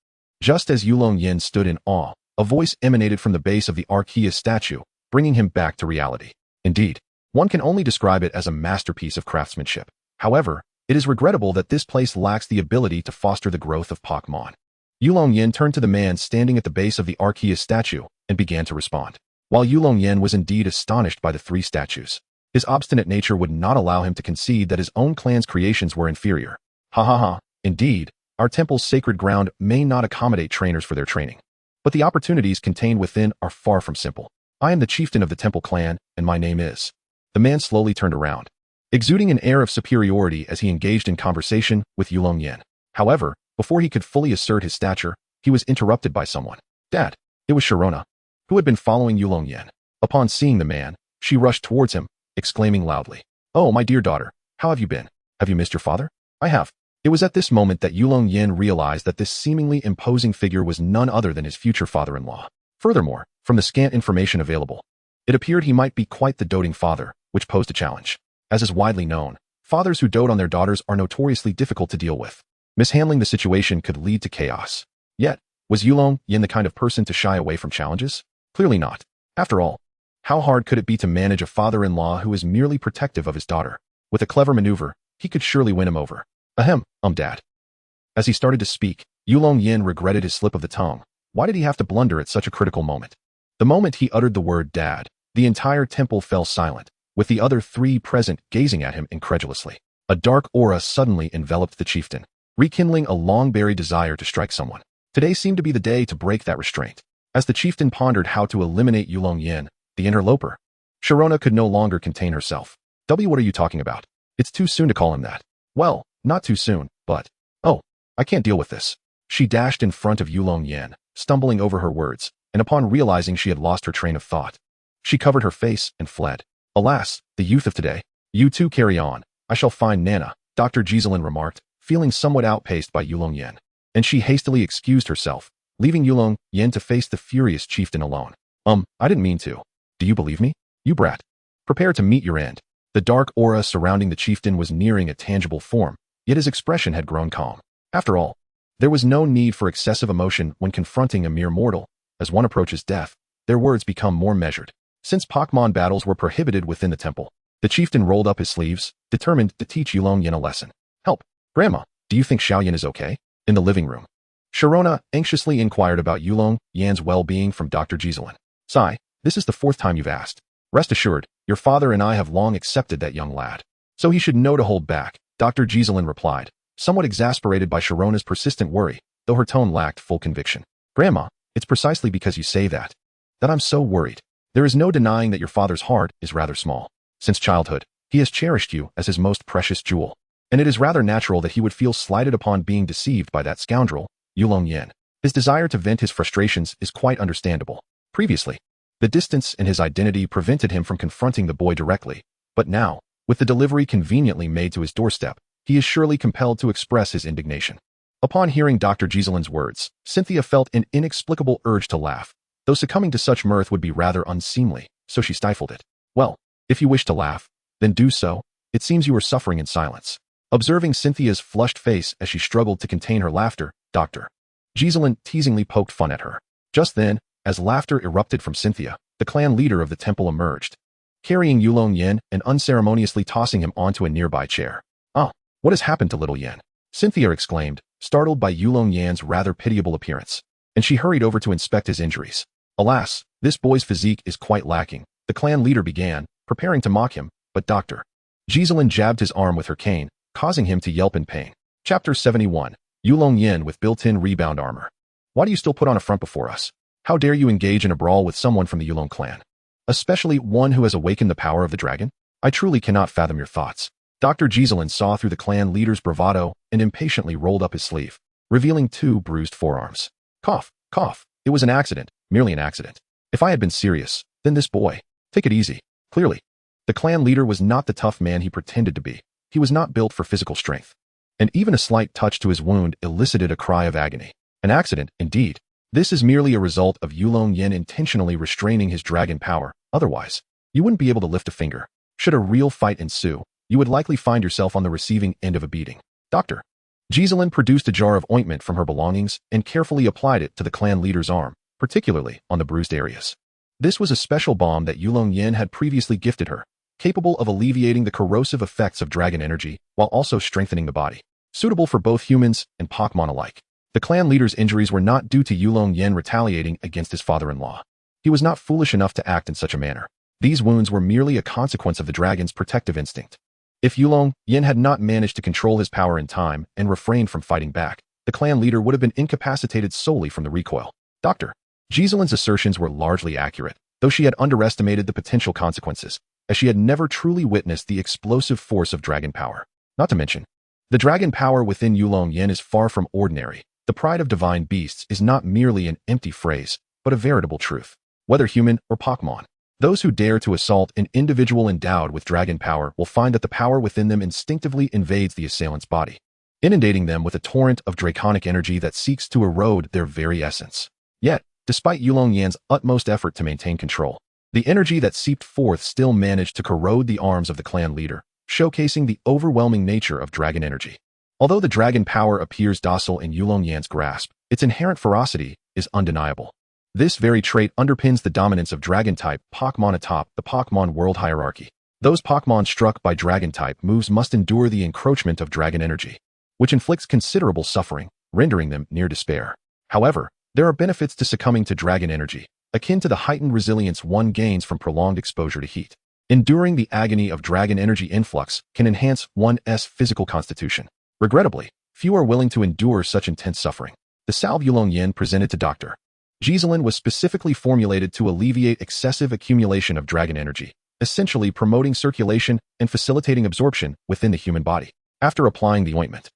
Just as Yulong Yan stood in awe, a voice emanated from the base of the Archus statue, bringing him back to reality. Indeed, one can only describe it as a masterpiece of craftsmanship. However, it is regrettable that this place lacks the ability to foster the growth of Pokémon. Yulong Yan turned to the man standing at the base of the Archus statue and began to respond. While Yulong Yan was indeed astonished by the three statues, his obstinate nature would not allow him to concede that his own clan's creations were inferior. Ha ha ha, indeed, our temple's sacred ground may not accommodate trainers for their training, but the opportunities contained within are far from simple. I am the chieftain of the temple clan, and my name is. The man slowly turned around, exuding an air of superiority as he engaged in conversation with Yulong Yan. However, before he could fully assert his stature, he was interrupted by someone. Dad! It was Sharona, who had been following Yulong Yan. Upon seeing the man, she rushed towards him, exclaiming loudly, "Oh, my dear daughter, how have you been? Have you missed your father?" "I have." It was at this moment that Yulong Yan realized that this seemingly imposing figure was none other than his future father-in-law. Furthermore, from the scant information available, it appeared he might be quite the doting father, which posed a challenge. As is widely known, fathers who dote on their daughters are notoriously difficult to deal with. Mishandling the situation could lead to chaos. Yet, was Yulong Yan the kind of person to shy away from challenges? Clearly not. After all, how hard could it be to manage a father-in-law who is merely protective of his daughter? With a clever maneuver, he could surely win him over. Ahem, Dad. As he started to speak, Yulong Yan regretted his slip of the tongue. Why did he have to blunder at such a critical moment? The moment he uttered the word dad, the entire temple fell silent, with the other three present gazing at him incredulously. A dark aura suddenly enveloped the chieftain, rekindling a long-buried desire to strike someone. Today seemed to be the day to break that restraint. As the chieftain pondered how to eliminate Yulong Yan, the interloper, Sharona could no longer contain herself. What are you talking about? It's too soon to call him that. Well, not too soon, but... Oh, I can't deal with this. She dashed in front of Yulong Yan, stumbling over her words, and upon realizing she had lost her train of thought, she covered her face and fled. Alas, the youth of today. You two carry on. I shall find Nana, Dr. Giselin remarked, feeling somewhat outpaced by Yulong Yan. And she hastily excused herself, leaving Yulong Yan to face the furious chieftain alone. I didn't mean to. Do you believe me? You brat. Prepare to meet your end. The dark aura surrounding the chieftain was nearing a tangible form, yet his expression had grown calm. After all, there was no need for excessive emotion when confronting a mere mortal. As one approaches death, their words become more measured. Since Pokémon battles were prohibited within the temple, the chieftain rolled up his sleeves, determined to teach Yulong Yan a lesson. Help! Grandma, do you think Xiaoyan is okay? In the living room, Sharona anxiously inquired about Yulong Yan's well-being from Dr. Giselin. Sigh, this is the 4th time you've asked. Rest assured, your father and I have long accepted that young lad. So he should know to hold back, Dr. Giselin replied, somewhat exasperated by Sharona's persistent worry, though her tone lacked full conviction. Grandma, it's precisely because you say that I'm so worried. There is no denying that your father's heart is rather small. Since childhood, he has cherished you as his most precious jewel, and it is rather natural that he would feel slighted upon being deceived by that scoundrel, Yulong Yan. His desire to vent his frustrations is quite understandable. Previously, the distance and his identity prevented him from confronting the boy directly, but now, with the delivery conveniently made to his doorstep, he is surely compelled to express his indignation. Upon hearing Dr. Giselin's words, Cynthia felt an inexplicable urge to laugh, though succumbing to such mirth would be rather unseemly, so she stifled it. Well, if you wish to laugh, then do so. It seems you are suffering in silence. Observing Cynthia's flushed face as she struggled to contain her laughter, Dr. Giselin teasingly poked fun at her. Just then, as laughter erupted from Cynthia, the clan leader of the temple emerged, carrying Yulong Yan and unceremoniously tossing him onto a nearby chair. Ah, what has happened to little Yan? Cynthia exclaimed, startled by Yulong Yan's rather pitiable appearance, and she hurried over to inspect his injuries. Alas, this boy's physique is quite lacking, the clan leader began, preparing to mock him, but Dr. Giselin jabbed his arm with her cane, causing him to yelp in pain. Chapter 71. Yulong Yan with built-in rebound armor. Why do you still put on a front before us? How dare you engage in a brawl with someone from the Yulong clan? Especially one who has awakened the power of the dragon? I truly cannot fathom your thoughts. Dr. Giselin saw through the clan leader's bravado and impatiently rolled up his sleeve, revealing 2 bruised forearms. Cough, cough. It was an accident, merely an accident. If I had been serious, then this boy. Take it easy. Clearly, the clan leader was not the tough man he pretended to be. He was not built for physical strength. And even a slight touch to his wound elicited a cry of agony. An accident, indeed. This is merely a result of Yulong Yan intentionally restraining his dragon power. Otherwise, you wouldn't be able to lift a finger. Should a real fight ensue, you would likely find yourself on the receiving end of a beating. Dr. Giselin produced a jar of ointment from her belongings and carefully applied it to the clan leader's arm, particularly on the bruised areas. This was a special balm that Yulong Yan had previously gifted her, capable of alleviating the corrosive effects of dragon energy while also strengthening the body, suitable for both humans and Pokémon alike. The clan leader's injuries were not due to Yulong Yan retaliating against his father-in-law. He was not foolish enough to act in such a manner. These wounds were merely a consequence of the dragon's protective instinct. If Yulong Yan had not managed to control his power in time and refrained from fighting back, the clan leader would have been incapacitated solely from the recoil. Dr. Giselin's assertions were largely accurate, though she had underestimated the potential consequences. as she had never truly witnessed the explosive force of dragon power. Not to mention, the dragon power within Yulong Yan is far from ordinary. The pride of divine beasts is not merely an empty phrase, but a veritable truth. Whether human or Pokémon, those who dare to assault an individual endowed with dragon power will find that the power within them instinctively invades the assailant's body, inundating them with a torrent of draconic energy that seeks to erode their very essence. Yet, despite Yulong Yan's utmost effort to maintain control, the energy that seeped forth still managed to corrode the arms of the clan leader, showcasing the overwhelming nature of dragon energy. Although the dragon power appears docile in Yulong Yan's grasp, its inherent ferocity is undeniable. This very trait underpins the dominance of dragon-type Pokémon atop the Pokémon world hierarchy. Those Pokémon struck by dragon-type moves must endure the encroachment of dragon energy, which inflicts considerable suffering, rendering them near despair. However, there are benefits to succumbing to dragon energy, akin to the heightened resilience one gains from prolonged exposure to heat. Enduring the agony of dragon energy influx can enhance one's physical constitution. Regrettably, few are willing to endure such intense suffering. The salve Yulong Yan presented to Dr. Giselin was specifically formulated to alleviate excessive accumulation of dragon energy, essentially promoting circulation and facilitating absorption within the human body. After applying the ointment,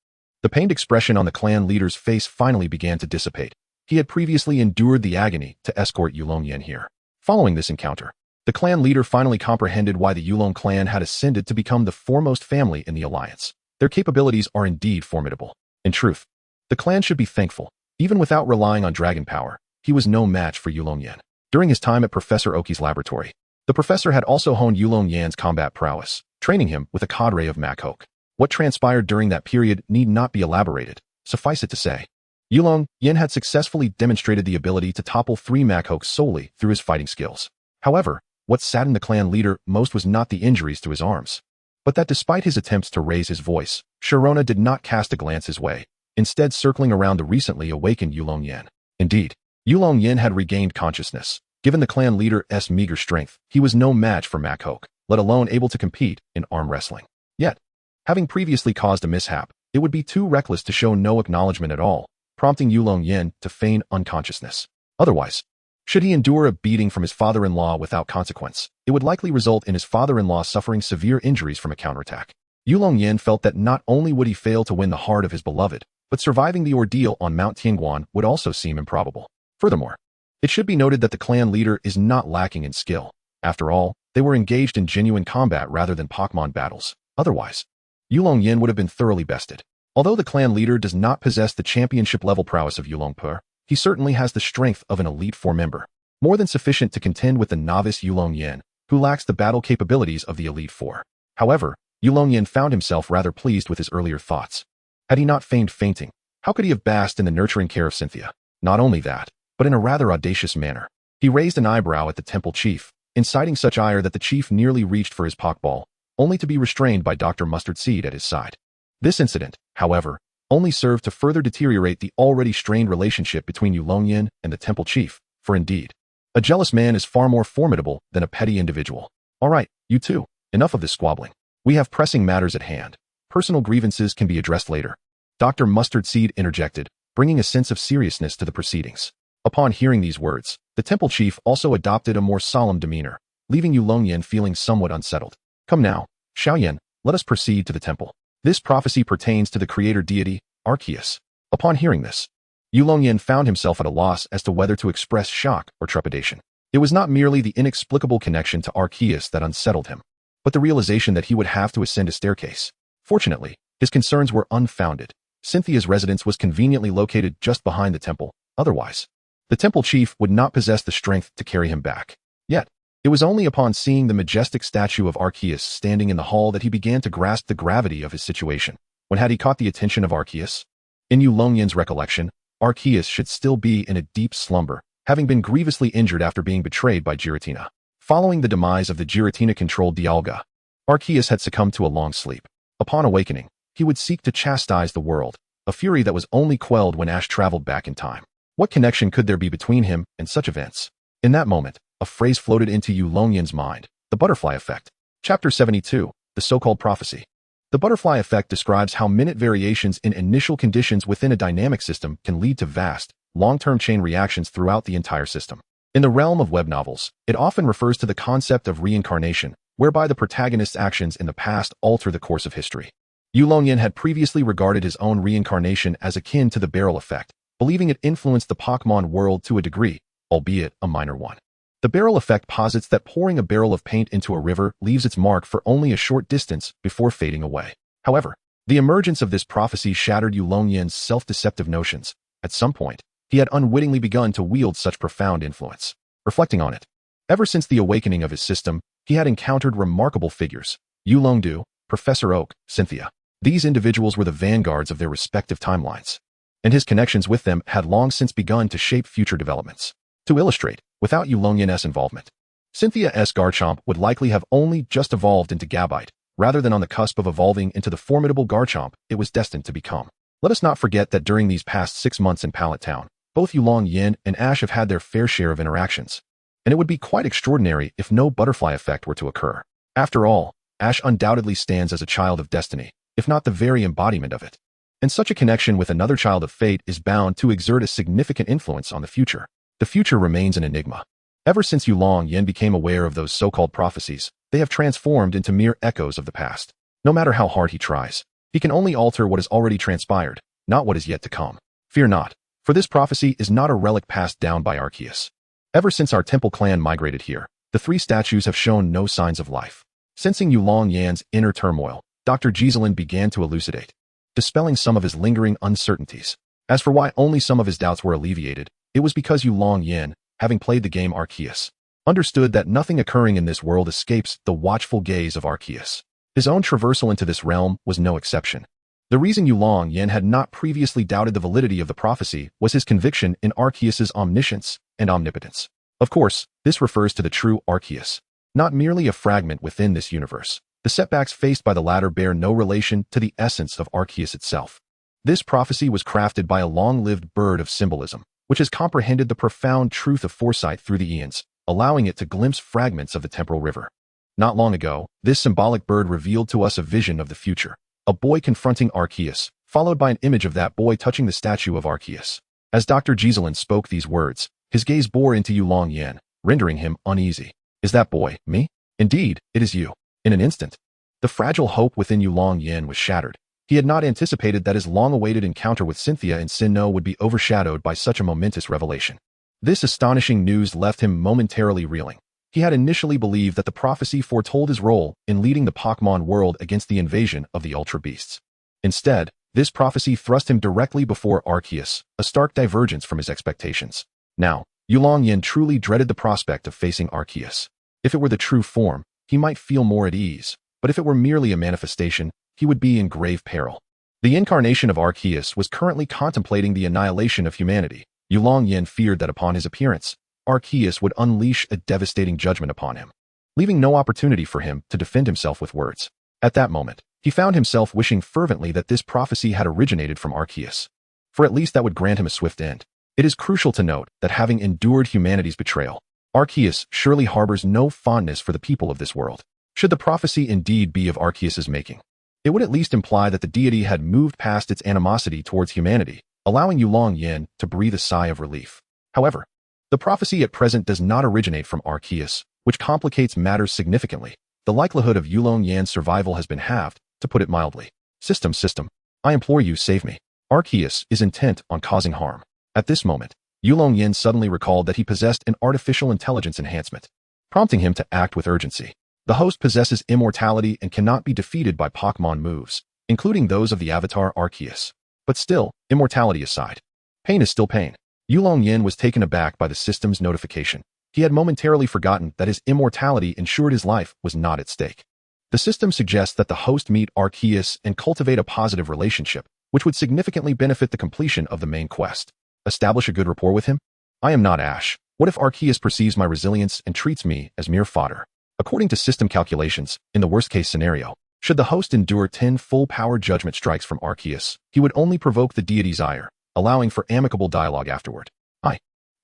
the pained expression on the clan leader's face finally began to dissipate. He had previously endured the agony to escort Yulong Yan here. Following this encounter, the clan leader finally comprehended why the Yulong clan had ascended to become the foremost family in the alliance. Their capabilities are indeed formidable. In truth, the clan should be thankful. Even without relying on dragon power, he was no match for Yulong Yan. During his time at Professor Oki's laboratory, the professor had also honed Yulong Yan's combat prowess, training him with a cadre of Makoke. What transpired during that period need not be elaborated. Suffice it to say, Yulong Yan had successfully demonstrated the ability to topple 3 Makoke solely through his fighting skills. However, what saddened the clan leader most was not the injuries to his arms, but that despite his attempts to raise his voice, Sharona did not cast a glance his way, instead circling around the recently awakened Yulong Yan. Indeed, Yulong Yan had regained consciousness. Given the clan leader's meager strength, he was no match for Makoke, let alone able to compete in arm wrestling. Yet, having previously caused a mishap, it would be too reckless to show no acknowledgement at all, prompting Yulong Yan to feign unconsciousness. Otherwise, should he endure a beating from his father-in-law without consequence, it would likely result in his father-in-law suffering severe injuries from a counterattack. Yulong Yan felt that not only would he fail to win the heart of his beloved, but surviving the ordeal on Mount Tianguan would also seem improbable. Furthermore, it should be noted that the clan leader is not lacking in skill. After all, they were engaged in genuine combat rather than Pokémon battles. Otherwise, Yulong Yan would have been thoroughly bested. Although the clan leader does not possess the championship-level prowess of Yulong Per, he certainly has the strength of an Elite Four member, more than sufficient to contend with the novice Yulong Yan, who lacks the battle capabilities of the Elite Four. However, Yulong Yan found himself rather pleased with his earlier thoughts. Had he not feigned fainting, how could he have basked in the nurturing care of Cynthia? Not only that, but in a rather audacious manner, he raised an eyebrow at the temple chief, inciting such ire that the chief nearly reached for his Pokeball, only to be restrained by Dr. Mustard Seed at his side. This incident, however, only served to further deteriorate the already strained relationship between Yulong Yan and the temple chief, for indeed, a jealous man is far more formidable than a petty individual. All right, you two, enough of this squabbling. We have pressing matters at hand. Personal grievances can be addressed later. Dr. Mustard Seed interjected, bringing a sense of seriousness to the proceedings. Upon hearing these words, the temple chief also adopted a more solemn demeanor, leaving Yulong Yan feeling somewhat unsettled. Come now, Xiaoyan, let us proceed to the temple. This prophecy pertains to the creator deity, Archus. Upon hearing this, Yulong Yan found himself at a loss as to whether to express shock or trepidation. It was not merely the inexplicable connection to Archus that unsettled him, but the realization that he would have to ascend a staircase. Fortunately, his concerns were unfounded. Cynthia's residence was conveniently located just behind the temple. Otherwise, the temple chief would not possess the strength to carry him back. Yet, it was only upon seeing the majestic statue of Archus standing in the hall that he began to grasp the gravity of his situation. When had he caught the attention of Archus? In Yulong Yan's recollection, Archus should still be in a deep slumber, having been grievously injured after being betrayed by Giratina. Following the demise of the Giratina-controlled Dialga, Archus had succumbed to a long sleep. Upon awakening, he would seek to chastise the world, a fury that was only quelled when Ash traveled back in time. What connection could there be between him and such events? In that moment, a phrase floated into Yulong Yan's mind, the butterfly effect. Chapter 72, the so-called prophecy. The butterfly effect describes how minute variations in initial conditions within a dynamic system can lead to vast, long-term chain reactions throughout the entire system. In the realm of web novels, it often refers to the concept of reincarnation, whereby the protagonist's actions in the past alter the course of history. Yulong Yan had previously regarded his own reincarnation as akin to the barrel effect, believing it influenced the Pokémon world to a degree, albeit a minor one. The barrel effect posits that pouring a barrel of paint into a river leaves its mark for only a short distance before fading away. However, the emergence of this prophecy shattered Yulong Yan's self-deceptive notions. At some point, he had unwittingly begun to wield such profound influence. Reflecting on it, ever since the awakening of his system, he had encountered remarkable figures: Yulong Du, Professor Oak, Cynthia. These individuals were the vanguards of their respective timelines, and his connections with them had long since begun to shape future developments. To illustrate, without Yulong Yan's involvement, Cynthia's Garchomp would likely have only just evolved into Gabite, rather than on the cusp of evolving into the formidable Garchomp it was destined to become. Let us not forget that during these past 6 months in Pallet Town, both Yulong Yan and Ash have had their fair share of interactions, and it would be quite extraordinary if no butterfly effect were to occur. After all, Ash undoubtedly stands as a child of destiny, if not the very embodiment of it. And such a connection with another child of fate is bound to exert a significant influence on the future. The future remains an enigma. Ever since Yulong Yan became aware of those so-called prophecies, they have transformed into mere echoes of the past. No matter how hard he tries, he can only alter what has already transpired, not what is yet to come. Fear not, for this prophecy is not a relic passed down by Archus. Ever since our temple clan migrated here, the 3 statues have shown no signs of life. Sensing Yulong Yan's inner turmoil, Dr. Giselin began to elucidate, dispelling some of his lingering uncertainties. As for why only some of his doubts were alleviated, it was because Yulong Yan, having played the game Archus, understood that nothing occurring in this world escapes the watchful gaze of Archus. His own traversal into this realm was no exception. The reason Yulong Yan had not previously doubted the validity of the prophecy was his conviction in Archus's omniscience and omnipotence. Of course, this refers to the true Archus, not merely a fragment within this universe. The setbacks faced by the latter bear no relation to the essence of Archus itself. This prophecy was crafted by a long-lived bird of symbolism, which has comprehended the profound truth of foresight through the eons, allowing it to glimpse fragments of the temporal river. Not long ago, this symbolic bird revealed to us a vision of the future, a boy confronting Archus, followed by an image of that boy touching the statue of Archus. As Dr. Giselin spoke these words, his gaze bore into Yulong Yan, rendering him uneasy. Is that boy me? Indeed, it is you. In an instant, the fragile hope within Yulong Yan was shattered. He had not anticipated that his long-awaited encounter with Cynthia and Sinnoh would be overshadowed by such a momentous revelation. This astonishing news left him momentarily reeling. He had initially believed that the prophecy foretold his role in leading the Pokémon world against the invasion of the Ultra Beasts. Instead, this prophecy thrust him directly before Archus, a stark divergence from his expectations. Now, Yulong Yan truly dreaded the prospect of facing Archus. If it were the true form, he might feel more at ease, but if it were merely a manifestation, he would be in grave peril. The incarnation of Archus was currently contemplating the annihilation of humanity. Yulong Yan feared that upon his appearance, Archus would unleash a devastating judgment upon him, leaving no opportunity for him to defend himself with words. At that moment, he found himself wishing fervently that this prophecy had originated from Archus, for at least that would grant him a swift end. It is crucial to note that having endured humanity's betrayal, Archus surely harbors no fondness for the people of this world. Should the prophecy indeed be of Archus's making, it would at least imply that the deity had moved past its animosity towards humanity, allowing Yulong Yan to breathe a sigh of relief. However, the prophecy at present does not originate from Archus, which complicates matters significantly. The likelihood of Yulong Yan's survival has been halved, to put it mildly. System, I implore you, save me. Archus is intent on causing harm. At this moment, Yulong Yan suddenly recalled that he possessed an artificial intelligence enhancement, prompting him to act with urgency. The host possesses immortality and cannot be defeated by Pokémon moves, including those of the avatar Archus. But still, immortality aside, pain is still pain. Yulong Yan was taken aback by the system's notification. He had momentarily forgotten that his immortality ensured his life was not at stake. The system suggests that the host meet Archus and cultivate a positive relationship, which would significantly benefit the completion of the main quest. Establish a good rapport with him? I am not Ash. What if Archus perceives my resilience and treats me as mere fodder? According to system calculations, in the worst-case scenario, should the host endure 10 full-power judgment strikes from Archus, he would only provoke the deity's ire, allowing for amicable dialogue afterward.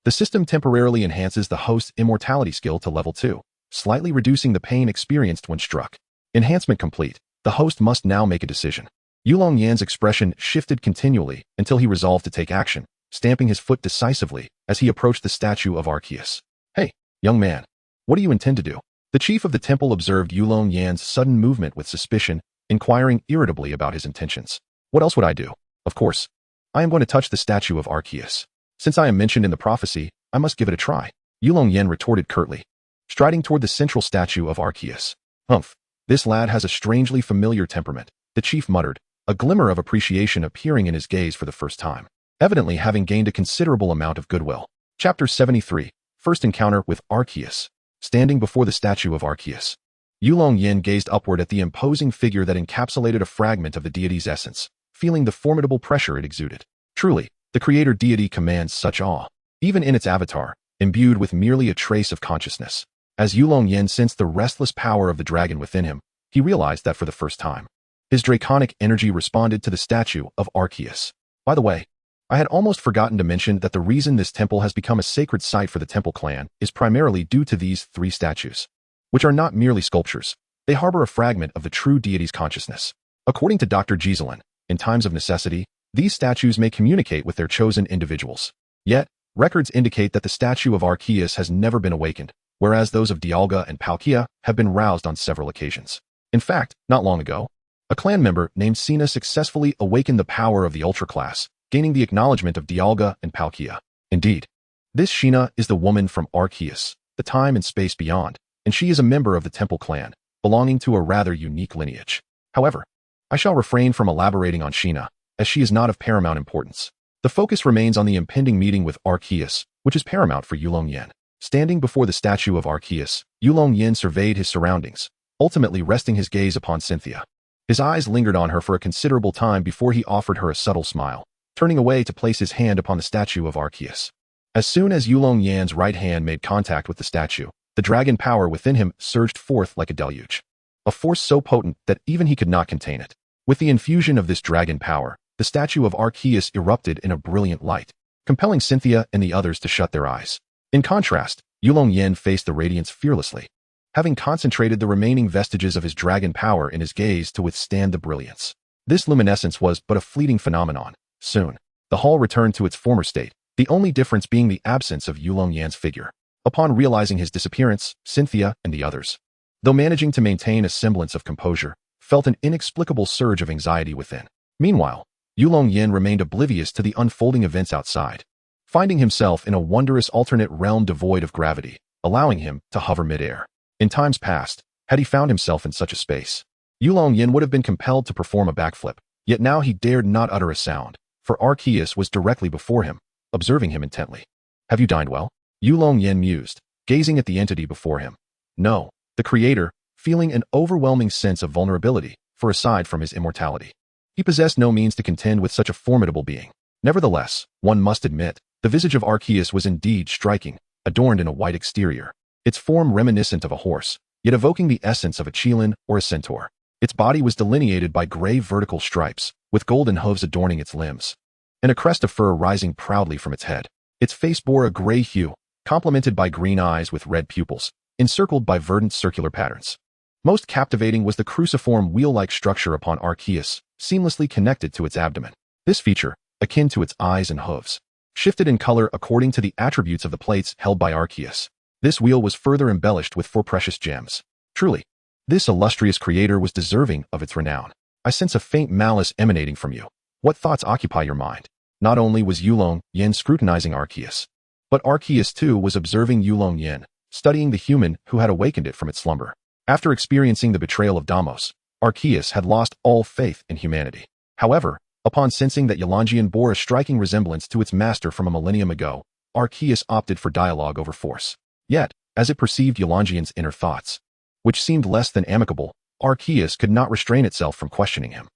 The system temporarily enhances the host's immortality skill to level 2, slightly reducing the pain experienced when struck. Enhancement complete. The host must now make a decision. Yulong Yan's expression shifted continually until he resolved to take action, stamping his foot decisively as he approached the statue of Archus. Hey, young man, what do you intend to do? The chief of the temple observed Yulong Yan's sudden movement with suspicion, inquiring irritably about his intentions. What else would I do? Of course. I am going to touch the statue of Archus. Since I am mentioned in the prophecy, I must give it a try. Yulong Yan retorted curtly, striding toward the central statue of Archus. Humph, this lad has a strangely familiar temperament, the chief muttered, a glimmer of appreciation appearing in his gaze for the first time, evidently having gained a considerable amount of goodwill. Chapter 73, First Encounter with Archus. Standing before the statue of Archus, Yulong Yan gazed upward at the imposing figure that encapsulated a fragment of the deity's essence, feeling the formidable pressure it exuded. Truly, the creator deity commands such awe, even in its avatar, imbued with merely a trace of consciousness. As Yulong Yan sensed the restless power of the dragon within him, he realized that for the first time, his draconic energy responded to the statue of Archus. By the way, I had almost forgotten to mention that the reason this temple has become a sacred site for the temple clan is primarily due to these 3 statues, which are not merely sculptures. They harbor a fragment of the true deity's consciousness. According to Dr. Giselin, in times of necessity, these statues may communicate with their chosen individuals. Yet, records indicate that the statue of Archus has never been awakened, whereas those of Dialga and Palkia have been roused on several occasions. In fact, not long ago, a clan member named Sinnoh successfully awakened the power of the Ultra class, gaining the acknowledgement of Dialga and Palkia. Indeed, this Sinnoh is the woman from Archus, the time and space beyond, and she is a member of the Temple clan, belonging to a rather unique lineage. However, I shall refrain from elaborating on Sinnoh, as she is not of paramount importance. The focus remains on the impending meeting with Archus, which is paramount for Yulong Yan. Standing before the statue of Archus, Yulong Yan surveyed his surroundings, ultimately resting his gaze upon Cynthia. His eyes lingered on her for a considerable time before he offered her a subtle smile, turning away to place his hand upon the statue of Archus. As soon as Yulong Yan's right hand made contact with the statue, the dragon power within him surged forth like a deluge, a force so potent that even he could not contain it. With the infusion of this dragon power, the statue of Archus erupted in a brilliant light, compelling Cynthia and the others to shut their eyes. In contrast, Yulong Yan faced the radiance fearlessly, having concentrated the remaining vestiges of his dragon power in his gaze to withstand the brilliance. This luminescence was but a fleeting phenomenon. Soon, the hall returned to its former state, the only difference being the absence of Yulong Yan's figure. Upon realizing his disappearance, Cynthia and the others, though managing to maintain a semblance of composure, felt an inexplicable surge of anxiety within. Meanwhile, Yulong Yan remained oblivious to the unfolding events outside, finding himself in a wondrous alternate realm devoid of gravity, allowing him to hover midair. In times past, had he found himself in such a space, Yulong Yan would have been compelled to perform a backflip, yet now he dared not utter a sound, for Archus was directly before him, observing him intently. Have you dined well? Yulong Yan mused, gazing at the entity before him. No, the creator, feeling an overwhelming sense of vulnerability, for aside from his immortality, he possessed no means to contend with such a formidable being. Nevertheless, one must admit, the visage of Archus was indeed striking, adorned in a white exterior, its form reminiscent of a horse, yet evoking the essence of a chelan or a centaur. Its body was delineated by gray vertical stripes, with golden hooves adorning its limbs, and a crest of fur rising proudly from its head. Its face bore a gray hue, complemented by green eyes with red pupils, encircled by verdant circular patterns. Most captivating was the cruciform wheel-like structure upon Archus, seamlessly connected to its abdomen. This feature, akin to its eyes and hooves, shifted in color according to the attributes of the plates held by Archus. This wheel was further embellished with 4 precious gems. Truly, this illustrious creator was deserving of its renown. I sense a faint malice emanating from you. What thoughts occupy your mind? Not only was Yulong Yan scrutinizing Archus, but Archus too was observing Yulong Yan, studying the human who had awakened it from its slumber. After experiencing the betrayal of Deimos, Archus had lost all faith in humanity. However, upon sensing that Yulong Yan bore a striking resemblance to its master from a millennium ago, Archus opted for dialogue over force. Yet, as it perceived Yulong Yan's inner thoughts, which seemed less than amicable, Archus could not restrain itself from questioning him.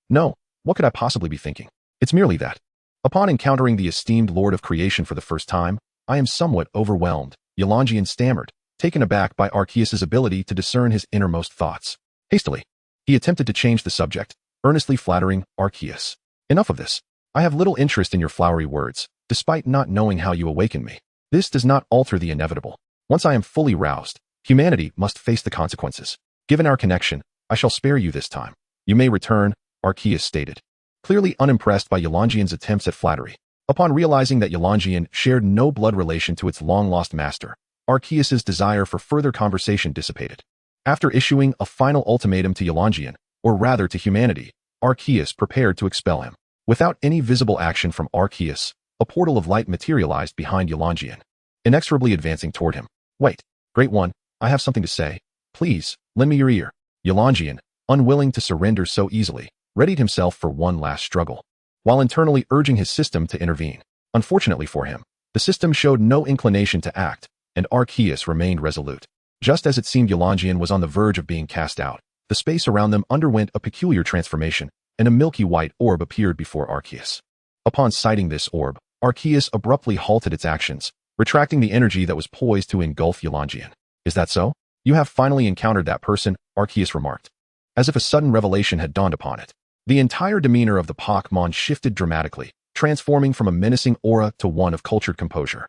No, what could I possibly be thinking? It's merely that, upon encountering the esteemed Lord of Creation for the first time, I am somewhat overwhelmed, Yulong Yan stammered, taken aback by Archus's ability to discern his innermost thoughts. Hastily, he attempted to change the subject, earnestly flattering Archus. Enough of this. I have little interest in your flowery words, despite not knowing how you awakened me. This does not alter the inevitable. Once I am fully roused, humanity must face the consequences. Given our connection, I shall spare you this time. You may return, Archus stated, clearly unimpressed by Yulong Yan's attempts at flattery. Upon realizing that Yulong Yan shared no blood relation to its long-lost master, Archeus's desire for further conversation dissipated. After issuing a final ultimatum to Yulong Yan, or rather to humanity, Archus prepared to expel him. Without any visible action from Archus, a portal of light materialized behind Yulong Yan, inexorably advancing toward him. Wait, Great One, I have something to say. Please, lend me your ear. Yulong Yan, unwilling to surrender so easily, readied himself for one last struggle, while internally urging his system to intervene. Unfortunately for him, the system showed no inclination to act, and Archus remained resolute. Just as it seemed Yulong Yan was on the verge of being cast out, the space around them underwent a peculiar transformation, and a milky white orb appeared before Archus. Upon sighting this orb, Archus abruptly halted its actions, retracting the energy that was poised to engulf Yulong Yan. Is that so? You have finally encountered that person, Archus remarked, as if a sudden revelation had dawned upon it. The entire demeanor of the Pokémon shifted dramatically, transforming from a menacing aura to one of cultured composure.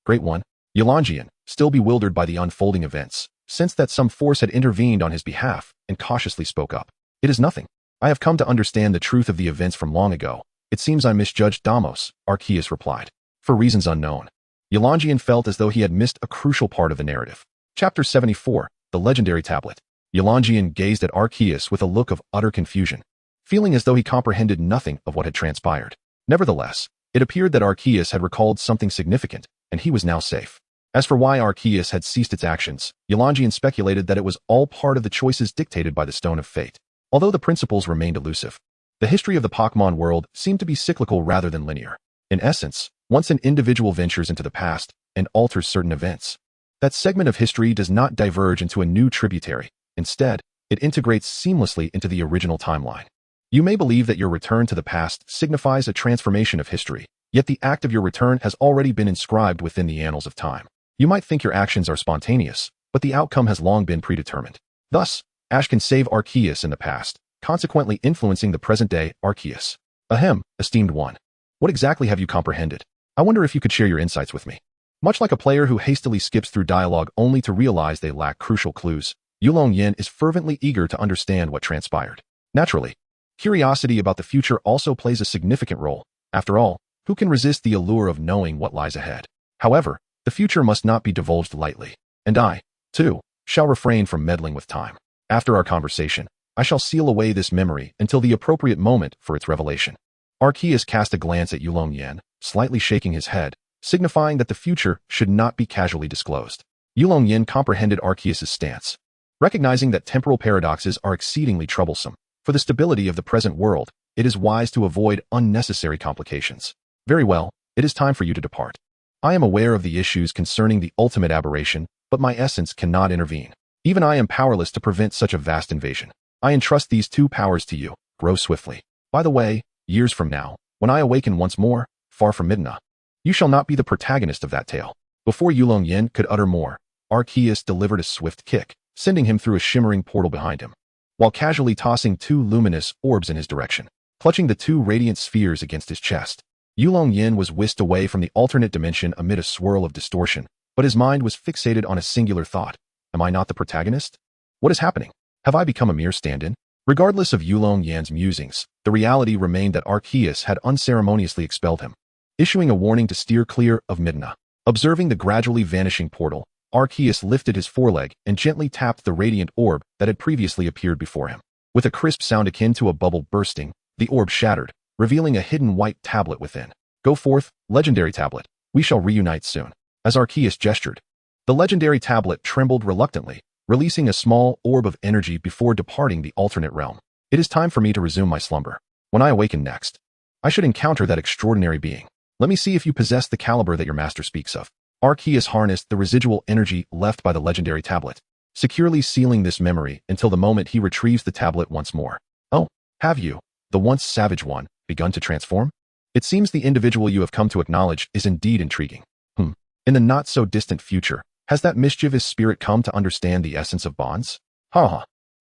Great One. Yulong Yan, still bewildered by the unfolding events, sensed that some force had intervened on his behalf and cautiously spoke up. It is nothing. I have come to understand the truth of the events from long ago. It seems I misjudged Deimos, Archus replied. For reasons unknown. Yulong Yan felt as though he had missed a crucial part of the narrative. Chapter 74, The Legendary Tablet. Yulong Yan gazed at Archus with a look of utter confusion, feeling as though he comprehended nothing of what had transpired. Nevertheless, it appeared that Archus had recalled something significant, and he was now safe. As for why Archus had ceased its actions, Yulong Yan speculated that it was all part of the choices dictated by the Stone of Fate. Although the principles remained elusive, the history of the Pokémon world seemed to be cyclical rather than linear. In essence, once an individual ventures into the past and alters certain events, that segment of history does not diverge into a new tributary. Instead, it integrates seamlessly into the original timeline. You may believe that your return to the past signifies a transformation of history, yet the act of your return has already been inscribed within the annals of time. You might think your actions are spontaneous, but the outcome has long been predetermined. Thus, Ash can save Archus in the past, consequently influencing the present-day Archus. Ahem, esteemed one. What exactly have you comprehended? I wonder if you could share your insights with me. Much like a player who hastily skips through dialogue only to realize they lack crucial clues, Yulong Yan is fervently eager to understand what transpired. Naturally, curiosity about the future also plays a significant role. After all, who can resist the allure of knowing what lies ahead? However, the future must not be divulged lightly, and I, too, shall refrain from meddling with time. After our conversation, I shall seal away this memory until the appropriate moment for its revelation. Archus cast a glance at Yulong Yan, slightly shaking his head, signifying that the future should not be casually disclosed. Yulong Yan comprehended Archus's stance. Recognizing that temporal paradoxes are exceedingly troublesome, for the stability of the present world, it is wise to avoid unnecessary complications. Very well, it is time for you to depart. I am aware of the issues concerning the ultimate aberration, but my essence cannot intervene. Even I am powerless to prevent such a vast invasion. I entrust these two powers to you. Grow swiftly. By the way, years from now, when I awaken once more, far from Midna, you shall not be the protagonist of that tale. Before Yulong Yan could utter more, Archus delivered a swift kick, sending him through a shimmering portal behind him, while casually tossing two luminous orbs in his direction, clutching the two radiant spheres against his chest. Yulong Yan was whisked away from the alternate dimension amid a swirl of distortion, but his mind was fixated on a singular thought. Am I not the protagonist? What is happening? Have I become a mere stand-in? Regardless of Yulong Yan's musings, the reality remained that Archus had unceremoniously expelled him, issuing a warning to steer clear of Midna. Observing the gradually vanishing portal, Archus lifted his foreleg and gently tapped the radiant orb that had previously appeared before him. With a crisp sound akin to a bubble bursting, the orb shattered, revealing a hidden white tablet within. Go forth, legendary tablet. We shall reunite soon. As Archus gestured, the legendary tablet trembled reluctantly, releasing a small orb of energy before departing the alternate realm. It is time for me to resume my slumber. When I awaken next, I should encounter that extraordinary being. Let me see if you possess the caliber that your master speaks of. Archus harnessed the residual energy left by the legendary tablet, securely sealing this memory until the moment he retrieves the tablet once more. Oh, have you, the once savage one, begun to transform? It seems the individual you have come to acknowledge is indeed intriguing. In the not-so-distant future, has that mischievous spirit come to understand the essence of bonds?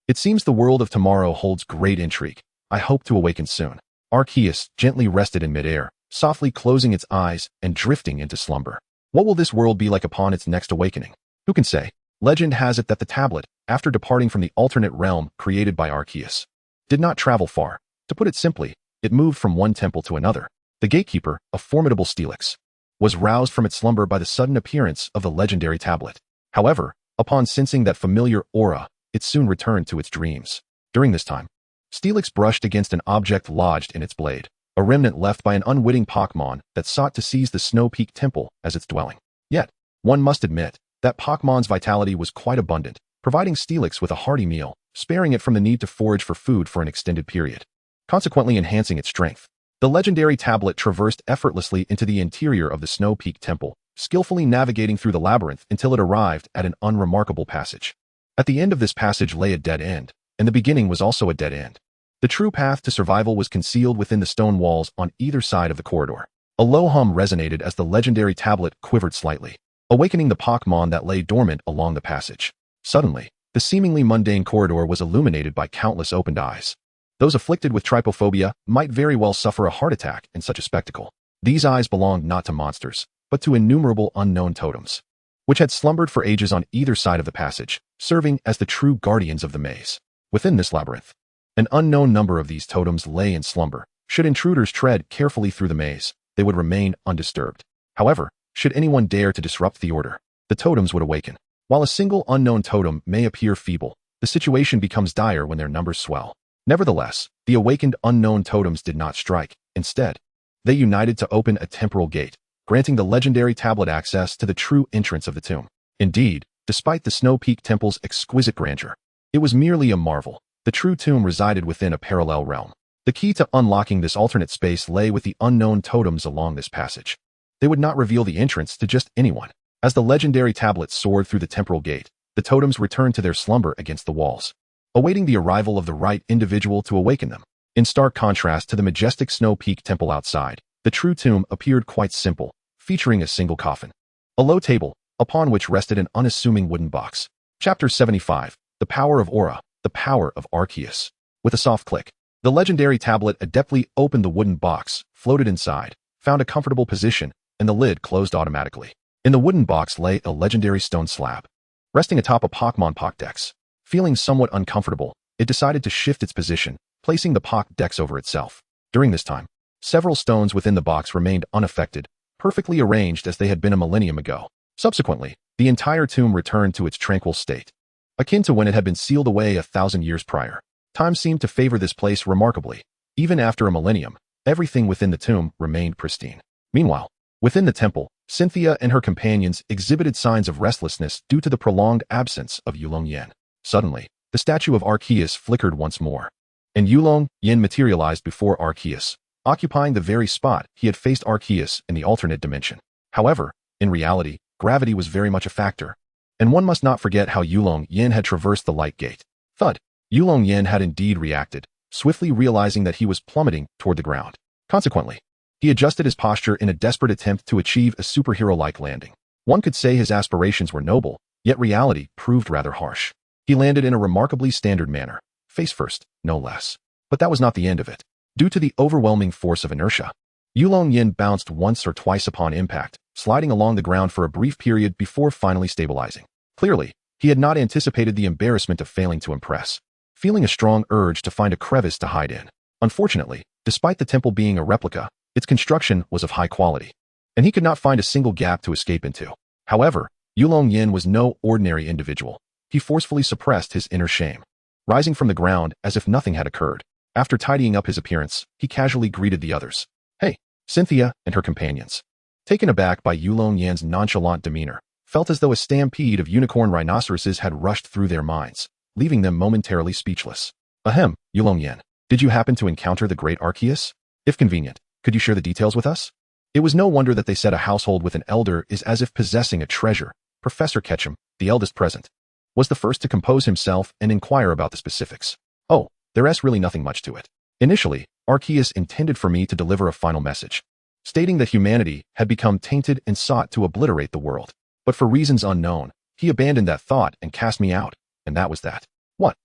It seems the world of tomorrow holds great intrigue. I hope to awaken soon. Archus gently rested in midair, softly closing its eyes and drifting into slumber. What will this world be like upon its next awakening? Who can say? Legend has it that the tablet, after departing from the alternate realm created by Archus, did not travel far. To put it simply, it moved from one temple to another. The gatekeeper, a formidable Steelix, was roused from its slumber by the sudden appearance of the legendary tablet. However, upon sensing that familiar aura, it soon returned to its dreams. During this time, Steelix brushed against an object lodged in its blade, a remnant left by an unwitting Pokémon that sought to seize the Snow Peak Temple as its dwelling. Yet, one must admit that Pokémon's vitality was quite abundant, providing Steelix with a hearty meal, sparing it from the need to forage for food for an extended period, consequently enhancing its strength. The legendary tablet traversed effortlessly into the interior of the Snow Peak Temple, skillfully navigating through the labyrinth until it arrived at an unremarkable passage. At the end of this passage lay a dead end, and the beginning was also a dead end. The true path to survival was concealed within the stone walls on either side of the corridor. A low hum resonated as the legendary tablet quivered slightly, awakening the Pokémon that lay dormant along the passage. Suddenly, the seemingly mundane corridor was illuminated by countless opened eyes. Those afflicted with trypophobia might very well suffer a heart attack in such a spectacle. These eyes belonged not to monsters, but to innumerable unknown totems, which had slumbered for ages on either side of the passage, serving as the true guardians of the maze. Within this labyrinth, an unknown number of these totems lay in slumber. Should intruders tread carefully through the maze, they would remain undisturbed. However, should anyone dare to disrupt the order, the totems would awaken. While a single unknown totem may appear feeble, the situation becomes dire when their numbers swell. Nevertheless, the awakened unknown totems did not strike. Instead, they united to open a temporal gate, granting the legendary tablet access to the true entrance of the tomb. Indeed, despite the Snow Peak Temple's exquisite grandeur, it was merely a marvel. The true tomb resided within a parallel realm. The key to unlocking this alternate space lay with the unknown totems along this passage. They would not reveal the entrance to just anyone. As the legendary tablet soared through the temporal gate, the totems returned to their slumber against the walls, awaiting the arrival of the right individual to awaken them. In stark contrast to the majestic Snow Peak Temple outside, the true tomb appeared quite simple, featuring a single coffin, a low table, upon which rested an unassuming wooden box. Chapter 75, The Power of Aura, the Power of Archus. With a soft click, the legendary tablet adeptly opened the wooden box, floated inside, found a comfortable position, and the lid closed automatically. In the wooden box lay a legendary stone slab, resting atop a Pokémon Pokédex. Feeling somewhat uncomfortable, it decided to shift its position, placing the Pokédex over itself. During this time, several stones within the box remained unaffected, perfectly arranged as they had been a millennium ago. Subsequently, the entire tomb returned to its tranquil state, akin to when it had been sealed away 1,000 years prior. Time seemed to favor this place remarkably. Even after a millennium, everything within the tomb remained pristine. Meanwhile, within the temple, Cynthia and her companions exhibited signs of restlessness due to the prolonged absence of Yulong Yan. Suddenly, the statue of Archus flickered once more, and Yulong Yan materialized before Archus, occupying the very spot he had faced Archus in the alternate dimension. However, in reality, gravity was very much a factor, and one must not forget how Yulong Yan had traversed the light gate. Thud! Yulong Yan had indeed reacted, swiftly realizing that he was plummeting toward the ground. Consequently, he adjusted his posture in a desperate attempt to achieve a superhero-like landing. One could say his aspirations were noble, yet reality proved rather harsh. He landed in a remarkably standard manner, face first, no less. But that was not the end of it. Due to the overwhelming force of inertia, Yulong Yan bounced once or twice upon impact, sliding along the ground for a brief period before finally stabilizing. Clearly, he had not anticipated the embarrassment of failing to impress, feeling a strong urge to find a crevice to hide in. Unfortunately, despite the temple being a replica, its construction was of high quality, and he could not find a single gap to escape into. However, Yulong Yan was no ordinary individual. He forcefully suppressed his inner shame, rising from the ground as if nothing had occurred. After tidying up his appearance, he casually greeted the others. Hey, Cynthia and her companions, taken aback by Yulong Yan's nonchalant demeanor, felt as though a stampede of unicorn rhinoceroses had rushed through their minds, leaving them momentarily speechless. Ahem, Yulong Yan, did you happen to encounter the great Archus? If convenient, could you share the details with us? It was no wonder that they said a household with an elder is as if possessing a treasure. Professor Ketchum, the eldest present, was the first to compose himself and inquire about the specifics. Oh, there's really nothing much to it. Initially, Archus intended for me to deliver a final message, stating that humanity had become tainted and sought to obliterate the world. But for reasons unknown, he abandoned that thought and cast me out, and that was that. What?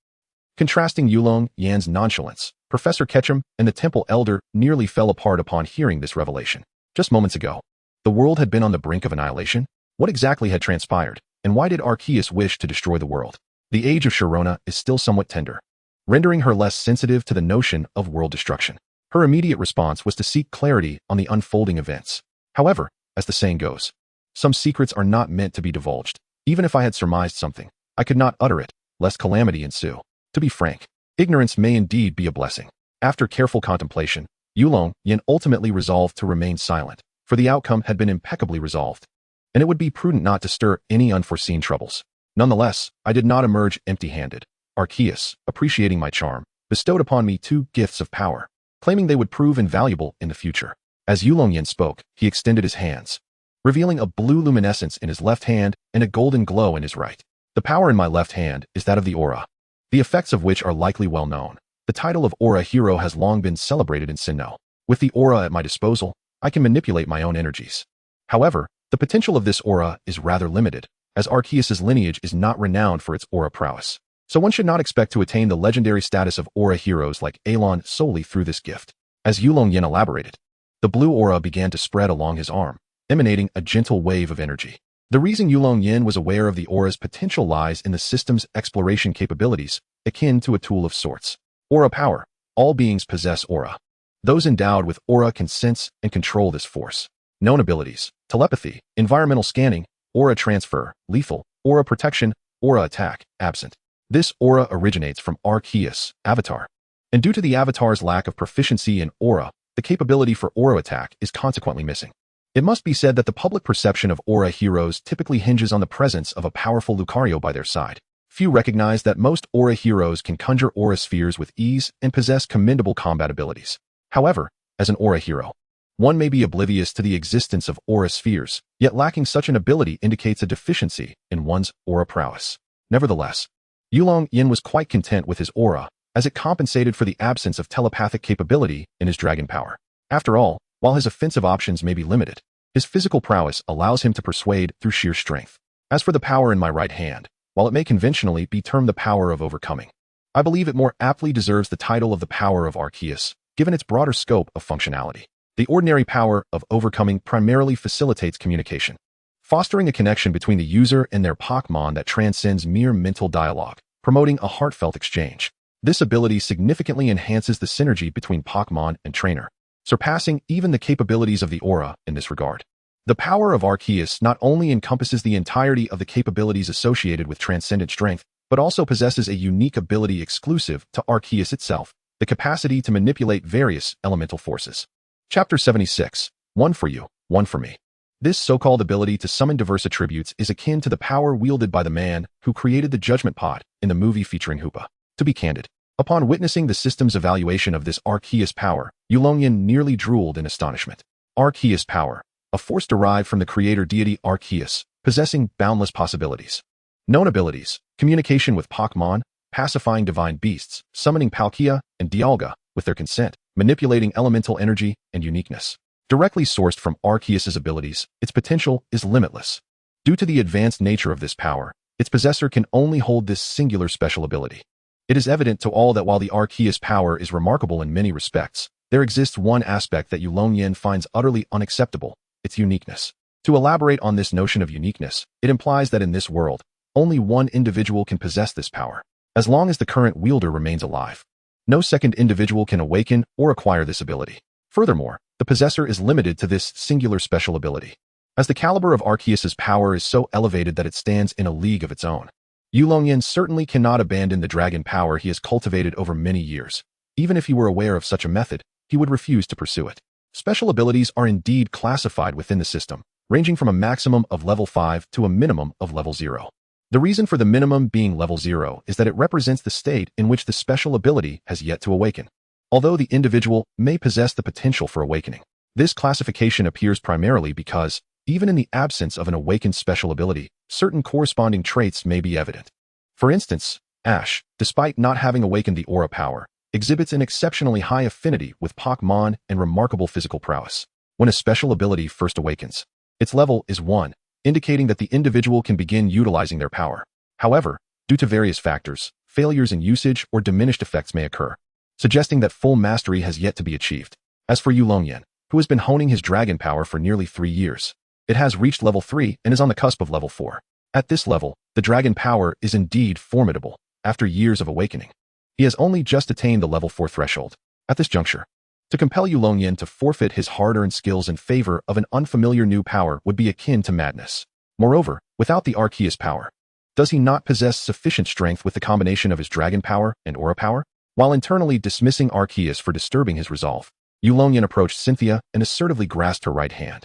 Contrasting Yulong Yan's nonchalance, Professor Ketchum and the temple elder nearly fell apart upon hearing this revelation. Just moments ago, the world had been on the brink of annihilation. What exactly had transpired, and why did Archus wish to destroy the world? The age of Sharona is still somewhat tender, rendering her less sensitive to the notion of world destruction. Her immediate response was to seek clarity on the unfolding events. However, as the saying goes. Some secrets are not meant to be divulged. Even if I had surmised something, I could not utter it, lest calamity ensue. To be frank, ignorance may indeed be a blessing. After careful contemplation, Yulong Yan ultimately resolved to remain silent, for the outcome had been impeccably resolved, and it would be prudent not to stir any unforeseen troubles. Nonetheless, I did not emerge empty-handed. Archus, appreciating my charm, bestowed upon me 2 gifts of power, claiming they would prove invaluable in the future. As Yulong Yan spoke, he extended his hands, revealing a blue luminescence in his left hand and a golden glow in his right. The power in my left hand is that of the aura, the effects of which are likely well known. The title of Aura Hero has long been celebrated in Sinnoh. With the aura at my disposal, I can manipulate my own energies. However, the potential of this aura is rather limited, as Archus's lineage is not renowned for its aura prowess. So one should not expect to attain the legendary status of aura heroes like Alon solely through this gift. As Yulong Yan elaborated, the blue aura began to spread along his arm, emanating a gentle wave of energy. The reason Yulong Yan was aware of the aura's potential lies in the system's exploration capabilities, akin to a tool of sorts. Aura power. All beings possess aura. Those endowed with aura can sense and control this force. Known abilities: telepathy, environmental scanning, aura transfer, lethal, aura protection, aura attack, absent. This aura originates from Archus, avatar. And due to the avatar's lack of proficiency in aura, the capability for aura attack is consequently missing. It must be said that the public perception of aura heroes typically hinges on the presence of a powerful Lucario by their side. Few recognize that most aura heroes can conjure aura spheres with ease and possess commendable combat abilities. However, as an aura hero, one may be oblivious to the existence of aura spheres, yet lacking such an ability indicates a deficiency in one's aura prowess. Nevertheless, Yulong Yan was quite content with his aura, as it compensated for the absence of telepathic capability in his dragon power. After all, while his offensive options may be limited, his physical prowess allows him to persuade through sheer strength. As for the power in my right hand, while it may conventionally be termed the power of overcoming, I believe it more aptly deserves the title of the power of Archus, given its broader scope of functionality. The ordinary power of overcoming primarily facilitates communication, fostering a connection between the user and their Pokémon that transcends mere mental dialogue, promoting a heartfelt exchange. This ability significantly enhances the synergy between Pokémon and trainer, surpassing even the capabilities of the aura in this regard. The power of Archus not only encompasses the entirety of the capabilities associated with transcendent strength, but also possesses a unique ability exclusive to Archus itself, the capacity to manipulate various elemental forces. Chapter 76. One for you, one for me. This so-called ability to summon diverse attributes is akin to the power wielded by the man who created the Judgment Pod in the movie featuring Hoopa. To be candid, upon witnessing the system's evaluation of this Archus power, Yulong Yan nearly drooled in astonishment. Archus power, a force derived from the creator deity Archus, possessing boundless possibilities. Known abilities: communication with Pokémon, pacifying divine beasts, summoning Palkia and Dialga with their consent, manipulating elemental energy, and uniqueness. Directly sourced from Archus's abilities, its potential is limitless. Due to the advanced nature of this power, its possessor can only hold this singular special ability. It is evident to all that while the Archus power is remarkable in many respects, there exists one aspect that Yulong Yan finds utterly unacceptable: its uniqueness. To elaborate on this notion of uniqueness, it implies that in this world, only one individual can possess this power. As long as the current wielder remains alive, no second individual can awaken or acquire this ability. Furthermore, the possessor is limited to this singular special ability, as the caliber of Archus's power is so elevated that it stands in a league of its own. Yulong Yan certainly cannot abandon the dragon power he has cultivated over many years. Even if he were aware of such a method, he would refuse to pursue it. Special abilities are indeed classified within the system, ranging from a maximum of level 5 to a minimum of level 0. The reason for the minimum being level 0 is that it represents the state in which the special ability has yet to awaken. Although the individual may possess the potential for awakening, this classification appears primarily because, even in the absence of an awakened special ability, certain corresponding traits may be evident. For instance, Ash, despite not having awakened the aura power, exhibits an exceptionally high affinity with Pokémon and remarkable physical prowess. When a special ability first awakens, its level is 1, indicating that the individual can begin utilizing their power. However, due to various factors, failures in usage or diminished effects may occur, suggesting that full mastery has yet to be achieved. As for Yulong Yan, who has been honing his dragon power for nearly 3 years, it has reached level 3 and is on the cusp of level 4. At this level, the dragon power is indeed formidable. After years of awakening, he has only just attained the level 4 threshold. At this juncture, To compel Yulong Yan to forfeit his hard-earned skills in favor of an unfamiliar new power would be akin to madness. Moreover, without the Archus power, does he not possess sufficient strength with the combination of his dragon power and aura power? While internally dismissing Archus for disturbing his resolve, Yulong Yan approached Cynthia and assertively grasped her right hand.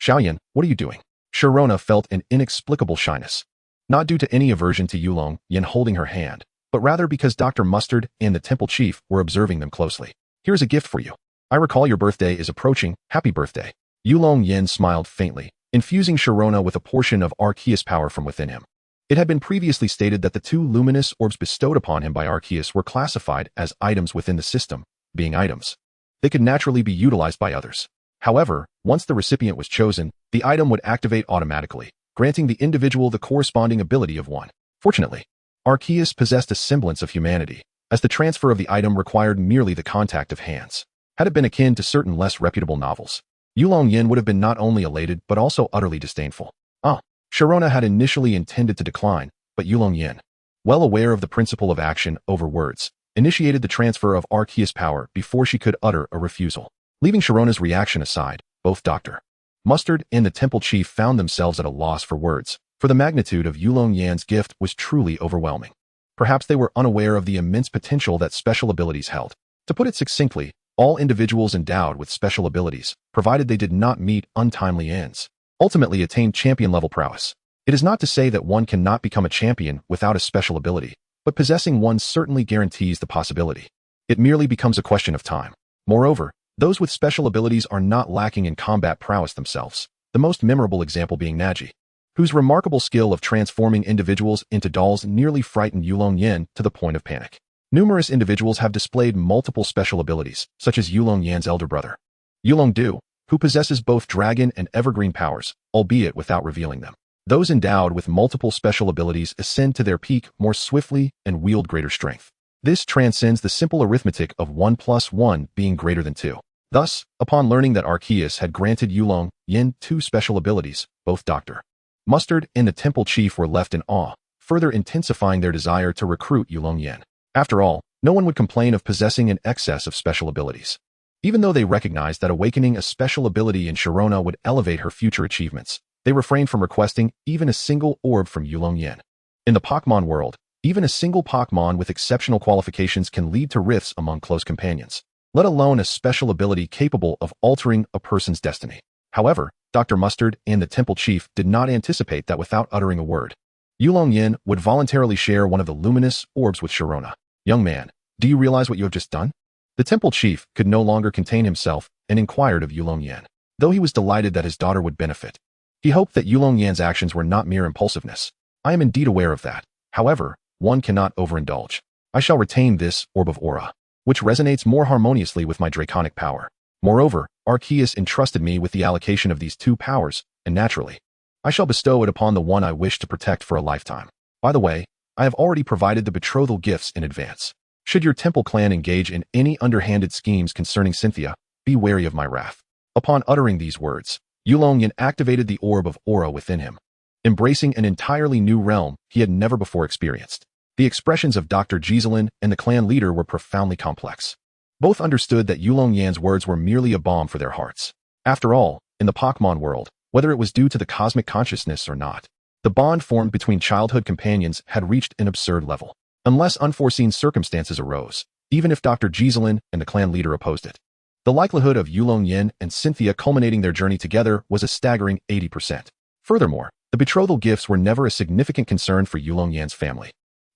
Xiaoyan, what are you doing? Sharona felt an inexplicable shyness. Not due to any aversion to Yulong Yan holding her hand, but rather because Dr. Mustard and the temple chief were observing them closely. Here's a gift for you. I recall your birthday is approaching. Happy birthday. Yulong Yan smiled faintly, infusing Sharona with a portion of Archus power from within him. It had been previously stated that the 2 luminous orbs bestowed upon him by Archus were classified as items within the system, being items. They could naturally be utilized by others. However, once the recipient was chosen, the item would activate automatically, granting the individual the corresponding ability of one. Fortunately, Archus possessed a semblance of humanity, as the transfer of the item required merely the contact of hands. Had it been akin to certain less reputable novels, Yulong Yan would have been not only elated but also utterly disdainful. Sharona had initially intended to decline, but Yulong Yan, well aware of the principle of action over words, initiated the transfer of Archus power before she could utter a refusal. Leaving Sharona's reaction aside, both Dr. Mustard and the temple chief found themselves at a loss for words, for the magnitude of Yulong Yan's gift was truly overwhelming. Perhaps they were unaware of the immense potential that special abilities held. To put it succinctly, all individuals endowed with special abilities, provided they did not meet untimely ends, ultimately attain champion-level prowess. It is not to say that one cannot become a champion without a special ability, but possessing one certainly guarantees the possibility. It merely becomes a question of time. Moreover, those with special abilities are not lacking in combat prowess themselves, the most memorable example being Naji, whose remarkable skill of transforming individuals into dolls nearly frightened Yulong Yan to the point of panic. Numerous individuals have displayed multiple special abilities, such as Yulong Yan's elder brother, Yulong Du, who possesses both dragon and evergreen powers, albeit without revealing them. Those endowed with multiple special abilities ascend to their peak more swiftly and wield greater strength. This transcends the simple arithmetic of 1 + 1 being greater than 2. Thus, upon learning that Archus had granted Yulong Yan 2 special abilities, both Dr. Mustard and the temple chief were left in awe, further intensifying their desire to recruit Yulong Yan. After all, no one would complain of possessing an excess of special abilities. Even though they recognized that awakening a special ability in Sharona would elevate her future achievements, they refrained from requesting even a single orb from Yulong Yan. In the Pokémon world, even a single Pokémon with exceptional qualifications can lead to rifts among close companions, let alone a special ability capable of altering a person's destiny. However, Dr. Mustard and the temple chief did not anticipate that without uttering a word, Yulong Yan would voluntarily share one of the luminous orbs with Sharona. Young man, do you realize what you have just done? The temple chief could no longer contain himself and inquired of Yulong Yan. Though he was delighted that his daughter would benefit, he hoped that Yulong Yan's actions were not mere impulsiveness. I am indeed aware of that. However, one cannot overindulge. I shall retain this orb of aura, which resonates more harmoniously with my draconic power. Moreover, Archus entrusted me with the allocation of these 2 powers, and naturally, I shall bestow it upon the one I wish to protect for a lifetime. By the way, I have already provided the betrothal gifts in advance. Should your temple clan engage in any underhanded schemes concerning Cynthia, be wary of my wrath. Upon uttering these words, Yulong Yan activated the orb of aura within him, embracing an entirely new realm he had never before experienced. The expressions of Dr. Giselin and the clan leader were profoundly complex. Both understood that Yulong Yan's words were merely a balm for their hearts. After all, in the Pokémon world, whether it was due to the cosmic consciousness or not, the bond formed between childhood companions had reached an absurd level. Unless unforeseen circumstances arose, even if Dr. Giselin and the clan leader opposed it, the likelihood of Yulong Yan and Cynthia culminating their journey together was a staggering 80%. Furthermore, the betrothal gifts were never a significant concern for Yulong Yan's family.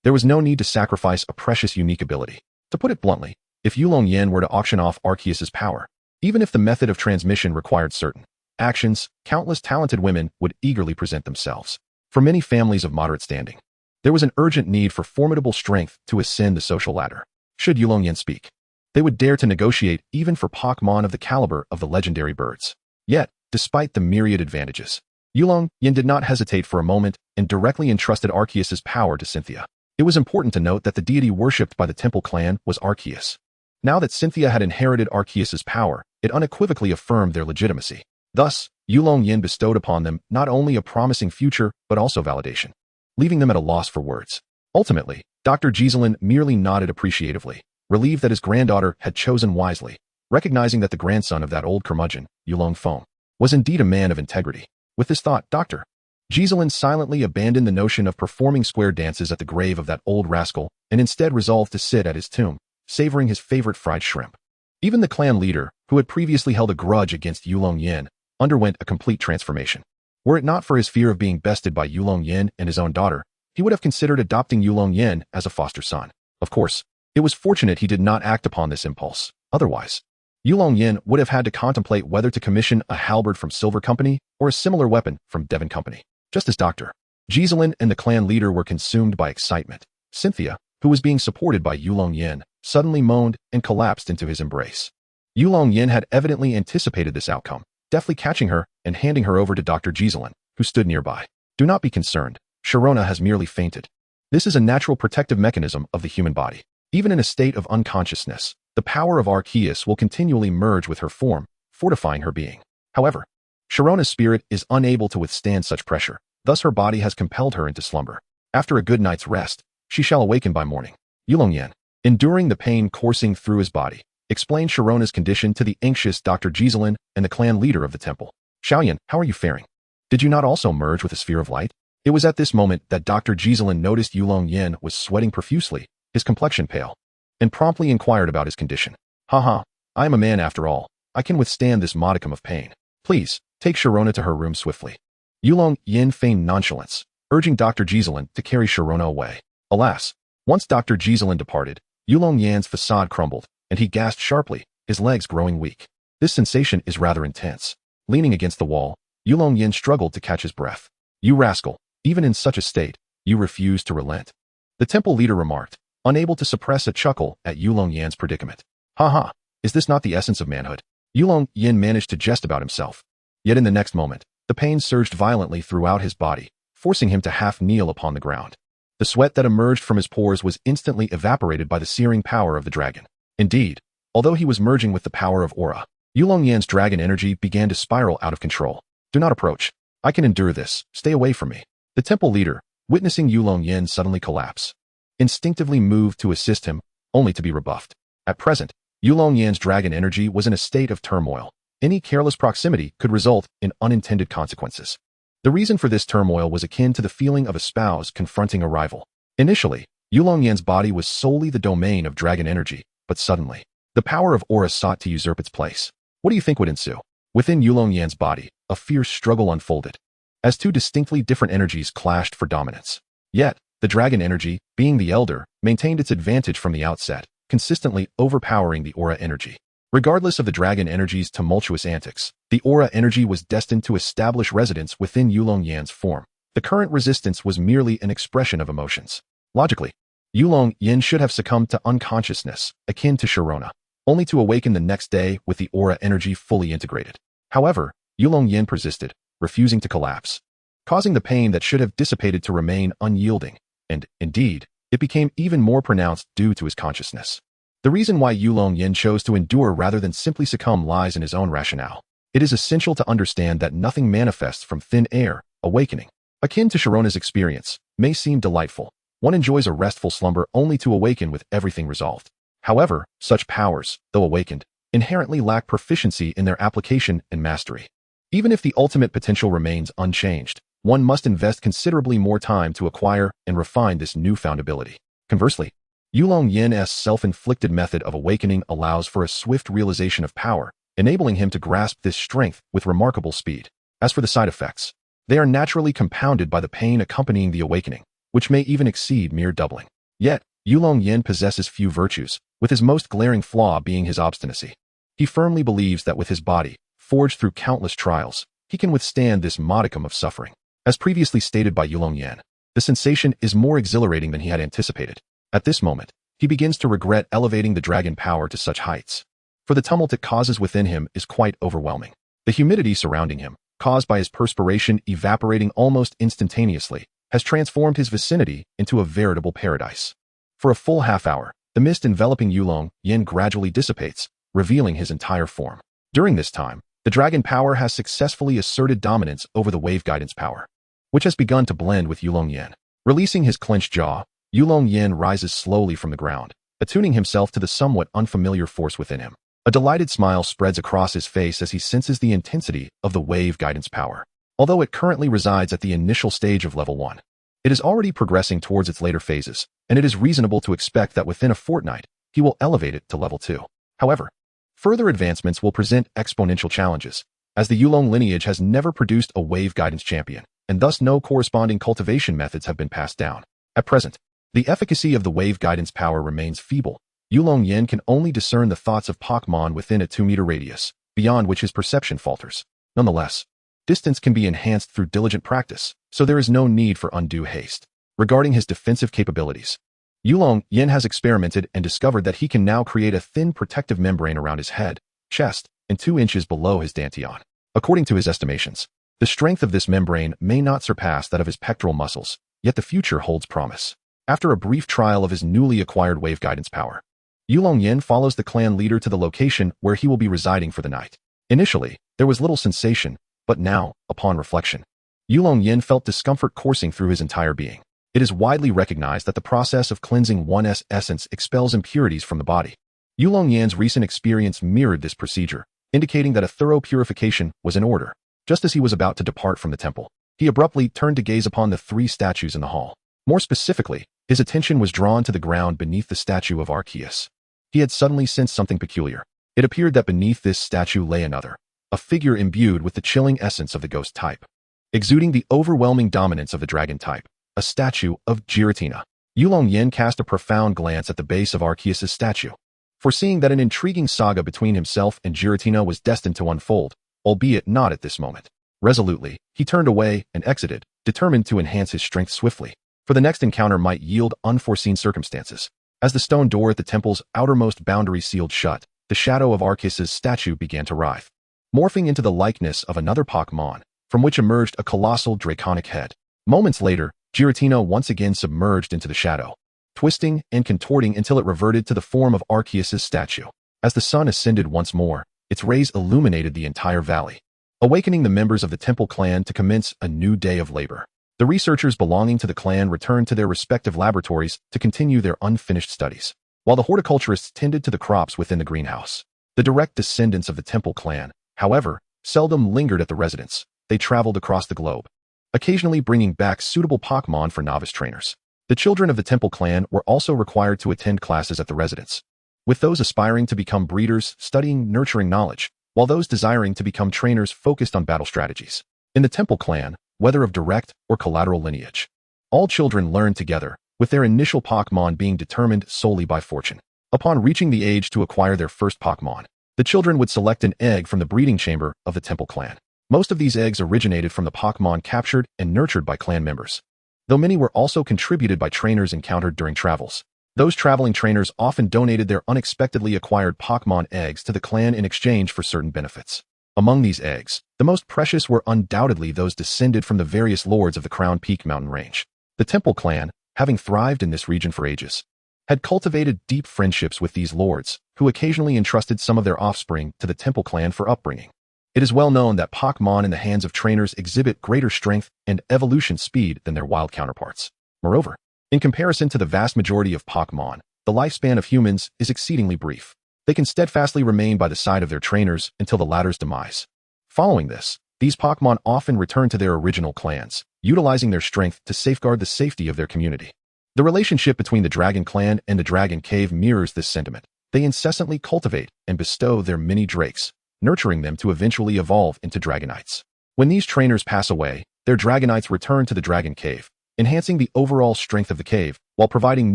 There was no need to sacrifice a precious unique ability. To put it bluntly, if Yulong Yan were to auction off Archus's power, even if the method of transmission required certain actions, countless talented women would eagerly present themselves. For many families of moderate standing, there was an urgent need for formidable strength to ascend the social ladder. Should Yulong Yan speak, they would dare to negotiate even for Pokémon of the caliber of the legendary birds. Yet, despite the myriad advantages, Yulong Yan did not hesitate for a moment and directly entrusted Archus's power to Cynthia. It was important to note that the deity worshipped by the temple clan was Archus. Now that Cynthia had inherited Archus's power, it unequivocally affirmed their legitimacy. Thus, Yulong Yan bestowed upon them not only a promising future but also validation, leaving them at a loss for words. Ultimately, Dr. Giselin merely nodded appreciatively, relieved that his granddaughter had chosen wisely, recognizing that the grandson of that old curmudgeon, Yulong Feng, was indeed a man of integrity. With this thought, Dr. Giselin silently abandoned the notion of performing square dances at the grave of that old rascal and instead resolved to sit at his tomb, savoring his favorite fried shrimp. Even the clan leader, who had previously held a grudge against Yulong Yan, underwent a complete transformation. Were it not for his fear of being bested by Yulong Yan and his own daughter, he would have considered adopting Yulong Yan as a foster son. Of course, it was fortunate he did not act upon this impulse. Otherwise, Yulong Yan would have had to contemplate whether to commission a halberd from Silver Company or a similar weapon from Devon Company. Just as Dr. Giselin and the clan leader were consumed by excitement, Cynthia, who was being supported by Yulong Yan, suddenly moaned and collapsed into his embrace. Yulong Yan had evidently anticipated this outcome, deftly catching her and handing her over to Dr. Giselin, who stood nearby. Do not be concerned, Sharona has merely fainted. This is a natural protective mechanism of the human body. Even in a state of unconsciousness, the power of Archus will continually merge with her form, fortifying her being. However, Sharona's spirit is unable to withstand such pressure, thus her body has compelled her into slumber. After a good night's rest, she shall awaken by morning. Yulong Yan, enduring the pain coursing through his body, explained Sharona's condition to the anxious Dr. Giselin and the clan leader of the temple. Xiaoyan, how are you faring? Did you not also merge with the sphere of light? It was at this moment that Dr. Giselin noticed Yulong Yan was sweating profusely, his complexion pale, and promptly inquired about his condition. Haha, I am a man after all. I can withstand this modicum of pain. Please, take Sharona to her room swiftly. Yulong Yan feigned nonchalance, urging Dr. Giselin to carry Sharona away. Alas, once Dr. Giselin departed, Yulong Yan's facade crumbled, and he gasped sharply, his legs growing weak. This sensation is rather intense. Leaning against the wall, Yulong Yan struggled to catch his breath. You rascal, even in such a state, you refuse to relent. The temple leader remarked, unable to suppress a chuckle at Yulong Yan's predicament. Haha, is this not the essence of manhood? Yulong Yan managed to jest about himself. Yet in the next moment, the pain surged violently throughout his body, forcing him to half kneel upon the ground. The sweat that emerged from his pores was instantly evaporated by the searing power of the dragon. Indeed, although he was merging with the power of aura, Yulong Yan's dragon energy began to spiral out of control. Do not approach. I can endure this. Stay away from me. The temple leader, witnessing Yulong Yan suddenly collapse, instinctively moved to assist him, only to be rebuffed. At present, Yulong Yan's dragon energy was in a state of turmoil. Any careless proximity could result in unintended consequences. The reason for this turmoil was akin to the feeling of a spouse confronting a rival. Initially, Yulong Yan's body was solely the domain of dragon energy, but suddenly, the power of aura sought to usurp its place. What do you think would ensue? Within Yulong Yan's body, a fierce struggle unfolded, as two distinctly different energies clashed for dominance. Yet, the dragon energy, being the elder, maintained its advantage from the outset, consistently overpowering the aura energy. Regardless of the dragon energy's tumultuous antics, the aura energy was destined to establish residence within Yulong Yan's form. The current resistance was merely an expression of emotions. Logically, Yulong Yan should have succumbed to unconsciousness, akin to Sharona, only to awaken the next day with the aura energy fully integrated. However, Yulong Yan persisted, refusing to collapse, causing the pain that should have dissipated to remain unyielding, and, indeed, it became even more pronounced due to his consciousness. The reason why Yulong Yan chose to endure rather than simply succumb lies in his own rationale. It is essential to understand that nothing manifests from thin air. Awakening, akin to Sharona's experience, may seem delightful. One enjoys a restful slumber only to awaken with everything resolved. However, such powers, though awakened, inherently lack proficiency in their application and mastery. Even if the ultimate potential remains unchanged, one must invest considerably more time to acquire and refine this newfound ability. Conversely, Yulong Yan's self-inflicted method of awakening allows for a swift realization of power, enabling him to grasp this strength with remarkable speed. As for the side effects, they are naturally compounded by the pain accompanying the awakening, which may even exceed mere doubling. Yet, Yulong Yan possesses few virtues, with his most glaring flaw being his obstinacy. He firmly believes that with his body, forged through countless trials, he can withstand this modicum of suffering. As previously stated by Yulong Yan, the sensation is more exhilarating than he had anticipated. At this moment, he begins to regret elevating the dragon power to such heights, for the tumult it causes within him is quite overwhelming. The humidity surrounding him, caused by his perspiration evaporating almost instantaneously, has transformed his vicinity into a veritable paradise. For a full half hour, the mist enveloping Yulong Yan gradually dissipates, revealing his entire form. During this time, the dragon power has successfully asserted dominance over the wave guidance power, which has begun to blend with Yulong Yan. Releasing his clenched jaw, Yulong Yan rises slowly from the ground, attuning himself to the somewhat unfamiliar force within him. A delighted smile spreads across his face as he senses the intensity of the wave guidance power. Although it currently resides at the initial stage of level 1, it is already progressing towards its later phases, and it is reasonable to expect that within a fortnight, he will elevate it to level 2. However, further advancements will present exponential challenges, as the Yulong lineage has never produced a wave guidance champion, and thus no corresponding cultivation methods have been passed down. At present, the efficacy of the wave guidance power remains feeble. Yulong Yan can only discern the thoughts of Pokémon within a 2-meter radius, beyond which his perception falters. Nonetheless, distance can be enhanced through diligent practice, so there is no need for undue haste. Regarding his defensive capabilities, Yulong Yan has experimented and discovered that he can now create a thin protective membrane around his head, chest, and 2 inches below his dantian. According to his estimations, the strength of this membrane may not surpass that of his pectoral muscles, yet the future holds promise. After a brief trial of his newly acquired wave guidance power, Yulong Yan follows the clan leader to the location where he will be residing for the night. Initially, there was little sensation, but now, upon reflection, Yulong Yan felt discomfort coursing through his entire being. It is widely recognized that the process of cleansing one's essence expels impurities from the body. Yulong Yan's recent experience mirrored this procedure, indicating that a thorough purification was in order. Just as he was about to depart from the temple, he abruptly turned to gaze upon the 3 statues in the hall. More specifically, his attention was drawn to the ground beneath the statue of Archus. He had suddenly sensed something peculiar. It appeared that beneath this statue lay another, a figure imbued with the chilling essence of the ghost type, exuding the overwhelming dominance of the dragon type, a statue of Giratina. Yulong Yan cast a profound glance at the base of Archus' statue, foreseeing that an intriguing saga between himself and Giratina was destined to unfold, albeit not at this moment. Resolutely, he turned away and exited, determined to enhance his strength swiftly, for the next encounter might yield unforeseen circumstances. As the stone door at the temple's outermost boundary sealed shut, the shadow of Archus' statue began to writhe, morphing into the likeness of another Pokémon, from which emerged a colossal draconic head. Moments later, Giratina once again submerged into the shadow, twisting and contorting until it reverted to the form of Archus' statue. As the sun ascended once more, its rays illuminated the entire valley, awakening the members of the temple clan to commence a new day of labor. The researchers belonging to the clan returned to their respective laboratories to continue their unfinished studies, while the horticulturists tended to the crops within the greenhouse. The direct descendants of the temple clan, however, seldom lingered at the residence. They traveled across the globe, occasionally bringing back suitable Pokémon for novice trainers. The children of the temple clan were also required to attend classes at the residence, with those aspiring to become breeders studying nurturing knowledge, while those desiring to become trainers focused on battle strategies. In the temple clan, whether of direct or collateral lineage, all children learned together, with their initial Pokémon being determined solely by fortune. Upon reaching the age to acquire their first Pokémon, the children would select an egg from the breeding chamber of the temple clan. Most of these eggs originated from the Pokémon captured and nurtured by clan members, though many were also contributed by trainers encountered during travels. Those traveling trainers often donated their unexpectedly acquired Pokémon eggs to the clan in exchange for certain benefits. Among these eggs, the most precious were undoubtedly those descended from the various lords of the Crown Peak mountain range. The temple clan, having thrived in this region for ages, had cultivated deep friendships with these lords, who occasionally entrusted some of their offspring to the temple clan for upbringing. It is well known that Pokémon in the hands of trainers exhibit greater strength and evolution speed than their wild counterparts. Moreover, in comparison to the vast majority of Pokémon, the lifespan of humans is exceedingly brief. They can steadfastly remain by the side of their trainers until the latter's demise. Following this, these Pokémon often return to their original clans, utilizing their strength to safeguard the safety of their community. The relationship between the Dragon Clan and the Dragon Cave mirrors this sentiment. They incessantly cultivate and bestow their mini drakes, nurturing them to eventually evolve into Dragonites. When these trainers pass away, their Dragonites return to the Dragon Cave, enhancing the overall strength of the cave, while providing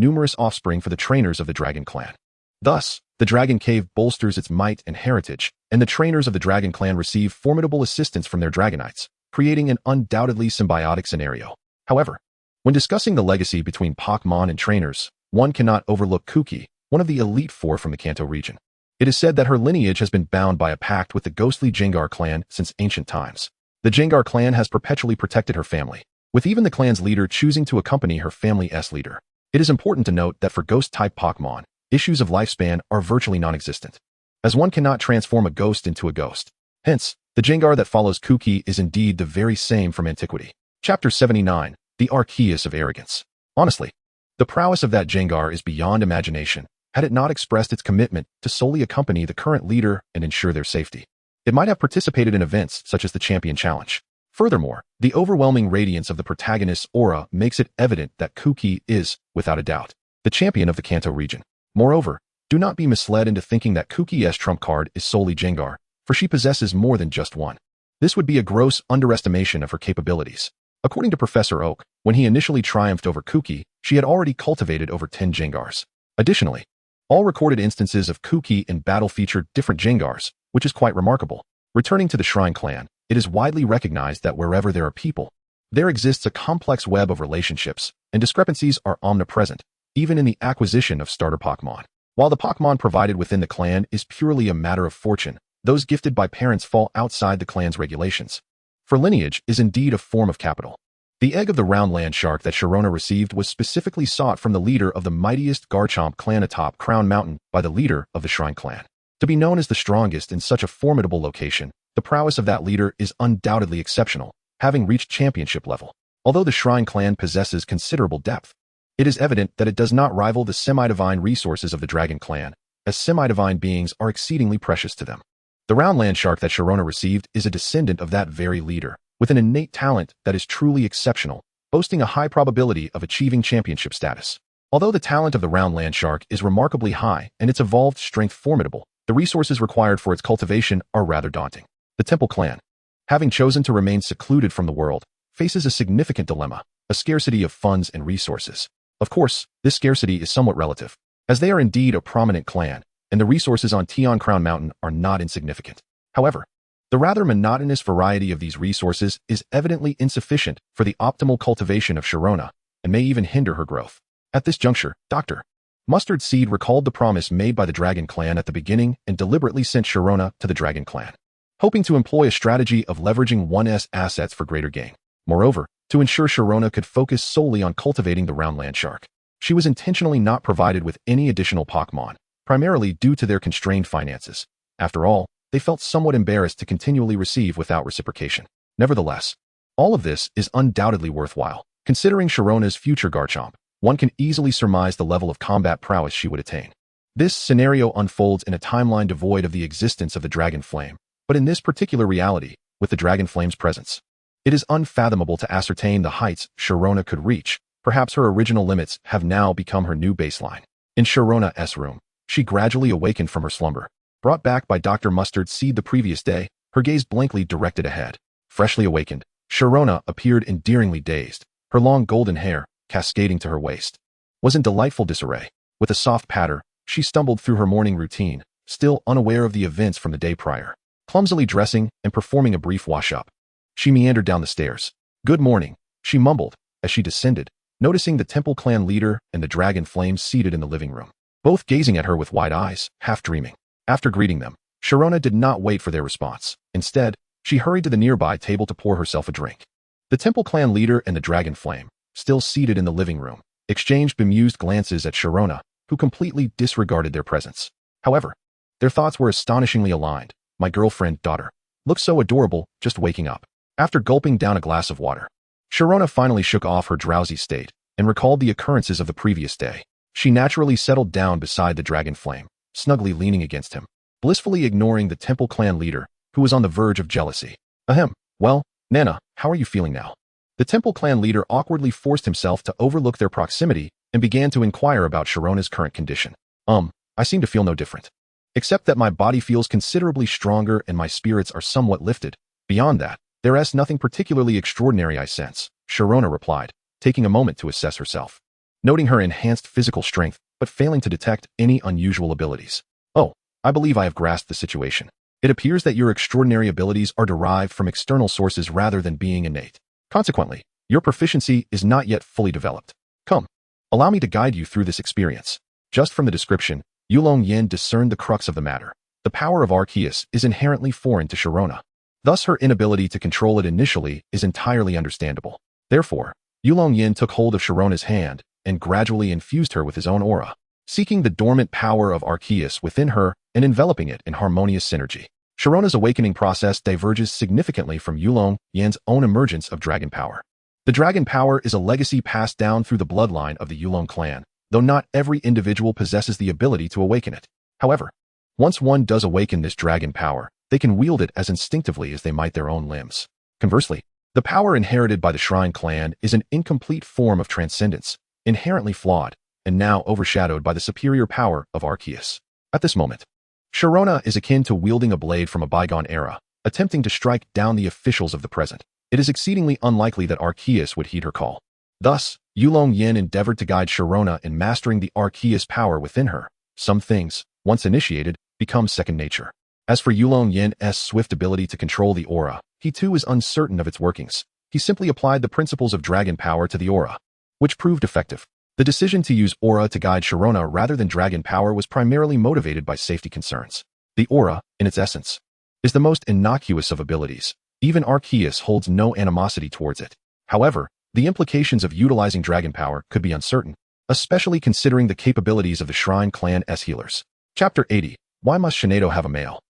numerous offspring for the trainers of the Dragon Clan. Thus, the Dragon Cave bolsters its might and heritage, and the trainers of the Dragon Clan receive formidable assistance from their Dragonites, creating an undoubtedly symbiotic scenario. However, when discussing the legacy between Pokémon and trainers, one cannot overlook Kuki, one of the elite 4 from the Kanto region. It is said that her lineage has been bound by a pact with the ghostly Gengar clan since ancient times. The Gengar clan has perpetually protected her family, with even the clan's leader choosing to accompany her family's leader. It is important to note that for ghost-type Pokémon, issues of lifespan are virtually non-existent, as one cannot transform a ghost into a ghost. Hence, the Gengar that follows Kuki is indeed the very same from antiquity. Chapter 79, The Archus of Arrogance. Honestly, the prowess of that Gengar is beyond imagination. had it not expressed its commitment to solely accompany the current leader and ensure their safety. It might have participated in events such as the Champion Challenge. Furthermore, the overwhelming radiance of the protagonist's aura makes it evident that Kuki is, without a doubt, the champion of the Kanto region. Moreover, do not be misled into thinking that Kuki's trump card is solely Gengar, for she possesses more than just one. This would be a gross underestimation of her capabilities. According to Professor Oak, when he initially triumphed over Kuki, she had already cultivated over 10 Gengars. Additionally, all recorded instances of Kuki in battle featured different Gengars, which is quite remarkable. Returning to the Shrine Clan, it is widely recognized that wherever there are people, there exists a complex web of relationships, and discrepancies are omnipresent, even in the acquisition of starter Pokémon. While the Pokémon provided within the clan is purely a matter of fortune, those gifted by parents fall outside the clan's regulations. For lineage is indeed a form of capital. The egg of the round land shark that Sharona received was specifically sought from the leader of the mightiest Garchomp clan atop Crown Mountain by the leader of the Shrine Clan. To be known as the strongest in such a formidable location, the prowess of that leader is undoubtedly exceptional, having reached championship level. Although the Shrine Clan possesses considerable depth, it is evident that it does not rival the semi-divine resources of the Dragon Clan, as semi-divine beings are exceedingly precious to them. The round land shark that Sharona received is a descendant of that very leader, with an innate talent that is truly exceptional, boasting a high probability of achieving championship status. Although the talent of the round land shark is remarkably high and its evolved strength formidable, the resources required for its cultivation are rather daunting. The Temple Clan, having chosen to remain secluded from the world, faces a significant dilemma, a scarcity of funds and resources. Of course, this scarcity is somewhat relative, as they are indeed a prominent clan, and the resources on Tian Crown Mountain are not insignificant. However, the rather monotonous variety of these resources is evidently insufficient for the optimal cultivation of Sharona, and may even hinder her growth. At this juncture, Dr. Mustard Seed recalled the promise made by the Dragon Clan at the beginning and deliberately sent Sharona to the Dragon Clan, hoping to employ a strategy of leveraging one's assets for greater gain. Moreover, to ensure Sharona could focus solely on cultivating the round land shark, she was intentionally not provided with any additional Pokémon, primarily due to their constrained finances. After all, they felt somewhat embarrassed to continually receive without reciprocation. Nevertheless, all of this is undoubtedly worthwhile. Considering Sharona's future Garchomp, one can easily surmise the level of combat prowess she would attain. This scenario unfolds in a timeline devoid of the existence of the Dragon Flame, but in this particular reality, with the Dragon Flame's presence, it is unfathomable to ascertain the heights Sharona could reach. Perhaps her original limits have now become her new baseline. In Sharona's room, she gradually awakened from her slumber. Brought back by Dr. Mustard Seed the previous day, her gaze blankly directed ahead. Freshly awakened, Sharona appeared endearingly dazed, her long golden hair, cascading to her waist, was in delightful disarray. With a soft patter, she stumbled through her morning routine, still unaware of the events from the day prior. Clumsily dressing and performing a brief wash-up, she meandered down the stairs. "Good morning," she mumbled, as she descended, noticing the Temple Clan leader and the Dragon Flame seated in the living room, both gazing at her with wide eyes, half dreaming. After greeting them, Sharona did not wait for their response. Instead, she hurried to the nearby table to pour herself a drink. The Temple Clan leader and the Dragon Flame, still seated in the living room, exchanged bemused glances at Sharona, who completely disregarded their presence. However, their thoughts were astonishingly aligned. "My girlfriend, daughter, looks so adorable, just waking up." After gulping down a glass of water, Sharona finally shook off her drowsy state and recalled the occurrences of the previous day. She naturally settled down beside the Dragon Flame, snugly leaning against him, blissfully ignoring the Temple Clan leader, who was on the verge of jealousy. "Ahem, well, Nana, how are you feeling now?" The Temple Clan leader awkwardly forced himself to overlook their proximity and began to inquire about Sharona's current condition. I seem to feel no different. Except that my body feels considerably stronger and my spirits are somewhat lifted. Beyond that, there's nothing particularly extraordinary I sense," Sharona replied, taking a moment to assess herself, noting her enhanced physical strength, but failing to detect any unusual abilities. "Oh, I believe I have grasped the situation. It appears that your extraordinary abilities are derived from external sources rather than being innate. Consequently, your proficiency is not yet fully developed. Come, allow me to guide you through this experience." Just from the description, Yulong Yan discerned the crux of the matter. The power of Archus is inherently foreign to Sharona. Thus her inability to control it initially is entirely understandable. Therefore, Yulong Yan took hold of Sharona's hand and gradually infused her with his own aura, seeking the dormant power of Archus within her and enveloping it in harmonious synergy. Sharona's awakening process diverges significantly from Yulong Yan's own emergence of dragon power. The dragon power is a legacy passed down through the bloodline of the Yulong clan, though not every individual possesses the ability to awaken it. However, once one does awaken this dragon power, they can wield it as instinctively as they might their own limbs. Conversely, the power inherited by the Shrine clan is an incomplete form of transcendence, inherently flawed, and now overshadowed by the superior power of Archus. At this moment, Sharona is akin to wielding a blade from a bygone era, attempting to strike down the officials of the present. It is exceedingly unlikely that Archus would heed her call. Thus, Yulong Yan endeavored to guide Sharona in mastering the Archus power within her. Some things, once initiated, become second nature. As for Yulong Yan's swift ability to control the aura, he too is uncertain of its workings. He simply applied the principles of dragon power to the aura, which proved effective. The decision to use aura to guide Sharona rather than dragon power was primarily motivated by safety concerns. The aura, in its essence, is the most innocuous of abilities. Even Archus holds no animosity towards it. However, the implications of utilizing dragon power could be uncertain, especially considering the capabilities of the Shrine clan's healers. Chapter 80. Why must Sinnoh have a male?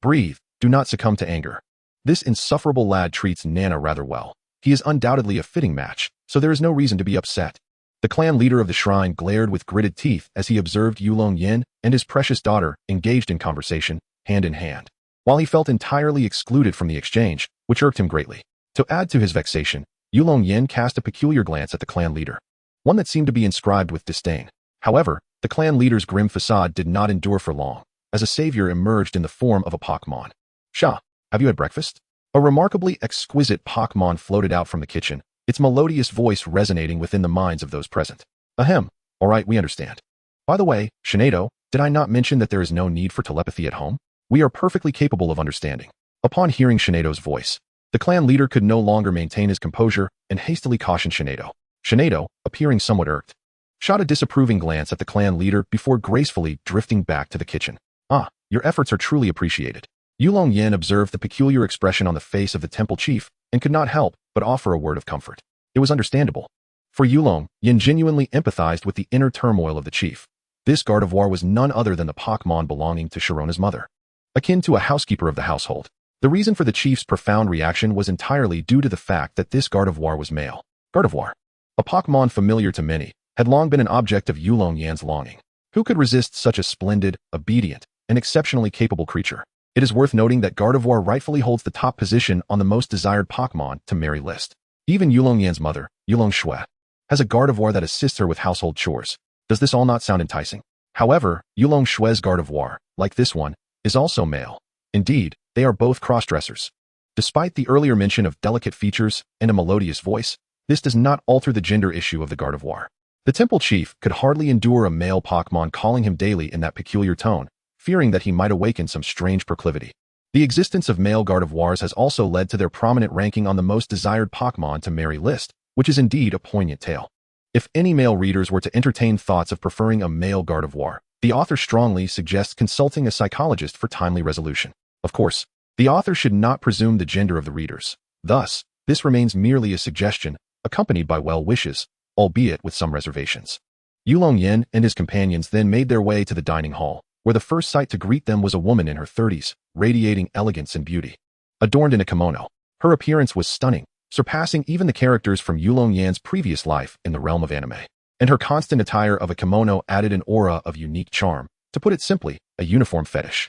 Breathe. Do not succumb to anger. This insufferable lad treats Nana rather well. He is undoubtedly a fitting match, so there is no reason to be upset. The clan leader of the shrine glared with gritted teeth as he observed Yulong Yan and his precious daughter engaged in conversation, hand in hand. While he felt entirely excluded from the exchange, which irked him greatly. To add to his vexation, Yulong Yan cast a peculiar glance at the clan leader, one that seemed to be inscribed with disdain. However, the clan leader's grim facade did not endure for long, as a savior emerged in the form of a Pokémon. "Sha, have you had breakfast?" A remarkably exquisite Pokémon floated out from the kitchen, its melodious voice resonating within the minds of those present. "Ahem. All right, we understand. By the way, Sinnoh, did I not mention that there is no need for telepathy at home? We are perfectly capable of understanding." Upon hearing Sinnoh's voice, the clan leader could no longer maintain his composure and hastily cautioned Sinnoh. Sinnoh, appearing somewhat irked, shot a disapproving glance at the clan leader before gracefully drifting back to the kitchen. Your efforts are truly appreciated." Yulong Yan observed the peculiar expression on the face of the temple chief and could not help but offer a word of comfort. It was understandable, for Yulong Yan genuinely empathized with the inner turmoil of the chief. This Gardevoir was none other than the Pokémon belonging to Sharona's mother, akin to a housekeeper of the household. The reason for the chief's profound reaction was entirely due to the fact that this Gardevoir was male. Gardevoir, a Pokémon familiar to many, had long been an object of Yulong Yan's longing. Who could resist such a splendid, obedient, and exceptionally capable creature? It is worth noting that Gardevoir rightfully holds the top position on the most desired Pokémon to marry list. Even Yulong Yan's mother, Yulong Shui, has a Gardevoir that assists her with household chores. Does this all not sound enticing? However, Yulong Shui's Gardevoir, like this one, is also male. Indeed, they are both cross-dressers. Despite the earlier mention of delicate features and a melodious voice, this does not alter the gender issue of the Gardevoir. The temple chief could hardly endure a male Pokémon calling him daily in that peculiar tone, fearing that he might awaken some strange proclivity. The existence of male Gardevoirs has also led to their prominent ranking on the most desired Pokémon to marry list, which is indeed a poignant tale. If any male readers were to entertain thoughts of preferring a male Gardevoir, the author strongly suggests consulting a psychologist for timely resolution. Of course, the author should not presume the gender of the readers. Thus, this remains merely a suggestion, accompanied by well wishes, albeit with some reservations. Yulong Yan and his companions then made their way to the dining hall, where the first sight to greet them was a woman in her 30s, radiating elegance and beauty. Adorned in a kimono, her appearance was stunning, surpassing even the characters from Yulong Yan's previous life in the realm of anime. And her constant attire of a kimono added an aura of unique charm, to put it simply, a uniform fetish.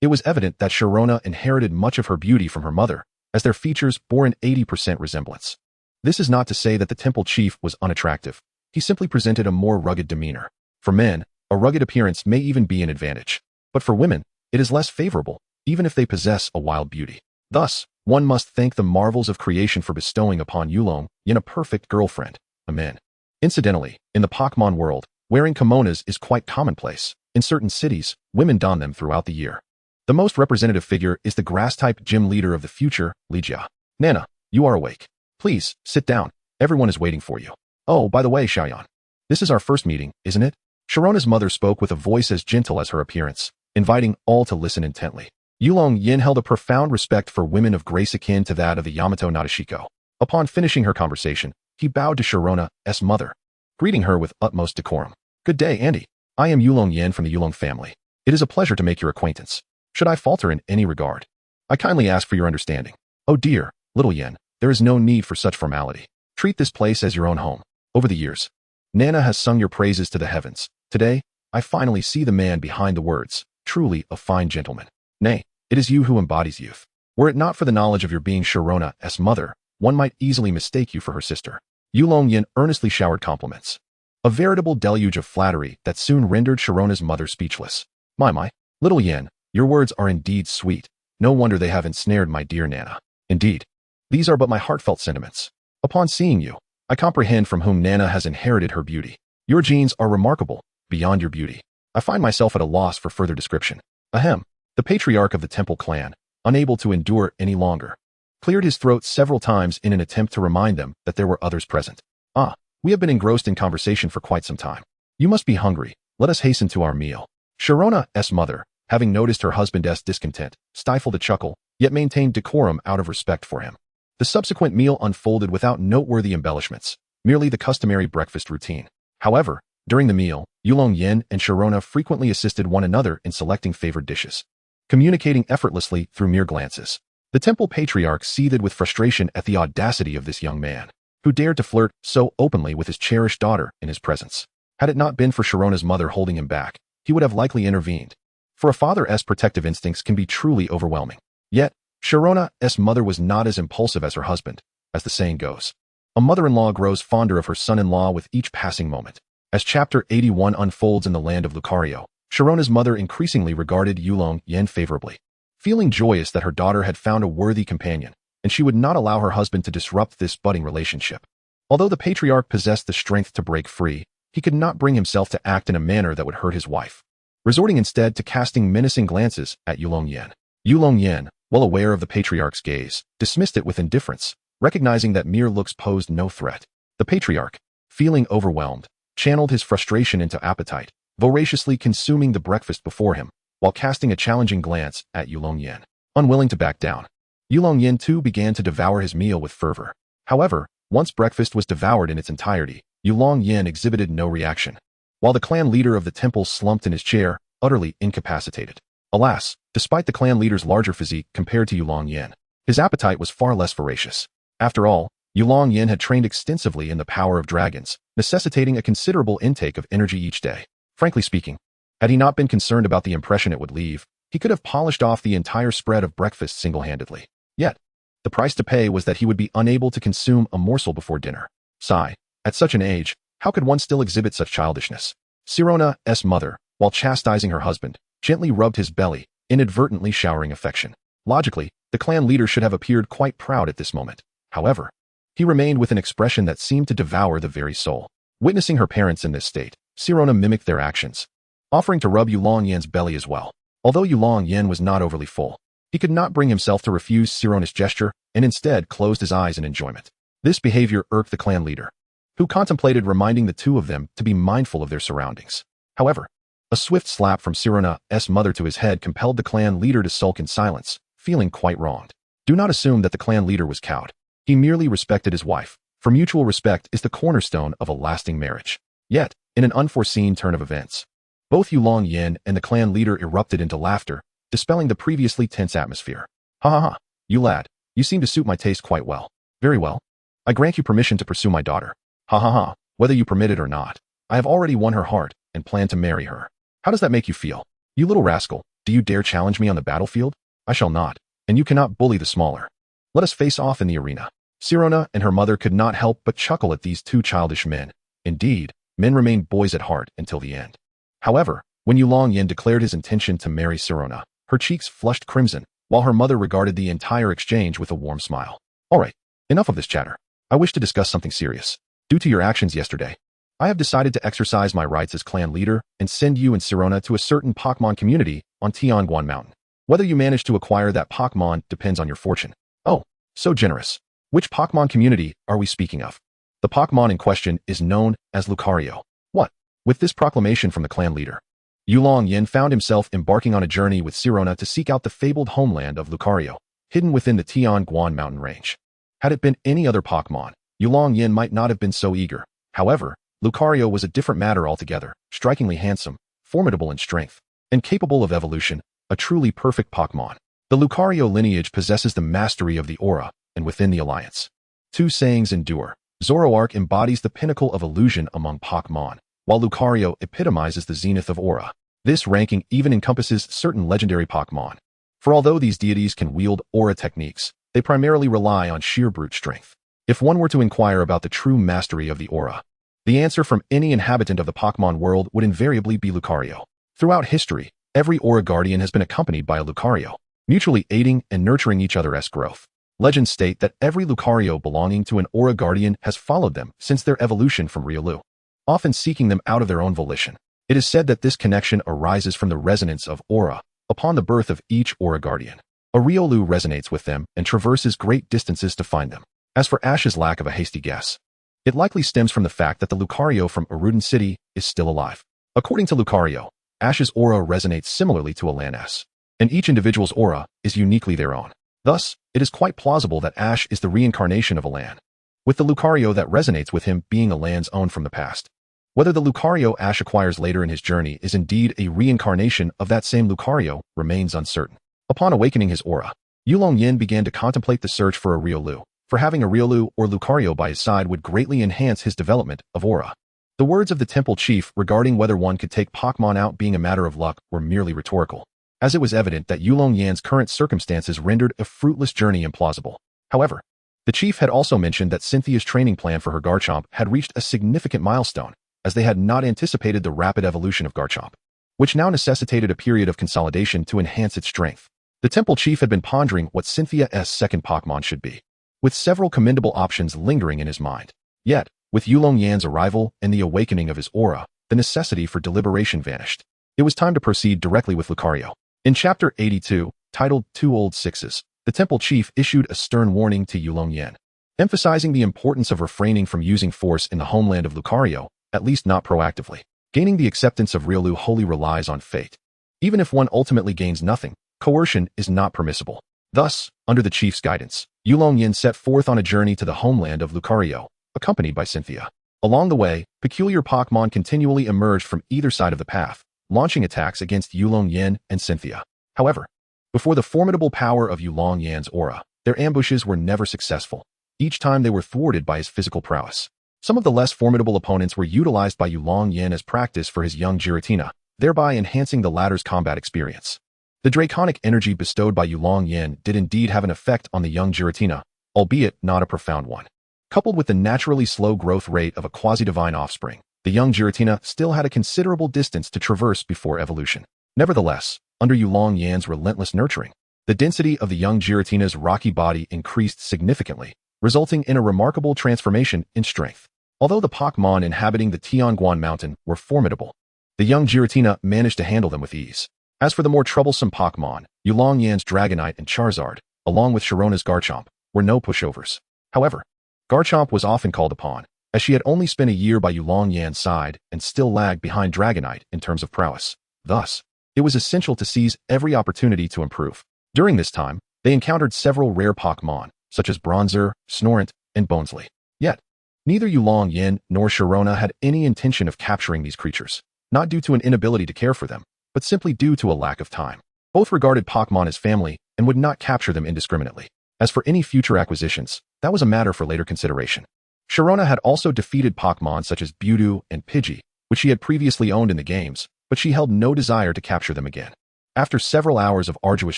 It was evident that Sharona inherited much of her beauty from her mother, as their features bore an 80% resemblance. This is not to say that the temple chief was unattractive. He simply presented a more rugged demeanor. For men, a rugged appearance may even be an advantage. But for women, it is less favorable, even if they possess a wild beauty. Thus, one must thank the marvels of creation for bestowing upon Yulong Yan a perfect girlfriend. Amen. Incidentally, in the Pokémon world, wearing kimonos is quite commonplace. In certain cities, women don them throughout the year. The most representative figure is the grass-type gym leader of the future, Ligia. "Nana, you are awake. Please, sit down. Everyone is waiting for you. Oh, by the way, Xiaoyan, this is our first meeting, isn't it?" Sharona's mother spoke with a voice as gentle as her appearance, inviting all to listen intently. Yulong Yan held a profound respect for women of grace akin to that of the Yamato Nadeshiko. Upon finishing her conversation, he bowed to Sharona's mother, greeting her with utmost decorum. "Good day, Auntie. I am Yulong Yan from the Yulong family. It is a pleasure to make your acquaintance. Should I falter in any regard, I kindly ask for your understanding." "Oh dear, little Yan, there is no need for such formality. Treat this place as your own home." Over the years, Nana has sung your praises to the heavens. Today, I finally see the man behind the words, truly a fine gentleman. Nay, it is you who embodies youth. Were it not for the knowledge of your being Sharona's mother, one might easily mistake you for her sister. Yulong Yan earnestly showered compliments. A veritable deluge of flattery that soon rendered Sharona's mother speechless. My, little Yan, your words are indeed sweet. No wonder they have ensnared my dear Nana. Indeed, these are but my heartfelt sentiments. Upon seeing you, I comprehend from whom Nana has inherited her beauty. Your genes are remarkable, beyond your beauty. I find myself at a loss for further description. Ahem. The patriarch of the temple clan, unable to endure any longer, cleared his throat several times in an attempt to remind them that there were others present. Ah, we have been engrossed in conversation for quite some time. You must be hungry. Let us hasten to our meal. Sharona's mother, having noticed her husband's discontent, stifled a chuckle, yet maintained decorum out of respect for him. The subsequent meal unfolded without noteworthy embellishments, merely the customary breakfast routine. However, during the meal, Yulong Yan and Sharona frequently assisted one another in selecting favored dishes, communicating effortlessly through mere glances. The temple patriarch seethed with frustration at the audacity of this young man, who dared to flirt so openly with his cherished daughter in his presence. Had it not been for Sharona's mother holding him back, he would have likely intervened. For a father's protective instincts can be truly overwhelming. Yet, Sharona's mother was not as impulsive as her husband, as the saying goes. A mother-in-law grows fonder of her son-in-law with each passing moment. As Chapter 81 unfolds in the land of Lucario, Sharona's mother increasingly regarded Yulong Yan favorably, feeling joyous that her daughter had found a worthy companion, and she would not allow her husband to disrupt this budding relationship. Although the patriarch possessed the strength to break free, he could not bring himself to act in a manner that would hurt his wife, resorting instead to casting menacing glances at Yulong Yan. Yulong Yan, well aware of the patriarch's gaze, dismissed it with indifference, recognizing that mere looks posed no threat. The patriarch, feeling overwhelmed, channeled his frustration into appetite, voraciously consuming the breakfast before him, while casting a challenging glance at Yulong Yan. Unwilling to back down, Yulong Yan too began to devour his meal with fervor. However, once breakfast was devoured in its entirety, Yulong Yan exhibited no reaction, while the clan leader of the temple slumped in his chair, utterly incapacitated. Alas, despite the clan leader's larger physique compared to Yulong Yan, his appetite was far less voracious. After all, Yulong Yan had trained extensively in the power of dragons, necessitating a considerable intake of energy each day. Frankly speaking, had he not been concerned about the impression it would leave, he could have polished off the entire spread of breakfast single-handedly. Yet, the price to pay was that he would be unable to consume a morsel before dinner. Sigh, at such an age, how could one still exhibit such childishness? Sharona's mother, while chastising her husband, gently rubbed his belly, inadvertently showering affection. Logically, the clan leader should have appeared quite proud at this moment. However, he remained with an expression that seemed to devour the very soul. Witnessing her parents in this state, Sharona mimicked their actions, offering to rub Yulong Yan's belly as well. Although Yulong Yan was not overly full, he could not bring himself to refuse Sharona's gesture and instead closed his eyes in enjoyment. This behavior irked the clan leader, who contemplated reminding the two of them to be mindful of their surroundings. However, a swift slap from Sharona's mother to his head compelled the clan leader to sulk in silence, feeling quite wronged. Do not assume that the clan leader was cowed. He merely respected his wife, for mutual respect is the cornerstone of a lasting marriage. Yet, in an unforeseen turn of events, both Yulong Yan and the clan leader erupted into laughter, dispelling the previously tense atmosphere. Ha ha ha, you lad, you seem to suit my taste quite well. Very well. I grant you permission to pursue my daughter. Ha ha ha, whether you permit it or not. I have already won her heart and plan to marry her. How does that make you feel? You little rascal, do you dare challenge me on the battlefield? I shall not, and you cannot bully the smaller. Let us face off in the arena. Sharona and her mother could not help but chuckle at these two childish men. Indeed, men remain boys at heart until the end. However, when Yulong Yan declared his intention to marry Sharona, her cheeks flushed crimson, while her mother regarded the entire exchange with a warm smile. All right, enough of this chatter. I wish to discuss something serious. Due to your actions yesterday, I have decided to exercise my rights as clan leader and send you and Sharona to a certain Pokémon community on Tianguan Mountain. Whether you manage to acquire that Pokémon depends on your fortune. Oh, so generous. Which Pokémon community are we speaking of? The Pokémon in question is known as Lucario. What? With this proclamation from the clan leader, Yulong Yan found himself embarking on a journey with Sharona to seek out the fabled homeland of Lucario, hidden within the Tianguan mountain range. Had it been any other Pokémon, Yulong Yan might not have been so eager. However, Lucario was a different matter altogether, strikingly handsome, formidable in strength, and capable of evolution, a truly perfect Pokémon. The Lucario lineage possesses the mastery of the aura, and within the alliance, two sayings endure. Zoroark embodies the pinnacle of illusion among Pokémon, while Lucario epitomizes the zenith of aura. This ranking even encompasses certain legendary Pokémon. For although these deities can wield aura techniques, they primarily rely on sheer brute strength. If one were to inquire about the true mastery of the aura, the answer from any inhabitant of the Pokémon world would invariably be Lucario. Throughout history, every aura guardian has been accompanied by a Lucario, mutually aiding and nurturing each other's growth. Legends state that every Lucario belonging to an aura guardian has followed them since their evolution from Riolu, often seeking them out of their own volition. It is said that this connection arises from the resonance of aura upon the birth of each aura guardian. A Riolu resonates with them and traverses great distances to find them. As for Ash's lack of a hasty guess, it likely stems from the fact that the Lucario from Erudin City is still alive. According to Lucario, Ash's aura resonates similarly to Alan's, and each individual's aura is uniquely their own. Thus, it is quite plausible that Ash is the reincarnation of Alan, with the Lucario that resonates with him being Alan's own from the past. Whether the Lucario Ash acquires later in his journey is indeed a reincarnation of that same Lucario remains uncertain. Upon awakening his aura, Yulong Yan began to contemplate the search for a Riolu, for having a Riolu or Lucario by his side would greatly enhance his development of aura. The words of the temple chief regarding whether one could take Pokémon out being a matter of luck were merely rhetorical, as it was evident that Yulong Yan's current circumstances rendered a fruitless journey implausible. However, the chief had also mentioned that Cynthia's training plan for her Garchomp had reached a significant milestone, as they had not anticipated the rapid evolution of Garchomp, which now necessitated a period of consolidation to enhance its strength. The temple chief had been pondering what Cynthia's second Pokémon should be, with several commendable options lingering in his mind. Yet, with Yulong Yan's arrival and the awakening of his aura, the necessity for deliberation vanished. It was time to proceed directly with Lucario. In Chapter 82, titled Two Old Sixes, the temple chief issued a stern warning to Yulong Yan, emphasizing the importance of refraining from using force in the homeland of Lucario, at least not proactively. Gaining the acceptance of Riolu wholly relies on fate. Even if one ultimately gains nothing, coercion is not permissible. Thus, under the chief's guidance, Yulong Yan set forth on a journey to the homeland of Lucario, accompanied by Cynthia. Along the way, peculiar Pokémon continually emerged from either side of the path, launching attacks against Yulong Yan and Cynthia. However, before the formidable power of Yulong Yan's aura, their ambushes were never successful. Each time they were thwarted by his physical prowess. Some of the less formidable opponents were utilized by Yulong Yan as practice for his young Giratina, thereby enhancing the latter's combat experience. The draconic energy bestowed by Yulong Yan did indeed have an effect on the young Giratina, albeit not a profound one. Coupled with the naturally slow growth rate of a quasi-divine offspring, the young Giratina still had a considerable distance to traverse before evolution. Nevertheless, under Yulong Yan's relentless nurturing, the density of the young Giratina's rocky body increased significantly, resulting in a remarkable transformation in strength. Although the Pokémon inhabiting the Tianguan mountain were formidable, the young Giratina managed to handle them with ease. As for the more troublesome Pokémon, Yulong Yan's Dragonite and Charizard, along with Sharona's Garchomp, were no pushovers. However, Garchomp was often called upon, as she had only spent a year by Yulong Yan's side and still lagged behind Dragonite in terms of prowess. Thus, it was essential to seize every opportunity to improve. During this time, they encountered several rare Pokémon, such as Bronzor, Snorunt, and Bonesley. Yet, neither Yulong Yan nor Sharona had any intention of capturing these creatures, not due to an inability to care for them, but simply due to a lack of time. Both regarded Pokémon as family and would not capture them indiscriminately. As for any future acquisitions, that was a matter for later consideration. Sharona had also defeated Pokémon such as Budew and Pidgey, which she had previously owned in the games, but she held no desire to capture them again. After several hours of arduous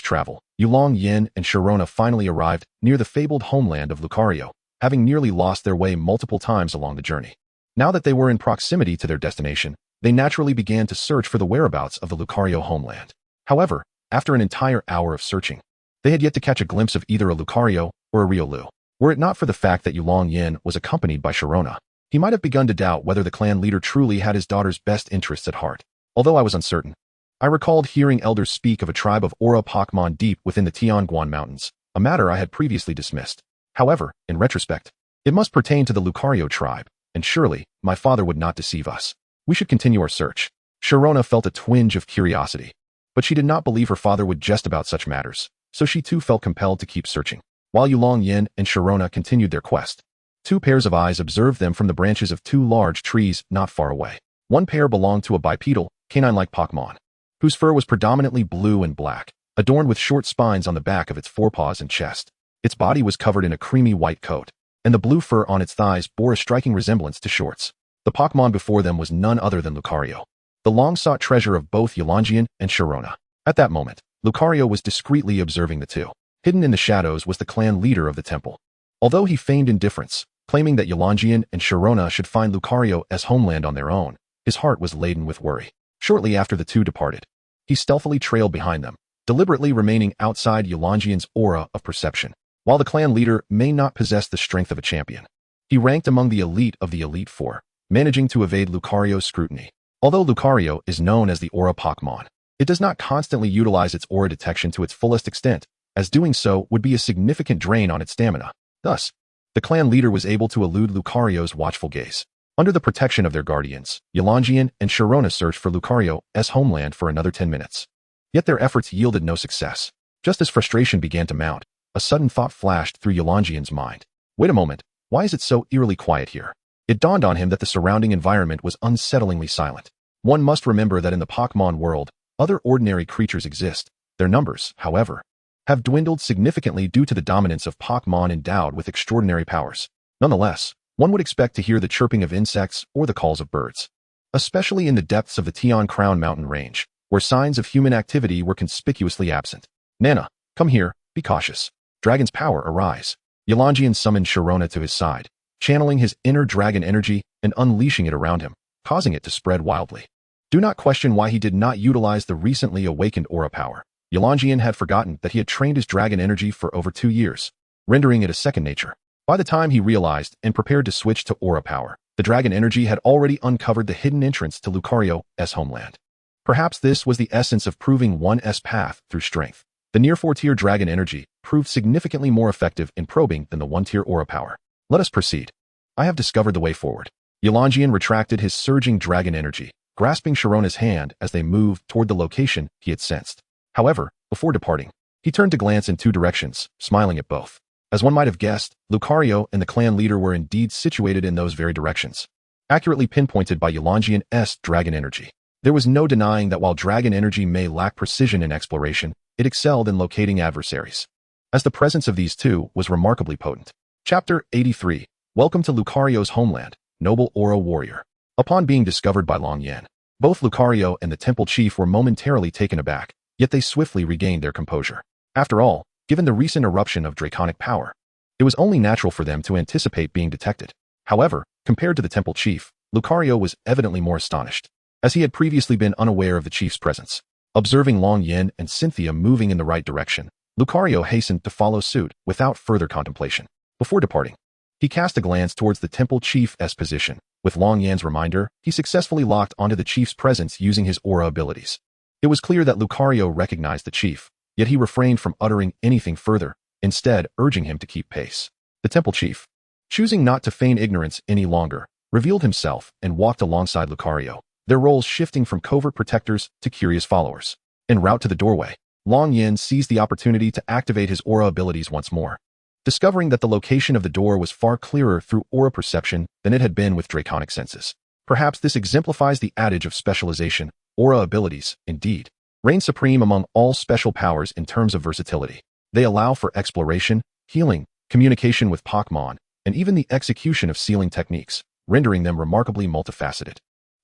travel, Yulong Yan and Sharona finally arrived near the fabled homeland of Lucario, having nearly lost their way multiple times along the journey. Now that they were in proximity to their destination, they naturally began to search for the whereabouts of the Lucario homeland. However, after an entire hour of searching, they had yet to catch a glimpse of either a Lucario or a Riolu. Were it not for the fact that Yulong Yan was accompanied by Sharona, he might have begun to doubt whether the clan leader truly had his daughter's best interests at heart. Although I was uncertain, I recalled hearing elders speak of a tribe of aura Pokémon deep within the Tianguan mountains, a matter I had previously dismissed. However, in retrospect, it must pertain to the Lucario tribe, and surely, my father would not deceive us. We should continue our search. Sharona felt a twinge of curiosity, but she did not believe her father would jest about such matters, so she too felt compelled to keep searching. While Yulong Yan and Sharona continued their quest, two pairs of eyes observed them from the branches of two large trees not far away. One pair belonged to a bipedal, canine-like Pokémon, whose fur was predominantly blue and black, adorned with short spines on the back of its forepaws and chest. Its body was covered in a creamy white coat, and the blue fur on its thighs bore a striking resemblance to shorts. The Pokémon before them was none other than Lucario, the long-sought treasure of both Yulong Yan and Sharona. At that moment, Lucario was discreetly observing the two. Hidden in the shadows was the clan leader of the temple. Although he feigned indifference, claiming that Yulong Yan and Sharona should find Lucario's homeland on their own, his heart was laden with worry. Shortly after the two departed, he stealthily trailed behind them, deliberately remaining outside Yulong Yan's aura of perception. While the clan leader may not possess the strength of a champion, he ranked among the elite of the Elite Four, managing to evade Lucario's scrutiny. Although Lucario is known as the Aura Pokémon, it does not constantly utilize its aura detection to its fullest extent, as doing so would be a significant drain on its stamina. Thus, the clan leader was able to elude Lucario's watchful gaze. Under the protection of their guardians, Yulong Yan and Sharona searched for Lucario's homeland for another 10 minutes. Yet their efforts yielded no success. Just as frustration began to mount, a sudden thought flashed through Yulong Yan's mind. Wait a moment, why is it so eerily quiet here? It dawned on him that the surrounding environment was unsettlingly silent. One must remember that in the Pokémon world, other ordinary creatures exist. Their numbers, however, have dwindled significantly due to the dominance of Pokémon endowed with extraordinary powers. Nonetheless, one would expect to hear the chirping of insects or the calls of birds, especially in the depths of the Tian Crown mountain range, where signs of human activity were conspicuously absent. Nana, come here, be cautious. Dragon's power, arise. Yulong Yan summoned Sharona to his side, channeling his inner dragon energy and unleashing it around him, causing it to spread wildly. Do not question why he did not utilize the recently awakened aura power. Yulong Yan had forgotten that he had trained his dragon energy for over 2 years, rendering it a second nature. By the time he realized and prepared to switch to aura power, the dragon energy had already uncovered the hidden entrance to Lucario's homeland. Perhaps this was the essence of proving one's path through strength. The near 4-tier dragon energy proved significantly more effective in probing than the 1-tier aura power. Let us proceed. I have discovered the way forward. Yulong Yan retracted his surging dragon energy, grasping Sharona's hand as they moved toward the location he had sensed. However, before departing, he turned to glance in 2 directions, smiling at both. As one might have guessed, Lucario and the clan leader were indeed situated in those very directions, accurately pinpointed by Yulong Yan's dragon energy. There was no denying that while dragon energy may lack precision in exploration, it excelled in locating adversaries, as the presence of these two was remarkably potent. Chapter 83. Welcome to Lucario's homeland, noble Aura warrior. Upon being discovered by Yulong Yan, both Lucario and the temple chief were momentarily taken aback, yet they swiftly regained their composure. After all, given the recent eruption of draconic power, it was only natural for them to anticipate being detected. However, compared to the temple chief, Lucario was evidently more astonished, as he had previously been unaware of the chief's presence. Observing Yulong Yan and Cynthia moving in the right direction, Lucario hastened to follow suit without further contemplation. Before departing, he cast a glance towards the temple chief's position. With Yulong Yan's reminder, he successfully locked onto the chief's presence using his aura abilities. It was clear that Lucario recognized the chief, yet he refrained from uttering anything further, instead urging him to keep pace. The temple chief, choosing not to feign ignorance any longer, revealed himself and walked alongside Lucario, their roles shifting from covert protectors to curious followers. En route to the doorway, Yulong Yan seized the opportunity to activate his aura abilities once more, discovering that the location of the door was far clearer through aura perception than it had been with draconic senses. Perhaps this exemplifies the adage of specialization. Aura abilities, indeed, reign supreme among all special powers in terms of versatility. They allow for exploration, healing, communication with Pokémon, and even the execution of sealing techniques, rendering them remarkably multifaceted.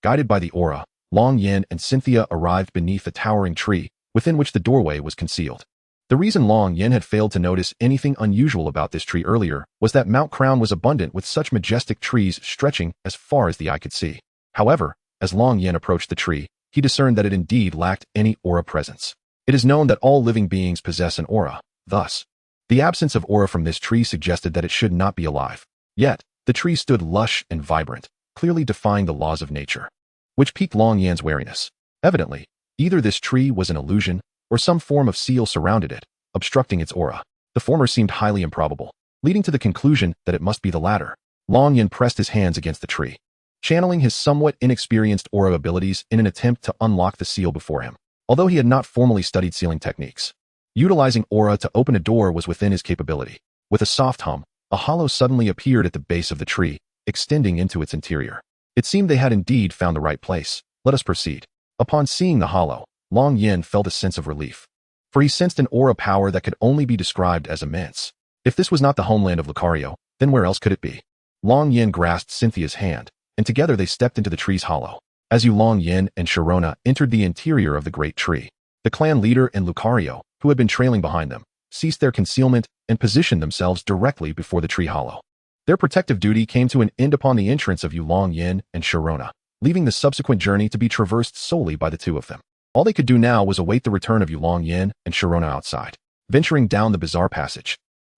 Guided by the aura, Yulong Yan and Cynthia arrived beneath a towering tree, within which the doorway was concealed. The reason Yulong Yan had failed to notice anything unusual about this tree earlier was that Mount Crown was abundant with such majestic trees stretching as far as the eye could see. However, as Yulong Yan approached the tree, he discerned that it indeed lacked any aura presence. It is known that all living beings possess an aura. Thus, the absence of aura from this tree suggested that it should not be alive. Yet, the tree stood lush and vibrant, clearly defying the laws of nature, which piqued Yulong Yan's wariness. Evidently, either this tree was an illusion, or some form of seal surrounded it, obstructing its aura. The former seemed highly improbable, leading to the conclusion that it must be the latter. Yulong Yan pressed his hands against the tree, channeling his somewhat inexperienced aura abilities in an attempt to unlock the seal before him. Although he had not formally studied sealing techniques, utilizing aura to open a door was within his capability. With a soft hum, a hollow suddenly appeared at the base of the tree, extending into its interior. It seemed they had indeed found the right place. Let us proceed. Upon seeing the hollow, Yulong Yan felt a sense of relief, for he sensed an aura power that could only be described as immense. If this was not the homeland of Lucario, Then where else could it be? Long Yan grasped Cynthia's hand, and together they stepped into the tree's hollow. As Yulong Yan and Sharona entered the interior of the great tree, the clan leader and Lucario, who had been trailing behind them, ceased their concealment and positioned themselves directly before the tree hollow. Their protective duty came to an end upon the entrance of Yulong Yan and Sharona, leaving the subsequent journey to be traversed solely by the two of them. All they could do now was await the return of Yulong Yan and Sharona outside. Venturing down the bizarre passage,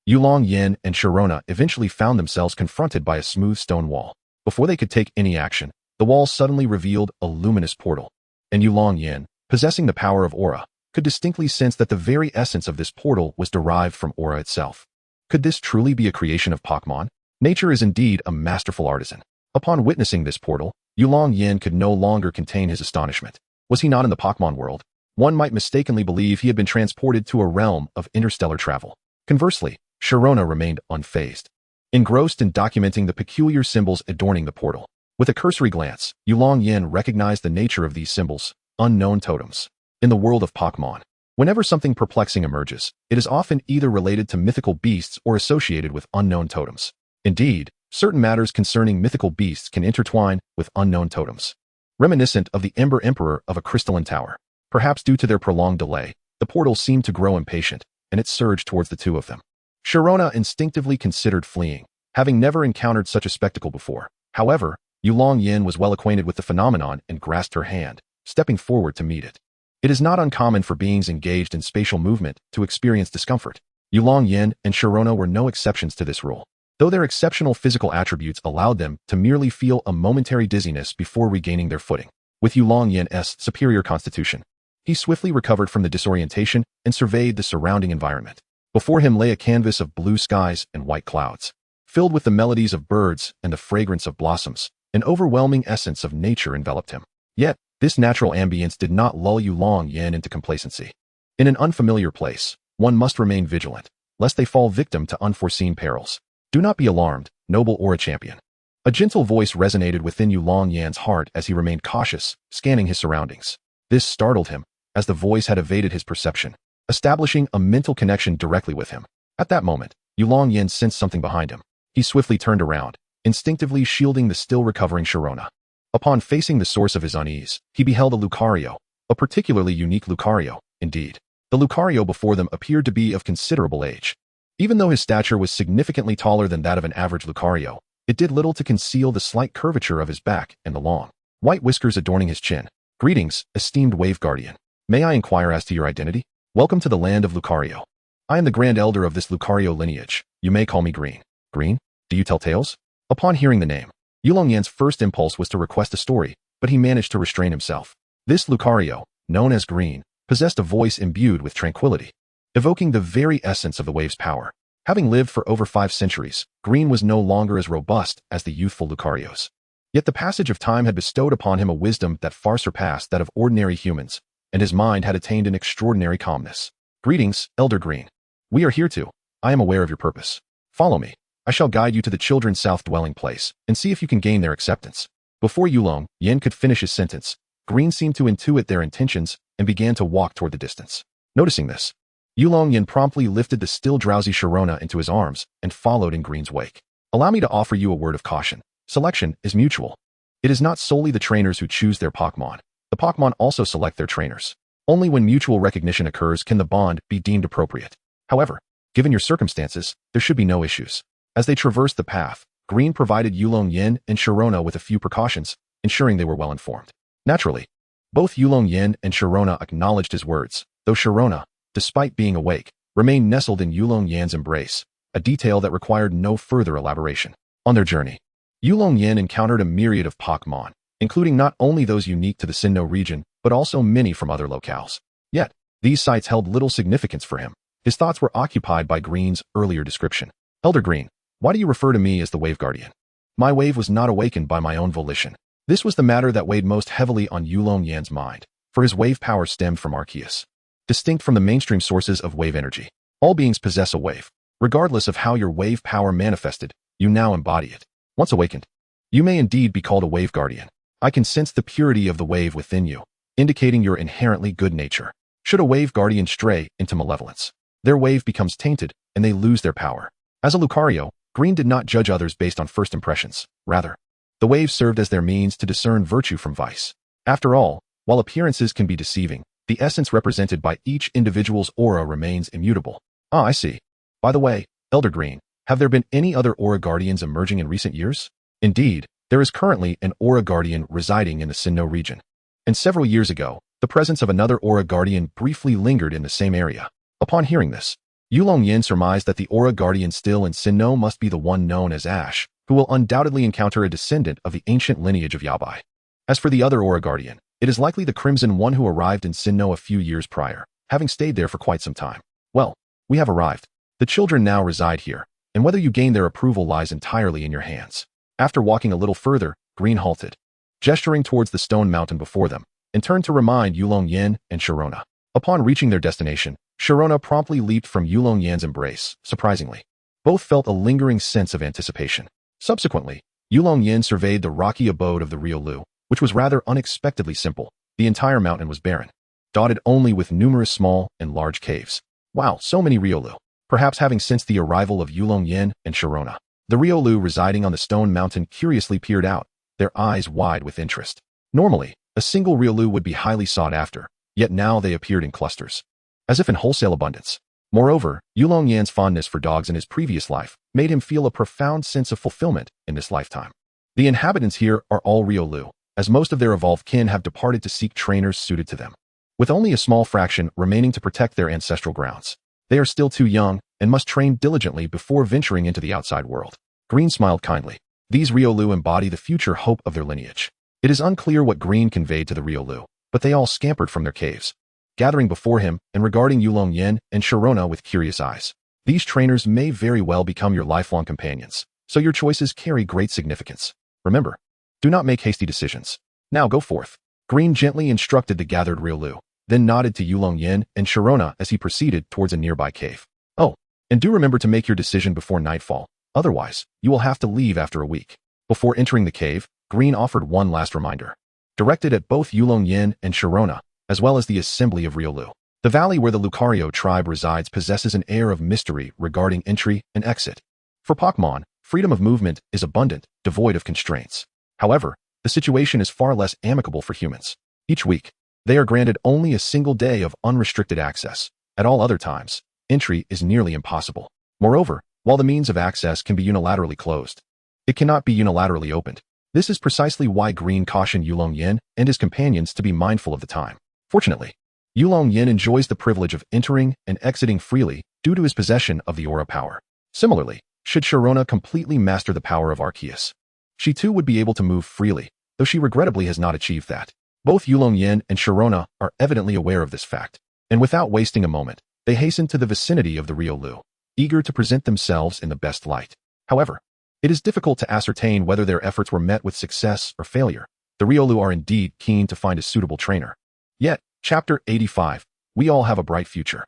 Yulong Yan and Sharona eventually found themselves confronted by a smooth stone wall. Before they could take any action, the wall suddenly revealed a luminous portal, and Yulong Yan, possessing the power of aura, could distinctly sense that the very essence of this portal was derived from aura itself. Could this truly be a creation of Pokémon? Nature is indeed a masterful artisan. Upon witnessing this portal, Yulong Yan could no longer contain his astonishment. Was he not in the Pokémon world? One might mistakenly believe he had been transported to a realm of interstellar travel. Conversely, Sharona remained unfazed, engrossed in documenting the peculiar symbols adorning the portal. With a cursory glance, Yulong Yan recognized the nature of these symbols, unknown totems. In the world of Pokémon, whenever something perplexing emerges, it is often either related to mythical beasts or associated with unknown totems. Indeed, certain matters concerning mythical beasts can intertwine with unknown totems. Reminiscent of the Ember Emperor of a crystalline tower. Perhaps due to their prolonged delay, the portal seemed to grow impatient, and it surged towards the two of them. Sharona instinctively considered fleeing, having never encountered such a spectacle before. However, Yulong Yan was well acquainted with the phenomenon and grasped her hand, stepping forward to meet it. It is not uncommon for beings engaged in spatial movement to experience discomfort. Yulong Yan and Sharona were no exceptions to this rule, though their exceptional physical attributes allowed them to merely feel a momentary dizziness before regaining their footing. With Yulong Yan's superior constitution, he swiftly recovered from the disorientation and surveyed the surrounding environment. Before him lay a canvas of blue skies and white clouds, filled with the melodies of birds and the fragrance of blossoms. An overwhelming essence of nature enveloped him. Yet, this natural ambience did not lull Yulong Yan into complacency. In an unfamiliar place, one must remain vigilant, lest they fall victim to unforeseen perils. Do not be alarmed, noble Aura champion. A gentle voice resonated within Yulong Yan's heart as he remained cautious, scanning his surroundings. This startled him, as the voice had evaded his perception, establishing a mental connection directly with him. At that moment, Yulong Yan sensed something behind him. He swiftly turned around, instinctively shielding the still recovering Sharona. Upon facing the source of his unease, he beheld a Lucario, a particularly unique Lucario, indeed. The Lucario before them appeared to be of considerable age. Even though his stature was significantly taller than that of an average Lucario, it did little to conceal the slight curvature of his back and the long, white whiskers adorning his chin. Greetings, esteemed Wave Guardian. May I inquire as to your identity? Welcome to the land of Lucario. I am the Grand Elder of this Lucario lineage. You may call me Green. Green? Do you tell tales? Upon hearing the name, Yulong Yan's first impulse was to request a story, but he managed to restrain himself. This Lucario, known as Green, possessed a voice imbued with tranquility, evoking the very essence of the wave's power. Having lived for over 5 centuries, Green was no longer as robust as the youthful Lucarios. Yet the passage of time had bestowed upon him a wisdom that far surpassed that of ordinary humans, and his mind had attained an extraordinary calmness. Greetings, Elder Green. We are here to. I am aware of your purpose. Follow me. I shall guide you to the children's south dwelling place, and see if you can gain their acceptance. Before Yulong Yan could finish his sentence, Green seemed to intuit their intentions and began to walk toward the distance. Noticing this, Yulong Yan promptly lifted the still drowsy Sharona into his arms and followed in Green's wake. Allow me to offer you a word of caution. Selection is mutual. It is not solely the trainers who choose their Pokémon. The Pokémon also select their trainers. Only when mutual recognition occurs can the bond be deemed appropriate. However, given your circumstances, there should be no issues. As they traversed the path, Green provided Yulong Yan and Sharona with a few precautions, ensuring they were well informed. Naturally, both Yulong Yan and Sharona acknowledged his words, though Sharona, despite being awake, remained nestled in Yulong Yan's embrace, a detail that required no further elaboration. On their journey, Yulong Yan encountered a myriad of Pokémon, including not only those unique to the Sinnoh region, but also many from other locales. Yet, these sights held little significance for him. His thoughts were occupied by Green's earlier description. Elder Green, why do you refer to me as the Wave Guardian? My wave was not awakened by my own volition. This was the matter that weighed most heavily on Yulong Yan's mind, for his wave power stemmed from Archus, distinct from the mainstream sources of wave energy. All beings possess a wave. Regardless of how your wave power manifested, you now embody it. Once awakened, you may indeed be called a Wave Guardian. I can sense the purity of the wave within you, indicating your inherently good nature. Should a Wave Guardian stray into malevolence, their wave becomes tainted, and they lose their power. As a Lucario, Green did not judge others based on first impressions. Rather, the waves served as their means to discern virtue from vice. After all, while appearances can be deceiving, the essence represented by each individual's aura remains immutable. Ah, I see. By the way, Elder Green, have there been any other aura guardians emerging in recent years? Indeed, there is currently an aura guardian residing in the Sinnoh region. And several years ago, the presence of another aura guardian briefly lingered in the same area. Upon hearing this, Yulong Yan surmised that the aura guardian still in Sinnoh must be the one known as Ash, who will undoubtedly encounter a descendant of the ancient lineage of Yabai. As for the other aura guardian, it is likely the Crimson One who arrived in Sinnoh a few years prior, having stayed there for quite some time. Well, we have arrived. The children now reside here, and whether you gain their approval lies entirely in your hands. After walking a little further, Green halted, gesturing towards the stone mountain before them, and turned to remind Yulong Yan and Sharona. Upon reaching their destination, Sharona promptly leaped from Yulong Yan's embrace, surprisingly. Both felt a lingering sense of anticipation. Subsequently, Yulong Yan surveyed the rocky abode of the Riolu, which was rather unexpectedly simple. The entire mountain was barren, dotted only with numerous small and large caves. Wow, so many Riolu. Perhaps having sensed the arrival of Yulong Yan and Sharona, the Riolu residing on the stone mountain curiously peered out, their eyes wide with interest. Normally, a single Riolu would be highly sought after, yet now they appeared in clusters, as if in wholesale abundance. Moreover, Yulong Yan's fondness for dogs in his previous life made him feel a profound sense of fulfillment in this lifetime. The inhabitants here are all Riolu, as most of their evolved kin have departed to seek trainers suited to them, with only a small fraction remaining to protect their ancestral grounds. They are still too young and must train diligently before venturing into the outside world. Green smiled kindly. These Riolu embody the future hope of their lineage. It is unclear what Green conveyed to the Riolu, but they all scampered from their caves, gathering before him and regarding Yulong Yan and Sharona with curious eyes. These trainers may very well become your lifelong companions, so your choices carry great significance. Remember, do not make hasty decisions. Now go forth. Green gently instructed the gathered Riolu, then nodded to Yulong Yan and Sharona as he proceeded towards a nearby cave. Oh, and do remember to make your decision before nightfall, otherwise, you will have to leave after a week. Before entering the cave, Green offered one last reminder, directed at both Yulong Yan and Sharona, as well as the assembly of Riolu. The valley where the Lucario tribe resides possesses an air of mystery regarding entry and exit. For Pokémon, freedom of movement is abundant, devoid of constraints. However, the situation is far less amicable for humans. Each week, they are granted only a single day of unrestricted access. At all other times, entry is nearly impossible. Moreover, while the means of access can be unilaterally closed, it cannot be unilaterally opened. This is precisely why Green cautioned Yulong Yan and his companions to be mindful of the time. Fortunately, Yulong Yan enjoys the privilege of entering and exiting freely due to his possession of the aura power. Similarly, should Sharona completely master the power of Archus, she too would be able to move freely, though she regrettably has not achieved that. Both Yulong Yan and Sharona are evidently aware of this fact, and without wasting a moment, they hasten to the vicinity of the Riolu, eager to present themselves in the best light. However, it is difficult to ascertain whether their efforts were met with success or failure. The Riolu are indeed keen to find a suitable trainer. Yet, Chapter 85, we all have a bright future.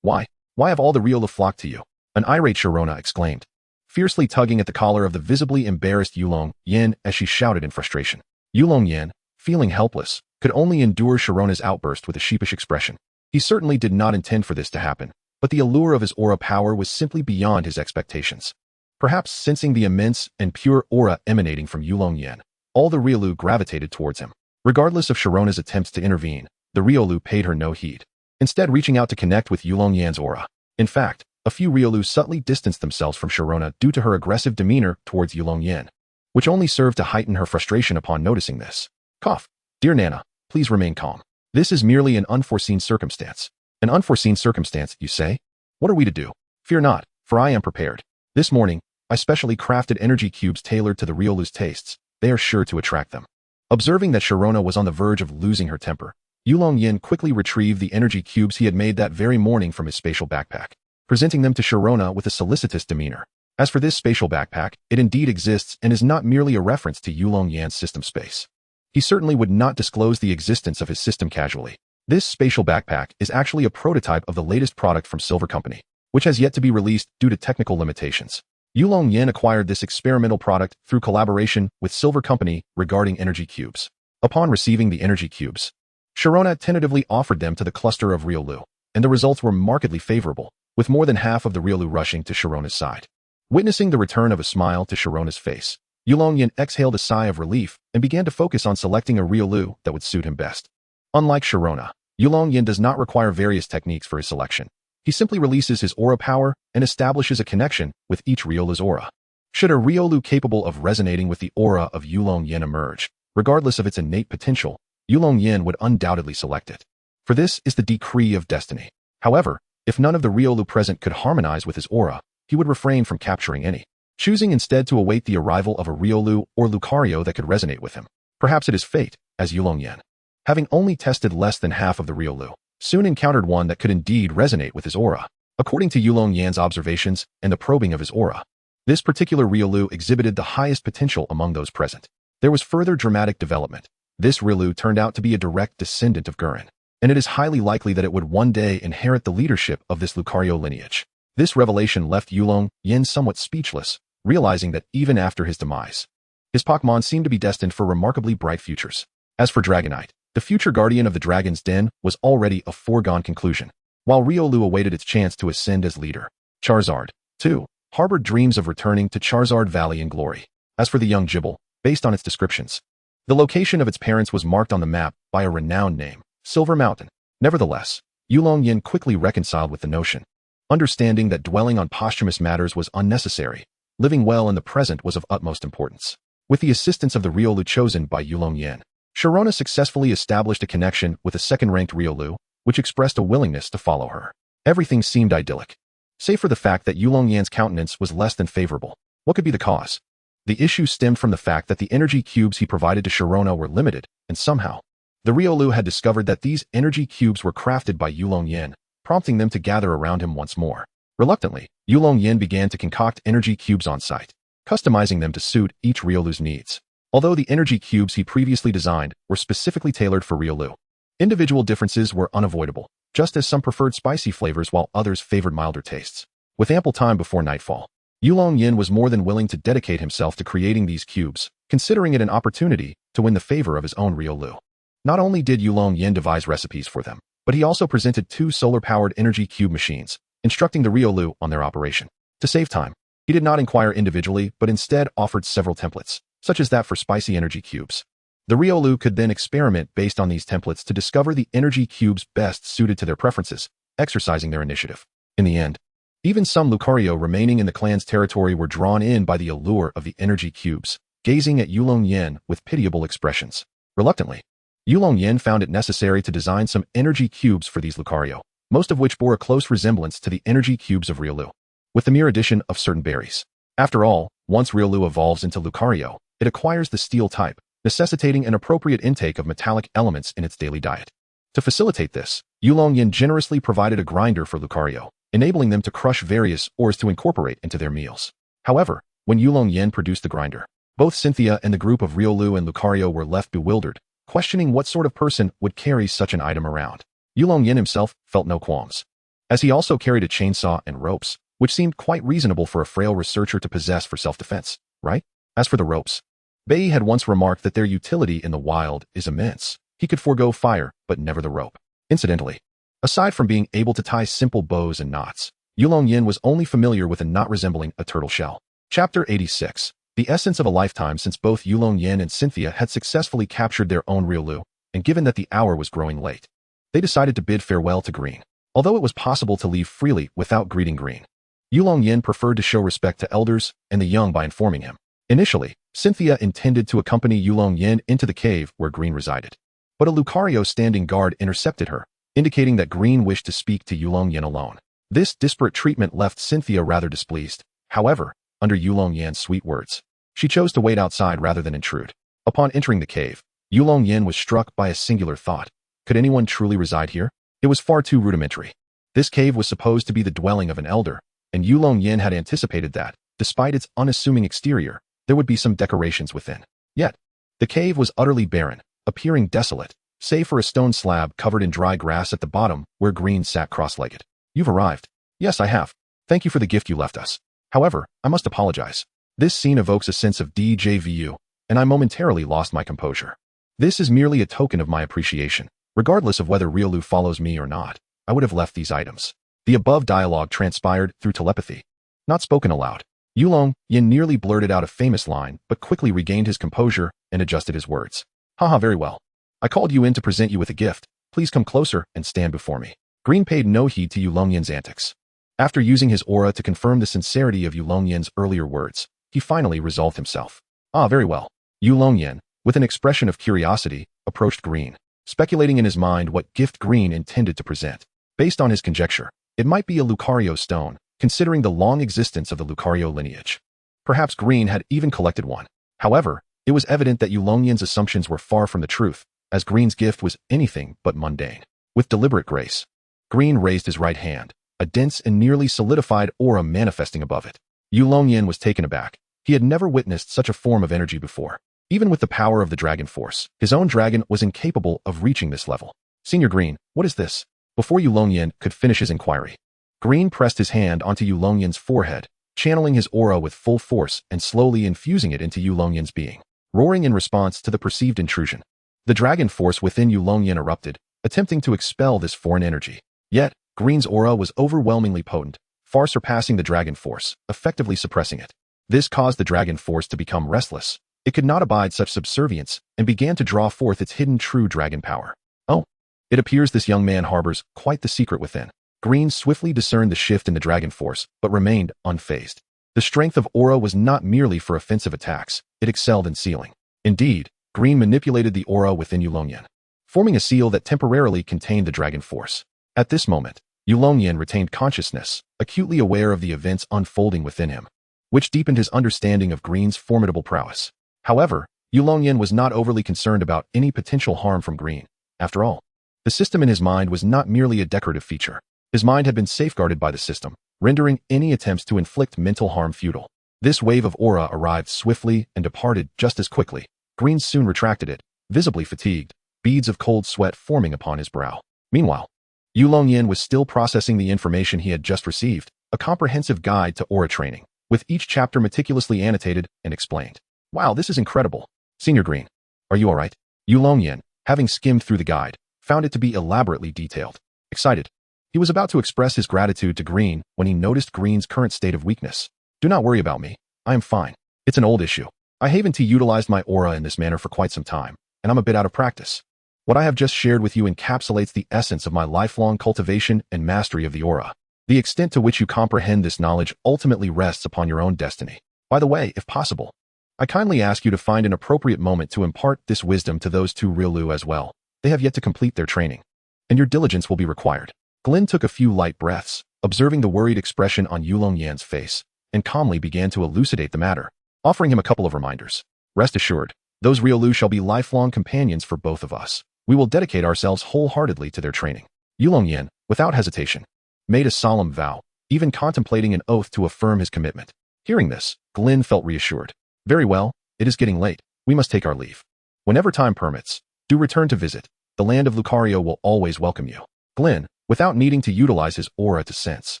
Why? Why have all the Riolu flocked to you? An irate Sharona exclaimed, fiercely tugging at the collar of the visibly embarrassed Yulong Yan as she shouted in frustration. Yulong Yan, feeling helpless, could only endure Sharona's outburst with a sheepish expression. He certainly did not intend for this to happen, but the allure of his aura power was simply beyond his expectations. Perhaps sensing the immense and pure aura emanating from Yulong Yan, all the Riolu gravitated towards him. Regardless of Sharona's attempts to intervene, the Riolu paid her no heed, instead reaching out to connect with Yulong Yan's aura. In fact, a few Riolu subtly distanced themselves from Sharona due to her aggressive demeanor towards Yulong Yan, which only served to heighten her frustration upon noticing this. Cough. Dear Nana, please remain calm. This is merely an unforeseen circumstance. An unforeseen circumstance, you say? What are we to do? Fear not, for I am prepared. This morning, I specially crafted energy cubes tailored to the Riolu's tastes. They are sure to attract them. Observing that Sharona was on the verge of losing her temper, Yulong Yan quickly retrieved the energy cubes he had made that very morning from his spatial backpack, presenting them to Sharona with a solicitous demeanor. As for this spatial backpack, it indeed exists and is not merely a reference to Yulong Yan's system space. He certainly would not disclose the existence of his system casually. This spatial backpack is actually a prototype of the latest product from Silver Company, which has yet to be released due to technical limitations. Yulong Yan acquired this experimental product through collaboration with Silver Company regarding energy cubes. Upon receiving the energy cubes, Sharona tentatively offered them to the cluster of Riolu, and the results were markedly favorable, with more than half of the Riolu rushing to Sharona's side. Witnessing the return of a smile to Sharona's face, Yulong Yan exhaled a sigh of relief and began to focus on selecting a Riolu that would suit him best. Unlike Sharona, Yulong Yan does not require various techniques for his selection. He simply releases his aura power and establishes a connection with each Riolu's aura. Should a Riolu capable of resonating with the aura of Yulong Yan emerge, regardless of its innate potential, Yulong Yan would undoubtedly select it. For this is the decree of destiny. However, if none of the Riolu present could harmonize with his aura, he would refrain from capturing any, choosing instead to await the arrival of a Riolu or Lucario that could resonate with him. Perhaps it is fate, as Yulong Yan, having only tested less than half of the Riolu, soon encountered one that could indeed resonate with his aura. According to Yulong Yan's observations and the probing of his aura, this particular Riolu exhibited the highest potential among those present. There was further dramatic development. This Riolu turned out to be a direct descendant of Gurren, and it is highly likely that it would one day inherit the leadership of this Lucario lineage. This revelation left Yulong Yan somewhat speechless, realizing that even after his demise, his Pokémon seemed to be destined for remarkably bright futures. As for Dragonite, the future guardian of the Dragon's Den was already a foregone conclusion, while Riolu awaited its chance to ascend as leader. Charizard, too, harbored dreams of returning to Charizard Valley in glory. As for the young Gible, based on its descriptions, the location of its parents was marked on the map by a renowned name, Silver Mountain. Nevertheless, Yulong Yan quickly reconciled with the notion, understanding that dwelling on posthumous matters was unnecessary. Living well in the present was of utmost importance. With the assistance of the Riolu chosen by Yulong Yan, Sharona successfully established a connection with a second-ranked Riolu, which expressed a willingness to follow her. Everything seemed idyllic, save for the fact that Yulong Yan's countenance was less than favorable. What could be the cause? The issue stemmed from the fact that the energy cubes he provided to Sharona were limited, and somehow, the Riolu had discovered that these energy cubes were crafted by Yulong Yan, prompting them to gather around him once more. Reluctantly, Yulong Yan began to concoct energy cubes on site, customizing them to suit each Riolu's needs. Although the energy cubes he previously designed were specifically tailored for Riolu, individual differences were unavoidable, just as some preferred spicy flavors while others favored milder tastes. With ample time before nightfall, Yulong Yan was more than willing to dedicate himself to creating these cubes, considering it an opportunity to win the favor of his own Riolu. Not only did Yulong Yan devise recipes for them, but he also presented 2 solar-powered energy cube machines, instructing the Riolu on their operation. To save time, he did not inquire individually but instead offered several templates, such as that for spicy energy cubes. The Riolu could then experiment based on these templates to discover the energy cubes best suited to their preferences, exercising their initiative. In the end, even some Lucario remaining in the clan's territory were drawn in by the allure of the energy cubes, gazing at Yulong Yan with pitiable expressions. Reluctantly, Yulong Yan found it necessary to design some energy cubes for these Lucario, most of which bore a close resemblance to the energy cubes of Riolu, with the mere addition of certain berries. After all, once Riolu evolves into Lucario, it acquires the steel type, necessitating an appropriate intake of metallic elements in its daily diet. To facilitate this, Yulong Yan generously provided a grinder for Lucario, enabling them to crush various ores to incorporate into their meals. However, when Yulong Yan produced the grinder, both Cynthia and the group of Riolu and Lucario were left bewildered, questioning what sort of person would carry such an item around. Yulong Yan himself felt no qualms, as he also carried a chainsaw and ropes, which seemed quite reasonable for a frail researcher to possess for self-defense, right? As for the ropes, Bei had once remarked that their utility in the wild is immense. He could forego fire, but never the rope. Incidentally, aside from being able to tie simple bows and knots, Yulong Yan was only familiar with a knot resembling a turtle shell. Chapter 86. The essence of a lifetime. Since both Yulong Yan and Cynthia had successfully captured their own Riolu, and given that the hour was growing late, they decided to bid farewell to Green. Although it was possible to leave freely without greeting Green, Yulong Yan preferred to show respect to elders and the young by informing him. Initially, Cynthia intended to accompany Yulong Yan into the cave where Green resided, but a Lucario standing guard intercepted her, indicating that Green wished to speak to Yulong Yan alone. This disparate treatment left Cynthia rather displeased. However, under Yulong Yan's sweet words, she chose to wait outside rather than intrude. Upon entering the cave, Yulong Yan was struck by a singular thought. Could anyone truly reside here? It was far too rudimentary. This cave was supposed to be the dwelling of an elder, and Yulong Yan had anticipated that, despite its unassuming exterior, there would be some decorations within. Yet, the cave was utterly barren, appearing desolate, save for a stone slab covered in dry grass at the bottom where Green sat cross-legged. You've arrived. Yes, I have. Thank you for the gift you left us. However, I must apologize. This scene evokes a sense of déjà vu, and I momentarily lost my composure. This is merely a token of my appreciation. Regardless of whether Riolu follows me or not, I would have left these items. The above dialogue transpired through telepathy, not spoken aloud. Yulong Yan nearly blurted out a famous line, but quickly regained his composure and adjusted his words. Haha, very well. I called you in to present you with a gift. Please come closer and stand before me. Green paid no heed to Yulong Yan's antics. After using his aura to confirm the sincerity of Yulong Yan's earlier words, he finally resolved himself. Ah, very well. Yulong Yan, with an expression of curiosity, approached Green, speculating in his mind what gift Green intended to present. Based on his conjecture, it might be a Lucario stone, considering the long existence of the Lucario lineage. Perhaps Green had even collected one. However, it was evident that Yulong Yan's assumptions were far from the truth, as Green's gift was anything but mundane. With deliberate grace, Green raised his right hand, a dense and nearly solidified aura manifesting above it. Yulong Yan was taken aback. He had never witnessed such a form of energy before. Even with the power of the Dragon Force, his own dragon was incapable of reaching this level. Senior Green, what is this? Before Yulong Yan could finish his inquiry, Green pressed his hand onto Yulong Yan's forehead, channeling his aura with full force and slowly infusing it into Yulong Yan's being, roaring in response to the perceived intrusion. The Dragon Force within Yulong Yan erupted, attempting to expel this foreign energy. Yet, Green's aura was overwhelmingly potent, far surpassing the Dragon Force, effectively suppressing it. This caused the Dragon Force to become restless. It could not abide such subservience and began to draw forth its hidden true dragon power. Oh, it appears this young man harbors quite the secret within. Green swiftly discerned the shift in the Dragon Force, but remained unfazed. The strength of aura was not merely for offensive attacks, it excelled in sealing. Indeed, Green manipulated the aura within Yulong Yan, forming a seal that temporarily contained the Dragon Force. At this moment, Yulong Yan retained consciousness, acutely aware of the events unfolding within him, which deepened his understanding of Green's formidable prowess. However, Yulong Yan was not overly concerned about any potential harm from Green. After all, the system in his mind was not merely a decorative feature. His mind had been safeguarded by the system, rendering any attempts to inflict mental harm futile. This wave of aura arrived swiftly and departed just as quickly. Green soon retracted it, visibly fatigued, beads of cold sweat forming upon his brow. Meanwhile, Yulong Yan was still processing the information he had just received, a comprehensive guide to aura training, with each chapter meticulously annotated and explained. Wow, this is incredible. Senior Green, are you alright? Yulong Yan, having skimmed through the guide, found it to be elaborately detailed. Excited, he was about to express his gratitude to Green when he noticed Green's current state of weakness. Do not worry about me. I am fine. It's an old issue. I haven't utilized my aura in this manner for quite some time, and I'm a bit out of practice. What I have just shared with you encapsulates the essence of my lifelong cultivation and mastery of the aura. The extent to which you comprehend this knowledge ultimately rests upon your own destiny. By the way, if possible, I kindly ask you to find an appropriate moment to impart this wisdom to those two Riolu as well. They have yet to complete their training, and your diligence will be required. Glenn took a few light breaths, observing the worried expression on Yulong Yan's face, and calmly began to elucidate the matter, offering him a couple of reminders. Rest assured, those Riolu shall be lifelong companions for both of us. We will dedicate ourselves wholeheartedly to their training. Yulong Yan, without hesitation, made a solemn vow, even contemplating an oath to affirm his commitment. Hearing this, Glenn felt reassured. Very well, it is getting late. We must take our leave. Whenever time permits, do return to visit. The land of Lucario will always welcome you. Glenn, without needing to utilize his aura to sense,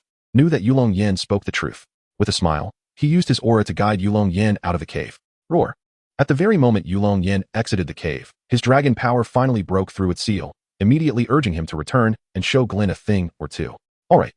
knew that Yulong Yan spoke the truth. With a smile, he used his aura to guide Yulong Yan out of the cave. Roar. At the very moment Yulong Yan exited the cave, his dragon power finally broke through its seal, immediately urging him to return and show Glenn a thing or two. Alright,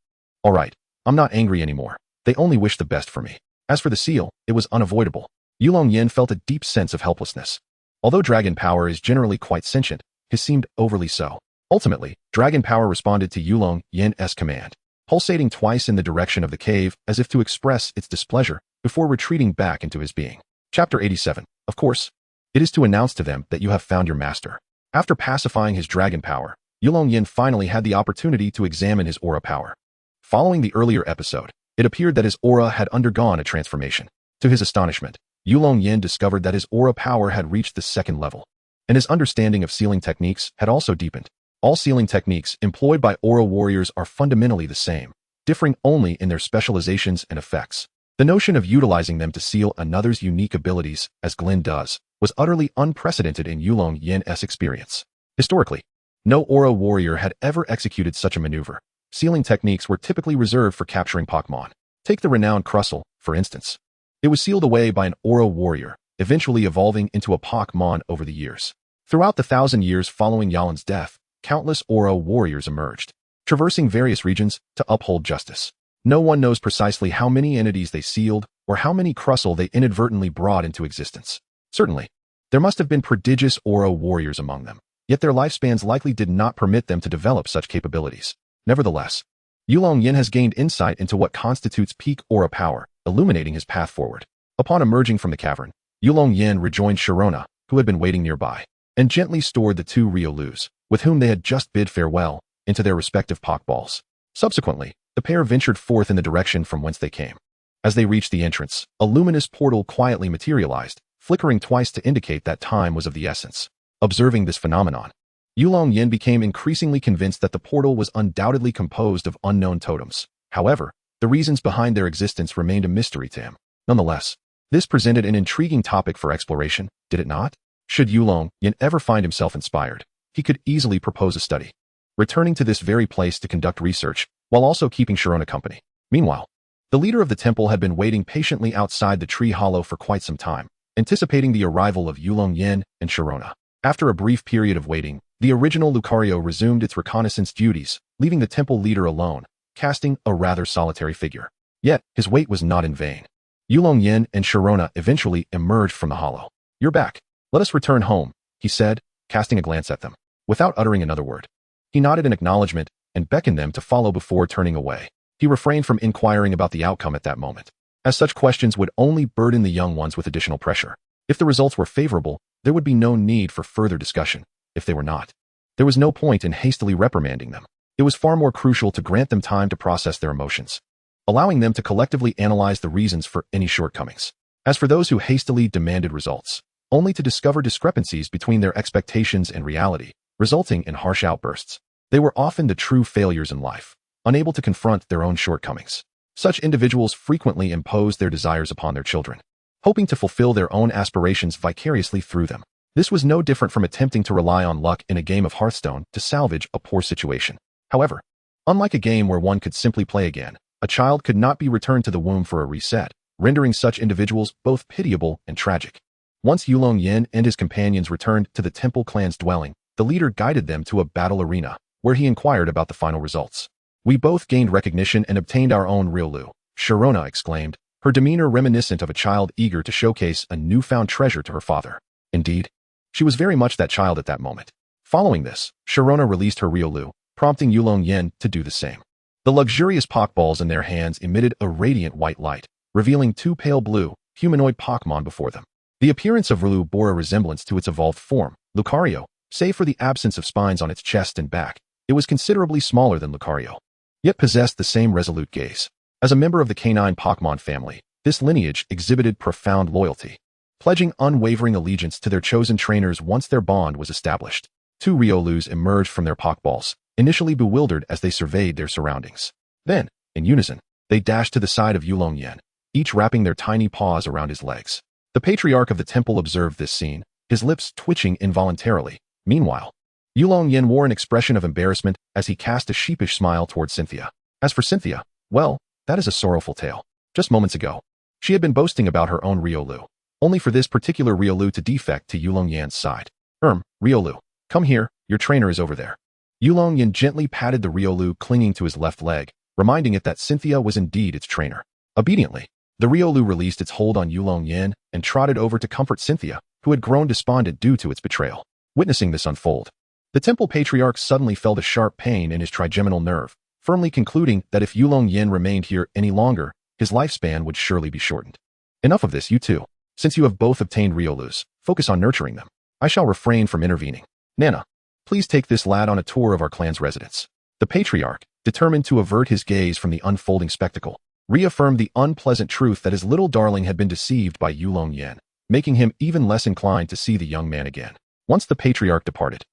I'm not angry anymore. They only wish the best for me. As for the seal, it was unavoidable. Yulong Yan felt a deep sense of helplessness. Although dragon power is generally quite sentient, his seemed overly so. Ultimately, dragon power responded to Yulong Yan's command, pulsating twice in the direction of the cave as if to express its displeasure before retreating back into his being. Chapter 87. Of course, it is to announce to them that you have found your master. After pacifying his dragon power, Yulong Yan finally had the opportunity to examine his aura power. Following the earlier episode, it appeared that his aura had undergone a transformation. To his astonishment, Yulong Yan discovered that his aura power had reached the second level, and his understanding of sealing techniques had also deepened. All sealing techniques employed by aura warriors are fundamentally the same, differing only in their specializations and effects. The notion of utilizing them to seal another's unique abilities, as Glenn does, was utterly unprecedented in Yulong Yan's experience. Historically, no aura warrior had ever executed such a maneuver. Sealing techniques were typically reserved for capturing Pokémon. Take the renowned Crustle, for instance. It was sealed away by an aura warrior, eventually evolving into a Pokémon over the years. Throughout the 1,000 years following Yalan's death, countless aura warriors emerged, traversing various regions to uphold justice. No one knows precisely how many entities they sealed or how many Crustle they inadvertently brought into existence. Certainly, there must have been prodigious Oro warriors among them, yet their lifespans likely did not permit them to develop such capabilities. Nevertheless, Yulong Yan has gained insight into what constitutes peak Aura power, illuminating his path forward. Upon emerging from the cavern, Yulong Yan rejoined Sharona, who had been waiting nearby, and gently stored the two Riolus, with whom they had just bid farewell, into their respective Pokeballs. Subsequently, the pair ventured forth in the direction from whence they came. As they reached the entrance, a luminous portal quietly materialized, flickering twice to indicate that time was of the essence. Observing this phenomenon, Yulong Yan became increasingly convinced that the portal was undoubtedly composed of unknown totems. However, the reasons behind their existence remained a mystery to him. Nonetheless, this presented an intriguing topic for exploration, did it not? Should Yulong Yan ever find himself inspired, he could easily propose a study, returning to this very place to conduct research, while also keeping Sharona company. Meanwhile, the leader of the temple had been waiting patiently outside the tree hollow for quite some time, anticipating the arrival of Yulong Yan and Sharona. After a brief period of waiting, the original Lucario resumed its reconnaissance duties, leaving the temple leader alone, casting a rather solitary figure. Yet, his wait was not in vain. Yulong Yan and Sharona eventually emerged from the hollow. "You're back. Let us return home," he said, casting a glance at them. Without uttering another word, he nodded in acknowledgement and beckoned them to follow before turning away. He refrained from inquiring about the outcome at that moment, as such questions would only burden the young ones with additional pressure. If the results were favorable, there would be no need for further discussion. If they were not, there was no point in hastily reprimanding them. It was far more crucial to grant them time to process their emotions, allowing them to collectively analyze the reasons for any shortcomings. As for those who hastily demanded results, only to discover discrepancies between their expectations and reality, resulting in harsh outbursts, they were often the true failures in life, unable to confront their own shortcomings. Such individuals frequently imposed their desires upon their children, hoping to fulfill their own aspirations vicariously through them. This was no different from attempting to rely on luck in a game of Hearthstone to salvage a poor situation. However, unlike a game where one could simply play again, a child could not be returned to the womb for a reset, rendering such individuals both pitiable and tragic. Once Yulong Yan and his companions returned to the temple clan's dwelling, the leader guided them to a battle arena, where he inquired about the final results. "We both gained recognition and obtained our own Riolu," Sharona exclaimed, her demeanor reminiscent of a child eager to showcase a newfound treasure to her father. Indeed, she was very much that child at that moment. Following this, Sharona released her Riolu, prompting Yulong Yan to do the same. The luxurious Pokeballs in their hands emitted a radiant white light, revealing two pale blue, humanoid Pokémon before them. The appearance of Riolu bore a resemblance to its evolved form, Lucario, save for the absence of spines on its chest and back. It was considerably smaller than Lucario, yet possessed the same resolute gaze. As a member of the canine Pokémon family, this lineage exhibited profound loyalty, pledging unwavering allegiance to their chosen trainers once their bond was established. Two Riolus emerged from their Pokeballs, initially bewildered as they surveyed their surroundings. Then, in unison, they dashed to the side of Yulong Yan, each wrapping their tiny paws around his legs. The patriarch of the temple observed this scene, his lips twitching involuntarily. Meanwhile, Yulong Yan wore an expression of embarrassment as he cast a sheepish smile toward Cynthia. As for Cynthia, well, that is a sorrowful tale. Just moments ago, she had been boasting about her own Riolu, only for this particular Riolu to defect to Yulong Yan's side. Riolu, come here, your trainer is over there." Yulong Yan gently patted the Riolu clinging to his left leg, reminding it that Cynthia was indeed its trainer. Obediently, the Riolu released its hold on Yulong Yan and trotted over to comfort Cynthia, who had grown despondent due to its betrayal. Witnessing this unfold, the temple patriarch suddenly felt a sharp pain in his trigeminal nerve, firmly concluding that if Yulong Yan remained here any longer, his lifespan would surely be shortened. "Enough of this, you two. Since you have both obtained Riolus, focus on nurturing them. I shall refrain from intervening. Nana, please take this lad on a tour of our clan's residence." The patriarch, determined to avert his gaze from the unfolding spectacle, reaffirmed the unpleasant truth that his little darling had been deceived by Yulong Yan, making him even less inclined to see the young man again. Once the patriarch departed,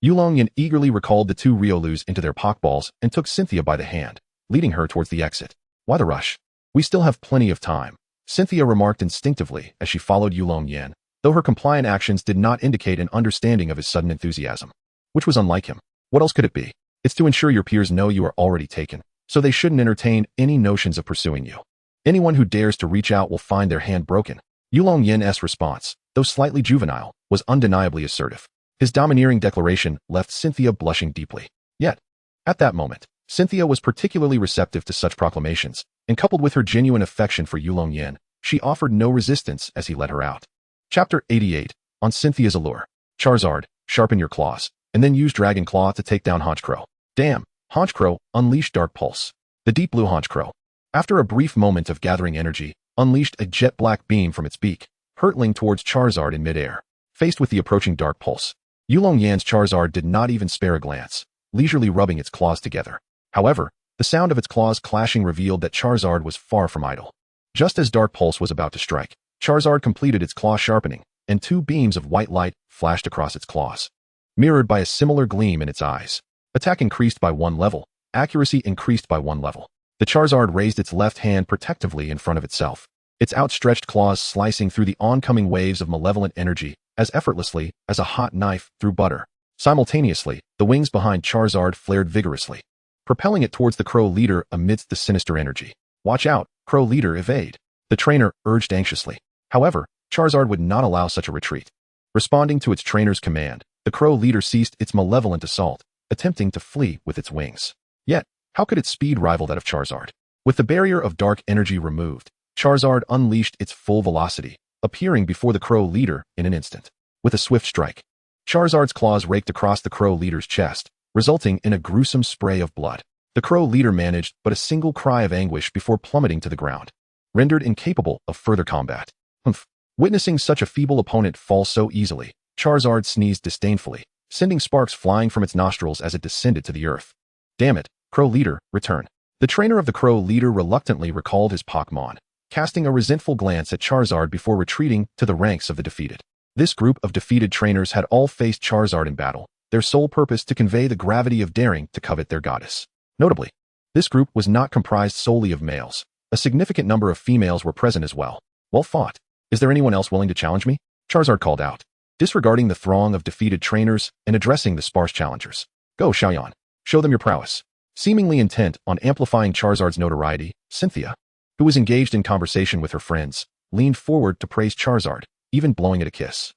Yulong Yan eagerly recalled the two Riolus into their Pokeballs and took Cynthia by the hand, leading her towards the exit. "Why the rush? We still have plenty of time," Cynthia remarked instinctively as she followed Yulong Yan, though her compliant actions did not indicate an understanding of his sudden enthusiasm, which was unlike him. "What else could it be? It's to ensure your peers know you are already taken, so they shouldn't entertain any notions of pursuing you. Anyone who dares to reach out will find their hand broken." Yulong Yan's response, though slightly juvenile, was undeniably assertive. His domineering declaration left Cynthia blushing deeply. Yet, at that moment, Cynthia was particularly receptive to such proclamations, and coupled with her genuine affection for Yulong Yan, She offered no resistance as he let her out. Chapter 88. On Cynthia's Allure. Charizard, sharpen your claws, and then use Dragon Claw to take down Honchkrow. Damn, Honchkrow, unleash Dark Pulse. The deep blue Honchkrow, after a brief moment of gathering energy, unleashed a jet-black beam from its beak, hurtling towards Charizard in midair. Faced with the approaching Dark Pulse, Yulong Yan's Charizard did not even spare a glance, leisurely rubbing its claws together. However, the sound of its claws clashing revealed that Charizard was far from idle. Just as Dark Pulse was about to strike, Charizard completed its claw sharpening, and two beams of white light flashed across its claws, mirrored by a similar gleam in its eyes. Attack increased by 1 level, accuracy increased by 1 level. The Charizard raised its left hand protectively in front of itself, its outstretched claws slicing through the oncoming waves of malevolent energy as effortlessly as a hot knife through butter. Simultaneously, the wings behind Charizard flared vigorously, propelling it towards the Crow leader amidst the sinister energy. Watch out, Crow leader, evade, the trainer urged anxiously. However, Charizard would not allow such a retreat. Responding to its trainer's command, the Crow leader ceased its malevolent assault, attempting to flee with its wings. Yet, how could its speed rival that of Charizard? With the barrier of dark energy removed, Charizard unleashed its full velocity, appearing before the Crow leader in an instant. With a swift strike, Charizard's claws raked across the Crow leader's chest, resulting in a gruesome spray of blood. The Crow leader managed but a single cry of anguish before plummeting to the ground, rendered incapable of further combat. Humph. Witnessing such a feeble opponent fall so easily, Charizard sneezed disdainfully, sending sparks flying from its nostrils as it descended to the earth. Damn it, Crow leader, return. The trainer of the Crow leader reluctantly recalled his Pokémon, casting a resentful glance at Charizard before retreating to the ranks of the defeated. This group of defeated trainers had all faced Charizard in battle, their sole purpose to convey the gravity of daring to covet their goddess. Notably, this group was not comprised solely of males. A significant number of females were present as well. Well fought. Is there anyone else willing to challenge me? Charizard called out, disregarding the throng of defeated trainers and addressing the sparse challengers. Go, Xiaoyan. Show them your prowess. Seemingly intent on amplifying Charizard's notoriety, Cynthia, who was engaged in conversation with her friends, leaned forward to praise Charizard, even blowing it a kiss.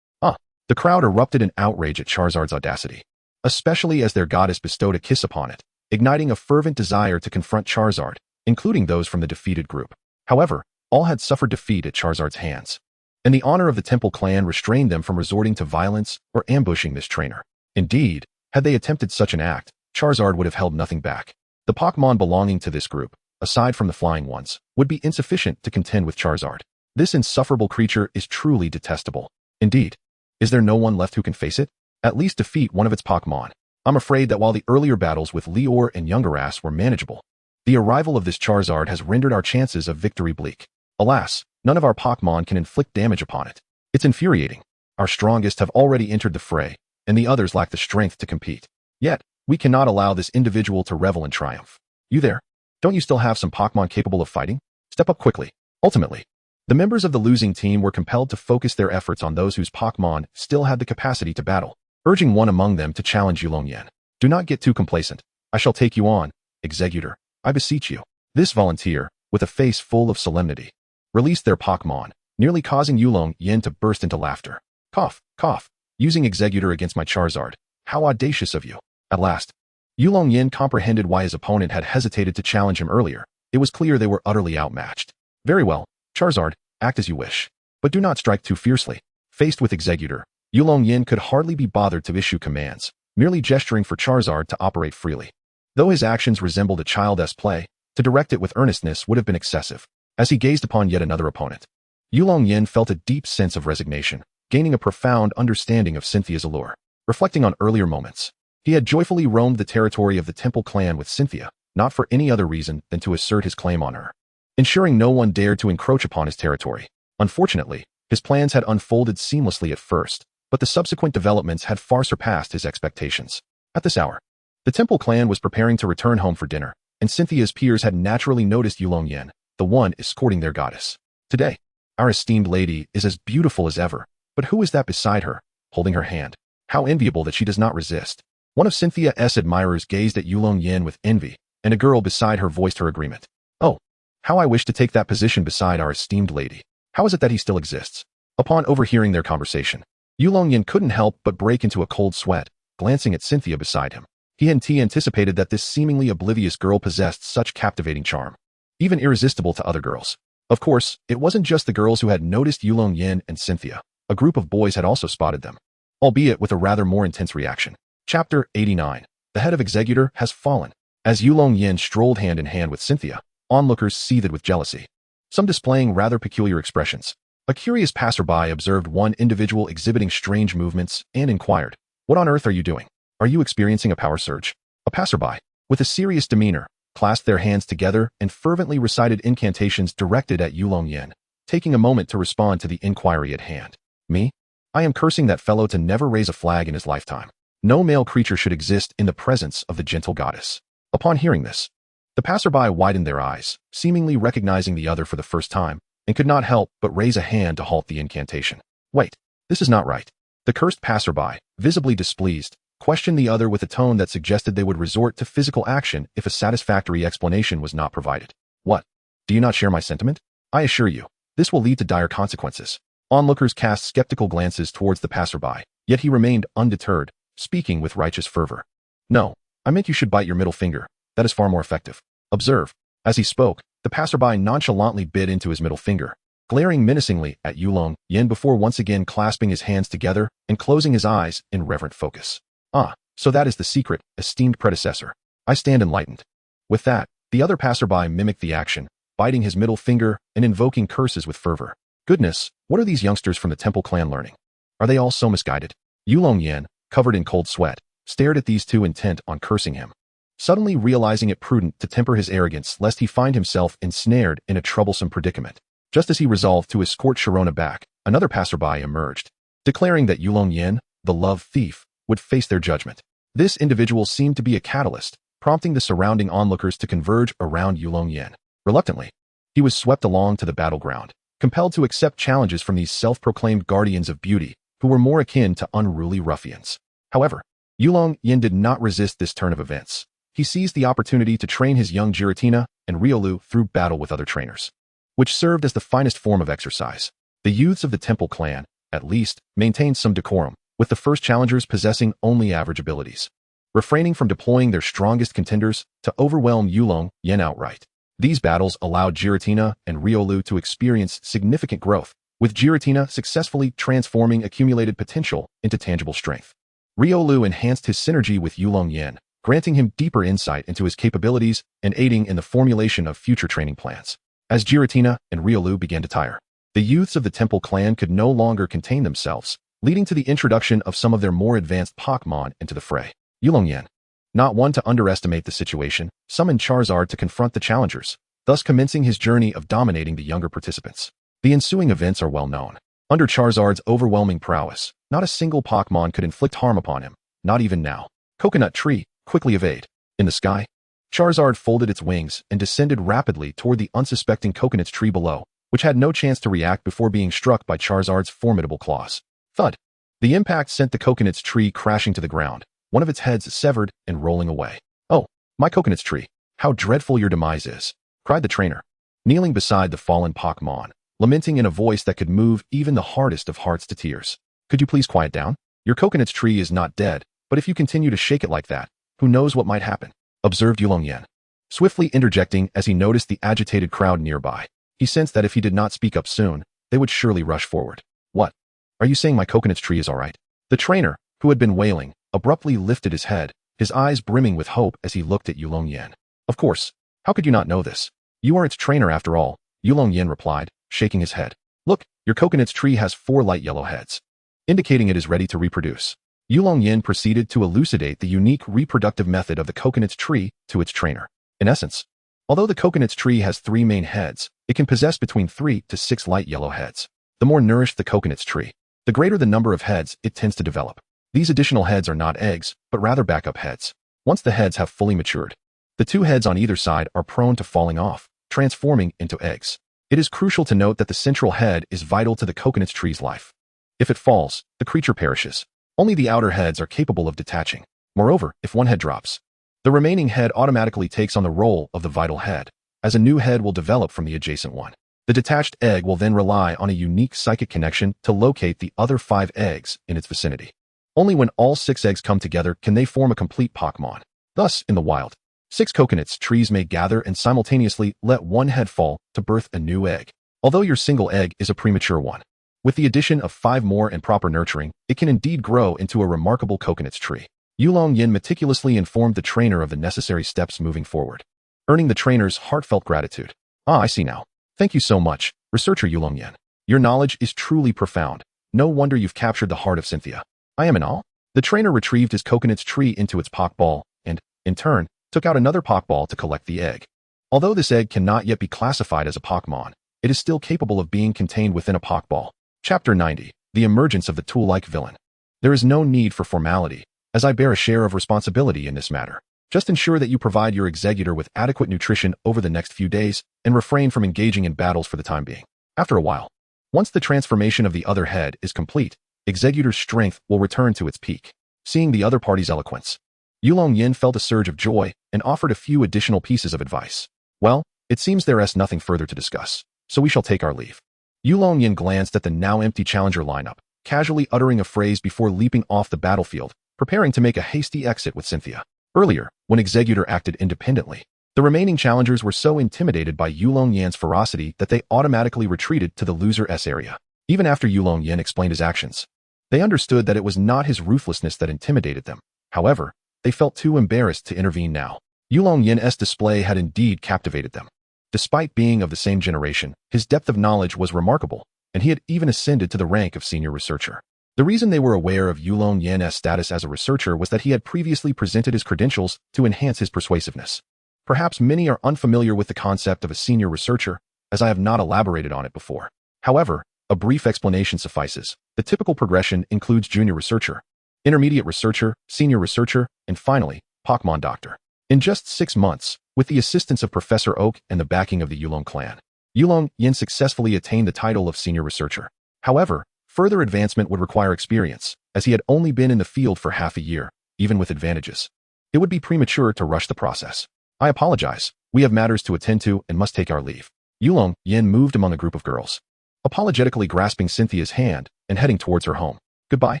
The crowd erupted in outrage at Charizard's audacity, especially as their goddess bestowed a kiss upon it, igniting a fervent desire to confront Charizard, including those from the defeated group. However, all had suffered defeat at Charizard's hands, and the honor of the Temple clan restrained them from resorting to violence or ambushing this trainer. Indeed, had they attempted such an act, Charizard would have held nothing back. The Pokémon belonging to this group, aside from the flying ones, would be insufficient to contend with Charizard. This insufferable creature is truly detestable. Indeed, is there no one left who can face it? At least defeat one of its Pokémon. I'm afraid that while the earlier battles with Leor and Yungaras were manageable, the arrival of this Charizard has rendered our chances of victory bleak. Alas, none of our Pokémon can inflict damage upon it. It's infuriating. Our strongest have already entered the fray, and the others lack the strength to compete. Yet, we cannot allow this individual to revel in triumph. You there? Don't you still have some Pokémon capable of fighting? Step up quickly. Ultimately, the members of the losing team were compelled to focus their efforts on those whose Pokémon still had the capacity to battle, urging one among them to challenge Yulong Yan. Do not get too complacent. I shall take you on, Executor. I beseech you. This volunteer, with a face full of solemnity, released their Pokémon, nearly causing Yulong Yan to burst into laughter. Cough, cough. Using Executor against my Charizard. How audacious of you. At last, Yulong Yan comprehended why his opponent had hesitated to challenge him earlier. It was clear they were utterly outmatched. Very well, Charizard, act as you wish. But do not strike too fiercely. Faced with Executor, Yulong Yan could hardly be bothered to issue commands, merely gesturing for Charizard to operate freely. Though his actions resembled a child's play, to direct it with earnestness would have been excessive. As he gazed upon yet another opponent, Yulong Yan felt a deep sense of resignation, gaining a profound understanding of Cynthia's allure. Reflecting on earlier moments, he had joyfully roamed the territory of the Temple clan with Cynthia, not for any other reason than to assert his claim on her, ensuring no one dared to encroach upon his territory. Unfortunately, his plans had unfolded seamlessly at first, but the subsequent developments had far surpassed his expectations. At this hour, the Temple clan was preparing to return home for dinner, and Cynthia's peers had naturally noticed Yulong Yan, the one escorting their goddess. Today, our esteemed lady is as beautiful as ever, but who is that beside her, holding her hand? How enviable that she does not resist. One of Cynthia's admirers gazed at Yulong Yan with envy, and a girl beside her voiced her agreement. Oh, how I wish to take that position beside our esteemed lady. How is it that he still exists? Upon overhearing their conversation, Yulong Yan couldn't help but break into a cold sweat, glancing at Cynthia beside him. He anticipated that this seemingly oblivious girl possessed such captivating charm, even irresistible to other girls. Of course, it wasn't just the girls who had noticed Yulong Yan and Cynthia. A group of boys had also spotted them, albeit with a rather more intense reaction. Chapter 89. The head of Executor has fallen. As Yulong Yan strolled hand in hand with Cynthia, onlookers seethed with jealousy, some displaying rather peculiar expressions. A curious passerby observed one individual exhibiting strange movements and inquired, "What on earth are you doing? Are you experiencing a power surge?" A passerby, with a serious demeanor, clasped their hands together and fervently recited incantations directed at Yulong Yan, taking a moment to respond to the inquiry at hand. "Me? I am cursing that fellow to never raise a flag in his lifetime. No male creature should exist in the presence of the gentle goddess." Upon hearing this, the passerby widened their eyes, seemingly recognizing the other for the first time, and could not help but raise a hand to halt the incantation. "Wait, this is not right." The cursed passerby, visibly displeased, questioned the other with a tone that suggested they would resort to physical action if a satisfactory explanation was not provided. "What? Do you not share my sentiment? I assure you, this will lead to dire consequences." Onlookers cast skeptical glances towards the passerby, yet he remained undeterred, speaking with righteous fervor. "No, I meant you should bite your middle finger. That is far more effective. Observe." As he spoke, the passerby nonchalantly bit into his middle finger, glaring menacingly at Yulong Yan before once again clasping his hands together and closing his eyes in reverent focus. "Ah, so that is the secret, esteemed predecessor. I stand enlightened." With that, the other passerby mimicked the action, biting his middle finger and invoking curses with fervor. Goodness, what are these youngsters from the Temple clan learning? Are they all so misguided? Yulong Yan, covered in cold sweat, stared at these two intent on cursing him, suddenly realizing it prudent to temper his arrogance lest he find himself ensnared in a troublesome predicament. Just as he resolved to escort Sharona back, another passerby emerged, declaring that Yulong Yan, the love thief, would face their judgment. This individual seemed to be a catalyst, prompting the surrounding onlookers to converge around Yulong Yan. Reluctantly, he was swept along to the battleground, compelled to accept challenges from these self-proclaimed guardians of beauty, who were more akin to unruly ruffians. However, Yulong Yan did not resist this turn of events. He seized the opportunity to train his young Giratina and Riolu through battle with other trainers, which served as the finest form of exercise. The youths of the Temple clan, at least, maintained some decorum, with the first challengers possessing only average abilities, refraining from deploying their strongest contenders to overwhelm Yulong Yan outright. These battles allowed Giratina and Riolu to experience significant growth, with Giratina successfully transforming accumulated potential into tangible strength. Riolu enhanced his synergy with Yulong Yan, granting him deeper insight into his capabilities and aiding in the formulation of future training plans. As Giratina and Riolu began to tire, the youths of the Temple clan could no longer contain themselves, leading to the introduction of some of their more advanced Pokémon into the fray. Yulong Yan, not one to underestimate the situation, summoned Charizard to confront the challengers, thus commencing his journey of dominating the younger participants. The ensuing events are well known. Under Charizard's overwhelming prowess, not a single Pokémon could inflict harm upon him, not even now. Coconut Tree, quickly evade. In the sky, Charizard folded its wings and descended rapidly toward the unsuspecting Coconut Tree below, which had no chance to react before being struck by Charizard's formidable claws. Thud. The impact sent the Coconut Tree crashing to the ground, one of its heads severed and rolling away. "Oh, my Coconut Tree, how dreadful your demise is," cried the trainer, kneeling beside the fallen Pokémon, lamenting in a voice that could move even the hardest of hearts to tears. "Could you please quiet down? Your Coconut Tree is not dead, but if you continue to shake it like that, who knows what might happen," observed Yulong Yan, swiftly interjecting as he noticed the agitated crowd nearby. He sensed that if he did not speak up soon, they would surely rush forward. "What? Are you saying my Coconut Tree is all right?" The trainer, who had been wailing, abruptly lifted his head, his eyes brimming with hope as he looked at Yulong Yan. "Of course. How could you not know this? You are its trainer after all," Yulong Yan replied, shaking his head. "Look, your Coconut Tree has 4 light yellow heads, indicating it is ready to reproduce." Yulong Yan proceeded to elucidate the unique reproductive method of the Coconut Tree to its trainer. In essence, although the Coconut Tree has 3 main heads, it can possess between 3 to 6 light yellow heads. The more nourished the Coconut Tree, the greater the number of heads it tends to develop. These additional heads are not eggs, but rather backup heads. Once the heads have fully matured, the 2 heads on either side are prone to falling off, transforming into eggs. It is crucial to note that the central head is vital to the Coconut Tree's life. If it falls, the creature perishes. Only the outer heads are capable of detaching. Moreover, if one head drops, the remaining head automatically takes on the role of the vital head, as a new head will develop from the adjacent one. The detached egg will then rely on a unique psychic connection to locate the other 5 eggs in its vicinity. Only when all 6 eggs come together can they form a complete Pokémon. Thus, in the wild, 6 coconuts trees may gather and simultaneously let one head fall to birth a new egg. Although your single egg is a premature one, with the addition of 5 more and proper nurturing, it can indeed grow into a remarkable coconuts tree. Yulong Yan meticulously informed the trainer of the necessary steps moving forward, earning the trainer's heartfelt gratitude. Ah, I see now. Thank you so much, Researcher Yulong Yan. Your knowledge is truly profound. No wonder you've captured the heart of Cynthia. I am in awe. The trainer retrieved his coconuts tree into its Pokeball and, in turn, took out another Pokeball to collect the egg. Although this egg cannot yet be classified as a Pokémon, it is still capable of being contained within a Pokeball. Chapter 90. The Emergence of the Tool-like Villain. There is no need for formality, as I bear a share of responsibility in this matter. Just ensure that you provide your executor with adequate nutrition over the next few days and refrain from engaging in battles for the time being. After a while, once the transformation of the other head is complete, executor's strength will return to its peak. Seeing the other party's eloquence, Yulong Yan felt a surge of joy and offered a few additional pieces of advice. Well, it seems there is nothing further to discuss, so we shall take our leave. Yulong Yan glanced at the now empty challenger lineup, casually uttering a phrase before leaping off the battlefield, preparing to make a hasty exit with Cynthia. Earlier, when Executor acted independently, the remaining challengers were so intimidated by Yulong Yan's ferocity that they automatically retreated to the loser S area. Even after Yulong Yan explained his actions, they understood that it was not his ruthlessness that intimidated them. However, they felt too embarrassed to intervene now. Yulong Yan's display had indeed captivated them. Despite being of the same generation, his depth of knowledge was remarkable, and he had even ascended to the rank of senior researcher. The reason they were aware of Yulong Yan's status as a researcher was that he had previously presented his credentials to enhance his persuasiveness. Perhaps many are unfamiliar with the concept of a senior researcher, as I have not elaborated on it before. However, a brief explanation suffices. The typical progression includes junior researcher, intermediate researcher, senior researcher, and finally, Pokémon doctor. In just 6 months, with the assistance of Professor Oak and the backing of the Yulong clan, Yulong Yan successfully attained the title of senior researcher. However, further advancement would require experience, as he had only been in the field for half a year, even with advantages. It would be premature to rush the process. I apologize. We have matters to attend to and must take our leave. Yulong Yan moved among a group of girls, apologetically grasping Cynthia's hand and heading towards her home. Goodbye.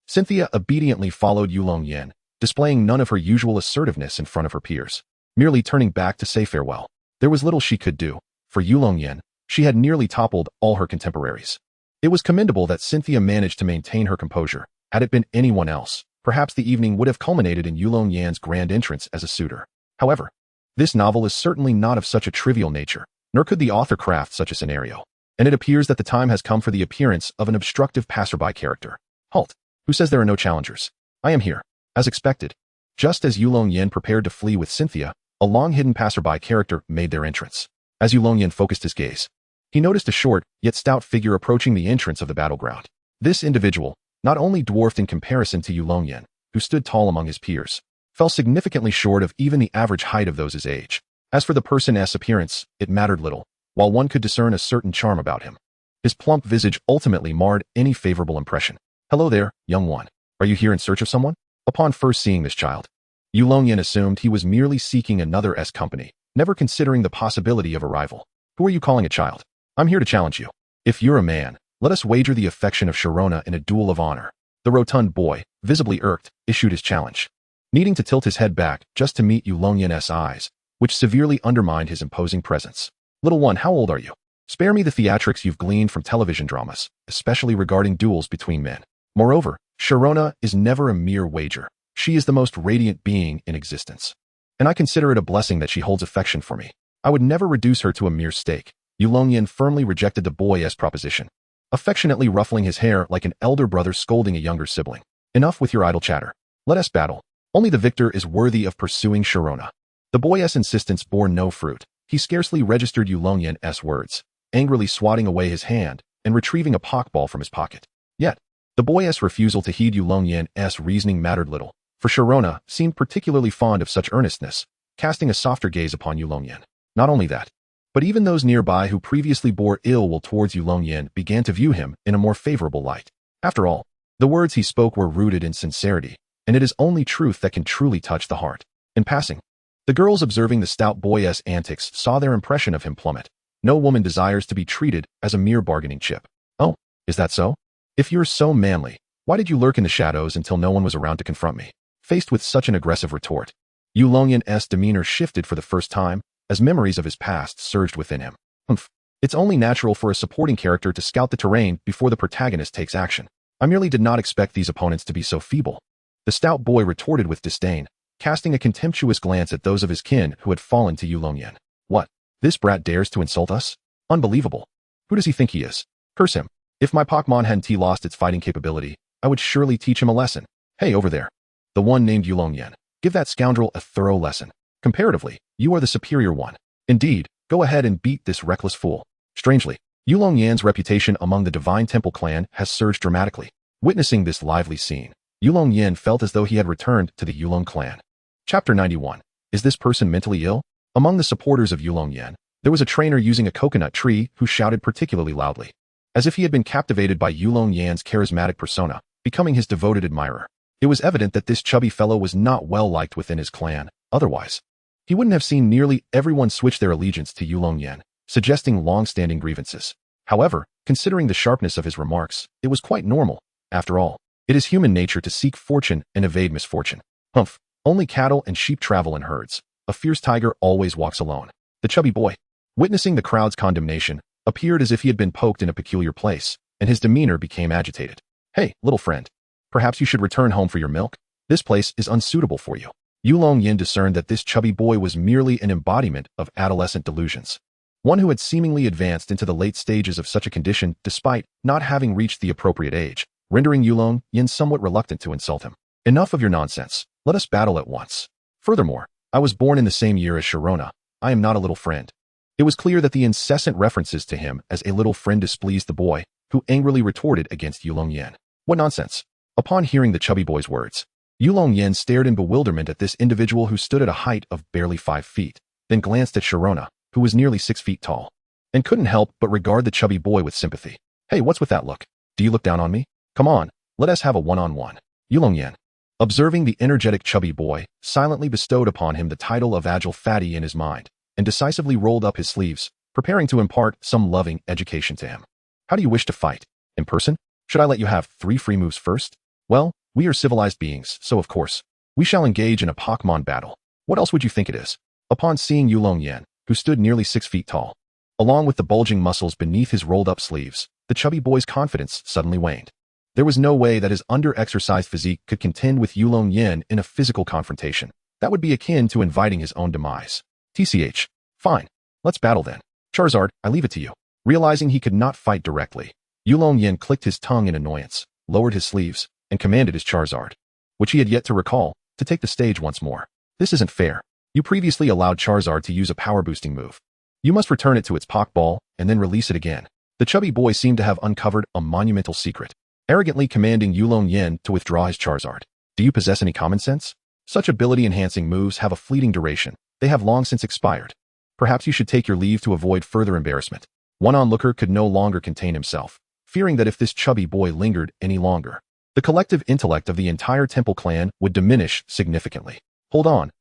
Cynthia obediently followed Yulong Yan, displaying none of her usual assertiveness in front of her peers, merely turning back to say farewell. There was little she could do. For Yulong Yan, she had nearly toppled all her contemporaries. It was commendable that Cynthia managed to maintain her composure. Had it been anyone else, perhaps the evening would have culminated in Yulong Yan's grand entrance as a suitor. However, this novel is certainly not of such a trivial nature, nor could the author craft such a scenario, and it appears that the time has come for the appearance of an obstructive passerby character. Halt! Who says there are no challengers? I am here. As expected. Just as Yulong Yan prepared to flee with Cynthia, a long-hidden passerby character made their entrance. As Yulong Yan focused his gaze, he noticed a short, yet stout figure approaching the entrance of the battleground. This individual, not only dwarfed in comparison to Yulong Yan, who stood tall among his peers, fell significantly short of even the average height of those his age. As for the person's appearance, it mattered little, while one could discern a certain charm about him. His plump visage ultimately marred any favorable impression. Hello there, young one. Are you here in search of someone? Upon first seeing this child, Yulong Yan assumed he was merely seeking another company, never considering the possibility of a rival. Who are you calling a child? I'm here to challenge you. If you're a man, let us wager the affection of Sharona in a duel of honor. The rotund boy, visibly irked, issued his challenge, needing to tilt his head back just to meet Yulong Yan's eyes, which severely undermined his imposing presence. Little one, how old are you? Spare me the theatrics you've gleaned from television dramas, especially regarding duels between men. Moreover, Sharona is never a mere wager. She is the most radiant being in existence, and I consider it a blessing that she holds affection for me. I would never reduce her to a mere stake. Yulong Yan firmly rejected the boy's proposition, affectionately ruffling his hair like an elder brother scolding a younger sibling. Enough with your idle chatter. Let us battle. Only the victor is worthy of pursuing Sharona. The boy's insistence bore no fruit. He scarcely registered Yulong Yan's words, angrily swatting away his hand and retrieving a Pokeball from his pocket. Yet, the boy's refusal to heed Yulong Yan's reasoning mattered little, for Sharona seemed particularly fond of such earnestness, casting a softer gaze upon Yulong Yan. Not only that, but even those nearby who previously bore ill will towards Yulong Yan began to view him in a more favorable light. After all, the words he spoke were rooted in sincerity, and it is only truth that can truly touch the heart. In passing, the girls observing the stout boy's antics saw their impression of him plummet. No woman desires to be treated as a mere bargaining chip. Oh, is that so? If you're so manly, why did you lurk in the shadows until no one was around to confront me? Faced with such an aggressive retort, Yulong Yan's demeanor shifted for the first time, as memories of his past surged within him. Humph. It's only natural for a supporting character to scout the terrain before the protagonist takes action. I merely did not expect these opponents to be so feeble. The stout boy retorted with disdain, casting a contemptuous glance at those of his kin who had fallen to Yulong Yan. What? This brat dares to insult us? Unbelievable. Who does he think he is? Curse him. If my Pokémon hadn't lost its fighting capability, I would surely teach him a lesson. Hey, over there. The one named Yulong Yan. Give that scoundrel a thorough lesson. Comparatively, you are the superior one. Indeed, go ahead and beat this reckless fool. Strangely, Yulong Yan's reputation among the Divine Temple clan has surged dramatically. Witnessing this lively scene, Yulong Yan felt as though he had returned to the Yulong clan. Chapter 91. Is this person mentally ill? Among the supporters of Yulong Yan, there was a trainer using a coconut tree who shouted particularly loudly, as if he had been captivated by Yulong Yan's charismatic persona, becoming his devoted admirer. It was evident that this chubby fellow was not well liked within his clan. Otherwise, he wouldn't have seen nearly everyone switch their allegiance to Yulong Yan, suggesting long-standing grievances. However, considering the sharpness of his remarks, it was quite normal. After all, it is human nature to seek fortune and evade misfortune. Humph, only cattle and sheep travel in herds. A fierce tiger always walks alone. The chubby boy, witnessing the crowd's condemnation, appeared as if he had been poked in a peculiar place, and his demeanor became agitated. Hey, little friend. Perhaps you should return home for your milk? This place is unsuitable for you. Yulong Yan discerned that this chubby boy was merely an embodiment of adolescent delusions. One who had seemingly advanced into the late stages of such a condition despite not having reached the appropriate age, rendering Yulong Yan somewhat reluctant to insult him. Enough of your nonsense. Let us battle at once. Furthermore, I was born in the same year as Sharona. I am not a little friend. It was clear that the incessant references to him as a little friend displeased the boy, who angrily retorted against Yulong Yan. What nonsense! Upon hearing the chubby boy's words, Yulong Yan stared in bewilderment at this individual who stood at a height of barely 5 feet, then glanced at Sharona, who was nearly 6 feet tall, and couldn't help but regard the chubby boy with sympathy. Hey, what's with that look? Do you look down on me? Come on, let us have a one-on-one. Yulong Yan, observing the energetic chubby boy, silently bestowed upon him the title of Agile Fatty in his mind, and decisively rolled up his sleeves, preparing to impart some loving education to him. How do you wish to fight? In person? Should I let you have 3 free moves first? Well, we are civilized beings, so of course, we shall engage in a Pokémon battle. What else would you think it is? Upon seeing Yulong Yan, who stood nearly 6 feet tall, along with the bulging muscles beneath his rolled-up sleeves, the chubby boy's confidence suddenly waned. There was no way that his under-exercised physique could contend with Yulong Yan in a physical confrontation. That would be akin to inviting his own demise. TCH. Fine. Let's battle then. Charizard, I leave it to you. Realizing he could not fight directly, Yulong Yan clicked his tongue in annoyance, lowered his sleeves, and commanded his Charizard, which he had yet to recall, to take the stage once more. This isn't fair. You previously allowed Charizard to use a power-boosting move. You must return it to its Pokeball, and then release it again. The chubby boy seemed to have uncovered a monumental secret, arrogantly commanding Yulong Yan to withdraw his Charizard. Do you possess any common sense? Such ability-enhancing moves have a fleeting duration. They have long since expired. Perhaps you should take your leave to avoid further embarrassment. One onlooker could no longer contain himself, fearing that if this chubby boy lingered any longer, the collective intellect of the entire Temple clan would diminish significantly. Hold on.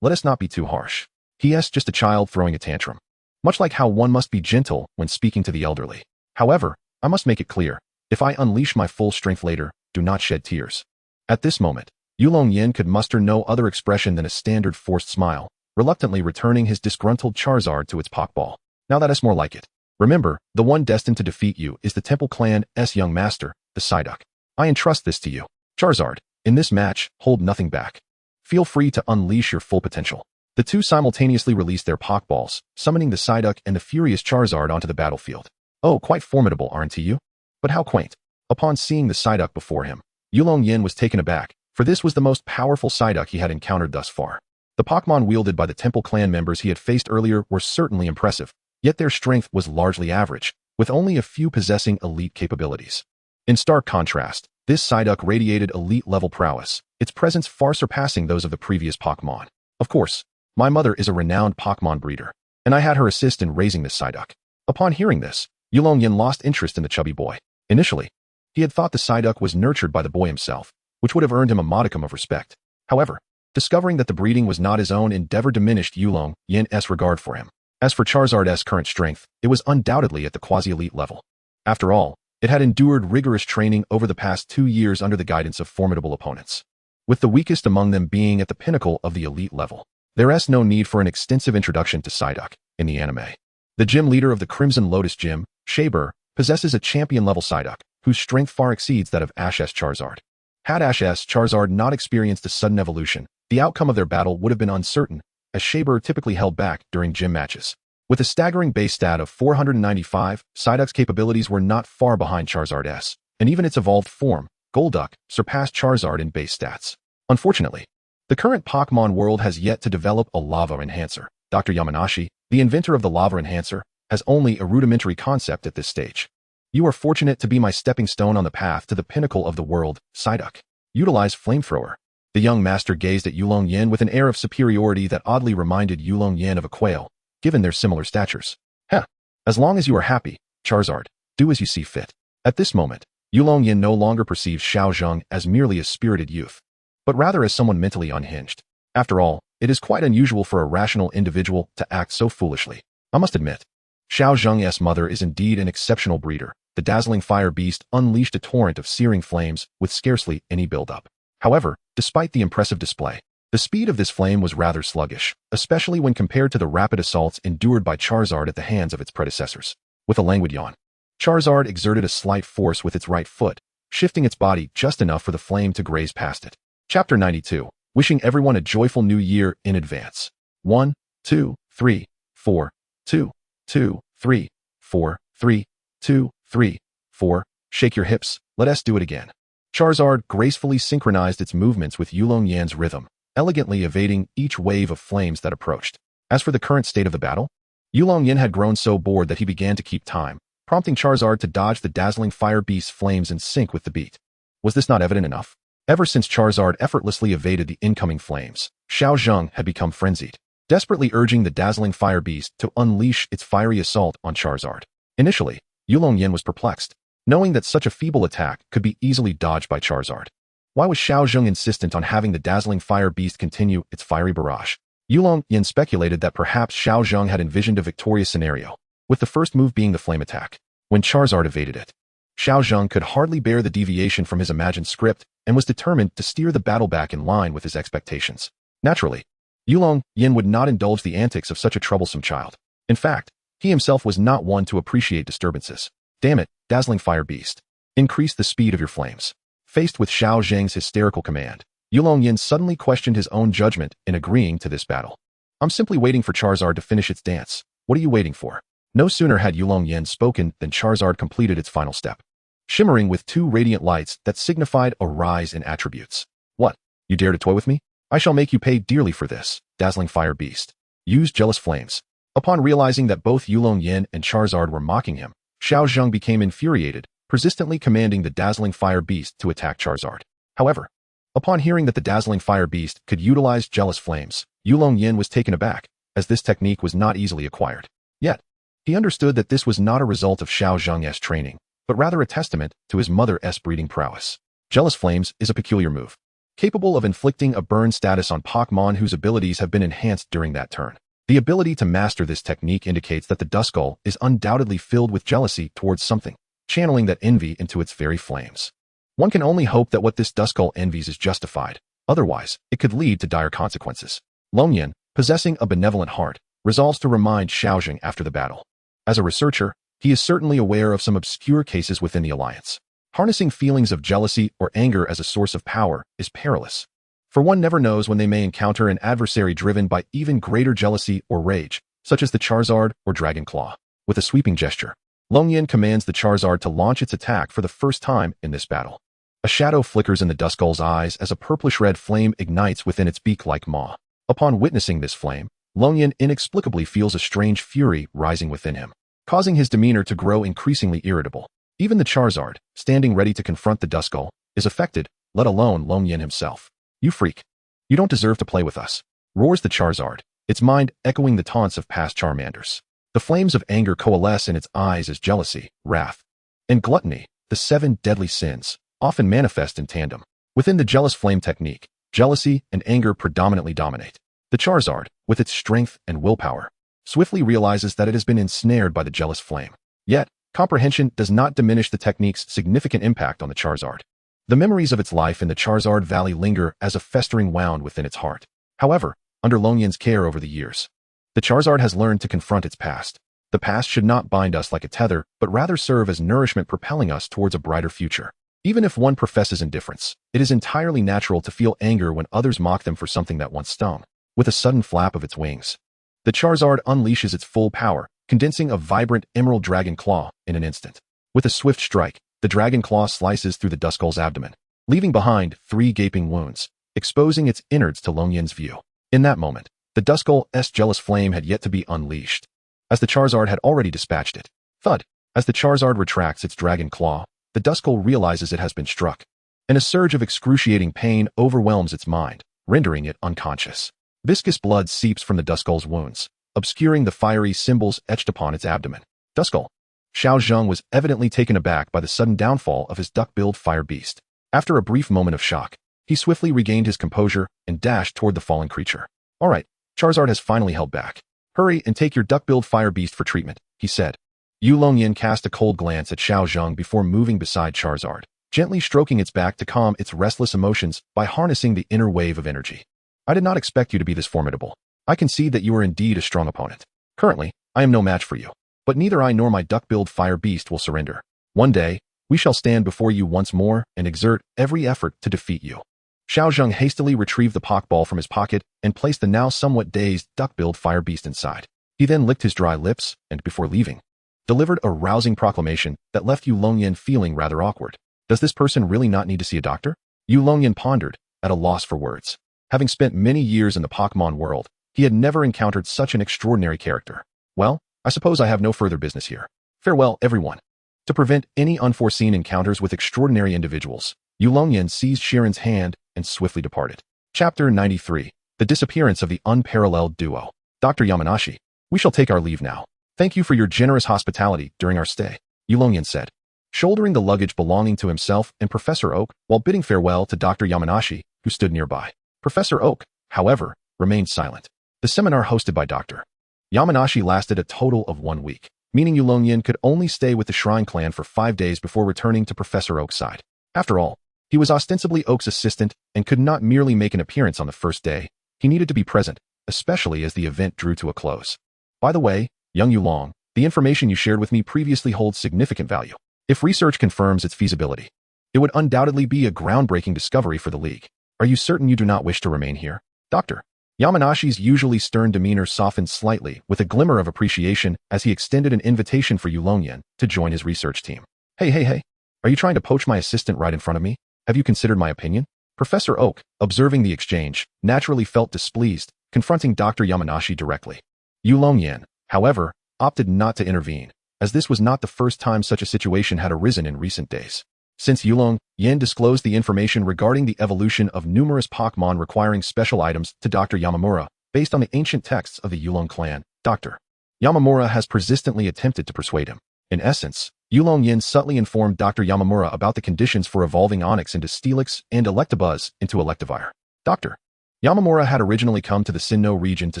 Let us not be too harsh. He is just a child throwing a tantrum. Much like how one must be gentle when speaking to the elderly. However, I must make it clear, if I unleash my full strength later, do not shed tears. At this moment, Yulong Yan could muster no other expression than a standard forced smile, reluctantly returning his disgruntled Charizard to its Pokeball. Now that is more like it. Remember, the one destined to defeat you is the Temple clan's young master, the Psyduck. I entrust this to you. Charizard, in this match, hold nothing back. Feel free to unleash your full potential. The two simultaneously released their Pokeballs, summoning the Psyduck and the furious Charizard onto the battlefield. Oh, quite formidable, aren't you? But how quaint. Upon seeing the Psyduck before him, Yulong Yan was taken aback, for this was the most powerful Psyduck he had encountered thus far. The Pokémon wielded by the Temple clan members he had faced earlier were certainly impressive, yet their strength was largely average, with only a few possessing elite capabilities. In stark contrast, this Psyduck radiated elite-level prowess, its presence far surpassing those of the previous Pokémon. Of course, my mother is a renowned Pokémon breeder, and I had her assist in raising this Psyduck. Upon hearing this, Yulong Yan lost interest in the chubby boy. Initially, he had thought the Psyduck was nurtured by the boy himself, which would have earned him a modicum of respect. However, discovering that the breeding was not his own endeavor diminished Yulong Yan's regard for him. As for Charizard's current strength, it was undoubtedly at the quasi-elite level. After all, it had endured rigorous training over the past 2 years under the guidance of formidable opponents, with the weakest among them being at the pinnacle of the elite level. There is no need for an extensive introduction to Psyduck in the anime. The gym leader of the Crimson Lotus Gym, Shaber, possesses a champion-level Psyduck, whose strength far exceeds that of Ash's Charizard. Had Ash's Charizard not experienced a sudden evolution, the outcome of their battle would have been uncertain, as Shaber typically held back during gym matches. With a staggering base stat of 495, Psyduck's capabilities were not far behind Charizard's, and even its evolved form, Golduck, surpassed Charizard in base stats. Unfortunately, the current Pokémon world has yet to develop a Lava Enhancer. Dr. Yamanashi, the inventor of the Lava Enhancer, has only a rudimentary concept at this stage. You are fortunate to be my stepping stone on the path to the pinnacle of the world, Psyduck. Utilize Flamethrower. The young master gazed at Yulong Yan with an air of superiority that oddly reminded Yulong Yan of a quail, given their similar statures. Heh. As long as you are happy, Charizard, do as you see fit. At this moment, Yulong Yan no longer perceives Xiao Zheng as merely a spirited youth, but rather as someone mentally unhinged. After all, it is quite unusual for a rational individual to act so foolishly. I must admit, Xiao Zheng's mother is indeed an exceptional breeder. The dazzling fire beast unleashed a torrent of searing flames with scarcely any build-up. However, despite the impressive display, the speed of this flame was rather sluggish, especially when compared to the rapid assaults endured by Charizard at the hands of its predecessors. With a languid yawn, Charizard exerted a slight force with its right foot, shifting its body just enough for the flame to graze past it. Chapter 92. Wishing everyone a joyful new year in advance. 1, 2, 3, 4, 2, 2, 3, 4, 3, 2, 3, 4. Shake your hips, let us do it again. Charizard gracefully synchronized its movements with Yulong Yan's rhythm, elegantly evading each wave of flames that approached. As for the current state of the battle, Yulong Yan had grown so bored that he began to keep time, prompting Charizard to dodge the dazzling fire beast's flames and sync with the beat. Was this not evident enough? Ever since Charizard effortlessly evaded the incoming flames, Xiao Zheng had become frenzied, desperately urging the dazzling fire beast to unleash its fiery assault on Charizard. Initially, Yulong Yan was perplexed, knowing that such a feeble attack could be easily dodged by Charizard. Why was Xiao Zheng insistent on having the dazzling fire beast continue its fiery barrage? Yulong Yan speculated that perhaps Xiao Zheng had envisioned a victorious scenario, with the first move being the flame attack. When Charizard evaded it, Xiao Zheng could hardly bear the deviation from his imagined script and was determined to steer the battle back in line with his expectations. Naturally, Yulong Yan would not indulge the antics of such a troublesome child. In fact, he himself was not one to appreciate disturbances. Damn it, dazzling fire beast. Increase the speed of your flames. Faced with Xiao Zheng's hysterical command, Yulong Yan suddenly questioned his own judgment in agreeing to this battle. I'm simply waiting for Charizard to finish its dance. What are you waiting for? No sooner had Yulong Yan spoken than Charizard completed its final step, shimmering with two radiant lights that signified a rise in attributes. What? You dare to toy with me? I shall make you pay dearly for this, dazzling fire beast. Use jealous flames. Upon realizing that both Yulong Yan and Charizard were mocking him, Xiao Zheng became infuriated, persistently commanding the dazzling fire beast to attack Charizard. However, upon hearing that the dazzling fire beast could utilize jealous flames, Yulong Yan was taken aback, as this technique was not easily acquired. Yet, he understood that this was not a result of Xiao Zheng's training, but rather a testament to his mother's breeding prowess. Jealous flames is a peculiar move, capable of inflicting a burn status on Pokémon whose abilities have been enhanced during that turn. The ability to master this technique indicates that the Duskull is undoubtedly filled with jealousy towards something, channeling that envy into its very flames. One can only hope that what this Duskull envies is justified, otherwise, it could lead to dire consequences. Yulong Yan, possessing a benevolent heart, resolves to remind Xiao Zheng after the battle. As a researcher, he is certainly aware of some obscure cases within the Alliance. Harnessing feelings of jealousy or anger as a source of power is perilous, for one never knows when they may encounter an adversary driven by even greater jealousy or rage, such as the Charizard or Dragon Claw. With a sweeping gesture, Yulong Yan commands the Charizard to launch its attack for the first time in this battle. A shadow flickers in the Duskull's eyes as a purplish-red flame ignites within its beak-like maw. Upon witnessing this flame, Yulong Yan inexplicably feels a strange fury rising within him, causing his demeanor to grow increasingly irritable. Even the Charizard, standing ready to confront the Duskull, is affected, let alone Yulong Yan himself. You freak. You don't deserve to play with us, roars the Charizard, its mind echoing the taunts of past Charmanders. The flames of anger coalesce in its eyes as jealousy, wrath, and gluttony, the 7 deadly sins, often manifest in tandem. Within the jealous flame technique, jealousy and anger predominantly dominate. The Charizard, with its strength and willpower, swiftly realizes that it has been ensnared by the jealous flame. Yet, comprehension does not diminish the technique's significant impact on the Charizard. The memories of its life in the Charizard Valley linger as a festering wound within its heart. However, under Yulong Yan's care over the years, the Charizard has learned to confront its past. The past should not bind us like a tether, but rather serve as nourishment propelling us towards a brighter future. Even if one professes indifference, it is entirely natural to feel anger when others mock them for something that once stung. With a sudden flap of its wings, the Charizard unleashes its full power, condensing a vibrant emerald dragon claw in an instant. With a swift strike, the dragon claw slices through the Duskull's abdomen, leaving behind 3 gaping wounds, exposing its innards to Yulong Yan's view. In that moment, the Duskull's jealous flame had yet to be unleashed, as the Charizard had already dispatched it. Thud! As the Charizard retracts its dragon claw, the Duskull realizes it has been struck, and a surge of excruciating pain overwhelms its mind, rendering it unconscious. Viscous blood seeps from the Duskull's wounds, obscuring the fiery symbols etched upon its abdomen. Duskull. Xiao Zheng was evidently taken aback by the sudden downfall of his duck-billed fire beast. After a brief moment of shock, he swiftly regained his composure and dashed toward the fallen creature. All right, Charizard has finally held back. Hurry and take your duck-billed fire beast for treatment, he said. Yulong Yan cast a cold glance at Xiao Zheng before moving beside Charizard, gently stroking its back to calm its restless emotions by harnessing the inner wave of energy. I did not expect you to be this formidable. I concede that you are indeed a strong opponent. Currently, I am no match for you, but neither I nor my duck-billed fire beast will surrender. One day, we shall stand before you once more and exert every effort to defeat you. Xiao Zheng hastily retrieved the Pokeball from his pocket and placed the now somewhat dazed duck-billed fire beast inside. He then licked his dry lips and, before leaving, delivered a rousing proclamation that left Yulong Yan feeling rather awkward. Does this person really not need to see a doctor? Yulong Yan pondered, at a loss for words. Having spent many years in the Pokémon world, he had never encountered such an extraordinary character. Well, I suppose I have no further business here. Farewell, everyone. To prevent any unforeseen encounters with extraordinary individuals, Yulong Yan seized Shiren's hand and swiftly departed. Chapter 93. The Disappearance of the Unparalleled Duo. Dr. Yamanashi, we shall take our leave now. Thank you for your generous hospitality during our stay, Yulong Yan said, shouldering the luggage belonging to himself and Professor Oak while bidding farewell to Dr. Yamanashi, who stood nearby. Professor Oak, however, remained silent. The seminar hosted by Dr. Yamanashi lasted a total of 1 week, meaning Yulong Yan could only stay with the Shrine Clan for 5 days before returning to Professor Oak's side. After all, he was ostensibly Oak's assistant and could not merely make an appearance on the first day. He needed to be present, especially as the event drew to a close. By the way, young Yulong, the information you shared with me previously holds significant value. If research confirms its feasibility, it would undoubtedly be a groundbreaking discovery for the League. Are you certain you do not wish to remain here? Dr. Yamanashi's usually stern demeanor softened slightly with a glimmer of appreciation as he extended an invitation for Yulong Yan to join his research team. Hey. Are you trying to poach my assistant right in front of me? Have you considered my opinion? Professor Oak, observing the exchange, naturally felt displeased, confronting Dr. Yamanashi directly. Yulong Yan, however, opted not to intervene, as this was not the first time such a situation had arisen in recent days. Since Yulong Yan disclosed the information regarding the evolution of numerous Pokémon requiring special items to Dr. Yamamura, based on the ancient texts of the Yulong clan, Dr. Yamamura has persistently attempted to persuade him. In essence, Yulong Yan subtly informed Dr. Yamamura about the conditions for evolving Onix into Steelix and Electabuzz into Electivire. Dr. Yamamura had originally come to the Sinnoh region to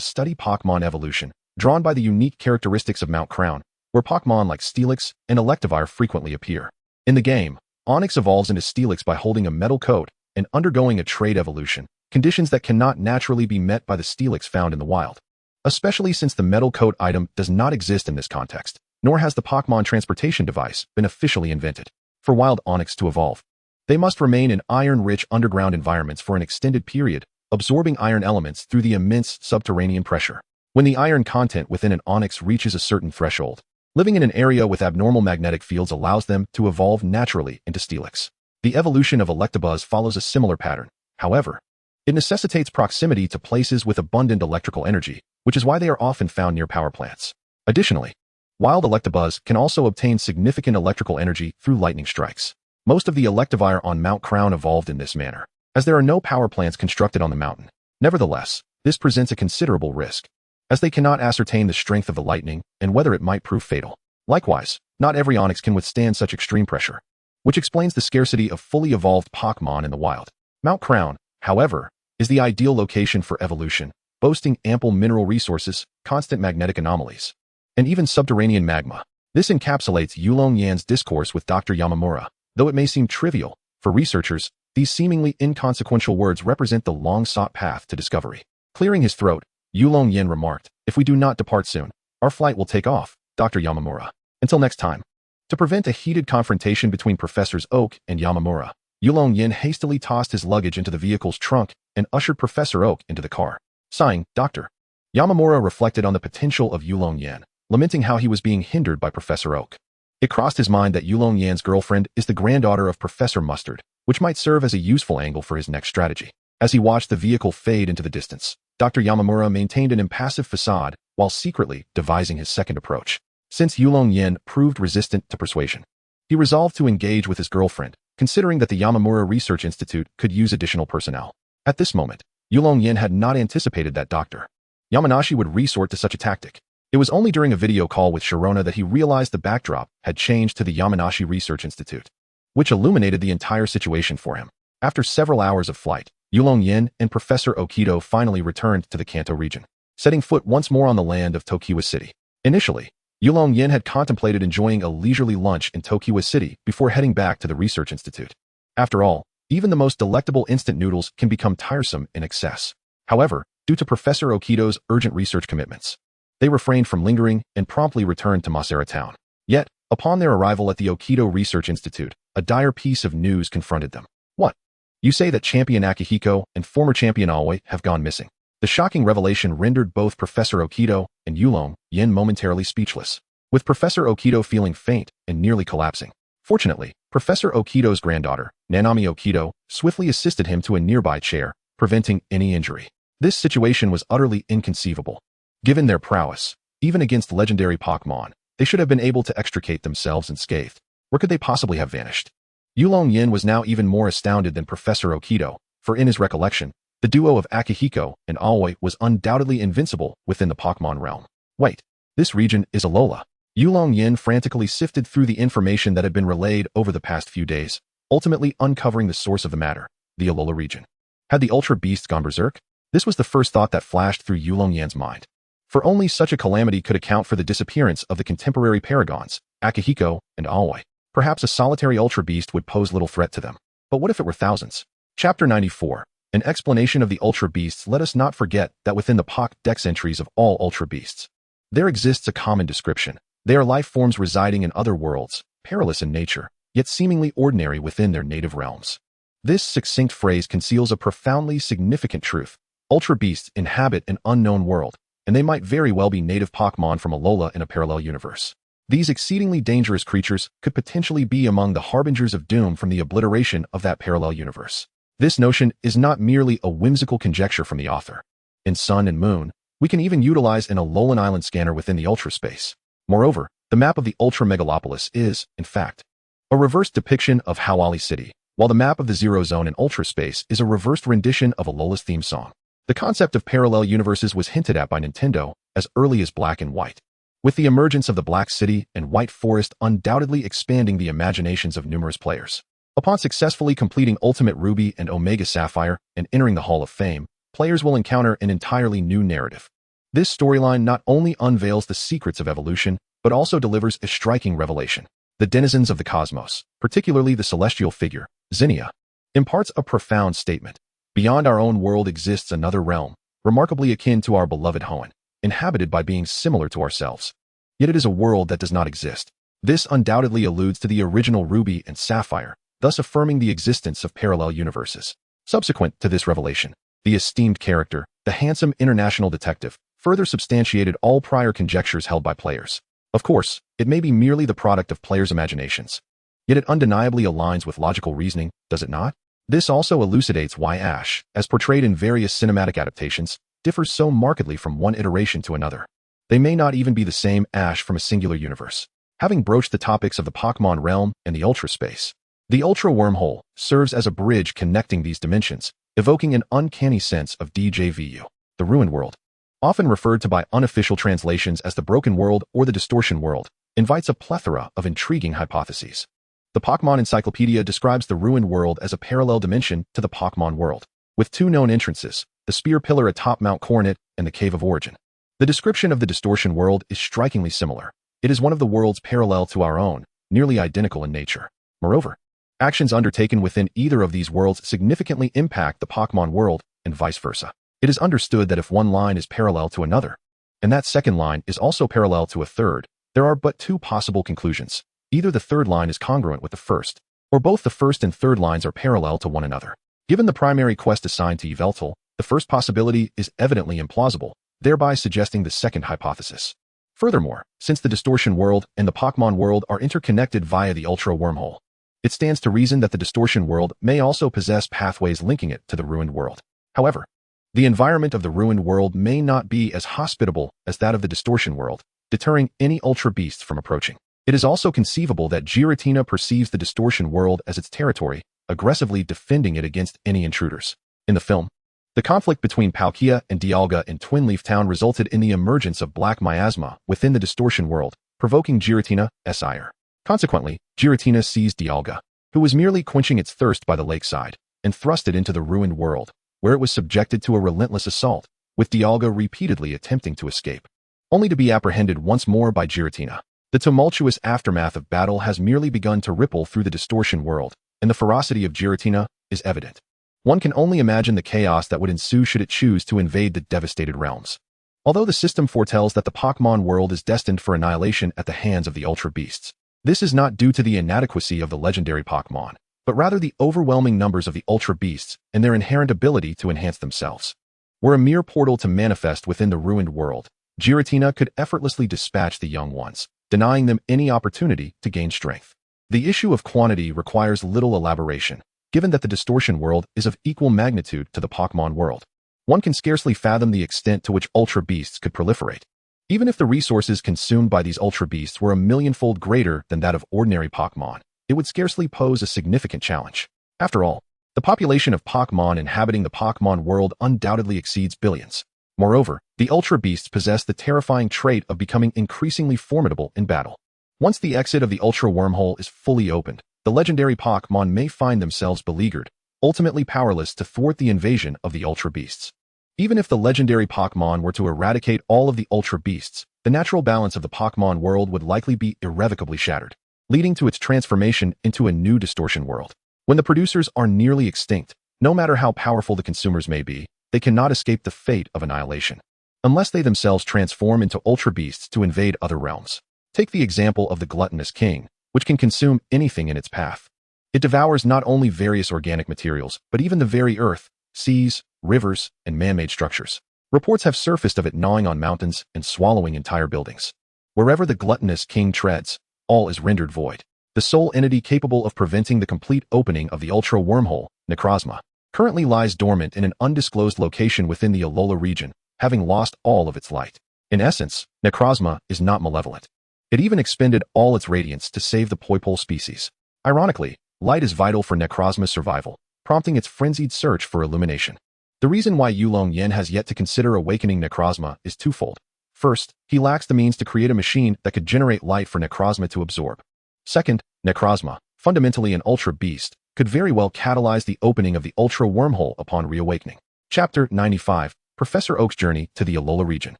study Pokémon evolution, drawn by the unique characteristics of Mount Crown, where Pokémon like Steelix and Electivire frequently appear. In the game, Onix evolves into Steelix by holding a metal coat and undergoing a trait evolution, conditions that cannot naturally be met by the Steelix found in the wild. Especially since the metal coat item does not exist in this context, nor has the Pokémon transportation device been officially invented. For wild Onix to evolve, they must remain in iron-rich underground environments for an extended period, absorbing iron elements through the immense subterranean pressure. When the iron content within an Onix reaches a certain threshold, living in an area with abnormal magnetic fields allows them to evolve naturally into Steelix. The evolution of Electabuzz follows a similar pattern. However, it necessitates proximity to places with abundant electrical energy, which is why they are often found near power plants. Additionally, wild Electabuzz can also obtain significant electrical energy through lightning strikes. Most of the Electivire on Mount Crown evolved in this manner, as there are no power plants constructed on the mountain. Nevertheless, this presents a considerable risk, as they cannot ascertain the strength of the lightning and whether it might prove fatal. Likewise, not every Onix can withstand such extreme pressure, which explains the scarcity of fully evolved Pokémon in the wild. Mount Crown, however, is the ideal location for evolution, boasting ample mineral resources, constant magnetic anomalies, and even subterranean magma. This encapsulates Yulong Yan's discourse with Dr. Yamamura. Though it may seem trivial, for researchers, these seemingly inconsequential words represent the long-sought path to discovery. Clearing his throat, Yulong Yan remarked, "If we do not depart soon, our flight will take off. Dr. Yamamura. Until next time. To prevent a heated confrontation between Professors Oak and Yamamura, Yulong Yan hastily tossed his luggage into the vehicle's trunk and ushered Professor Oak into the car. Sighing, Dr. Yamamura reflected on the potential of Yulong Yan, lamenting how he was being hindered by Professor Oak. It crossed his mind that Yulong Yan's girlfriend is the granddaughter of Professor Mustard, which might serve as a useful angle for his next strategy. As he watched the vehicle fade into the distance, Dr. Yamamura maintained an impassive facade while secretly devising his second approach. Since Yulong Yan proved resistant to persuasion, he resolved to engage with his girlfriend, considering that the Yamamura Research Institute could use additional personnel. At this moment, Yulong Yan had not anticipated that Dr. Yamanashi would resort to such a tactic. It was only during a video call with Sharona that he realized the backdrop had changed to the Yamanashi Research Institute, which illuminated the entire situation for him. After several hours of flight, Yulong Yan and Professor Okido finally returned to the Kanto region, setting foot once more on the land of Tokiwa City. Initially, Yulong Yan had contemplated enjoying a leisurely lunch in Tokiwa City before heading back to the Research Institute. After all, even the most delectable instant noodles can become tiresome in excess. However, due to Professor Okido's urgent research commitments, they refrained from lingering and promptly returned to Masera Town. Yet, upon their arrival at the Okido Research Institute, a dire piece of news confronted them. What? You say that Champion Akihiko and former Champion Aoi have gone missing. The shocking revelation rendered both Professor Okido and Yulong Yan momentarily speechless, with Professor Okido feeling faint and nearly collapsing. Fortunately, Professor Okido's granddaughter, Nanami Okido, swiftly assisted him to a nearby chair, preventing any injury. This situation was utterly inconceivable. Given their prowess, even against legendary Pokémon, they should have been able to extricate themselves unscathed. Where could they possibly have vanished? Yulong Yan was now even more astounded than Professor Okido, for in his recollection, the duo of Akihiko and Aoi was undoubtedly invincible within the Pokémon realm. Wait, this region is Alola. Yulong Yan frantically sifted through the information that had been relayed over the past few days, ultimately uncovering the source of the matter, the Alola region. Had the Ultra Beasts gone berserk? This was the first thought that flashed through Yulong Yan's mind. For only such a calamity could account for the disappearance of the contemporary paragons, Akihiko and Aoi. Perhaps a solitary Ultra Beast would pose little threat to them. But what if it were thousands? Chapter 94. An explanation of the Ultra Beasts. Let us not forget that within the Pokédex entries of all Ultra Beasts, there exists a common description. They are life forms residing in other worlds, perilous in nature, yet seemingly ordinary within their native realms. This succinct phrase conceals a profoundly significant truth. Ultra Beasts inhabit an unknown world, and they might very well be native Pokémon from Alola in a parallel universe. These exceedingly dangerous creatures could potentially be among the harbingers of doom from the obliteration of that parallel universe. This notion is not merely a whimsical conjecture from the author. In Sun and Moon, we can even utilize an Alolan Island scanner within the Ultra space. Moreover, the map of the Ultra Megalopolis is, in fact, a reversed depiction of Hawali City, while the map of the Zero Zone in Ultra space is a reversed rendition of Alola's theme song. The concept of parallel universes was hinted at by Nintendo as early as Black and White, with the emergence of the Black City and White Forest undoubtedly expanding the imaginations of numerous players. Upon successfully completing Ultimate Ruby and Omega Sapphire and entering the Hall of Fame, players will encounter an entirely new narrative. This storyline not only unveils the secrets of evolution, but also delivers a striking revelation. The denizens of the cosmos, particularly the celestial figure, Zinnia, imparts a profound statement. Beyond our own world exists another realm, remarkably akin to our beloved Hoenn, inhabited by beings similar to ourselves. Yet it is a world that does not exist. This undoubtedly alludes to the original Ruby and Sapphire, thus affirming the existence of parallel universes. Subsequent to this revelation, the esteemed character, the handsome international detective, further substantiated all prior conjectures held by players. Of course, it may be merely the product of players' imaginations. Yet it undeniably aligns with logical reasoning, does it not? This also elucidates why Ash, as portrayed in various cinematic adaptations, differs so markedly from one iteration to another. They may not even be the same Ash from a singular universe. Having broached the topics of the Pokémon realm and the Ultra space, the Ultra Wormhole serves as a bridge connecting these dimensions, evoking an uncanny sense of DJVU, the Ruined World. Often referred to by unofficial translations as the Broken World or the Distortion World, invites a plethora of intriguing hypotheses. The Pokémon Encyclopedia describes the Ruined World as a parallel dimension to the Pokémon world, with two known entrances, the Spear Pillar atop Mount Coronet and the Cave of Origin. The description of the Distortion World is strikingly similar. It is one of the worlds parallel to our own, nearly identical in nature. Moreover, actions undertaken within either of these worlds significantly impact the Pokémon world, and vice versa. It is understood that if one line is parallel to another, and that second line is also parallel to a third, There are but two possible conclusions. Either the third line is congruent with the first, or both the first and third lines are parallel to one another. Given the primary quest assigned to Yveltal, the first possibility is evidently implausible, thereby suggesting the second hypothesis. Furthermore, since the Distortion World and the Pokémon world are interconnected via the Ultra Wormhole, it stands to reason that the Distortion World may also possess pathways linking it to the Ruined World. However, the environment of the Ruined World may not be as hospitable as that of the Distortion World, deterring any Ultra Beasts from approaching. It is also conceivable that Giratina perceives the Distortion World as its territory, aggressively defending it against any intruders. In the film, the conflict between Palkia and Dialga in Twin Leaf Town resulted in the emergence of black miasma within the Distortion World, provoking Giratina's ire. Consequently, Giratina seized Dialga, who was merely quenching its thirst by the lakeside, and thrust it into the Ruined World, where it was subjected to a relentless assault, with Dialga repeatedly attempting to escape, only to be apprehended once more by Giratina. The tumultuous aftermath of battle has merely begun to ripple through the Distortion World, and the ferocity of Giratina is evident. One can only imagine the chaos that would ensue should it choose to invade the devastated realms. Although the system foretells that the Pokémon world is destined for annihilation at the hands of the Ultra Beasts, this is not due to the inadequacy of the legendary Pokémon, but rather the overwhelming numbers of the Ultra Beasts and their inherent ability to enhance themselves. Were a mere portal to manifest within the Ruined World, Giratina could effortlessly dispatch the young ones, denying them any opportunity to gain strength. The issue of quantity requires little elaboration, given that the Distortion World is of equal magnitude to the Pokémon world. One can scarcely fathom the extent to which Ultra Beasts could proliferate. Even if the resources consumed by these Ultra Beasts were a millionfold greater than that of ordinary Pokémon, it would scarcely pose a significant challenge. After all, the population of Pokémon inhabiting the Pokémon world undoubtedly exceeds billions. Moreover, the Ultra Beasts possess the terrifying trait of becoming increasingly formidable in battle. Once the exit of the Ultra Wormhole is fully opened, the legendary Pokémon may find themselves beleaguered, ultimately powerless to thwart the invasion of the Ultra Beasts. Even if the legendary Pokémon were to eradicate all of the Ultra Beasts, the natural balance of the Pokémon world would likely be irrevocably shattered, leading to its transformation into a new Distortion World. When the producers are nearly extinct, no matter how powerful the consumers may be, they cannot escape the fate of annihilation, unless they themselves transform into Ultra Beasts to invade other realms. Take the example of the gluttonous king, which can consume anything in its path. It devours not only various organic materials, but even the very earth, seas, rivers, and man-made structures. Reports have surfaced of it gnawing on mountains and swallowing entire buildings. Wherever the gluttonous king treads, all is rendered void. The sole entity capable of preventing the complete opening of the Ultra Wormhole, Necrozma, currently lies dormant in an undisclosed location within the Alola region, having lost all of its light. In essence, Necrozma is not malevolent. It even expended all its radiance to save the Poipole species. Ironically, light is vital for Necrozma's survival, prompting its frenzied search for illumination. The reason why Yulong Yan has yet to consider awakening Necrozma is twofold. First, he lacks the means to create a machine that could generate light for Necrozma to absorb. Second, Necrozma, fundamentally an Ultra Beast, could very well catalyze the opening of the Ultra Wormhole upon reawakening. Chapter 95, Professor Oak's Journey to the Alola region.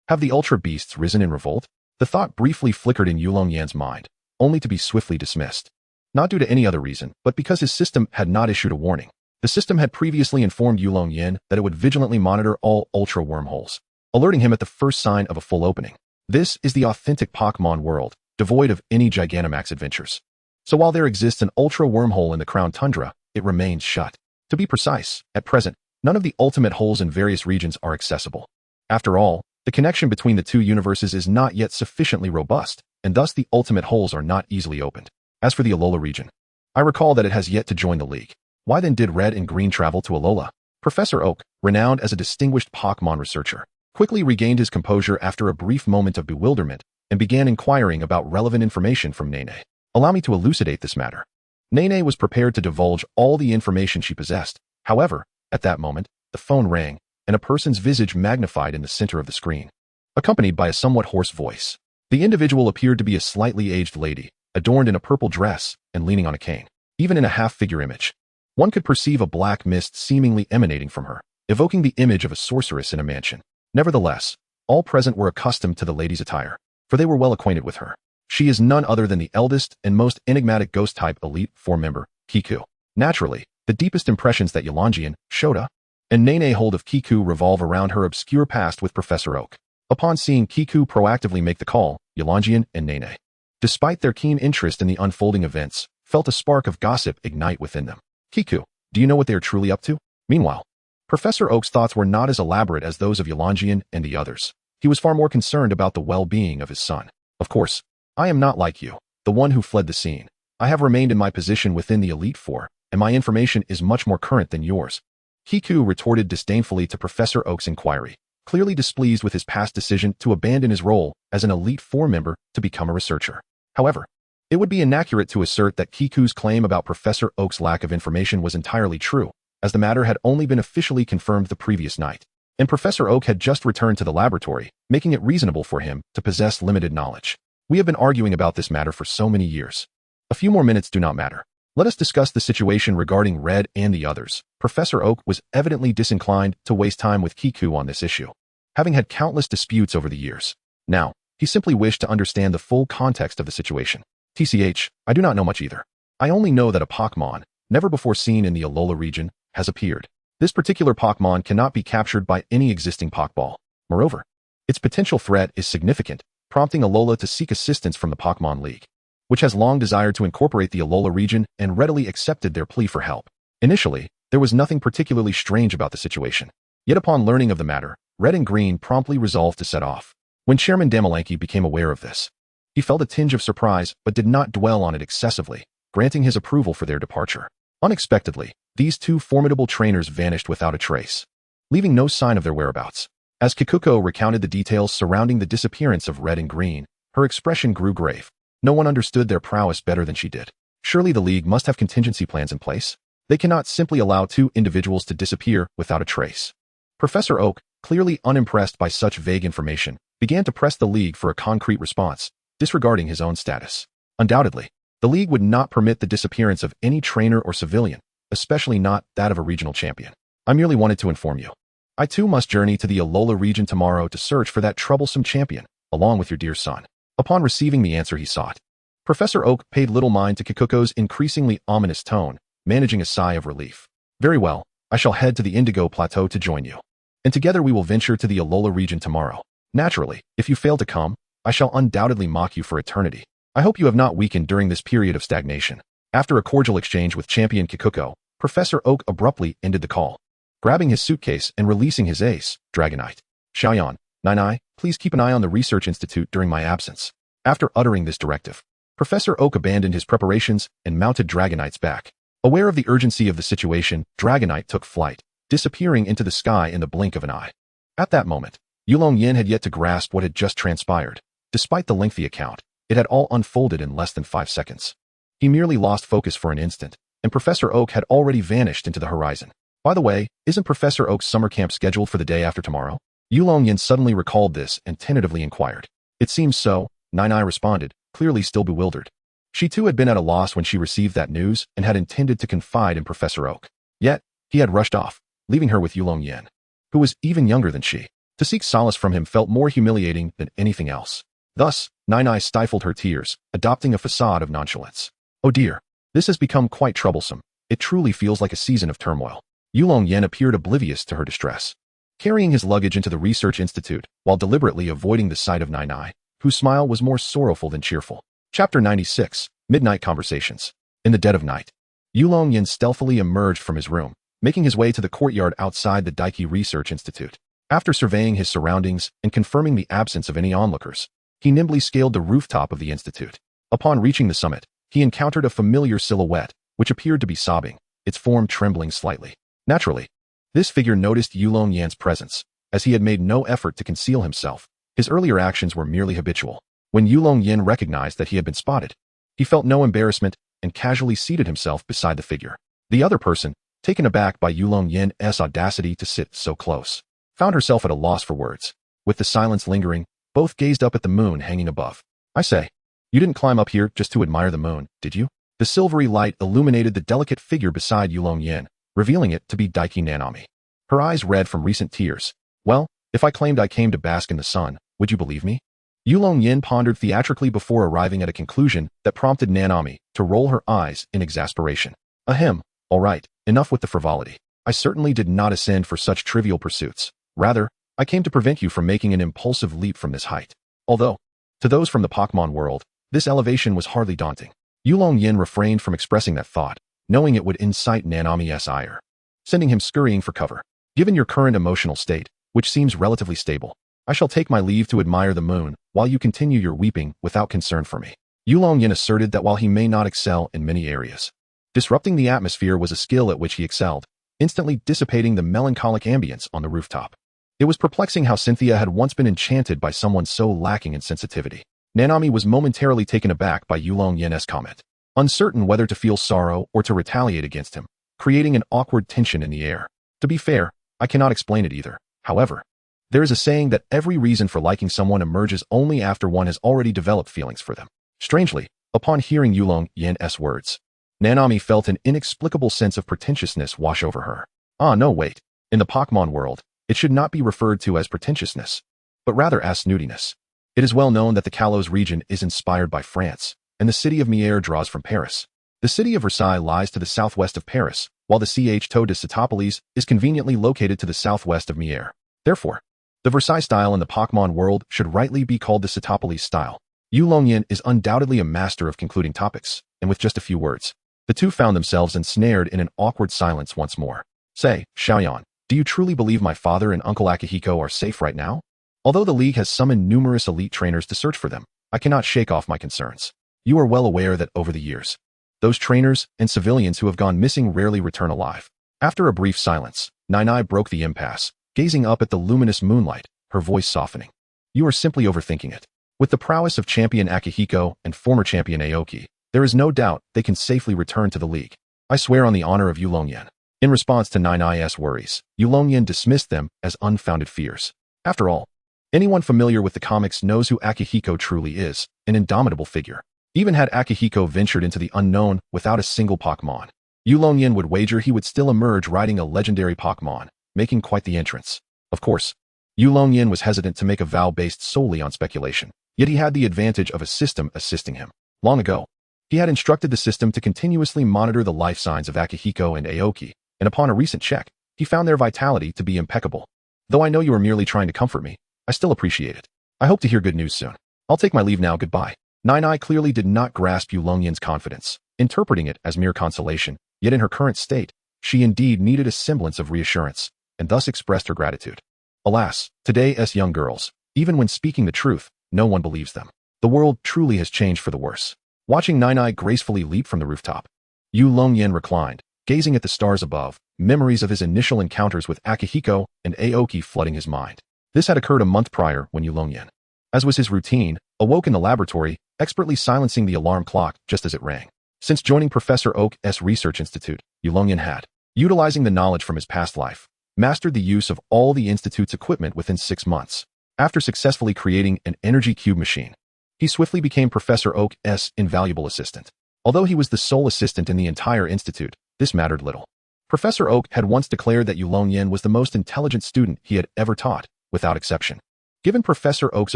Have the Ultra Beasts risen in revolt? The thought briefly flickered in Yulong Yan's mind, only to be swiftly dismissed. Not due to any other reason, but because his system had not issued a warning. The system had previously informed Yulong Yan that it would vigilantly monitor all Ultra Wormholes, alerting him at the first sign of a full opening. This is the authentic Pokémon world, devoid of any Gigantamax adventures. So while there exists an Ultra Wormhole in the Crown Tundra, it remains shut. To be precise, at present, none of the ultimate holes in various regions are accessible. After all, the connection between the two universes is not yet sufficiently robust, and thus the ultimate holes are not easily opened. As for the Alola region, I recall that it has yet to join the League. Why then did Red and Green travel to Alola? Professor Oak, renowned as a distinguished Pokémon researcher, quickly regained his composure after a brief moment of bewilderment and began inquiring about relevant information from Nene. Allow me to elucidate this matter. Nene was prepared to divulge all the information she possessed. However, at that moment, the phone rang, and a person's visage magnified in the center of the screen, accompanied by a somewhat hoarse voice. The individual appeared to be a slightly aged lady, adorned in a purple dress and leaning on a cane. Even in a half-figure image, one could perceive a black mist seemingly emanating from her, evoking the image of a sorceress in a mansion. Nevertheless, all present were accustomed to the lady's attire, for they were well acquainted with her. She is none other than the eldest and most enigmatic ghost-type Elite Four member, Kiku. Naturally, the deepest impressions that Yulong Yan, Shota, and Nene hold of Kiku revolve around her obscure past with Professor Oak. Upon seeing Kiku proactively make the call, Yulong Yan and Nene, despite their keen interest in the unfolding events, felt a spark of gossip ignite within them. Kiku, do you know what they are truly up to? Meanwhile, Professor Oak's thoughts were not as elaborate as those of Yulong Yan and the others. He was far more concerned about the well-being of his son. Of course, I am not like you, the one who fled the scene. I have remained in my position within the Elite Four, and my information is much more current than yours. Kiku retorted disdainfully to Professor Oak's inquiry, clearly displeased with his past decision to abandon his role as an Elite Four member to become a researcher. However, it would be inaccurate to assert that Kiku's claim about Professor Oak's lack of information was entirely true, as the matter had only been officially confirmed the previous night, and Professor Oak had just returned to the laboratory, making it reasonable for him to possess limited knowledge. We have been arguing about this matter for so many years. A few more minutes do not matter. Let us discuss the situation regarding Red and the others. Professor Oak was evidently disinclined to waste time with Kiku on this issue, having had countless disputes over the years. Now, he simply wished to understand the full context of the situation. TCH, I do not know much either. I only know that a Pokémon, never before seen in the Alola region, has appeared. This particular Pokémon cannot be captured by any existing Pokéball. Moreover, its potential threat is significant, prompting Alola to seek assistance from the Pokémon League, which has long desired to incorporate the Alola region and readily accepted their plea for help. Initially, there was nothing particularly strange about the situation. Yet upon learning of the matter, Red and Green promptly resolved to set off. When Chairman Damalanki became aware of this, he felt a tinge of surprise but did not dwell on it excessively, granting his approval for their departure. Unexpectedly, these two formidable trainers vanished without a trace, leaving no sign of their whereabouts. As Kikuko recounted the details surrounding the disappearance of Red and Green, her expression grew grave. No one understood their prowess better than she did. Surely the League must have contingency plans in place. They cannot simply allow two individuals to disappear without a trace. Professor Oak, clearly unimpressed by such vague information, began to press the League for a concrete response, disregarding his own status. Undoubtedly, the League would not permit the disappearance of any trainer or civilian, especially not that of a regional champion. I merely wanted to inform you. I too must journey to the Alola region tomorrow to search for that troublesome champion, along with your dear son. Upon receiving the answer he sought, Professor Oak paid little mind to Kikuko's increasingly ominous tone, managing a sigh of relief. Very well, I shall head to the Indigo Plateau to join you, and together we will venture to the Alola region tomorrow. Naturally, if you fail to come, I shall undoubtedly mock you for eternity. I hope you have not weakened during this period of stagnation. After a cordial exchange with Champion Kikuko, Professor Oak abruptly ended the call, grabbing his suitcase and releasing his ace, Dragonite. Xiaoyan, Nai, please keep an eye on the Research Institute during my absence. After uttering this directive, Professor Oak abandoned his preparations and mounted Dragonite's back. Aware of the urgency of the situation, Dragonite took flight, disappearing into the sky in the blink of an eye. At that moment, Yulong Yan had yet to grasp what had just transpired. Despite the lengthy account, it had all unfolded in less than 5 seconds. He merely lost focus for an instant, and Professor Oak had already vanished into the horizon. By the way, isn't Professor Oak's summer camp scheduled for the day after tomorrow? Yulong Yan suddenly recalled this and tentatively inquired. It seems so, Nai responded, clearly still bewildered. She too had been at a loss when she received that news and had intended to confide in Professor Oak. Yet, he had rushed off, leaving her with Yulong Yan, who was even younger than she. To seek solace from him felt more humiliating than anything else. Thus, Nai stifled her tears, adopting a facade of nonchalance. Oh dear, this has become quite troublesome. It truly feels like a season of turmoil. Yulong Yan appeared oblivious to her distress, carrying his luggage into the Research Institute while deliberately avoiding the sight of Nai, whose smile was more sorrowful than cheerful. Chapter 96, Midnight Conversations. In the dead of night, Yulong Yan stealthily emerged from his room, making his way to the courtyard outside the Daiki Research Institute. After surveying his surroundings and confirming the absence of any onlookers, he nimbly scaled the rooftop of the institute. Upon reaching the summit, he encountered a familiar silhouette, which appeared to be sobbing, its form trembling slightly. Naturally, this figure noticed Yulong Yan's presence, as he had made no effort to conceal himself. His earlier actions were merely habitual. When Yulong Yan recognized that he had been spotted, he felt no embarrassment and casually seated himself beside the figure. The other person, taken aback by Yulong Yan's audacity to sit so close, found herself at a loss for words. With the silence lingering, both gazed up at the moon hanging above. I say, you didn't climb up here just to admire the moon, did you? The silvery light illuminated the delicate figure beside Yulong Yan, revealing it to be Daiki Nanami. Her eyes red from recent tears. Well, if I claimed I came to bask in the sun, would you believe me? Yulong Yan pondered theatrically before arriving at a conclusion that prompted Nanami to roll her eyes in exasperation. Ahem, all right, enough with the frivolity. I certainly did not ascend for such trivial pursuits. Rather, I came to prevent you from making an impulsive leap from this height. Although, To those from the Pokémon world, this elevation was hardly daunting. Yulong Yan refrained from expressing that thought, knowing it would incite Nanami's ire, sending him scurrying for cover. Given your current emotional state, which seems relatively stable, I shall take my leave to admire the moon while you continue your weeping without concern for me. Yulong Yan asserted that while he may not excel in many areas, disrupting the atmosphere was a skill at which he excelled, instantly dissipating the melancholic ambience on the rooftop. It was perplexing how Cynthia had once been enchanted by someone so lacking in sensitivity. Nanami was momentarily taken aback by Yulong Yan's comment, uncertain whether to feel sorrow or to retaliate against him, creating an awkward tension in the air. To be fair, I cannot explain it either. However, there is a saying that every reason for liking someone emerges only after one has already developed feelings for them. Strangely, upon hearing Yulong Yan's words, Nanami felt an inexplicable sense of pretentiousness wash over her. Ah, no, wait. In the Pokémon world, it should not be referred to as pretentiousness, but rather as snootiness. It is well known that the Kalos region is inspired by France, and the city of Mier draws from Paris. The city of Versailles lies to the southwest of Paris, while the Chateau de Cetopolis is conveniently located to the southwest of Mier. Therefore, the Versailles style in the Pokémon world should rightly be called the Cetopolis style. Yulong Yan is undoubtedly a master of concluding topics, and with just a few words, the two found themselves ensnared in an awkward silence once more. Say, Xiaoyan, do you truly believe my father and Uncle Akihiko are safe right now? Although the League has summoned numerous elite trainers to search for them, I cannot shake off my concerns. You are well aware that over the years, those trainers and civilians who have gone missing rarely return alive. After a brief silence, Nai broke the impasse, gazing up at the luminous moonlight, her voice softening. You are simply overthinking it. With the prowess of champion Akihiko and former champion Aoki, there is no doubt they can safely return to the League. I swear on the honor of Yulong Yan. In response to Nai's worries, Yulong Yan dismissed them as unfounded fears. After all, anyone familiar with the comics knows who Akihiko truly is, an indomitable figure. Even had Akihiko ventured into the unknown without a single Pokémon, Yulong Yan would wager he would still emerge riding a legendary Pokémon, making quite the entrance. Of course, Yulong Yan was hesitant to make a vow based solely on speculation, yet he had the advantage of a system assisting him. Long ago, he had instructed the system to continuously monitor the life signs of Akihiko and Aoki, and upon a recent check, he found their vitality to be impeccable. Though I know you are merely trying to comfort me, I still appreciate it. I hope to hear good news soon. I'll take my leave now, goodbye. Nai clearly did not grasp Yulong Yan's confidence, interpreting it as mere consolation, yet in her current state, she indeed needed a semblance of reassurance, and thus expressed her gratitude. Alas, today's young girls, even when speaking the truth, no one believes them. The world truly has changed for the worse. Watching Nai gracefully leap from the rooftop, Yulong Yan reclined, gazing at the stars above, memories of his initial encounters with Akihiko and Aoki flooding his mind. This had occurred a month prior when Yulong Yan, as was his routine, awoke in the laboratory, expertly silencing the alarm clock just as it rang. Since joining Professor Oak's research institute, Yulong Yan had, utilizing the knowledge from his past life, mastered the use of all the institute's equipment within 6 months. After successfully creating an energy cube machine, he swiftly became Professor Oak's invaluable assistant. Although he was the sole assistant in the entire institute, this mattered little. Professor Oak had once declared that Yulong Yan was the most intelligent student he had ever taught, without exception. Given Professor Oak's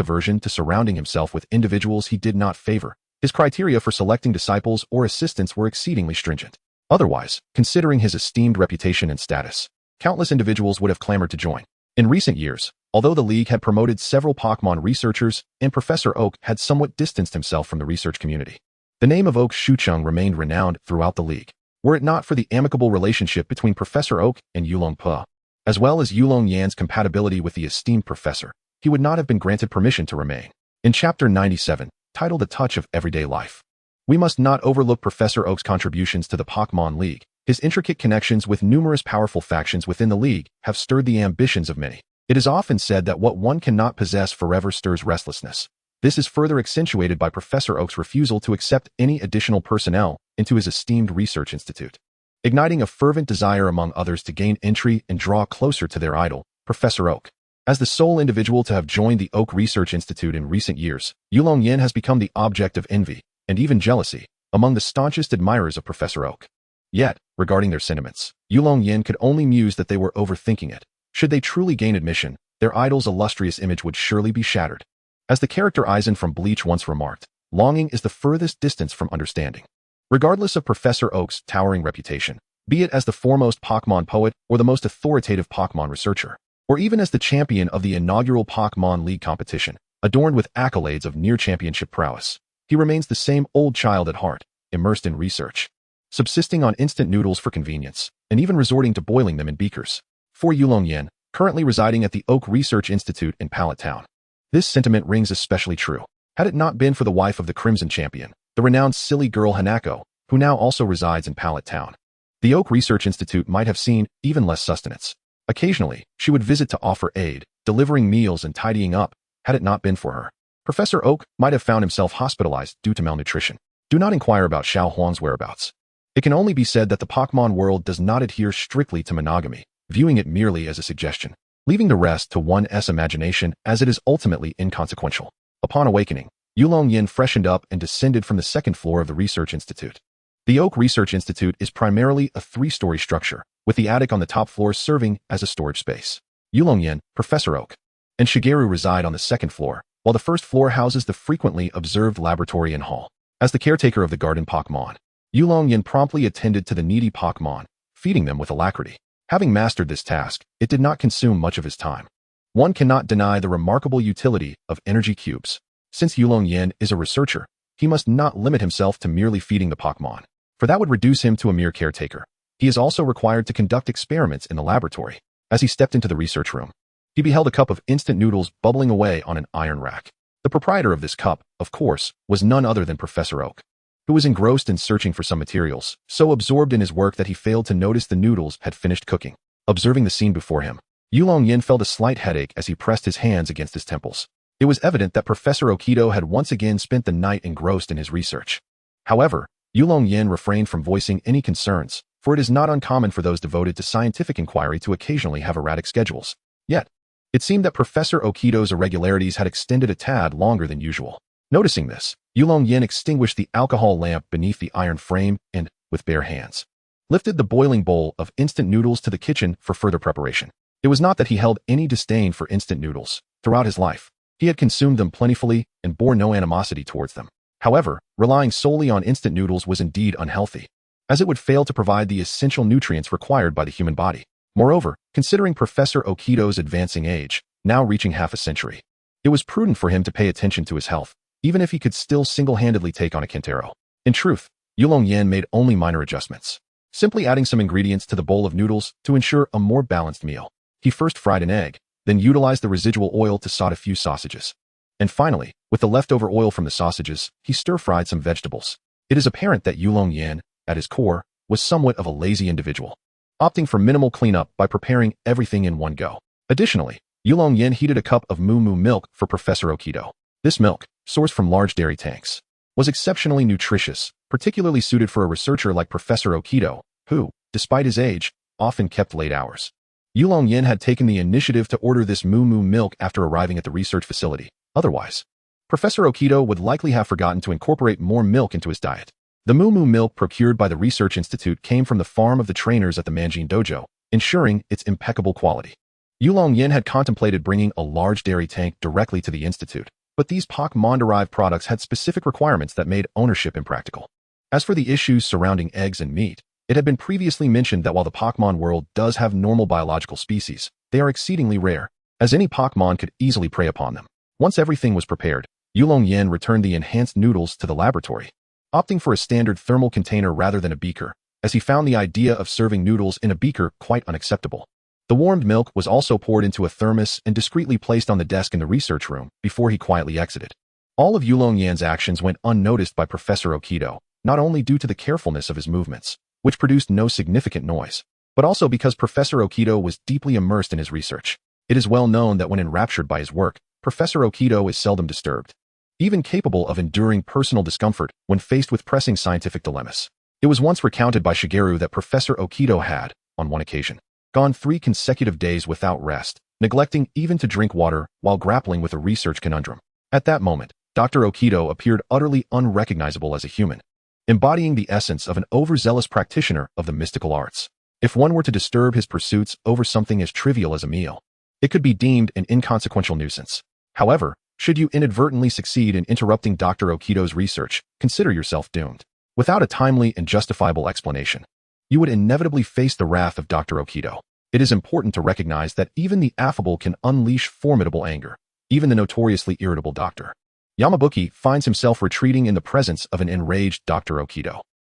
aversion to surrounding himself with individuals he did not favor, his criteria for selecting disciples or assistants were exceedingly stringent. Otherwise, considering his esteemed reputation and status, countless individuals would have clamored to join. In recent years, although the League had promoted several Pokémon researchers and Professor Oak had somewhat distanced himself from the research community, the name of Oak Shucheng remained renowned throughout the League. Were it not for the amicable relationship between Professor Oak and Yulong Pa, as well as Yulong Yan's compatibility with the esteemed professor, he would not have been granted permission to remain. In Chapter 97, titled A Touch of Everyday Life, we must not overlook Professor Oak's contributions to the Pokémon League. His intricate connections with numerous powerful factions within the League have stirred the ambitions of many. It is often said that what one cannot possess forever stirs restlessness. This is further accentuated by Professor Oak's refusal to accept any additional personnel into his esteemed research institute, igniting a fervent desire among others to gain entry and draw closer to their idol, Professor Oak. As the sole individual to have joined the Oak Research Institute in recent years, Yulong Yan has become the object of envy, and even jealousy, among the staunchest admirers of Professor Oak. Yet, regarding their sentiments, Yulong Yan could only muse that they were overthinking it. Should they truly gain admission, their idol's illustrious image would surely be shattered. As the character Aizen from Bleach once remarked, longing is the furthest distance from understanding. Regardless of Professor Oak's towering reputation, be it as the foremost Pokémon poet or the most authoritative Pokémon researcher, or even as the champion of the inaugural Pokémon League competition, adorned with accolades of near-championship prowess. He remains the same old child at heart, immersed in research, subsisting on instant noodles for convenience, and even resorting to boiling them in beakers. For Yulong Yan, currently residing at the Oak Research Institute in Pallet Town. This sentiment rings especially true. Had it not been for the wife of the Crimson Champion, the renowned silly girl Hanako, who now also resides in Pallet Town, the Oak Research Institute might have seen even less sustenance. Occasionally, she would visit to offer aid, delivering meals and tidying up. Had it not been for her, Professor Oak might have found himself hospitalized due to malnutrition. Do not inquire about Xiao Huang's whereabouts. It can only be said that the Pokémon world does not adhere strictly to monogamy, viewing it merely as a suggestion, leaving the rest to one's imagination as it is ultimately inconsequential. Upon awakening, Yulong Yan freshened up and descended from the second floor of the Research Institute. The Oak Research Institute is primarily a 3-story structure, with the attic on the top floor serving as a storage space. Yulong Yan, Professor Oak, and Shigeru reside on the second floor, while the first floor houses the frequently observed laboratory and hall. As the caretaker of the garden Pokémon, Yulong Yan promptly attended to the needy Pokémon, feeding them with alacrity. Having mastered this task, it did not consume much of his time. One cannot deny the remarkable utility of energy cubes. Since Yulong Yan is a researcher, he must not limit himself to merely feeding the Pokémon, for that would reduce him to a mere caretaker. He is also required to conduct experiments in the laboratory. As he stepped into the research room, he beheld a cup of instant noodles bubbling away on an iron rack. The proprietor of this cup, of course, was none other than Professor Oak, who was engrossed in searching for some materials, so absorbed in his work that he failed to notice the noodles had finished cooking. Observing the scene before him, Yulong Yan felt a slight headache as he pressed his hands against his temples. It was evident that Professor Okido had once again spent the night engrossed in his research. However, Yulong Yan refrained from voicing any concerns, for it is not uncommon for those devoted to scientific inquiry to occasionally have erratic schedules. Yet, it seemed that Professor Okido's irregularities had extended a tad longer than usual. Noticing this, Yulong Yan extinguished the alcohol lamp beneath the iron frame and, with bare hands, lifted the boiling bowl of instant noodles to the kitchen for further preparation. It was not that he held any disdain for instant noodles. Throughout his life, he had consumed them plentifully and bore no animosity towards them. However, relying solely on instant noodles was indeed unhealthy, as it would fail to provide the essential nutrients required by the human body. Moreover, considering Professor Okido's advancing age, now reaching half a century, it was prudent for him to pay attention to his health, even if he could still single-handedly take on a Quintero. In truth, Yulong Yan made only minor adjustments, simply adding some ingredients to the bowl of noodles to ensure a more balanced meal. He first fried an egg, then utilized the residual oil to saute a few sausages. And finally, with the leftover oil from the sausages, he stir-fried some vegetables. It is apparent that Yulong Yan, at his core, was somewhat of a lazy individual, opting for minimal cleanup by preparing everything in one go. Additionally, Yulong Yan heated a cup of moo milk for Professor Okido. This milk, sourced from large dairy tanks, was exceptionally nutritious, particularly suited for a researcher like Professor Okido, who, despite his age, often kept late hours. Yulong Yan had taken the initiative to order this moo milk after arriving at the research facility. Otherwise, Professor Okido would likely have forgotten to incorporate more milk into his diet. The moo milk procured by the Research Institute came from the farm of the trainers at the Manjin Dojo, ensuring its impeccable quality. Yulong Yan had contemplated bringing a large dairy tank directly to the institute, but these Pokémon-derived products had specific requirements that made ownership impractical. As for the issues surrounding eggs and meat, it had been previously mentioned that while the Pokémon world does have normal biological species, they are exceedingly rare, as any Pokémon could easily prey upon them. Once everything was prepared, Yulong Yan returned the enhanced noodles to the laboratory, opting for a standard thermal container rather than a beaker, as he found the idea of serving noodles in a beaker quite unacceptable. The warmed milk was also poured into a thermos and discreetly placed on the desk in the research room before he quietly exited. All of Yulong Yan's actions went unnoticed by Professor Okido, not only due to the carefulness of his movements, which produced no significant noise, but also because Professor Okido was deeply immersed in his research. It is well known that when enraptured by his work, Professor Okido is seldom disturbed, even capable of enduring personal discomfort when faced with pressing scientific dilemmas. It was once recounted by Shigeru that Professor Okido had, on one occasion, gone 3 consecutive days without rest, neglecting even to drink water while grappling with a research conundrum. At that moment, Dr. Okido appeared utterly unrecognizable as a human, embodying the essence of an overzealous practitioner of the mystical arts. If one were to disturb his pursuits over something as trivial as a meal, it could be deemed an inconsequential nuisance. However, should you inadvertently succeed in interrupting Dr. Okido's research, consider yourself doomed. Without a timely and justifiable explanation, you would inevitably face the wrath of Dr. Okido. It is important to recognize that even the affable can unleash formidable anger, even the notoriously irritable doctor. Yamabuki finds himself retreating in the presence of an enraged Dr. Okido.